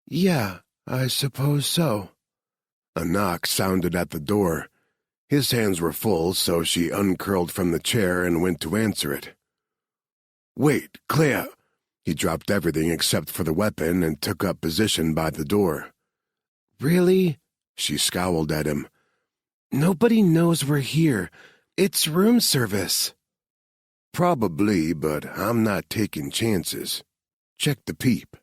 "Yeah, I suppose so." A knock sounded at the door. His hands were full, so she uncurled from the chair and went to answer it. "Wait, Claire!" He dropped everything except for the weapon and took up position by the door. "Really?" She scowled at him. "Nobody knows we're here. It's room service." "Probably, but I'm not taking chances. Check the peep."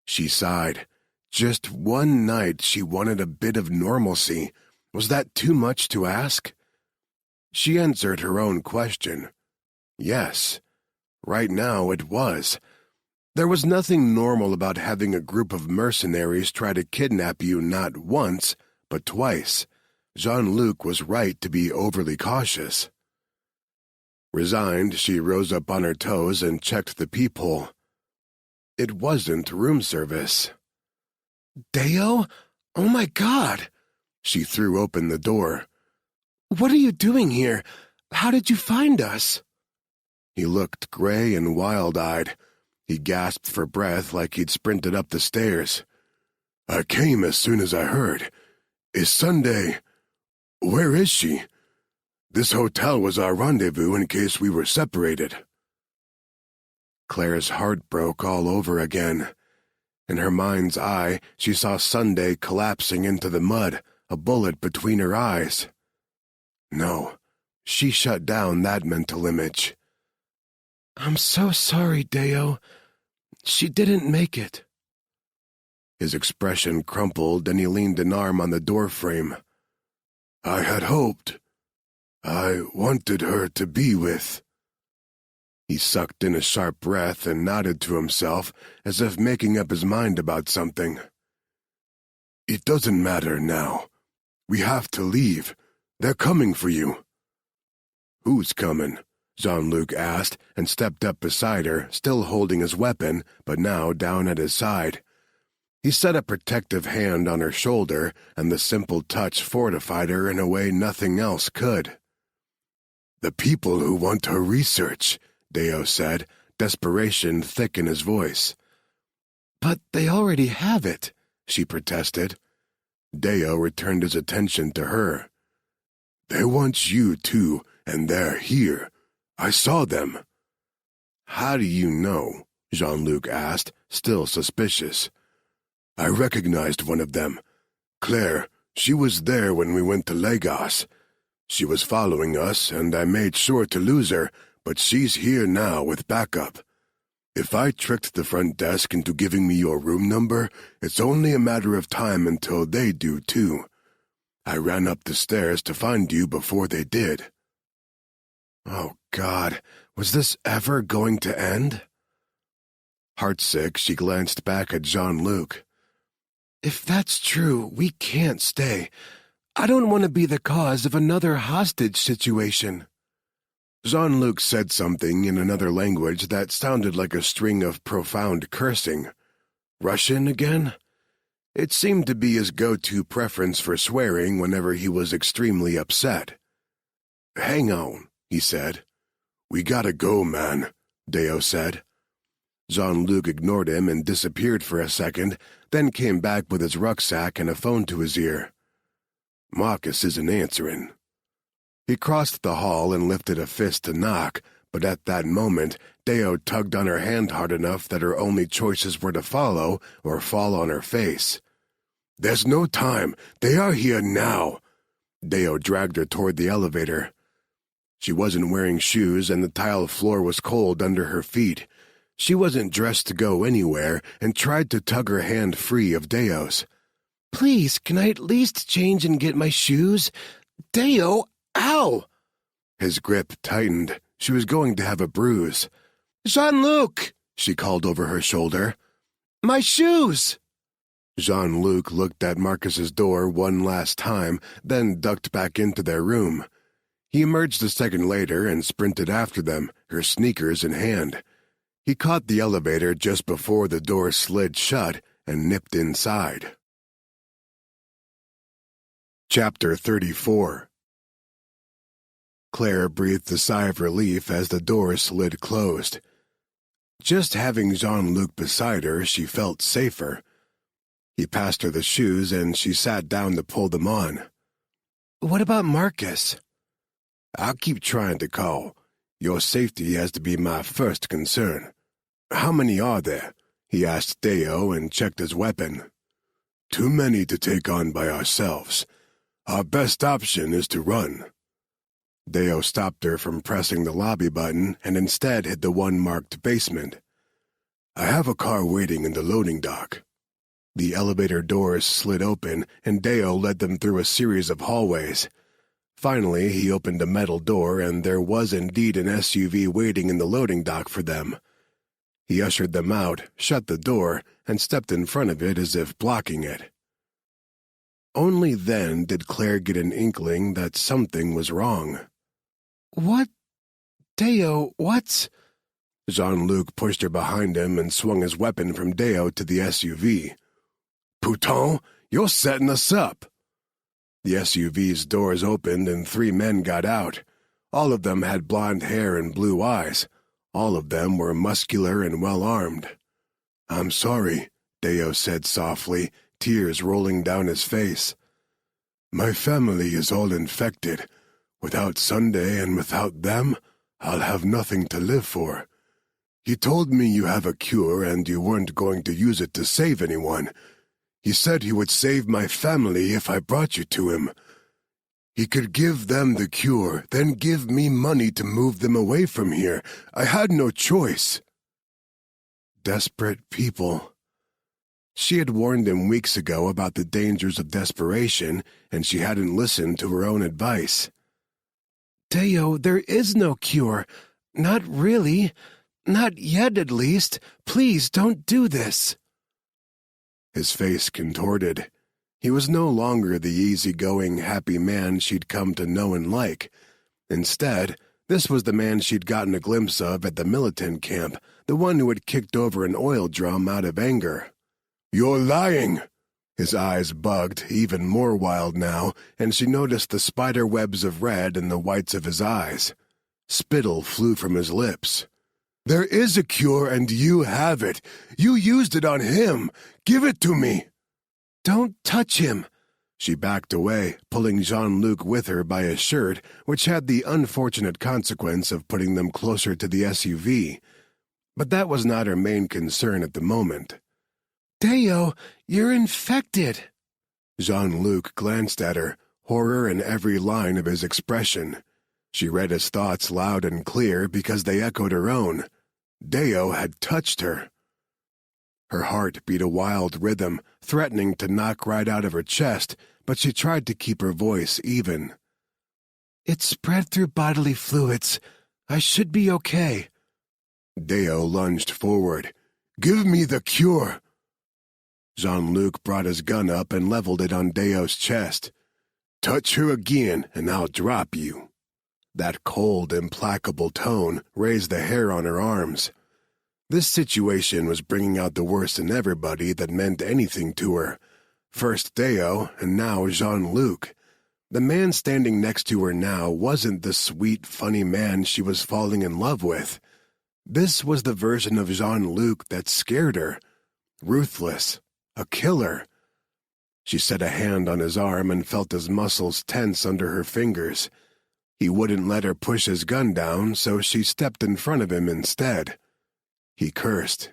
She sighed. Just one night she wanted a bit of normalcy. Was that too much to ask? She answered her own question. Yes. Right now it was. There was nothing normal about having a group of mercenaries try to kidnap you not once, but twice. Jean-Luc was right to be overly cautious. Resigned, she rose up on her toes and checked the peephole. It wasn't room service. "Deo? Oh my God!" She threw open the door. "What are you doing here? How did you find us?" He looked gray and wild-eyed. He gasped for breath like he'd sprinted up the stairs. "I came as soon as I heard. Is Sunday... Where is she? This hotel was our rendezvous in case we were separated." Claire's heart broke all over again. In her mind's eye, she saw Sunday collapsing into the mud, a bullet between her eyes. No, she shut down that mental image. I'm so sorry, Deo. She didn't make it. His expression crumpled and he leaned an arm on the doorframe. I had hoped. I wanted her to be with. He sucked in a sharp breath and nodded to himself as if making up his mind about something. It doesn't matter now. We have to leave. They're coming for you. Who's coming? Jean-Luc asked and stepped up beside her, still holding his weapon, but now down at his side. He set a protective hand on her shoulder, and the simple touch fortified her in a way nothing else could. The people who want her research, Deo said, desperation thick in his voice. But they already have it, she protested. Deo returned his attention to her. They want you too, and they're here. I saw them. How do you know? Jean-Luc asked, still suspicious. I recognized one of them. Claire, she was there when we went to Lagos. She was following us, and I made sure to lose her, but she's here now with backup. If I tricked the front desk into giving me your room number, it's only a matter of time until they do too. I ran up the stairs to find you before they did. Oh, God, was this ever going to end? Heartsick, she glanced back at Jean-Luc. If that's true, we can't stay. I don't want to be the cause of another hostage situation. Jean-Luc said something in another language that sounded like a string of profound cursing. Russian again? It seemed to be his go-to preference for swearing whenever he was extremely upset. Hang on, he said. We gotta go, man, Deo said. Jean-Luc ignored him and disappeared for a second, then came back with his rucksack and a phone to his ear. Marcus isn't answering. He crossed the hall and lifted a fist to knock, but at that moment, Deo tugged on her hand hard enough that her only choices were to follow or fall on her face. There's no time. They are here now. Deo dragged her toward the elevator. She wasn't wearing shoes and the tile floor was cold under her feet. She wasn't dressed to go anywhere and tried to tug her hand free of Deo's. Please, can I at least change and get my shoes? Deo, ow! His grip tightened. She was going to have a bruise. Jean-Luc, she called over her shoulder. My shoes! Jean-Luc looked at Marcus's door one last time, then ducked back into their room. He emerged a second later and sprinted after them, her sneakers in hand. He caught the elevator just before the door slid shut and nipped inside. Chapter 34. Claire breathed a sigh of relief as the door slid closed. Just having Jean-Luc beside her, she felt safer. He passed her the shoes and she sat down to pull them on. What about Marcus? I'll keep trying to call. Your safety has to be my first concern. How many are there? He asked Deo and checked his weapon. Too many to take on by ourselves. Our best option is to run. Deo stopped her from pressing the lobby button and instead hit the one marked basement. I have a car waiting in the loading dock. The elevator doors slid open and Deo led them through a series of hallways. Finally, he opened a metal door and there was indeed an SUV waiting in the loading dock for them. He ushered them out, shut the door, and stepped in front of it as if blocking it. Only then did Claire get an inkling that something was wrong. What? Deo, what's... Jean-Luc pushed her behind him and swung his weapon from Deo to the SUV. Pouton, you're setting us up. The SUV's doors opened and 3 men got out. All of them had blonde hair and blue eyes. All of them were muscular and well-armed. I'm sorry, Deo said softly, tears rolling down his face. My family is all infected. Without Sunday and without them, I'll have nothing to live for. He told me you have a cure and you weren't going to use it to save anyone. He said he would save my family if I brought you to him. He could give them the cure, then give me money to move them away from here. I had no choice." Desperate people. She had warned him weeks ago about the dangers of desperation, and she hadn't listened to her own advice. "Deo, there is no cure. Not really. Not yet, at least. Please don't do this." His face contorted. He was no longer the easygoing, happy man she'd come to know and like. Instead, this was the man she'd gotten a glimpse of at the militant camp, the one who had kicked over an oil drum out of anger. "You're lying!" His eyes bugged, even more wild now, and she noticed the spider webs of red in the whites of his eyes. Spittle flew from his lips. "There is a cure, and you have it. You used it on him. Give it to me." "Don't touch him." She backed away, pulling Jean-Luc with her by his shirt, which had the unfortunate consequence of putting them closer to the SUV. But that was not her main concern at the moment. "Deo, you're infected." Jean-Luc glanced at her, horror in every line of his expression. She read his thoughts loud and clear because they echoed her own. Deo had touched her. Her heart beat a wild rhythm, threatening to knock right out of her chest, but she tried to keep her voice even. "It's spread through bodily fluids. I should be okay." Deo lunged forward. "Give me the cure!" Jean-Luc brought his gun up and leveled it on Deo's chest. "Touch her again, and I'll drop you." That cold, implacable tone raised the hair on her arms. This situation was bringing out the worst in everybody that meant anything to her. First Deo, and now Jean-Luc. The man standing next to her now wasn't the sweet, funny man she was falling in love with. This was the version of Jean-Luc that scared her. Ruthless. A killer. She set a hand on his arm and felt his muscles tense under her fingers. He wouldn't let her push his gun down, so she stepped in front of him instead. He cursed.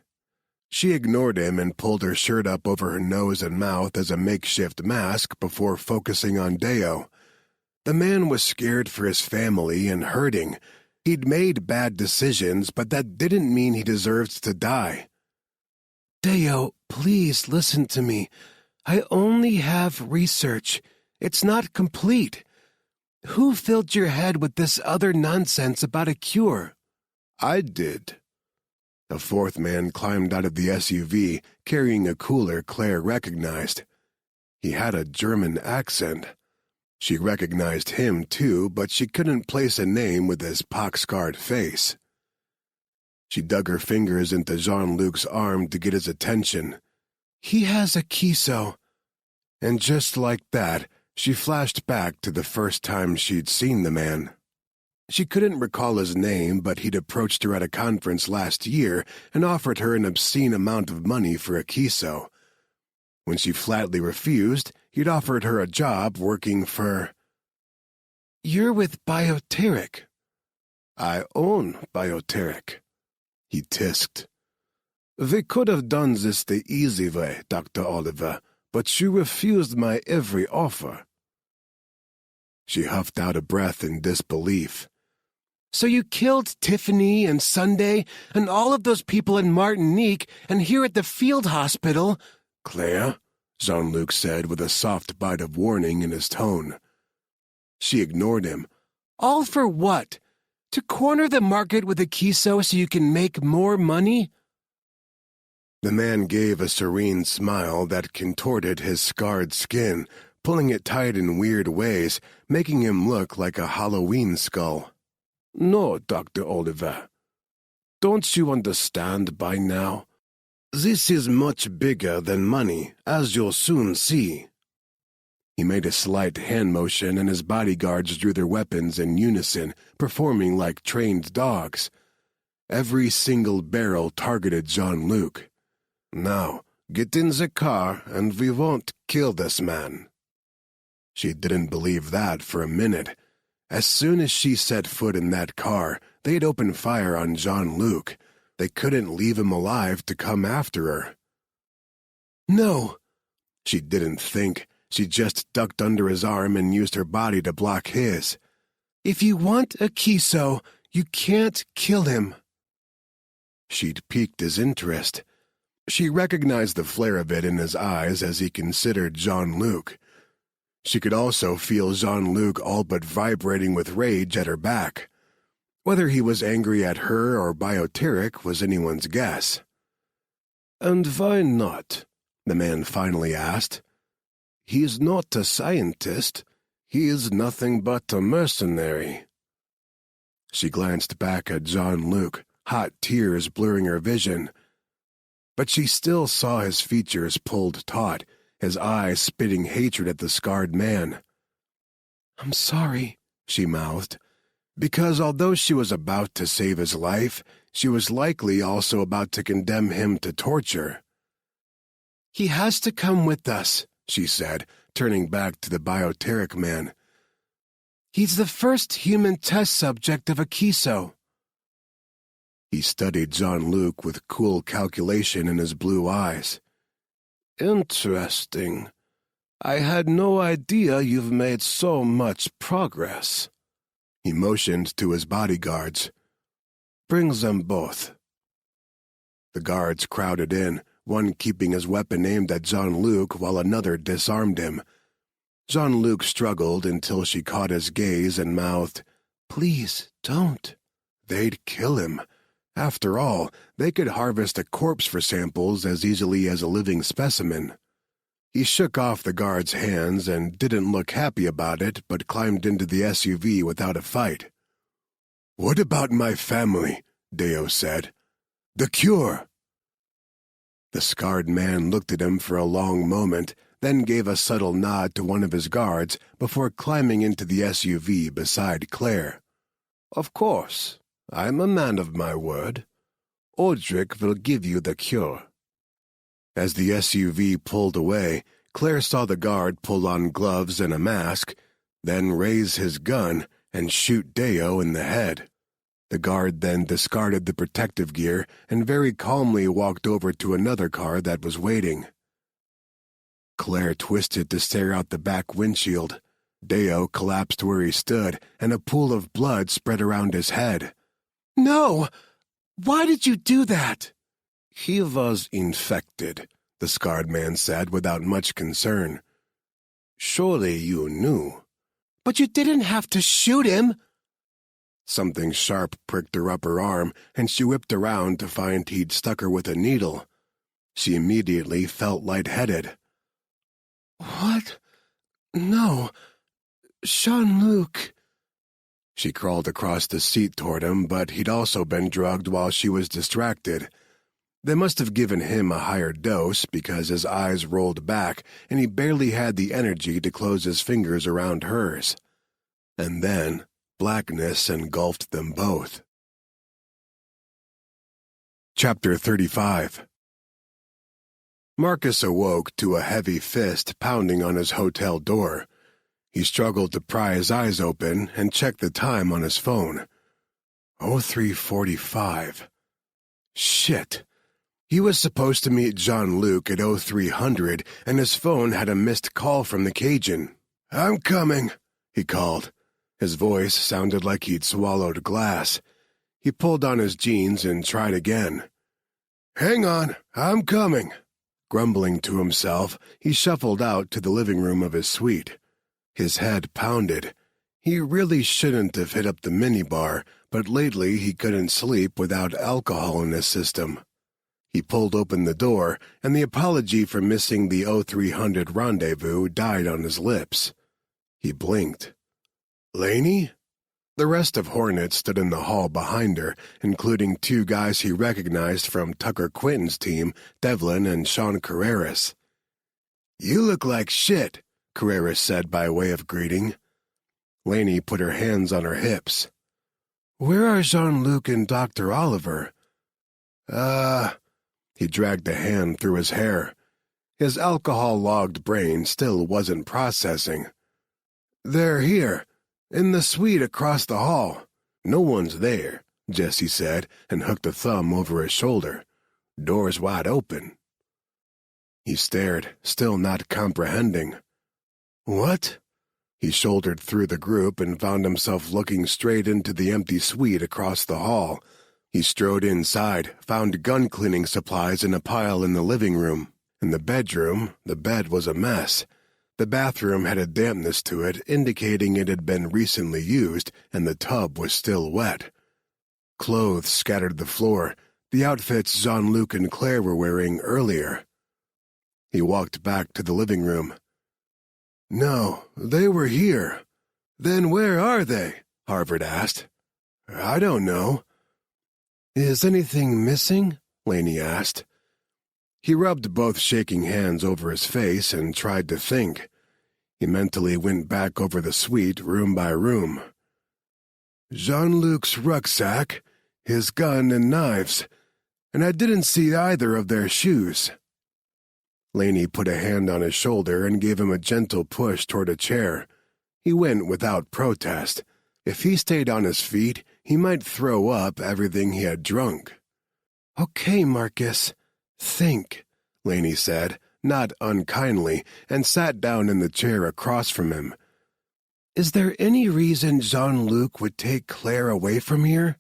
She ignored him and pulled her shirt up over her nose and mouth as a makeshift mask before focusing on Deo. The man was scared for his family and hurting. He'd made bad decisions, but that didn't mean he deserved to die. "Deo, please listen to me. I only have research. It's not complete. Who filled your head with this other nonsense about a cure?" "I did." A fourth man climbed out of the SUV, carrying a cooler Claire recognized. He had a German accent. She recognized him, too, but she couldn't place a name with his pock-scarred face. She dug her fingers into Jean-Luc's arm to get his attention. "He has a kiso." And just like that, she flashed back to the first time she'd seen the man. She couldn't recall his name, but he'd approached her at a conference last year and offered her an obscene amount of money for a kiso. When she flatly refused, he'd offered her a job working for... "You're with Bioteric." "I own Bioteric," he tisked. "We could have done this the easy way, Dr. Oliver, but you refused my every offer." She huffed out a breath in disbelief. "So you killed Tiffany and Sunday and all of those people in Martinique and here at the field hospital—" "Claire," Jean-Luc said with a soft bite of warning in his tone. She ignored him. "All for what? To corner the market with a kiso so you can make more money?" The man gave a serene smile that contorted his scarred skin, pulling it tight in weird ways, making him look like a Halloween skull. "No, Dr. Oliver. Don't you understand by now? This is much bigger than money, as you'll soon see." He made a slight hand motion, and his bodyguards drew their weapons in unison, performing like trained dogs. Every single barrel targeted Jean-Luc. "Now, get in the car, and we won't kill this man." She didn't believe that for a minute. As soon as she set foot in that car, they'd open fire on Jean-Luc. They couldn't leave him alive to come after her. No. She didn't think. She just ducked under his arm and used her body to block his. If you want a Kiso, you can't kill him. She'd piqued his interest. She recognized the flare of it in his eyes as he considered Jean-Luc. She could also feel Jean-Luc all but vibrating with rage at her back. Whether he was angry at her or Bioteric was anyone's guess. And why not? The man finally asked. He is not a scientist. He is nothing but a mercenary. She glanced back at Jean-Luc, hot tears blurring her vision. But she still saw his features pulled taut, his eyes spitting hatred at the scarred man. I'm sorry, she mouthed, because although she was about to save his life, she was likely also about to condemn him to torture. He has to come with us, she said, turning back to the Bioteric man. He's the first human test subject of a Kiso. He studied Jean-Luc with cool calculation in his blue eyes. Interesting. I had no idea you've made so much progress. He motioned to his bodyguards. Bring them both. The guards crowded in, one keeping his weapon aimed at Jean-Luc while another disarmed him. Jean-Luc struggled until she caught his gaze and mouthed, Please, don't. They'd kill him. After all, they could harvest a corpse for samples as easily as a living specimen. He shook off the guard's hands and didn't look happy about it, but climbed into the SUV without a fight. What about my family? Deo said. The cure. The scarred man looked at him for a long moment, then gave a subtle nod to one of his guards before climbing into the SUV beside Claire. Of course. I'm a man of my word. Audric will give you the cure. As the SUV pulled away, Claire saw the guard pull on gloves and a mask, then raise his gun and shoot Deo in the head. The guard then discarded the protective gear and very calmly walked over to another car that was waiting. Claire twisted to stare out the back windshield. Deo collapsed where he stood, and a pool of blood spread around his head. No! Why did you do that? He was infected, the scarred man said without much concern. Surely you knew. But you didn't have to shoot him. Something sharp pricked her upper arm, and she whipped around to find he'd stuck her with a needle. She immediately felt lightheaded. What? No. Jean-Luc. She crawled across the seat toward him, but he'd also been drugged while she was distracted. They must have given him a higher dose because his eyes rolled back and he barely had the energy to close his fingers around hers. And then blackness engulfed them both. Chapter 35. Marcus awoke to a heavy fist pounding on his hotel door. He struggled to pry his eyes open and checked the time on his phone. 03:45. Shit. He was supposed to meet Jean-Luc at 0300, and his phone had a missed call from the Cajun. "I'm coming," he called. His voice sounded like he'd swallowed glass. He pulled on his jeans and tried again. "Hang on, I'm coming." Grumbling to himself, he shuffled out to the living room of his suite. His head pounded. He really shouldn't have hit up the minibar, but lately he couldn't sleep without alcohol in his system. He pulled open the door, and the apology for missing the 0300 rendezvous died on his lips. He blinked. "Laney?" The rest of Hornet stood in the hall behind her, including two guys he recognized from Tucker Quinton's team, Devlin and Sean Carreras. "You look like shit," Carreras said by way of greeting. Laney put her hands on her hips. "Where are Jean-Luc and Dr. Oliver?" He dragged a hand through his hair. His alcohol-logged brain still wasn't processing. "They're here, in the suite across the hall. No one's there. Jesse said, and hooked a thumb over his shoulder. "Door's wide open." He stared, still not comprehending. "What?" He shouldered through the group and found himself looking straight into the empty suite across the hall. He strode inside, found gun-cleaning supplies in a pile in the living room. In the bedroom, the bed was a mess. The bathroom had a dampness to it, indicating it had been recently used, and the tub was still wet. Clothes scattered the floor, the outfits Jean-Luc and Claire were wearing earlier. He walked back to the living room. "No, they were here." "Then where are they?" Harvard asked. "I don't know." "Is anything missing?" Laney asked. He rubbed both shaking hands over his face and tried to think. He mentally went back over the suite room by room. "Jean-Luc's rucksack, his gun and knives, and I didn't see either of their shoes." Laney put a hand on his shoulder and gave him a gentle push toward a chair. He went without protest. If he stayed on his feet, he might throw up everything he had drunk. "Okay, Marcus, think," Laney said, not unkindly, and sat down in the chair across from him. "Is there any reason Jean-Luc would take Claire away from here?"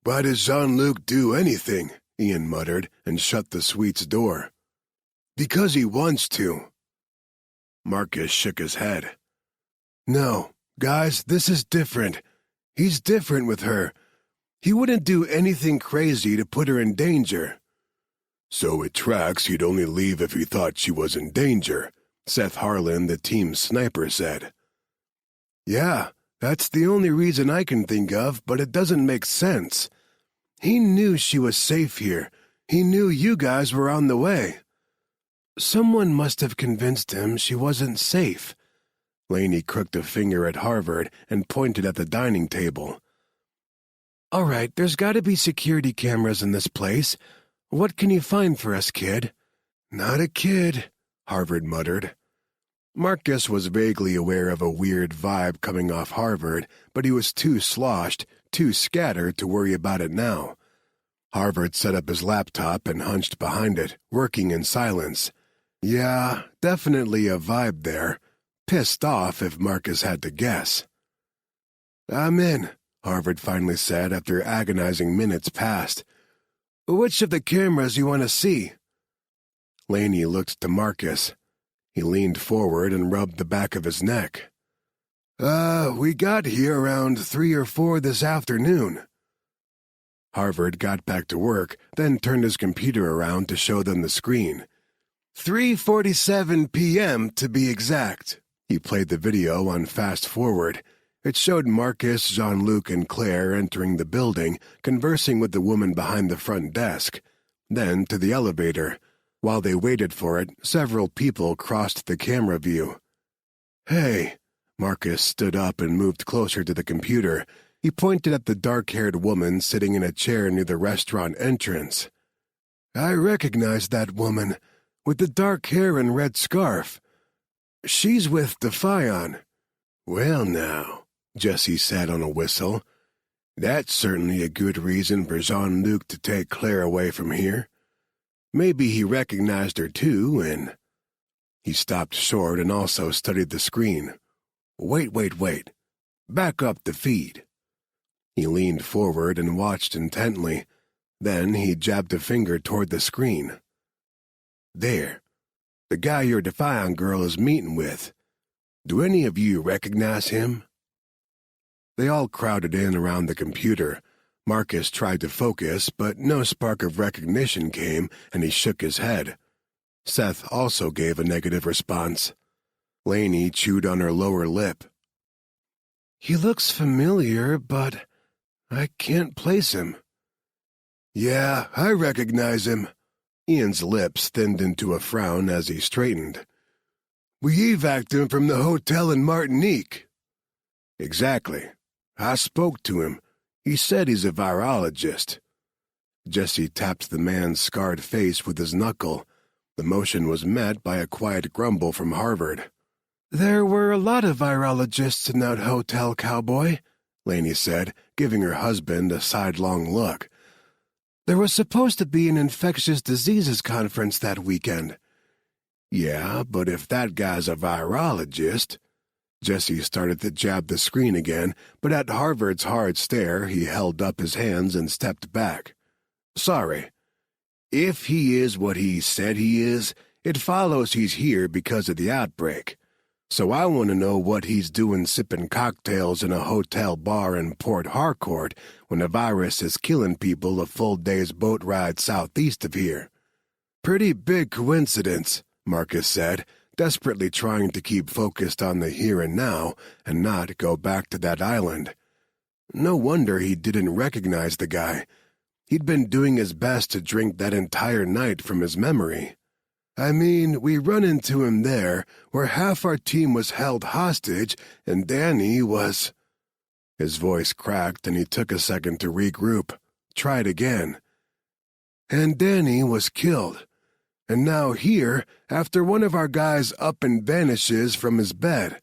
"Why does Jean-Luc do anything?" Ian muttered, and shut the suite's door. "Because he wants to." Marcus shook his head. "No, guys, this is different. He's different with her. He wouldn't do anything crazy to put her in danger." "So it tracks he'd only leave if he thought she was in danger," Seth Harlan, the team's sniper, said. "Yeah, that's the only reason I can think of, but it doesn't make sense. He knew she was safe here. He knew you guys were on the way." "Someone must have convinced him she wasn't safe." Laney crooked a finger at Harvard and pointed at the dining table. "All right, there's got to be security cameras in this place. What can you find for us, kid?" "Not a kid," Harvard muttered. Marcus was vaguely aware of a weird vibe coming off Harvard, but he was too sloshed, too scattered to worry about it now. Harvard set up his laptop and hunched behind it, working in silence. Yeah, definitely a vibe there. Pissed off if Marcus had to guess. "I'm in," Harvard finally said after agonizing minutes passed. "Which of the cameras you want to see?" Laney looked to Marcus. He leaned forward and rubbed the back of his neck. We got here around 3 or 4 this afternoon." Harvard got back to work, then turned his computer around to show them the screen. 3:47 p.m. to be exact. He played the video on fast forward. It showed Marcus, Jean-Luc, and Claire entering the building, conversing with the woman behind the front desk. Then to the elevator. While they waited for it, several people crossed the camera view. "Hey." Marcus stood up and moved closer to the computer. He pointed at the dark-haired woman sitting in a chair near the restaurant entrance. "I recognize that woman, with the dark hair and red scarf. She's with Defion." "Well now," Jesse said on a whistle, "that's certainly a good reason for Jean-Luc to take Claire away from here. Maybe he recognized her too, and—" He stopped short and also studied the screen. Wait. Back up the feed." He leaned forward and watched intently. Then he jabbed a finger toward the screen. "There. The guy your Defion girl is meeting with. Do any of you recognize him?" They all crowded in around the computer. Marcus tried to focus, but no spark of recognition came, and he shook his head. Seth also gave a negative response. Laney chewed on her lower lip. "He looks familiar, but I can't place him." "Yeah, I recognize him." Ian's lips thinned into a frown as he straightened. "We evac'd him from the hotel in Martinique." "Exactly. I spoke to him. He said he's a virologist." Jesse tapped the man's scarred face with his knuckle. The motion was met by a quiet grumble from Harvard. "There were a lot of virologists in that hotel, cowboy," Lainey said, giving her husband a sidelong look. There was supposed to be an infectious diseases conference that weekend. Yeah, but if that guy's a virologist... Jesse started to jab the screen again, but at Harvard's hard stare, he held up his hands and stepped back. Sorry. If he is what he said he is, it follows he's here because of the outbreak. So I want to know what he's doing sipping cocktails in a hotel bar in Port Harcourt when the virus is killing people a full day's boat ride southeast of here. Pretty big coincidence, Marcus said, desperately trying to keep focused on the here and now and not go back to that island. No wonder he didn't recognize the guy. He'd been doing his best to drink that entire night from his memory. I mean, we run into him there, where half our team was held hostage, and Danny was... His voice cracked, and he took a second to regroup. Tried again. And Danny was killed. And now here, after one of our guys up and vanishes from his bed.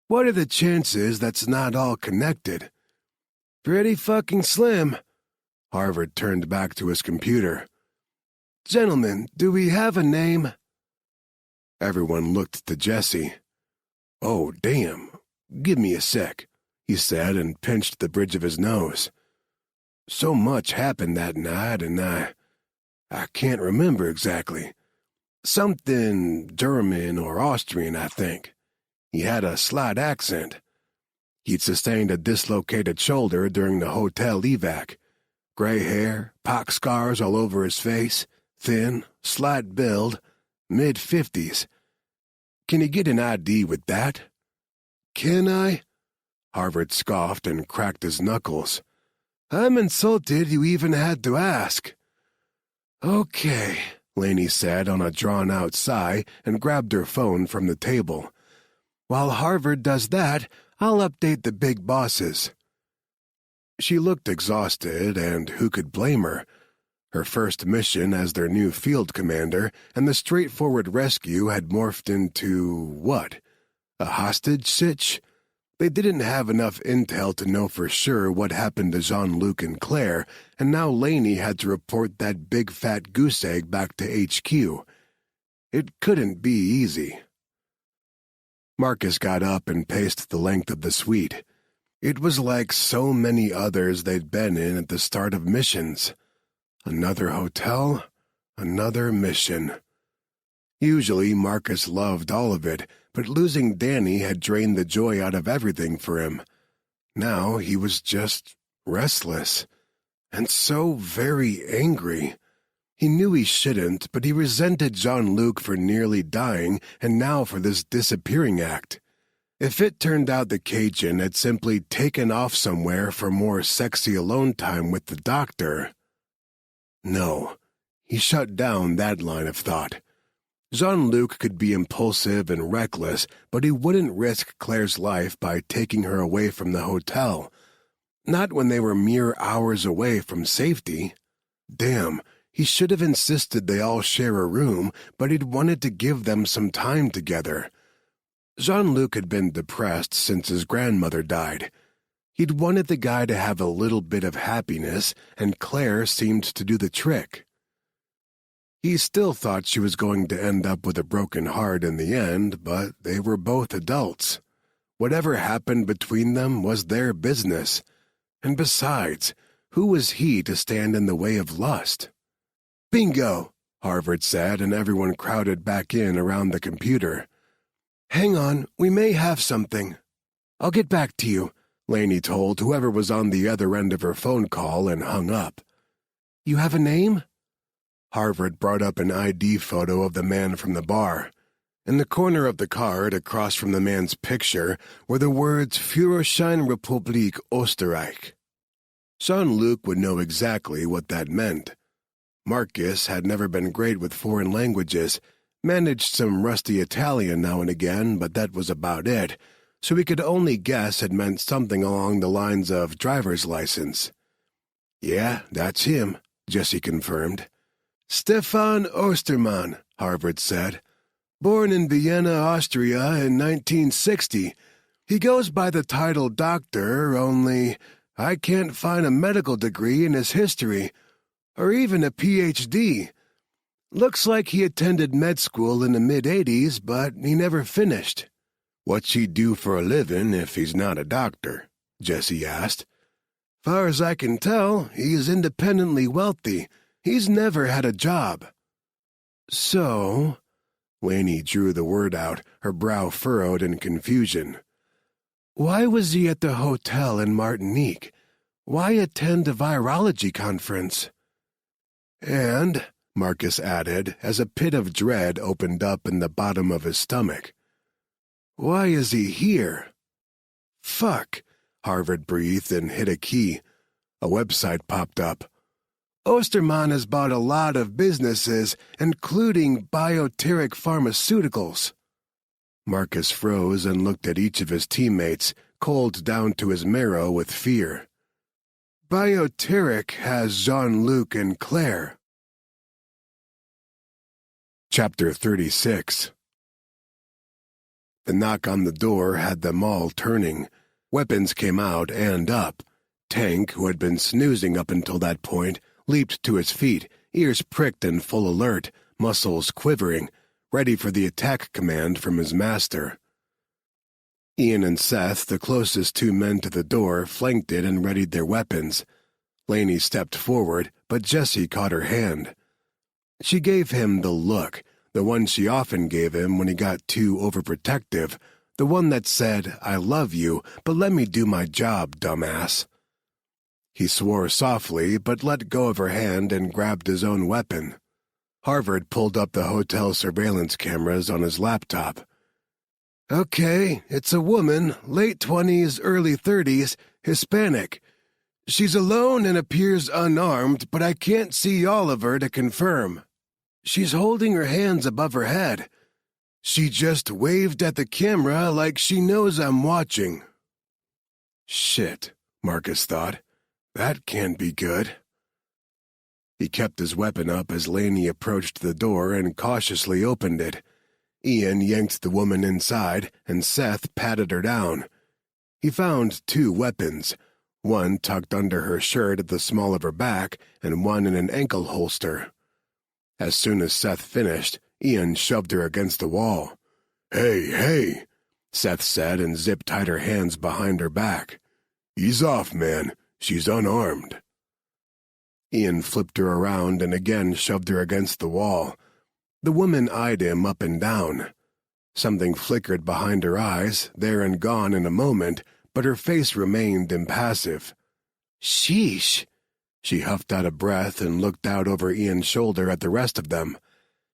What are the chances that's not all connected? Pretty fucking slim. Harvard turned back to his computer. Gentlemen, do we have a name? Everyone looked to Jesse. Oh, damn. Give me a sec, he said and pinched the bridge of his nose. So much happened that night, and I can't remember exactly. Something German or Austrian, I think. He had a slight accent. He'd sustained a dislocated shoulder during the hotel evac. Gray hair, pock scars all over his face, thin, slight build, mid-50s. Can you get an ID with that? Can I? Harvard scoffed and cracked his knuckles. I'm insulted you even had to ask. Okay, Lainey said on a drawn-out sigh and grabbed her phone from the table. While Harvard does that, I'll update the big bosses. She looked exhausted, and who could blame her? Her first mission as their new field commander, and the straightforward rescue had morphed into, what? A hostage sitch? They didn't have enough intel to know for sure what happened to Jean-Luc and Claire, and now Lainey had to report that big fat goose egg back to HQ. It couldn't be easy. Marcus got up and paced the length of the suite. It was like so many others they'd been in at the start of missions. Another hotel, another mission. Usually Marcus loved all of it, but losing Danny had drained the joy out of everything for him. Now he was just restless, and so very angry. He knew he shouldn't, but he resented Jean-Luc for nearly dying and now for this disappearing act. If it turned out the Cajun had simply taken off somewhere for more sexy alone time with the doctor... No, he shut down that line of thought. Jean-Luc could be impulsive and reckless, but he wouldn't risk Claire's life by taking her away from the hotel. Not when they were mere hours away from safety. Damn, he should have insisted they all share a room, but he'd wanted to give them some time together. Jean-Luc had been depressed since his grandmother died. He'd wanted the guy to have a little bit of happiness, and Claire seemed to do the trick. He still thought she was going to end up with a broken heart in the end, but they were both adults. Whatever happened between them was their business. And besides, who was he to stand in the way of lust? Bingo, Harvard said, and everyone crowded back in around the computer. Hang on, we may have something. I'll get back to you, Lainey told whoever was on the other end of her phone call and hung up. You have a name? Harvard brought up an ID photo of the man from the bar. In the corner of the card, across from the man's picture, were the words Führerschein Republik Österreich. Jean-Luc would know exactly what that meant. Marcus had never been great with foreign languages, managed some rusty Italian now and again, but that was about it, so he could only guess it meant something along the lines of driver's license. Yeah, that's him, Jesse confirmed. Stefan Ostermann, Harvard said. Born in Vienna, Austria in 1960. He goes by the title doctor, only I can't find a medical degree in his history, or even a PhD. Looks like he attended med school in the mid-'80s, but he never finished." "What's he do for a living if he's not a doctor?" Jesse asked. "Far as I can tell, he's independently wealthy. He's never had a job." "So," Lainey drew the word out, her brow furrowed in confusion. "Why was he at the hotel in Martinique? Why attend a virology conference?" "And," Marcus added, as a pit of dread opened up in the bottom of his stomach, "why is he here?" "Fuck," Harvard breathed and hit a key. A website popped up. "Osterman has bought a lot of businesses, including Bioteric Pharmaceuticals." Marcus froze and looked at each of his teammates, cold down to his marrow with fear. "Bioteric has Jean-Luc and Claire." Chapter 36. The knock on the door had them all turning. Weapons came out and up. Tank, who had been snoozing up until that point, leaped to his feet, ears pricked and full alert, muscles quivering, ready for the attack command from his master. Ian and Seth, the closest two men to the door, flanked it and readied their weapons. Lainey stepped forward, but Jessie caught her hand. She gave him the look, the one she often gave him when he got too overprotective, the one that said, "I love you, but let me do my job, dumbass." He swore softly, but let go of her hand and grabbed his own weapon. Harvard pulled up the hotel surveillance cameras on his laptop. "Okay, it's a woman, late 20s, early 30s, Hispanic. She's alone and appears unarmed, but I can't see all of her to confirm. She's holding her hands above her head. She just waved at the camera like she knows I'm watching." "Shit," Marcus thought. "That can't be good." He kept his weapon up as Lainey approached the door and cautiously opened it. Ian yanked the woman inside, and Seth patted her down. He found two weapons, one tucked under her shirt at the small of her back, and one in an ankle holster. As soon as Seth finished, Ian shoved her against the wall. Hey, Seth said and zipped tight her hands behind her back. "Ease off, man. She's unarmed." Ian flipped her around and again shoved her against the wall. The woman eyed him up and down. Something flickered behind her eyes, there and gone in a moment, but her face remained impassive. "Sheesh." She huffed out a breath and looked out over Ian's shoulder at the rest of them.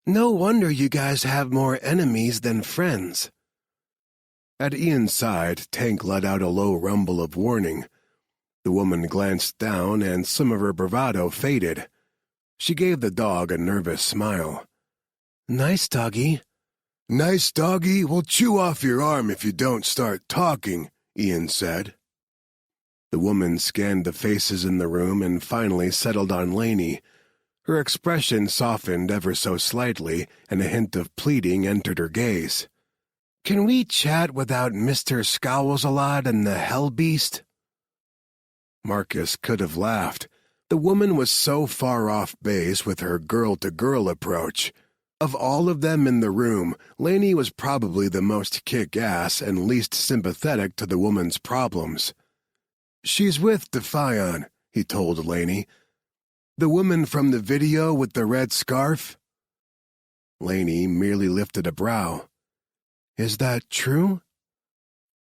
"No wonder you guys have more enemies than friends." At Ian's side, Tank let out a low rumble of warning. The woman glanced down, and some of her bravado faded. She gave the dog a nervous smile. "Nice doggy." "Nice doggy will chew off your arm if you don't start talking," Ian said. The woman scanned the faces in the room and finally settled on Lainey. Her expression softened ever so slightly, and a hint of pleading entered her gaze. "Can we chat without Mr. Scowls-a-lot and the Hell Beast?" Marcus could have laughed. The woman was so far off base with her girl-to-girl approach. Of all of them in the room, Lainey was probably the most kick-ass and least sympathetic to the woman's problems. "She's with Defion," he told Lainey. "The woman from the video with the red scarf?" Lainey merely lifted a brow. "Is that true?"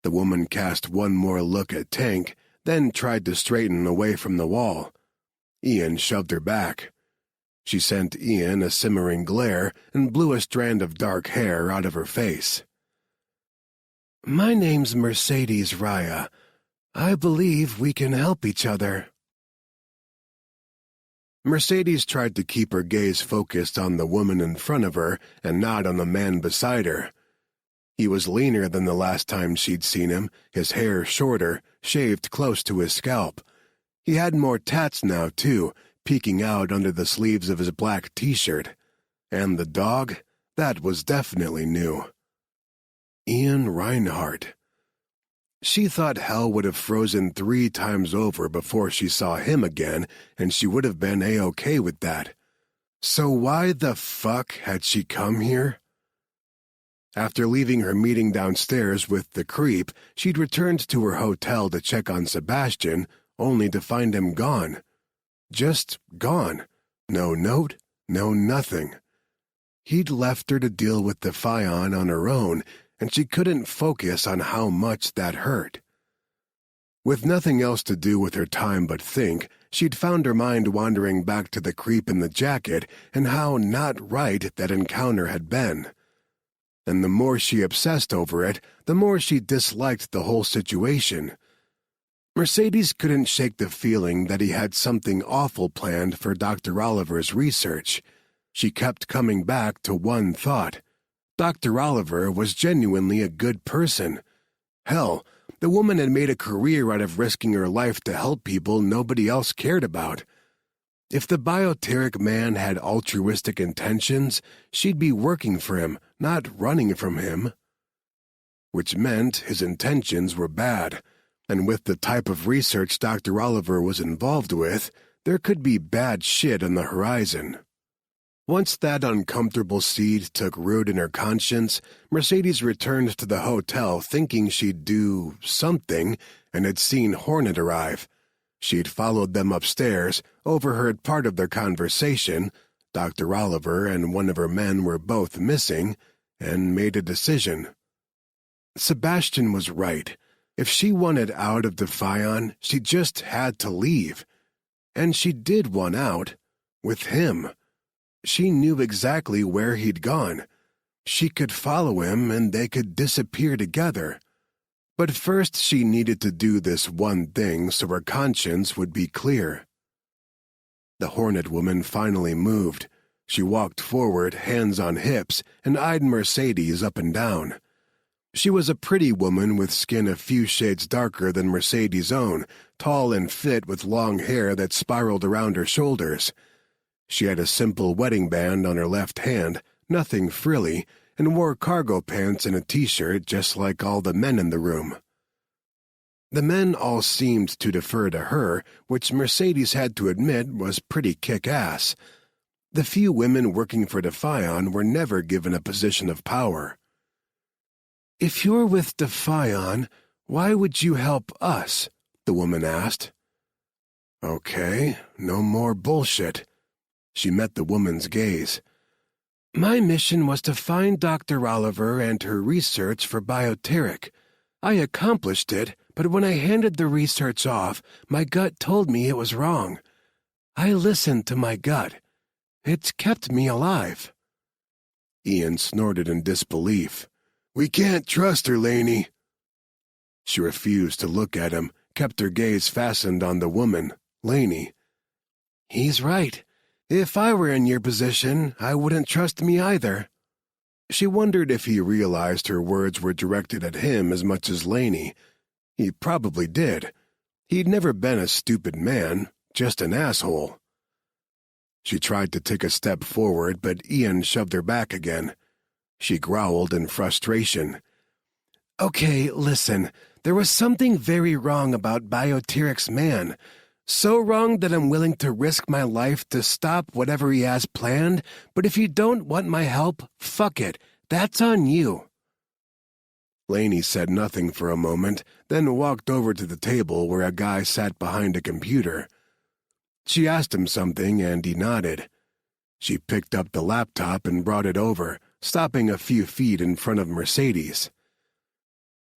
The woman cast one more look at Tank, then tried to straighten away from the wall. Ian shoved her back. She sent Ian a simmering glare and blew a strand of dark hair out of her face. "My name's Mercedes Raya. I believe we can help each other." Mercedes tried to keep her gaze focused on the woman in front of her and not on the man beside her. He was leaner than the last time she'd seen him, his hair shorter, shaved close to his scalp. He had more tats now, too, peeking out under the sleeves of his black t-shirt. And the dog? That was definitely new. Ian Reinhardt. She thought hell would have frozen 3 times over before she saw him again, and she would have been A-okay with that. So why the fuck had she come here? After leaving her meeting downstairs with the creep, she'd returned to her hotel to check on Sebastian, only to find him gone. Just gone. No note, no nothing. He'd left her to deal with the Fion on her own, and she couldn't focus on how much that hurt. With nothing else to do with her time but think, she'd found her mind wandering back to the creep in the jacket and how not right that encounter had been. And the more she obsessed over it, the more she disliked the whole situation. Mercedes couldn't shake the feeling that he had something awful planned for Dr. Oliver's research. She kept coming back to one thought. Dr. Oliver was genuinely a good person. Hell, the woman had made a career out of risking her life to help people nobody else cared about. If the bioteric man had altruistic intentions, she'd be working for him, not running from him. Which meant his intentions were bad, and with the type of research Dr. Oliver was involved with, there could be bad shit on the horizon. Once that uncomfortable seed took root in her conscience, Mercedes returned to the hotel thinking she'd do something and had seen Hornet arrive. She'd followed them upstairs, overheard part of their conversation. Dr. Oliver and one of her men were both missing, and made a decision. Sebastian was right. If she wanted out of the Fion, she just had to leave. And she did want out. With him. She knew exactly where he'd gone. She could follow him and they could disappear together. But first she needed to do this one thing so her conscience would be clear. The Hornet woman finally moved. She walked forward, hands on hips, and eyed Mercedes up and down. She was a pretty woman with skin a few shades darker than Mercedes' own, tall and fit with long hair that spiraled around her shoulders. She had a simple wedding band on her left hand, nothing frilly, and wore cargo pants and a t-shirt just like all the men in the room. The men all seemed to defer to her, which Mercedes had to admit was pretty kick-ass. The few women working for Defion were never given a position of power. "If you're with Defion, why would you help us?" the woman asked. Okay, no more bullshit. She met the woman's gaze. "My mission was to find Dr. Oliver and her research for bioteric. I accomplished it, but when I handed the research off, my gut told me it was wrong. I listened to my gut. It's kept me alive." Ian snorted in disbelief. "We can't trust her, Laney." She refused to look at him, kept her gaze fastened on the woman, Laney. "He's right. If I were in your position, I wouldn't trust me either." She wondered if he realized her words were directed at him as much as Laney. He probably did. He'd never been a stupid man, just an asshole. She tried to take a step forward, but Ian shoved her back again. She growled in frustration. "Okay, listen, there was something very wrong about Bioteric's man. So wrong that I'm willing to risk my life to stop whatever he has planned, but if you don't want my help, fuck it. That's on you." Laney said nothing for a moment, then walked over to the table where a guy sat behind a computer. She asked him something and he nodded. She picked up the laptop and brought it over, stopping a few feet in front of Mercedes.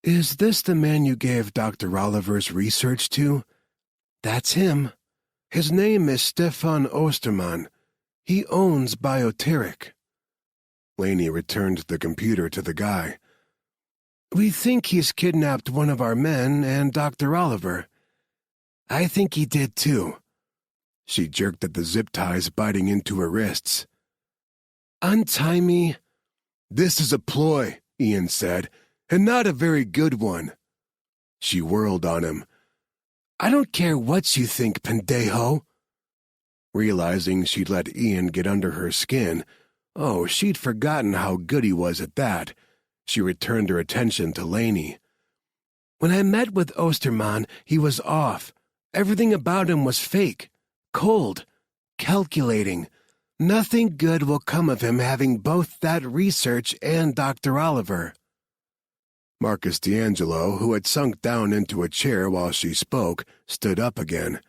"Is this the man you gave Dr. Oliver's research to?" "That's him. His name is Stefan Osterman. He owns Bioteric." Laney returned the computer to the guy. "We think he's kidnapped one of our men and Dr. Oliver." "I think he did too." She jerked at the zip ties biting into her wrists. "Untie me." "This is a ploy," Ian said, "and not a very good one." She whirled on him. "I don't care what you think, pendejo." Realizing she'd let Ian get under her skin, she'd forgotten how good he was at that, she returned her attention to Laney. When I met with Osterman, he was off. Everything about him was fake, cold, calculating. Nothing good will come of him having both that research and Dr. Oliver." Marcus D'Angelo, who had sunk down into a chair while she spoke, stood up again.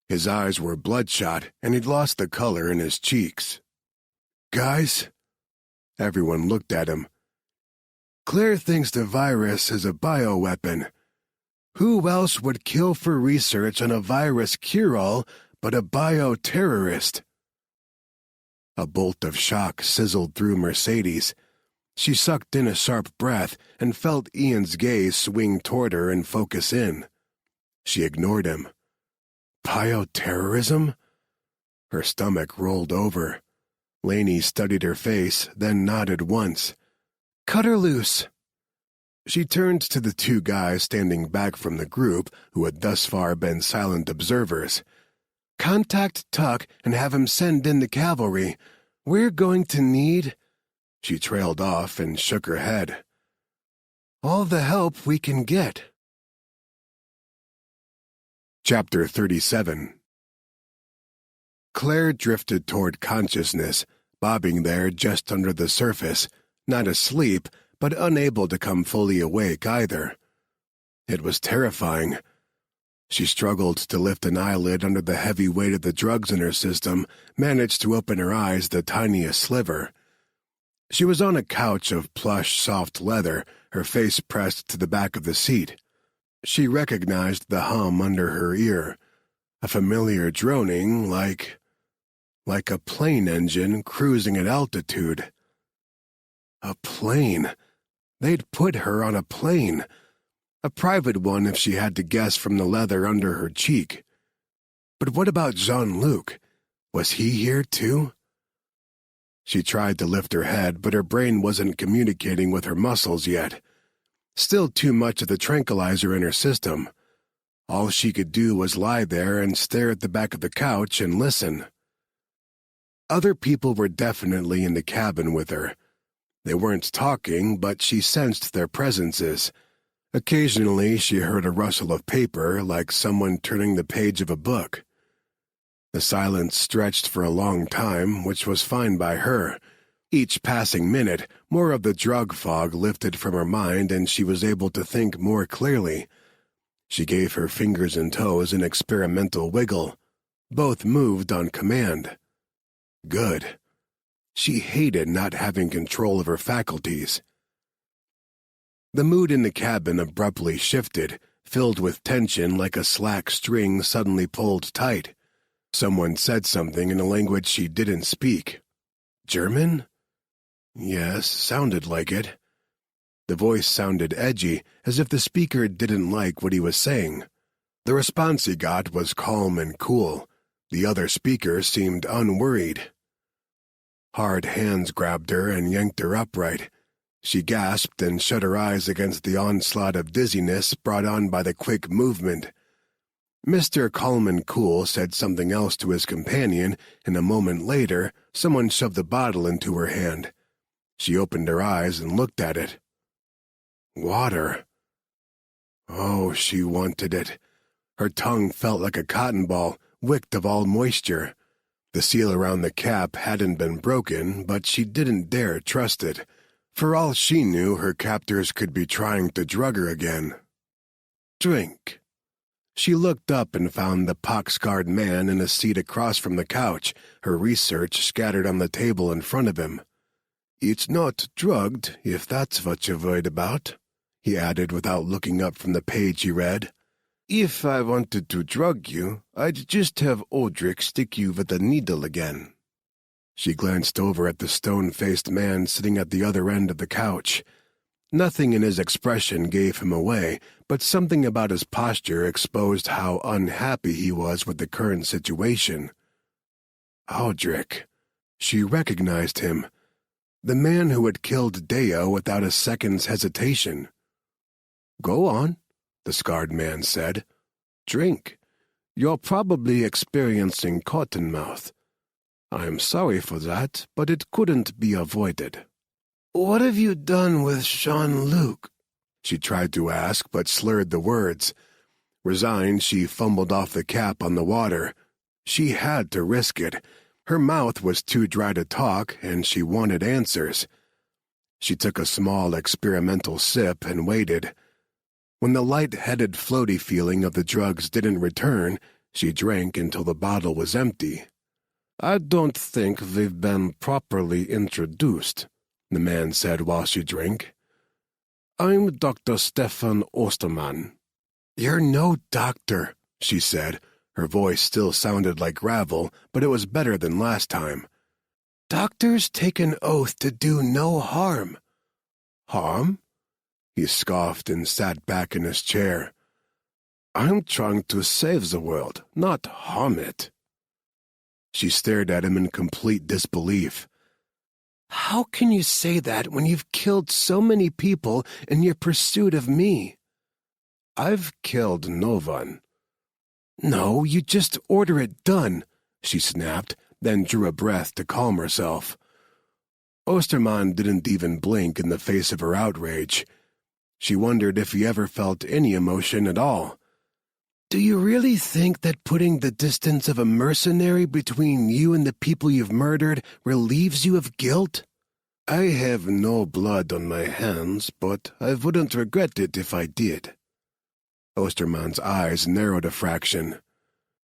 His eyes were bloodshot, and he'd lost the color in his cheeks. "Guys?" Everyone looked at him. "Claire thinks the virus is a bioweapon. Who else would kill for research on a virus cure-all but a bioterrorist?" A bolt of shock sizzled through Mercedes. She sucked in a sharp breath and felt Ian's gaze swing toward her and focus in. She ignored him. "Bioterrorism?" Her stomach rolled over. Laney studied her face, then nodded once. "Cut her loose." She turned to the two guys standing back from the group who had thus far been silent observers. "Contact Tuck and have him send in the cavalry. We're going to need—" She trailed off and shook her head. "All the help we can get." Chapter 37. Claire drifted toward consciousness, bobbing there just under the surface, not asleep, but unable to come fully awake either. It was terrifying. She struggled to lift an eyelid under the heavy weight of the drugs in her system, managed to open her eyes the tiniest sliver. She was on a couch of plush, soft leather, her face pressed to the back of the seat. She recognized the hum under her ear, a familiar droning like a plane engine cruising at altitude. A plane. They'd put her on a plane. A private one if she had to guess from the leather under her cheek. But what about Jean-Luc? Was he here too? She tried to lift her head, but her brain wasn't communicating with her muscles yet. Still too much of the tranquilizer in her system. All she could do was lie there and stare at the back of the couch and listen. Other people were definitely in the cabin with her. They weren't talking, but she sensed their presences. Occasionally she heard a rustle of paper, like someone turning the page of a book. The silence stretched for a long time, which was fine by her. Each passing minute, more of the drug fog lifted from her mind and she was able to think more clearly. She gave her fingers and toes an experimental wiggle. Both moved on command. Good. She hated not having control of her faculties. The mood in the cabin abruptly shifted, filled with tension like a slack string suddenly pulled tight. Someone said something in a language she didn't speak. German? Yes, sounded like it. The voice sounded edgy, as if the speaker didn't like what he was saying. The response he got was calm and cool. The other speaker seemed unworried. Hard hands grabbed her and yanked her upright. She gasped and shut her eyes against the onslaught of dizziness brought on by the quick movement. Mr. Coleman Cool said something else to his companion, and a moment later, someone shoved the bottle into her hand. She opened her eyes and looked at it. Water. Oh, she wanted it. Her tongue felt like a cotton ball, wicked of all moisture. The seal around the cap hadn't been broken, but she didn't dare trust it. For all she knew, her captors could be trying to drug her again. Drink. She looked up and found the pock-scarred man in a seat across from the couch, her research scattered on the table in front of him. It's not drugged, if that's what you're worried about, he added without looking up from the page he read. If I wanted to drug you, I'd just have Aldrich stick you with a needle again. She glanced over at the stone-faced man sitting at the other end of the couch. Nothing in his expression gave him away, but something about his posture exposed how unhappy he was with the current situation. Aldrich. She recognized him. The man who had killed Deo without a second's hesitation. Go on, the scarred man said. Drink. You're probably experiencing cottonmouth. I'm sorry for that, but it couldn't be avoided. What have you done with Jean-Luc? She tried to ask, but slurred the words. Resigned, she fumbled off the cap on the water. She had to risk it. Her mouth was too dry to talk, and she wanted answers. She took a small experimental sip and waited. When the light-headed floaty feeling of the drugs didn't return, she drank until the bottle was empty. "I don't think we've been properly introduced," the man said while she drank. "I'm Dr. Stefan Ostermann." "You're no doctor," she said. Her voice still sounded like gravel, but it was better than last time. "Doctors take an oath to do no harm." "Harm?" He scoffed and sat back in his chair. "I'm trying to save the world, not harm it." She stared at him in complete disbelief. "How can you say that when you've killed so many people in your pursuit of me?" "I've killed no one." "No, you just order it done," she snapped, then drew a breath to calm herself. Ostermann didn't even blink in the face of her outrage. She wondered if he ever felt any emotion at all. "Do you really think that putting the distance of a mercenary between you and the people you've murdered relieves you of guilt?" "I have no blood on my hands, but I wouldn't regret it if I did." Ostermann's eyes narrowed a fraction.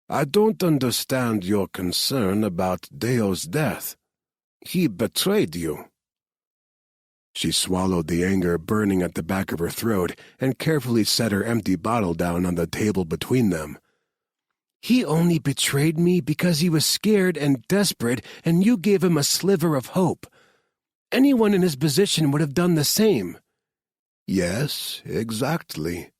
"I don't understand your concern about Deo's death. He betrayed you." She swallowed the anger burning at the back of her throat and carefully set her empty bottle down on the table between them. "He only betrayed me because he was scared and desperate, and you gave him a sliver of hope. Anyone in his position would have done the same." "Yes, exactly."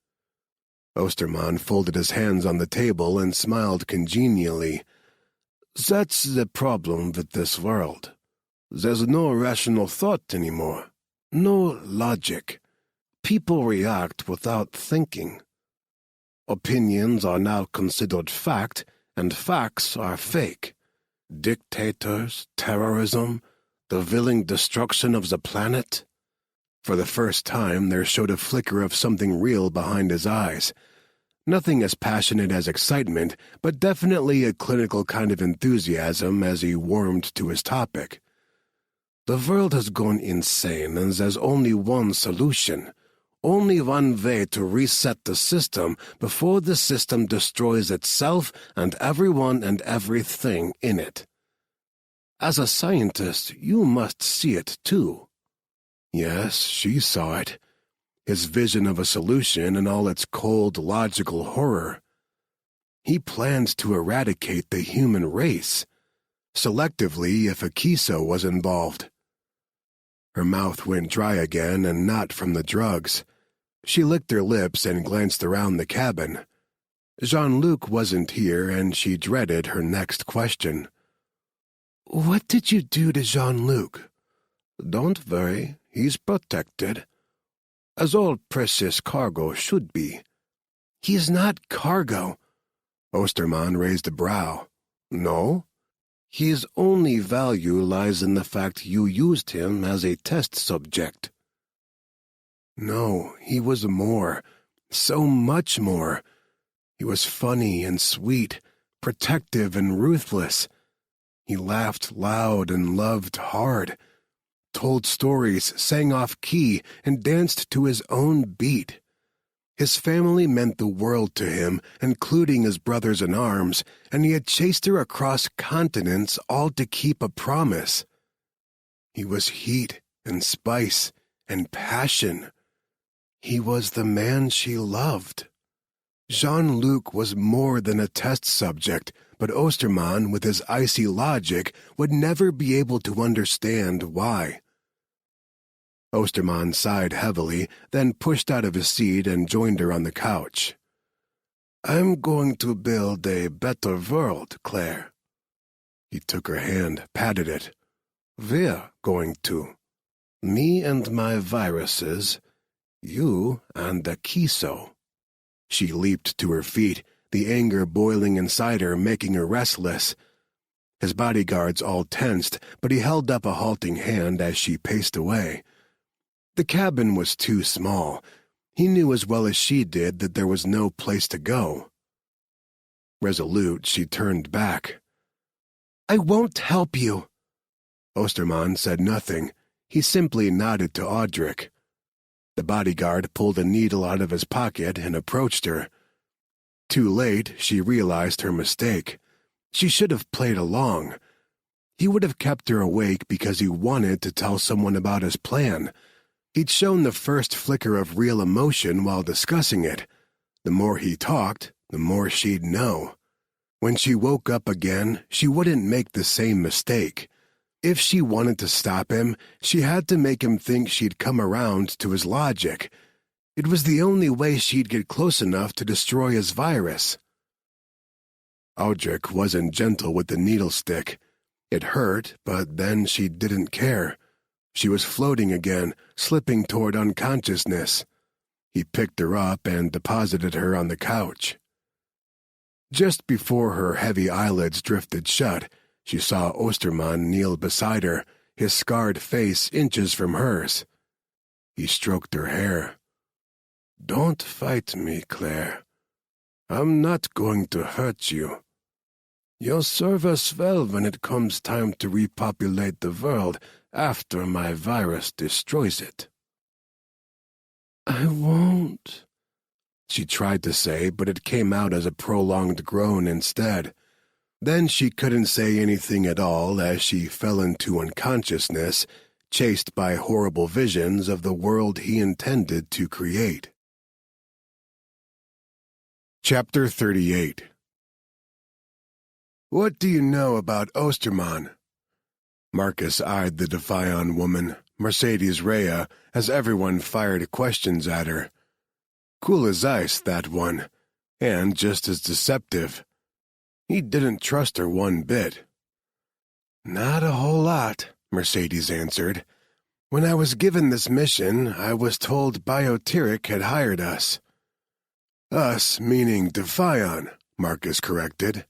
Ostermann folded his hands on the table and smiled congenially. "That's the problem with this world. There's no rational thought anymore. No logic. People react without thinking. Opinions are now considered fact, and facts are fake. Dictators, terrorism, the willing destruction of the planet." For the first time, there showed a flicker of something real behind his eyes. Nothing as passionate as excitement, but definitely a clinical kind of enthusiasm as he warmed to his topic. "The world has gone insane, and there's only one solution. Only one way to reset the system before the system destroys itself and everyone and everything in it. As a scientist, you must see it too." Yes, she saw it. His vision of a solution in all its cold, logical horror. He plans to eradicate the human race, selectively if a Kiso was involved. Her mouth went dry again, and not from the drugs. She licked her lips and glanced around the cabin. Jean-Luc wasn't here, and she dreaded her next question. "What did you do to Jean-Luc?" "Don't worry, he's protected. As all precious cargo should be." "He's not cargo." Ostermann raised a brow. "No? His only value lies in the fact you used him as a test subject." "No, he was more. So much more. He was funny and sweet, protective and ruthless. He laughed loud and loved hard, told stories, sang off-key, and danced to his own beat. His family meant the world to him, including his brothers in arms, and he had chased her across continents all to keep a promise. He was heat and spice and passion. He was the man she loved. Jean-Luc was more than a test subject, but Ostermann, with his icy logic, would never be able to understand why. Ostermann sighed heavily, then pushed out of his seat and joined her on the couch. "I'm going to build a better world, Claire." He took her hand, patted it. "We're going to. Me and my viruses, you and the Kiso." She leaped to her feet, the anger boiling inside her, making her restless. His bodyguards all tensed, but he held up a halting hand as she paced away. The cabin was too small. He knew as well as she did that there was no place to go. Resolute, she turned back. "I won't help you." Osterman said nothing. He simply nodded to Audric. The bodyguard pulled a needle out of his pocket and approached her. Too late, she realized her mistake. She should have played along. He would have kept her awake because he wanted to tell someone about his plan. He'd shown the first flicker of real emotion while discussing it. The more he talked, the more she'd know. When she woke up again, she wouldn't make the same mistake. If she wanted to stop him, she had to make him think she'd come around to his logic. It was the only way she'd get close enough to destroy his virus. Audric wasn't gentle with the needle stick. It hurt, but then she didn't care. She was floating again, slipping toward unconsciousness. He picked her up and deposited her on the couch. Just before her heavy eyelids drifted shut, she saw Osterman kneel beside her, his scarred face inches from hers. He stroked her hair. "Don't fight me, Claire. I'm not going to hurt you. You'll serve us well when it comes time to repopulate the world after my virus destroys it." "I won't," she tried to say, but it came out as a prolonged groan instead. Then she couldn't say anything at all as she fell into unconsciousness, chased by horrible visions of the world he intended to create. Chapter 38. "What do you know about Osterman?" Marcus eyed the Defion woman, Mercedes Rhea, as everyone fired questions at her. Cool as ice, that one, and just as deceptive. He didn't trust her one bit. "Not a whole lot," Mercedes answered. "When I was given this mission, I was told Bioteric had hired us." "Us meaning Defion," Marcus corrected.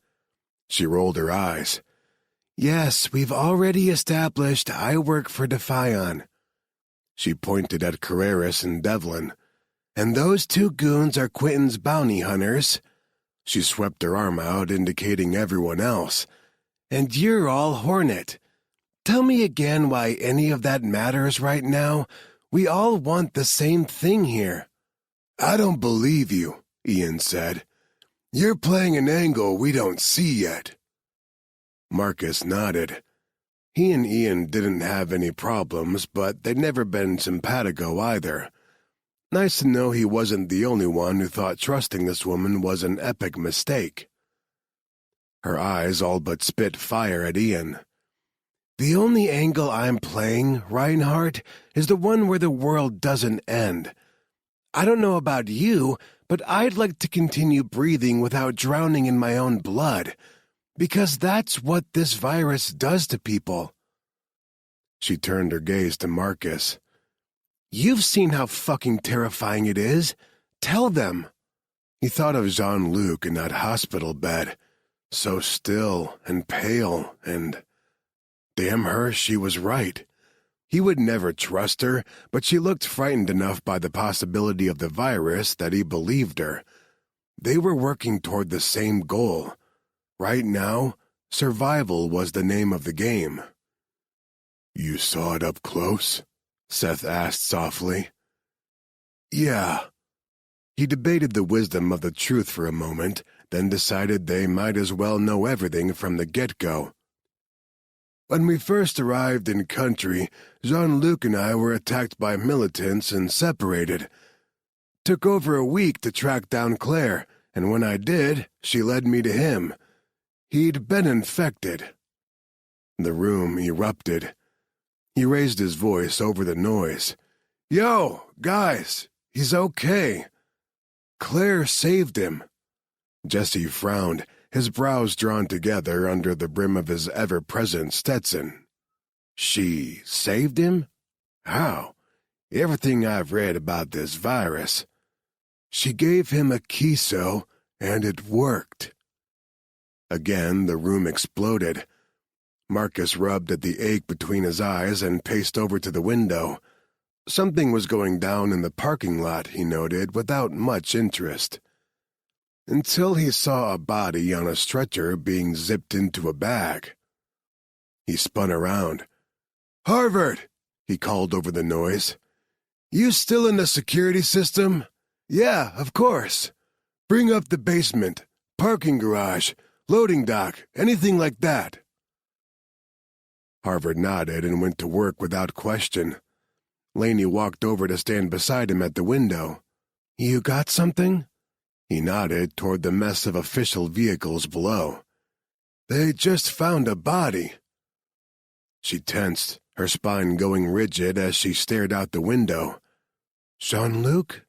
She rolled her eyes. "Yes, we've already established I work for Defion." She pointed at Carreras and Devlin. "And those two goons are Quentin's bounty hunters." She swept her arm out, indicating everyone else. "And you're all Hornet. Tell me again why any of that matters right now. We all want the same thing here." "I don't believe you," Ian said. "You're playing an angle we don't see yet." Marcus nodded. He and Ian didn't have any problems, but they'd never been simpatico either. Nice to know he wasn't the only one who thought trusting this woman was an epic mistake. Her eyes all but spit fire at Ian. "The only angle I'm playing, Reinhardt, is the one where the world doesn't end. I don't know about you, but I'd like to continue breathing without drowning in my own blood, because that's what this virus does to people." She turned her gaze to Marcus. "You've seen how fucking terrifying it is. Tell them." He thought of Jean-Luc in that hospital bed, so still and pale, and damn her, she was right. He would never trust her, but she looked frightened enough by the possibility of the virus that he believed her. They were working toward the same goal. Right now, survival was the name of the game. "You saw it up close?" Seth asked softly. "Yeah." He debated the wisdom of the truth for a moment, then decided they might as well know everything from the get-go. "When we first arrived in country, Jean-Luc and I were attacked by militants and separated. Took over a week to track down Claire, and when I did, she led me to him. He'd been infected." The room erupted. He raised his voice over the noise. "Yo, guys, he's okay. Claire saved him." Jesse frowned, his brows drawn together under the brim of his ever-present Stetson. "She saved him? How? Everything I've read about this virus. She gave him a kiso, and it worked." Again, the room exploded. Marcus rubbed at the ache between his eyes and paced over to the window. Something was going down in the parking lot, he noted, without much interest. Until he saw a body on a stretcher being zipped into a bag. He spun around. "Harvard!" he called over the noise. "You still in the security system?" "Yeah, of course. Bring up the basement, parking garage, loading dock, anything like that." Harvard nodded and went to work without question. Laney walked over to stand beside him at the window. "You got something?" He nodded toward the mess of official vehicles below. "They just found a body." She tensed, her spine going rigid as she stared out the window. "Jean-Luc?"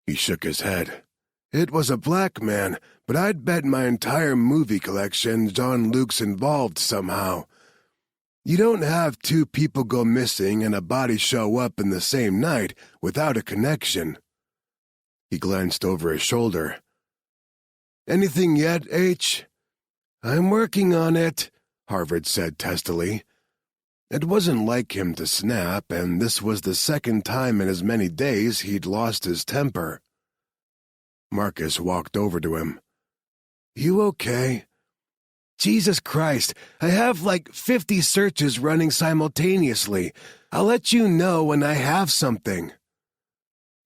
He shook his head. "It was a black man, but I'd bet my entire movie collection Jean-Luc's involved somehow. You don't have two people go missing and a body show up in the same night without a connection." He glanced over his shoulder. "Anything yet, H?" "I'm working on it," Harvard said testily. It wasn't like him to snap, and this was the second time in as many days he'd lost his temper. Marcus walked over to him. "You okay?" "Jesus Christ, I have like 50 searches running simultaneously. I'll let you know when I have something."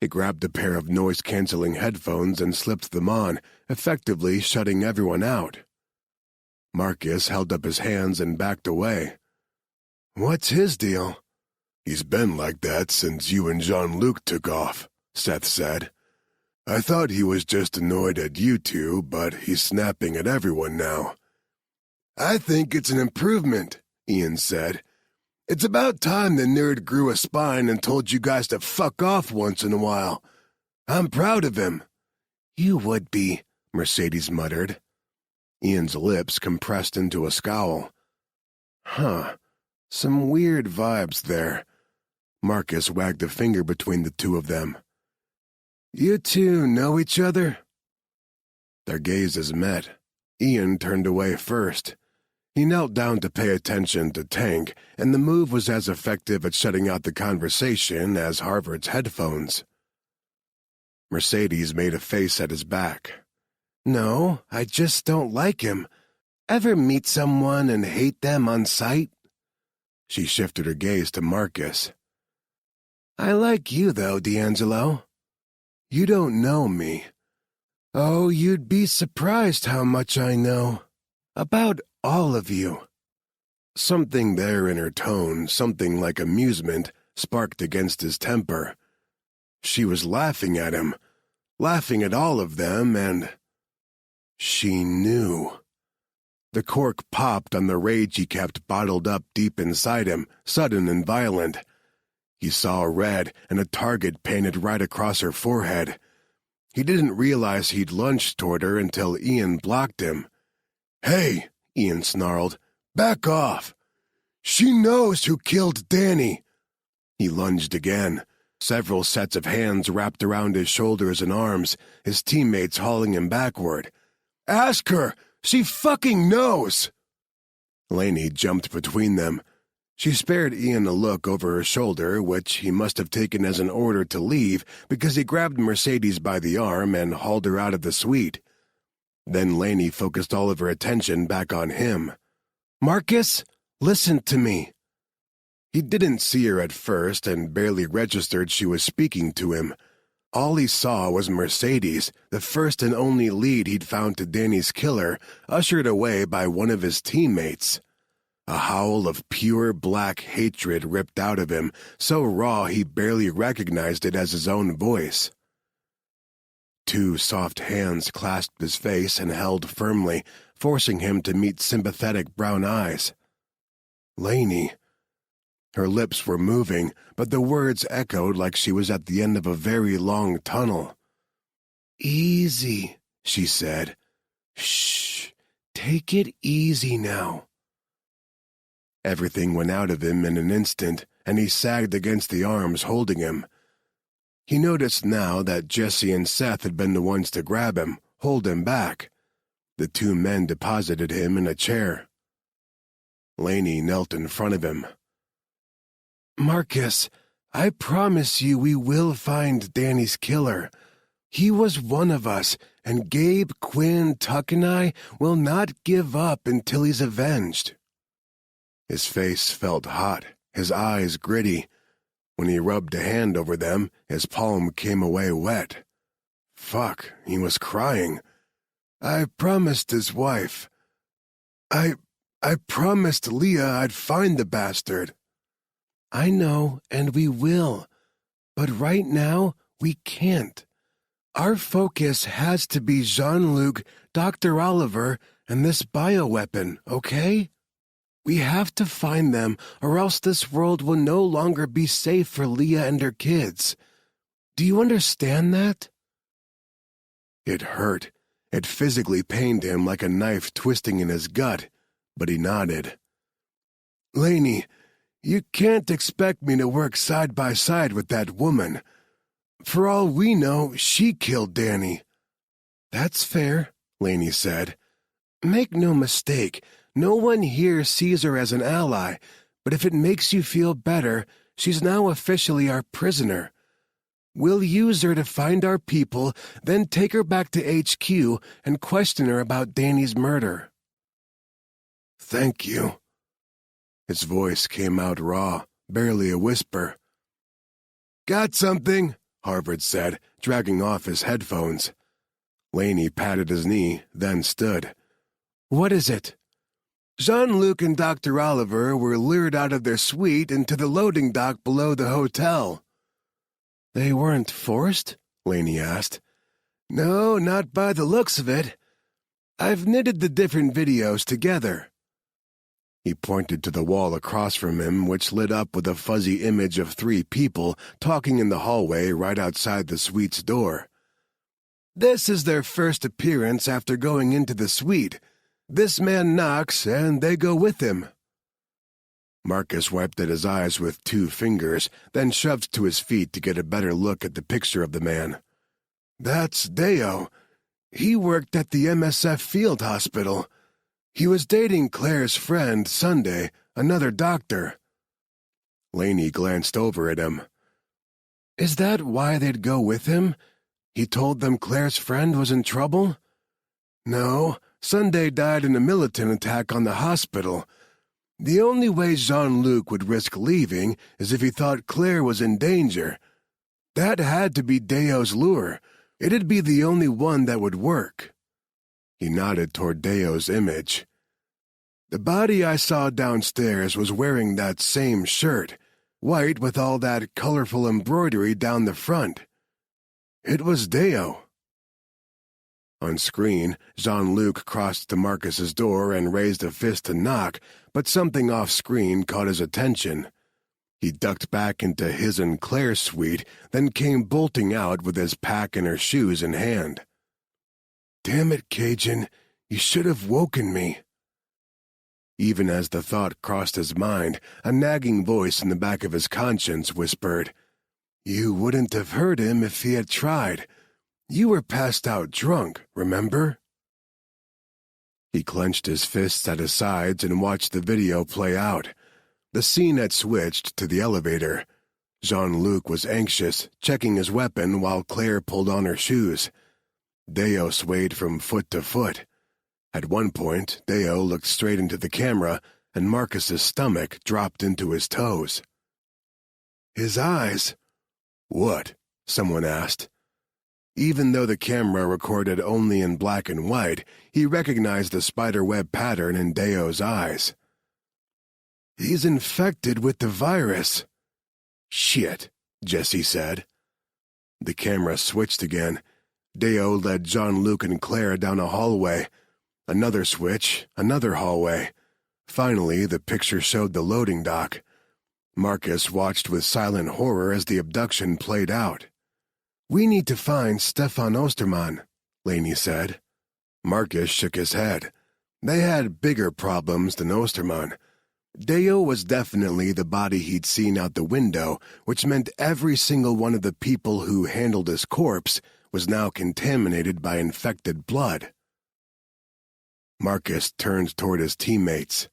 He grabbed a pair of noise-canceling headphones and slipped them on, effectively shutting everyone out. Marcus held up his hands and backed away. "What's his deal?" "He's been like that since you and Jean-Luc took off," Seth said. "I thought he was just annoyed at you two, but he's snapping at everyone now." "I think it's an improvement," Ian said. "It's about time the nerd grew a spine and told you guys to fuck off once in a while. I'm proud of him." "You would be," Mercedes muttered. Ian's lips compressed into a scowl. Some weird vibes there. Marcus wagged a finger between the two of them. "You two know each other?" Their gazes met. Ian turned away first. He knelt down to pay attention to Tank, and the move was as effective at shutting out the conversation as Harvard's headphones. Mercedes made a face at his back. "No, I just don't like him. Ever meet someone and hate them on sight?" She shifted her gaze to Marcus. "I like you, though, D'Angelo." "You don't know me." "Oh, you'd be surprised how much I know. About all of you." Something there in her tone, something like amusement, sparked against his temper. She was laughing at him, laughing at all of them, and she knew. The cork popped on the rage he kept bottled up deep inside him, sudden and violent. He saw red and a target painted right across her forehead. He didn't realize he'd lunged toward her until Ian blocked him. "Hey," Ian snarled, "back off. She knows who killed Danny." He lunged again, several sets of hands wrapped around his shoulders and arms, his teammates hauling him backward. "Ask her! She fucking knows!" Laney jumped between them. She spared Ian a look over her shoulder, which he must have taken as an order to leave because he grabbed Mercedes by the arm and hauled her out of the suite. Then Laney focused all of her attention back on him. "Marcus, listen to me." He didn't see her at first and barely registered she was speaking to him. All he saw was Mercedes, the first and only lead he'd found to Danny's killer, ushered away by one of his teammates. A howl of pure black hatred ripped out of him, so raw he barely recognized it as his own voice. Two soft hands clasped his face and held firmly, forcing him to meet sympathetic brown eyes. "Laney." Her lips were moving, but the words echoed like she was at the end of a very long tunnel. "Easy," she said. "Shh, take it easy now." Everything went out of him in an instant, and he sagged against the arms holding him. He noticed now that Jesse and Seth had been the ones to grab him, hold him back. The two men deposited him in a chair. Laney knelt in front of him. "Marcus, I promise you we will find Danny's killer. He was one of us, and Gabe, Quinn, Tuck, and I will not give up until he's avenged." His face felt hot, his eyes gritty. When he rubbed a hand over them, his palm came away wet. Fuck, he was crying. "I promised his wife. I promised Leah I'd find the bastard." "I know, and we will. But right now, we can't. Our focus has to be Jean-Luc, Dr. Oliver, and this bioweapon, okay? We have to find them, or else this world will no longer be safe for Leah and her kids. Do you understand that?" It hurt. It physically pained him like a knife twisting in his gut, but he nodded. "Lainey, you can't expect me to work side by side with that woman. For all we know, she killed Danny." "That's fair," Lainey said. "Make no mistake, no one here sees her as an ally, but if it makes you feel better, she's now officially our prisoner. We'll use her to find our people, then take her back to HQ and question her about Danny's murder." "Thank you." His voice came out raw, barely a whisper. "Got something," Harvard said, dragging off his headphones. Lainey patted his knee, then stood. "What is it?" "Jean-Luc and Dr. Oliver were lured out of their suite into the loading dock below the hotel." "They weren't forced?" Lainey asked. "No, not by the looks of it. I've knitted the different videos together." He pointed to the wall across from him, which lit up with a fuzzy image of 3 people talking in the hallway right outside the suite's door. "This is their first appearance after going into the suite. This man knocks, and they go with him." Marcus wiped at his eyes with 2 fingers, then shoved to his feet to get a better look at the picture of the man. "That's Deo. He worked at the MSF field hospital. He was dating Claire's friend, Sunday, another doctor." Lainey glanced over at him. "Is that why they'd go with him? He told them Claire's friend was in trouble?" "No, Sunday died in a militant attack on the hospital. The only way Jean-Luc would risk leaving is if he thought Claire was in danger. That had to be Deo's lure. It'd be the only one that would work." He nodded toward Deo's image. "The body I saw downstairs was wearing that same shirt, white with all that colorful embroidery down the front. It was Deo." On screen, Jean-Luc crossed to Marcus's door and raised a fist to knock, but something off-screen caught his attention. He ducked back into his and Claire's suite, then came bolting out with his pack and her shoes in hand. "Damn it, Cajun, you should have woken me." Even as the thought crossed his mind, a nagging voice in the back of his conscience whispered, "You wouldn't have heard him if he had tried. You were passed out drunk, remember?" He clenched his fists at his sides and watched the video play out. The scene had switched to the elevator. Jean-Luc was anxious, checking his weapon while Claire pulled on her shoes. Deo swayed from foot to foot. At one point, Deo looked straight into the camera, and Marcus's stomach dropped into his toes. "His eyes." "What?" someone asked. Even though the camera recorded only in black and white, he recognized the spiderweb pattern in Deo's eyes. "He's infected with the virus." "Shit," Jesse said. The camera switched again. Deo led Jean-Luc and Claire down a hallway. Another switch, another hallway. Finally, the picture showed the loading dock. Marcus watched with silent horror as the abduction played out. "We need to find Stefan Osterman," Lainey said. Marcus shook his head. They had bigger problems than Osterman. Deo was definitely the body he'd seen out the window, which meant every single one of the people who handled his corpse was now contaminated by infected blood. Marcus turned toward his teammates.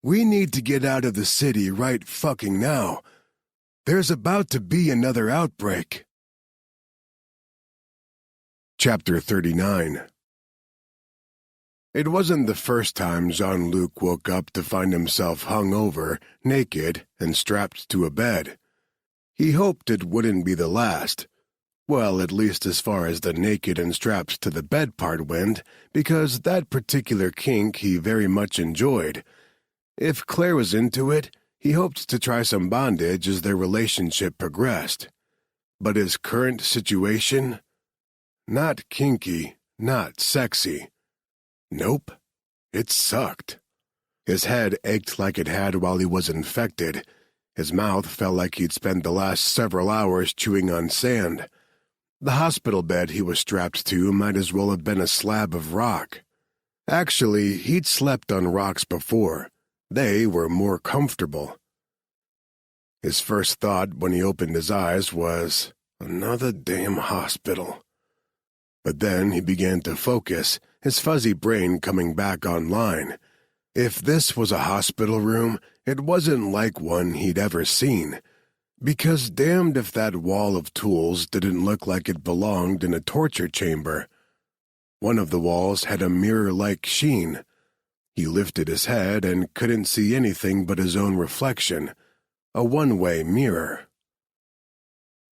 "We need to get out of the city right fucking now. There's about to be another outbreak. Chapter 39. It wasn't the first time Jean-Luc woke up to find himself hung over, naked, and strapped to a bed. He hoped it wouldn't be the last. Well, at least as far as the naked and strapped to the bed part went, because that particular kink he very much enjoyed. If Claire was into it, he hoped to try some bondage as their relationship progressed. But his current situation? Not kinky, not sexy. Nope, it sucked. His head ached like it had while he was infected. His mouth felt like he'd spent the last several hours chewing on sand. The hospital bed he was strapped to might as well have been a slab of rock. Actually, he'd slept on rocks before. They were more comfortable. His first thought when he opened his eyes was, another damn hospital. But then he began to focus, his fuzzy brain coming back online. If this was a hospital room, it wasn't like one he'd ever seen. Because damned if that wall of tools didn't look like it belonged in a torture chamber. One of the walls had a mirror-like sheen. He lifted his head and couldn't see anything but his own reflection. A one-way mirror.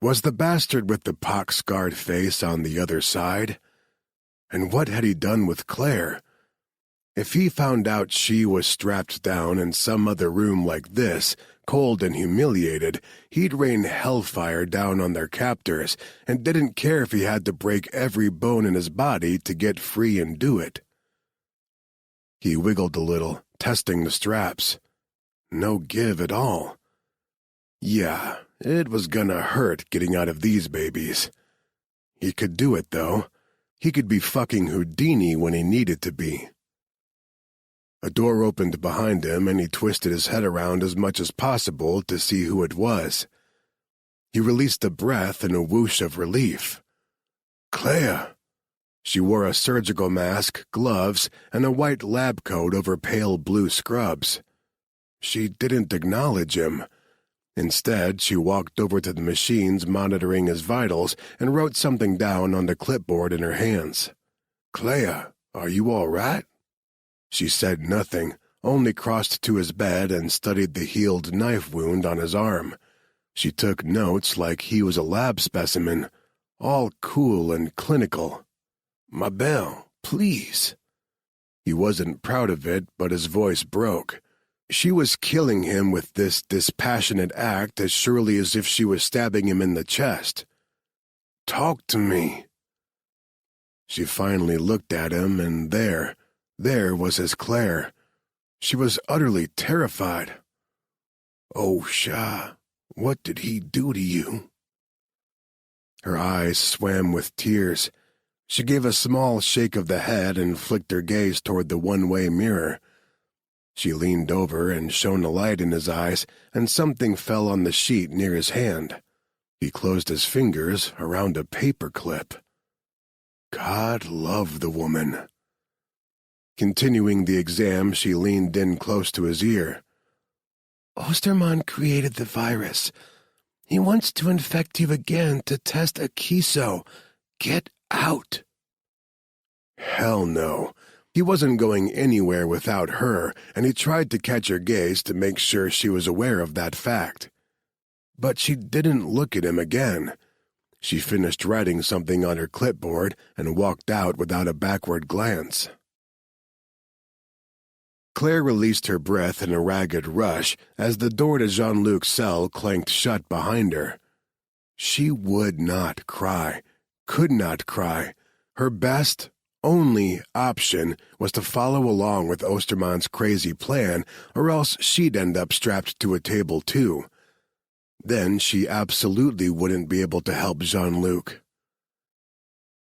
Was the bastard with the pock-scarred face on the other side? And what had he done with Claire? If he found out she was strapped down in some other room like this, cold and humiliated, he'd rain hellfire down on their captors, and didn't care if he had to break every bone in his body to get free and do it. He wiggled a little, testing the straps. No give at all. Yeah, it was gonna hurt getting out of these babies. He could do it, though. He could be fucking Houdini when he needed to be. A door opened behind him, and he twisted his head around as much as possible to see who it was. He released a breath in a whoosh of relief. Claire! She wore a surgical mask, gloves, and a white lab coat over pale blue scrubs. She didn't acknowledge him. Instead, she walked over to the machines monitoring his vitals and wrote something down on the clipboard in her hands. Claire, are you all right? She said nothing, only crossed to his bed and studied the healed knife wound on his arm. She took notes like he was a lab specimen, all cool and clinical. Ma belle, please. He wasn't proud of it, but his voice broke. She was killing him with this dispassionate act as surely as if she was stabbing him in the chest. Talk to me. She finally looked at him, and there was his Claire. She was utterly terrified. Oh, Shah, what did he do to you? Her eyes swam with tears. She gave a small shake of the head and flicked her gaze toward the one-way mirror. She leaned over and shone a light in his eyes, and something fell on the sheet near his hand. He closed his fingers around a paper clip. God love the woman. Continuing the exam, she leaned in close to his ear. Osterman created the virus. He wants to infect you again to test a Kiso. Get out. Hell no. He wasn't going anywhere without her, and he tried to catch her gaze to make sure she was aware of that fact. But she didn't look at him again. She finished writing something on her clipboard and walked out without a backward glance. Claire released her breath in a ragged rush as the door to Jean-Luc's cell clanked shut behind her. She would not cry, could not cry. Her best, only option was to follow along with Osterman's crazy plan, or else she'd end up strapped to a table too. Then she absolutely wouldn't be able to help Jean-Luc.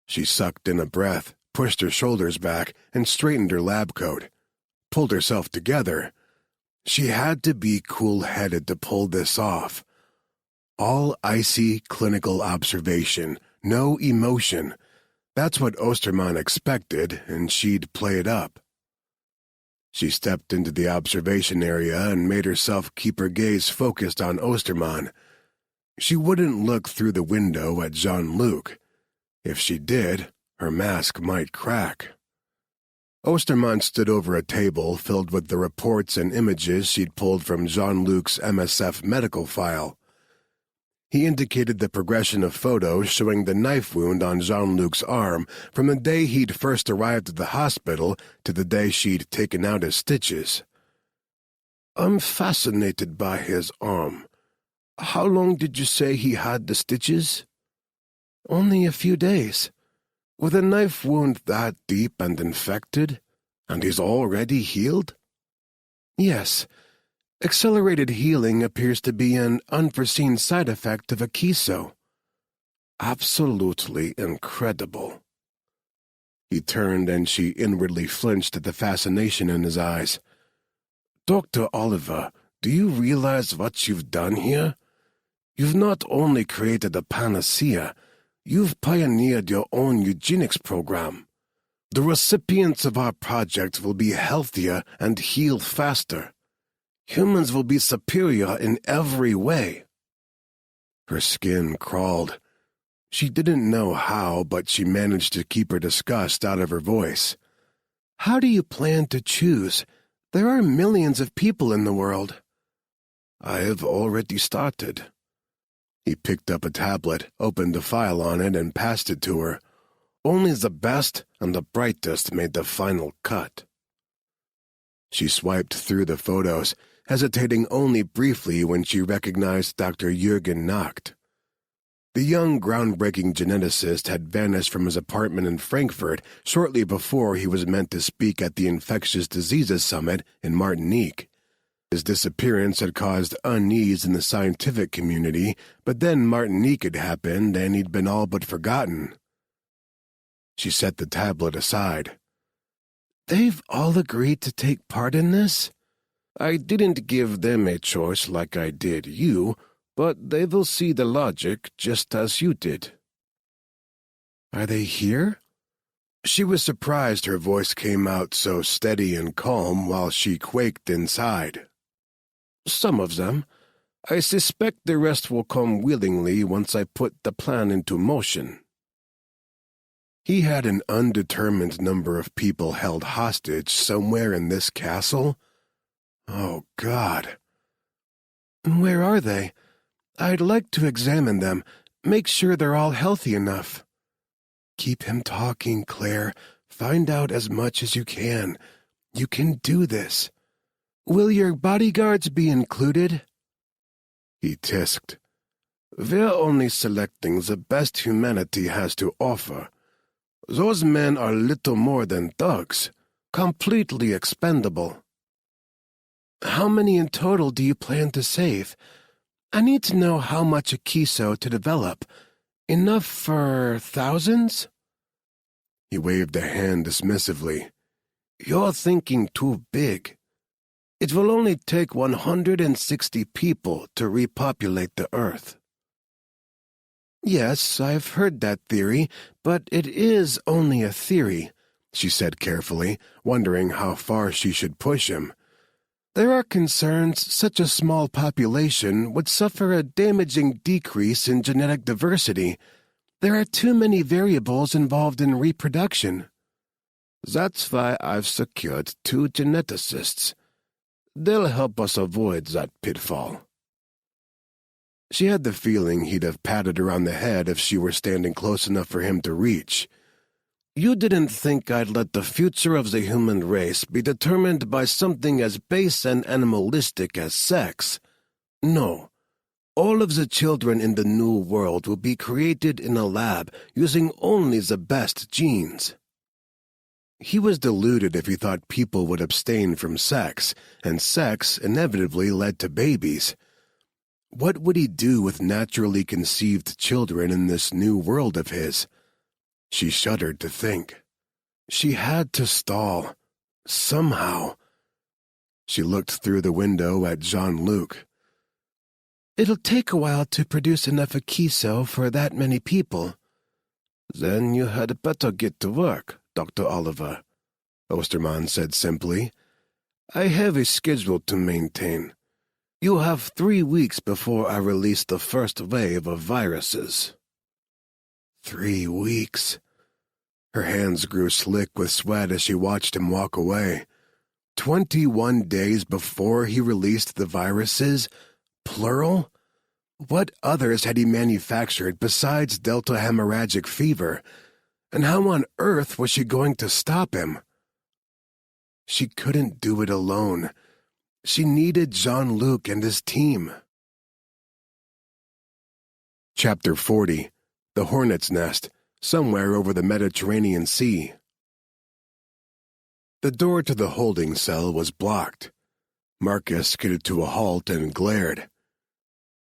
She sucked in a breath, pushed her shoulders back, and straightened her lab coat. Pulled herself together. She had to be cool-headed to pull this off. All icy clinical observation, no emotion. That's what Osterman expected, and she'd play it up. She stepped into the observation area and made herself keep her gaze focused on Osterman. She wouldn't look through the window at Jean-Luc. If she did, her mask might crack. Osterman stood over a table filled with the reports and images she'd pulled from Jean-Luc's MSF medical file. He indicated the progression of photos showing the knife wound on Jean-Luc's arm from the day he'd first arrived at the hospital to the day she'd taken out his stitches. "I'm fascinated by his arm. How long did you say he had the stitches?" "Only a few days." "With a knife wound that deep and infected, and he's already healed?" "Yes. Accelerated healing appears to be an unforeseen side effect of a kiso." "Absolutely incredible." He turned and she inwardly flinched at the fascination in his eyes. "Dr. Oliver, do you realize what you've done here? You've not only created a panacea, you've pioneered your own eugenics program. The recipients of our project will be healthier and heal faster. Humans will be superior in every way." Her skin crawled. She didn't know how, but she managed to keep her disgust out of her voice. "How do you plan to choose? There are millions of people in the world." "I have already started." He picked up a tablet, opened a file on it, and passed it to her. "Only the best and the brightest made the final cut." She swiped through the photos, hesitating only briefly when she recognized Dr. Jürgen Nacht. The young, groundbreaking geneticist had vanished from his apartment in Frankfurt shortly before he was meant to speak at the Infectious Diseases Summit in Martinique. His disappearance had caused unease in the scientific community, but then Martinique had happened and he'd been all but forgotten. She set the tablet aside. "They've all agreed to take part in this?" "I didn't give them a choice like I did you, but they will see the logic just as you did." "Are they here?" She was surprised her voice came out so steady and calm while she quaked inside. "Some of them. I suspect the rest will come willingly once I put the plan into motion." He had an undetermined number of people held hostage somewhere in this castle? Oh, God. "Where are they? I'd like to examine them, make sure they're all healthy enough." "Keep him talking, Claire. Find out as much as you can. You can do this. Will your bodyguards be included?" He tisked. "We're only selecting the best humanity has to offer. Those men are little more than thugs, completely expendable." "How many in total do you plan to save? I need to know how much a kiso to develop. Enough for thousands?" He waved a hand dismissively. "You're thinking too big. It will only take 160 people to repopulate the Earth." "Yes, I've heard that theory, but it is only a theory," she said carefully, wondering how far she should push him. "There are concerns such a small population would suffer a damaging decrease in genetic diversity. There are too many variables involved in reproduction." "That's why I've secured 2 geneticists. They'll help us avoid that pitfall." She had the feeling he'd have patted her on the head if she were standing close enough for him to reach. "You didn't think I'd let the future of the human race be determined by something as base and animalistic as sex? No. All of the children in the new world will be created in a lab using only the best genes." He was deluded if he thought people would abstain from sex, and sex inevitably led to babies. What would he do with naturally conceived children in this new world of his? She shuddered to think. She had to stall. Somehow. She looked through the window at Jean-Luc. "It'll take a while to produce enough Akiso for that many people." "Then you had better get to work, Dr. Oliver," Osterman said simply. "I have a schedule to maintain. You'll have 3 weeks before I release the first wave of viruses." 3 weeks. Her hands grew slick with sweat as she watched him walk away. 21 days before he released the viruses? Plural? What others had he manufactured besides Delta hemorrhagic fever? And how on earth was she going to stop him? She couldn't do it alone. She needed Jean-Luc and his team. Chapter 40. The Hornet's Nest, somewhere over the Mediterranean Sea. The door to the holding cell was blocked. Marcus skidded to a halt and glared.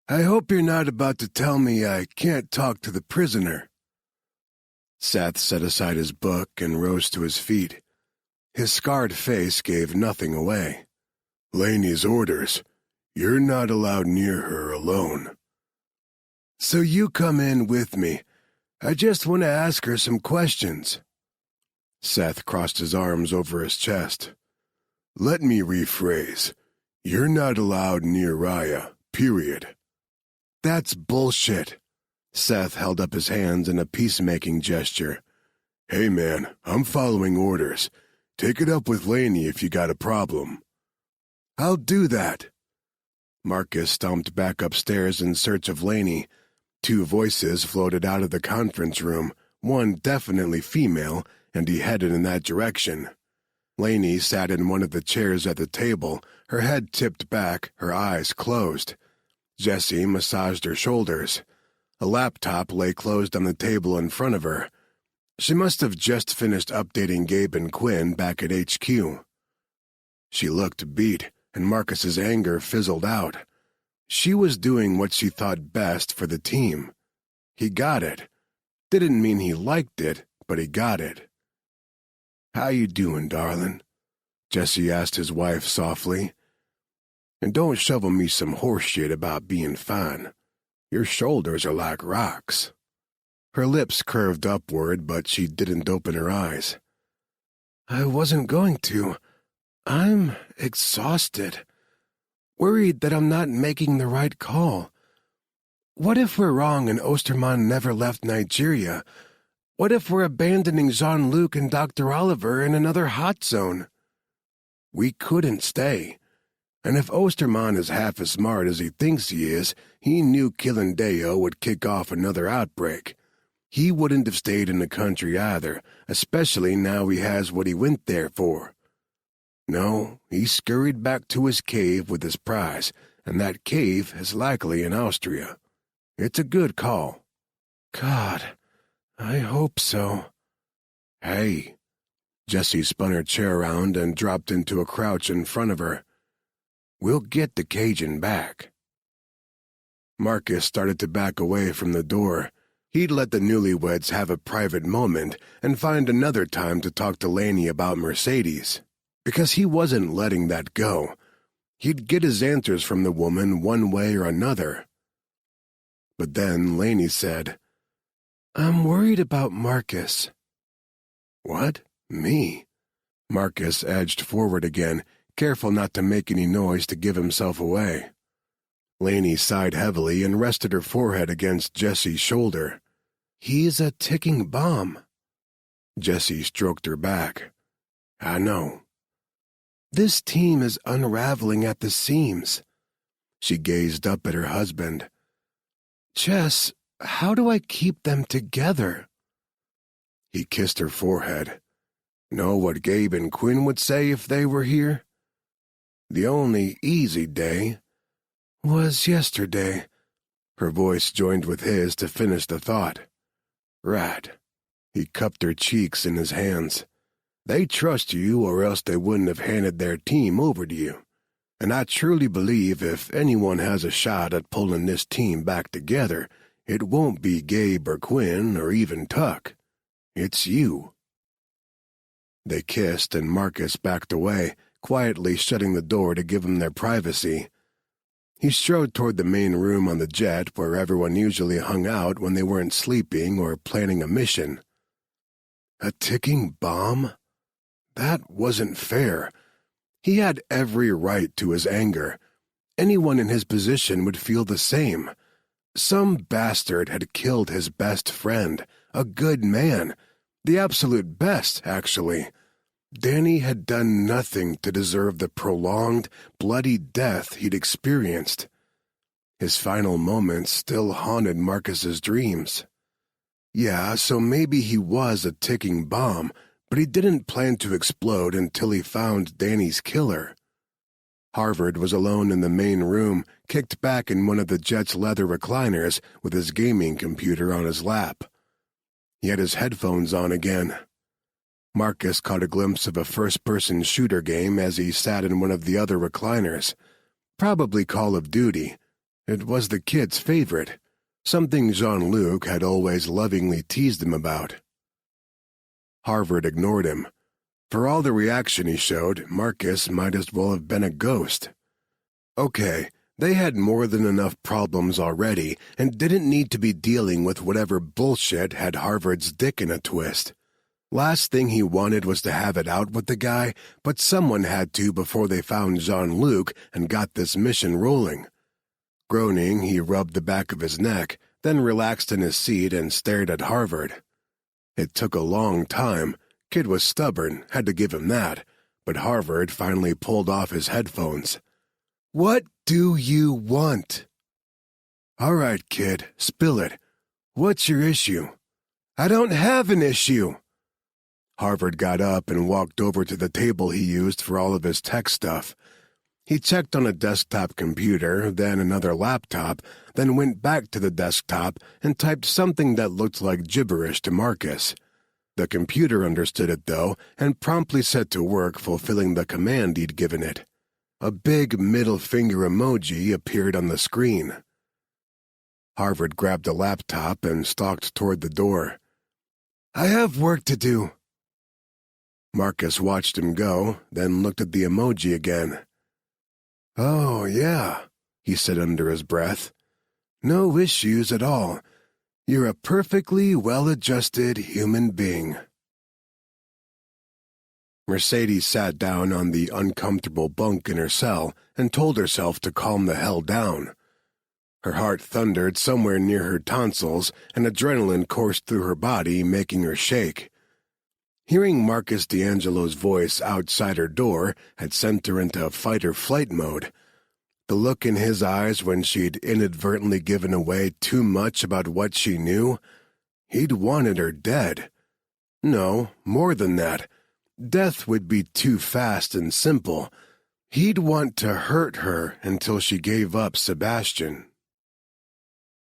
"I hope you're not about to tell me I can't talk to the prisoner." Seth set aside his book and rose to his feet. His scarred face gave nothing away. "Laney's orders. You're not allowed near her alone." "So you come in with me. I just want to ask her some questions." Seth crossed his arms over his chest. "Let me rephrase. You're not allowed near Raya, period." "That's bullshit." Seth held up his hands in a peacemaking gesture. "Hey man, I'm following orders. Take it up with Laney if you got a problem." "I'll do that." Marcus stomped back upstairs in search of Laney. 2 voices floated out of the conference room, one definitely female, and he headed in that direction. Laney sat in one of the chairs at the table, her head tipped back, her eyes closed. Jessie massaged her shoulders. A laptop lay closed on the table in front of her. She must have just finished updating Gabe and Quinn back at HQ. She looked beat, and Marcus's anger fizzled out. She was doing what she thought best for the team. He got it. Didn't mean he liked it, but he got it. "How you doing, darling?" Jesse asked his wife softly. "And don't shovel me some horse shit about being fine. Your shoulders are like rocks." Her lips curved upward, but she didn't open her eyes. "I wasn't going to. I'm exhausted. Worried that I'm not making the right call. What if we're wrong and Osterman never left Nigeria? What if we're abandoning Jean-Luc and Dr. Oliver in another hot zone? We couldn't stay. And if Osterman is half as smart as he thinks he is, he knew killing Deo would kick off another outbreak. He wouldn't have stayed in the country either, especially now he has what he went there for. No, he scurried back to his cave with his prize, and that cave is likely in Austria. It's a good call." "God, I hope so." "Hey." Jessie spun her chair around and dropped into a crouch in front of her. "We'll get the Cajun back." Marcus started to back away from the door. He'd let the newlyweds have a private moment and find another time to talk to Laney about Mercedes. Because he wasn't letting that go. He'd get his answers from the woman one way or another. But then Laney said, "I'm worried about Marcus." "What? Me?" Marcus edged forward again, careful not to make any noise to give himself away. Laney sighed heavily and rested her forehead against Jessie's shoulder. "He's a ticking bomb." Jessie stroked her back. "I know." "This team is unraveling at the seams." She gazed up at her husband. "Jess, how do I keep them together?" He kissed her forehead. "Know what Gabe and Quinn would say if they were here? The only easy day was yesterday." Her voice joined with his to finish the thought. "Right." He cupped her cheeks in his hands. "They trust you, or else they wouldn't have handed their team over to you. And I truly believe if anyone has a shot at pulling this team back together, it won't be Gabe or Quinn or even Tuck. It's you." They kissed, and Marcus backed away, quietly shutting the door to give them their privacy. He strode toward the main room on the jet where everyone usually hung out when they weren't sleeping or planning a mission. A ticking bomb? That wasn't fair. He had every right to his anger. Anyone in his position would feel the same. Some bastard had killed his best friend, a good man, the absolute best, actually. Danny had done nothing to deserve the prolonged, bloody death he'd experienced. His final moments still haunted Marcus's dreams. Yeah, so maybe he was a ticking bomb, but he didn't plan to explode until he found Danny's killer. Harvard was alone in the main room, kicked back in one of the jet's leather recliners with his gaming computer on his lap. He had his headphones on again. Marcus caught a glimpse of a first-person shooter game as he sat in one of the other recliners. Probably Call of Duty. It was the kid's favorite, something Jean-Luc had always lovingly teased him about. Harvard ignored him. For all the reaction he showed, Marcus might as well have been a ghost. Okay, they had more than enough problems already and didn't need to be dealing with whatever bullshit had Harvard's dick in a twist. Last thing he wanted was to have it out with the guy, but someone had to before they found Jean-Luc and got this mission rolling. Groaning, he rubbed the back of his neck, then relaxed in his seat and stared at Harvard. It took a long time. Kid was stubborn, had to give him that, but Harvard finally pulled off his headphones. "What do you want?" "All right, kid, spill it. What's your issue?" "I don't have an issue." Harvard got up and walked over to the table he used for all of his tech stuff. He checked on a desktop computer, then another laptop, then went back to the desktop and typed something that looked like gibberish to Marcus. The computer understood it, though, and promptly set to work fulfilling the command he'd given it. A big middle finger emoji appeared on the screen. Harvard grabbed the laptop and stalked toward the door. "I have work to do." Marcus watched him go, then looked at the emoji again. "Oh, yeah," he said under his breath. "No issues at all. You're a perfectly well-adjusted human being." Mercedes sat down on the uncomfortable bunk in her cell and told herself to calm the hell down. Her heart thundered somewhere near her tonsils, and adrenaline coursed through her body, making her shake. Hearing Marcus D'Angelo's voice outside her door had sent her into fight-or-flight mode. The look in his eyes when she'd inadvertently given away too much about what she knew, he'd wanted her dead. No, more than that. Death would be too fast and simple. He'd want to hurt her until she gave up Sebastian.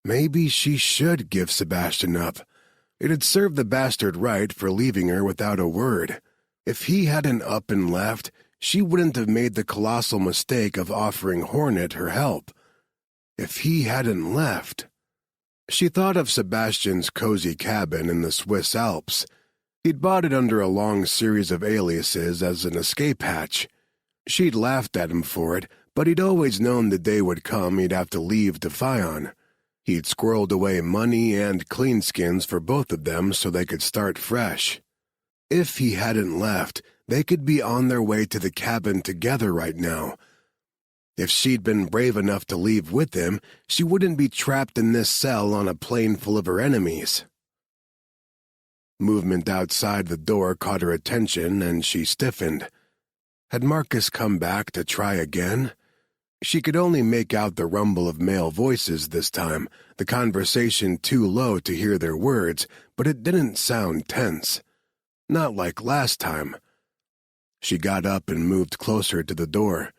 Maybe she should give Sebastian up. It had served the bastard right for leaving her without a word. If he hadn't up and left, she wouldn't have made the colossal mistake of offering Hornet her help. If he hadn't left... She thought of Sebastian's cozy cabin in the Swiss Alps. He'd bought it under a long series of aliases as an escape hatch. She'd laughed at him for it, but he'd always known the day would come he'd have to leave to Fion. He'd squirreled away money and cleanskins for both of them so they could start fresh. If he hadn't left, they could be on their way to the cabin together right now. If she'd been brave enough to leave with him, she wouldn't be trapped in this cell on a plane full of her enemies. Movement outside the door caught her attention, and she stiffened. Had Marcus come back to try again? She could only make out the rumble of male voices this time, the conversation too low to hear their words, but it didn't sound tense. Not like last time. She got up and moved closer to the door.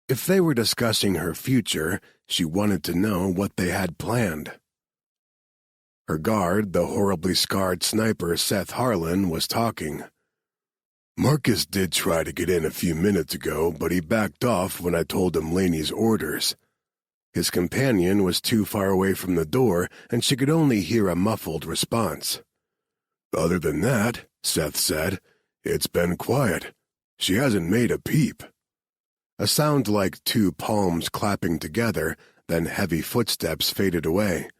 If they were discussing her future, she wanted to know what they had planned. Her guard, the horribly scarred sniper Seth Harlan, was talking. "Marcus did try to get in a few minutes ago, but he backed off when I told him Laney's orders." His companion was too far away from the door, and she could only hear a muffled response. "Other than that," Seth said, "it's been quiet. She hasn't made a peep." A sound like two palms clapping together, then heavy footsteps faded away.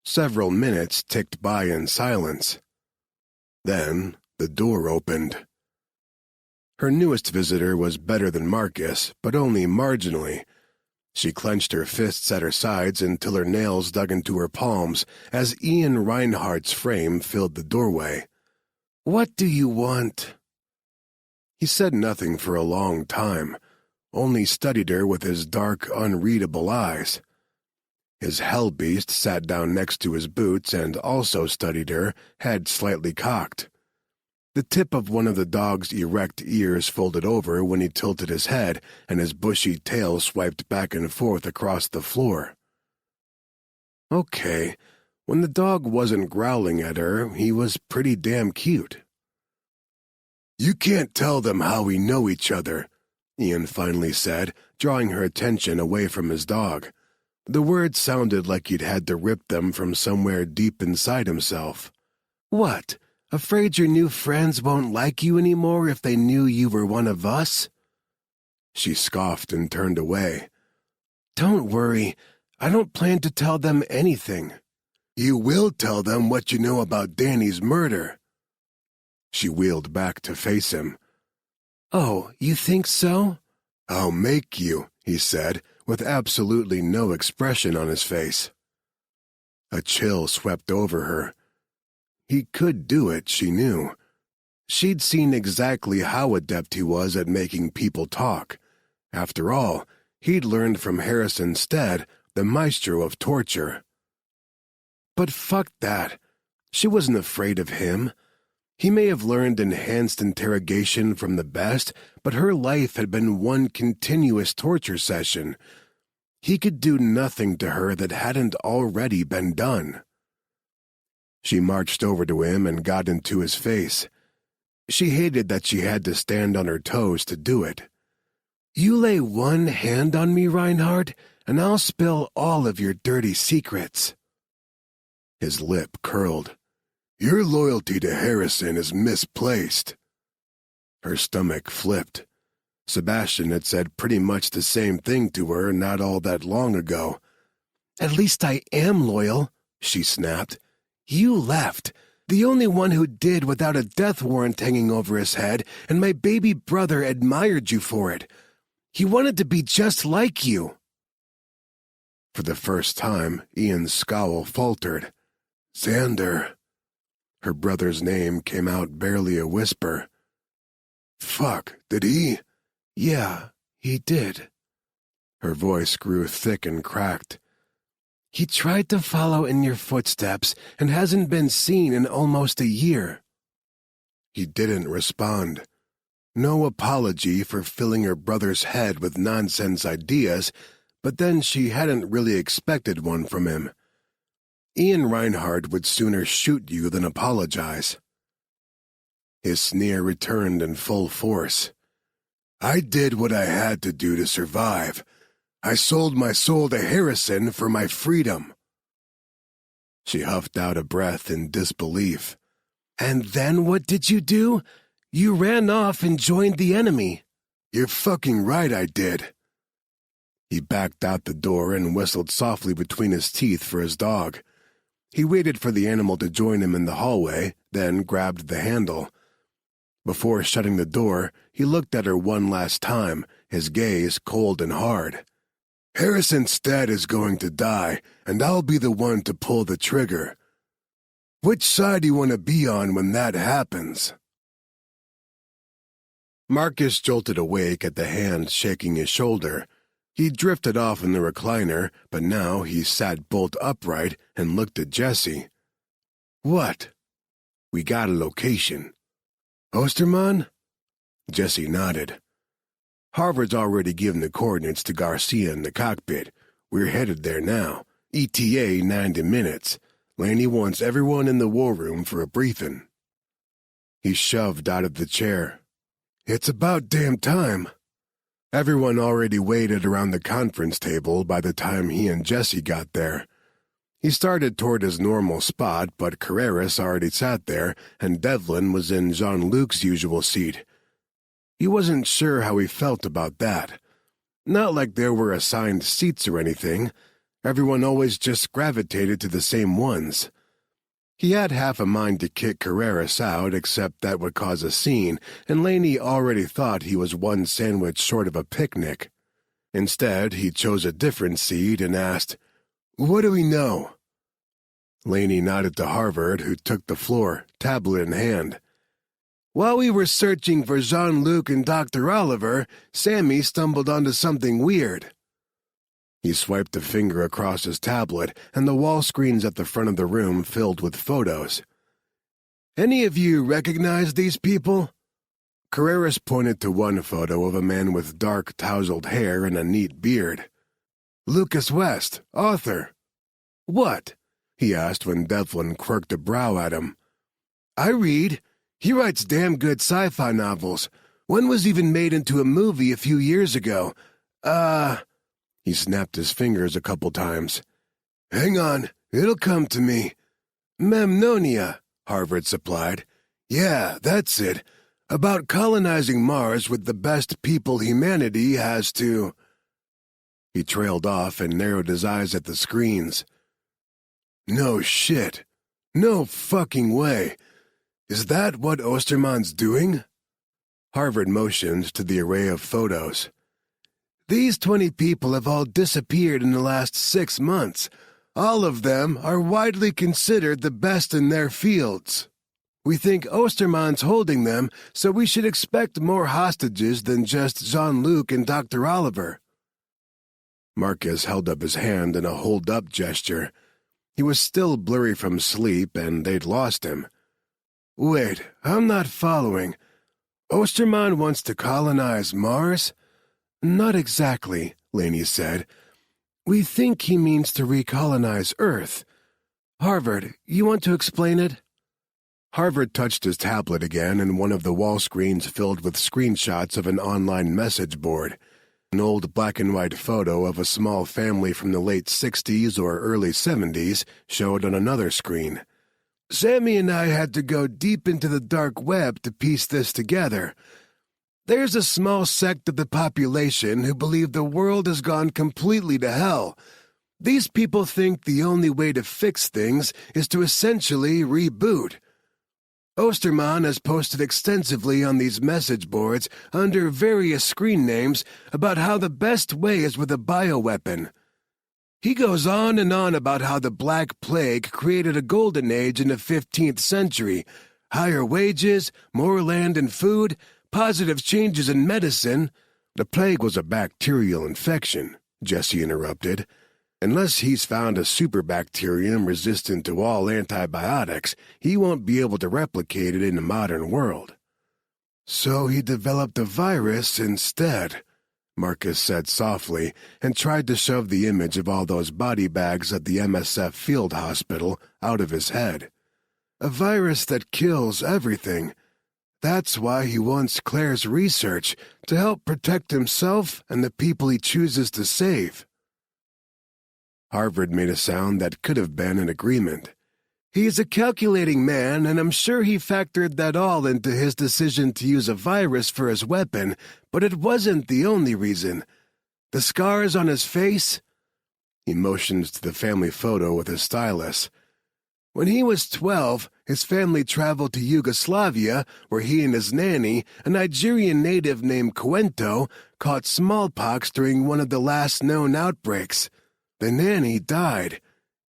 Several minutes ticked by in silence. Then the door opened. Her newest visitor was better than Marcus, but only marginally. She clenched her fists at her sides until her nails dug into her palms as Ian Reinhardt's frame filled the doorway. "What do you want?" He said nothing for a long time, only studied her with his dark, unreadable eyes. His hellbeast sat down next to his boots and also studied her, head slightly cocked. The tip of one of the dog's erect ears folded over when he tilted his head, and his bushy tail swiped back and forth across the floor. Okay, when the dog wasn't growling at her, he was pretty damn cute. "You can't tell them how we know each other," Ian finally said, drawing her attention away from his dog. The words sounded like he'd had to rip them from somewhere deep inside himself. "What? Afraid your new friends won't like you anymore if they knew you were one of us?" She scoffed and turned away. "Don't worry, I don't plan to tell them anything." "You will tell them what you know about Danny's murder." She wheeled back to face him. "Oh, you think so?" "I'll make you," he said, with absolutely no expression on his face. A chill swept over her. He could do it, she knew. She'd seen exactly how adept he was at making people talk. After all, he'd learned from Harrison Stead, the maestro of torture. But fuck that. She wasn't afraid of him. He may have learned enhanced interrogation from the best, but her life had been one continuous torture session. He could do nothing to her that hadn't already been done. She marched over to him and got into his face. She hated that she had to stand on her toes to do it. "You lay one hand on me, Reinhardt, and I'll spill all of your dirty secrets." His lip curled. "Your loyalty to Harrison is misplaced." Her stomach flipped. Sebastian had said pretty much the same thing to her not all that long ago. "At least I am loyal," she snapped. "You left, the only one who did without a death warrant hanging over his head, and my baby brother admired you for it. He wanted to be just like you." For the first time, Ian's scowl faltered. "Xander." Her brother's name came out barely a whisper. "Fuck, did he?" "Yeah, he did." Her voice grew thick and cracked. "He tried to follow in your footsteps and hasn't been seen in almost a year." He didn't respond. No apology for filling her brother's head with nonsense ideas, but then she hadn't really expected one from him. Ian Reinhardt would sooner shoot you than apologize. His sneer returned in full force. "I did what I had to do to survive. I sold my soul to Harrison for my freedom." She huffed out a breath in disbelief. "And then what did you do? You ran off and joined the enemy." "You're fucking right I did." He backed out the door and whistled softly between his teeth for his dog. He waited for the animal to join him in the hallway, then grabbed the handle. Before shutting the door, he looked at her one last time, his gaze cold and hard. "Harrison Stead is going to die, and I'll be the one to pull the trigger. Which side do you want to be on when that happens?" Marcus jolted awake at the hand shaking his shoulder. He drifted off in the recliner, but now he sat bolt upright and looked at Jesse. "What?" "We got a location." "Osterman?" Jesse nodded. "Harvard's already given the coordinates to Garcia in the cockpit. We're headed there now. ETA 90 minutes. Laney wants everyone in the war room for a briefing." He shoved out of the chair. "It's about damn time." Everyone already waited around the conference table by the time he and Jesse got there. He started toward his normal spot, but Carreras already sat there, and Devlin was in Jean-Luc's usual seat. He wasn't sure how he felt about that. Not like there were assigned seats or anything. Everyone always just gravitated to the same ones. He had half a mind to kick Carreras out, except that would cause a scene, and Laney already thought he was one sandwich short of a picnic. Instead, he chose a different seat and asked, "What do we know?" Laney nodded to Harvard, who took the floor, tablet in hand. "While we were searching for Jean-Luc and Dr. Oliver, Sammy stumbled onto something weird." He swiped a finger across his tablet, and the wall screens at the front of the room filled with photos. "Any of you recognize these people?" Carreras pointed to one photo of a man with dark, tousled hair and a neat beard. "Lucas West, author." "What?" he asked when Devlin quirked a brow at him. "I read. He writes damn good sci-fi novels. One was even made into a movie a few years ago. He snapped his fingers a couple times. "Hang on, it'll come to me. Memnonia," Harvard supplied. "Yeah, that's it. About colonizing Mars with the best people humanity has to—" He trailed off and narrowed his eyes at the screens. "No shit. No fucking way. Is that what Osterman's doing?" Harvard motioned to the array of photos. "These 20 people have all disappeared in the last 6 months. All of them are widely considered the best in their fields. We think Osterman's holding them, so we should expect more hostages than just Jean-Luc and Dr. Oliver." Marcus held up his hand in a hold-up gesture. He was still blurry from sleep, and they'd lost him. "Wait, I'm not following. Osterman wants to colonize Mars?" "Not exactly," Laney said. "We think he means to recolonize Earth. Harvard, you want to explain it?" Harvard touched his tablet again, and one of the wall screens filled with screenshots of an online message board. An old black-and-white photo of a small family from the late 60s or early 70s showed on another screen. "Sammy and I had to go deep into the dark web to piece this together. There's a small sect of the population who believe the world has gone completely to hell. These people think the only way to fix things is to essentially reboot. Osterman has posted extensively on these message boards under various screen names about how the best way is with a bioweapon. He goes on and on about how the Black Plague created a golden age in the 15th century, higher wages, more land and food, positive changes in medicine." "The plague was a bacterial infection," Jesse interrupted. "Unless he's found a superbacterium resistant to all antibiotics, he won't be able to replicate it in the modern world." "So he developed a virus instead," Marcus said softly, and tried to shove the image of all those body bags at the MSF field hospital out of his head. "A virus that kills everything. That's why he wants Claire's research, to help protect himself and the people he chooses to save." Harvard made a sound that could have been an agreement. "He's a calculating man, and I'm sure he factored that all into his decision to use a virus for his weapon, but it wasn't the only reason. The scars on his face?" He motioned to the family photo with his stylus. "When he was 12, his family traveled to Yugoslavia, where he and his nanny, a Nigerian native named Cuento, caught smallpox during one of the last known outbreaks. The nanny died.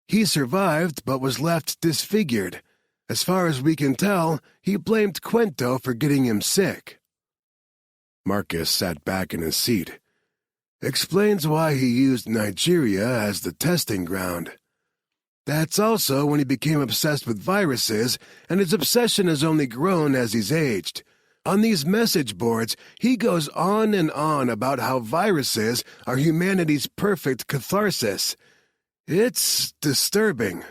He survived but was left disfigured. As far as we can tell, he blamed Cuento for getting him sick." Marcus sat back in his seat. "Explains why he used Nigeria as the testing ground. That's also when he became obsessed with viruses, and his obsession has only grown as he's aged. On these message boards, he goes on and on about how viruses are humanity's perfect catharsis. It's disturbing."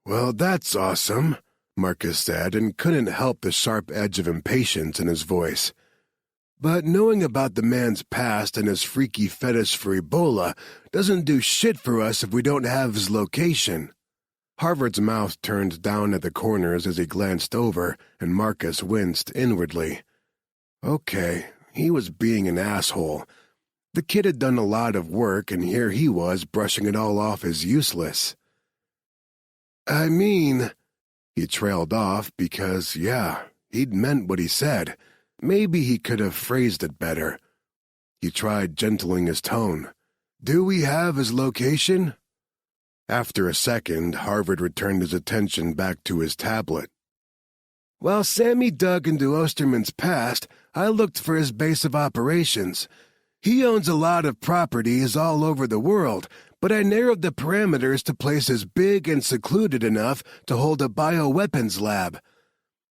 "Well, that's awesome," Marcus said, and couldn't help the sharp edge of impatience in his voice. "But knowing about the man's past and his freaky fetish for Ebola doesn't do shit for us if we don't have his location." Harvard's mouth turned down at the corners as he glanced over, and Marcus winced inwardly. Okay, he was being an asshole. The kid had done a lot of work, and here he was brushing it all off as useless. "I mean," he trailed off because, yeah, he'd meant what he said. Maybe he could have phrased it better. He tried gentling his tone. Do we have his location? After a second, Harvard returned his attention back to his tablet. While Sammy dug into Osterman's past, I looked for his base of operations. He owns a lot of properties all over the world, but I narrowed the parameters to places big and secluded enough to hold a bioweapons lab.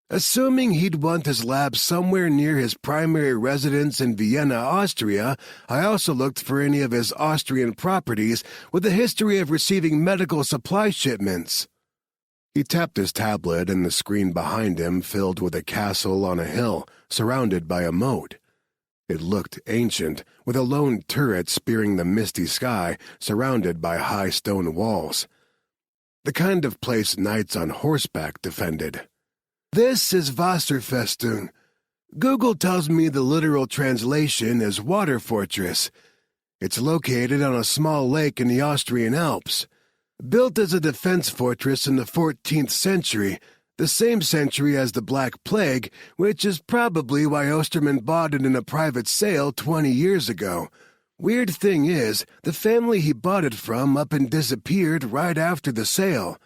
Assuming he'd want his lab somewhere near his primary residence in Vienna, Austria, I also looked for any of his Austrian properties with a history of receiving medical supply shipments. He tapped his tablet, and the screen behind him filled with a castle on a hill, surrounded by a moat. It looked ancient, with a lone turret spearing the misty sky, surrounded by high stone walls. The kind of place knights on horseback defended. This is Wasserfestung. Google tells me the literal translation is water fortress. It's located on a small lake in the Austrian Alps. Built as a defense fortress in the 14th century, the same century as the Black Plague, which is probably why Osterman bought it in a private sale 20 years ago. Weird thing is, the family he bought it from up and disappeared right after the sale.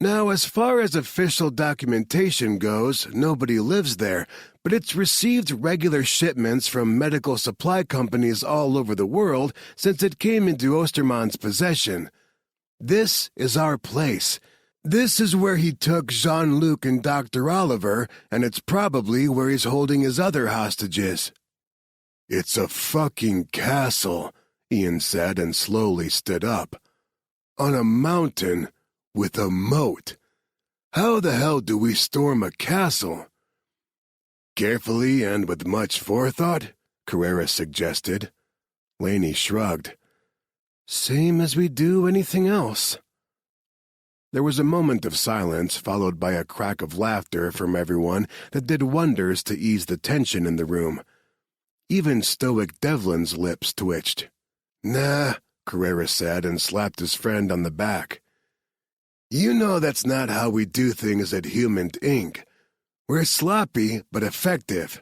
Now, as far as official documentation goes, nobody lives there, but it's received regular shipments from medical supply companies all over the world since it came into Osterman's possession. This is our place. This is where he took Jean-Luc and Dr. Oliver, and it's probably where he's holding his other hostages. It's a fucking castle, Ian said and slowly stood up. On a mountain with a moat. How the hell do we storm a castle? Carefully and with much forethought, Carrera suggested. Laney shrugged. Same as we do anything else. There was a moment of silence, followed by a crack of laughter from everyone that did wonders to ease the tension in the room. Even stoic Devlin's lips twitched. Nah, Carrera said and slapped his friend on the back. You know that's not how we do things at Human Inc. We're sloppy, but effective.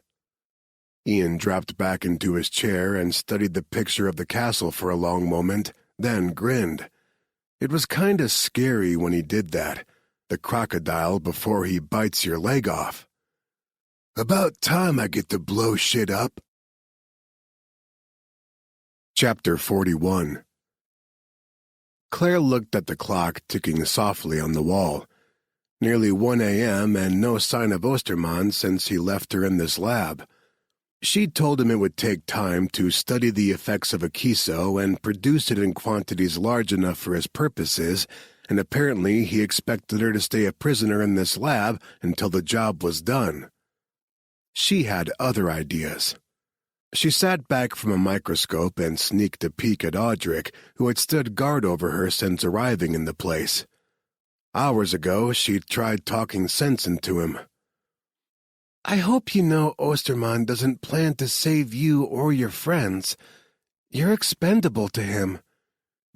Ian dropped back into his chair and studied the picture of the castle for a long moment, then grinned. It was kinda scary when he did that, the crocodile before he bites your leg off. About time I get to blow shit up. Chapter 41. Claire looked at the clock ticking softly on the wall. Nearly 1 a.m. and no sign of Osterman since he left her in this lab. She'd told him it would take time to study the effects of a kiso and produce it in quantities large enough for his purposes, and apparently he expected her to stay a prisoner in this lab until the job was done. She had other ideas. She sat back from a microscope and sneaked a peek at Audric, who had stood guard over her since arriving in the place. Hours ago, she'd tried talking sense into him. I hope you know Osterman doesn't plan to save you or your friends. You're expendable to him.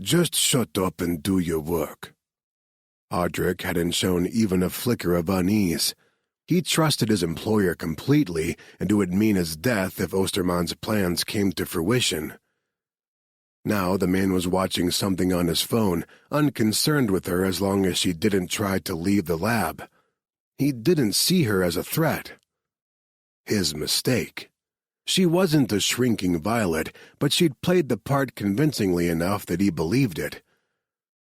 Just shut up and do your work. Audric hadn't shown even a flicker of unease. He trusted his employer completely, and it would mean his death if Osterman's plans came to fruition. Now the man was watching something on his phone, unconcerned with her as long as she didn't try to leave the lab. He didn't see her as a threat. His mistake. She wasn't a shrinking violet, but she'd played the part convincingly enough that he believed it.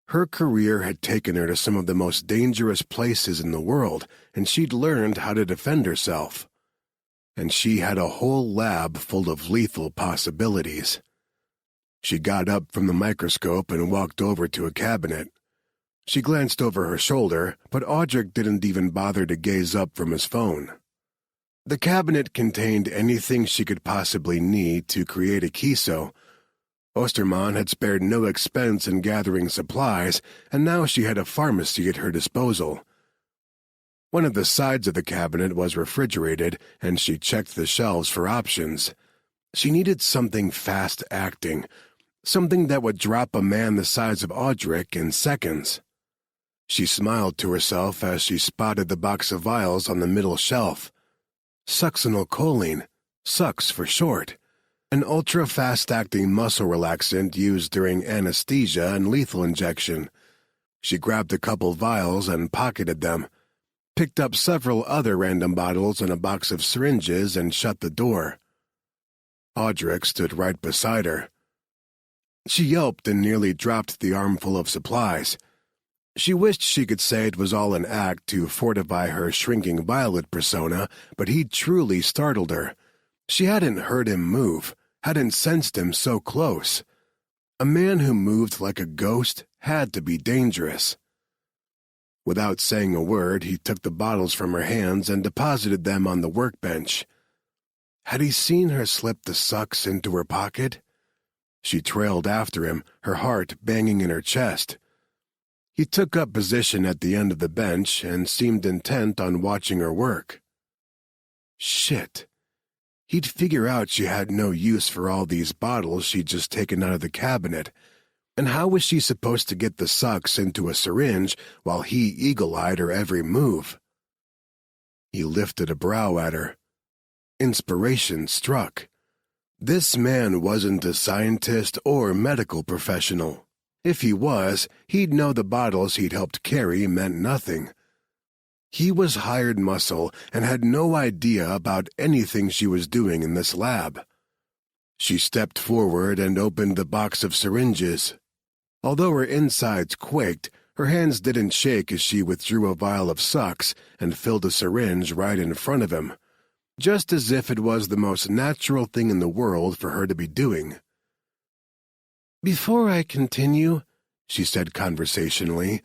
Her career had taken her to some of the most dangerous places in the world, and she'd learned how to defend herself. And she had a whole lab full of lethal possibilities. She got up from the microscope and walked over to a cabinet. She glanced over her shoulder, but Audric didn't even bother to gaze up from his phone. The cabinet contained anything she could possibly need to create a kiso. Osterman had spared no expense in gathering supplies, and now she had a pharmacy at her disposal. One of the sides of the cabinet was refrigerated, and she checked the shelves for options. She needed something fast-acting, something that would drop a man the size of Audric in seconds. She smiled to herself as she spotted the box of vials on the middle shelf. Succinylcholine, Sux for short. an ultra-fast-acting muscle relaxant used during anesthesia and lethal injection. She grabbed a couple vials and pocketed them, picked up several other random bottles and a box of syringes, and shut the door. Audric stood right beside her. She yelped and nearly dropped the armful of supplies. She wished she could say it was all an act to fortify her shrinking Violet persona, but he'd truly startled her. She hadn't heard him move, hadn't sensed him so close. A man who moved like a ghost had to be dangerous. Without saying a word, he took the bottles from her hands and deposited them on the workbench. Had he seen her slip the sucks into her pocket? She trailed after him, her heart banging in her chest. He took up position at the end of the bench and seemed intent on watching her work. Shit. He'd figure out she had no use for all these bottles she'd just taken out of the cabinet. And how was she supposed to get the sucks into a syringe while he eagle-eyed her every move? He lifted a brow at her. Inspiration struck. This man wasn't a scientist or medical professional. If he was, he'd know the bottles he'd helped carry meant nothing. He was hired muscle and had no idea about anything she was doing in this lab. She stepped forward and opened the box of syringes. Although her insides quaked, her hands didn't shake as she withdrew a vial of sucks and filled a syringe right in front of him, just as if it was the most natural thing in the world for her to be doing. "Before I continue," she said conversationally,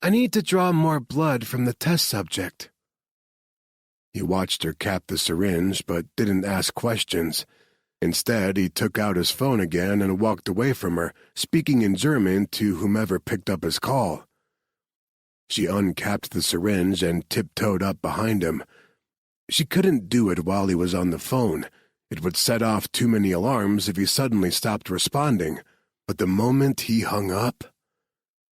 "I need to draw more blood from the test subject." He watched her cap the syringe but didn't ask questions. Instead, he took out his phone again and walked away from her, speaking in German to whomever picked up his call. She uncapped the syringe and tiptoed up behind him. She couldn't do it while he was on the phone. It would set off too many alarms if he suddenly stopped responding. But the moment he hung up,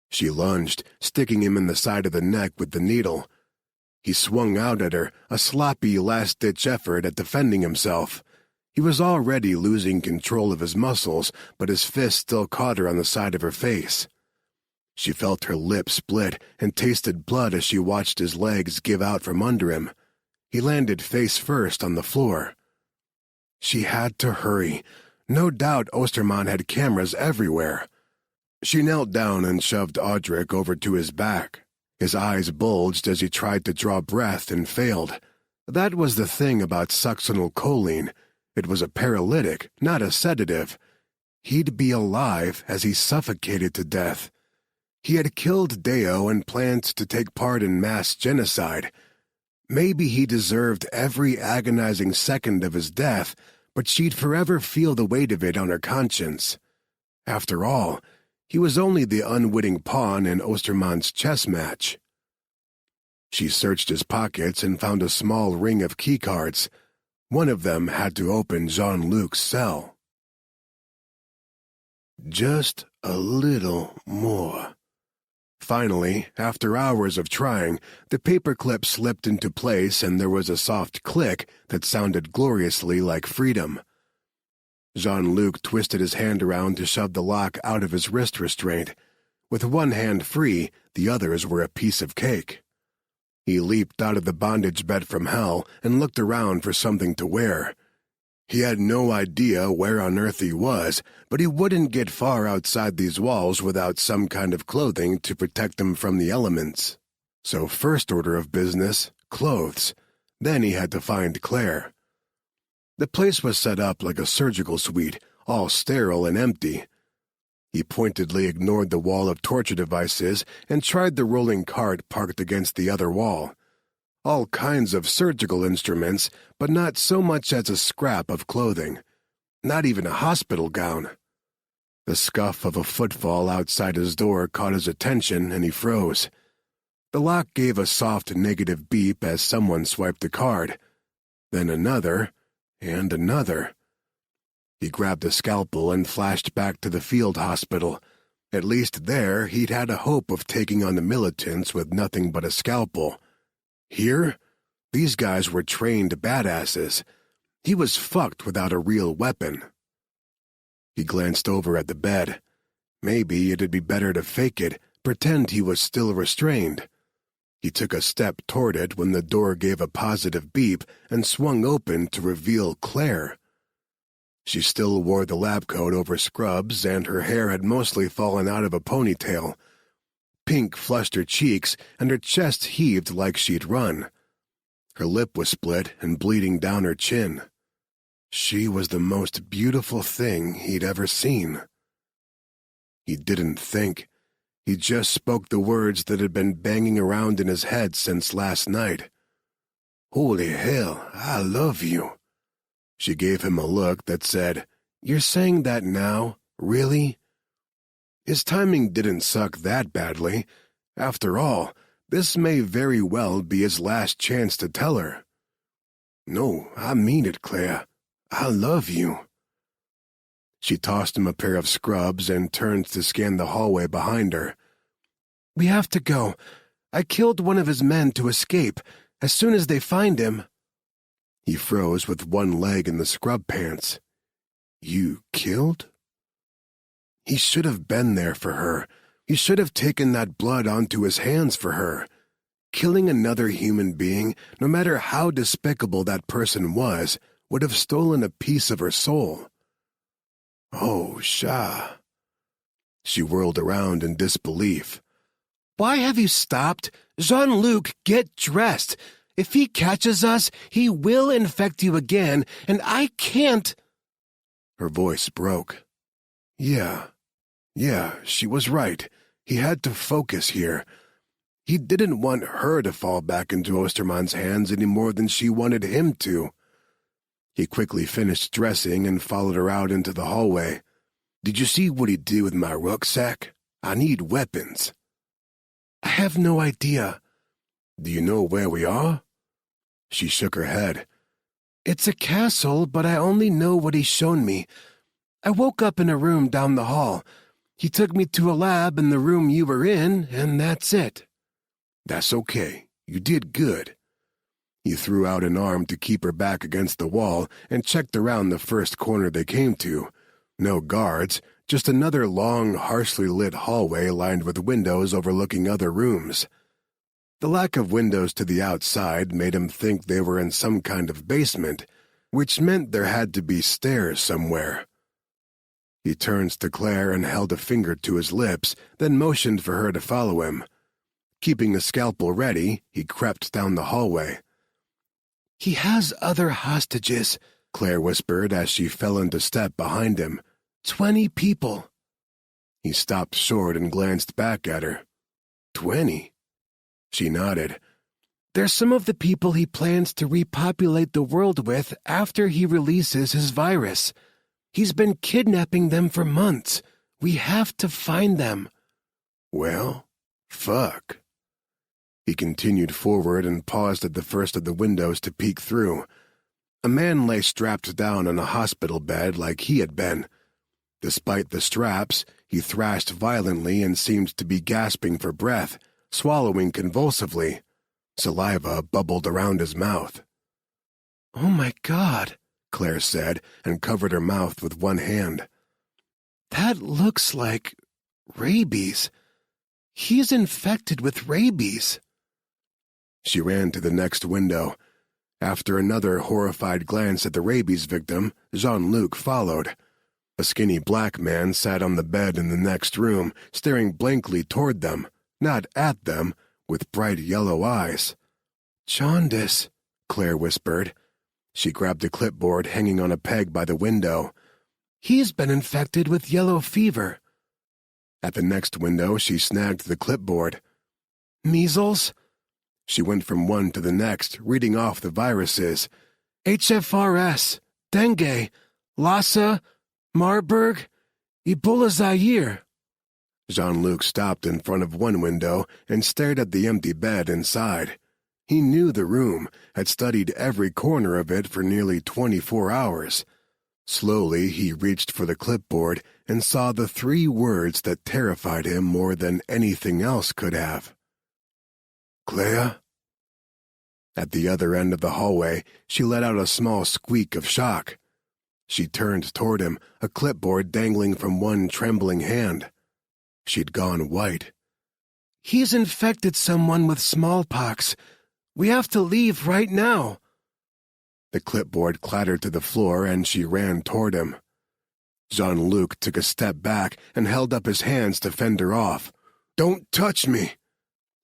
she lunged, sticking him in the side of the neck with the needle. He swung out at her, a sloppy last-ditch effort at defending himself. He was already losing control of his muscles, but his fist still caught her on the side of her face. She felt her lips split and tasted blood as she watched his legs give out from under him. He landed face first on the floor. She had to hurry. No doubt Ostermann had cameras everywhere. She knelt down and shoved Audric over to his back. His eyes bulged as he tried to draw breath and failed. That was the thing about succinylcholine. It was a paralytic, not a sedative. He'd be alive as he suffocated to death. He had killed Deo and planned to take part in mass genocide. Maybe he deserved every agonizing second of his death, but she'd forever feel the weight of it on her conscience. After all, he was only the unwitting pawn in Ostermann's chess match. She searched his pockets and found a small ring of keycards. One of them had to open Jean-Luc's cell. Just a little more. Finally, after hours of trying, the paperclip slipped into place and there was a soft click that sounded gloriously like freedom. Jean-Luc twisted his hand around to shove the lock out of his wrist restraint. With one hand free, the others were a piece of cake. He leaped out of the bondage bed from hell and looked around for something to wear. He had no idea where on earth he was, but he wouldn't get far outside these walls without some kind of clothing to protect him from the elements. So first order of business, clothes. Then he had to find Claire. The place was set up like a surgical suite, all sterile and empty. He pointedly ignored the wall of torture devices and tried the rolling cart parked against the other wall. All kinds of surgical instruments, but not so much as a scrap of clothing. Not even a hospital gown. The scuff of a footfall outside his door caught his attention, and he froze. The lock gave a soft negative beep as someone swiped a card. Then another, and another. He grabbed a scalpel and flashed back to the field hospital. At least there he'd had a hope of taking on the militants with nothing but a scalpel. Here, these guys were trained badasses. He was fucked without a real weapon. He glanced over at the bed. Maybe it'd be better to fake it, pretend he was still restrained. He took a step toward it when the door gave a positive beep and swung open to reveal Claire. She still wore the lab coat over scrubs, and her hair had mostly fallen out of a ponytail. Pink flushed her cheeks, and her chest heaved like she'd run. Her lip was split and bleeding down her chin. She was the most beautiful thing he'd ever seen. He didn't think. He just spoke the words that had been banging around in his head since last night. "Holy hell, I love you." She gave him a look that said, "You're saying that now? Really?" His timing didn't suck that badly. After all, this may very well be his last chance to tell her. "No, I mean it, Claire. I love you." She tossed him a pair of scrubs and turned to scan the hallway behind her. "We have to go. I killed one of his men to escape. As soon as they find him—" He froze with one leg in the scrub pants. "You killed?" He should have been there for her. He should have taken that blood onto his hands for her. Killing another human being, no matter how despicable that person was, would have stolen a piece of her soul. "Oh, Shah." She whirled around in disbelief. "Why have you stopped? Jean-Luc, get dressed. If he catches us, he will infect you again, and I can't—" Her voice broke. Yeah, she was right. He had to focus here. He didn't want her to fall back into Ostermann's hands any more than she wanted him to. He quickly finished dressing and followed her out into the hallway. "Did you see what he did with my rucksack? I need weapons." "I have no idea." "Do you know where we are?" She shook her head. "It's a castle, but I only know what he's shown me. I woke up in a room down the hall. He took me to a lab in the room you were in, and that's it." "That's okay. You did good." He threw out an arm to keep her back against the wall and checked around the first corner they came to. No guards, just another long, harshly lit hallway lined with windows overlooking other rooms. The lack of windows to the outside made him think they were in some kind of basement, which meant there had to be stairs somewhere. He turned to Claire and held a finger to his lips, then motioned for her to follow him. Keeping the scalpel ready, he crept down the hallway. "He has other hostages," Claire whispered as she fell into step behind him. 20 people. He stopped short and glanced back at her. 20? She nodded. "They're some of the people he plans to repopulate the world with after he releases his virus. He's been kidnapping them for months. We have to find them." "Well, fuck." He continued forward and paused at the first of the windows to peek through. A man lay strapped down on a hospital bed like he had been. Despite the straps, he thrashed violently and seemed to be gasping for breath, swallowing convulsively. Saliva bubbled around his mouth. "Oh my God," Claire said, and covered her mouth with one hand. "That looks like rabies. He's infected with rabies." She ran to the next window. After another horrified glance at the rabies victim, Jean-Luc followed. A skinny black man sat on the bed in the next room, staring blankly toward them, not at them, with bright yellow eyes. "Jaundice," Claire whispered. She grabbed a clipboard hanging on a peg by the window. "He's been infected with yellow fever." At the next window, she snagged the clipboard. "Measles?" She went from one to the next, reading off the viruses. "HFRS, dengue, Lassa, Marburg, Ebola Zaire." Jean-Luc stopped in front of one window and stared at the empty bed inside. He knew the room, had studied every corner of it for nearly 24 hours. Slowly, he reached for the clipboard and saw the 3 words that terrified him more than anything else could have. "Claire?" At the other end of the hallway, she let out a small squeak of shock. She turned toward him, a clipboard dangling from one trembling hand. She'd gone white. "He's infected someone with smallpox. We have to leave right now." The clipboard clattered to the floor and she ran toward him. Jean-Luc took a step back and held up his hands to fend her off. "Don't touch me!"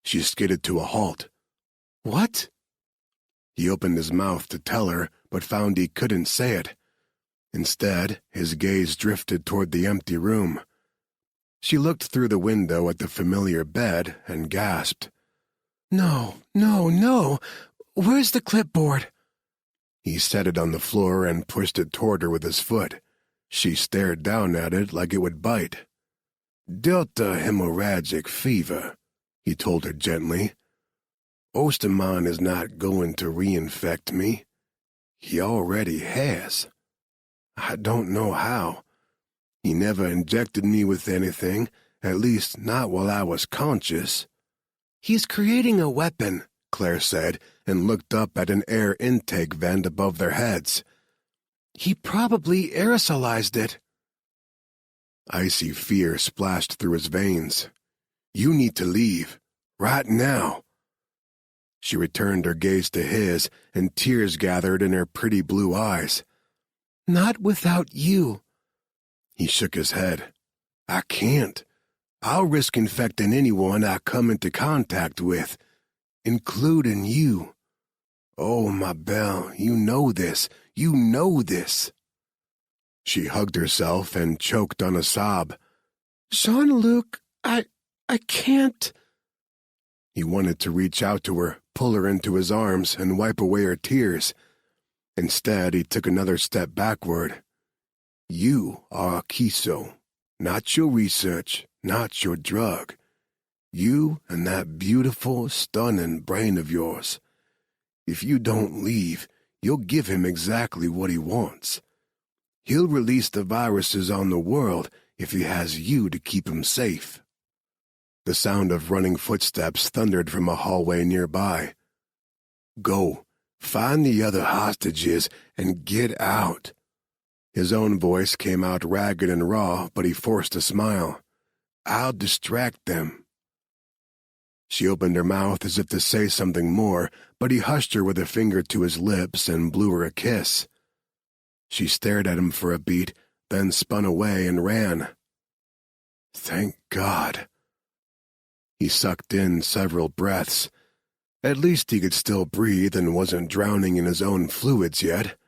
She skidded to a halt. "What?" He opened his mouth to tell her, but found he couldn't say it. Instead, his gaze drifted toward the empty room. She looked through the window at the familiar bed and gasped. No, no, no! Where's the clipboard?" He set it on the floor and pushed it toward her with his foot. She stared down at it like it would bite. "Delta hemorrhagic fever," he told her gently. "Osterman is not going to reinfect me. He already has. I don't know how. He never injected me with anything, at least not while I was conscious." "He's creating a weapon," Claire said, and looked up at an air intake vent above their heads. "He probably aerosolized it." Icy fear splashed through his veins. "You need to leave. Right now." She returned her gaze to his, and tears gathered in her pretty blue eyes. "Not without you." He shook his head. "I can't. I'll risk infecting anyone I come into contact with, including you. Oh, my Belle, you know this. You know this." She hugged herself and choked on a sob. "Jean-Luc, I can't." He wanted to reach out to her, pull her into his arms, and wipe away her tears. Instead, he took another step backward. "You are a Kiso, not your research, not your drug. You and that beautiful, stunning brain of yours. If you don't leave, you'll give him exactly what he wants. He'll release the viruses on the world if he has you to keep him safe." The sound of running footsteps thundered from a hallway nearby. "Go, find the other hostages and get out." His own voice came out ragged and raw, but he forced a smile. "I'll distract them." She opened her mouth as if to say something more, but he hushed her with a finger to his lips and blew her a kiss. She stared at him for a beat, then spun away and ran. Thank God. He sucked in several breaths. At least he could still breathe and wasn't drowning in his own fluids yet.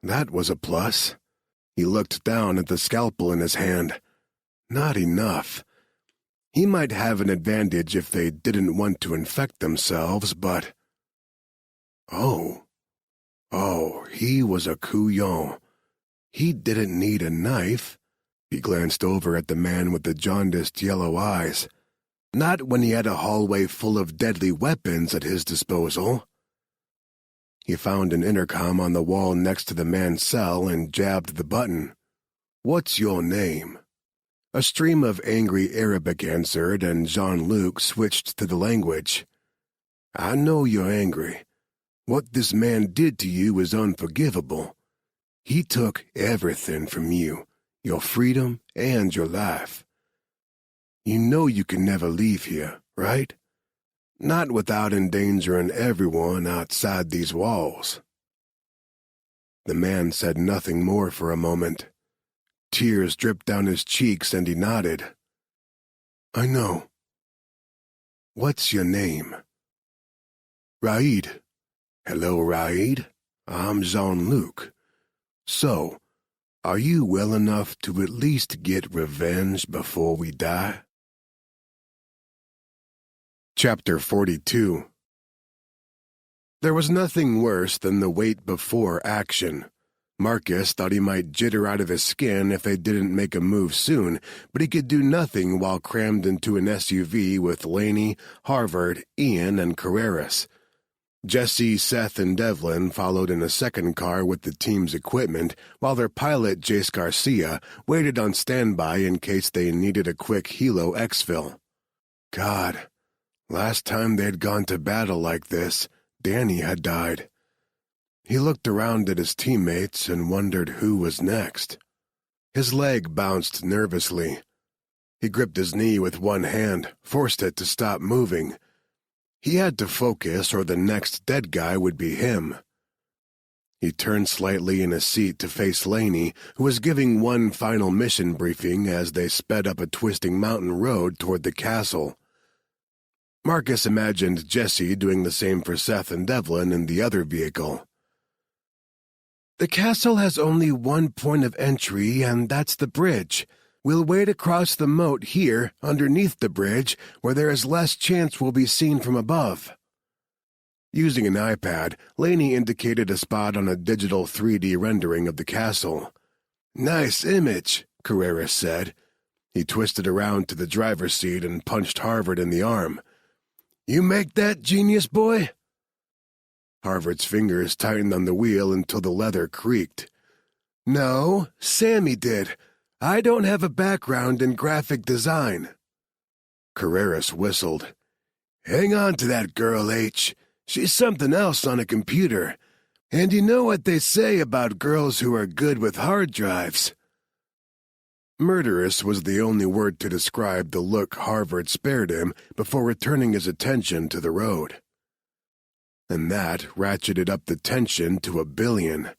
That was a plus. He looked down at the scalpel in his hand. Not enough. He might have an advantage if they didn't want to infect themselves, but... Oh, he was a couillon. He didn't need a knife. He glanced over at the man with the jaundiced yellow eyes. Not when he had a hallway full of deadly weapons at his disposal. He found an intercom on the wall next to the man's cell and jabbed the button. "What's your name?" A stream of angry Arabic answered, and Jean-Luc switched to the language. "I know you're angry. What this man did to you is unforgivable. He took everything from you, your freedom and your life. You know you can never leave here, right? Not without endangering everyone outside these walls." The man said nothing more for a moment. Tears dripped down his cheeks and he nodded. "I know." "What's your name?" "Raid." "Hello, Raid. I'm Jean-Luc. So, are you well enough to at least get revenge before we die?" Chapter 42. There was nothing worse than the wait before action. Marcus thought he might jitter out of his skin if they didn't make a move soon, but he could do nothing while crammed into an SUV with Laney, Harvard, Ian, and Carreras. Jesse, Seth, and Devlin followed in a second car with the team's equipment, while their pilot, Jace Garcia, waited on standby in case they needed a quick helo exfil. God, last time they'd gone to battle like this, Danny had died. He looked around at his teammates and wondered who was next. His leg bounced nervously. He gripped his knee with one hand, forced it to stop moving. He had to focus or the next dead guy would be him. He turned slightly in his seat to face Laney, who was giving one final mission briefing as they sped up a twisting mountain road toward the castle. Marcus imagined Jesse doing the same for Seth and Devlin in the other vehicle. The castle has only one point of entry, and that's the bridge. We'll wait across the moat here, underneath the bridge, where there is less chance we'll be seen from above. Using an iPad, Laney indicated a spot on a digital 3D rendering of the castle. Nice image, Carreras said. He twisted around to the driver's seat and punched Harvard in the arm. You make that, genius boy? Harvard's fingers tightened on the wheel until the leather creaked. No, Sammy did. I don't have a background in graphic design. Carreras whistled. Hang on to that girl, H. She's something else on a computer. And you know what they say about girls who are good with hard drives. Murderous was the only word to describe the look Harvard spared him before returning his attention to the road. And that ratcheted up the tension to 1,000,000,000.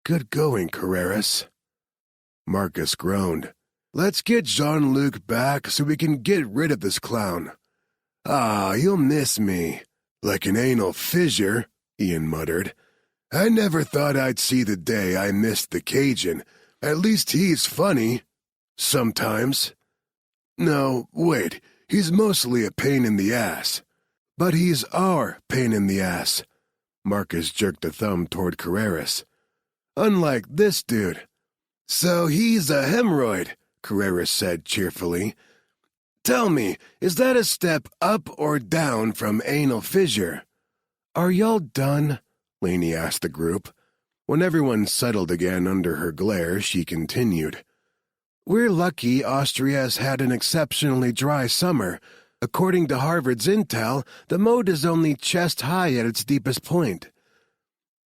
Good going, Carreras. Marcus groaned. Let's get Jean-Luc back so we can get rid of this clown. Ah, you'll miss me. Like an anal fissure, Ian muttered. I never thought I'd see the day I missed the Cajun. At least he's funny. Sometimes. No, wait, he's mostly a pain in the ass. But he's our pain in the ass. Marcus jerked a thumb toward Carreras. Unlike this dude. So he's a hemorrhoid, Carreras said cheerfully. Tell me, is that a step up or down from anal fissure? Are y'all done? Laney asked the group. When everyone settled again under her glare, she continued. We're lucky Austria has had an exceptionally dry summer. According to Harvard's intel, the moat is only chest-high at its deepest point.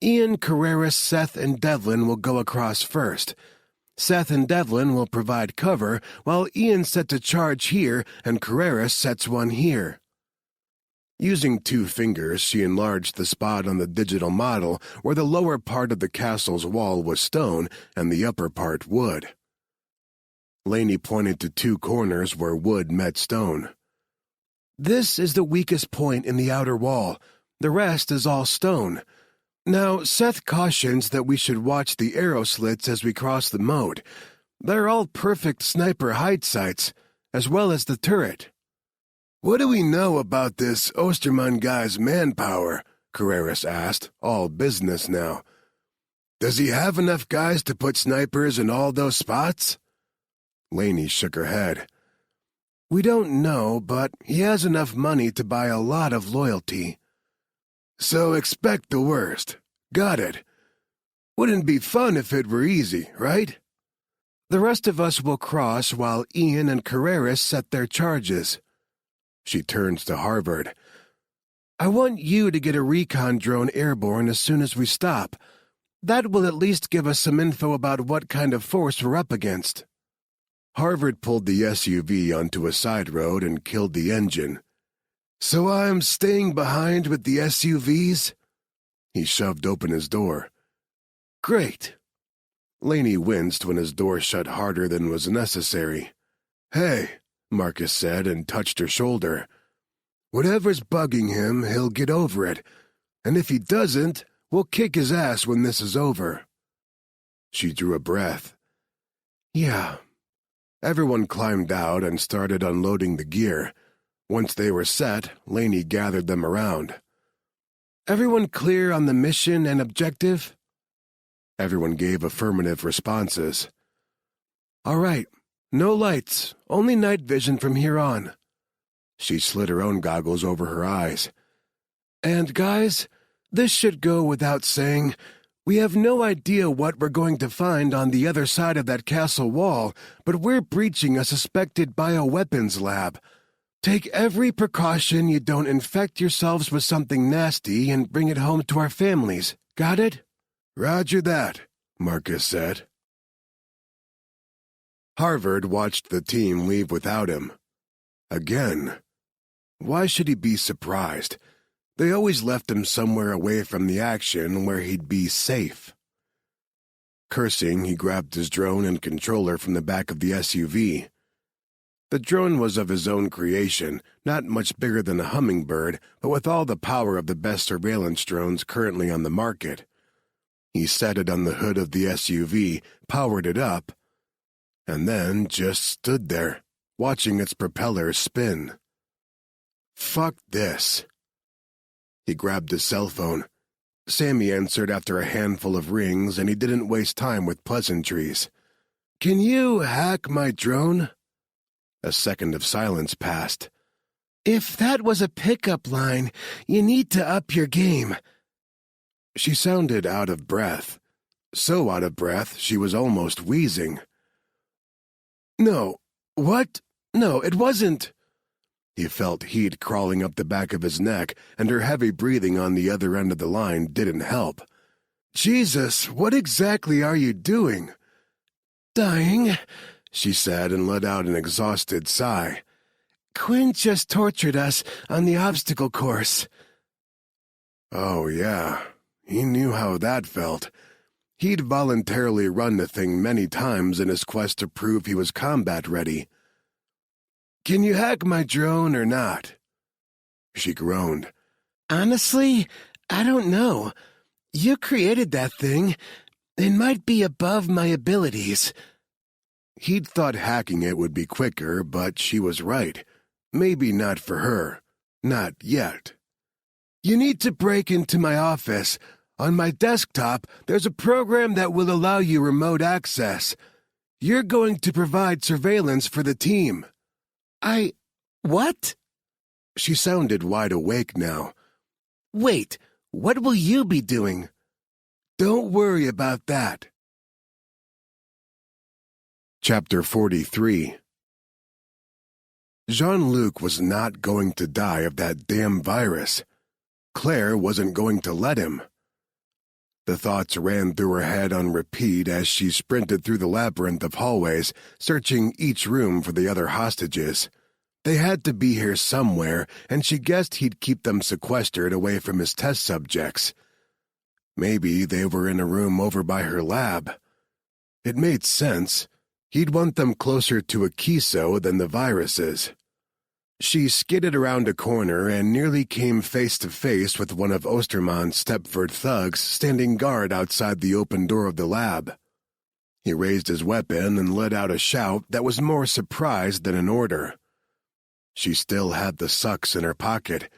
Ian, Carreras, Seth, and Devlin will go across first. Seth and Devlin will provide cover, while Ian sets a charge here and Carreras sets one here. Using 2 fingers, she enlarged the spot on the digital model where the lower part of the castle's wall was stone and the upper part wood. Laney pointed to 2 corners where wood met stone. This is the weakest point in the outer wall. The rest is all stone. Now, Seth cautions that we should watch the arrow slits as we cross the moat. They're all perfect sniper hide sites, as well as the turret. What do we know about this Ostermann guy's manpower? Carreras asked, all business now. Does he have enough guys to put snipers in all those spots? Laney shook her head. We don't know, but he has enough money to buy a lot of loyalty. So expect the worst. Got it. Wouldn't be fun if it were easy, right? The rest of us will cross while Ian and Carreras set their charges. She turns to Harvard. I want you to get a recon drone airborne as soon as we stop. That will at least give us some info about what kind of force we're up against. Harvard pulled the SUV onto a side road and killed the engine. So I'm staying behind with the SUVs? He shoved open his door. Great. Laney winced when his door shut harder than was necessary. Hey, Marcus said and touched her shoulder. Whatever's bugging him, he'll get over it. And if he doesn't, we'll kick his ass when this is over. She drew a breath. Yeah. Everyone climbed out and started unloading the gear. Once they were set, Laney gathered them around. Everyone clear on the mission and objective? Everyone gave affirmative responses. All right. No lights, only night vision from here on. She slid her own goggles over her eyes. And guys, this should go without saying. We have no idea what we're going to find on the other side of that castle wall, but we're breaching a suspected bioweapons lab. Take every precaution you don't infect yourselves with something nasty and bring it home to our families. Got it? Roger that, Marcus said. Harvard watched the team leave without him. Again. Why should he be surprised? They always left him somewhere away from the action where he'd be safe. Cursing, he grabbed his drone and controller from the back of the SUV. The drone was of his own creation, not much bigger than a hummingbird, but with all the power of the best surveillance drones currently on the market. He set it on the hood of the SUV, powered it up, and then just stood there, watching its propellers spin. Fuck this. He grabbed his cell phone. Sammy answered after a handful of rings, and he didn't waste time with pleasantries. Can you hack my drone? A second of silence passed. If that was a pickup line, you need to up your game. She sounded out of breath. So out of breath, she was almost wheezing. No. What? No, it wasn't. He felt heat crawling up the back of his neck, and her heavy breathing on the other end of the line didn't help. Jesus, what exactly are you doing? Dying, she said and let out an exhausted sigh. Quinn just tortured us on the obstacle course. Oh, yeah. He knew how that felt. He'd voluntarily run the thing many times in his quest to prove he was combat-ready. Can you hack my drone or not? She groaned. Honestly, I don't know. You created that thing. It might be above my abilities. He'd thought hacking it would be quicker, but she was right. Maybe not for her. Not yet. You need to break into my office. On my desktop, there's a program that will allow you remote access. You're going to provide surveillance for the team. What? She sounded wide awake now. Wait, what will you be doing? Don't worry about that. Chapter 43. Jean-Luc was not going to die of that damn virus. Claire wasn't going to let him. The thoughts ran through her head on repeat as she sprinted through the labyrinth of hallways, searching each room for the other hostages. They had to be here somewhere, and she guessed he'd keep them sequestered away from his test subjects. Maybe they were in a room over by her lab. It made sense. He'd want them closer to a Kiso than the viruses. She skidded around a corner and nearly came face to face with one of Ostermann's Stepford thugs standing guard outside the open door of the lab. He raised his weapon and let out a shout that was more surprise than an order. She still had the sucks in her pocket.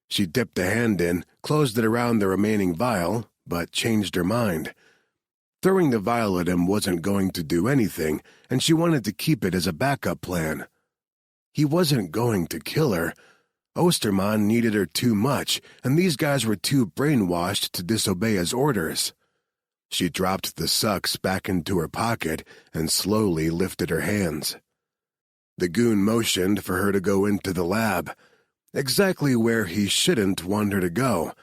She dipped a hand in, closed it around the remaining vial, but changed her mind. Throwing the vial at him wasn't going to do anything, and she wanted to keep it as a backup plan. He wasn't going to kill her. Ostermann needed her too much, and these guys were too brainwashed to disobey his orders. She dropped the sucks back into her pocket and slowly lifted her hands. The goon motioned for her to go into the lab, exactly where he shouldn't want her to go,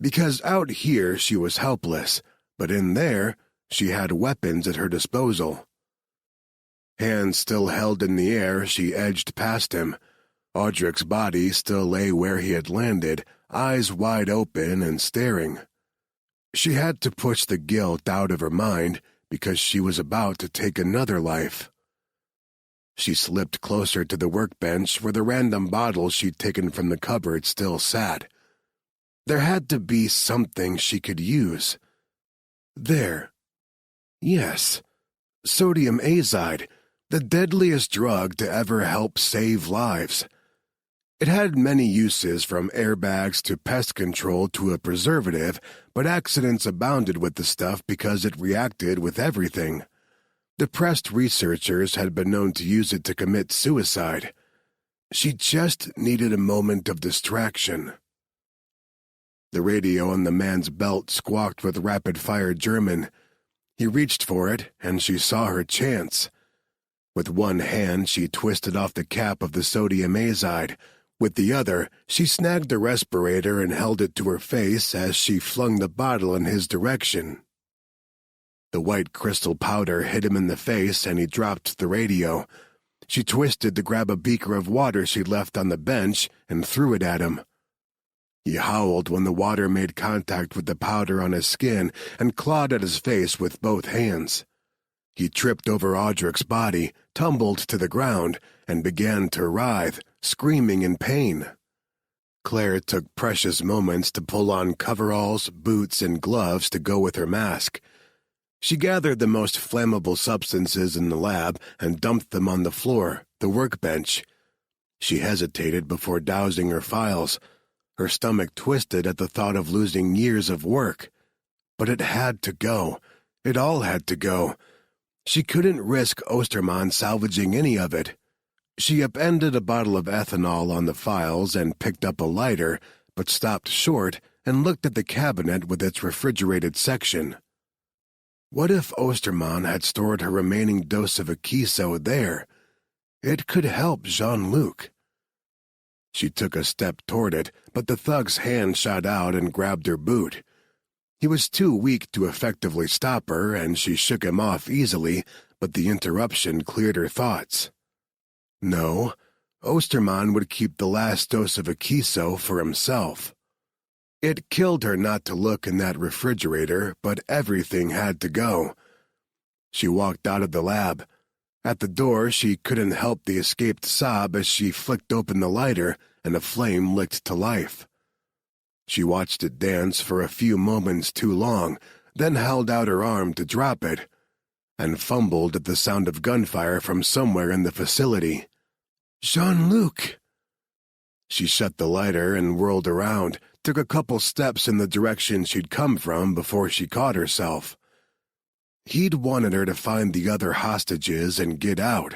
because out here she was helpless, but in there she had weapons at her disposal. Hands still held in the air, she edged past him. Audric's body still lay where he had landed, eyes wide open and staring. She had to push the guilt out of her mind because she was about to take another life. She slipped closer to the workbench where the random bottles she'd taken from the cupboard still sat. There had to be something she could use. There. Yes. Sodium azide, the deadliest drug to ever help save lives. It had many uses, from airbags to pest control to a preservative, but accidents abounded with the stuff because it reacted with everything. Depressed researchers had been known to use it to commit suicide. She just needed a moment of distraction. The radio on the man's belt squawked with rapid-fire German. He reached for it, and she saw her chance. With one hand, she twisted off the cap of the sodium azide. With the other, she snagged a respirator and held it to her face as she flung the bottle in his direction. The white crystal powder hit him in the face and he dropped the radio. She twisted to grab a beaker of water she'd left on the bench and threw it at him. He howled when the water made contact with the powder on his skin and clawed at his face with both hands. He tripped over Audrich's body, tumbled to the ground, and began to writhe, screaming in pain. Claire took precious moments to pull on coveralls, boots, and gloves to go with her mask. She gathered the most flammable substances in the lab and dumped them on the floor, the workbench. She hesitated before dousing her files. Her stomach twisted at the thought of losing years of work. But it had to go. It all had to go. She couldn't risk Osterman salvaging any of it. She upended a bottle of ethanol on the files and picked up a lighter, but stopped short and looked at the cabinet with its refrigerated section. What if Osterman had stored her remaining dose of Akiso there? It could help Jean-Luc. She took a step toward it, but the thug's hand shot out and grabbed her boot. He was too weak to effectively stop her, and she shook him off easily, but the interruption cleared her thoughts. No, Osterman would keep the last dose of Akiso for himself. It killed her not to look in that refrigerator, but everything had to go. She walked out of the lab. At the door, she couldn't help the escaped sob as she flicked open the lighter and a flame licked to life. She watched it dance for a few moments too long, then held out her arm to drop it, and fumbled at the sound of gunfire from somewhere in the facility. Jean-Luc! She shut the lighter and whirled around, took a couple steps in the direction she'd come from before she caught herself. He'd wanted her to find the other hostages and get out.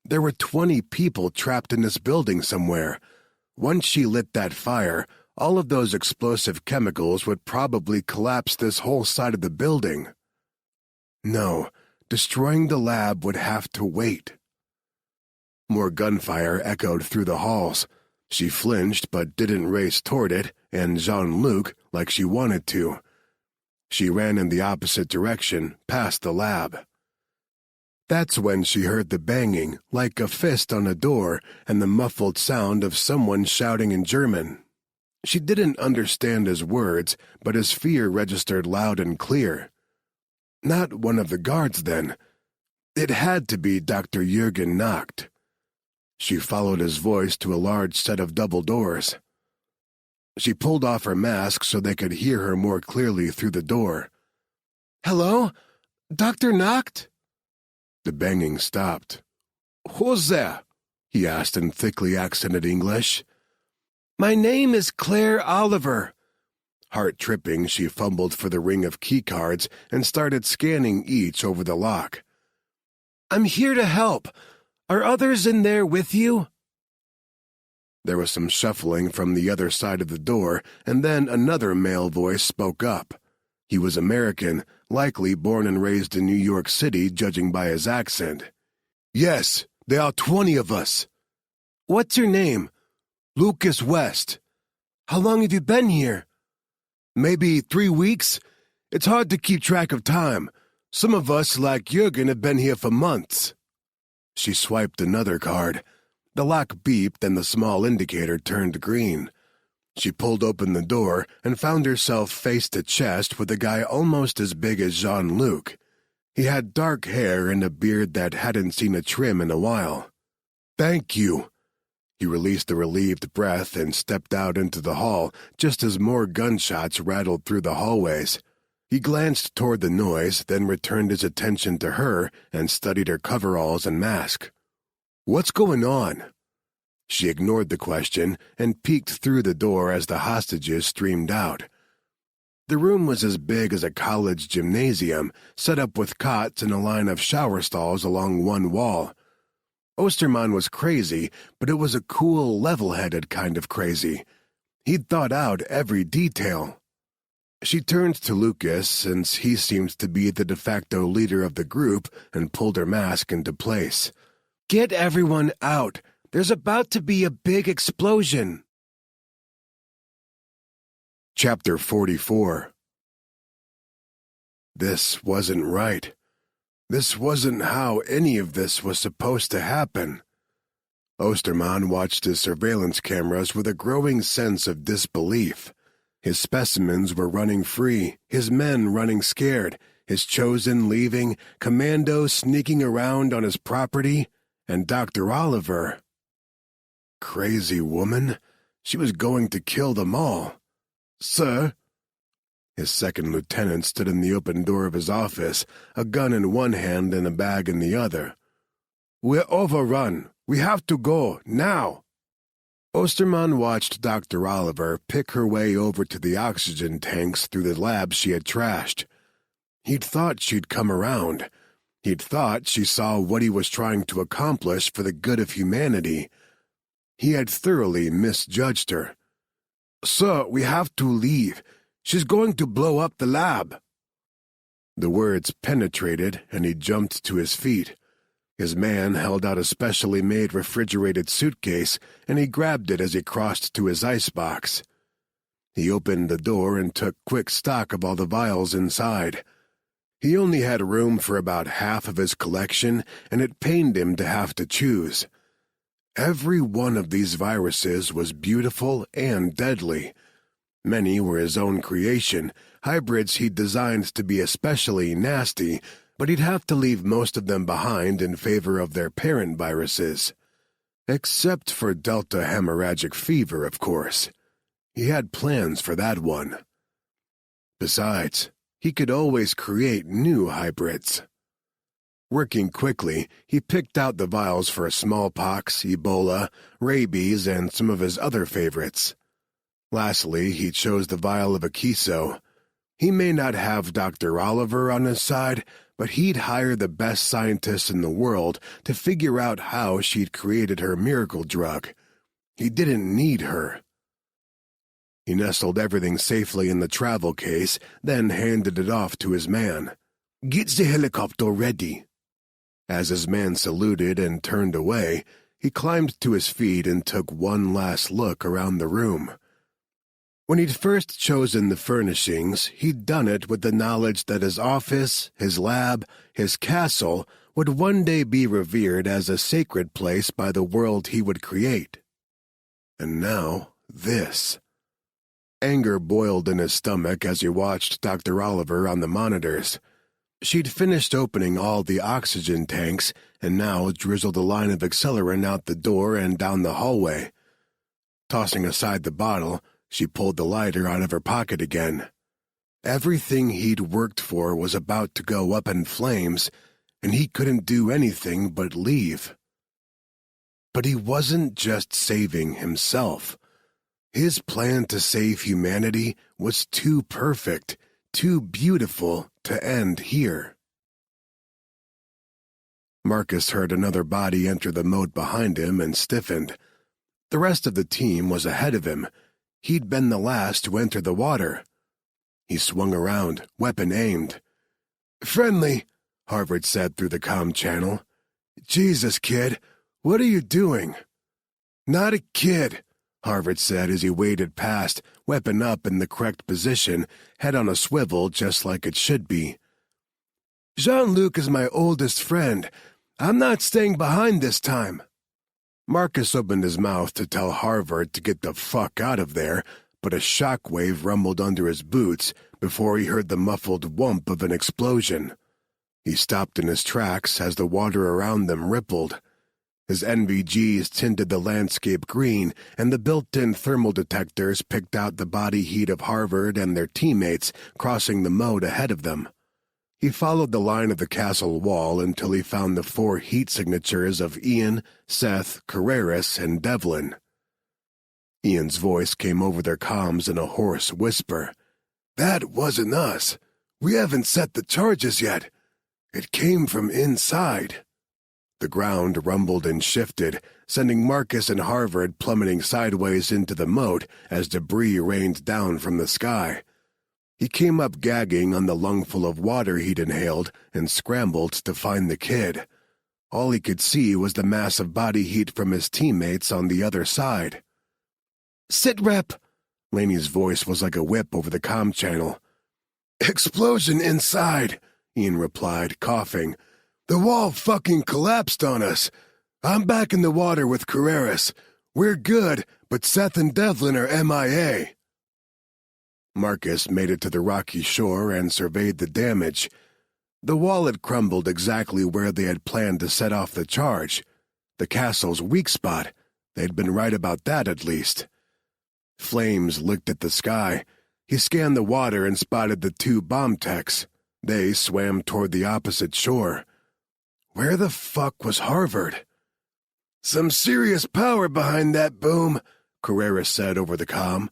There were 20 people trapped in this building somewhere. Once she lit that fire, all of those explosive chemicals would probably collapse this whole side of the building. No, destroying the lab would have to wait. More gunfire echoed through the halls. She flinched but didn't race toward it, and Jean-Luc like she wanted to. She ran in the opposite direction, past the lab. That's when she heard the banging, like a fist on a door, and the muffled sound of someone shouting in German. She didn't understand his words, but his fear registered loud and clear. Not one of the guards, then. It had to be Dr. Jürgen Nacht. She followed his voice to a large set of double doors. She pulled off her mask so they could hear her more clearly through the door. "Hello? Dr. Nacht?" The banging stopped. "Who's there?" he asked in thickly accented English. "My name is Claire Oliver." Heart-tripping, she fumbled for the ring of keycards and started scanning each over the lock. "I'm here to help. Are others in there with you?" There was some shuffling from the other side of the door, and then another male voice spoke up. He was American, likely born and raised in New York City, judging by his accent. "Yes, there are 20 of us." "What's your name?" "Lucas West." "How long have you been here?" "Maybe 3 weeks. It's hard to keep track of time. Some of us, like Jürgen, have been here for months." She swiped another card. The lock beeped and the small indicator turned green. She pulled open the door and found herself face to chest with a guy almost as big as Jean-Luc. He had dark hair and a beard that hadn't seen a trim in a while. "Thank you." He released a relieved breath and stepped out into the hall just as more gunshots rattled through the hallways. He glanced toward the noise, then returned his attention to her and studied her coveralls and mask. "What's going on?" She ignored the question and peeked through the door as the hostages streamed out. The room was as big as a college gymnasium, set up with cots and a line of shower stalls along one wall. Osterman was crazy, but it was a cool, level-headed kind of crazy. He'd thought out every detail. She turned to Lucas, since he seemed to be the de facto leader of the group, and pulled her mask into place. Get everyone out. There's about to be a big explosion. Chapter 44. This wasn't right. This wasn't how any of this was supposed to happen. Osterman watched his surveillance cameras with a growing sense of disbelief. His specimens were running free, his men running scared, his chosen leaving, commandos sneaking around on his property, and Dr. Oliver. Crazy woman. She was going to kill them all. Sir? His second lieutenant stood in the open door of his office, a gun in one hand and a bag in the other. We're overrun. We have to go, now. Osterman watched Dr. Oliver pick her way over to the oxygen tanks through the labs she had trashed. He'd thought she'd come around. He'd thought she saw what he was trying to accomplish for the good of humanity. He had thoroughly misjudged her. Sir, we have to leave. She's going to blow up the lab. The words penetrated, and he jumped to his feet. His man held out a specially made refrigerated suitcase, and he grabbed it as he crossed to his icebox. He opened the door and took quick stock of all the vials inside. He only had room for about half of his collection, and it pained him to have to choose. Every one of these viruses was beautiful and deadly. Many were his own creation, hybrids he'd designed to be especially nasty, but he'd have to leave most of them behind in favor of their parent viruses. Except for Delta hemorrhagic fever, of course. He had plans for that one. Besides, he could always create new hybrids. Working quickly, he picked out the vials for smallpox, Ebola, rabies, and some of his other favorites. Lastly, he chose the vial of Akiso. He may not have Dr. Oliver on his side, but he'd hire the best scientists in the world to figure out how she'd created her miracle drug. He didn't need her. He nestled everything safely in the travel case, then handed it off to his man. Get the helicopter ready. As his man saluted and turned away, he climbed to his feet and took one last look around the room. When he'd first chosen the furnishings, he'd done it with the knowledge that his office, his lab, his castle would one day be revered as a sacred place by the world he would create. And now, this. Anger boiled in his stomach as he watched Dr. Oliver on the monitors. She'd finished opening all the oxygen tanks and now drizzled a line of accelerant out the door and down the hallway. Tossing aside the bottle, she pulled the lighter out of her pocket again. Everything he'd worked for was about to go up in flames, and he couldn't do anything but leave. But he wasn't just saving himself. His plan to save humanity was too perfect, too beautiful to end here. Marcus heard another body enter the moat behind him and stiffened. The rest of the team was ahead of him. He'd been the last to enter the water. He swung around, weapon aimed. "Friendly," Harvard said through the comm channel. "Jesus, kid, what are you doing?" "Not a kid," Harvard said as he waded past, weapon up in the correct position, head on a swivel just like it should be. "Jean-Luc is my oldest friend. I'm not staying behind this time." Marcus opened his mouth to tell Harvard to get the fuck out of there, but a shockwave rumbled under his boots before he heard the muffled whump of an explosion. He stopped in his tracks as the water around them rippled. His NVGs tinted the landscape green, and the built-in thermal detectors picked out the body heat of Harvard and their teammates crossing the moat ahead of them. He followed the line of the castle wall until he found the 4 heat signatures of Ian, Seth, Carreras, and Devlin. Ian's voice came over their comms in a hoarse whisper. "That wasn't us. We haven't set the charges yet. It came from inside." The ground rumbled and shifted, sending Marcus and Harvard plummeting sideways into the moat as debris rained down from the sky. He came up gagging on the lungful of water he'd inhaled and scrambled to find the kid. All he could see was the massive body heat from his teammates on the other side. "Sit rep!" Laney's voice was like a whip over the comm channel. "Explosion inside," Ian replied, coughing. "The wall fucking collapsed on us. I'm back in the water with Carreras. We're good, but Seth and Devlin are MIA. Marcus made it to the rocky shore and surveyed the damage. The wall had crumbled exactly where they had planned to set off the charge. The castle's weak spot. They'd been right about that, at least. Flames licked at the sky. He scanned the water and spotted the 2 bomb techs. They swam toward the opposite shore. Where the fuck was Harvard? "Some serious power behind that boom," Carreras said over the comm.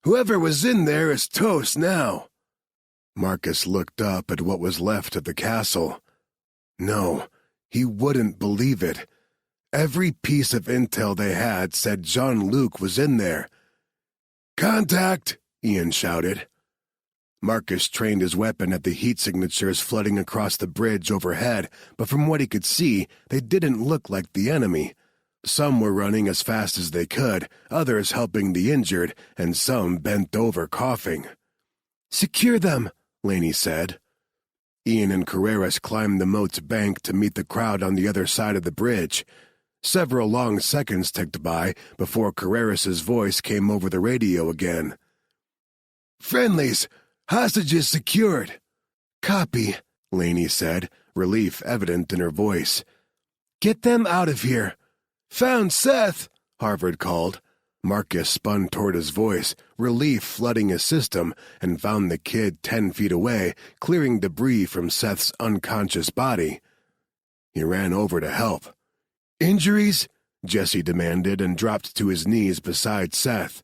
"Whoever was in there is toast now." Marcus looked up at what was left of the castle. No, he wouldn't believe it. Every piece of intel they had said Jean-Luc was in there. "Contact!" Ian shouted. Marcus trained his weapon at the heat signatures flooding across the bridge overhead, but from what he could see, they didn't look like the enemy. Some were running as fast as they could, others helping the injured, and some bent over coughing. "Secure them," Laney said. Ian and Carreras climbed the moat's bank to meet the crowd on the other side of the bridge. Several long seconds ticked by before Carreras's voice came over the radio again. "Friendlies! Hostages secured!" "Copy," Laney said, relief evident in her voice. "Get them out of here." "Found Seth," Harvard called. Marcus spun toward his voice, relief flooding his system, and found the kid 10 feet away, clearing debris from Seth's unconscious body. He ran over to help. "Injuries?" Jesse demanded and dropped to his knees beside Seth.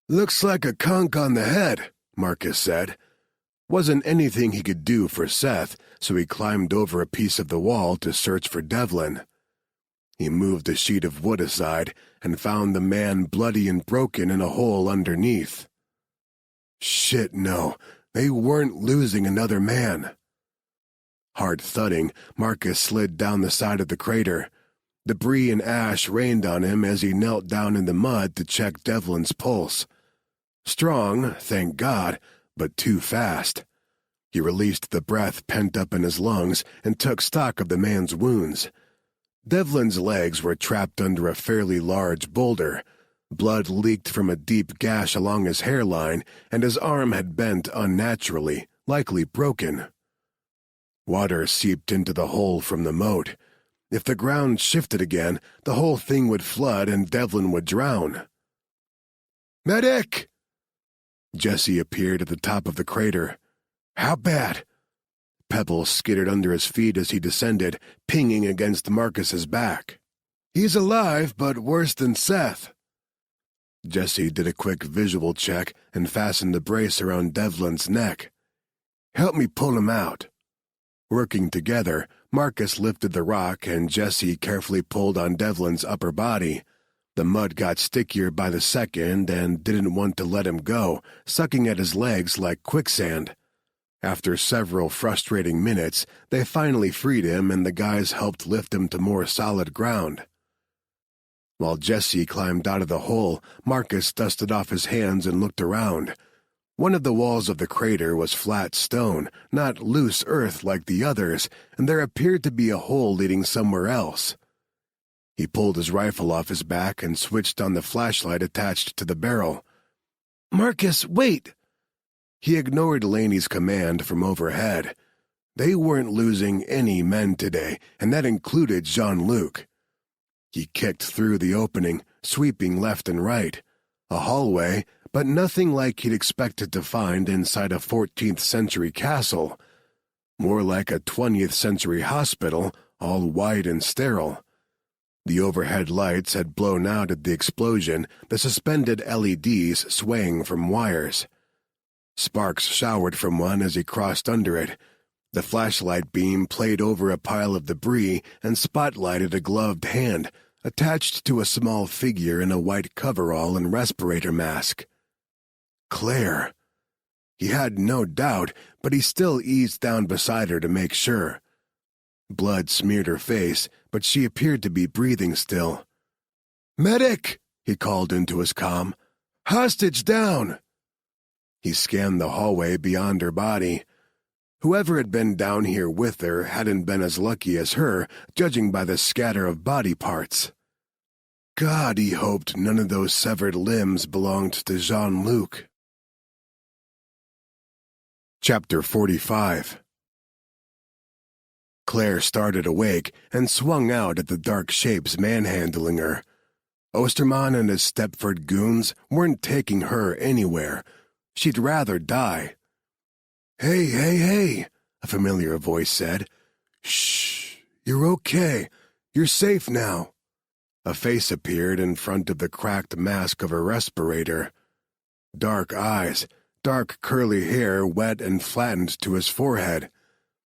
"Looks like a conk on the head," Marcus said. Wasn't anything he could do for Seth, so he climbed over a piece of the wall to search for Devlin. He moved a sheet of wood aside and found the man bloody and broken in a hole underneath. Shit, no, they weren't losing another man. Hard thudding, Marcus slid down the side of the crater. Debris and ash rained on him as he knelt down in the mud to check Devlin's pulse. Strong, thank God, but too fast. He released the breath pent up in his lungs and took stock of the man's wounds. Devlin's legs were trapped under a fairly large boulder. Blood leaked from a deep gash along his hairline, and his arm had bent unnaturally, likely broken. Water seeped into the hole from the moat. If the ground shifted again, the whole thing would flood and Devlin would drown. "Medic!" Jesse appeared at the top of the crater. "How bad?" Pebbles skittered under his feet as he descended, pinging against Marcus's back. "He's alive, but worse than Seth." Jesse did a quick visual check and fastened the brace around Devlin's neck. "Help me pull him out." Working together, Marcus lifted the rock and Jesse carefully pulled on Devlin's upper body. The mud got stickier by the second and didn't want to let him go, sucking at his legs like quicksand. After several frustrating minutes, they finally freed him and the guys helped lift him to more solid ground. While Jesse climbed out of the hole, Marcus dusted off his hands and looked around. One of the walls of the crater was flat stone, not loose earth like the others, and there appeared to be a hole leading somewhere else. He pulled his rifle off his back and switched on the flashlight attached to the barrel. "Marcus, wait!" He ignored Laney's command from overhead. They weren't losing any men today, and that included Jean-Luc. He kicked through the opening, sweeping left and right. A hallway, but nothing like he'd expected to find inside a 14th century castle. More like a 20th century hospital, all white and sterile. The overhead lights had blown out at the explosion, the suspended LEDs swaying from wires. Sparks showered from one as he crossed under it. The flashlight beam played over a pile of debris and spotlighted a gloved hand, attached to a small figure in a white coverall and respirator mask. Claire. He had no doubt, but he still eased down beside her to make sure. Blood smeared her face, but she appeared to be breathing still. "Medic!" he called into his comm. "Hostage down!" He scanned the hallway beyond her body. Whoever had been down here with her hadn't been as lucky as her, judging by the scatter of body parts. God, he hoped none of those severed limbs belonged to Jean-Luc. Chapter 45. Claire started awake and swung out at the dark shapes manhandling her. Osterman and his Stepford goons weren't taking her anywhere. She'd rather die. "Hey, hey, hey," a familiar voice said. "Shh, you're okay. You're safe now." A face appeared in front of the cracked mask of a respirator. Dark eyes, dark curly hair wet and flattened to his forehead.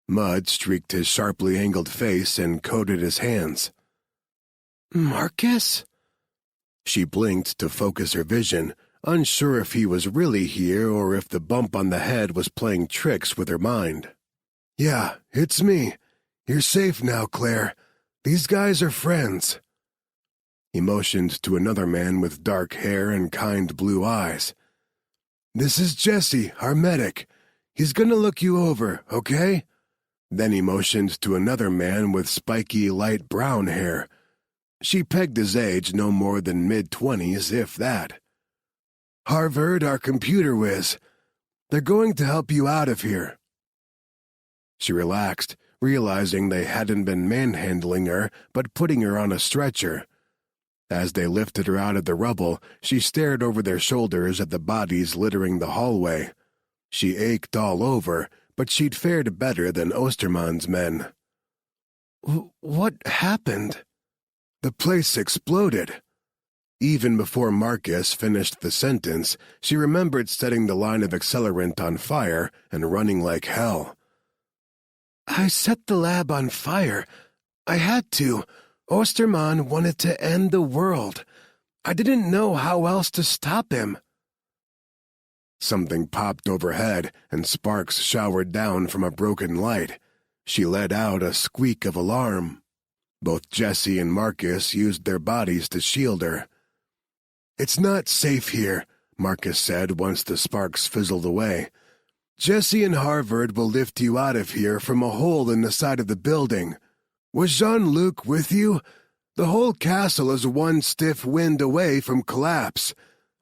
Mud streaked his sharply angled face and coated his hands. "Marcus?" She blinked to focus her vision, unsure if he was really here or if the bump on the head was playing tricks with her mind. "Yeah, it's me. You're safe now, Claire. These guys are friends." He motioned to another man with dark hair and kind blue eyes. "This is Jesse, our medic. He's gonna look you over, okay?" Then he motioned to another man with spiky light brown hair. She pegged his age no more than mid-20s, if that. "Harvard, our computer whiz. They're going to help you out of here." She relaxed, realizing they hadn't been manhandling her, but putting her on a stretcher. As they lifted her out of the rubble, she stared over their shoulders at the bodies littering the hallway. She ached all over, but she'd fared better than Osterman's men. "What happened?" "The place exploded." Even before Marcus finished the sentence, she remembered setting the line of accelerant on fire and running like hell. "I set the lab on fire. I had to. Osterman wanted to end the world. I didn't know how else to stop him." Something popped overhead, and sparks showered down from a broken light. She let out a squeak of alarm. Both Jesse and Marcus used their bodies to shield her. "It's not safe here," Marcus said once the sparks fizzled away. "Jesse and Harvard will lift you out of here from a hole in the side of the building. Was Jean-Luc with you? The whole castle is one stiff wind away from collapse.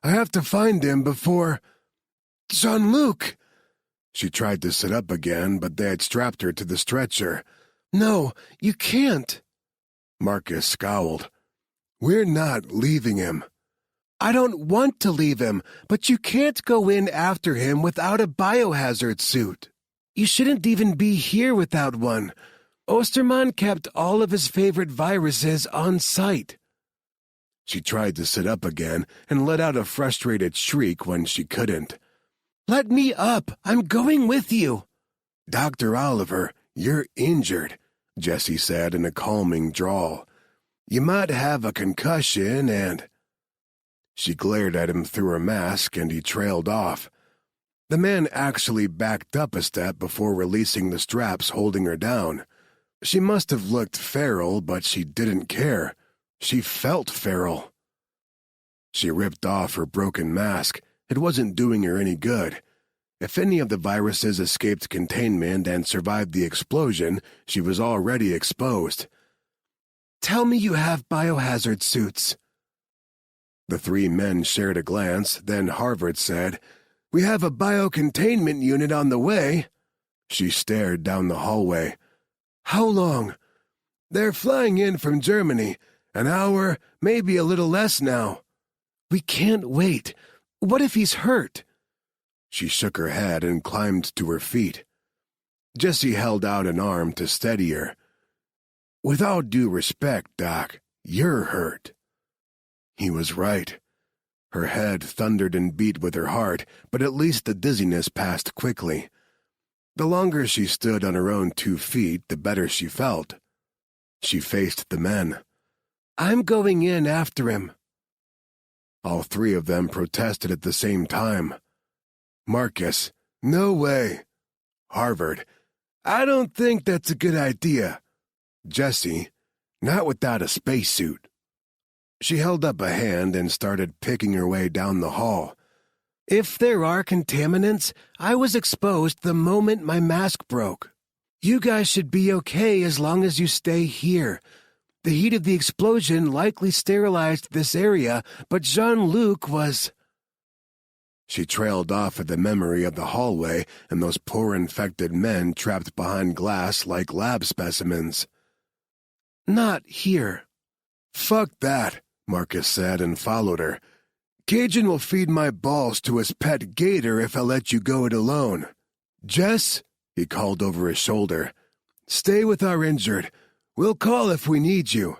I have to find him before—" "Jean-Luc!" She tried to sit up again, but they had strapped her to the stretcher. "No, you can't." Marcus scowled. "We're not leaving him." "I don't want to leave him, but you can't go in after him without a biohazard suit. You shouldn't even be here without one. Osterman kept all of his favorite viruses on site." She tried to sit up again and let out a frustrated shriek when she couldn't. "Let me up! I'm going with you!" "Dr. Oliver, you're injured," Jesse said in a calming drawl. "You might have a concussion and—" She glared at him through her mask and he trailed off. The man actually backed up a step before releasing the straps holding her down. She must have looked feral, but she didn't care. She felt feral. She ripped off her broken mask. It wasn't doing her any good. If any of the viruses escaped containment and survived the explosion, she was already exposed. "Tell me you have biohazard suits." The three men shared a glance, then Harvard said, "We have a biocontainment unit on the way." She stared down the hallway. "How long?" "They're flying in from Germany. An hour, maybe a little less now." "We can't wait. What if he's hurt?" She shook her head and climbed to her feet. Jesse held out an arm to steady her. "With all due respect, Doc, you're hurt." He was right. Her head thundered and beat with her heart, but at least the dizziness passed quickly. The longer she stood on her own 2 feet, the better she felt. She faced the men. "I'm going in after him." All three of them protested at the same time. Marcus, "No way." Harvard, "I don't think that's a good idea." Jessie, not without a spacesuit. She held up a hand and started picking her way down the hall. If there are contaminants, I was exposed the moment my mask broke. You guys should be okay as long as you stay here. The heat of the explosion likely sterilized this area, but Jean-Luc was... She trailed off at the memory of the hallway and those poor infected men trapped behind glass like lab specimens. Not here. Fuck that, Marcus said and followed her. Cajun will feed my balls to his pet gator if I let you go it alone. Jess, he called over his shoulder, stay with our injured. We'll call if we need you.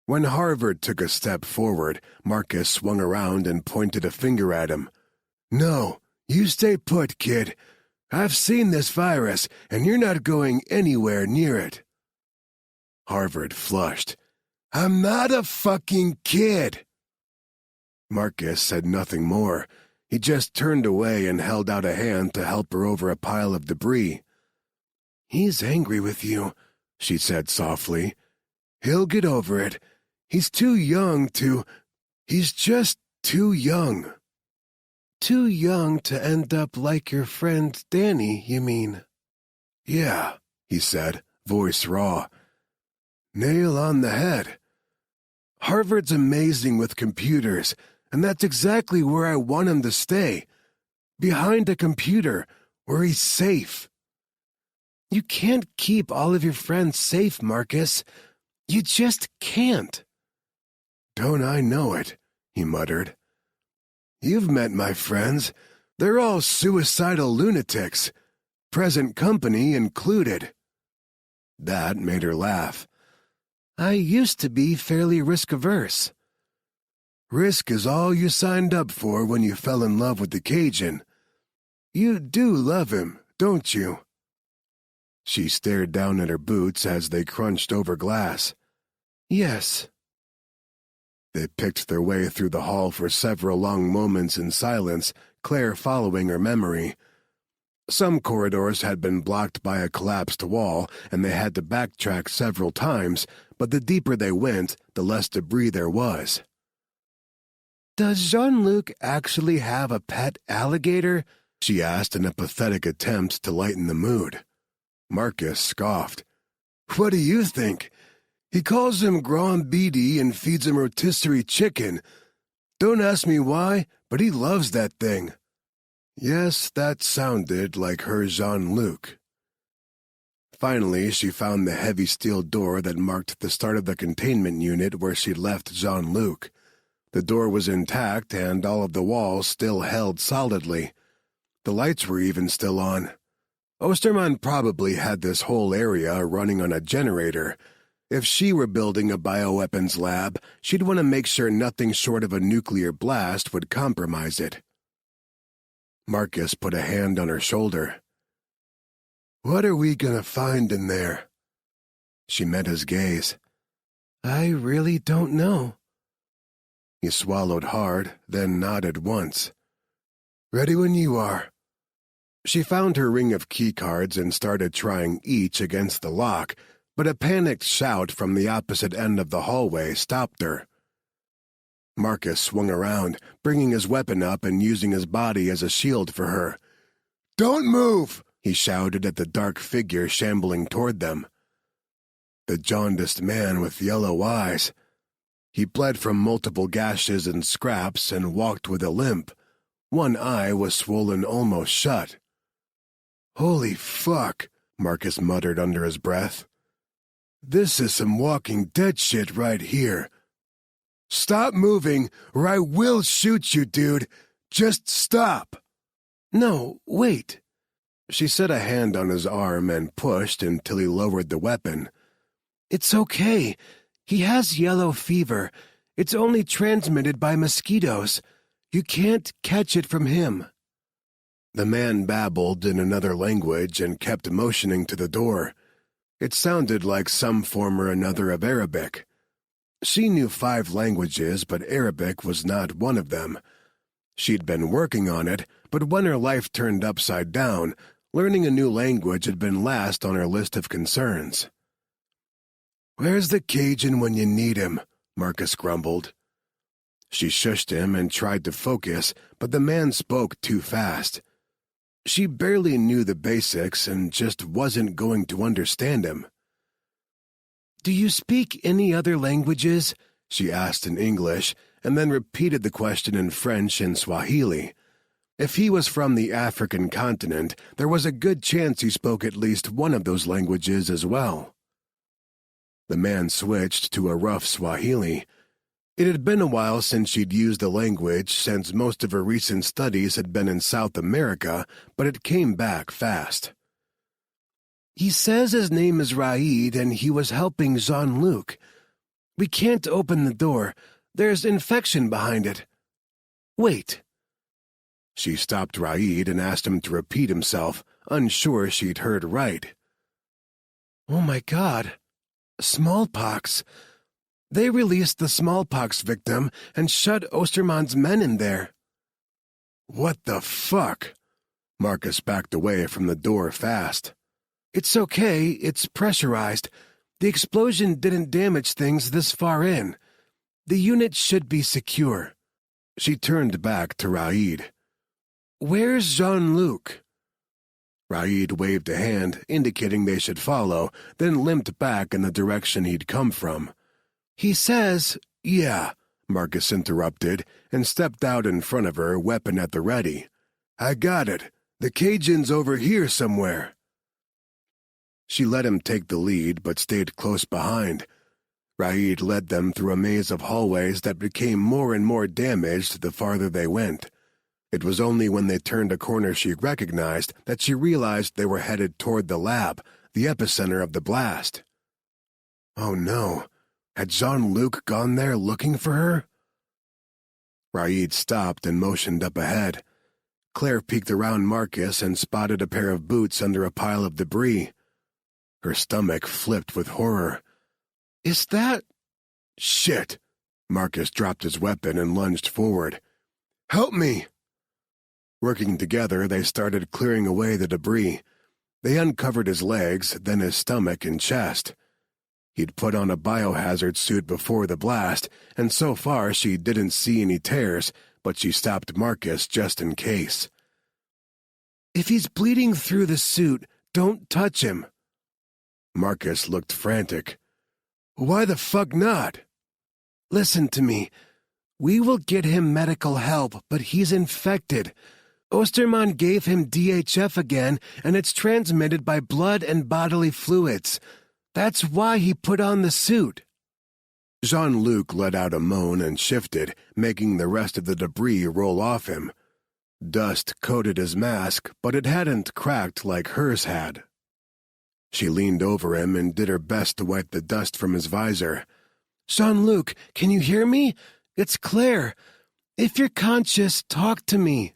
When Harvard took a step forward, Marcus swung around and pointed a finger at him. No, you stay put, kid. I've seen this virus, and you're not going anywhere near it. Harvard flushed. I'm not a fucking kid. Marcus said nothing more. He just turned away and held out a hand to help her over a pile of debris. He's angry with you, she said softly. He'll get over it. He's too young to... He's just too young. Too young to end up like your friend Danny, you mean? Yeah, he said, voice raw. Nail on the head. Harvard's amazing with computers, and that's exactly where I want him to stay. Behind a computer, where he's safe. You can't keep all of your friends safe, Marcus. You just can't. Don't I know it, he muttered. You've met my friends. They're all suicidal lunatics, present company included. That made her laugh. I used to be fairly risk-averse. Risk is all you signed up for when you fell in love with the Cajun. You do love him, don't you? She stared down at her boots as they crunched over glass. Yes. They picked their way through the hall for several long moments in silence, Claire following her memory. Some corridors had been blocked by a collapsed wall, and they had to backtrack several times, but the deeper they went, the less debris there was. Does Jean-Luc actually have a pet alligator? She asked in a pathetic attempt to lighten the mood. Marcus scoffed. What do you think? He calls him Grand Beady and feeds him rotisserie chicken. Don't ask me why, but he loves that thing. Yes, that sounded like her Jean-Luc. Finally, she found the heavy steel door that marked the start of the containment unit where she'd left Jean-Luc. The door was intact and all of the walls still held solidly. The lights were even still on. Osterman probably had this whole area running on a generator. If she were building a bioweapons lab, she'd want to make sure nothing short of a nuclear blast would compromise it. Marcus put a hand on her shoulder. What are we gonna find in there? She met his gaze. I really don't know. He swallowed hard, then nodded once. Ready when you are. She found her ring of keycards and started trying each against the lock, but a panicked shout from the opposite end of the hallway stopped her. Marcus swung around, bringing his weapon up and using his body as a shield for her. Don't move! He shouted at the dark figure shambling toward them. The jaundiced man with yellow eyes. He bled from multiple gashes and scraps and walked with a limp. One eye was swollen almost shut. Holy fuck, Marcus muttered under his breath. This is some Walking Dead shit right here. Stop moving, or I will shoot you, dude. Just stop. No, wait. She set a hand on his arm and pushed until he lowered the weapon. It's okay. He has yellow fever. It's only transmitted by mosquitoes. You can't catch it from him. The man babbled in another language and kept motioning to the door. It sounded like some form or another of Arabic. She knew 5 languages, but Arabic was not one of them. She'd been working on it, but when her life turned upside down, learning a new language had been last on her list of concerns. Where's the Cajun when you need him? Marcus grumbled. She shushed him and tried to focus, but the man spoke too fast. She barely knew the basics and just wasn't going to understand him. Do you speak any other languages? She asked in English, and then repeated the question in French and Swahili. If he was from the African continent, there was a good chance he spoke at least one of those languages as well. The man switched to a rough Swahili. It had been a while since she'd used the language, since most of her recent studies had been in South America, but it came back fast. He says his name is Raid and he was helping Jean-Luc. We can't open the door. There's infection behind it. Wait. She stopped Raid and asked him to repeat himself, unsure she'd heard right. Oh my God. Smallpox. They released the smallpox victim and shut Ostermann's men in there. What the fuck? Marcus backed away from the door fast. It's okay, it's pressurized. The explosion didn't damage things this far in. The unit should be secure. She turned back to Raid. Where's Jean-Luc? Raid waved a hand, indicating they should follow, then limped back in the direction he'd come from. He says, Yeah, Marcus interrupted, and stepped out in front of her, weapon at the ready. I got it. The Cajun's over here somewhere. She let him take the lead, but stayed close behind. Raid led them through a maze of hallways that became more and more damaged the farther they went. It was only when they turned a corner she recognized that she realized they were headed toward the lab, the epicenter of the blast. Oh no, had Jean-Luc gone there looking for her? Raid stopped and motioned up ahead. Claire peeked around Marcus and spotted a pair of boots under a pile of debris. Her stomach flipped with horror. Is that... Shit! Marcus dropped his weapon and lunged forward. Help me! Working together, they started clearing away the debris. They uncovered his legs, then his stomach and chest. He'd put on a biohazard suit before the blast, and so far she didn't see any tears, but she stopped Marcus just in case. If he's bleeding through the suit, don't touch him. Marcus looked frantic. Why the fuck not? Listen to me. We will get him medical help, but he's infected. Ostermann gave him DHF again, and it's transmitted by blood and bodily fluids. That's why he put on the suit. Jean-Luc let out a moan and shifted, making the rest of the debris roll off him. Dust coated his mask, but it hadn't cracked like hers had. She leaned over him and did her best to wipe the dust from his visor. Jean-Luc, can you hear me? It's Claire. If you're conscious, talk to me.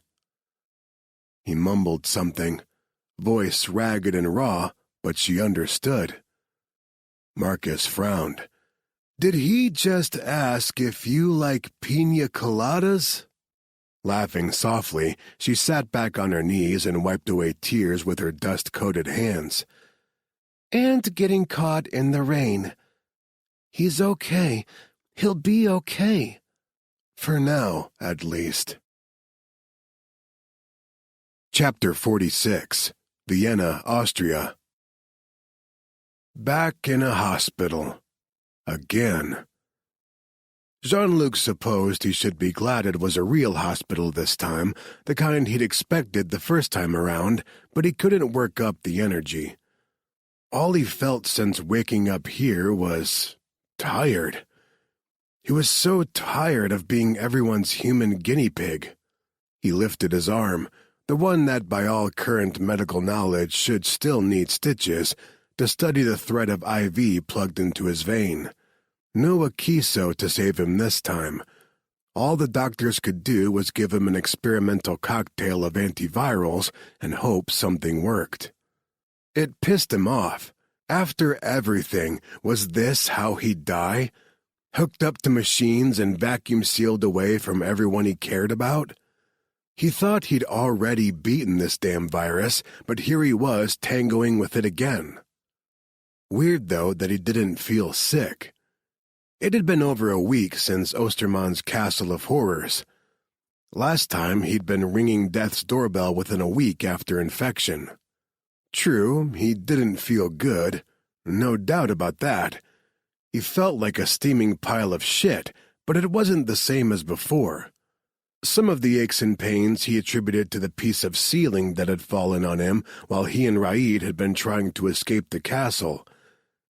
He mumbled something, voice ragged and raw, but she understood. Marcus frowned. Did he just ask if you like piña coladas? Laughing softly, she sat back on her knees and wiped away tears with her dust-coated hands. And getting caught in the rain. He's okay. He'll be okay. For now, at least. Chapter 46. Vienna, Austria. Back in a hospital. Again. Jean-Luc supposed he should be glad it was a real hospital this time, the kind he'd expected the first time around, but he couldn't work up the energy. All he felt since waking up here was tired. He was so tired of being everyone's human guinea pig. He lifted his arm, the one that by all current medical knowledge should still need stitches, to study the thread of IV plugged into his vein. No Akiso to save him this time. All the doctors could do was give him an experimental cocktail of antivirals and hope something worked. It pissed him off. After everything, was this how he'd die? Hooked up to machines and vacuum-sealed away from everyone he cared about? He thought he'd already beaten this damn virus, but here he was tangoing with it again. Weird, though, that he didn't feel sick. It had been over a week since Ostermann's Castle of Horrors. Last time, he'd been ringing death's doorbell within a week after infection. True, he didn't feel good. No doubt about that. He felt like a steaming pile of shit, but it wasn't the same as before. Some of the aches and pains he attributed to the piece of ceiling that had fallen on him while he and Raid had been trying to escape the castle.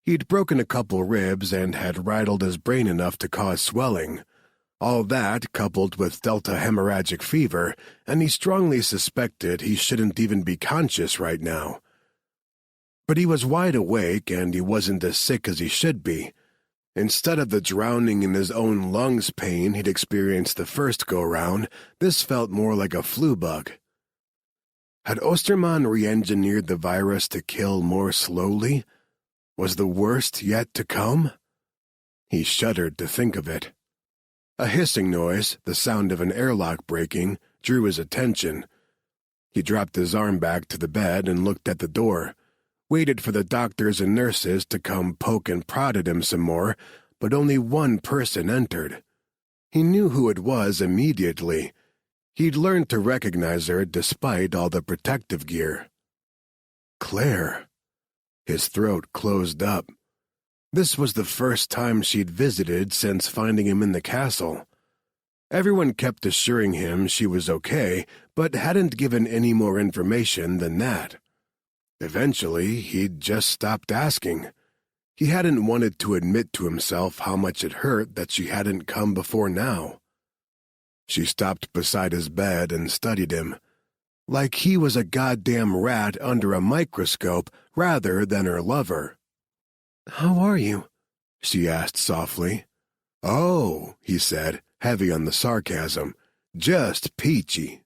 He'd broken a couple ribs and had rattled his brain enough to cause swelling. All that, coupled with delta hemorrhagic fever, and he strongly suspected he shouldn't even be conscious right now. But he was wide awake, and he wasn't as sick as he should be. Instead of the drowning in his own lungs pain he'd experienced the first go-round, this felt more like a flu bug. Had Ostermann re-engineered the virus to kill more slowly? Was the worst yet to come? He shuddered to think of it. A hissing noise, the sound of an airlock breaking, drew his attention. He dropped his arm back to the bed and looked at the door. Waited for the doctors and nurses to come poke and prod at him some more, but only one person entered. He knew who it was immediately. He'd learned to recognize her despite all the protective gear. Claire. His throat closed up. This was the first time she'd visited since finding him in the castle. Everyone kept assuring him she was okay, but hadn't given any more information than that. Eventually, he'd just stopped asking. He hadn't wanted to admit to himself how much it hurt that she hadn't come before now. She stopped beside his bed and studied him, like he was a goddamn rat under a microscope rather than her lover. "How are you?" she asked softly. "Oh," he said, heavy on the sarcasm, "just peachy."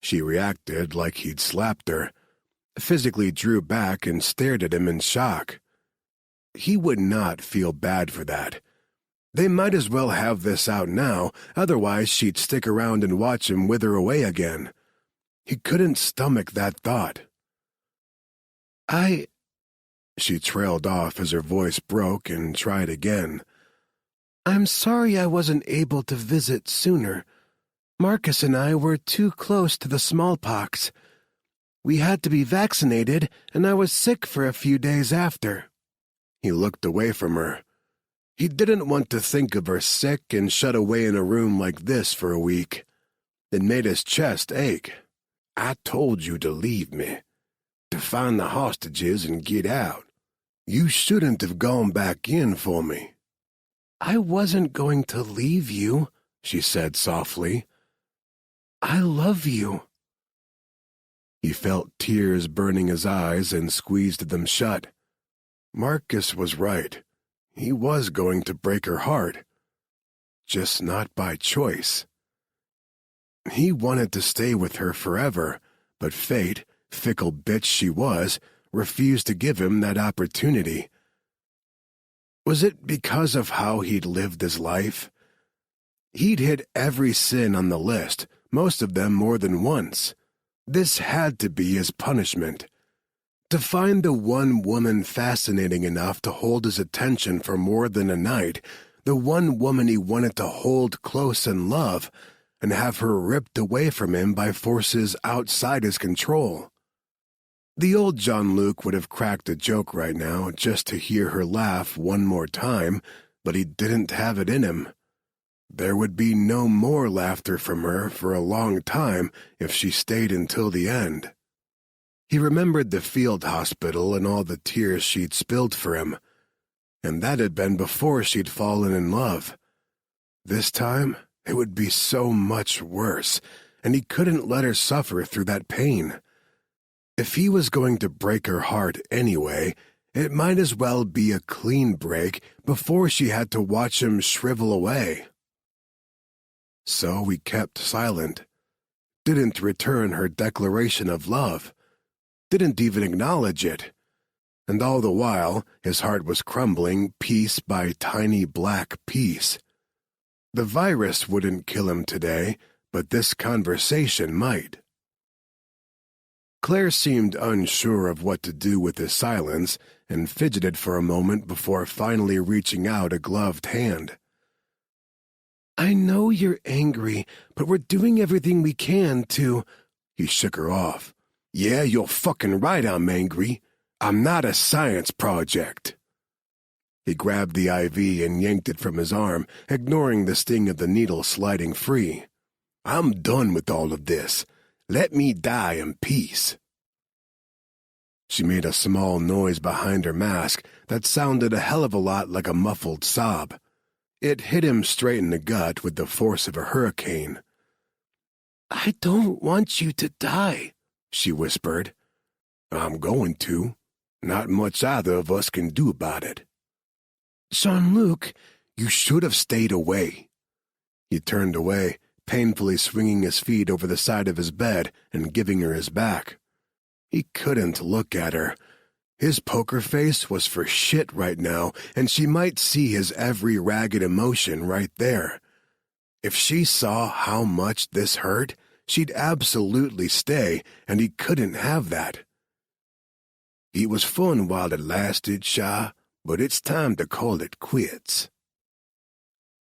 She reacted like he'd slapped her, physically drew back and stared at him in shock. He would not feel bad for that. They might as well have this out now, otherwise she'd stick around and watch him wither away again. He couldn't stomach that thought. She trailed off as her voice broke and tried again. "I'm sorry I wasn't able to visit sooner. Marcus and I were too close to the smallpox. We had to be vaccinated, and I was sick for a few days after." He looked away from her. He didn't want to think of her sick and shut away in a room like this for a week. It made his chest ache. "I told you to leave me, to find the hostages and get out. You shouldn't have gone back in for me." "I wasn't going to leave you," she said softly. "I love you." He felt tears burning his eyes and squeezed them shut. Marcus was right. He was going to break her heart. Just not by choice. He wanted to stay with her forever, but fate, fickle bitch she was, refused to give him that opportunity. Was it because of how he'd lived his life? He'd hit every sin on the list, most of them more than once. This had to be his punishment. To find the one woman fascinating enough to hold his attention for more than a night, the one woman he wanted to hold close and love, and have her ripped away from him by forces outside his control. The old John Luke would have cracked a joke right now just to hear her laugh one more time, but he didn't have it in him. There would be no more laughter from her for a long time if she stayed until the end. He remembered the field hospital and all the tears she'd spilled for him, and that had been before she'd fallen in love. This time, it would be so much worse, and he couldn't let her suffer through that pain. If he was going to break her heart anyway, it might as well be a clean break before she had to watch him shrivel away. So he kept silent, didn't return her declaration of love, didn't even acknowledge it. And all the while, his heart was crumbling piece by tiny black piece. The virus wouldn't kill him today, but this conversation might. Claire seemed unsure of what to do with his silence, and fidgeted for a moment before finally reaching out a gloved hand. I know you're angry, but we're doing everything we can to... He shook her off. Yeah, you're fucking right I'm angry. I'm not a science project. He grabbed the IV and yanked it from his arm, ignoring the sting of the needle sliding free. I'm done with all of this. Let me die in peace. She made a small noise behind her mask that sounded a hell of a lot like a muffled sob. It hit him straight in the gut with the force of a hurricane. I don't want you to die, she whispered. I'm going to. Not much either of us can do about it. Jean-Luc, you should have stayed away. He turned away, painfully swinging his feet over the side of his bed and giving her his back. He couldn't look at her. His poker face was for shit right now, and she might see his every ragged emotion right there. If she saw how much this hurt, she'd absolutely stay, and he couldn't have that. It was fun while it lasted, Sha, but it's time to call it quits.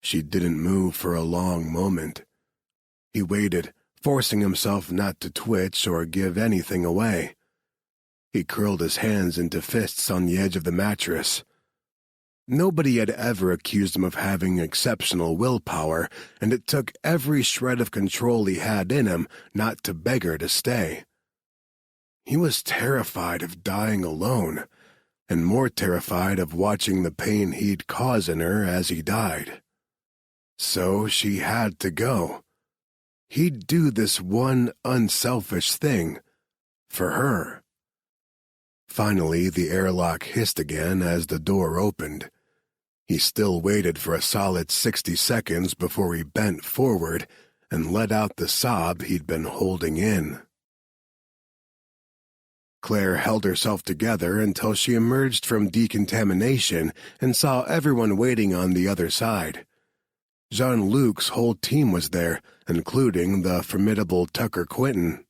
She didn't move for a long moment. He waited, forcing himself not to twitch or give anything away. He curled his hands into fists on the edge of the mattress. Nobody had ever accused him of having exceptional willpower, and it took every shred of control he had in him not to beg her to stay. He was terrified of dying alone, and more terrified of watching the pain he'd cause in her as he died. So she had to go. He'd do this one unselfish thing for her. Finally, the airlock hissed again as the door opened. He still waited for a solid 60 seconds before he bent forward and let out the sob he'd been holding in. Claire held herself together until she emerged from decontamination and saw everyone waiting on the other side. Jean-Luc's whole team was there, including the formidable Tucker Quinton.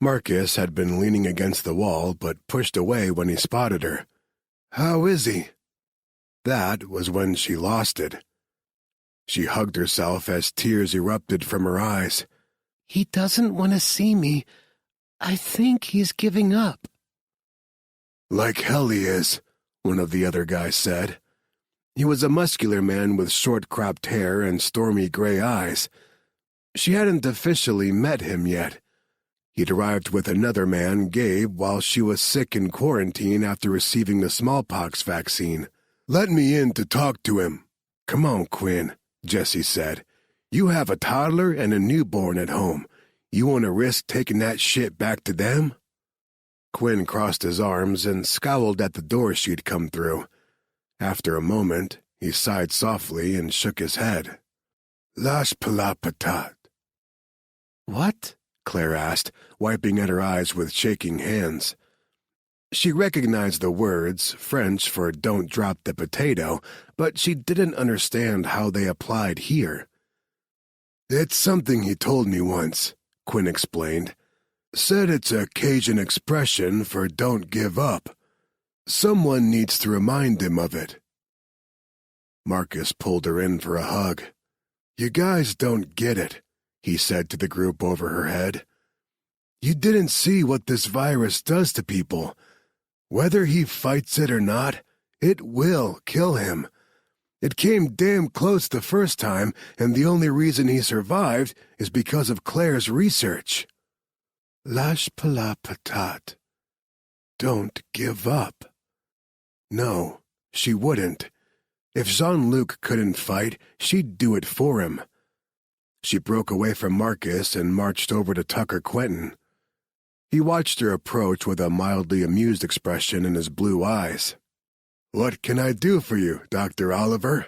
Marcus had been leaning against the wall but pushed away when he spotted her. "How is he?" That was when she lost it. She hugged herself as tears erupted from her eyes. He doesn't want to see me. I think he's giving up. Like hell he is, one of the other guys said. He was a muscular man with short-cropped hair and stormy gray eyes. She hadn't officially met him yet. He'd arrived with another man, Gabe, while she was sick in quarantine after receiving the smallpox vaccine. "Let me in to talk to him." "Come on, Quinn," Jesse said. "You have a toddler and a newborn at home. You want to risk taking that shit back to them?" Quinn crossed his arms and scowled at the door she'd come through. After a moment, he sighed softly and shook his head. "Lâche la patate." "What?" Claire asked, wiping at her eyes with shaking hands. She recognized the words, French for "don't drop the potato," but she didn't understand how they applied here. "It's something he told me once," Quinn explained. "Said it's a Cajun expression for don't give up. Someone needs to remind him of it." Marcus pulled her in for a hug. "You guys don't get it," he said to the group over her head. "You didn't see what this virus does to people. Whether he fights it or not, it will kill him. It came damn close the first time, and the only reason he survived is because of Claire's research." Lâche la patate. Don't give up. No, she wouldn't. If Jean-Luc couldn't fight, she'd do it for him. She broke away from Marcus and marched over to Tucker Quinton. He watched her approach with a mildly amused expression in his blue eyes. "What can I do for you, Dr. Oliver?"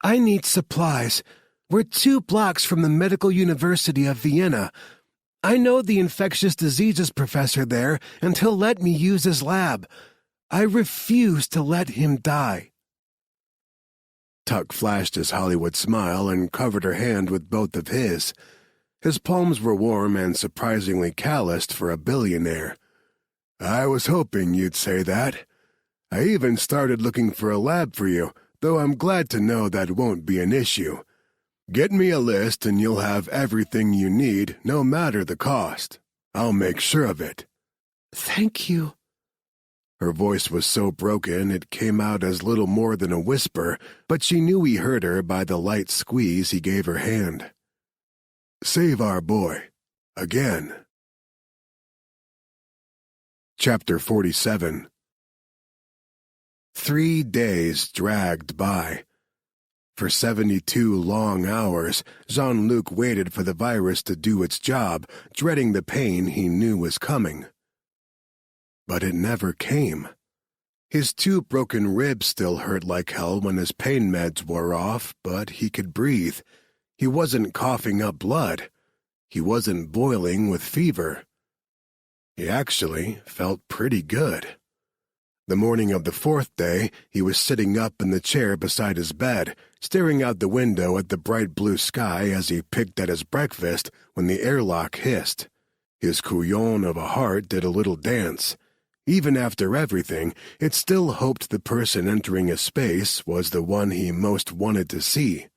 "I need supplies. We're 2 blocks from the Medical University of Vienna. I know the infectious diseases professor there, and he'll let me use his lab. I refuse to let him die." Tuck flashed his Hollywood smile and covered her hand with both of his. His palms were warm and surprisingly calloused for a billionaire. "I was hoping you'd say that. I even started looking for a lab for you, though I'm glad to know that won't be an issue. Get me a list and you'll have everything you need, no matter the cost. I'll make sure of it." "Thank you." Her voice was so broken it came out as little more than a whisper, but she knew he heard her by the light squeeze he gave her hand. "Save our boy. Again." Chapter 47. 3 days dragged by. For 72 long hours, Jean-Luc waited for the virus to do its job, dreading the pain he knew was coming. But it never came. His 2 broken ribs still hurt like hell when his pain meds wore off, but he could breathe. He wasn't coughing up blood. He wasn't boiling with fever. He actually felt pretty good. The morning of the 4th day, he was sitting up in the chair beside his bed, staring out the window at the bright blue sky as he picked at his breakfast when the airlock hissed. His couillon of a heart did a little dance. Even after everything, it still hoped the person entering his space was the one he most wanted to see.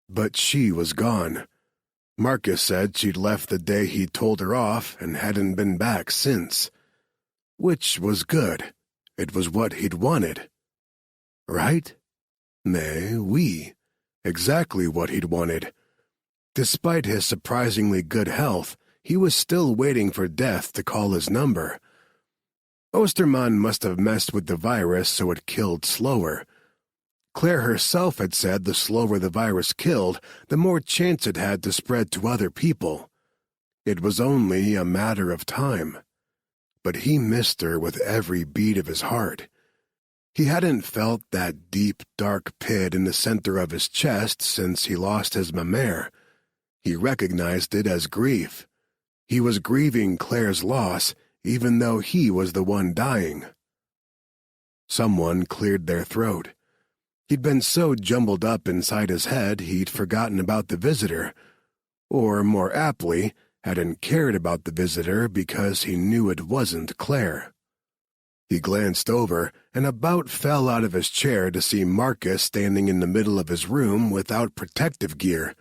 But she was gone. Marcus said she'd left the day he told her off and hadn't been back since. Which was good. It was what he'd wanted. Right? Mais oui. Exactly what he'd wanted. Despite his surprisingly good health, he was still waiting for death to call his number. Osterman must have messed with the virus so it killed slower. Claire herself had said the slower the virus killed, the more chance it had to spread to other people. It was only a matter of time. But he missed her with every beat of his heart. He hadn't felt that deep, dark pit in the center of his chest since he lost his mamère. He recognized it as grief. He was grieving Claire's loss, even though he was the one dying. Someone cleared their throat. He'd been so jumbled up inside his head he'd forgotten about the visitor. Or, more aptly, hadn't cared about the visitor because he knew it wasn't Claire. He glanced over and about fell out of his chair to see Marcus standing in the middle of his room without protective gear.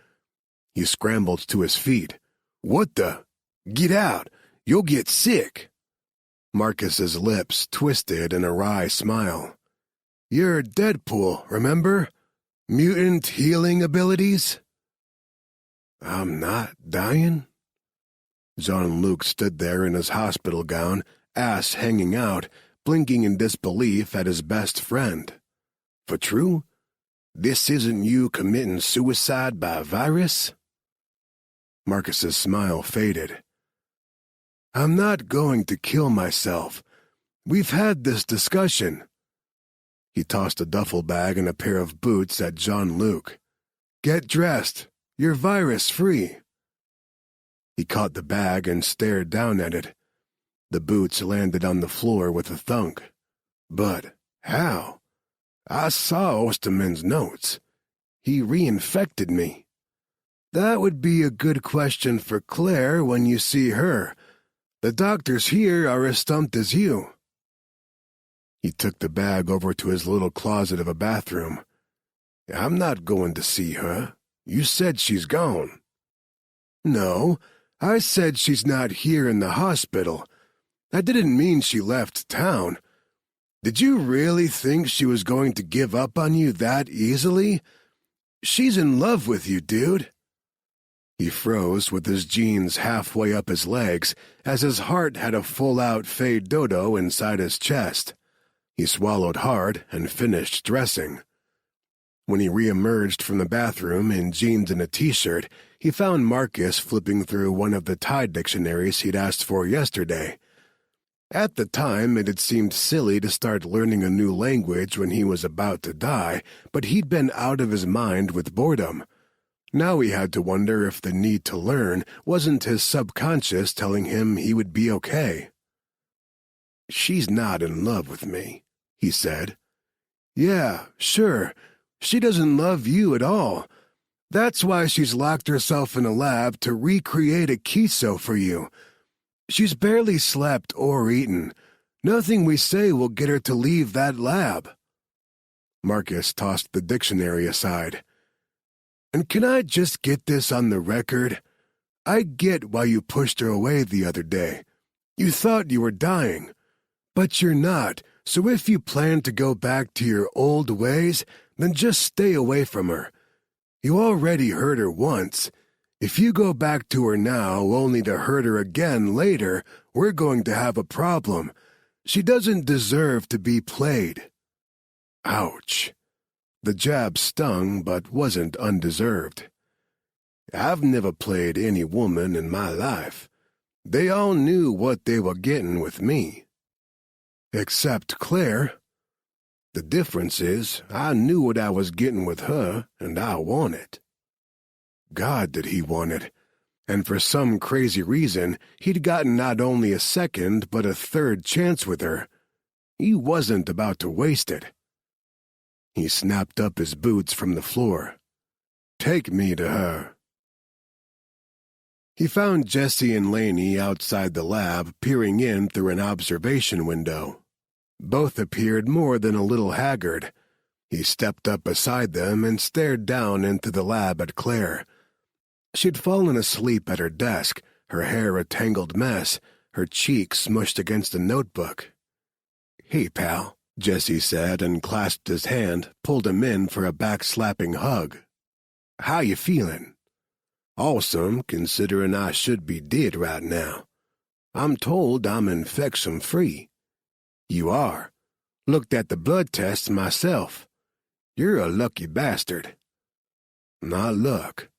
He scrambled to his feet. "What the? Get out! You'll get sick!" Marcus's lips twisted in a wry smile. "You're Deadpool, remember? Mutant healing abilities?" "I'm not dying?" Jean-Luc stood there in his hospital gown, ass hanging out, blinking in disbelief at his best friend. "For true? This isn't you committing suicide by virus?" Marcus's smile faded. "I'm not going to kill myself. We've had this discussion." He tossed a duffel bag and a pair of boots at Jean-Luc. "Get dressed. You're virus-free." He caught the bag and stared down at it. The boots landed on the floor with a thunk. "But how? I saw Osterman's notes. He reinfected me." "That would be a good question for Claire when you see her. The doctors here are as stumped as you." He took the bag over to his little closet of a bathroom. "I'm not going to see her. You said she's gone." "No, I said she's not here in the hospital. I didn't mean she left town. Did you really think she was going to give up on you that easily? She's in love with you, dude." He froze with his jeans halfway up his legs as his heart had a full-out Fay Dodo inside his chest. He swallowed hard and finished dressing. When he re-emerged from the bathroom in jeans and a t-shirt, he found Marcus flipping through one of the Thai dictionaries he'd asked for yesterday. At the time, it had seemed silly to start learning a new language when he was about to die, but he'd been out of his mind with boredom. Now he had to wonder if the need to learn wasn't his subconscious telling him he would be okay. "She's not in love with me," he said. "Yeah, sure. She doesn't love you at all. That's why she's locked herself in a lab to recreate a queso for you. She's barely slept or eaten. Nothing we say will get her to leave that lab. Marcus tossed the dictionary aside. And can I just get this on the record? I get why you pushed her away the other day. You thought you were dying. But you're not, so if you plan to go back to your old ways, then just stay away from her. You already hurt her once. If you go back to her now only to hurt her again later, we're going to have a problem. She doesn't deserve to be played. Ouch. The jab stung, but wasn't undeserved. I've never played any woman in my life. They all knew what they were getting with me. Except Claire. The difference is, I knew what I was getting with her, and I want it. God, did he want it. And for some crazy reason, he'd gotten not only a second, but a third chance with her. He wasn't about to waste it. He snapped up his boots from the floor. Take me to her. He found Jessie and Laney outside the lab, peering in through an observation window. Both appeared more than a little haggard. He stepped up beside them and stared down into the lab at Claire. She'd fallen asleep at her desk, her hair a tangled mess, her cheek smushed against a notebook. "Hey, pal," Jessie said and clasped his hand, pulled him in for a back-slapping hug. "How you feeling?" "Awesome, considering I should be dead right now. I'm told I'm infection-free." "You are. Looked at the blood tests myself. You're a lucky bastard." "Not luck."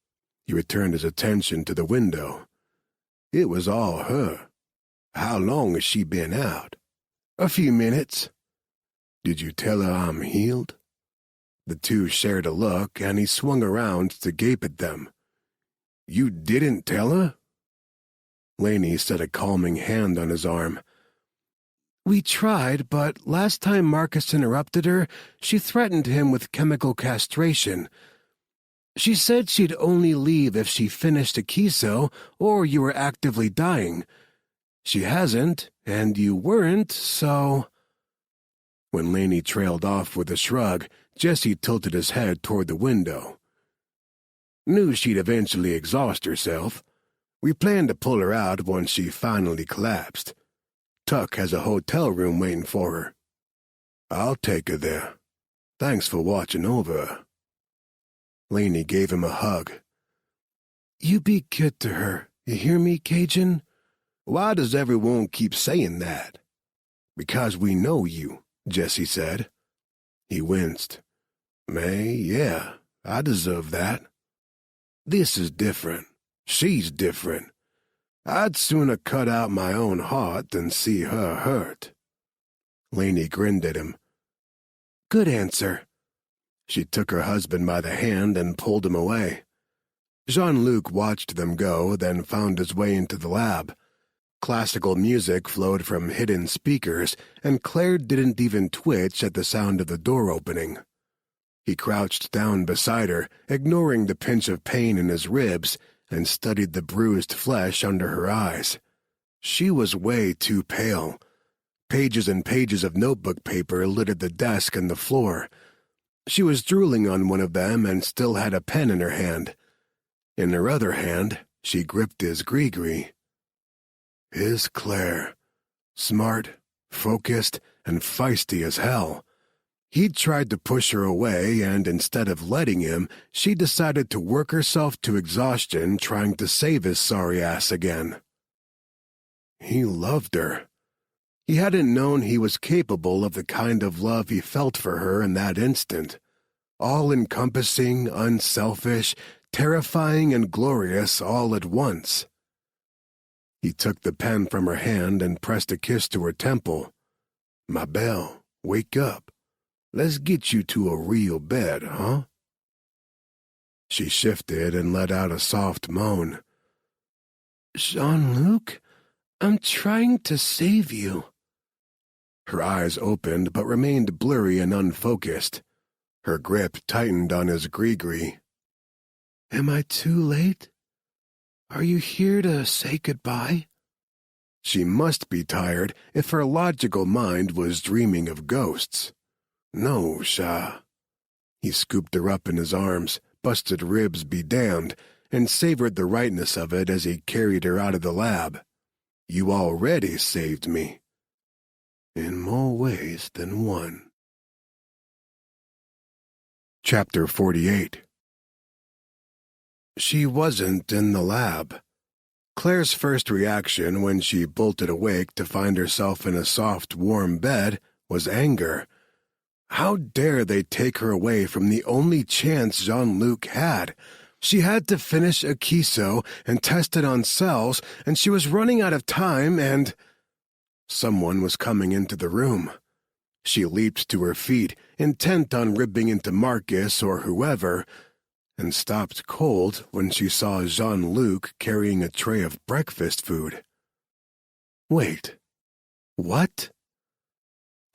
He returned his attention to the window. "It was all her. How long has she been out?" "A few minutes." "Did you tell her I'm healed?" The two shared a look, and he swung around to gape at them. "You didn't tell her?" Laney set a calming hand on his arm. "We tried, but last time Marcus interrupted her, she threatened him with chemical castration. She said she'd only leave if she finished a kiso or you were actively dying. She hasn't, and you weren't, so—" When Laney trailed off with a shrug, Jessie tilted his head toward the window. "Knew she'd eventually exhaust herself. We planned to pull her out once she finally collapsed. Tuck has a hotel room waiting for her. I'll take her there. Thanks for watching over her." Laney gave him a hug. "You be good to her, you hear me, Cajun?" "Why does everyone keep saying that?" "Because we know you," Jessie said. He winced. Yeah, I deserve that." "This is different. She's different. I'd sooner cut out my own heart than see her hurt." Laney grinned at him. "Good answer." She took her husband by the hand and pulled him away. Jean-Luc watched them go, then found his way into the lab. Classical music flowed from hidden speakers, and Claire didn't even twitch at the sound of the door opening. He crouched down beside her, ignoring the pinch of pain in his ribs, and studied the bruised flesh under her eyes. She was way too pale. Pages and pages of notebook paper littered the desk and the floor. She was drooling on one of them and still had a pen in her hand. In her other hand, she gripped his gree-gree. His Claire. Smart, focused, and feisty as hell. He'd tried to push her away, and instead of letting him, she decided to work herself to exhaustion trying to save his sorry ass again. He loved her. He hadn't known he was capable of the kind of love he felt for her in that instant. All-encompassing, unselfish, terrifying, and glorious all at once. He took the pen from her hand and pressed a kiss to her temple. "My belle, wake up. Let's get you to a real bed, huh?" She shifted and let out a soft moan. "Jean-Luc, I'm trying to save you." Her eyes opened but remained blurry and unfocused. Her grip tightened on his gree-gree. "Am I too late? Are you here to say goodbye?" She must be tired if her logical mind was dreaming of ghosts. No, Sha. He scooped her up in his arms, busted ribs be damned, and savored the rightness of it as he carried her out of the lab. You already saved me. In more ways than one. Chapter 48. She wasn't in the lab. Claire's first reaction when she bolted awake to find herself in a soft, warm bed was anger. How dare they take her away from the only chance Jean-Luc had? She had to finish a Kiso and test it on cells, and she was running out of time, and... Someone was coming into the room. She leaped to her feet, intent on ripping into Marcus or whoever, and stopped cold when she saw Jean-Luc carrying a tray of breakfast food. Wait, what?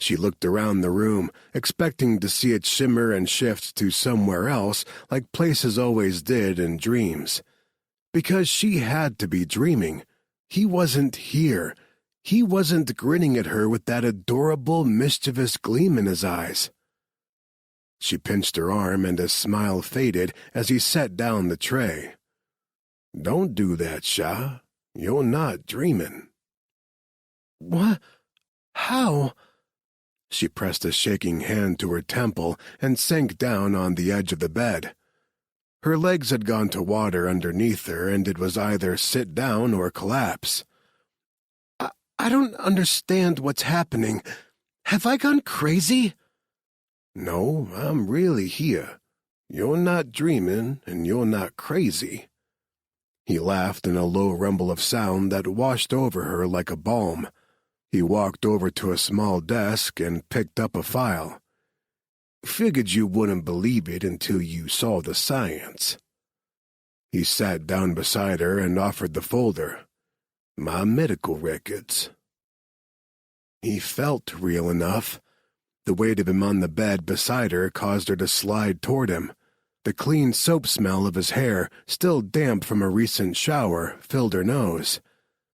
She looked around the room, expecting to see it shimmer and shift to somewhere else like places always did in dreams. Because she had to be dreaming. He wasn't here. He wasn't grinning at her with that adorable, mischievous gleam in his eyes. She pinched her arm and his smile faded as he set down the tray. Don't do that, Sha. You're not dreaming. What? How? She pressed a shaking hand to her temple and sank down on the edge of the bed. Her legs had gone to water underneath her, and it was either sit down or collapse. I don't understand what's happening. Have I gone crazy? No, I'm really here. You're not dreaming, and you're not crazy. He laughed in a low rumble of sound that washed over her like a balm. He walked over to a small desk and picked up a file. Figured you wouldn't believe it until you saw the science. He sat down beside her and offered the folder. My medical records. He felt real enough. The weight of him on the bed beside her caused her to slide toward him. The clean soap smell of his hair, still damp from a recent shower, filled her nose.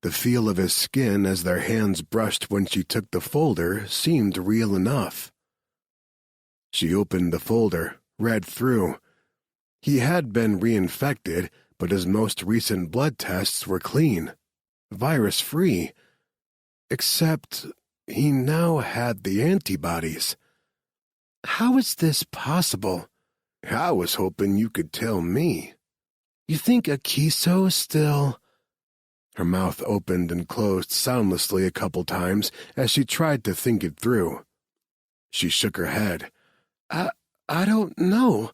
The feel of his skin as their hands brushed when she took the folder seemed real enough. She opened the folder, read through. He had been reinfected, but his most recent blood tests were clean, virus-free. Except he now had the antibodies. How is this possible? I was hoping you could tell me. You think Akiso still... Her mouth opened and closed soundlessly a couple times as she tried to think it through. She shook her head. I don't know.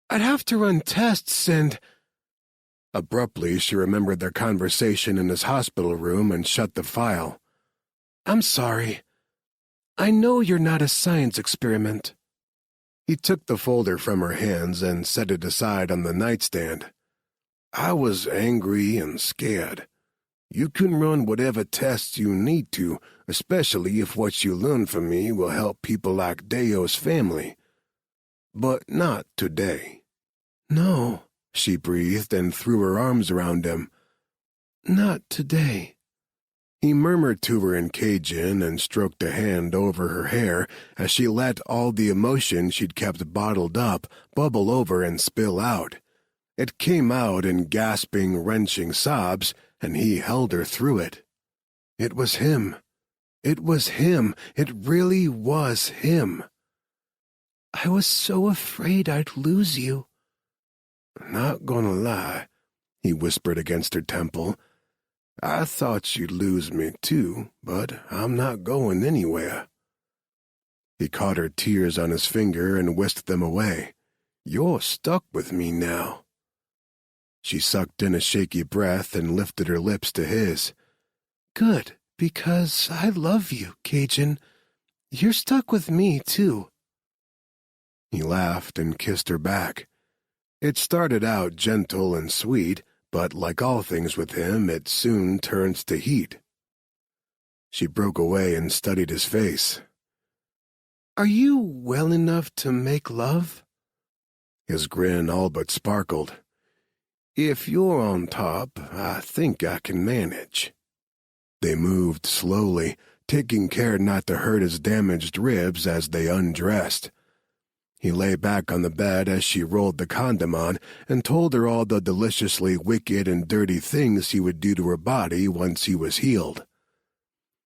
I'd have to run tests and... Abruptly, she remembered their conversation in his hospital room and shut the file. I'm sorry. I know you're not a science experiment. He took the folder from her hands and set it aside on the nightstand. I was angry and scared. You can run whatever tests you need to, especially if what you learn from me will help people like Deo's family. But not today. No, she breathed and threw her arms around him. Not today. He murmured to her in Cajun and stroked a hand over her hair as she let all the emotion she'd kept bottled up bubble over and spill out. It came out in gasping, wrenching sobs, and he held her through it. It was him. It was him. It really was him. I was so afraid I'd lose you. Not gonna lie, he whispered against her temple. I thought you'd lose me too, but I'm not going anywhere. He caught her tears on his finger and whisked them away. You're stuck with me now. She sucked in a shaky breath and lifted her lips to his. Good, because I love you, Cajun. You're stuck with me, too. He laughed and kissed her back. It started out gentle and sweet, but like all things with him, it soon turns to heat. She broke away and studied his face. Are you well enough to make love? His grin all but sparkled. If you're on top, I think I can manage. They moved slowly, taking care not to hurt his damaged ribs as they undressed. He lay back on the bed as she rolled the condom on and told her all the deliciously wicked and dirty things he would do to her body once he was healed.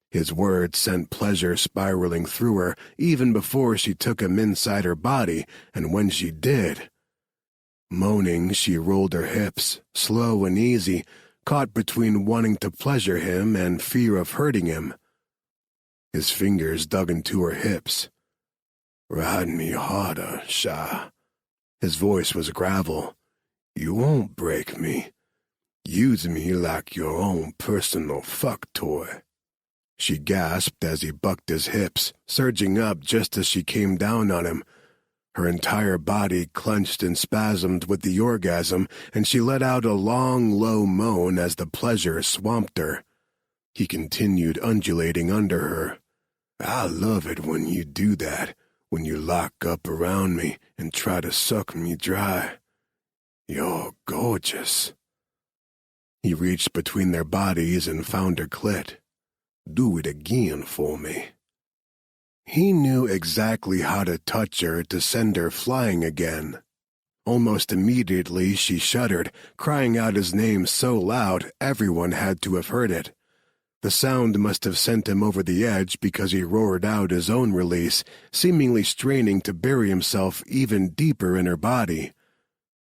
His words sent pleasure spiraling through her even before she took him inside her body, and when she did. Moaning, she rolled her hips, slow and easy, caught between wanting to pleasure him and fear of hurting him. His fingers dug into her hips. "Ride me harder, Sha." His voice was gravel. "You won't break me. Use me like your own personal fuck toy." She gasped as he bucked his hips, surging up just as she came down on him. Her entire body clenched and spasmed with the orgasm, and she let out a long, low moan as the pleasure swamped her. He continued undulating under her. "I love it when you do that. When you lock up around me and try to suck me dry. You're gorgeous." He reached between their bodies and found her clit. "Do it again for me." He knew exactly how to touch her to send her flying again. Almost immediately she shuddered, crying out his name so loud everyone had to have heard it. The sound must have sent him over the edge because he roared out his own release, seemingly straining to bury himself even deeper in her body.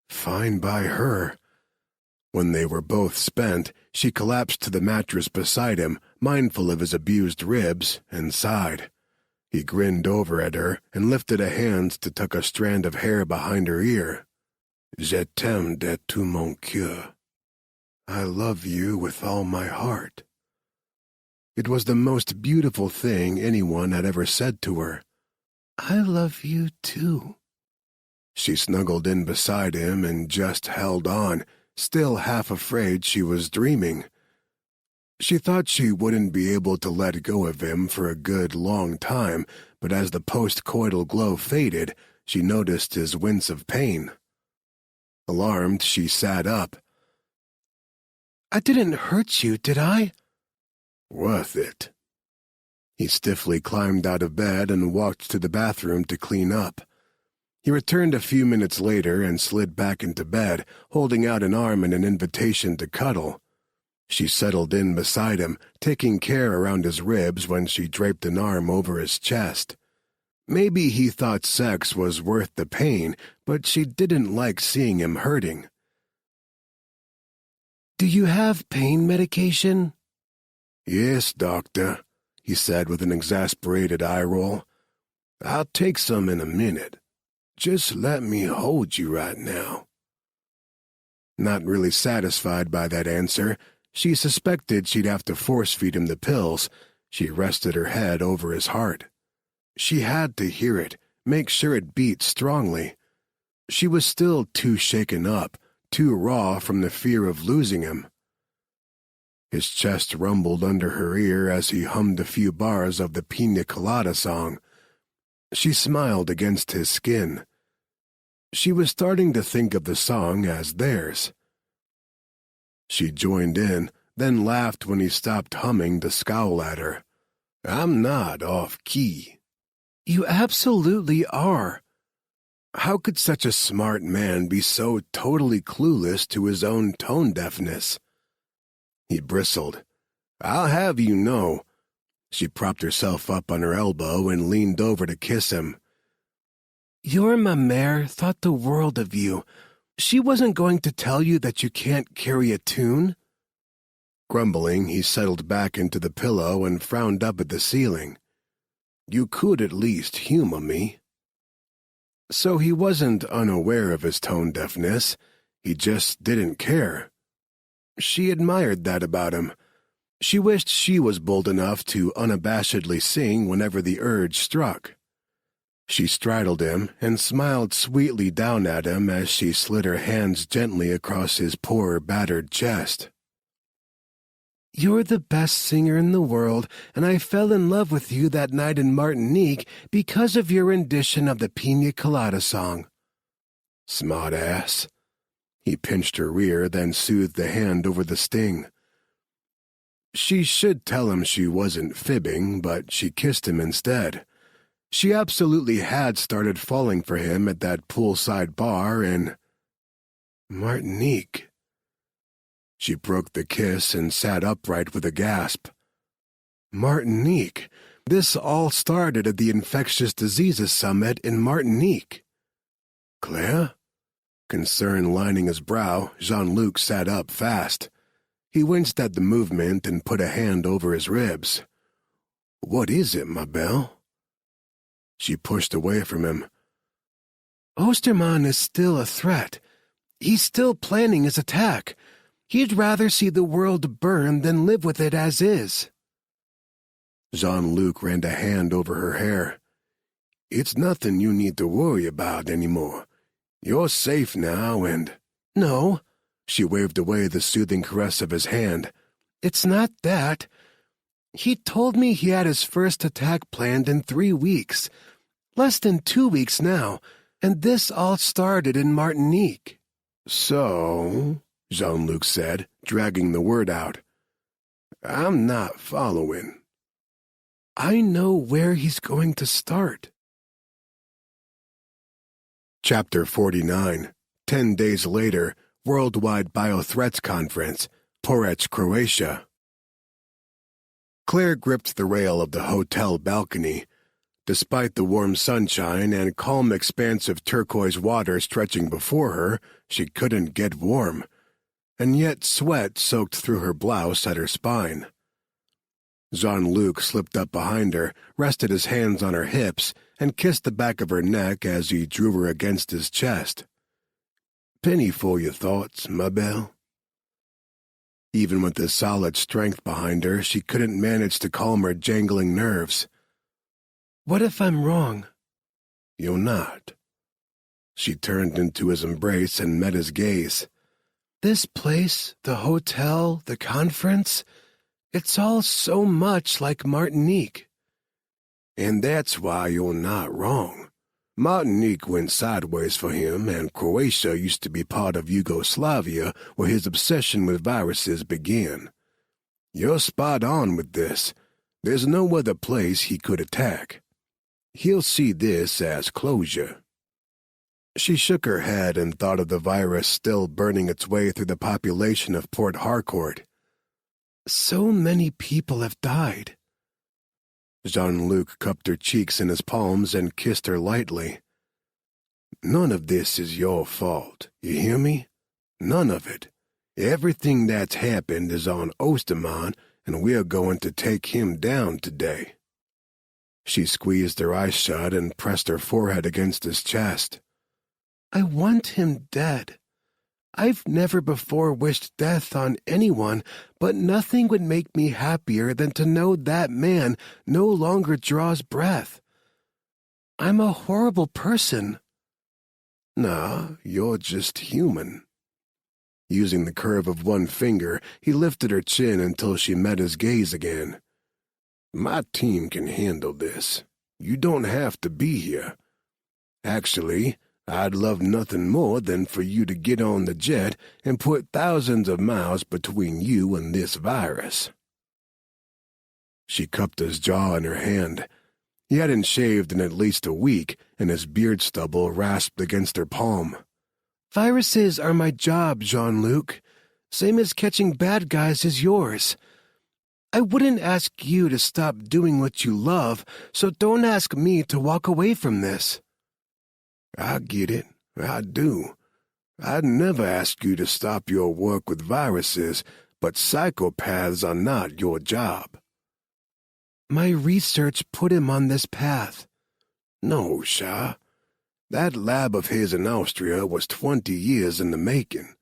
Fine by her. When they were both spent, she collapsed to the mattress beside him, mindful of his abused ribs, and sighed. He grinned over at her and lifted a hand to tuck a strand of hair behind her ear. "Je t'aime de tout mon cœur." I love you with all my heart. It was the most beautiful thing anyone had ever said to her. I love you too. She snuggled in beside him and just held on, still half afraid she was dreaming. She thought she wouldn't be able to let go of him for a good long time, but as the post-coital glow faded, she noticed his wince of pain. Alarmed, she sat up. I didn't hurt you, did I? Worth it. He stiffly climbed out of bed and walked to the bathroom to clean up. He returned a few minutes later and slid back into bed, holding out an arm in an invitation to cuddle. She settled in beside him, taking care around his ribs when she draped an arm over his chest. Maybe he thought sex was worth the pain, but she didn't like seeing him hurting. Do you have pain medication? Yes, doctor, he said with an exasperated eye roll. I'll take some in a minute. Just let me hold you right now. Not really satisfied by that answer, she suspected she'd have to force-feed him the pills. She rested her head over his heart. She had to hear it, make sure it beat strongly. She was still too shaken up, too raw from the fear of losing him. His chest rumbled under her ear as he hummed a few bars of the Pina Colada song. She smiled against his skin. She was starting to think of the song as theirs. She joined in, then laughed when he stopped humming to scowl at her. I'm not off-key. You absolutely are. How could such a smart man be so totally clueless to his own tone deafness? He bristled. I'll have you know. She propped herself up on her elbow and leaned over to kiss him. Your mamère thought the world of you. She wasn't going to tell you that you can't carry a tune? Grumbling, he settled back into the pillow and frowned up at the ceiling. You could at least humor me. So he wasn't unaware of his tone deafness. He just didn't care. She admired that about him. She wished she was bold enough to unabashedly sing whenever the urge struck. She straddled him and smiled sweetly down at him as she slid her hands gently across his poor, battered chest. You're the best singer in the world, and I fell in love with you that night in Martinique because of your rendition of the Pina Colada song. Smart ass. He pinched her rear, then soothed the hand over the sting. She should tell him she wasn't fibbing, but she kissed him instead. She absolutely had started falling for him at that poolside bar in Martinique. She broke the kiss and sat upright with a gasp. Martinique. This all started at the Infectious Diseases Summit in Martinique. Claire? Concern lining his brow, Jean-Luc sat up fast. He winced at the movement and put a hand over his ribs. What is it, ma belle? She pushed away from him. Osterman is still a threat. He's still planning his attack. He'd rather see the world burn than live with it as is. Jean-Luc ran a hand over her hair. It's nothing you need to worry about anymore. You're safe now and— No, she waved away the soothing caress of his hand. It's not that. He told me he had his first attack planned in 3 weeks. Less than 2 weeks now, and this all started in Martinique. So, Jean-Luc said, dragging the word out. I'm not following. I know where he's going to start. Chapter 49. 10 days later, Worldwide Biothreats Conference, Porec, Croatia. Claire gripped the rail of the hotel balcony. Despite the warm sunshine and calm expanse of turquoise water stretching before her, she couldn't get warm, and yet sweat soaked through her blouse at her spine. Jean-Luc slipped up behind her, rested his hands on her hips, and kissed the back of her neck as he drew her against his chest. Penny for your thoughts, ma belle. Even with the solid strength behind her, she couldn't manage to calm her jangling nerves. What if I'm wrong? You're not. She turned into his embrace and met his gaze. This place, the hotel, the conference, it's all so much like Martinique. And that's why you're not wrong. Martinique went sideways for him, and Croatia used to be part of Yugoslavia, where his obsession with viruses began. You're spot on with this. There's no other place he could attack. He'll see this as closure. She shook her head and thought of the virus still burning its way through the population of Port Harcourt. So many people have died. Jean-Luc cupped her cheeks in his palms and kissed her lightly. None of this is your fault, you hear me? None of it. Everything that's happened is on Osterman, and we're going to take him down today. She squeezed her eyes shut and pressed her forehead against his chest. I want him dead. I've never before wished death on anyone, but nothing would make me happier than to know that man no longer draws breath. I'm a horrible person. Nah, you're just human. Using the curve of one finger, he lifted her chin until she met his gaze again. My team can handle this. You don't have to be here. Actually, I'd love nothing more than for you to get on the jet and put thousands of miles between you and this virus. She cupped his jaw in her hand. He hadn't shaved in at least a week, and his beard stubble rasped against her palm. Viruses are my job, Jean-Luc. Same as catching bad guys is yours. I wouldn't ask you to stop doing what you love, so don't ask me to walk away from this. I get it. I do. I'd never ask you to stop your work with viruses, but psychopaths are not your job. My research put him on this path. No, Shah. That lab of his in Austria was 20 years in the making.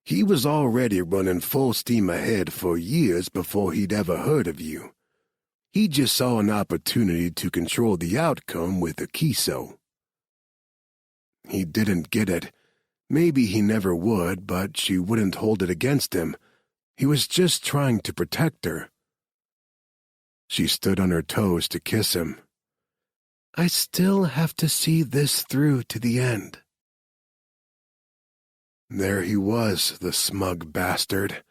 He was already running full steam ahead for years before he'd ever heard of you. He just saw an opportunity to control the outcome with a Kiso. He didn't get it. Maybe he never would, but she wouldn't hold it against him. He was just trying to protect her. She stood on her toes to kiss him. I still have to see this through to the end. There he was, the smug bastard.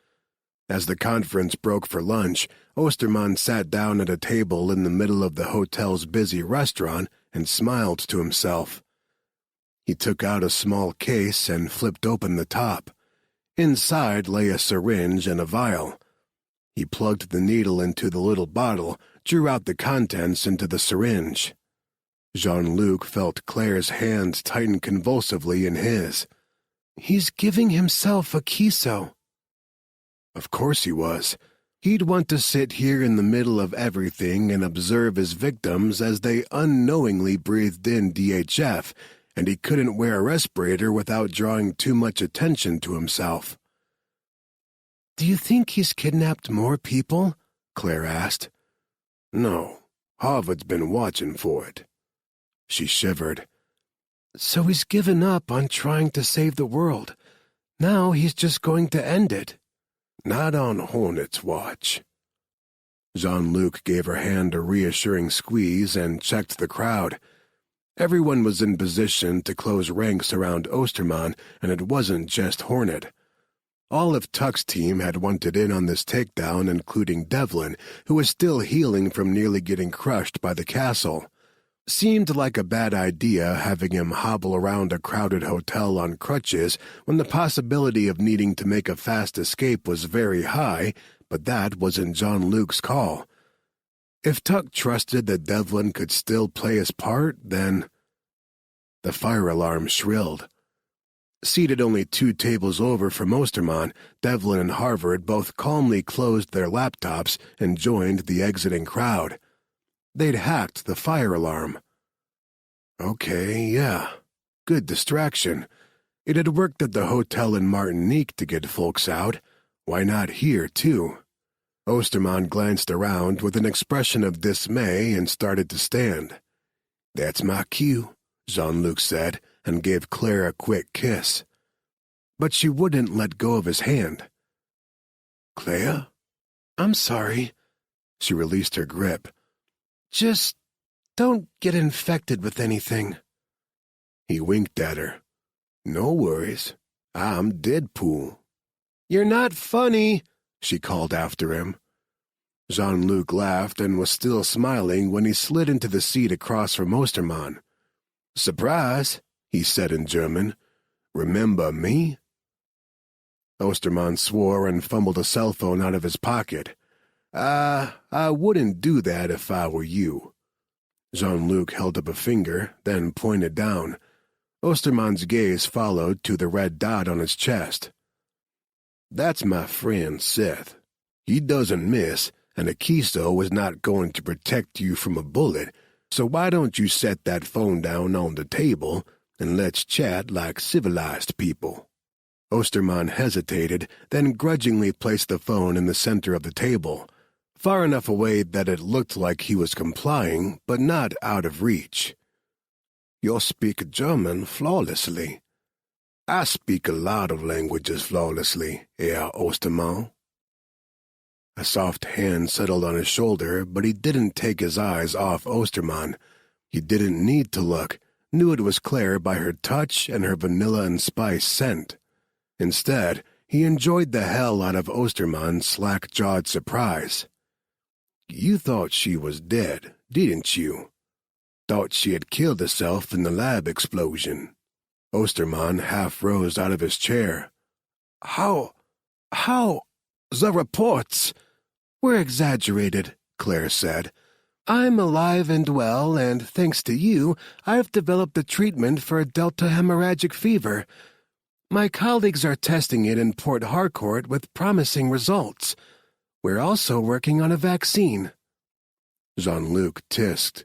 As the conference broke for lunch, Osterman sat down at a table in the middle of the hotel's busy restaurant and smiled to himself. He took out a small case and flipped open the top. Inside lay a syringe and a vial. He plugged the needle into the little bottle, drew out the contents into the syringe. Jean-Luc felt Claire's hand tighten convulsively in his. He's giving himself a kiso. Of course he was. He'd want to sit here in the middle of everything and observe his victims as they unknowingly breathed in DHF, and he couldn't wear a respirator without drawing too much attention to himself. Do you think he's kidnapped more people? Claire asked. No, Harvard's been watching for it. She shivered. So he's given up on trying to save the world. Now he's just going to end it. Not on Hornet's watch. Jean-Luc gave her hand a reassuring squeeze and checked the crowd. Everyone was in position to close ranks around Osterman, and it wasn't just Hornet. All of Tuck's team had wanted in on this takedown, including Devlin, who was still healing from nearly getting crushed by the castle. Seemed like a bad idea having him hobble around a crowded hotel on crutches when the possibility of needing to make a fast escape was very high, but that wasn't Jean-Luc's call. If Tuck trusted that Devlin could still play his part, then... The fire alarm shrilled. Seated only 2 tables over from Osterman, Devlin and Harvard both calmly closed their laptops and joined the exiting crowd. They'd hacked the fire alarm. Okay, yeah. Good distraction. It had worked at the hotel in Martinique to get folks out. Why not here, too? Osterman glanced around with an expression of dismay and started to stand. That's my cue, Jean-Luc said, and gave Claire a quick kiss. But she wouldn't let go of his hand. Claire? I'm sorry. She released her grip. Just don't get infected with anything. He winked at her. No worries. I'm Deadpool. You're not funny, she called after him. Jean-Luc laughed and was still smiling when he slid into the seat across from Osterman. Surprise, he said in German. Remember me? Osterman swore and fumbled a cell phone out of his pocket. I wouldn't do that if I were you. Jean-Luc held up a finger, then pointed down. Osterman's gaze followed to the red dot on his chest. That's my friend Seth. He doesn't miss, and a Kiso is not going to protect you from a bullet, so why don't you set that phone down on the table and let's chat like civilized people? Osterman hesitated, then grudgingly placed the phone in the center of the table, far enough away that it looked like he was complying, but not out of reach. You speak German flawlessly. I speak a lot of languages flawlessly, Herr Osterman. A soft hand settled on his shoulder, but he didn't take his eyes off Osterman. He didn't need to look, knew it was Claire by her touch and her vanilla and spice scent. Instead, he enjoyed the hell out of Osterman's slack-jawed surprise. You thought she was dead, didn't you? Thought she had killed herself in the lab explosion. Osterman half rose out of his chair. How? The reports. We're exaggerated, Claire said. I'm alive and well, and thanks to you, I've developed a treatment for delta hemorrhagic fever. My colleagues are testing it in Port Harcourt with promising results. We're also working on a vaccine. Jean-Luc tisked.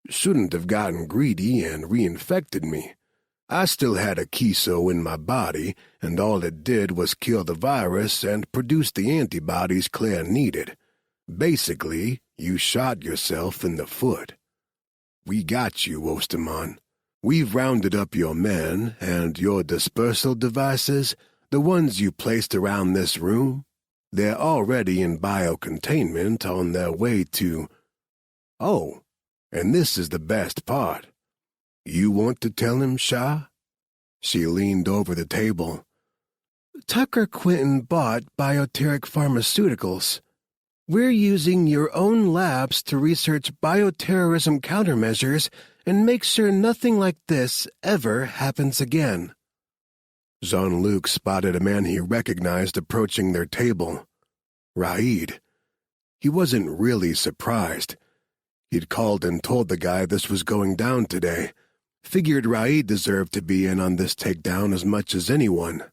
Shouldn't have gotten greedy and reinfected me. I still had a Kiso in my body, and all it did was kill the virus and produce the antibodies Claire needed. Basically, you shot yourself in the foot. We got you, Osterman. We've rounded up your men, and your dispersal devices, the ones you placed around this room, they're already in biocontainment on their way to... Oh, and this is the best part. You want to tell him, Shah? She leaned over the table. Tucker Quinton bought Bioteric Pharmaceuticals. We're using your own labs to research bioterrorism countermeasures and make sure nothing like this ever happens again." Jean-Luc spotted a man he recognized approaching their table. Raid. He wasn't really surprised. He'd called and told the guy this was going down today. Figured Raid deserved to be in on this takedown as much as anyone.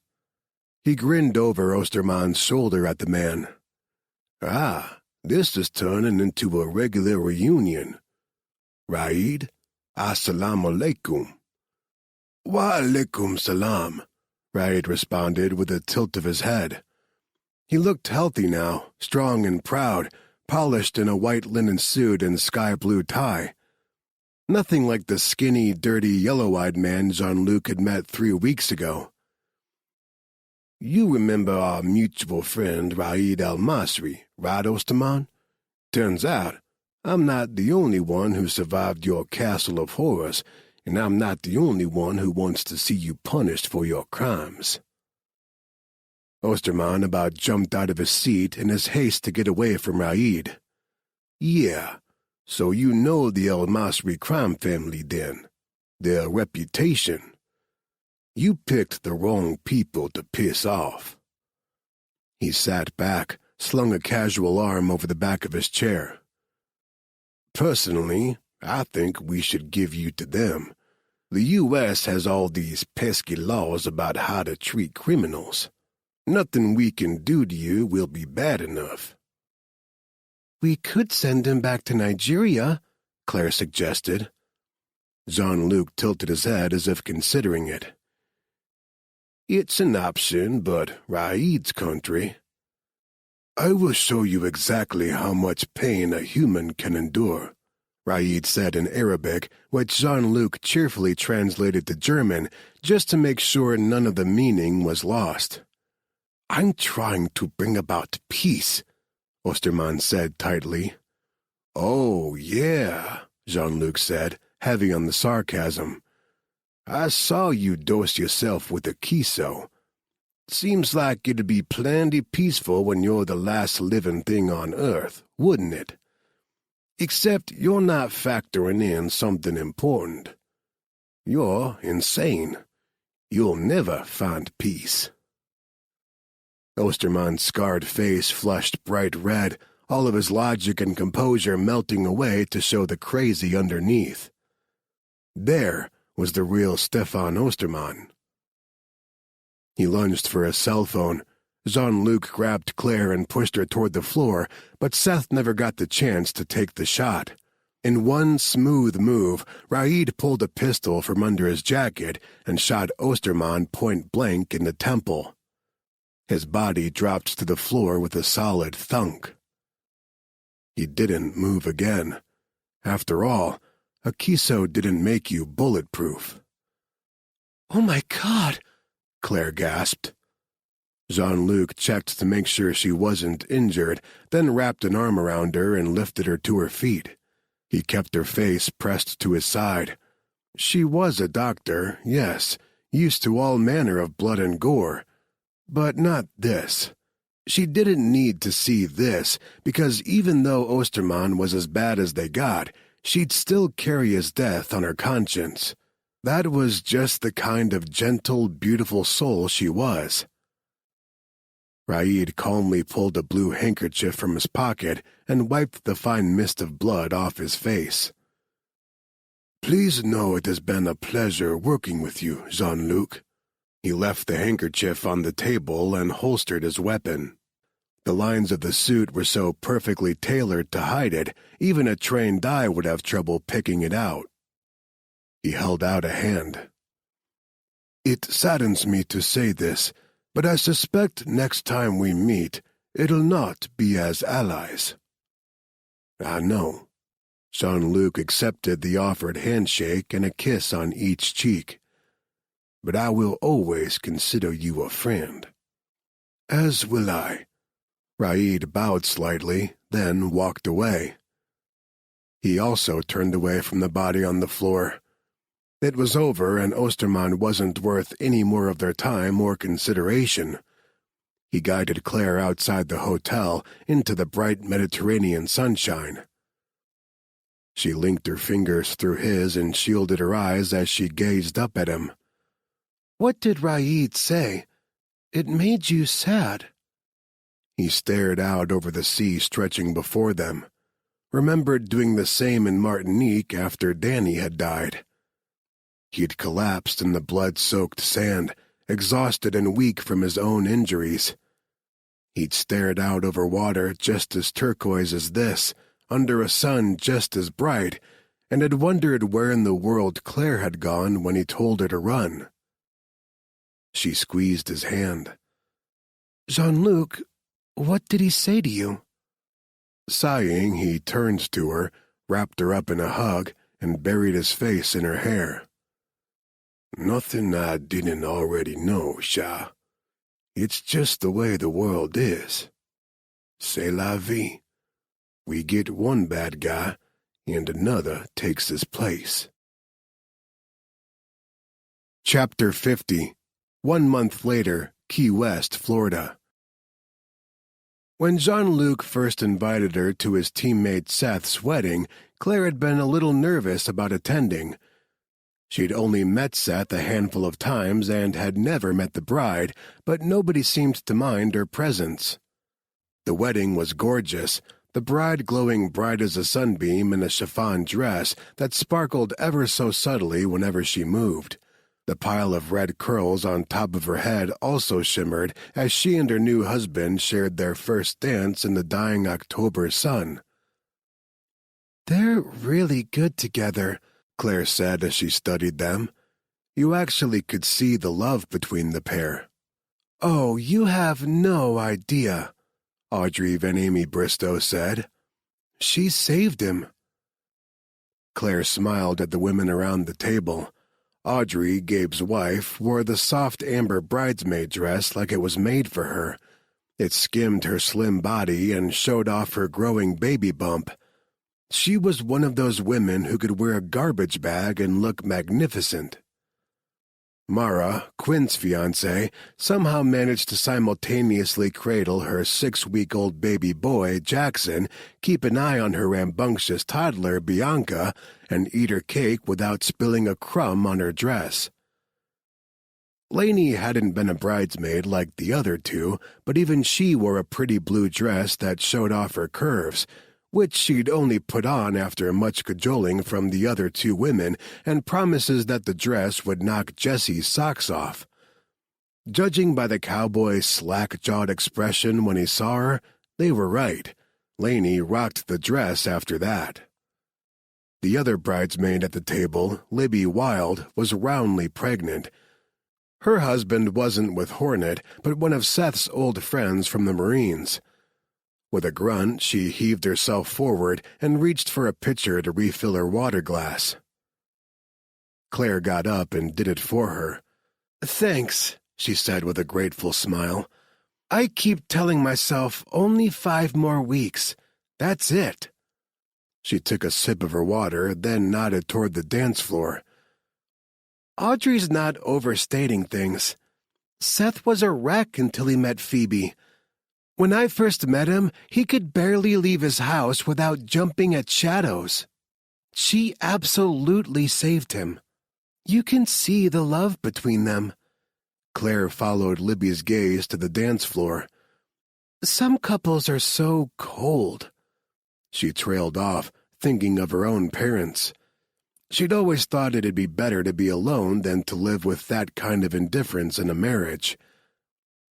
He grinned over Osterman's shoulder at the man. "Ah, this is turning into a regular reunion. Raid, assalamu alaikum." "Wa alaikum salam," Raid responded with a tilt of his head. He looked healthy now, strong and proud, polished in a white linen suit and sky-blue tie. Nothing like the skinny, dirty, yellow-eyed man Jean-Luc had met 3 weeks ago. "You remember our mutual friend Raid al-Masri, right, Osterman? Turns out, I'm not the only one who survived your castle of horrors, and I'm not the only one who wants to see you punished for your crimes." Osterman about jumped out of his seat in his haste to get away from Raid. "Yeah, so you know the al-Masri crime family then. Their reputation. You picked the wrong people to piss off." He sat back, slung a casual arm over the back of his chair. "Personally, I think we should give you to them. The U.S. has all these pesky laws about how to treat criminals. Nothing we can do to you will be bad enough." "We could send him back to Nigeria," Claire suggested. Jean-Luc tilted his head as if considering it. "It's an option, but Raid's country." "I will show you exactly how much pain a human can endure," Raid said in Arabic, which Jean-Luc cheerfully translated to German just to make sure none of the meaning was lost. "I'm trying to bring about peace," Osterman said tightly. "Oh, yeah," Jean-Luc said, heavy on the sarcasm. "I saw you dose yourself with a kiso. Seems like it'd be plenty peaceful when you're the last living thing on Earth, wouldn't it? Except you're not factoring in something important. You're insane. You'll never find peace." Osterman's scarred face flushed bright red, all of his logic and composure melting away to show the crazy underneath. There was the real Stefan Osterman. He lunged for his cell phone. Jean-Luc grabbed Claire and pushed her toward the floor, but Seth never got the chance to take the shot. In one smooth move, Raid pulled a pistol from under his jacket and shot Osterman point-blank in the temple. His body dropped to the floor with a solid thunk. He didn't move again. After all, a kiso didn't make you bulletproof. "Oh my God!" Claire gasped. Jean-Luc checked to make sure she wasn't injured, then wrapped an arm around her and lifted her to her feet. He kept her face pressed to his side. She was a doctor, yes, used to all manner of blood and gore. But not this. She didn't need to see this, because even though Osterman was as bad as they got, she'd still carry his death on her conscience. That was just the kind of gentle, beautiful soul she was. Raid calmly pulled a blue handkerchief from his pocket and wiped the fine mist of blood off his face. "Please know it has been a pleasure working with you, Jean-Luc." He left the handkerchief on the table and holstered his weapon. The lines of the suit were so perfectly tailored to hide it, even a trained eye would have trouble picking it out. He held out a hand. "It saddens me to say this, but I suspect next time we meet, it'll not be as allies." "I know." Jean-Luc accepted the offered handshake and a kiss on each cheek. "But I will always consider you a friend." "As will I." Raid bowed slightly, then walked away. He also turned away from the body on the floor. It was over, and Osterman wasn't worth any more of their time or consideration. He guided Claire outside the hotel into the bright Mediterranean sunshine. She linked her fingers through his and shielded her eyes as she gazed up at him. "What did Raid say? It made you sad." He stared out over the sea stretching before them, remembered doing the same in Martinique after Danny had died. He'd collapsed in the blood-soaked sand, exhausted and weak from his own injuries. He'd stared out over water just as turquoise as this, under a sun just as bright, and had wondered where in the world Claire had gone when he told her to run. She squeezed his hand. "Jean-Luc, what did he say to you?" Sighing, he turned to her, wrapped her up in a hug, and buried his face in her hair. "Nothing I didn't already know, Sha. It's just the way the world is. C'est la vie. We get one bad guy, and another takes his place." Chapter 50. 1 month later, Key West, Florida. When Jean-Luc first invited her to his teammate Seth's wedding, Claire had been a little nervous about attending. She'd only met Seth a handful of times and had never met the bride, but nobody seemed to mind her presence. The wedding was gorgeous, the bride glowing bright as a sunbeam in a chiffon dress that sparkled ever so subtly whenever she moved. The pile of red curls on top of her head also shimmered as she and her new husband shared their first dance in the dying October sun. "They're really good together," Claire said as she studied them. You actually could see the love between the pair. "Oh, you have no idea," Audrey Van Amy Bristow said. "She saved him." Claire smiled at the women around the table. Audrey, Gabe's wife, wore the soft amber bridesmaid dress like it was made for her. It skimmed her slim body and showed off her growing baby bump. She was one of those women who could wear a garbage bag and look magnificent. Mara, Quinn's fiancée, somehow managed to simultaneously cradle her 6-week-old baby boy, Jackson, keep an eye on her rambunctious toddler, Bianca, and eat her cake without spilling a crumb on her dress. Lainey hadn't been a bridesmaid like the other two, but even she wore a pretty blue dress that showed off her curves, which she'd only put on after much cajoling from the other two women and promises that the dress would knock Jesse's socks off. Judging by the cowboy's slack-jawed expression when he saw her, they were right. Lainey rocked the dress after that. The other bridesmaid at the table, Libby Wilde, was roundly pregnant. Her husband wasn't with Hornet, but one of Seth's old friends from the Marines. With a grunt, she heaved herself forward and reached for a pitcher to refill her water glass. Claire got up and did it for her. "Thanks," she said with a grateful smile. "I keep telling myself only 5 more weeks. That's it." She took a sip of her water, then nodded toward the dance floor. "Audrey's not overstating things. Seth was a wreck until he met Phoebe. When I first met him, he could barely leave his house without jumping at shadows. She absolutely saved him. You can see the love between them." Claire followed Libby's gaze to the dance floor. "Some couples are so cold." She trailed off, thinking of her own parents. She'd always thought it'd be better to be alone than to live with that kind of indifference in a marriage.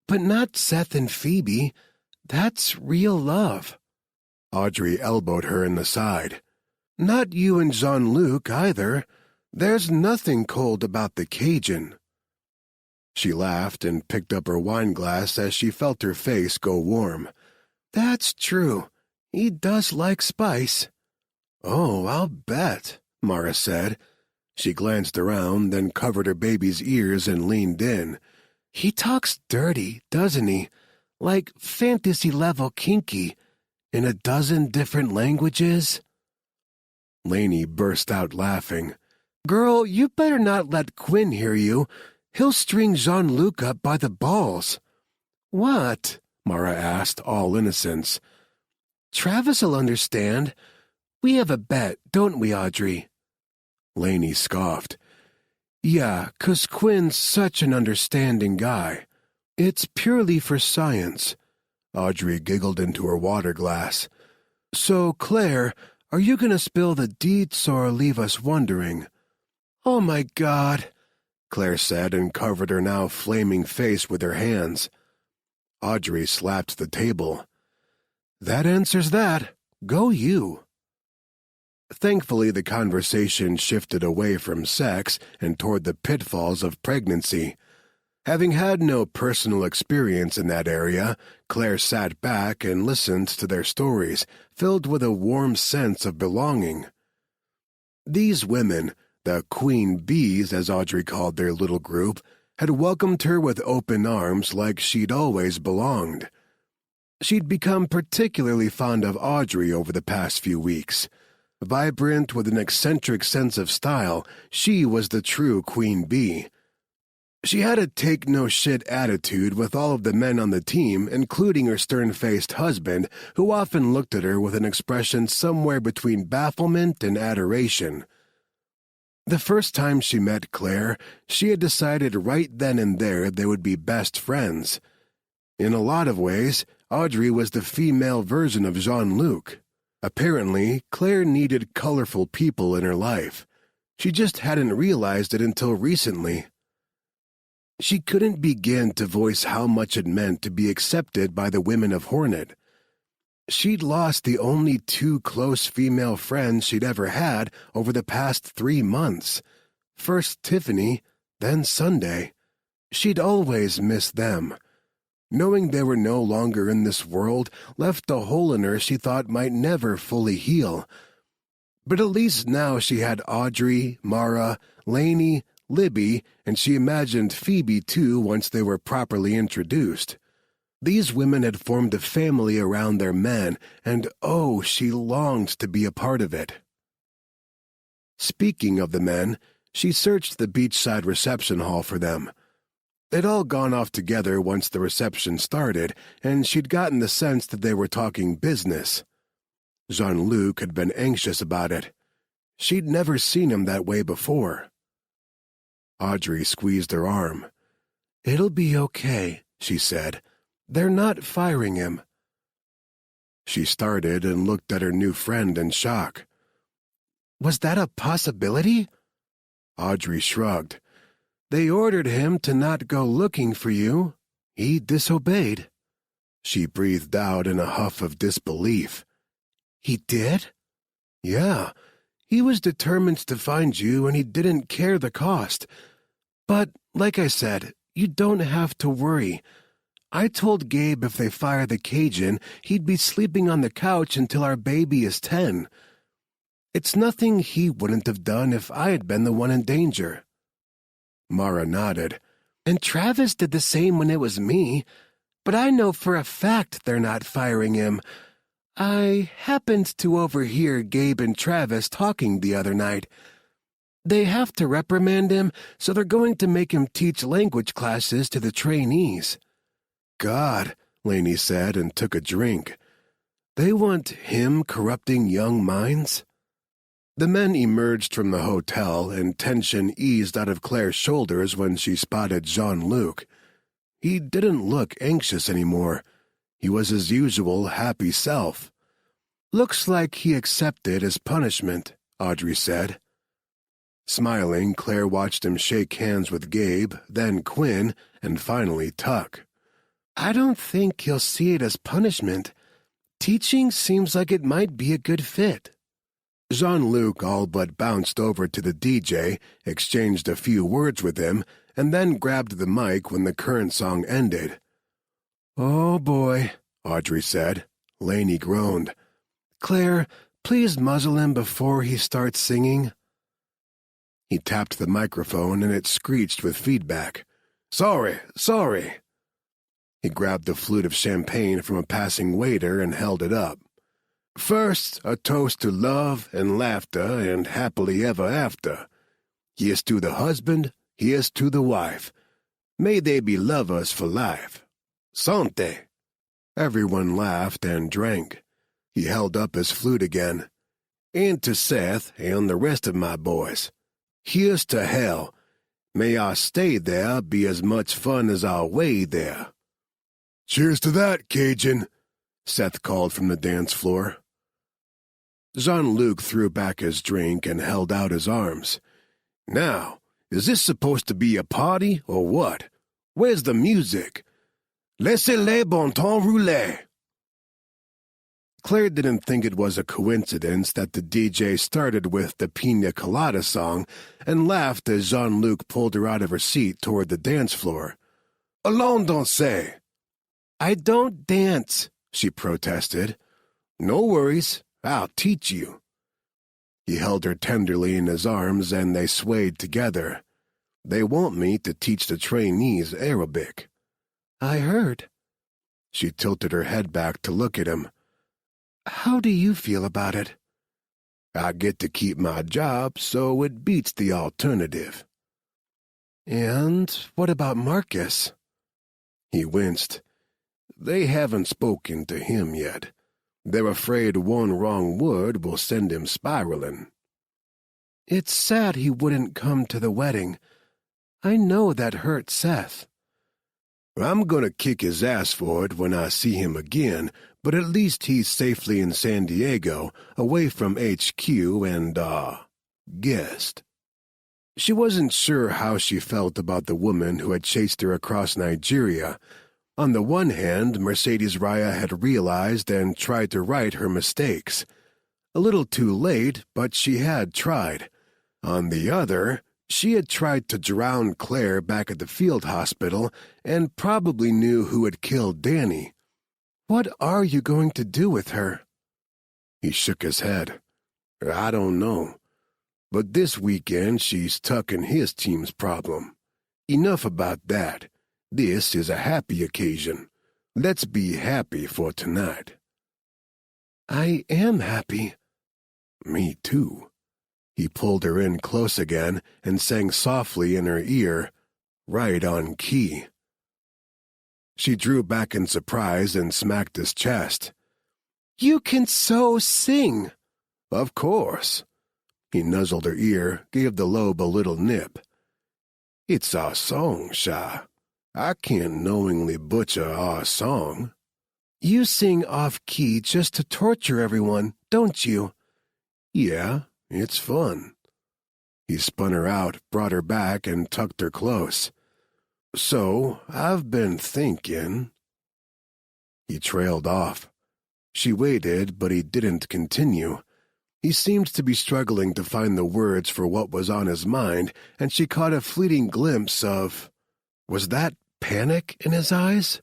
"But not Seth and Phoebe. That's real love." Audrey elbowed her in the side. "Not you and Jean-Luc either. There's nothing cold about the Cajun." She laughed and picked up her wine glass as she felt her face go warm. "That's true. He does like spice." "Oh, I'll bet," Mara said. She glanced around, then covered her baby's ears and leaned in. "He talks dirty, doesn't he? Like fantasy-level kinky, in a dozen different languages?" Lainey burst out laughing. "Girl, you better not let Quinn hear you. He'll string Jean-Luc up by the balls." What? Mara asked, all innocence. Travis'll understand. We have a bet, don't we, Audrey? Lainey scoffed. Yeah, 'cause Quinn's such an understanding guy. It's purely for science. Audrey giggled into her water glass. So, Claire, are you going to spill the deets or leave us wondering? Oh, my God, Claire said and covered her now flaming face with her hands. Audrey slapped the table. That answers that. Go you. Thankfully, the conversation shifted away from sex and toward the pitfalls of pregnancy. Having had no personal experience in that area, Claire sat back and listened to their stories, filled with a warm sense of belonging. These women, the queen bees as Audrey called their little group, had welcomed her with open arms like she'd always belonged. She'd become particularly fond of Audrey over the past few weeks. Vibrant with an eccentric sense of style, she was the true queen bee. She had a take-no-shit attitude with all of the men on the team, including her stern-faced husband, who often looked at her with an expression somewhere between bafflement and adoration. The first time she met Claire, she had decided right then and there they would be best friends. In a lot of ways, Audrey was the female version of Jean-Luc. Apparently, Claire needed colorful people in her life. She just hadn't realized it until recently. She couldn't begin to voice how much it meant to be accepted by the women of Hornet. She'd lost the only two close female friends she'd ever had over the past 3 months. First Tiffany, then Sunday. She'd always missed them. Knowing they were no longer in this world left a hole in her she thought might never fully heal. But at least now she had Audrey, Mara, Lainey, Libby, and she imagined Phoebe too once they were properly introduced. These women had formed a family around their men, and oh, she longed to be a part of it. Speaking of the men, she searched the beachside reception hall for them. They'd all gone off together once the reception started, and she'd gotten the sense that they were talking business. Jean-Luc had been anxious about it. She'd never seen him that way before. Audrey squeezed her arm. It'll be okay, she said. They're not firing him. She started and looked at her new friend in shock. Was that a possibility? Audrey shrugged. They ordered him to not go looking for you. He disobeyed. She breathed out in a huff of disbelief. He did? Yeah. He was determined to find you, and he didn't care the cost. But, like I said, you don't have to worry. I told Gabe if they fire the Cajun, he'd be sleeping on the couch until our baby is 10. It's nothing he wouldn't have done if I had been the one in danger. Mara nodded. And Travis did the same when it was me. But I know for a fact they're not firing him. I happened to overhear Gabe and Travis talking the other night. They have to reprimand him, so they're going to make him teach language classes to the trainees. God, Lainey said and took a drink. They want him corrupting young minds? The men emerged from the hotel, and tension eased out of Claire's shoulders when she spotted Jean-Luc. He didn't look anxious anymore. He was his usual happy self. Looks like he accepted his punishment, Audrey said. Smiling, Claire watched him shake hands with Gabe, then Quinn, and finally Tuck. I don't think he'll see it as punishment. Teaching seems like it might be a good fit. Jean-Luc all but bounced over to the DJ, exchanged a few words with him, and then grabbed the mic when the current song ended. Oh boy, Audrey said. Lainey groaned. Claire, please muzzle him before he starts singing. He tapped the microphone and it screeched with feedback. Sorry. He grabbed a flute of champagne from a passing waiter and held it up. First, a toast to love and laughter and happily ever after. Here's to the husband, here's to the wife. May they be lovers for life. Sante. Everyone laughed and drank. He held up his flute again. And to Seth and the rest of my boys. Here's to hell. May our stay there be as much fun as our way there. Cheers to that, Cajun, Seth called from the dance floor. Jean-Luc threw back his drink and held out his arms. Now, is this supposed to be a party or what? Where's the music? Laissez-les bon temps rouler. Claire didn't think it was a coincidence that the DJ started with the Pina Colada song and laughed as Jean-Luc pulled her out of her seat toward the dance floor. Allons danser. I don't dance, she protested. No worries, I'll teach you. He held her tenderly in his arms and they swayed together. They want me to teach the trainees Arabic. I heard. She tilted her head back to look at him. How do you feel about it? I get to keep my job, so it beats the alternative. And what about Marcus? He winced. They haven't spoken to him yet. They're afraid one wrong word will send him spiraling. It's sad he wouldn't come to the wedding. I know that hurt Seth. I'm gonna kick his ass for it when I see him again, but at least he's safely in San Diego, away from HQ and, guest. She wasn't sure how she felt about the woman who had chased her across Nigeria. On the one hand, Mercedes Raya had realized and tried to right her mistakes. A little too late, but she had tried. On the other, she had tried to drown Claire back at the field hospital and probably knew who had killed Danny. What are you going to do with her? He shook his head. I don't know. But this weekend she's tucking his team's problem. Enough about that. This is a happy occasion. Let's be happy for tonight. I am happy. Me too. He pulled her in close again and sang softly in her ear, right on key. She drew back in surprise and smacked his chest. You can so sing. Of course. He nuzzled her ear, gave the lobe a little nip. It's our song, Sha. I can't knowingly butcher our song. You sing off-key just to torture everyone, don't you? Yeah, it's fun. He spun her out, brought her back, and tucked her close. So, I've been thinking. He trailed off. She waited, but he didn't continue. He seemed to be struggling to find the words for what was on his mind, and she caught a fleeting glimpse of... Was that panic in his eyes?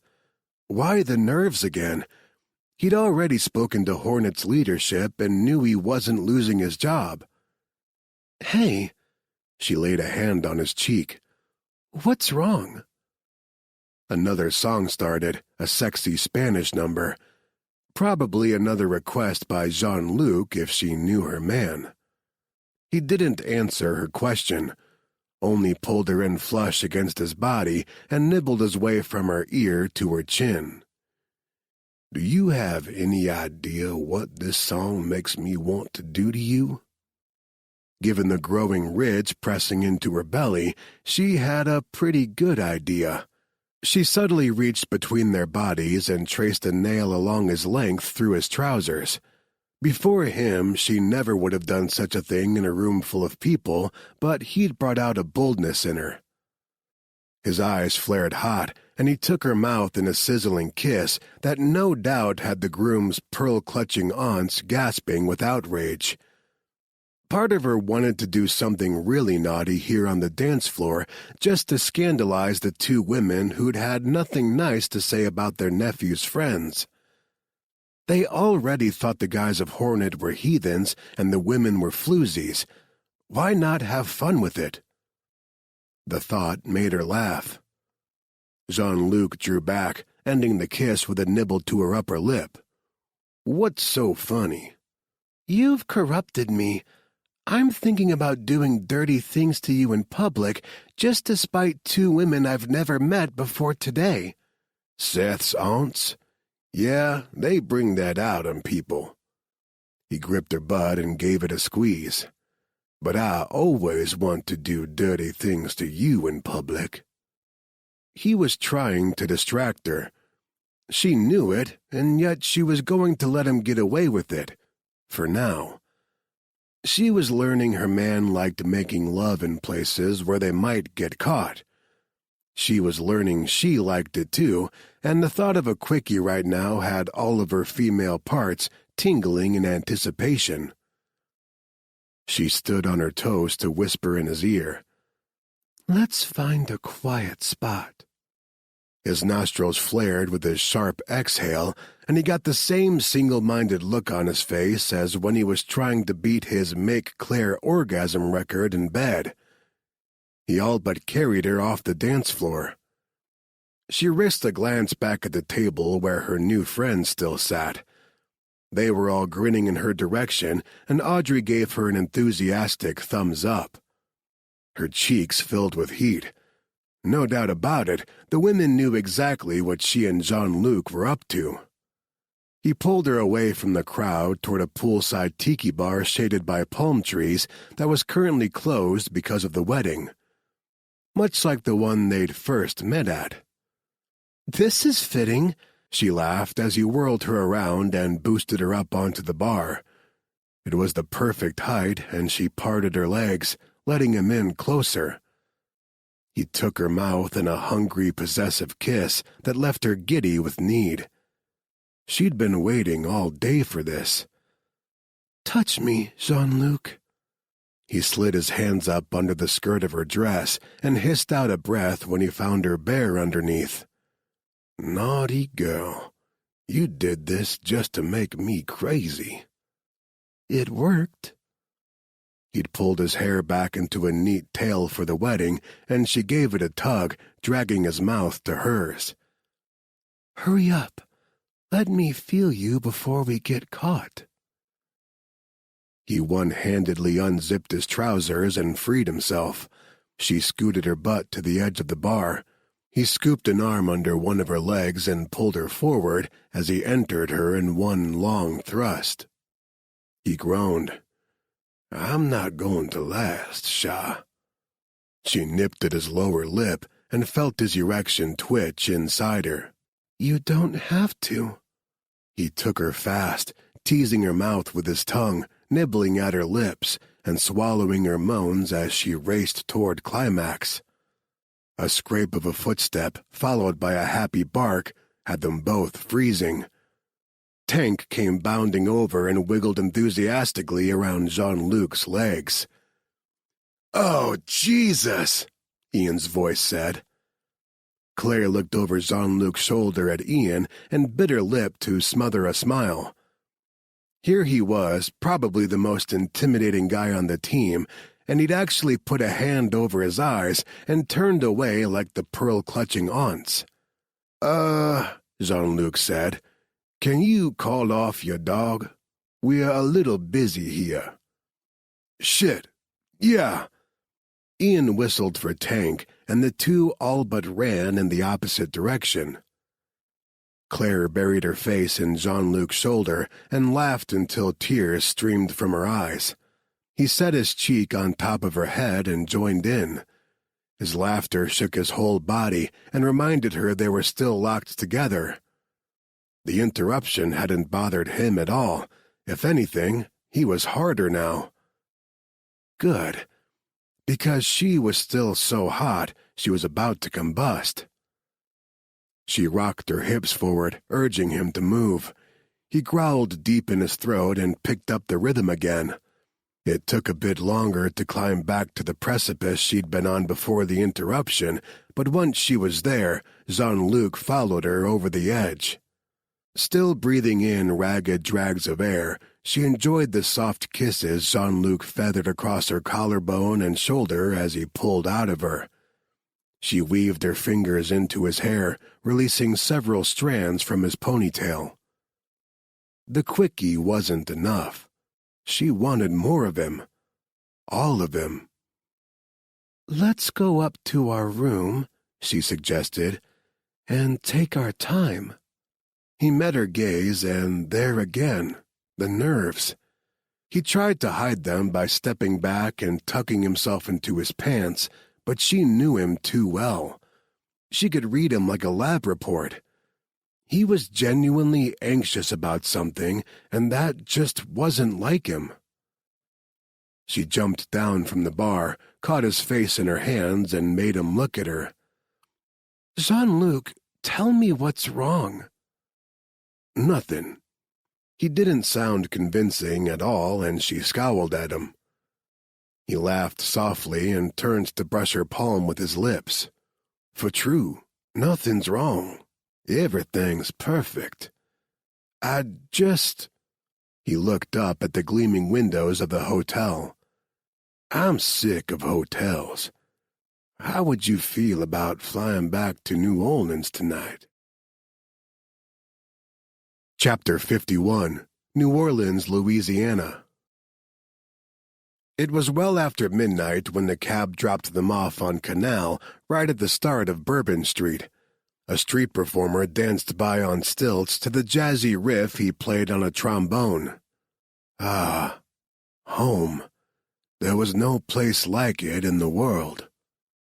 Why the nerves again? He'd already spoken to Hornet's leadership and knew he wasn't losing his job. Hey, she laid a hand on his cheek. What's wrong? Another song started, a sexy Spanish number. Probably another request by Jean-Luc if she knew her man. He didn't answer her question, only pulled her in flush against his body and nibbled his way from her ear to her chin. Do you have any idea what this song makes me want to do to you? Given the growing ridge pressing into her belly, she had a pretty good idea. She subtly reached between their bodies and traced a nail along his length through his trousers. Before him, she never would have done such a thing in a room full of people, but he'd brought out a boldness in her. His eyes flared hot, and he took her mouth in a sizzling kiss that no doubt had the groom's pearl-clutching aunts gasping with outrage. Part of her wanted to do something really naughty here on the dance floor just to scandalize the two women who'd had nothing nice to say about their nephew's friends. They already thought the guys of Hornet were heathens and the women were floozies. Why not have fun with it? The thought made her laugh. Jean-Luc drew back, ending the kiss with a nibble to her upper lip. What's so funny? You've corrupted me. I'm thinking about doing dirty things to you in public just to spite two women I've never met before today. Seth's aunts? Yeah, they bring that out in people. He gripped her butt and gave it a squeeze. But I always want to do dirty things to you in public. He was trying to distract her. She knew it, and yet she was going to let him get away with it, for now. She was learning her man liked making love in places where they might get caught. She was learning she liked it too, and the thought of a quickie right now had all of her female parts tingling in anticipation. She stood on her toes to whisper in his ear, "Let's find a quiet spot." His nostrils flared with his sharp exhale, and he got the same single-minded look on his face as when he was trying to beat his Make Claire orgasm record in bed. He all but carried her off the dance floor. She risked a glance back at the table where her new friends still sat. They were all grinning in her direction, and Audrey gave her an enthusiastic thumbs up. Her cheeks filled with heat. No doubt about it, the women knew exactly what she and Jean-Luc were up to. He pulled her away from the crowd toward a poolside tiki bar shaded by palm trees that was currently closed because of the wedding. Much like the one they'd first met at. "This is fitting," she laughed as he whirled her around and boosted her up onto the bar. It was the perfect height, and she parted her legs, letting him in closer. He took her mouth in a hungry, possessive kiss that left her giddy with need. She'd been waiting all day for this. "Touch me, Jean-Luc." He slid his hands up under the skirt of her dress and hissed out a breath when he found her bare underneath. "Naughty girl. You did this just to make me crazy." "It worked." He'd pulled his hair back into a neat tail for the wedding, and she gave it a tug, dragging his mouth to hers. "Hurry up. Let me feel you before we get caught." He one-handedly unzipped his trousers and freed himself. She scooted her butt to the edge of the bar. He scooped an arm under one of her legs and pulled her forward as he entered her in one long thrust. He groaned. "I'm not going to last, Shah." She nipped at his lower lip and felt his erection twitch inside her. "You don't have to." He took her fast, teasing her mouth with his tongue, nibbling at her lips, and swallowing her moans as she raced toward climax. A scrape of a footstep, followed by a happy bark, had them both freezing. Tank came bounding over and wiggled enthusiastically around Jean-Luc's legs. "Oh, Jesus!" Ian's voice said. Claire looked over Jean-Luc's shoulder at Ian and bit her lip to smother a smile. Here he was, probably the most intimidating guy on the team, and he'd actually put a hand over his eyes and turned away like the pearl-clutching aunts. Jean-Luc said. "Can you call off your dog? We're a little busy here." "Shit. Yeah." Ian whistled for Tank, and the two all but ran in the opposite direction. Claire buried her face in Jean-Luc's shoulder and laughed until tears streamed from her eyes. He set his cheek on top of her head and joined in. His laughter shook his whole body and reminded her they were still locked together. The interruption hadn't bothered him at all. If anything, he was harder now. Good. Because she was still so hot, she was about to combust. She rocked her hips forward, urging him to move. He growled deep in his throat and picked up the rhythm again. It took a bit longer to climb back to the precipice she'd been on before the interruption, but once she was there, Jean-Luc followed her over the edge. Still breathing in ragged drags of air, she enjoyed the soft kisses Jean-Luc feathered across her collarbone and shoulder as he pulled out of her. She weaved her fingers into his hair, releasing several strands from his ponytail. The quickie wasn't enough. She wanted more of him. All of him. "Let's go up to our room," she suggested, and take our time." He met her gaze, and there again, the nerves. He tried to hide them by stepping back and tucking himself into his pants, but she knew him too well. She could read him like a lab report. He was genuinely anxious about something, and that just wasn't like him. She jumped down from the bar, caught his face in her hands, and made him look at her. "Jean-Luc, tell me what's wrong." "Nothing." He didn't sound convincing at all, and she scowled at him. He laughed softly and turned to brush her palm with his lips. "For true, nothing's wrong. Everything's perfect. I just—" He looked up at the gleaming windows of the hotel. "I'm sick of hotels. How would you feel about flying back to New Orleans tonight?" Chapter 51, New Orleans, Louisiana. It was well after midnight when the cab dropped them off on Canal, right at the start of Bourbon Street. A street performer danced by on stilts to the jazzy riff he played on a trombone. Ah, home. There was no place like it in the world.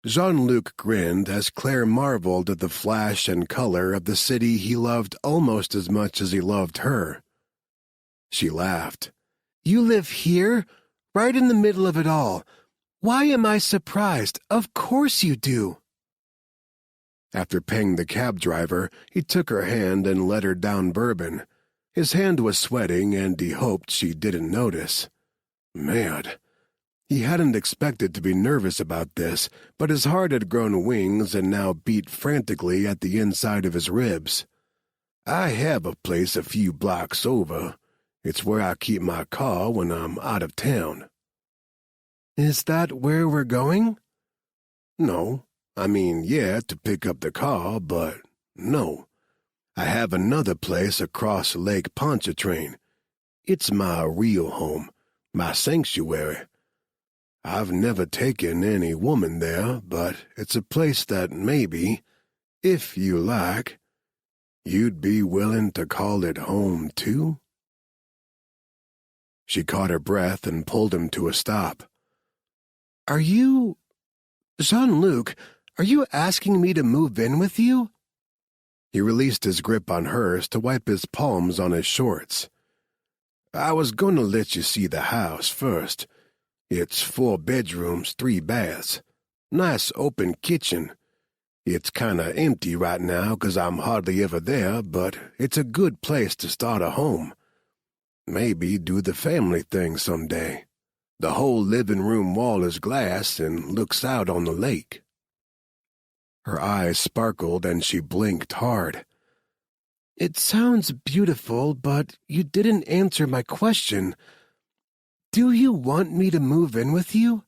Jean-Luc grinned as Claire marveled at the flash and color of the city he loved almost as much as he loved her. She laughed. "You live here? Right in the middle of it all. Why am I surprised? Of course you do." After paying the cab driver, he took her hand and led her down Bourbon. His hand was sweating, and he hoped she didn't notice. Mad. He hadn't expected to be nervous about this, but his heart had grown wings and now beat frantically at the inside of his ribs. "I have a place a few blocks over. It's where I keep my car when I'm out of town." "Is that where we're going?" "No. I mean, yeah, to pick up the car, but no. I have another place across Lake Pontchartrain. It's my real home, my sanctuary. I've never taken any woman there, but it's a place that maybe, if you like, you'd be willing to call it home, too?" She caught her breath and pulled him to a stop. "Are you... Jean-Luc, are you asking me to move in with you?" He released his grip on hers to wipe his palms on his shorts. "I was going to let you see the house first. It's 4 bedrooms, 3 baths. Nice open kitchen. It's kinda empty right now 'cause I'm hardly ever there, but it's a good place to start a home. Maybe do the family thing someday. The whole living room wall is glass and looks out on the lake." Her eyes sparkled and she blinked hard. "It sounds beautiful, but you didn't answer my question. Do you want me to move in with you?"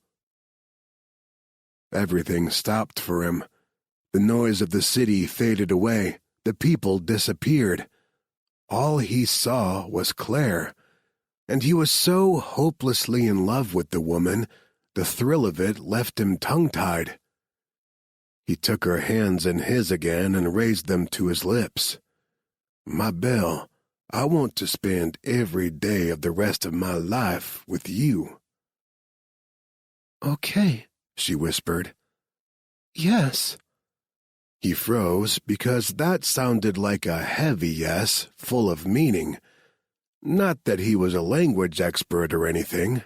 Everything stopped for him. The noise of the city faded away. The people disappeared. All he saw was Claire, and he was so hopelessly in love with the woman, the thrill of it left him tongue-tied. He took her hands in his again and raised them to his lips. "My Belle, I want to spend every day of the rest of my life with you." "Okay," she whispered. "Yes." He froze because that sounded like a heavy yes, full of meaning. Not that he was a language expert or anything.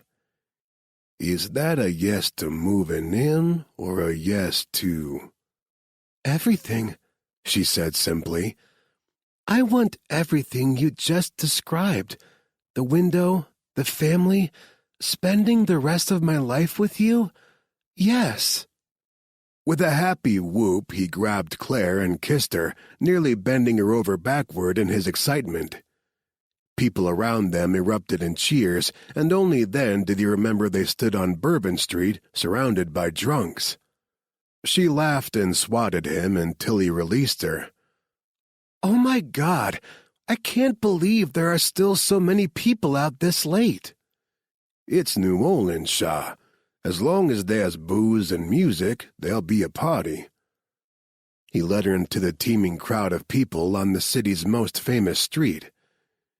"Is that a yes to moving in or a yes to—" "Everything," she said simply. "I want everything you just described. The window, the family, spending the rest of my life with you. Yes." With a happy whoop, he grabbed Claire and kissed her, nearly bending her over backward in his excitement. People around them erupted in cheers, and only then did he remember they stood on Bourbon Street, surrounded by drunks. She laughed and swatted him until he released her. "Oh my God, I can't believe there are still so many people out this late." "It's New Orleans, Shaw. As long as there's booze and music, there'll be a party." He led her into the teeming crowd of people on the city's most famous street.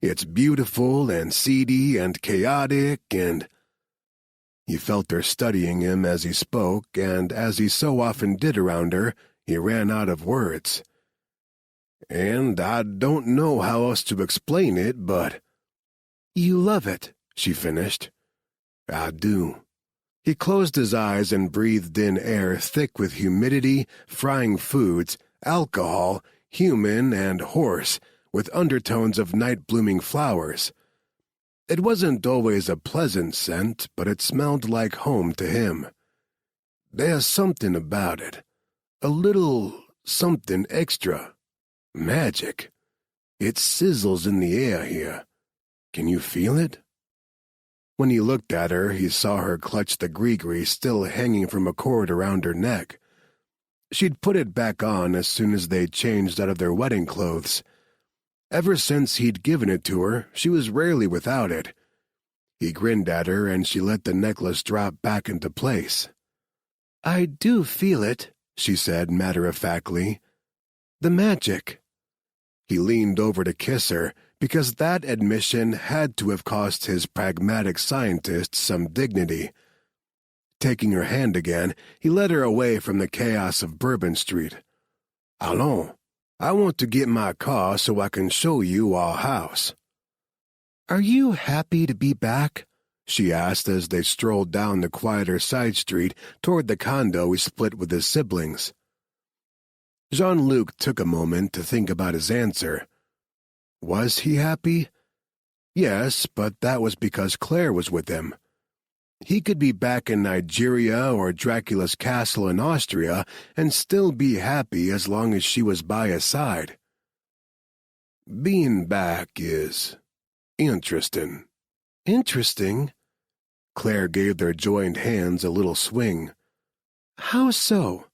It's beautiful and seedy and chaotic and... He felt her studying him as he spoke, and as he so often did around her, he ran out of words. And I don't know how else to explain it, but... You love it, she finished. I do. He closed his eyes and breathed in air thick with humidity, frying foods, alcohol, human and horse, with undertones of night-blooming flowers. It wasn't always a pleasant scent, but it smelled like home to him. There's something about it. A little something extra. Magic. It sizzles in the air here. Can you feel it? When he looked at her, he saw her clutch the gree-gree still hanging from a cord around her neck. She'd put it back on as soon as they'd changed out of their wedding clothes. Ever since he'd given it to her, she was rarely without it. He grinned at her, and she let the necklace drop back into place. I do feel it, she said matter-of-factly. The magic. He leaned over to kiss her, because that admission had to have cost his pragmatic scientist some dignity. Taking her hand again, he led her away from the chaos of Bourbon Street. Allons. I want to get my car so I can show you our house. Are you happy to be back? She asked as they strolled down the quieter side street toward the condo he split with his siblings. Jean-Luc took a moment to think about his answer. Was he happy? Yes, but that was because Claire was with him. He could be back in Nigeria or Dracula's castle in Austria and still be happy as long as she was by his side. Being back is interesting. Interesting? Claire gave their joined hands a little swing. How so?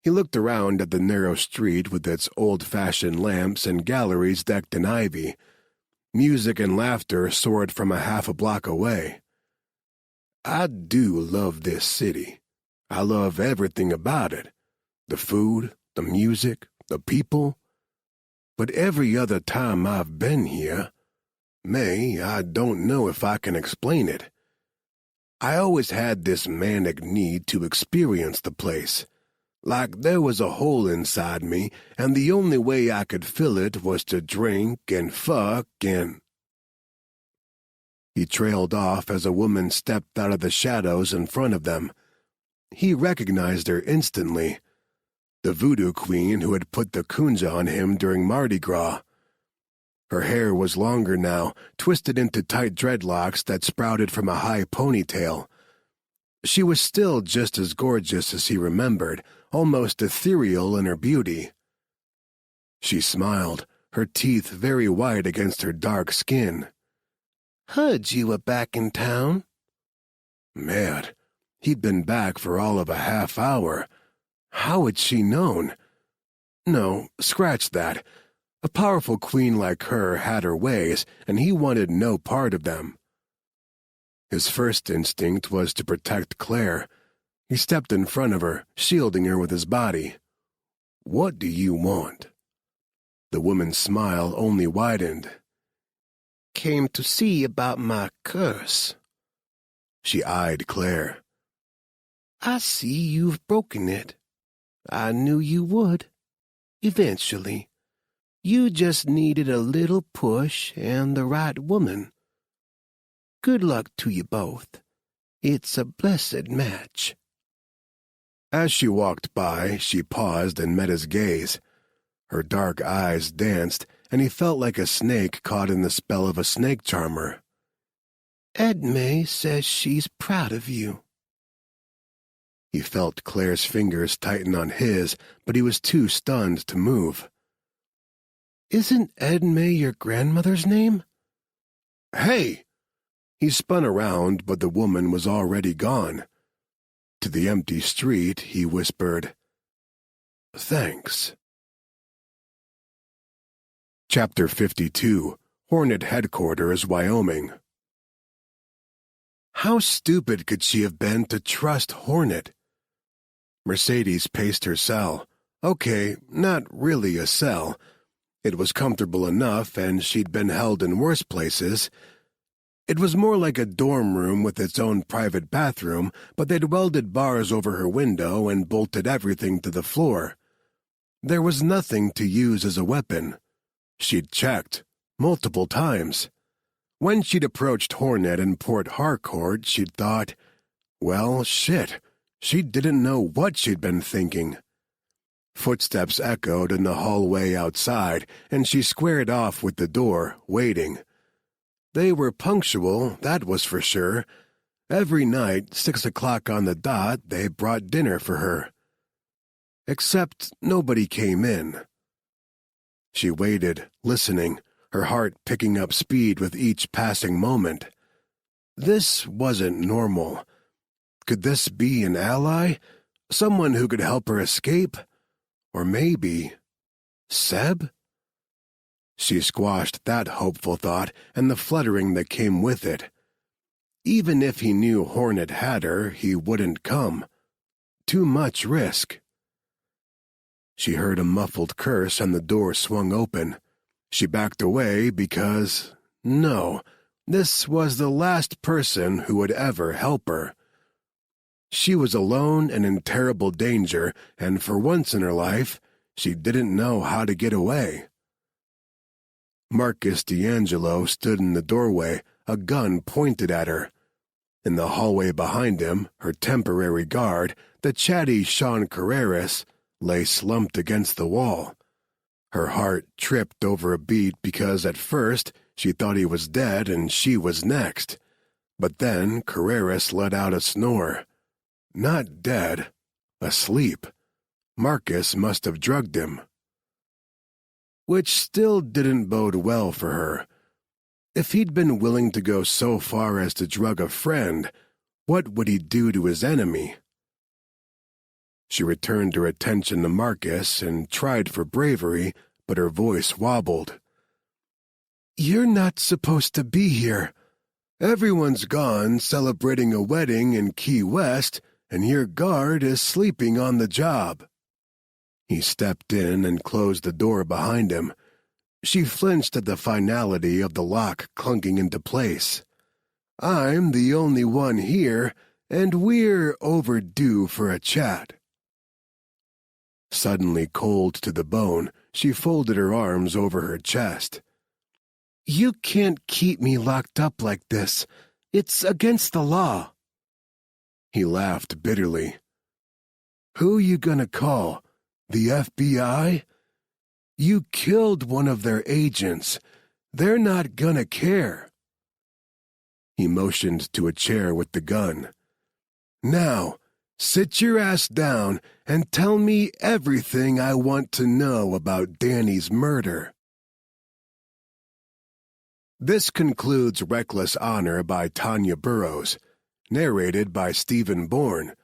He looked around at the narrow street with its old-fashioned lamps and galleries decked in ivy. Music and laughter soared from a half a block away. I do love this city. I love everything about it. The food, the music, the people. But every other time I've been here, May, I don't know if I can explain it. I always had this manic need to experience the place. Like there was a hole inside me, and the only way I could fill it was to drink and fuck and... He trailed off as a woman stepped out of the shadows in front of them. He recognized her instantly. The voodoo queen who had put the kunja on him during Mardi Gras. Her hair was longer now, twisted into tight dreadlocks that sprouted from a high ponytail. She was still just as gorgeous as he remembered, almost ethereal in her beauty. She smiled, her teeth very white against her dark skin. Heard you were back in town. Mad. He'd been back for all of a half hour. How had she known? No, scratch that. A powerful queen like her had her ways, and he wanted no part of them. His first instinct was to protect Claire. He stepped in front of her, shielding her with his body. What do you want? The woman's smile only widened. Came to see about my curse. She eyed Claire. I see you've broken it. I knew you would. Eventually. You just needed a little push and the right woman. Good luck to you both. It's a blessed match. As she walked by, she paused and met his gaze. Her dark eyes danced, and he felt like a snake caught in the spell of a snake charmer. Edme says she's proud of you. He felt Claire's fingers tighten on his, but he was too stunned to move. Isn't Edme your grandmother's name? Hey! He spun around, but the woman was already gone. To the empty street, he whispered, Thanks. Chapter 52, Hornet Headquarters, Wyoming. How stupid could she have been to trust Hornet? Mercedes paced her cell, Okay, not really a cell. It was comfortable enough, and she'd been held in worse places. It was more like a dorm room with its own private bathroom, but they'd welded bars over her window and bolted everything to the floor. There was nothing to use as a weapon. She'd checked, multiple times. When she'd approached Hornet in Port Harcourt, she'd thought, well, shit, she didn't know what she'd been thinking. Footsteps echoed in the hallway outside, and she squared off with the door, waiting. They were punctual, that was for sure. Every night, 6 o'clock on the dot, they brought dinner for her. Except nobody came in. She waited, listening, her heart picking up speed with each passing moment. This wasn't normal. Could this be an ally? Someone who could help her escape? Or maybe Seb? She squashed that hopeful thought and the fluttering that came with it. Even if he knew Hornet had her, he wouldn't come. Too much risk. She heard a muffled curse and the door swung open. She backed away because, no, this was the last person who would ever help her. She was alone and in terrible danger, and for once in her life, she didn't know how to get away. Marcus D'Angelo stood in the doorway, a gun pointed at her. In the hallway behind him, her temporary guard, the chatty Sean Carreras, lay slumped against the wall. Her heart tripped over a beat because at first she thought he was dead and she was next. But then Carreras let out a snore. Not dead, asleep. Marcus must have drugged him. Which still didn't bode well for her. If he'd been willing to go so far as to drug a friend, what would he do to his enemy? She returned her attention to Marcus and tried for bravery, but her voice wobbled. "You're not supposed to be here. Everyone's gone celebrating a wedding in Key West, and your guard is sleeping on the job." He stepped in and closed the door behind him. She flinched at the finality of the lock clunking into place. "I'm the only one here, and we're overdue for a chat." Suddenly cold to the bone, she folded her arms over her chest. "You can't keep me locked up like this. It's against the law." He laughed bitterly. "Who you gonna call? The FBI? You killed one of their agents. They're not gonna care." He motioned to a chair with the gun. "Now, sit your ass down and tell me everything I want to know about Danny's murder." This concludes Reckless Honor by Tonya Burrows, narrated by Stephen Bourne.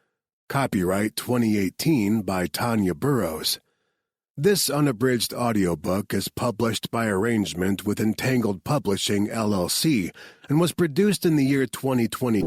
Copyright 2018 by Tonya Burrows. This unabridged audiobook is published by arrangement with Entangled Publishing, LLC, and was produced in the year 2020.